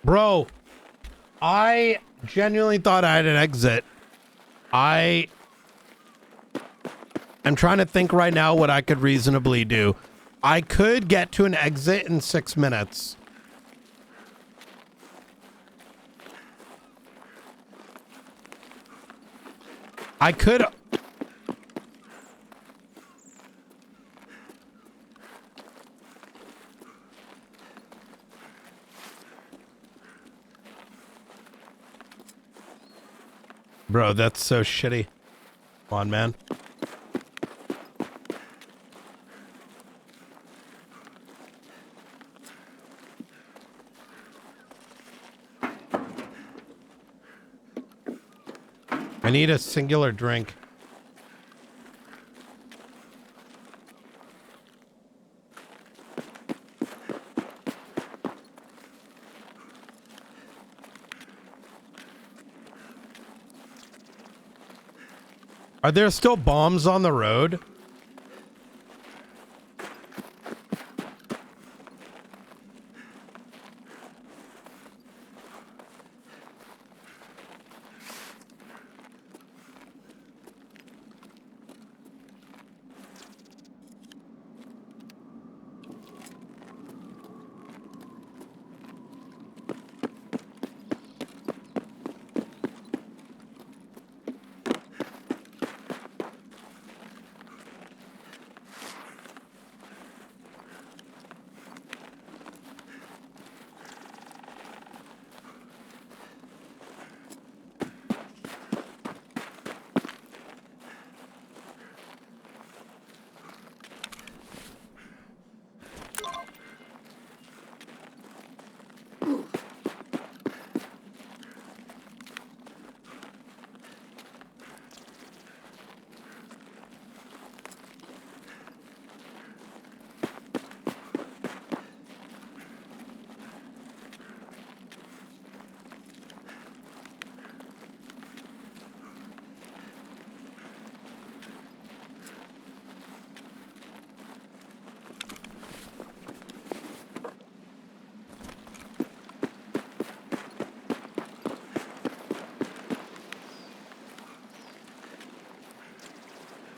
Bro, I genuinely thought I had an exit. I'm trying to think right now what I could reasonably do. I could get to an exit in 6 minutes. I could... Bro, that's so shitty. Come on, man. I need a singular drink. Are there still bombs on the road?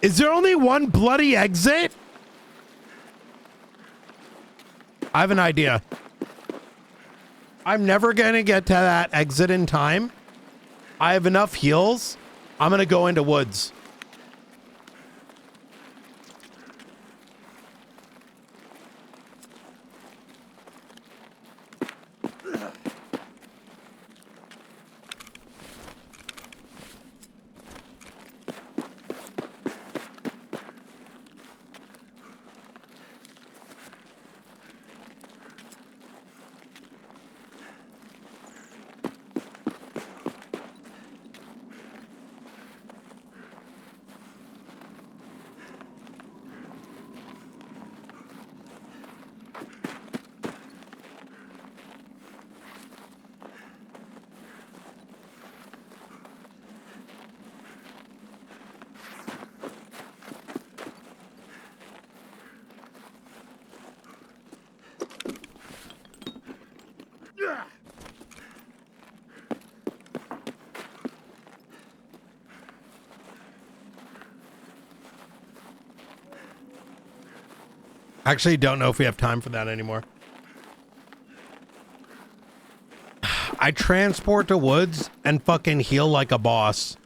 Is there only one bloody exit? I have an idea. I'm never going to get to that exit in time. I have enough heals. I'm going to go into woods. Actually, don't know if we have time for that anymore. I transport to woods and fucking heal like a boss.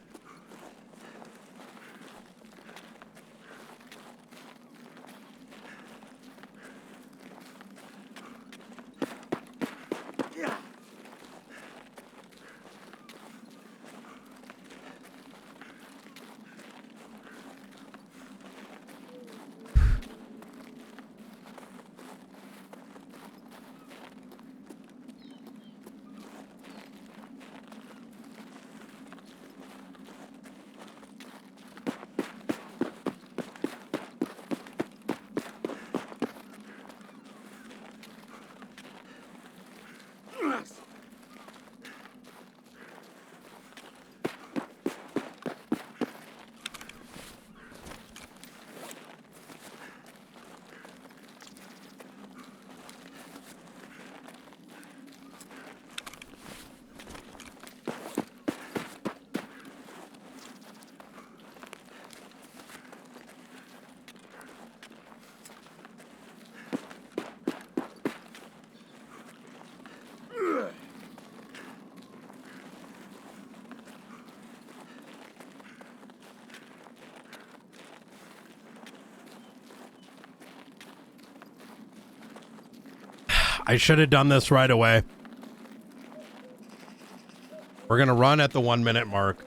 I should have done this right away. We're gonna run at the 1 minute mark.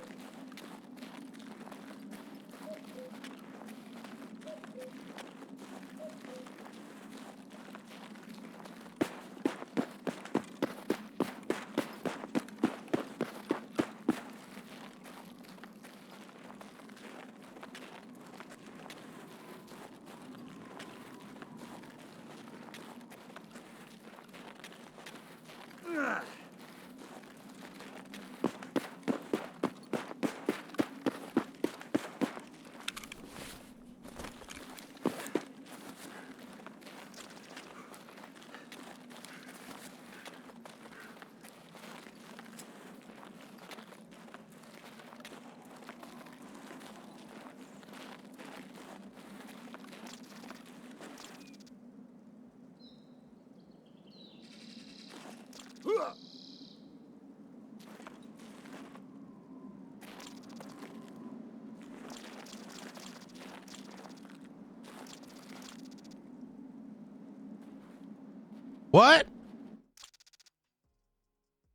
What?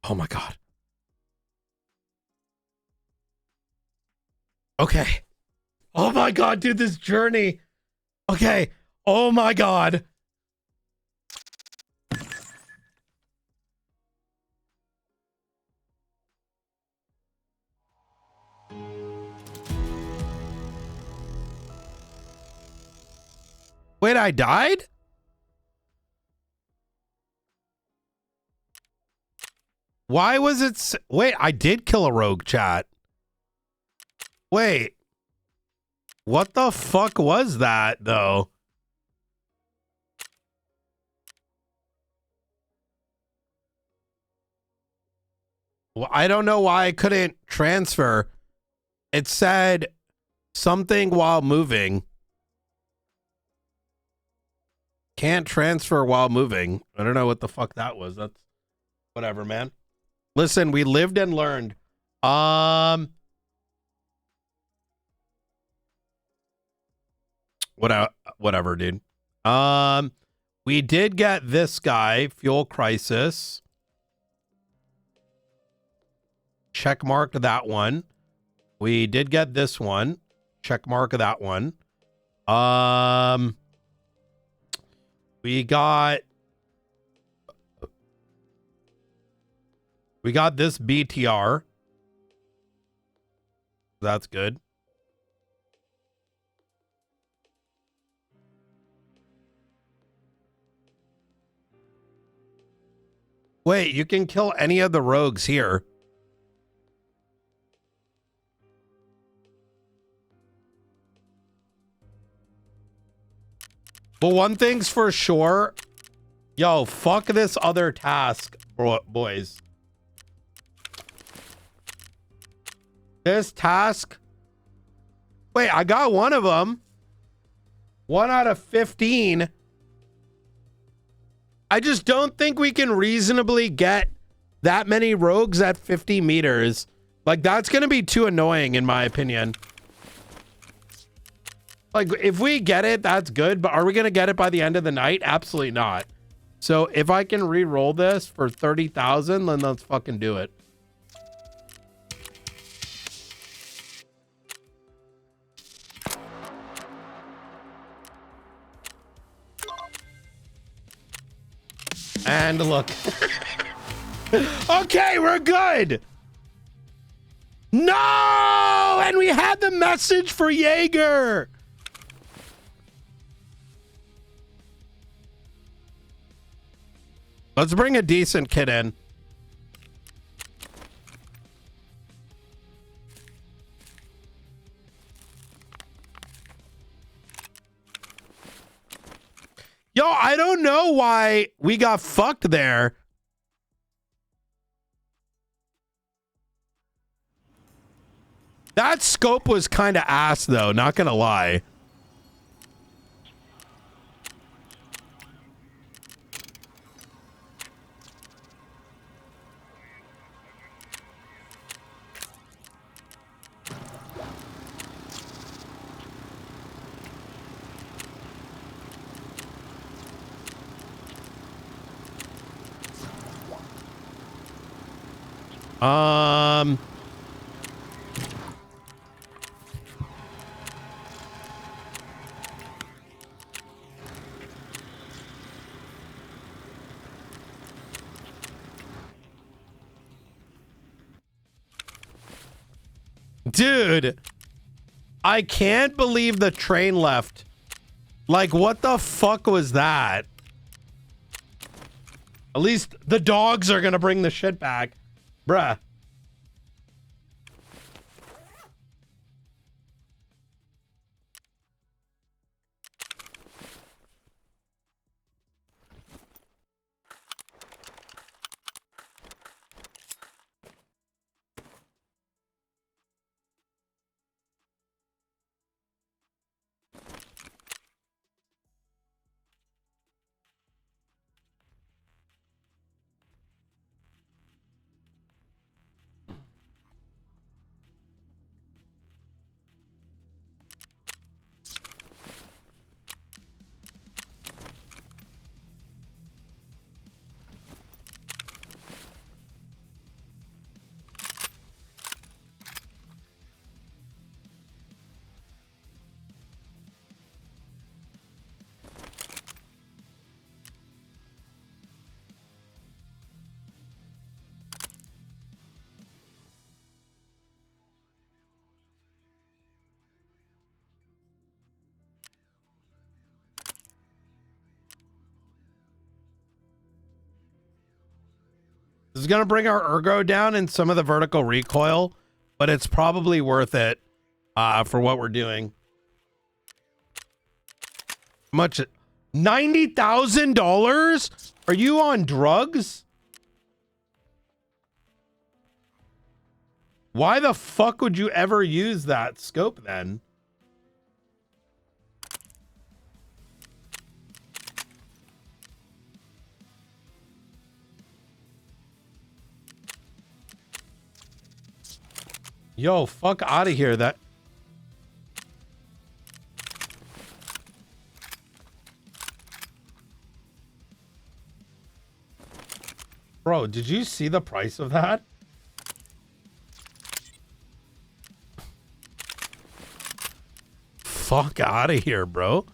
Oh my God. Okay. Oh my God, dude, this journey. Okay. Oh my God. Wait, I died? Why was it? Wait, I did kill a rogue, chat. Wait. What the fuck was that, though? Well, I don't know why I couldn't transfer. It said something while moving. Can't transfer while moving. I don't know what the fuck that was. That's whatever, man. Listen, we lived and learned. Whatever, dude. We did get this guy, Fuel Crisis. Check marked that one. We did get this one. Check mark that one. We got this BTR. That's good. Wait, you can kill any of the rogues here. Well, one thing's for sure. Yo, fuck this other task, boys. This task. Wait, I got one of them. 1 out of 15. I just don't think we can reasonably get that many rogues at 50 meters. Like, that's going to be too annoying, in my opinion. Like, if we get it, that's good. But are we going to get it by the end of the night? Absolutely not. So if I can re-roll this for 30,000, then let's fucking do it. And look. Okay, we're good. No! And we had the message for Jaeger. Let's bring a decent kid in. Yo, I don't know why we got fucked there. That scope was kind of ass, though, not gonna lie. Dude, I can't believe the train left. Like, what the fuck was that? At least the dogs are gonna bring the shit back. Bruh. This is going to bring our ergo down and some of the vertical recoil, but it's probably worth it for what we're doing. Much $90,000? Are you on drugs? Why the fuck would you ever use that scope then? Yo, fuck out of here. That. Bro, did you see the price of that? Fuck out of here, bro.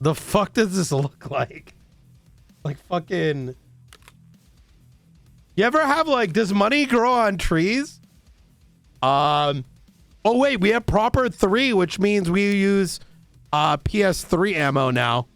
The fuck does this look like? Like fucking. You ever have like, does money grow on trees? Oh wait, we have proper 3, which means we use PS3 ammo now.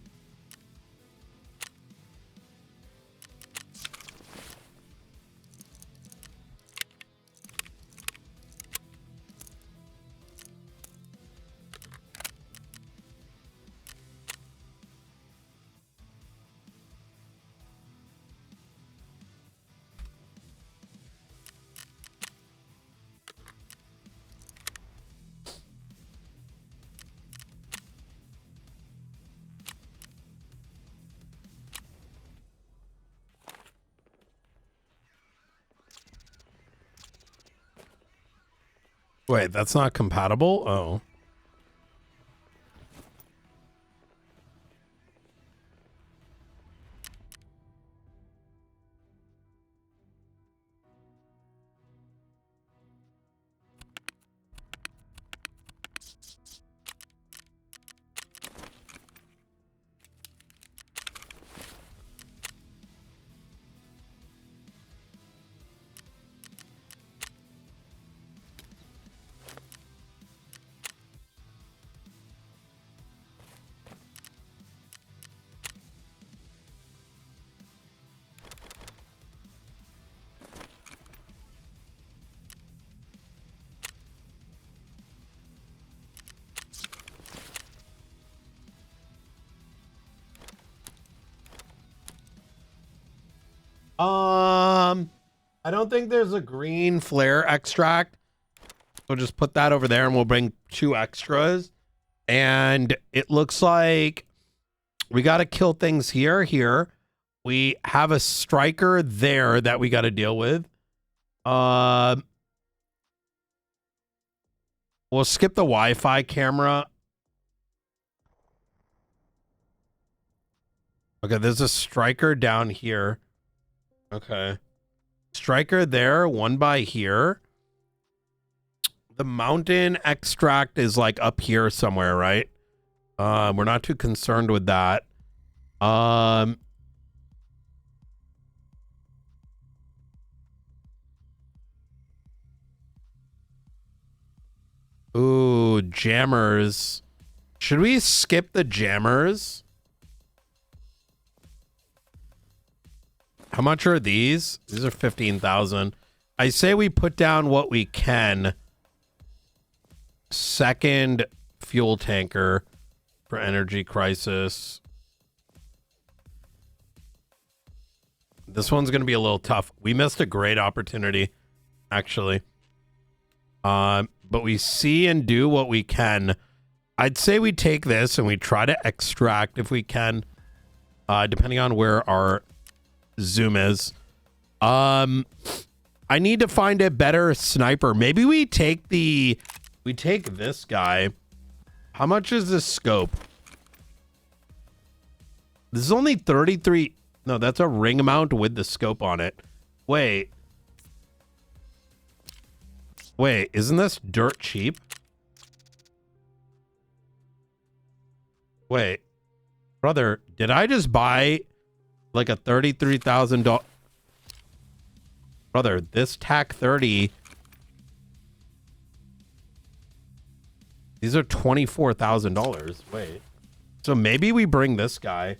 Wait, that's not compatible? Oh. I don't think there's a green flare extract. We'll just put that over there and we'll bring 2 extras. And it looks like we got to kill things here. We have a striker there that we got to deal with. We'll skip the Wi-Fi camera. Okay, there's a striker down here. Okay. Striker there, one by here. The mountain extract is like up here somewhere, right? We're not too concerned with that. Ooh, jammers. Should we skip the jammers? How much are these? These are 15,000. I say we put down what we can. Second fuel tanker for energy crisis. This one's going to be a little tough. We missed a great opportunity, actually. But we see and do what we can. I'd say we take this and we try to extract if we can, depending on where our zoom is. I need to find a better sniper. Maybe we take this guy. How much is this scope? This is only 33. No, that's a ring mount with the scope on it. Wait, isn't this dirt cheap? Wait, brother, did I just buy like a $33,000? Brother, this TAC 30. These are $24,000. Wait, so maybe we bring this guy.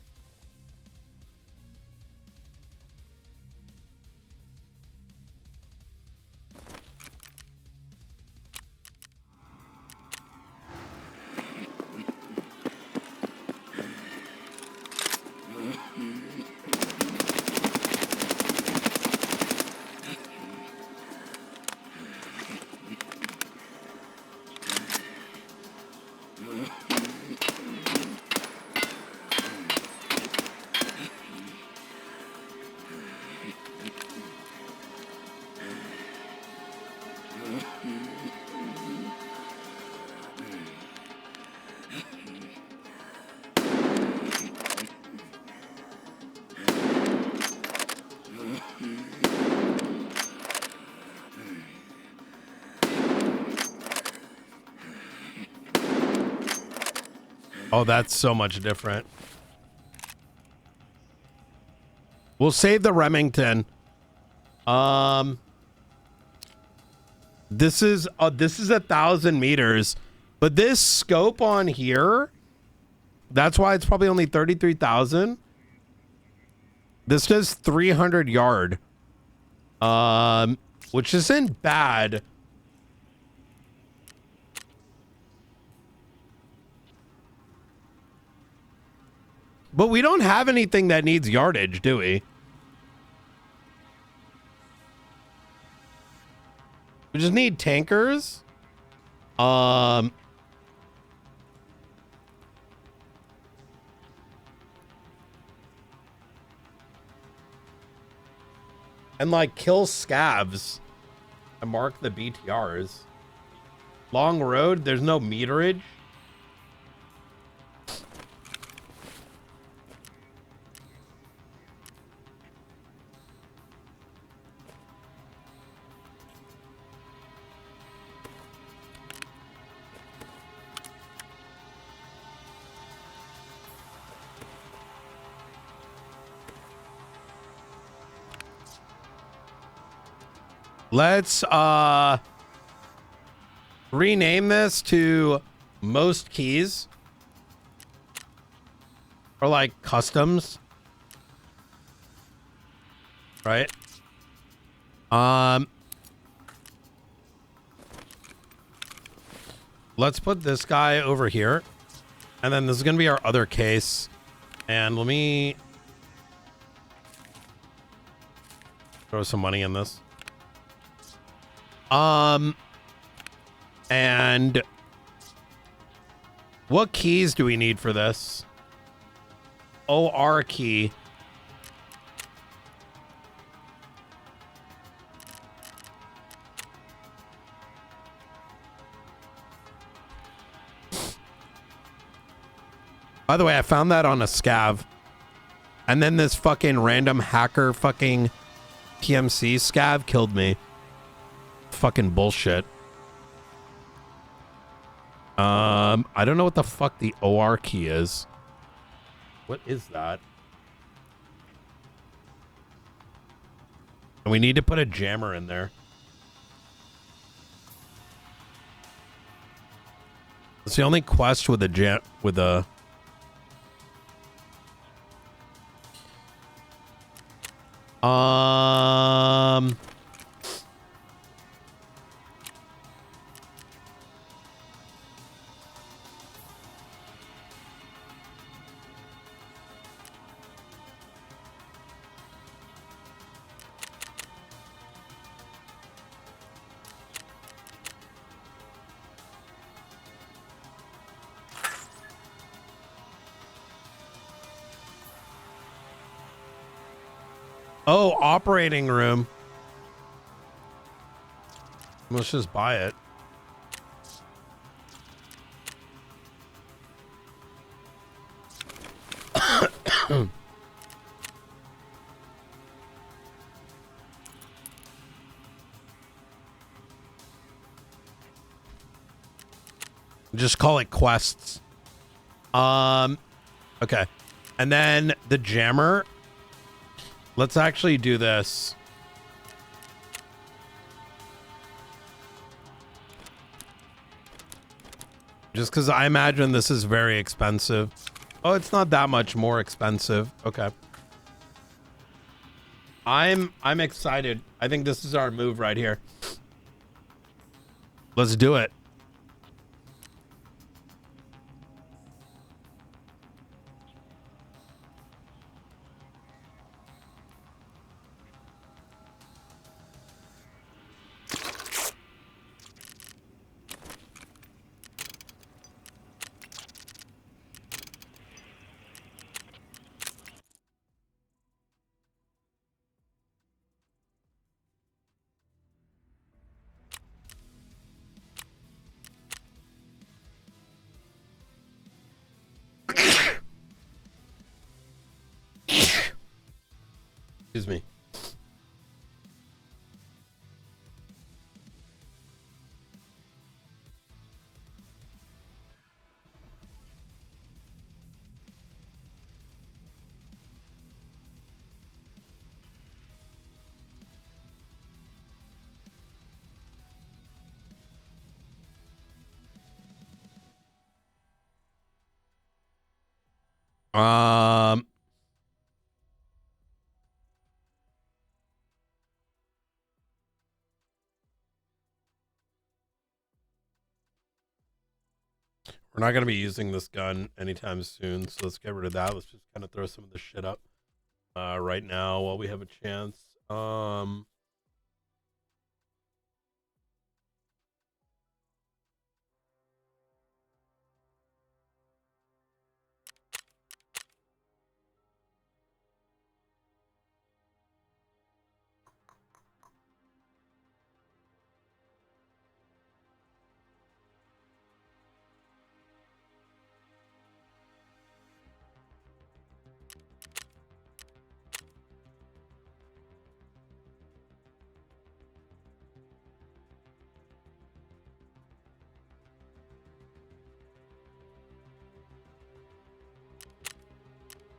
Oh, that's so much different. We'll save the Remington. This is 1,000 meters, but this scope on here, that's why it's probably only 33,000. This does 300 yard, which isn't bad. But we don't have anything that needs yardage, do we? We just need tankers. And like kill scavs and mark the BTRs. Long road, there's no meterage. Let's rename this to most keys, or like customs, right? Let's put this guy over here, and then this is gonna be our other case. And let me throw some money in this. And what keys do we need for this? OR key. By the way, I found that on a scav. And then this fucking random hacker fucking PMC scav killed me. Fucking bullshit. I don't know what the fuck the OR key is. What is that? And we need to put a jammer in there. It's the only quest with a oh, operating room. Let's just buy it. Just call it quests. Okay. And then the jammer. Let's actually do this. Just because I imagine this is very expensive. Oh, it's not that much more expensive. Okay. I'm excited. I think this is our move right here. Let's do it. Excuse me. We're not going to be using this gun anytime soon, so let's get rid of that. Let's just kind of throw some of this shit up right now while we have a chance.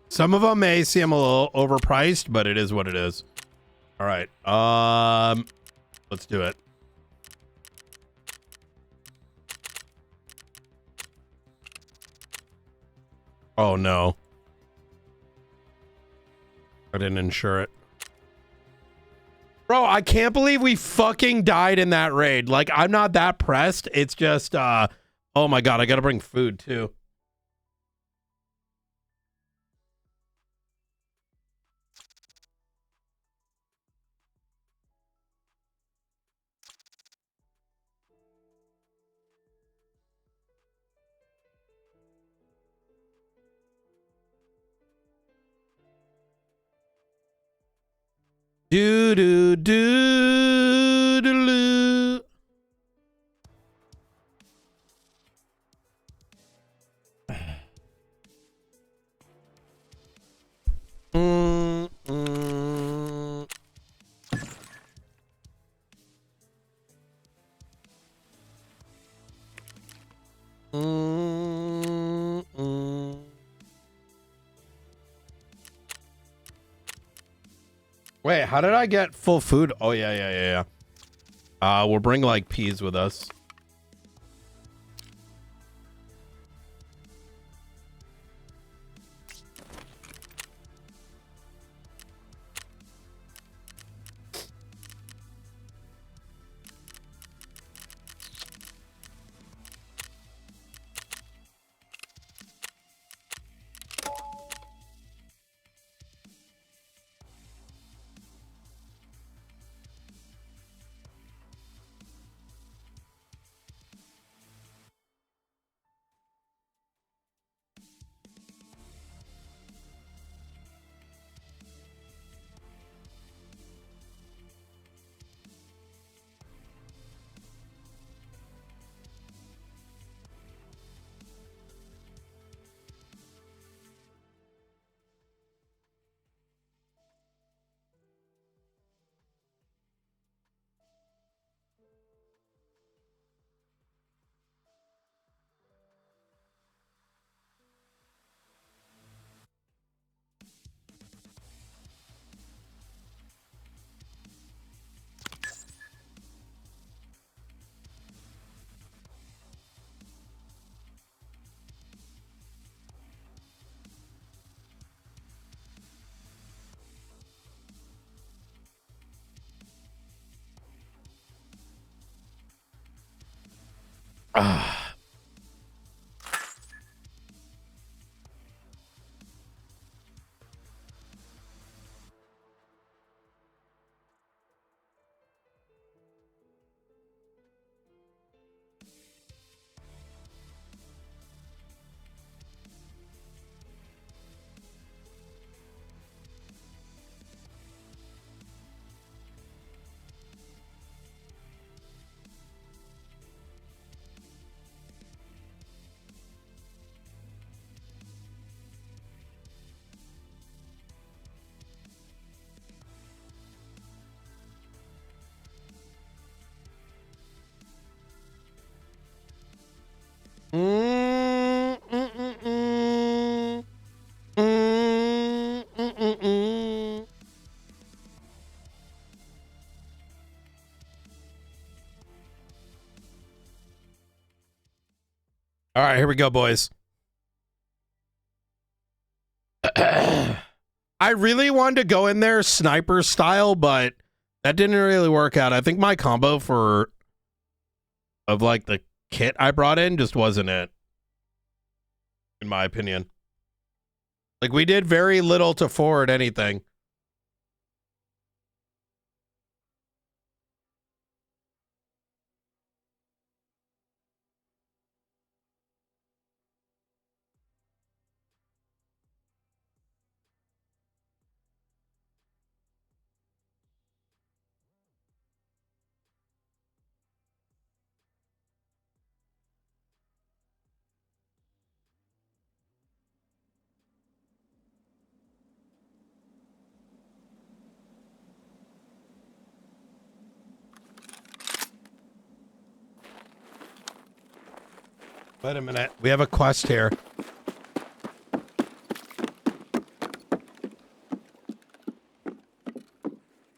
Some of them may seem a little overpriced, but it is what it is. All right. Let's do it. Oh no. I didn't insure it. Bro, I can't believe we fucking died in that raid. Like, I'm not that pressed. It's just, oh my God, I gotta bring food too. Do do do do do. Wait, how did I get full food? Oh, yeah. We'll bring like peas with us. All right, here we go, boys. I really wanted to go in there sniper style, but that didn't really work out. I think my combo of like the kit I brought in just wasn't it, in my opinion. Like, we did very little to forward anything. Wait a minute. We have a quest here.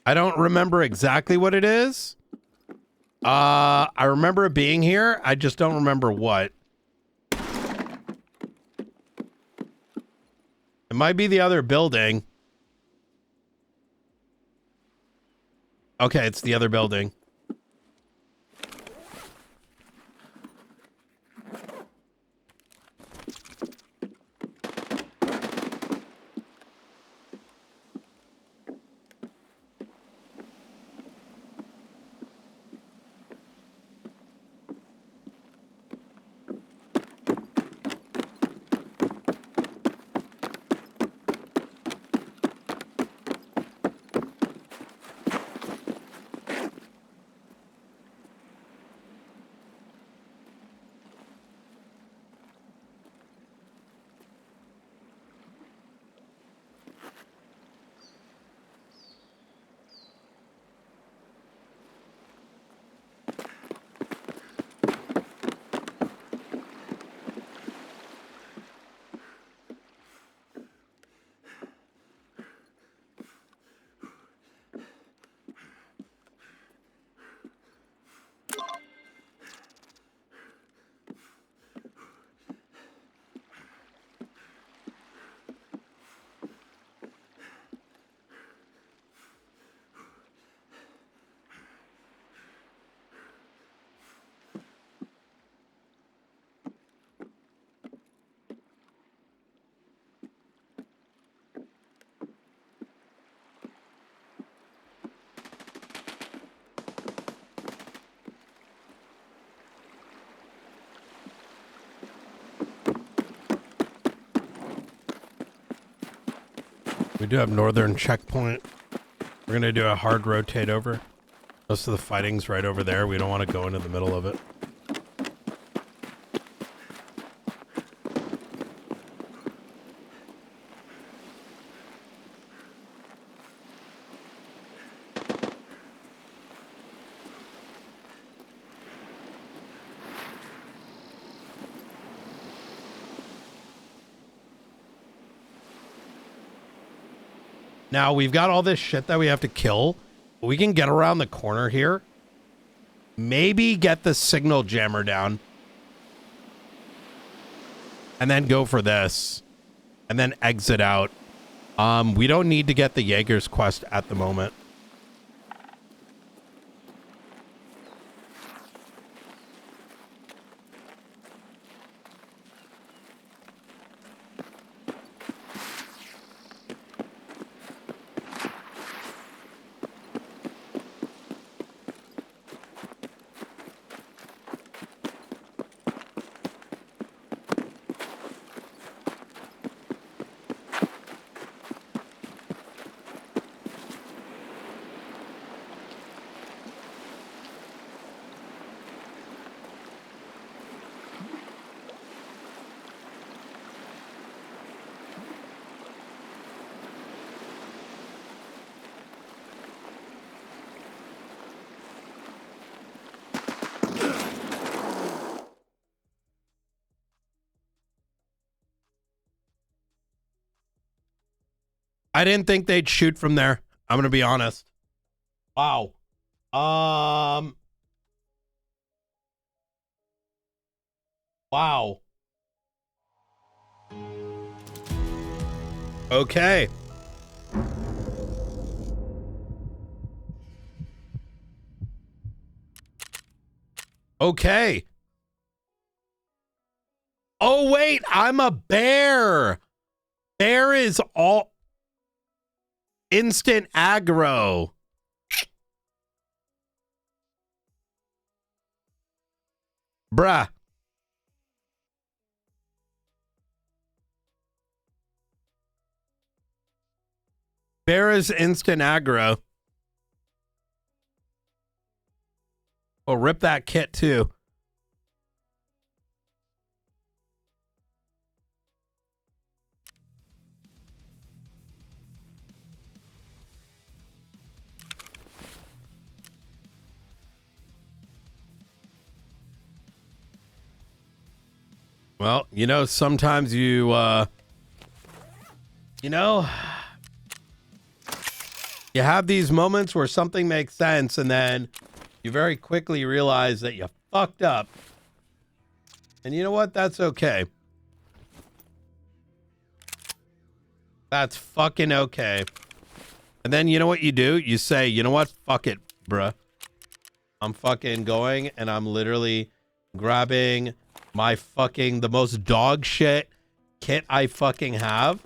I don't remember exactly what it is. I remember it being here. I just don't remember what. It might be the other building. Okay, it's the other building. We do have northern checkpoint. We're gonna do a hard rotate over. Most of the fighting's right over there. We don't want to go into the middle of it. Now, we've got all this shit that we have to kill. We can get around the corner here. Maybe get the signal jammer down. And then go for this. And then exit out. We don't need to get the Jaeger's quest at the moment. I didn't think they'd shoot from there. I'm going to be honest. Wow. Wow. Okay. Okay. Oh, wait. I'm a bear. Bear is all instant aggro. Bruh. Bear is instant aggro. Oh, rip that kit too. Well, you know, sometimes you have these moments where something makes sense and then you very quickly realize that you fucked up. And you know what? That's okay. That's fucking okay. And then you know what you do? You say, you know what? Fuck it, bruh. I'm fucking going and I'm literally grabbing my fucking, the most dog shit kit I fucking have.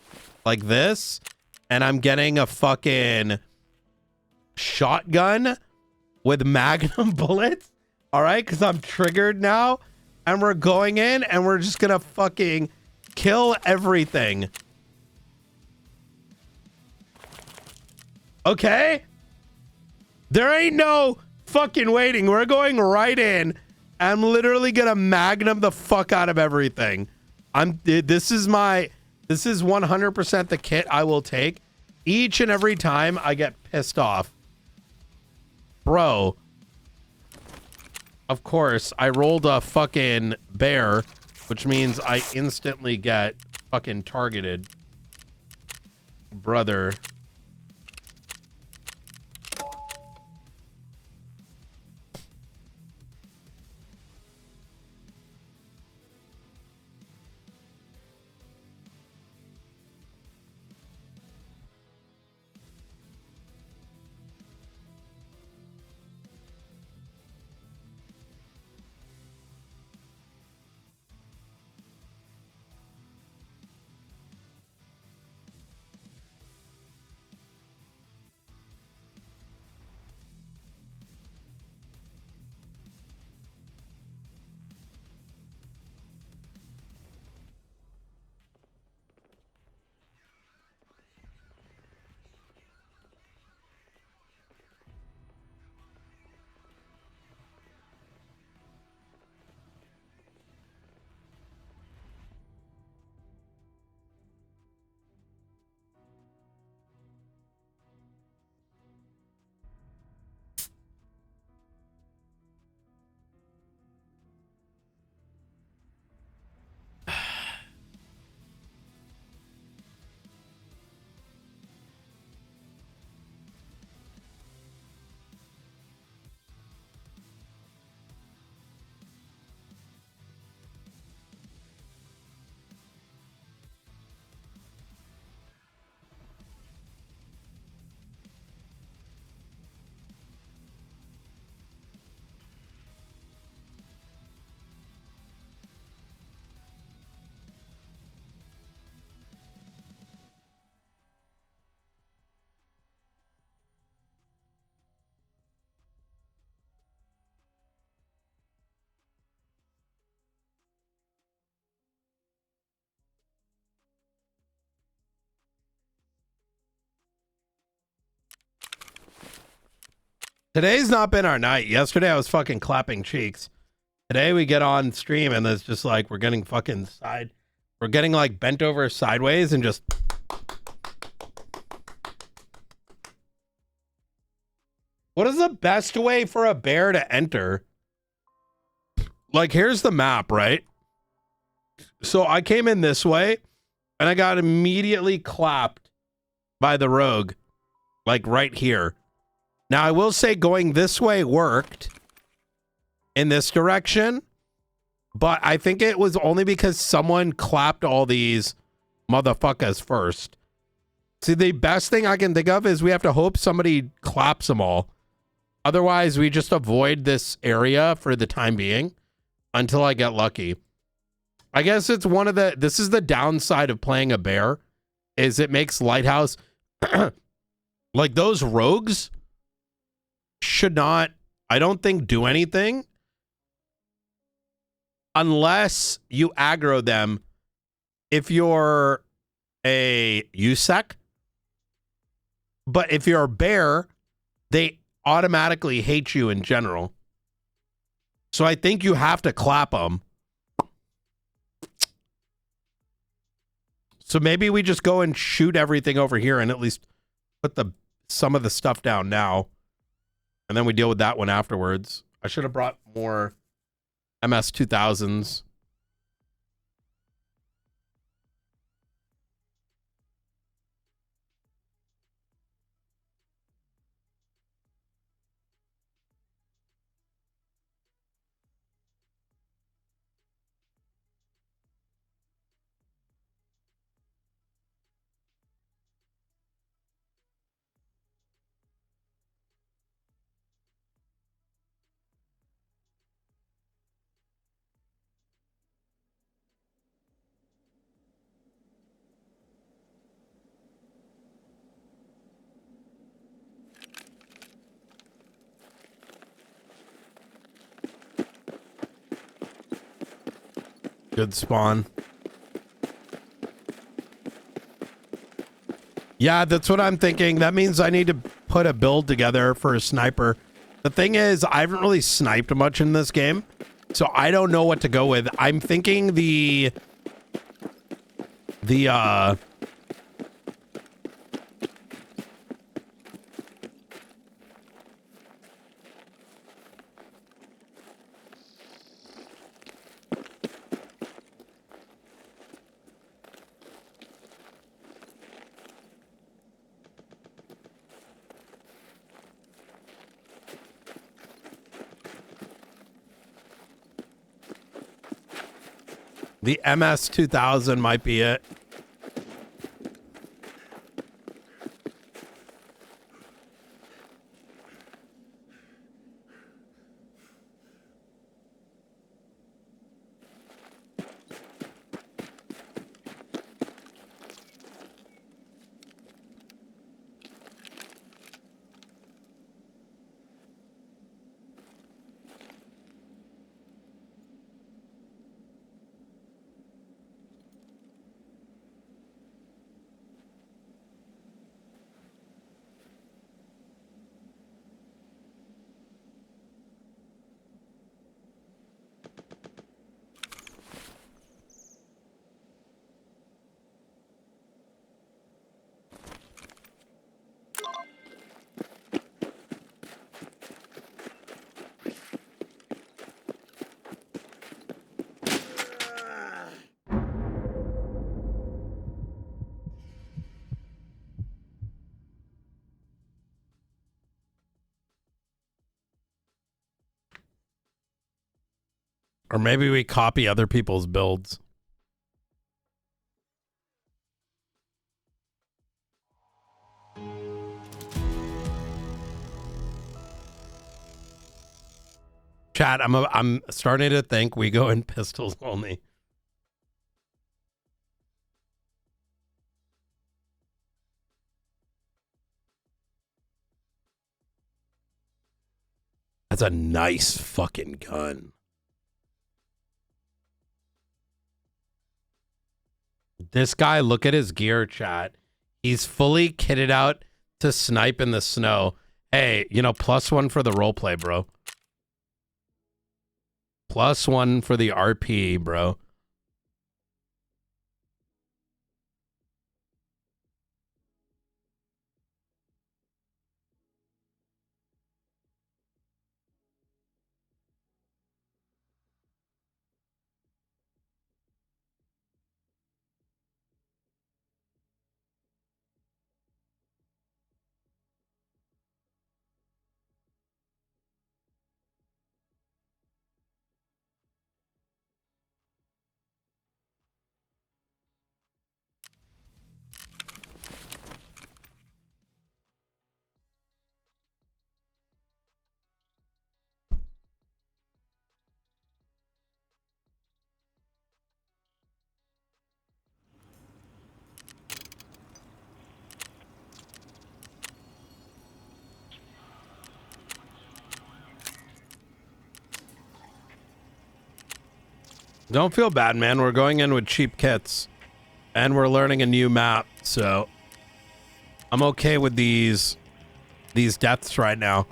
Like this. And I'm getting a fucking shotgun with magnum bullets. All right. Because I'm triggered now. And we're going in and we're just going to fucking kill everything. Okay. There ain't no fucking waiting. We're going right in. I'm literally gonna magnum the fuck out of everything. This is 100% the kit I will take each and every time I get pissed off. Bro. Of course, I rolled a fucking bear, which means I instantly get fucking targeted. Brother. Today's not been our night. Yesterday I was fucking clapping cheeks. Today we get on stream and it's just like we're getting fucking we're getting like bent over sideways and just. What is the best way for a bear to enter? Like, here's the map, right? So I came in this way and I got immediately clapped by the rogue, like right here. Now, I will say going this way worked in this direction, but I think it was only because someone clapped all these motherfuckers first. See, the best thing I can think of is we have to hope somebody claps them all. Otherwise, we just avoid this area for the time being until I get lucky. I guess it's one of the, this is the downside of playing a bear, is it makes Lighthouse, like those rogues should not, I don't think, do anything unless you aggro them if you're a USEC. But if you're a bear, they automatically hate you in general. So I think you have to clap them. So maybe we just go and shoot everything over here and at least put some of the stuff down now. And then we deal with that one afterwards. I should have brought more MS-2000s. Good spawn. Yeah, that's what I'm thinking. That means I need to put a build together for a sniper. The thing is, I haven't really sniped much in this game, so I don't know what to go with. I'm thinking the MS-2000 might be it. Or maybe we copy other people's builds. Chat, I'm starting to think we go in pistols only. That's a nice fucking gun. This guy, look at his gear, chat. He's fully kitted out to snipe in the snow. Hey, you know, +1 for the roleplay, bro. +1 for the RP, bro. Don't feel bad, man. We're going in with cheap kits. And we're learning a new map, so I'm okay with these deaths right now.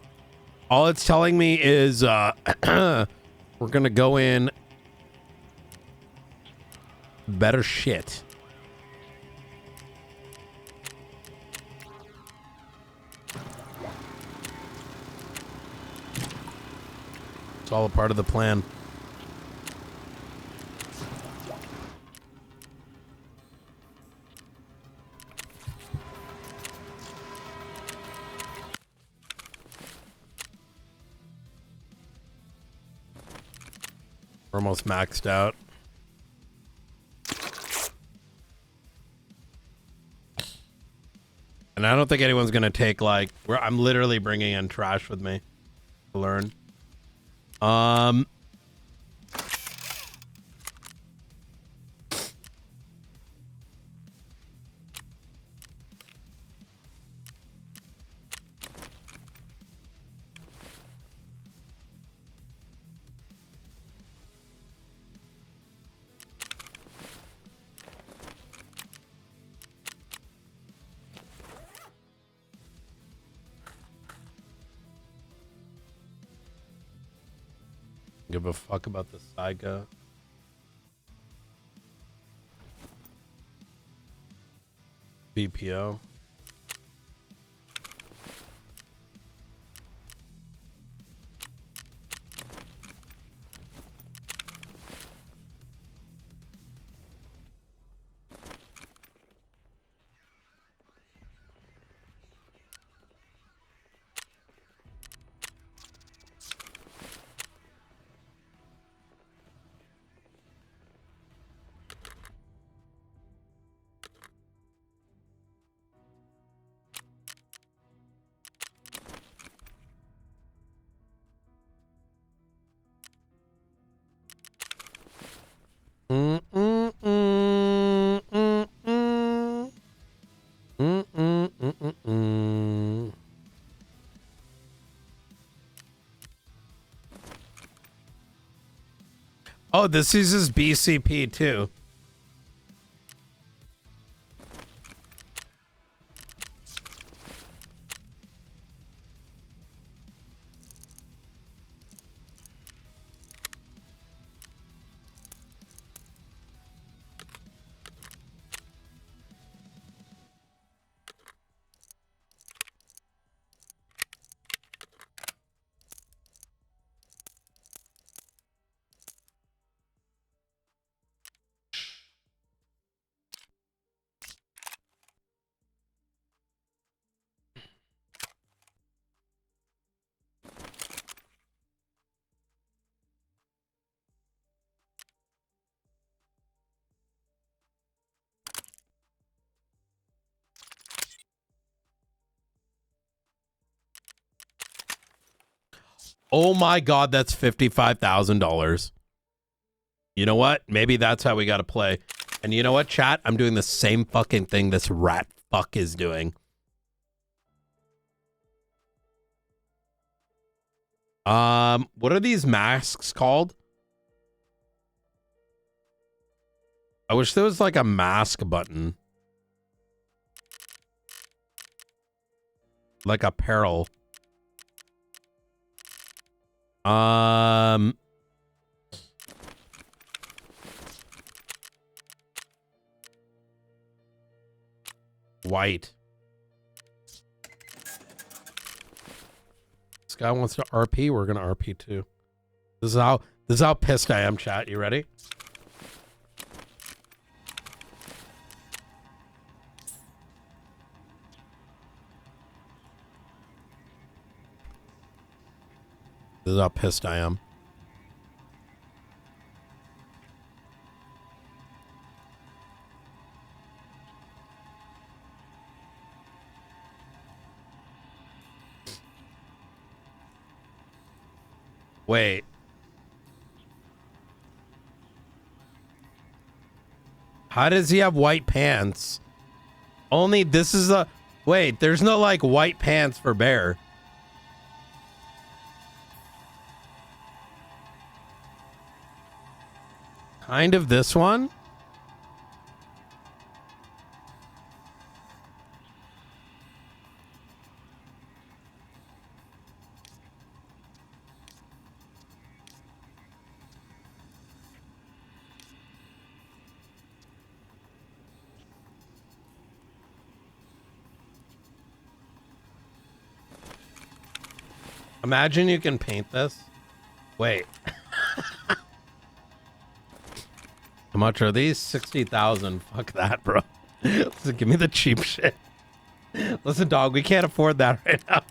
All it's telling me is we're gonna go in better shit. It's all a part of the plan. We're almost maxed out. And I don't think anyone's gonna take like I'm literally bringing in trash with me to learn. Give a fuck about the Saiga. BPO. Oh, this uses BCP too. Oh my God, that's $55,000. You know what? Maybe that's how we got to play. And you know what, chat? I'm doing the same fucking thing this rat fuck is doing. What are these masks called? I wish there was like a mask button. Like apparel. White. This guy wants to RP. We're gonna RP too. This is how pissed I am, chat. You ready? This is how pissed I am. Wait. How does he have white pants? Only this is a... Wait, there's no like white pants for bear. Kind of this one? Imagine you can paint this. Wait. How much are these? 60,000. Fuck that, bro. Listen, give me the cheap shit. Listen, dog, we can't afford that right now.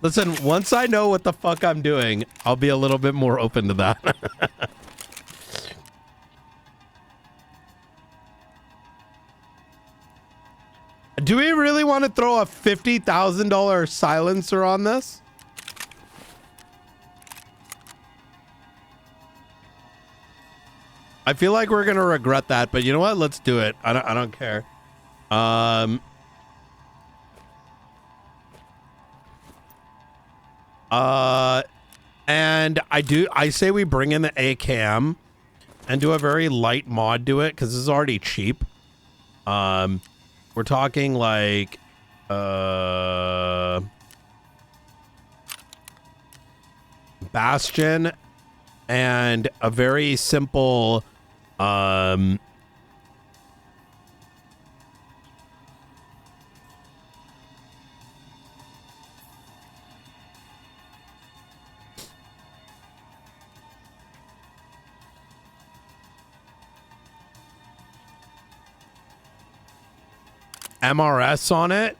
Listen, once I know what the fuck I'm doing, I'll be a little bit more open to that. Do we really want to throw a $50,000 silencer on this? I feel like we're gonna regret that, but you know what? Let's do it. I don't care. And I say we bring in the ACAM and do a very light mod to it because this is already cheap. We're talking like Bastion and a very simple MRS on it,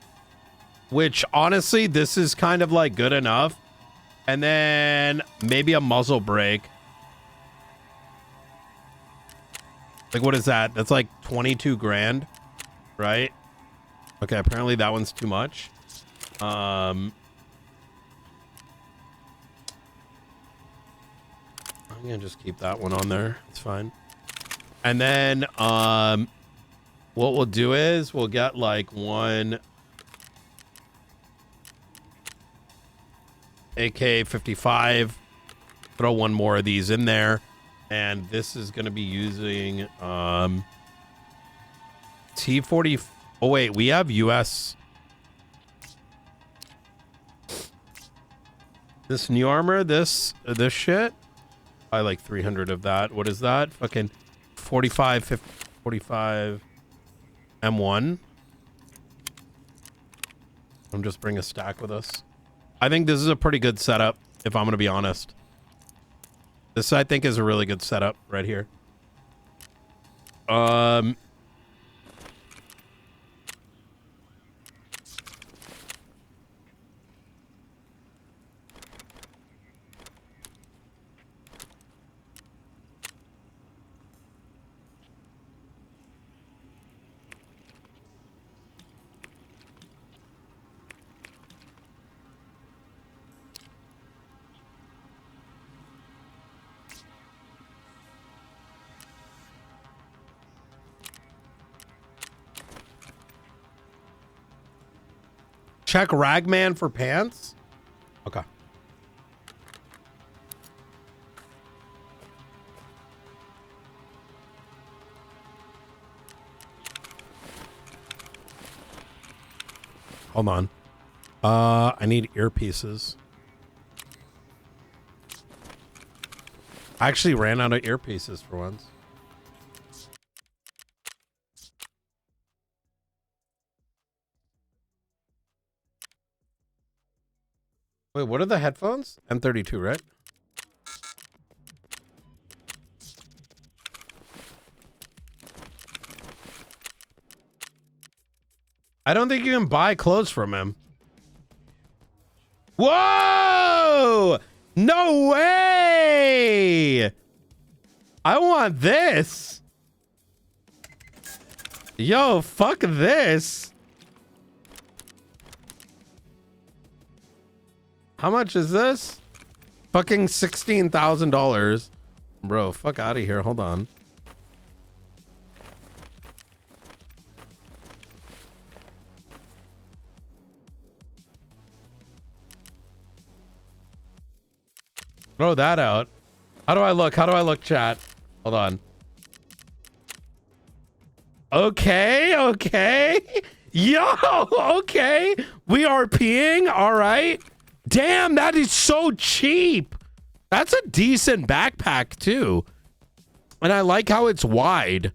which honestly, this is kind of like good enough. And then maybe a muzzle brake. Like, what is that? That's like 22 grand, right? Okay, apparently that one's too much. I'm gonna just keep that one on there. It's fine. And then what we'll do is we'll get like one AK-55, throw one more of these in there, and this is going to be using T-40. Oh wait, we have US. This new armor, this shit. I like 300 of that. What is that? Fucking 45, 50, 45 M1. I'm just bring a stack with us. I think this is a pretty good setup, if I'm going to be honest. This, I think, is a really good setup right here. Check Ragman for pants. Okay. Hold on. I need earpieces. I actually ran out of earpieces for once. Wait, what are the headphones? M32, right? I don't think you can buy clothes from him. Whoa! No way! I want this. Yo, fuck this. How much is this? Fucking $16,000. Bro, fuck out of here. Hold on. Throw that out. How do I look? How do I look, chat? Hold on. Okay, okay. Yo, okay. We are peeing. All right. Damn, that is so cheap. That's a decent backpack, too. And I like how it's wide.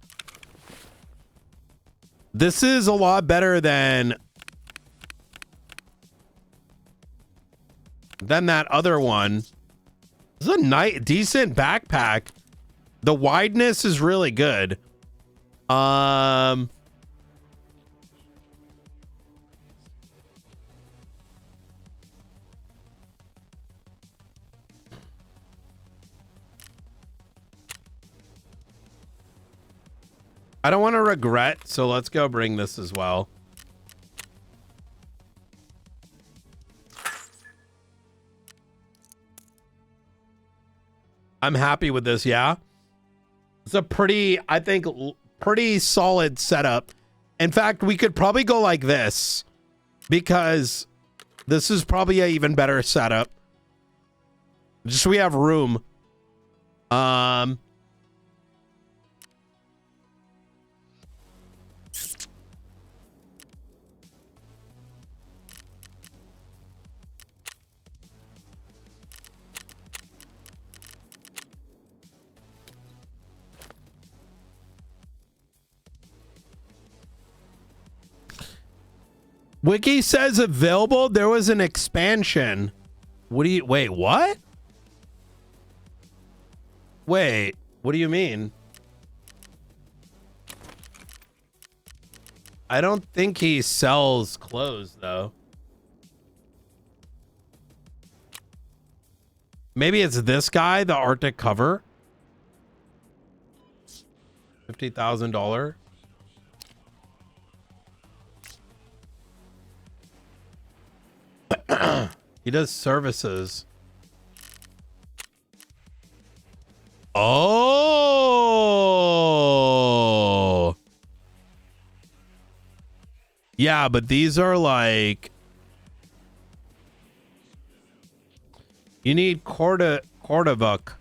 This is a lot better than that other one. This is a nice, decent backpack. The wideness is really good. I don't want to regret, so let's go bring this as well. I'm happy with this, yeah. It's a pretty, I think, pretty solid setup. In fact, we could probably go like this because this is probably an even better setup. Just so we have room. Wiki says available. There was an expansion. What do you wait? What? Wait, what do you mean? I don't think he sells clothes though. Maybe it's this guy, the Arctic cover. $50,000. He does services. Oh. Yeah, but these are like you need Cordovuk.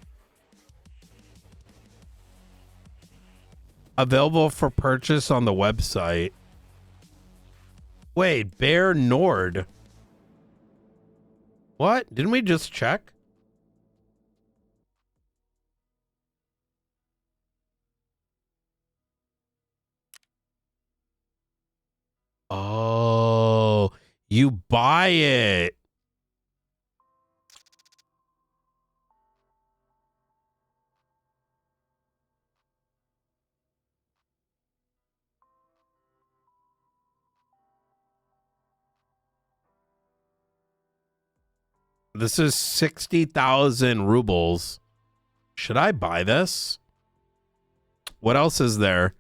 Available for purchase on the website. Wait, Bear Nord. What? Didn't we just check? Oh, you buy it. This is 60,000 rubles. Should I buy this? What else is there?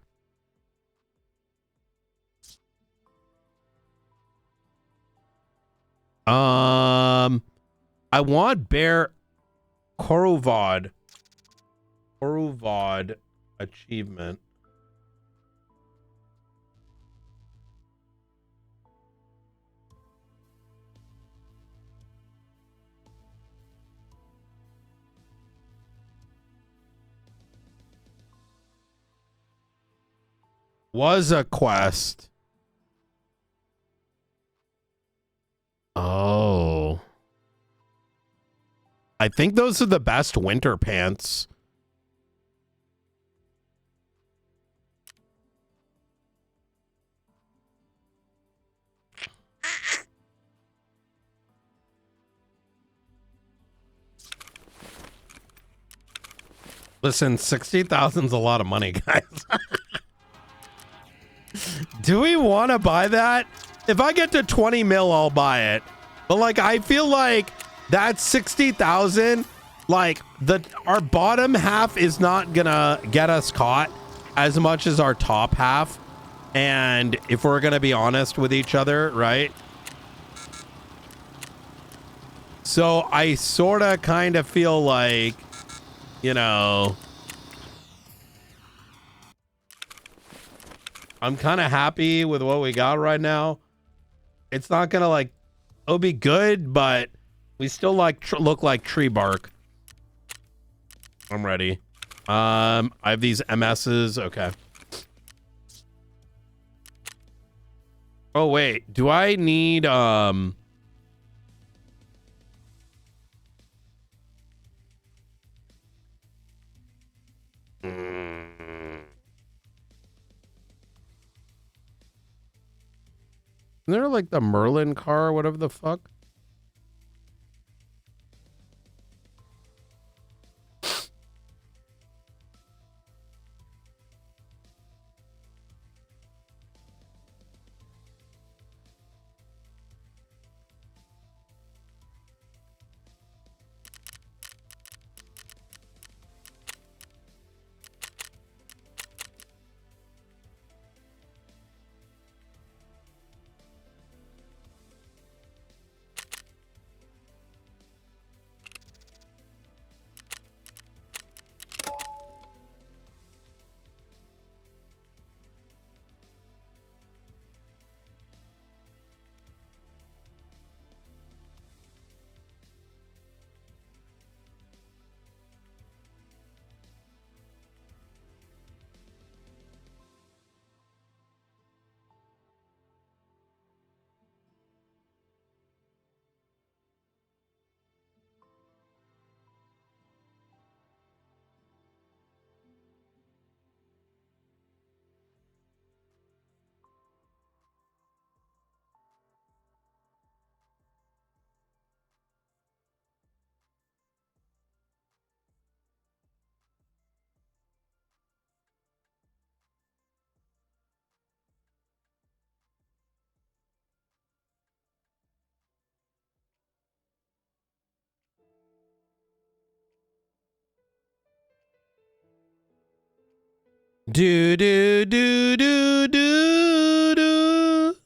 I want Bear Koruvod achievement. Was a quest. Oh. I think those are the best winter pants. Listen, 60,000 is a lot of money, guys. Do we want to buy that? If I get to 20 mil, I'll buy it. But like, I feel like that 60,000, like our bottom half is not gonna get us caught as much as our top half. And if we're gonna be honest with each other, right? So I sort of kind of feel like, you know, I'm kind of happy with what we got right now. It's not gonna like, it'll be good, but we still like look like tree bark. I'm ready. I have these MSs. Okay. Oh wait, do I need Isn't there like the Merlin car or whatever the fuck? Do do do do do do.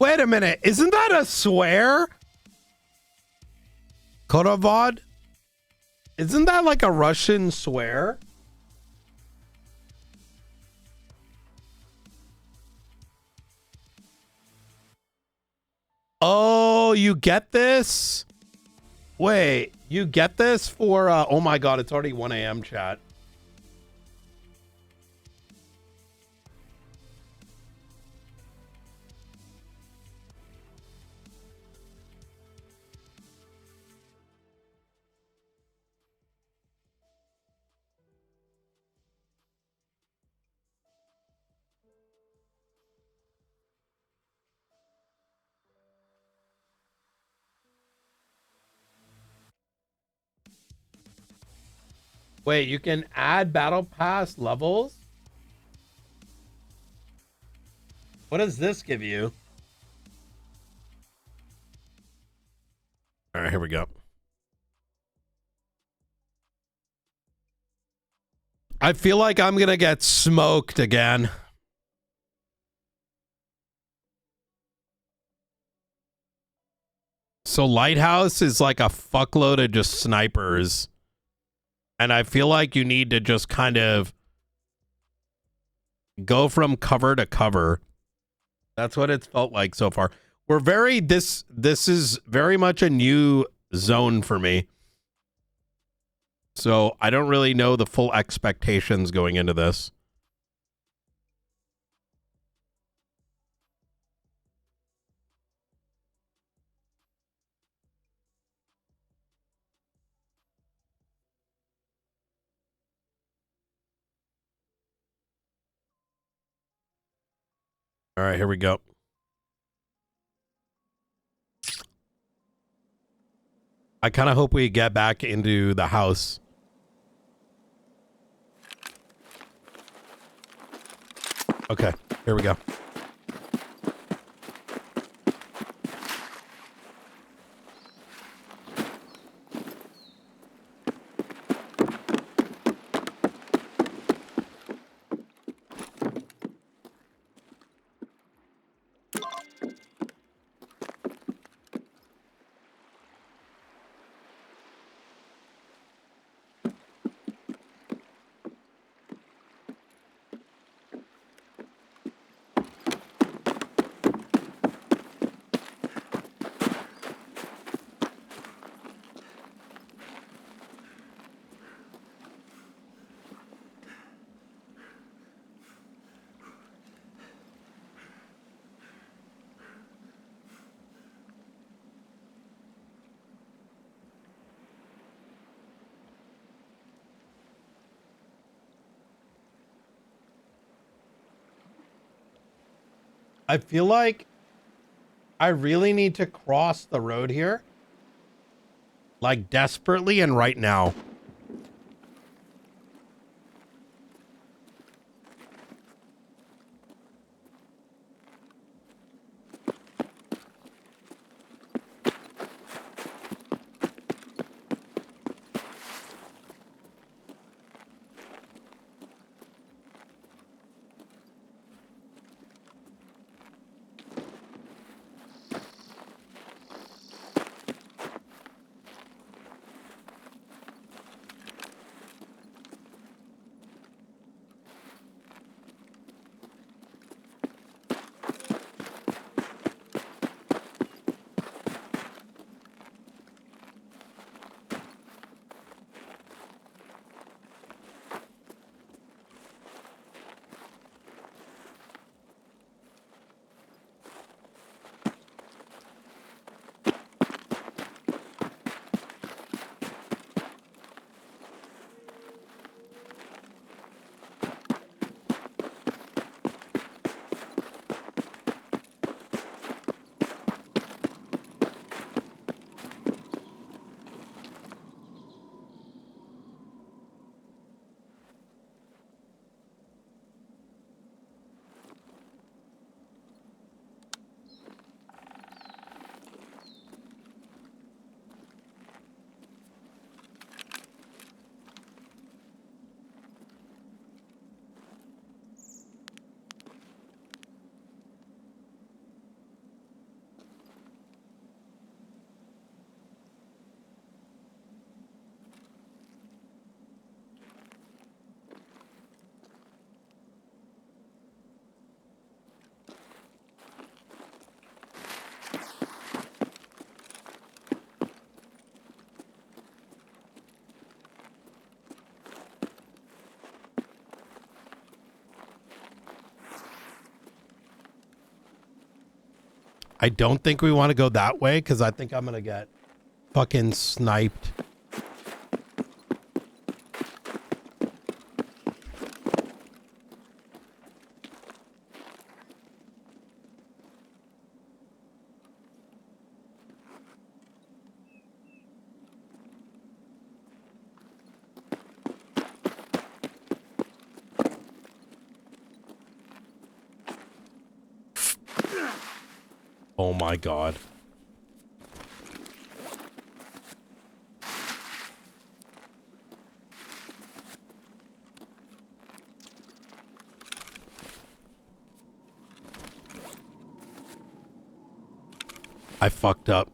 Wait a minute, isn't that a swear? Korovod? Isn't that like a Russian swear? Oh, you get this? Wait, you get this for, oh my God, it's already 1 a.m. chat. Wait, you can add battle pass levels? What does this give you? All right, here we go. I feel like I'm gonna get smoked again. So Lighthouse is like a fuckload of just snipers. And I feel like you need to just kind of go from cover to cover. That's what it's felt like so far. We're very this is very much a new zone for me. So I don't really know the full expectations going into this. All right, here we go. I kind of hope we get back into the house. Okay, here we go. I feel like I really need to cross the road here. Like desperately and right now. I don't think we want to go that way because I think I'm going to get fucking sniped. Oh my God. I fucked up.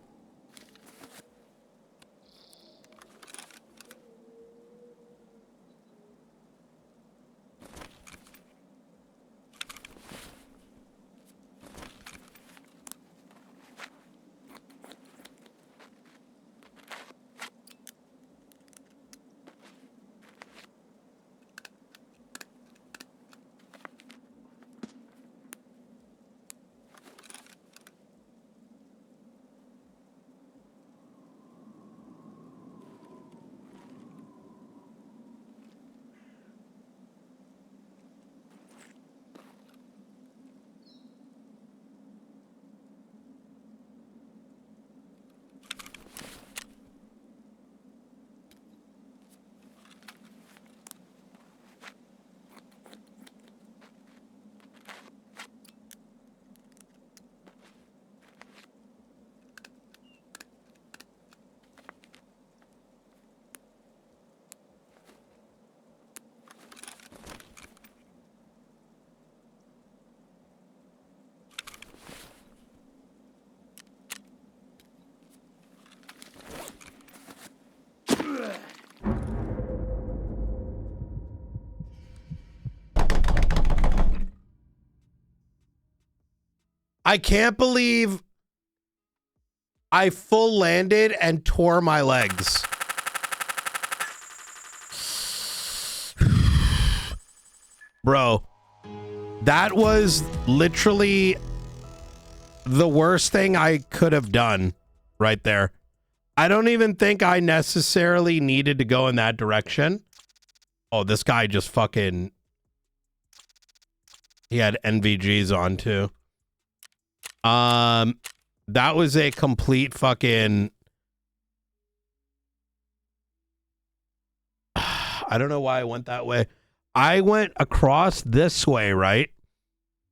I can't believe I full landed and tore my legs. Bro, that was literally the worst thing I could have done right there. I don't even think I necessarily needed to go in that direction. Oh, this guy just fucking... He had NVGs on too. That was a complete fucking... I don't know why I went that way. I went across this way, right?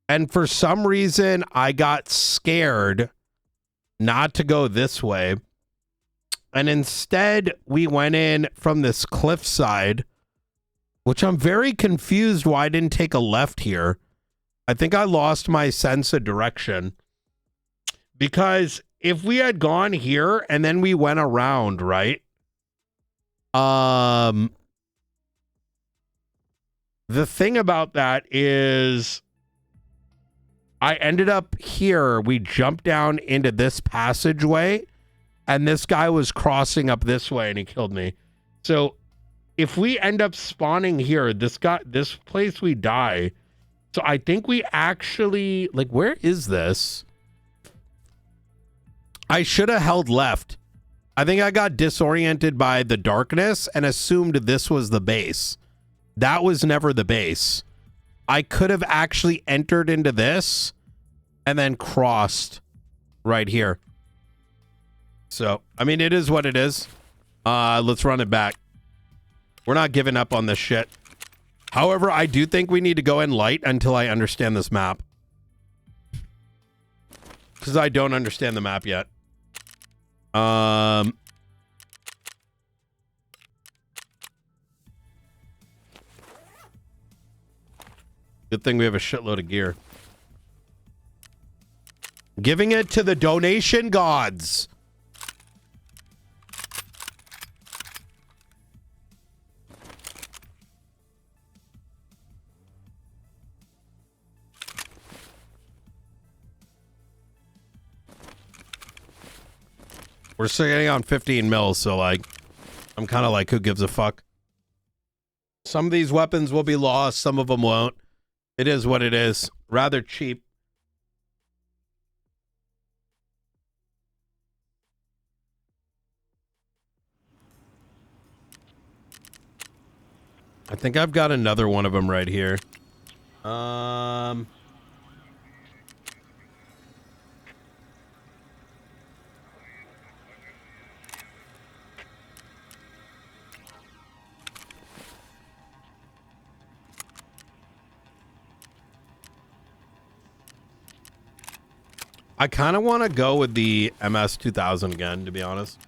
And for some reason, I got scared not to go this way. And instead, we went in from this cliffside, which I'm very confused why I didn't take a left here. I think I lost my sense of direction. Because if we had gone here and then we went around, right? The thing about that is I ended up here. We jumped down into this passageway and this guy was crossing up this way and he killed me. So if we end up spawning here, this place we die. So I think we actually, like, where is this? I should have held left. I think I got disoriented by the darkness and assumed this was the base. That was never the base. I could have actually entered into this and then crossed right here. So, I mean, it is what it is. Let's run it back. We're not giving up on this shit. However, I do think we need to go in light until I understand this map. Because I don't understand the map yet. Good thing we have a shitload of gear. Giving it to the donation gods. We're still getting on 15 mils, so like, I'm kind of like, who gives a fuck? Some of these weapons will be lost, some of them won't. It is what it is. Rather cheap. I think I've got another one of them right here. I kind of want to go with the MS-2000 again, to be honest.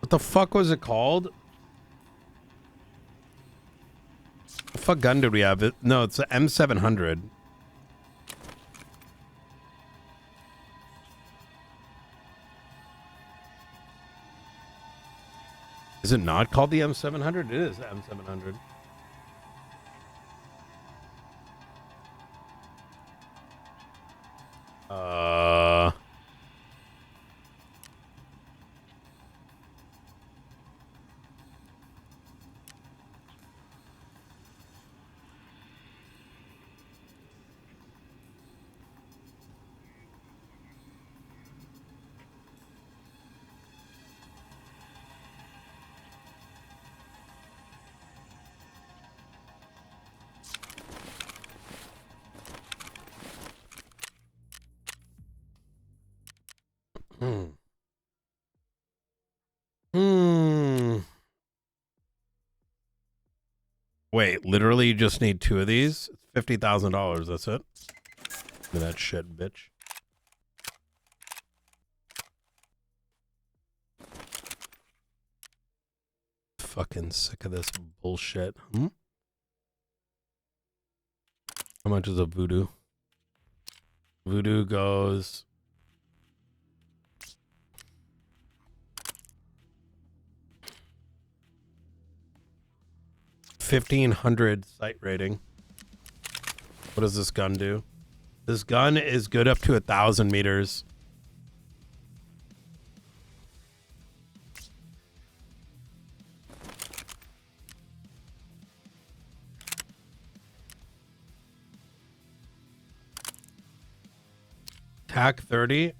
What the fuck was it called? What fuck gun did we have? No, it's the M700. Is it not called the M700? It is the M700. Wait, literally you just need two of these? It's $50,000, that's it? Look at that shit, bitch. Fucking sick of this bullshit. How much is a voodoo? Voodoo goes... 1500 sight rating. What does this gun do? This gun is good up to 1,000 meters. TAC 30,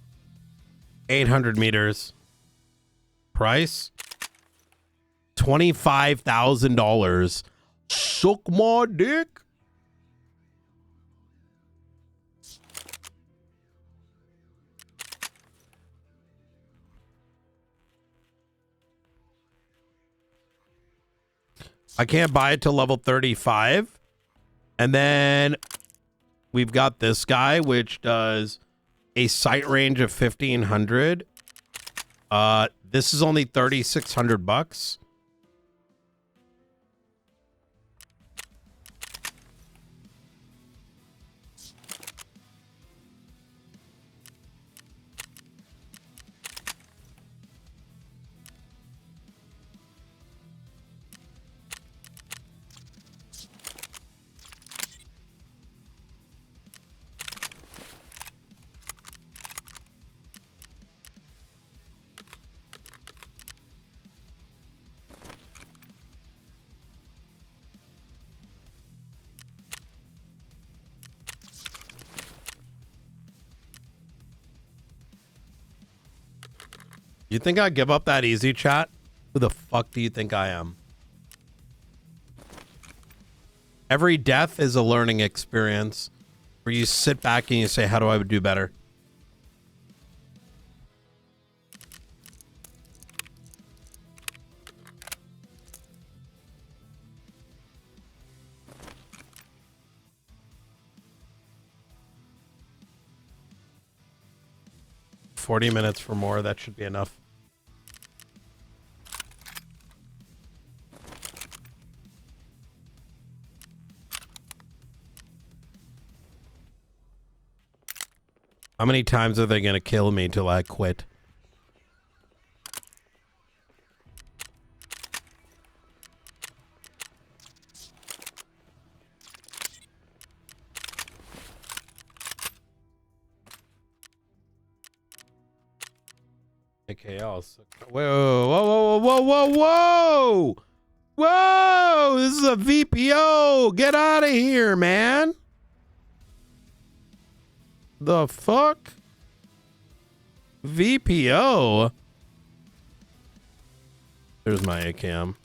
800 meters. Price $25,000. Suck my dick. I can't buy it till level 35. And then we've got this guy, which does a sight range of 1,500. This is only $3,600. You think I give up that easy, chat? Who the fuck do you think I am? Every death is a learning experience where you sit back and you say, how do I do better? $40 minutes for more. That should be enough. How many times are they going to kill me till I quit? AKL. Whoa, whoa, whoa, whoa, whoa, whoa! Whoa! This is a VPO! Get out of here, man! The fuck? VPO? There's my ACAM.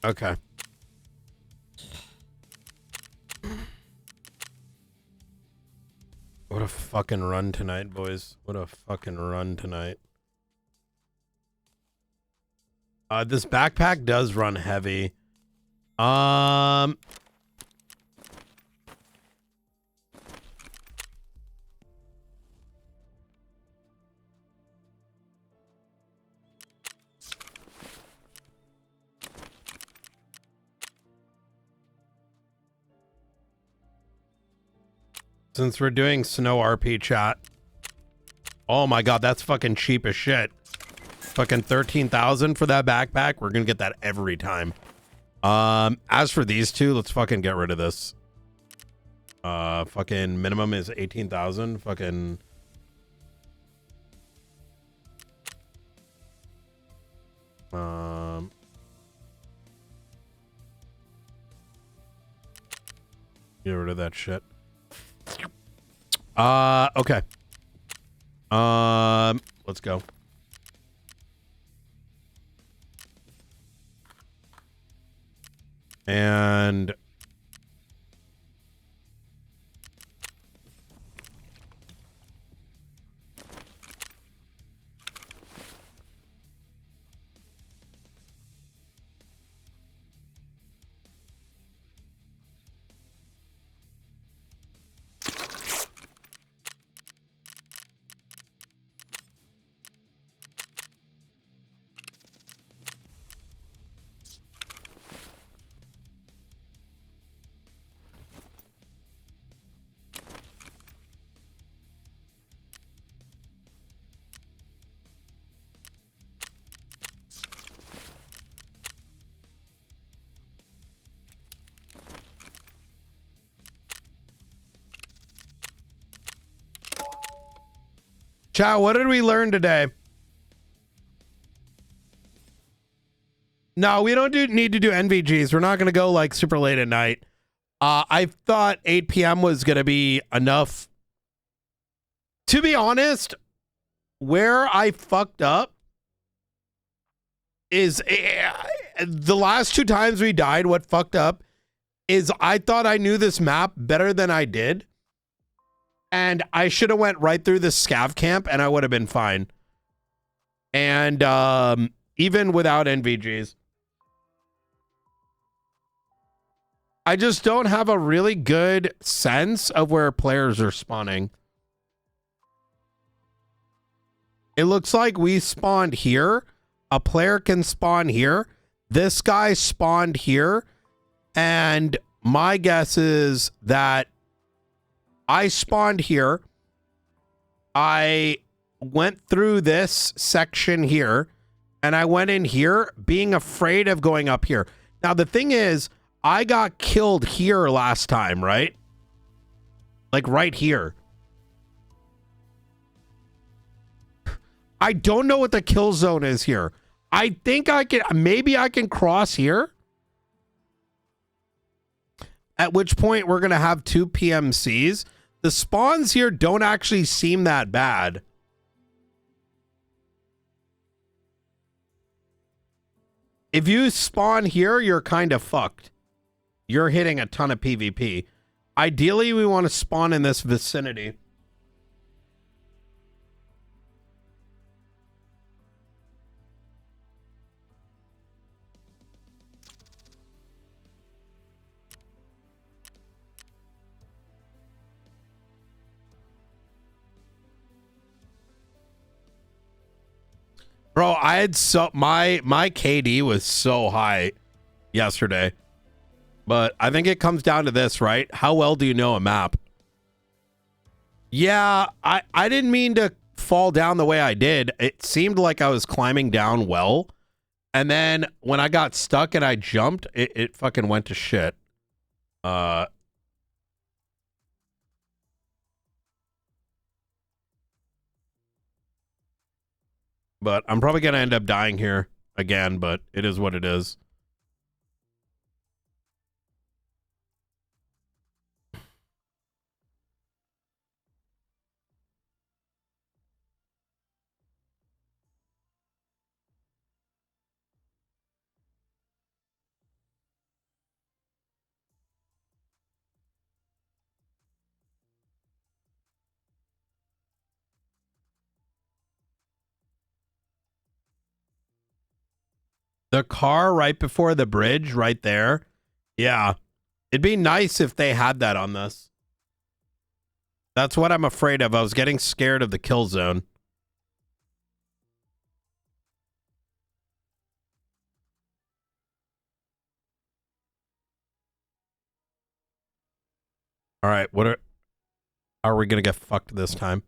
Okay. What a fucking run tonight, boys. What a fucking run tonight. This backpack does run heavy. Since we're doing snow RP chat. Oh my god, that's fucking cheap as shit. Fucking 13,000 for that backpack. We're gonna get that every time. As for these two, let's fucking get rid of this. Fucking minimum is 18,000. Fucking get rid of that shit. Okay. Let's go. And Chow, what did we learn today? No, we don't need to do NVGs. We're not going to go like super late at night. I thought 8 p.m. was going to be enough. To be honest, where I fucked up is the last 2 times we died. What fucked up is I thought I knew this map better than I did. And I should have went right through the scav camp and I would have been fine. And even without NVGs. I just don't have a really good sense of where players are spawning. It looks like we spawned here. A player can spawn here. This guy spawned here. And my guess is that I spawned here. I went through this section here. And I went in here being afraid of going up here. Now, the thing is, I got killed here last time, right? Like right here. I don't know what the kill zone is here. I think I can, maybe I can cross here. At which point we're going to have 2 PMCs. The spawns here don't actually seem that bad. If you spawn here, you're kind of fucked. You're hitting a ton of PvP. Ideally, we want to spawn in this vicinity. Bro, I had my KD was so high yesterday. But I think it comes down to this, right? How well do you know a map? Yeah, I didn't mean to fall down the way I did. It seemed like I was climbing down well. And then when I got stuck and I jumped, it fucking went to shit. But I'm probably going to end up dying here again, but it is what it is. The car right before the bridge right there. Yeah. It'd be nice if they had that on this. That's what I'm afraid of. I was getting scared of the kill zone. All right, how are we going to get fucked this time?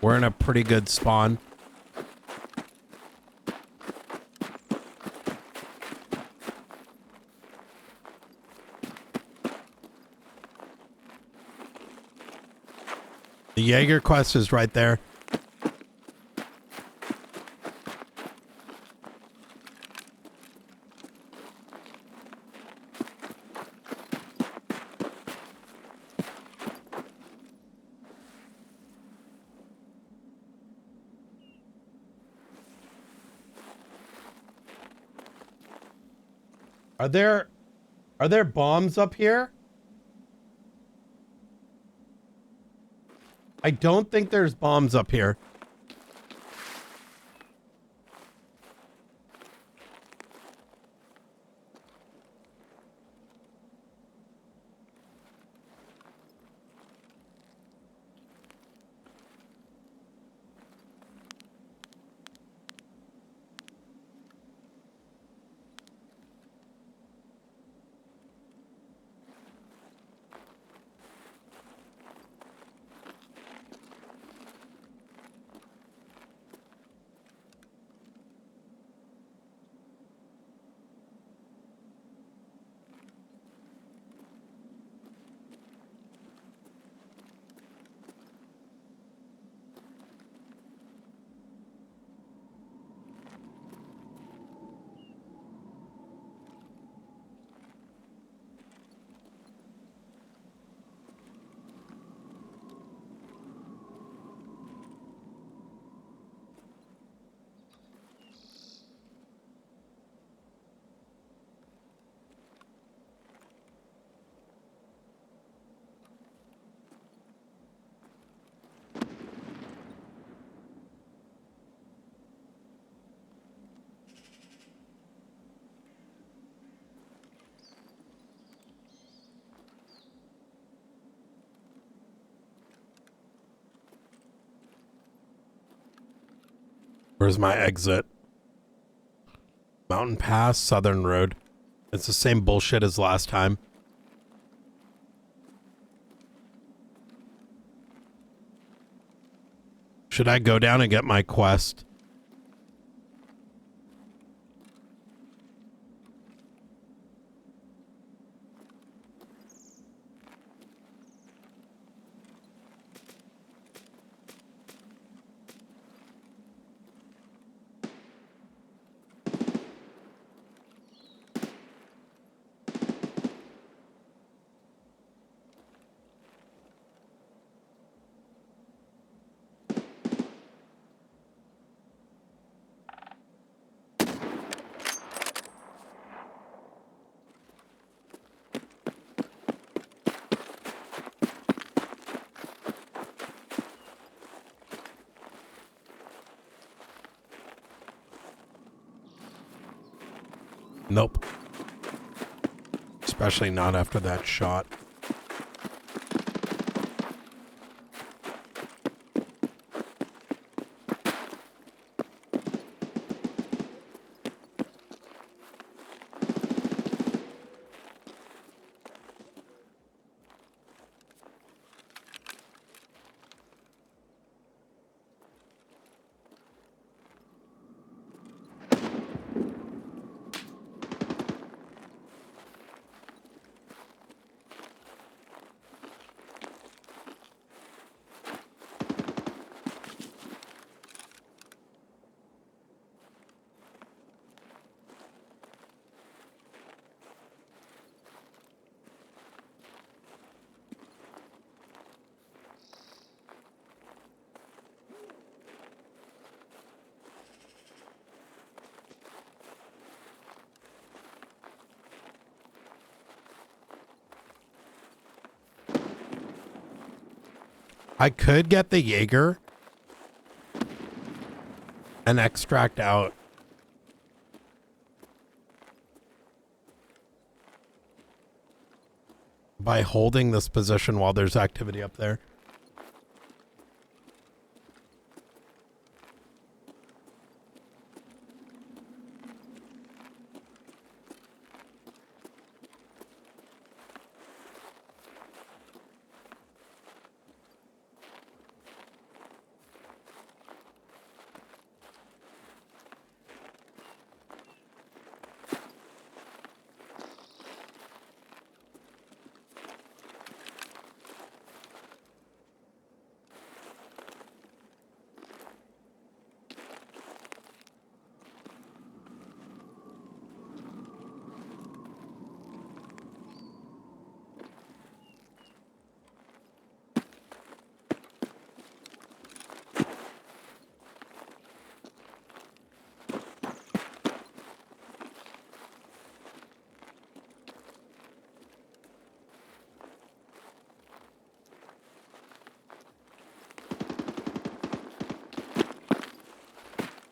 We're in a pretty good spawn. The Jaeger quest is right there. Are there bombs up here? I don't think there's bombs up here. Where's my exit? Mountain Pass, Southern Road. It's the same bullshit as last time. Should I go down and get my quest? Nope. Especially not after that shot. I could get the Jaeger and extract out. By holding this position while there's activity up there.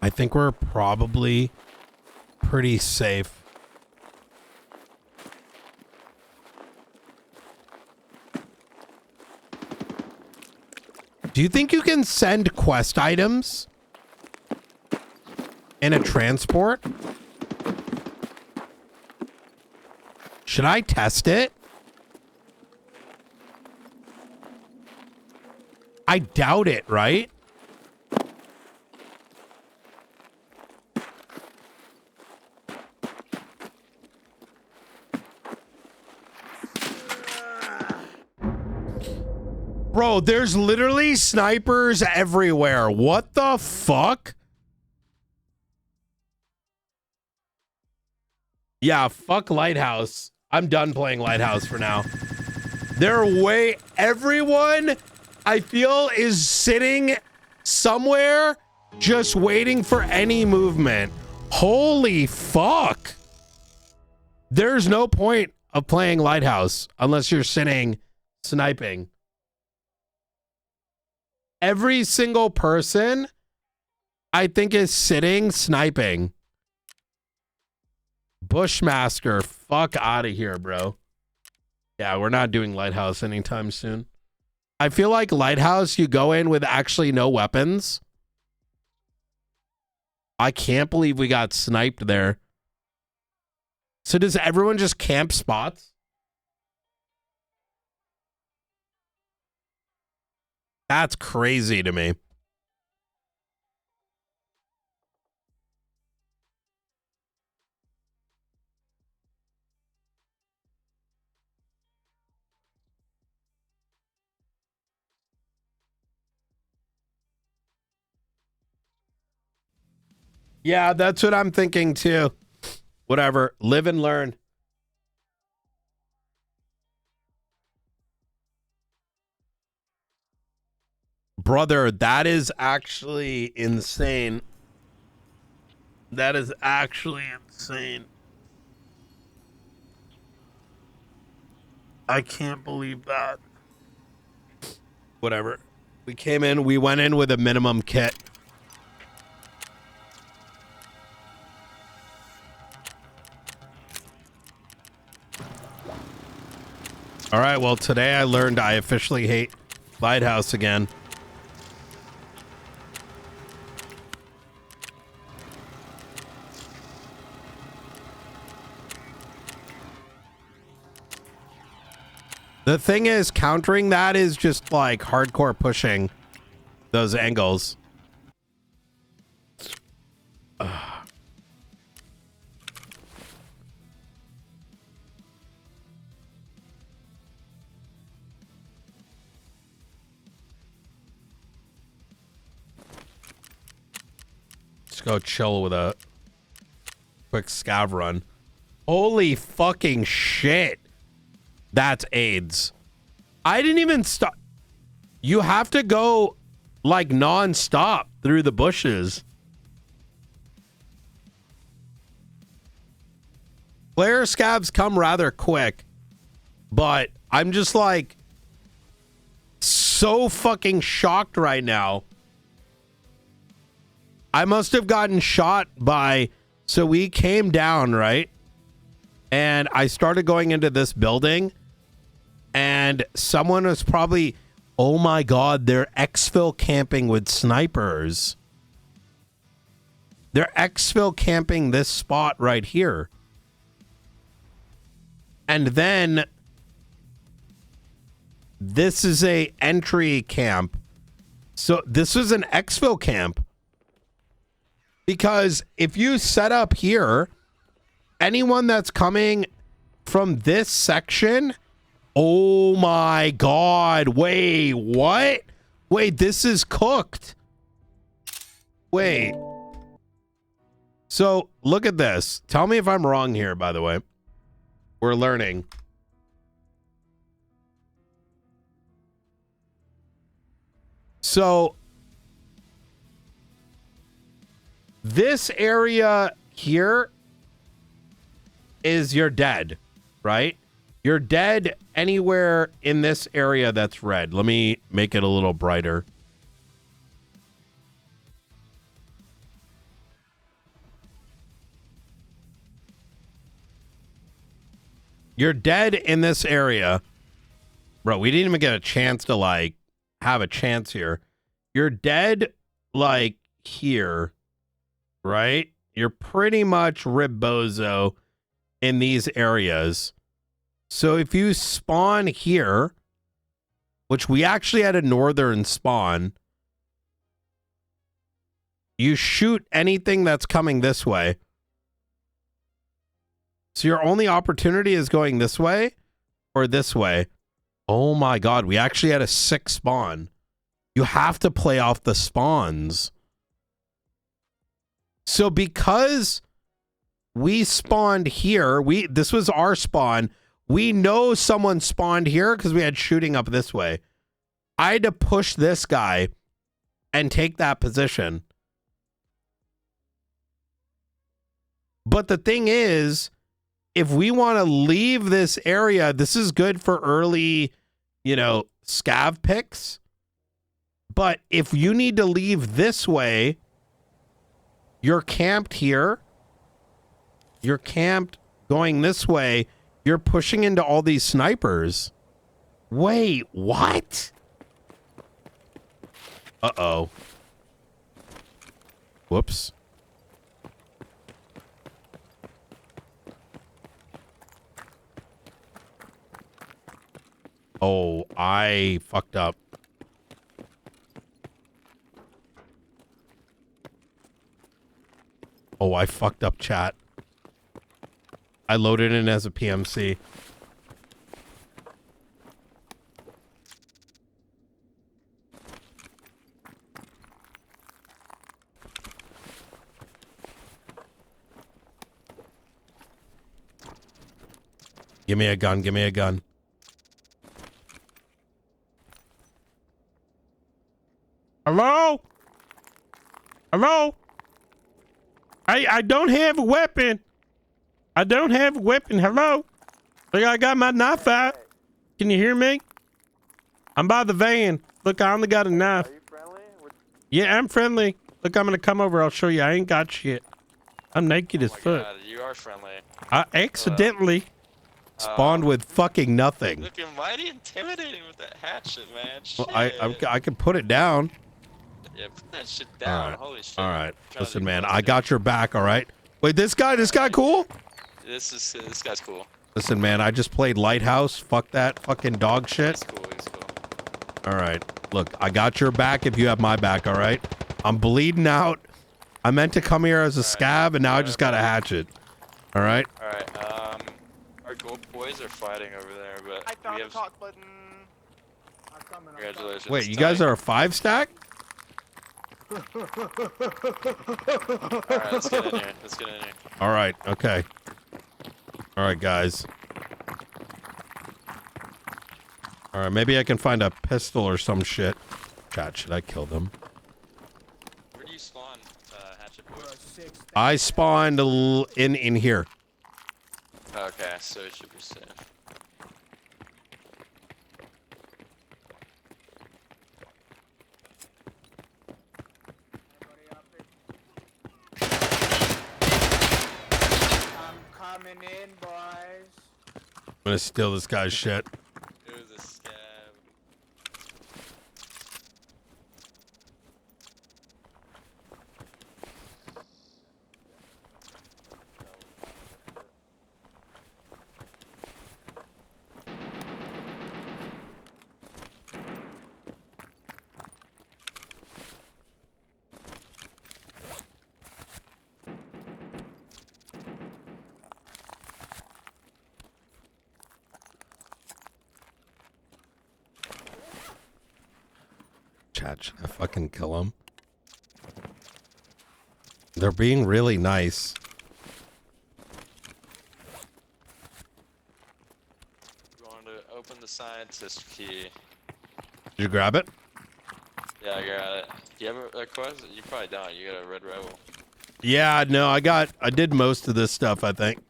I think we're probably pretty safe. Do you think you can send quest items in a transport? Should I test it? I doubt it, right? Bro, there's literally snipers everywhere. What the fuck? Yeah, fuck Lighthouse. I'm done playing Lighthouse for now. Everyone I feel is sitting somewhere just waiting for any movement. Holy fuck. There's no point of playing Lighthouse unless you're sitting sniping. Every single person I think is sitting sniping. Bushmaster, fuck out of here, bro. Yeah, we're not doing Lighthouse anytime soon. I feel like Lighthouse, you go in with actually no weapons. I can't believe we got sniped there. So does everyone just camp spots? That's crazy to me. Yeah, that's what I'm thinking too. Whatever. Live and learn. Brother, that is actually insane. That is actually insane. I can't believe that. Whatever. We came in, we went in with a minimum kit. All right, well, today I learned I officially hate Lighthouse again. The thing is, countering that is just like hardcore pushing those angles. Let's go chill with a quick scav run. Holy fucking shit. That's AIDS. I didn't even stop. You have to go like non-stop through the bushes. Flare scabs come rather quick, but I'm just like so fucking shocked right now. I must have gotten shot by... So we came down, right? And I started going into this building. And someone was probably... Oh my God, they're exfil camping with snipers. They're exfil camping this spot right here. And then... This is a entry camp. So this is an exfil camp. Because if you set up here, anyone that's coming from this section, oh my God, wait, what? Wait, this is cooked. Wait. So look at this. Tell me if I'm wrong here, by the way. We're learning. So this area here is you're dead, right? You're dead anywhere in this area that's red. Let me make it a little brighter. You're dead in this area. Bro, we didn't even get a chance to like have a chance here. You're dead like here, right? You're pretty much ribbozo in these areas. So if you spawn here, which we actually had a northern spawn, you shoot anything that's coming this way. So your only opportunity is going this way or this way. Oh my God, we actually had a 6 spawn. You have to play off the spawns. So because we spawned here, this was our spawn. We know someone spawned here because we had shooting up this way. I had to push this guy and take that position. But the thing is, if we want to leave this area, this is good for early, you know, scav picks. But if you need to leave this way, you're camped here. You're camped going this way. You're pushing into all these snipers. Wait, what? Uh-oh. Whoops. Oh, I fucked up. Oh, I fucked up, chat. I loaded in as a PMC. Give me a gun, give me a gun. Hello? Hello? I don't have a weapon. I don't have a weapon. Hello? Look, I got my knife out. Can you hear me? I'm by the van. Look, I only got a knife. Are you friendly? Yeah, I'm friendly. Look, I'm gonna come over. I'll show you. I ain't got shit. I'm naked as fuck. God, you are friendly. I accidentally spawned with fucking nothing. Looking mighty intimidating with that hatchet, man. Well, Shit. I can put it down. Yeah, put that shit down. All right. Holy shit. All right. Trying to Listen, do man, close I to got your back, all right? Wait, this guy cool? This guy's cool. Listen, man, I just played Lighthouse. Fuck that fucking dog shit. He's cool. All right. Look, I got your back if you have my back, all right? I'm bleeding out. I meant to come here as a scab, and now I just got a hatchet. All right? All right. Our gold boys are fighting over there, but I found we a have... talk button. I'm coming. Congratulations. Wait, you guys are a 5-stack? All right, let's get in here. Let's get in here. All right. Okay. All right, guys. All right, maybe I can find a pistol or some shit. Chat, should I kill them? Where do you spawn, hatchet boys? I spawned in here. Okay, so it should be safe. Coming in, boys. I'm gonna steal this guy's shit. It was a scab. Chat, should I fucking kill him? They're being really nice. You want to open the scientist key. Did you grab it? Yeah, I got it. Do you have a quest? You probably don't. You got a red rebel. Yeah, no, I did most of this stuff, I think.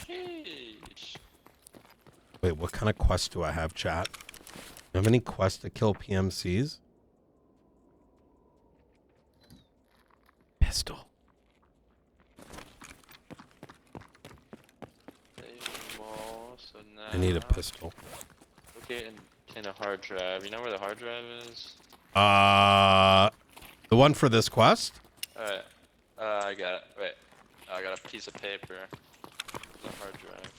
Sheesh. Wait, what kind of quest do I have, chat? Do you have any quests to kill PMCs? Pistol. So now I need a pistol. Okay, in a hard drive. You know where the hard drive is? The one for this quest? Alright. I got it. Wait. I got a piece of paper. The hard drive.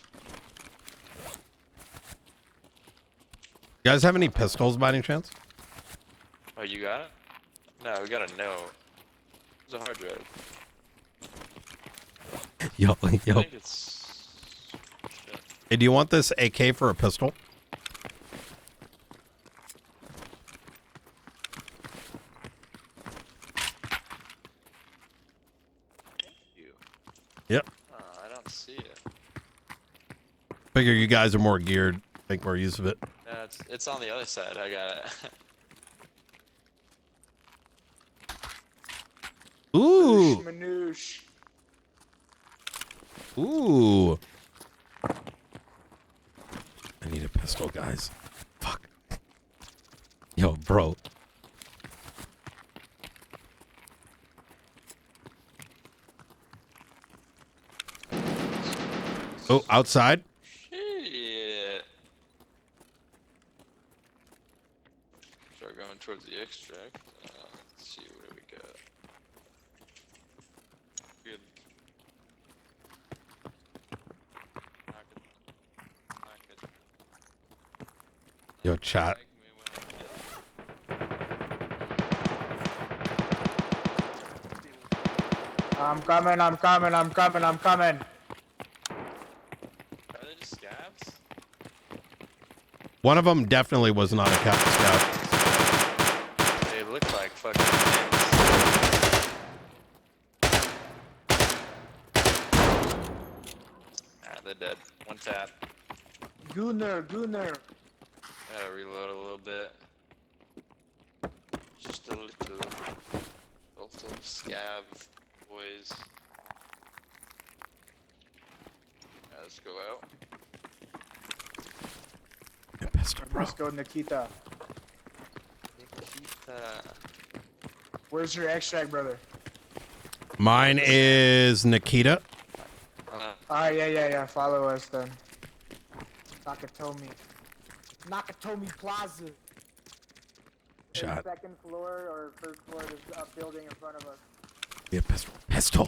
You guys have any pistols by any chance? Oh, you got it? No, we got a note. It's a hard drive. Yo. I think it's... Shit. Hey, do you want this AK for a pistol? Yep. Oh, I don't see it. Figure you guys are more geared. Make more use of it. Yeah, it's on the other side. I got it. Ooh. Manoosh. Ooh. I need a pistol, guys. Fuck. Yo, bro. Oh, outside? Shit. Start going towards the extract. Let's see what we got. Good. Yo, chat. I'm coming. I'm coming. I'm coming. I'm coming. Are they just scabs? One of them definitely was not a scout. They look like fucking they're dead. One tap. Gunner. Gotta reload a little bit. Just a little scab boys. Let's go out. Let's go, Nikita. Where's your extract, brother? Mine is Nikita. Alright, yeah. Follow us then. Nakatomi Plaza. Shot. Second floor or first floor, there's a building in front of us. Yeah, pistol. Pistol.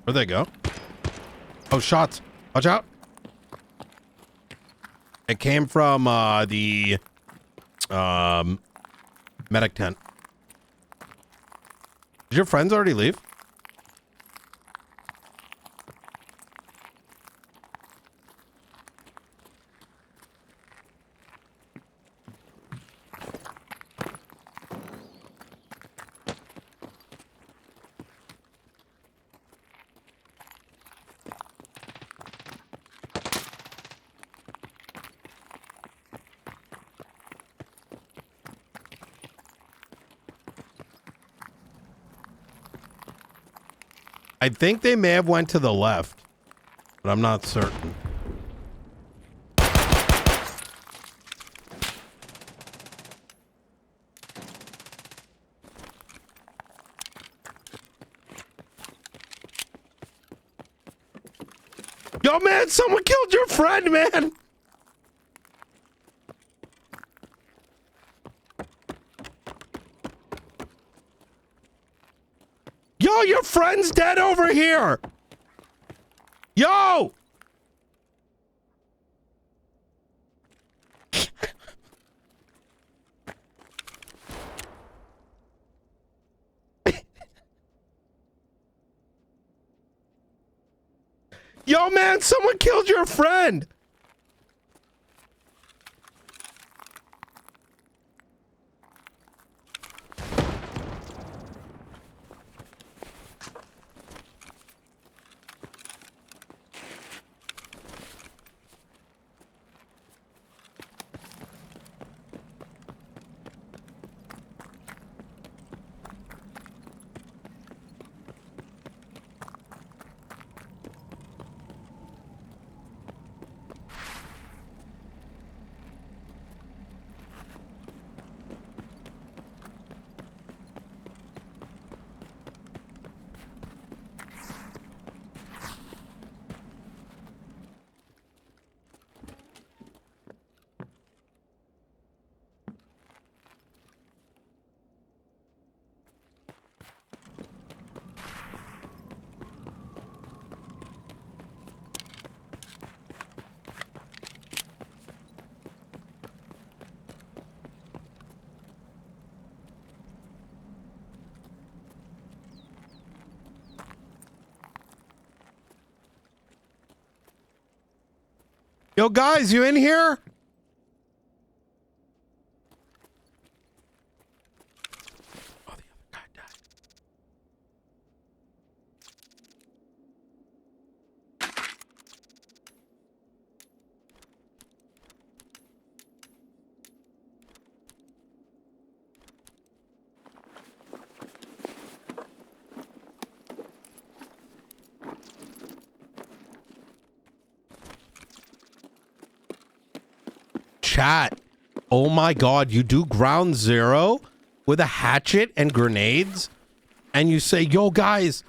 Where'd they go? Oh, shots. Watch out. It came from the medic tent. Did your friends already leave? I think they may have went to the left, but I'm not certain. Yo, man, someone killed your friend, man. Yo, your friend's dead over here. Yo. Yo, man, someone killed your friend. Yo, guys, you in here? Oh, the other guy died. Chat. Oh my God, you do ground zero with a hatchet and grenades and you say, yo guys,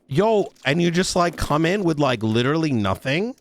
yo, and you just like come in with like literally nothing.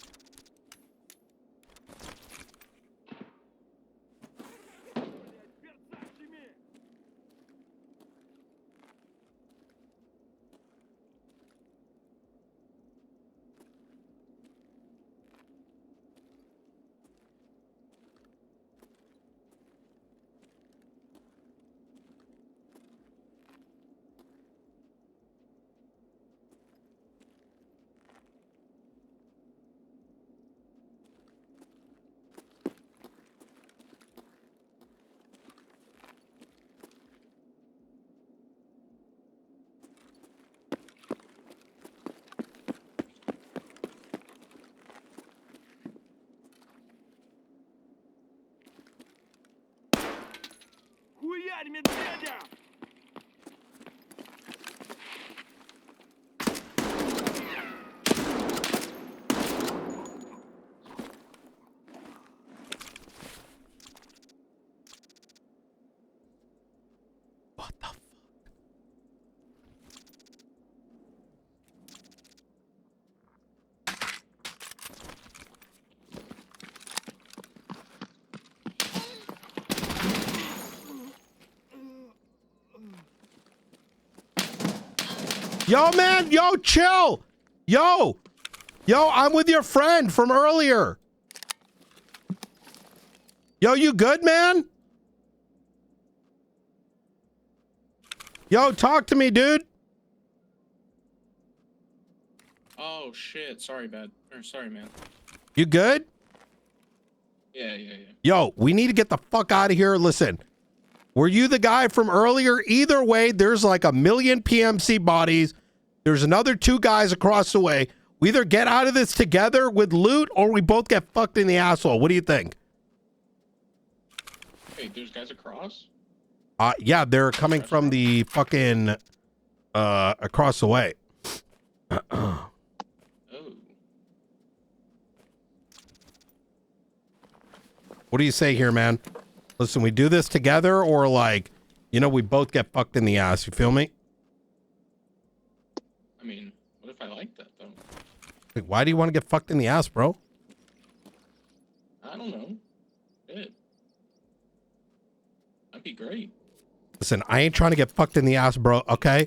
Yo, man, yo, chill. Yo, I'm with your friend from earlier. Yo, you good, man? Yo, talk to me, dude. Oh shit! Sorry, sorry, man. You good? Yeah. Yo, we need to get the fuck out of here. Listen, were you the guy from earlier? Either way, there's like a million PMC bodies. There's another 2 guys across the way. We either get out of this together with loot or we both get fucked in the asshole. What do you think? Hey, there's guys across? Yeah, they're coming from the fucking across the way. Oh. What do you say here, man? Listen, we do this together, or like, you know, we both get fucked in the ass. You feel me? I mean, what if I like that though? Like, why do you want to get fucked in the ass, bro? I don't know. Shit. That'd be great. Listen, I ain't trying to get fucked in the ass, bro. Okay.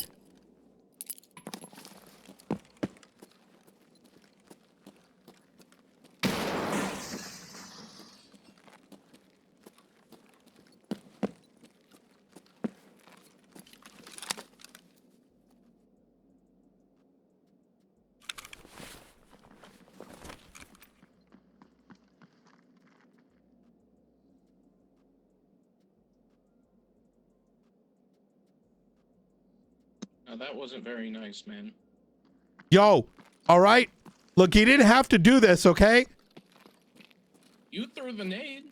Now that wasn't very nice, man. Yo, all right. Look, he didn't have to do this, okay? You threw the nade.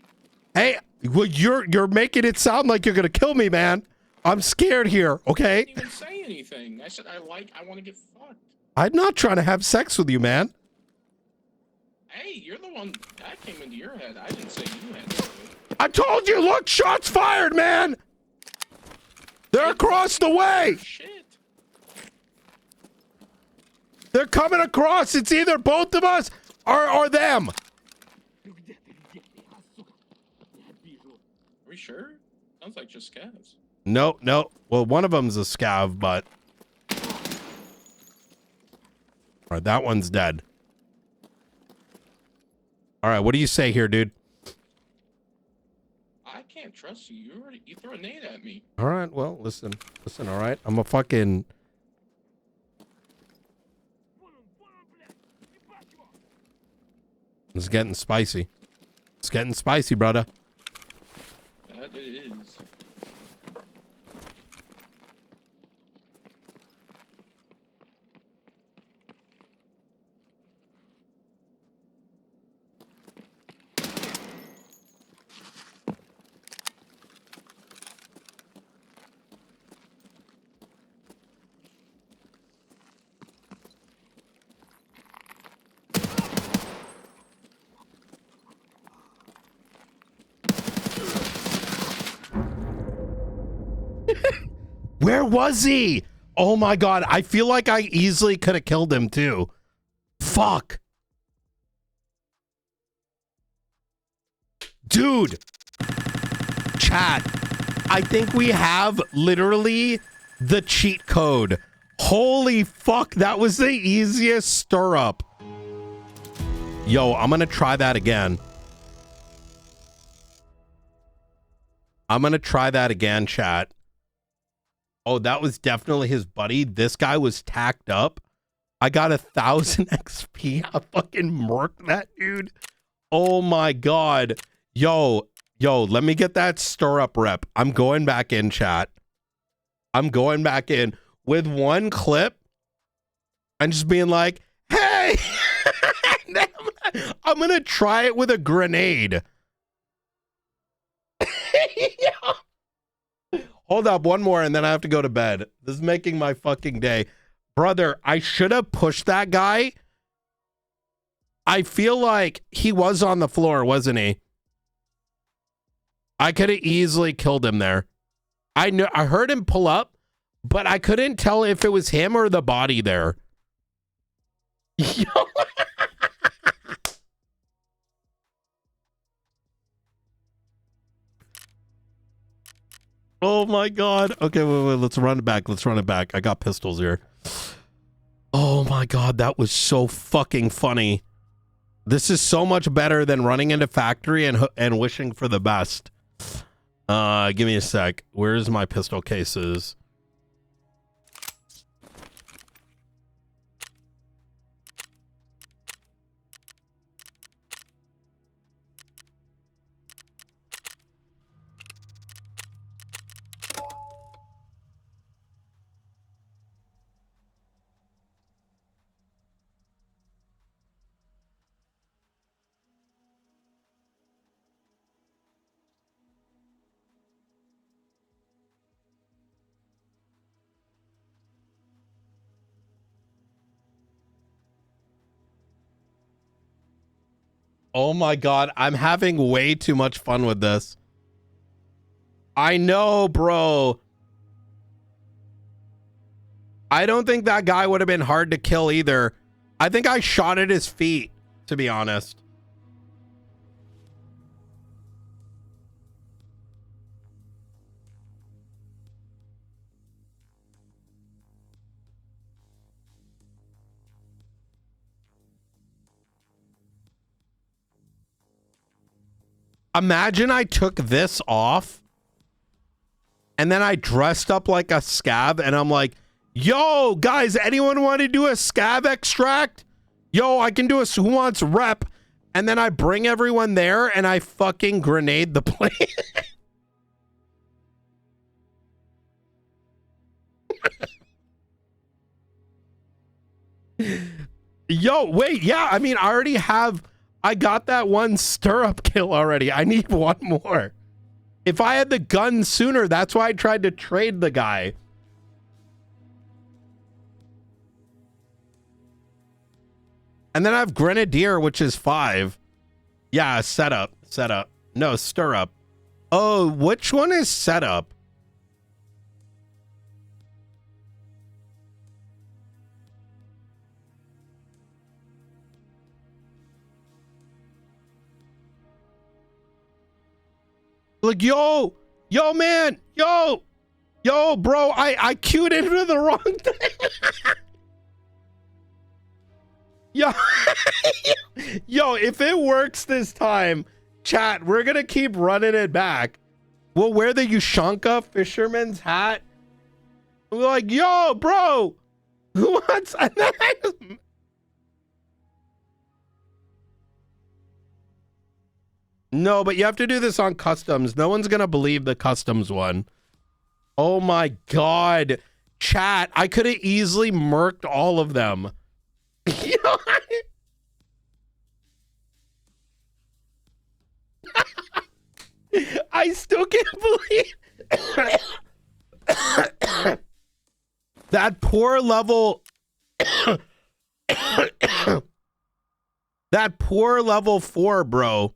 Hey, well, you're making it sound like you're gonna kill me, man. I'm scared here, okay? I didn't even say anything. I said I want to get fucked. I'm not trying to have sex with you, man. Hey, you're the one that came into your head. I didn't say you had to do it. I told you, look, shots fired, man. They're across the way. Shit. They're coming across. It's either both of us or them. Are we sure? Sounds like just scavs. No. Well, one of them's a scav, but all right, that one's dead. All right, what do you say here, dude? I can't trust you. You threw a nade at me. All right, well, listen. All right, I'm a fucking. It's getting spicy. It's getting spicy, brother. That it is. Where was he? Oh my god, I feel like I easily could have killed him too. Fuck. Dude. Chat. I think we have literally the cheat code. Holy fuck, that was the easiest stir up. Yo, I'm gonna try that again. Chat. Oh, that was definitely his buddy. This guy was tacked up. I got 1,000 XP. I fucking murked that dude. Oh my god. Yo, let me get that stir up rep. I'm going back in, chat. I'm going back in with one clip and just being like, hey, I'm gonna try it with a grenade. Hold up, one more and then I have to go to bed. This is making my fucking day. Brother, I should have pushed that guy. I feel like he was on the floor, wasn't he? I could have easily killed him there. I heard him pull up, but I couldn't tell if it was him or the body there. Yo. Oh my god. Okay, wait, let's run it back. I got pistols here. Oh my god, that was so fucking funny. This is so much better than running into factory and wishing for the best. Give me a sec. Where's my pistol cases? Oh my god, I'm having way too much fun with this. I know, bro. I don't think that guy would have been hard to kill either. I think I shot at his feet, to be honest. Imagine I took this off and then I dressed up like a scab and I'm like, yo, guys, anyone want to do a scab extract? Yo, I can do a who wants rep. And then I bring everyone there and I fucking grenade the place. Yo, wait, yeah, I mean, I got that one stirrup kill already. I need one more. If I had the gun sooner, that's why I tried to trade the guy. And then I have Grenadier, which is 5. Yeah, setup. No, stirrup. Oh, which one is setup? Like, yo, man, yo, bro, I queued into the wrong thing. Yo, if it works this time, chat, we're gonna keep running it back. We'll wear the Ushanka fisherman's hat. We're like, yo, bro, who wants? No, but you have to do this on customs. No one's gonna believe the customs one. Oh my god. Chat, I could have easily murked all of them. I still can't believe that poor level that poor level 4, bro.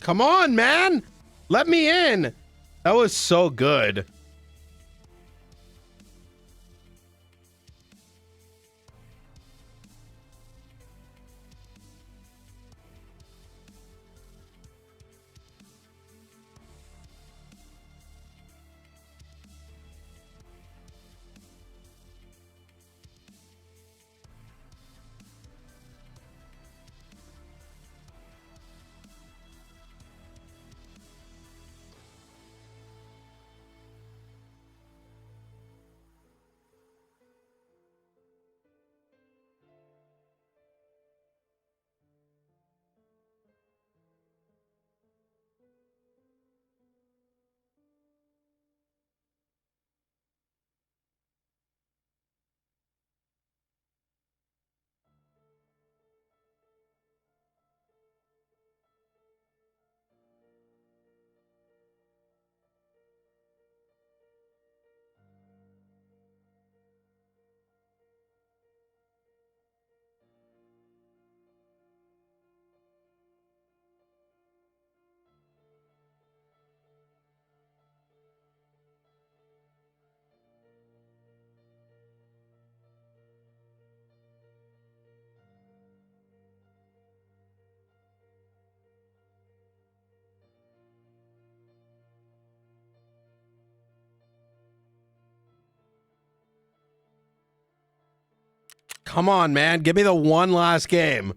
Come on, man. Let me in. That was so good. Come on, man. Give me the one last game.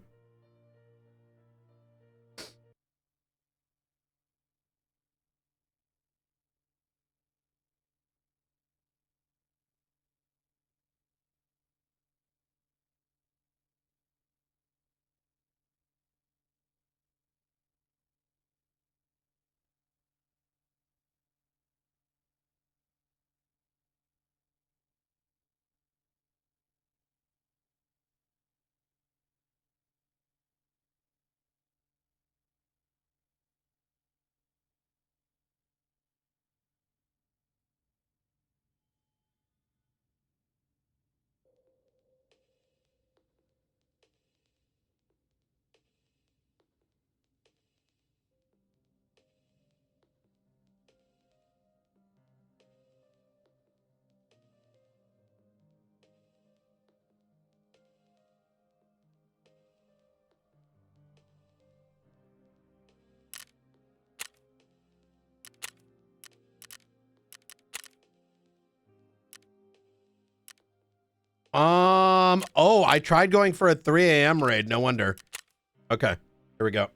Oh, I tried going for a 3 a.m. raid. No wonder. Okay, here we go.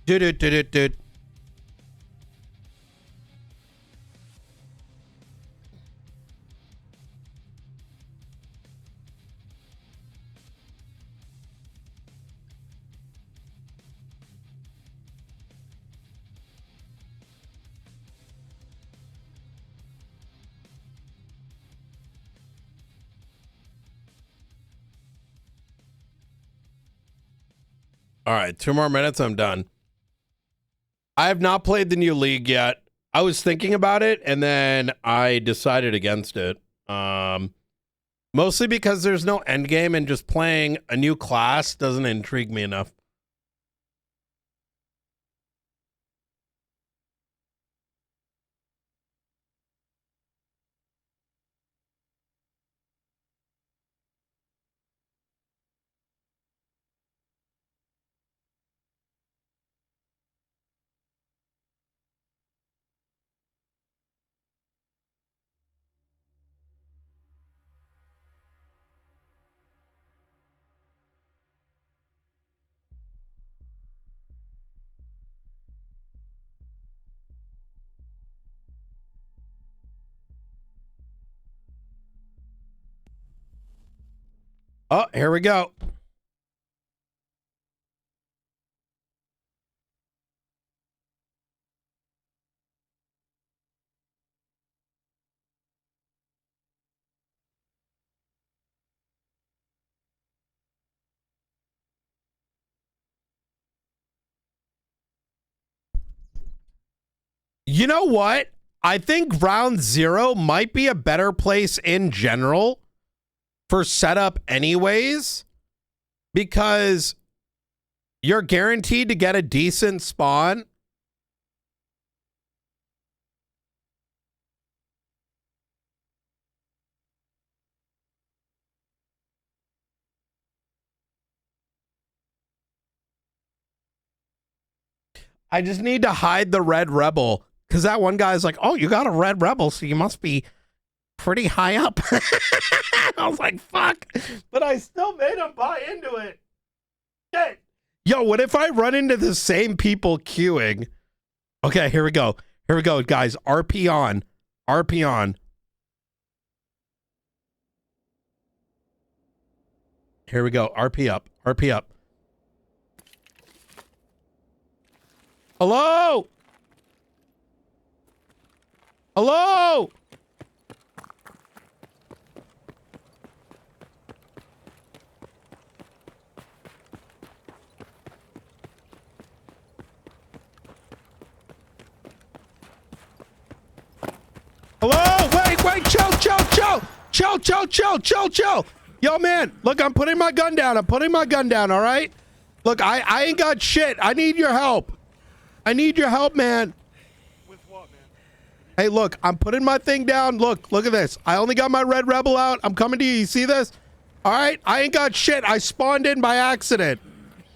Dude. All right, 2 more minutes. I'm done. I have not played the new league yet. I was thinking about it, and then I decided against it. Mostly because there's no end game, and just playing a new class doesn't intrigue me enough. Oh, here we go. You know what? I think round 0 might be a better place in general for setup anyways, because you're guaranteed to get a decent spawn. I just need to hide the red rebel, because that one guy's like, oh, you got a red rebel, so you must be pretty high up. I was like, fuck. But I still made him buy into it. Shit. Yo, what if I run into the same people queuing? Okay, here we go. Here we go, guys. RP on. RP on. Here we go. RP up. RP up. Hello? Hello? Hello? Wait, chill. Yo, man, look, I'm putting my gun down. All right? Look, I ain't got shit. I need your help. Man. With what, man? Hey, look, I'm putting my thing down. Look at this. I only got my red rebel out. I'm coming to you. You see this? All right? I ain't got shit. I spawned in by accident.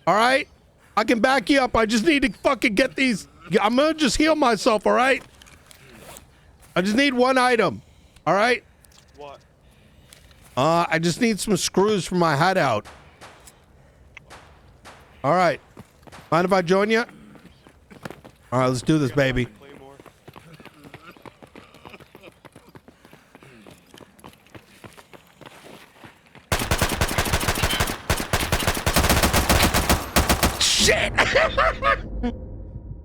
All right? I can back you up. I just need to fucking get these. I'm gonna just heal myself, all right? I just need one item. All right? What? I just need some screws for my hideout. All right. Mind if I join you? All right, let's do this, baby. Shit!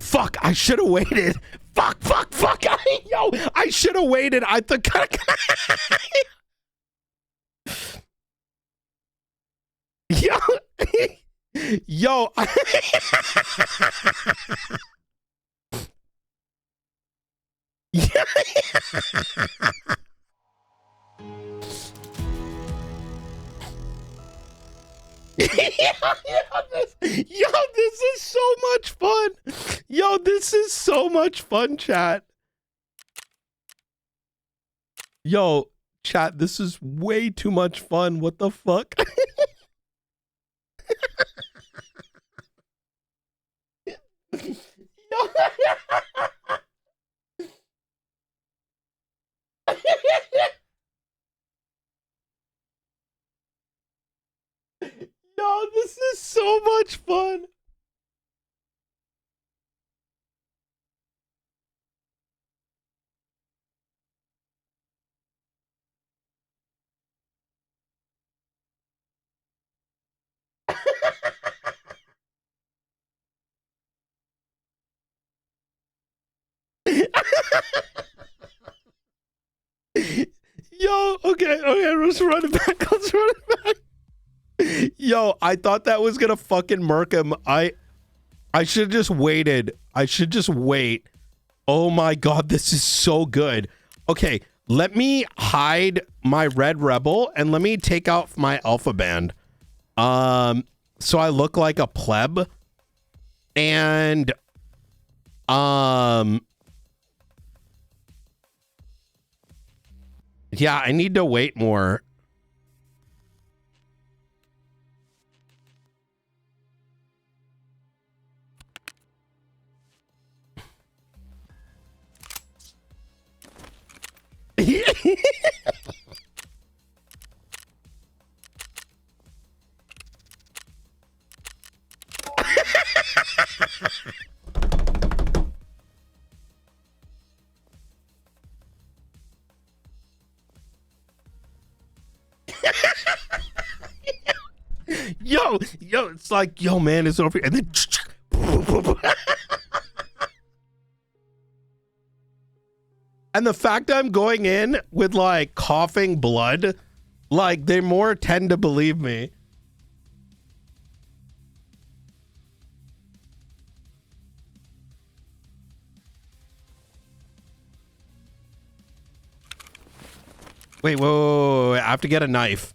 Fuck, I should have waited. Fuck. Yo, I should have waited. I think. Yo. Yo, this is so much fun. Yo, this is so much fun, chat. Yo, chat, this is way too much fun. What the fuck? Yo, this is so much fun. Yo, okay, let's run it back. Let's run it back. Yo, I thought that was gonna fucking murk him. I should just waited. I should just wait. Oh my god, this is so good. Okay, let me hide my red rebel and let me take out my alpha band. So I look like a pleb. And yeah, I need to wait more. Yo, it's like, yo, man, it's over here. And then and the fact that I'm going in with like coughing blood, like they more tend to believe me. Wait, whoa, I have to get a knife.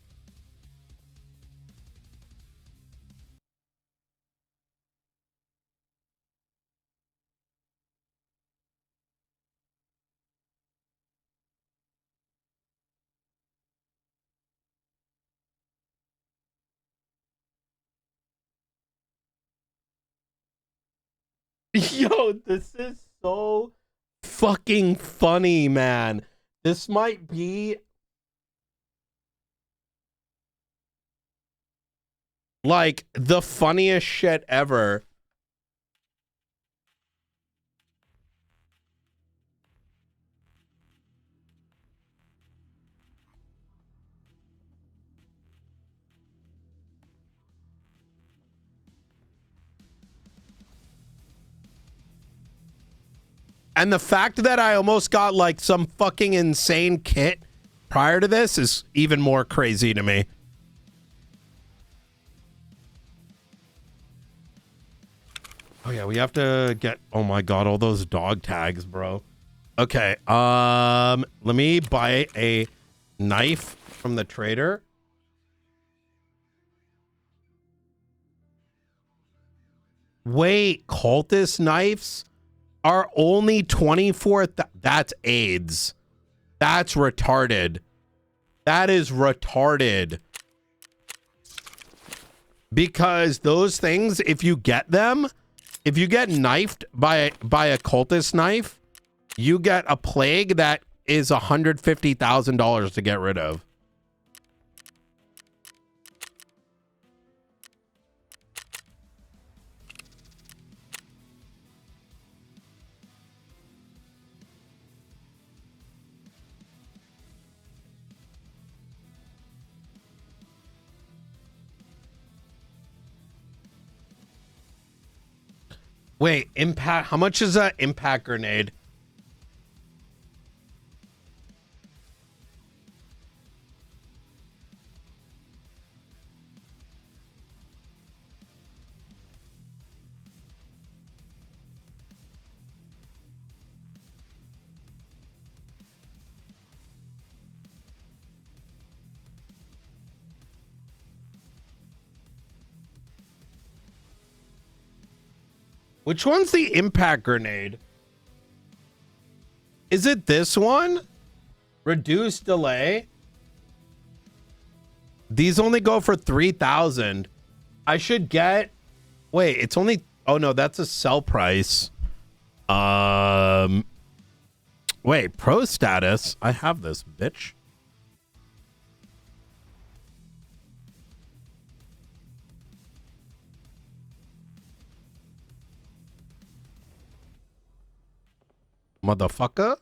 Yo, this is so fucking funny, man. This might be like the funniest shit ever. And the fact that I almost got like some fucking insane kit prior to this is even more crazy to me. Oh yeah, we have to get, oh my god, all those dog tags, bro. Okay, let me buy a knife from the trader. Wait, cultist knives are only 24. That's AIDS. That's retarded. That is retarded. Because those things, if you get them, if you get knifed by a cultist knife, you get a plague that is $150,000 to get rid of. Wait, impact, how much is that impact grenade? Which one's the impact grenade? Is it this one? Reduce delay. These only go for 3,000. I should get, wait, it's only, oh no, that's a sell price. Wait, pro status. I have this, bitch. Motherfucker.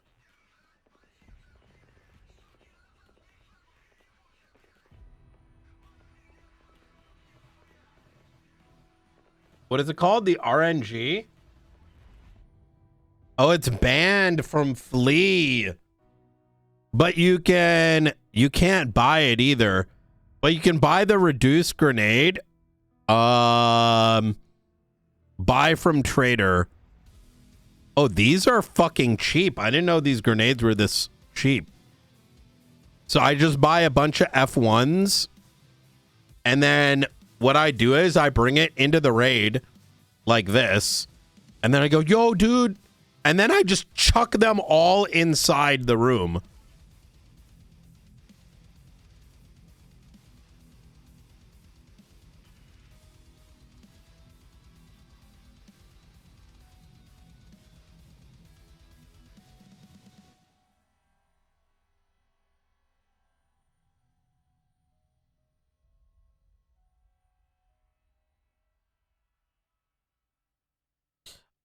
What is it called? The RNG? Oh, it's banned from Flea. But you can't buy it either. But you can buy the reduced grenade. Buy from trader. Oh, these are fucking cheap. I didn't know these grenades were this cheap. So I just buy a bunch of F1s. And then what I do is I bring it into the raid like this. And then I go, yo, dude. And then I just chuck them all inside the room.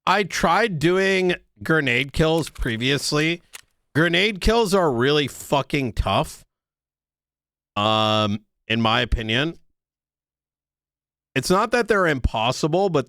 I tried doing grenade kills previously. Grenade kills are really fucking tough. In my opinion. It's not that they're impossible, but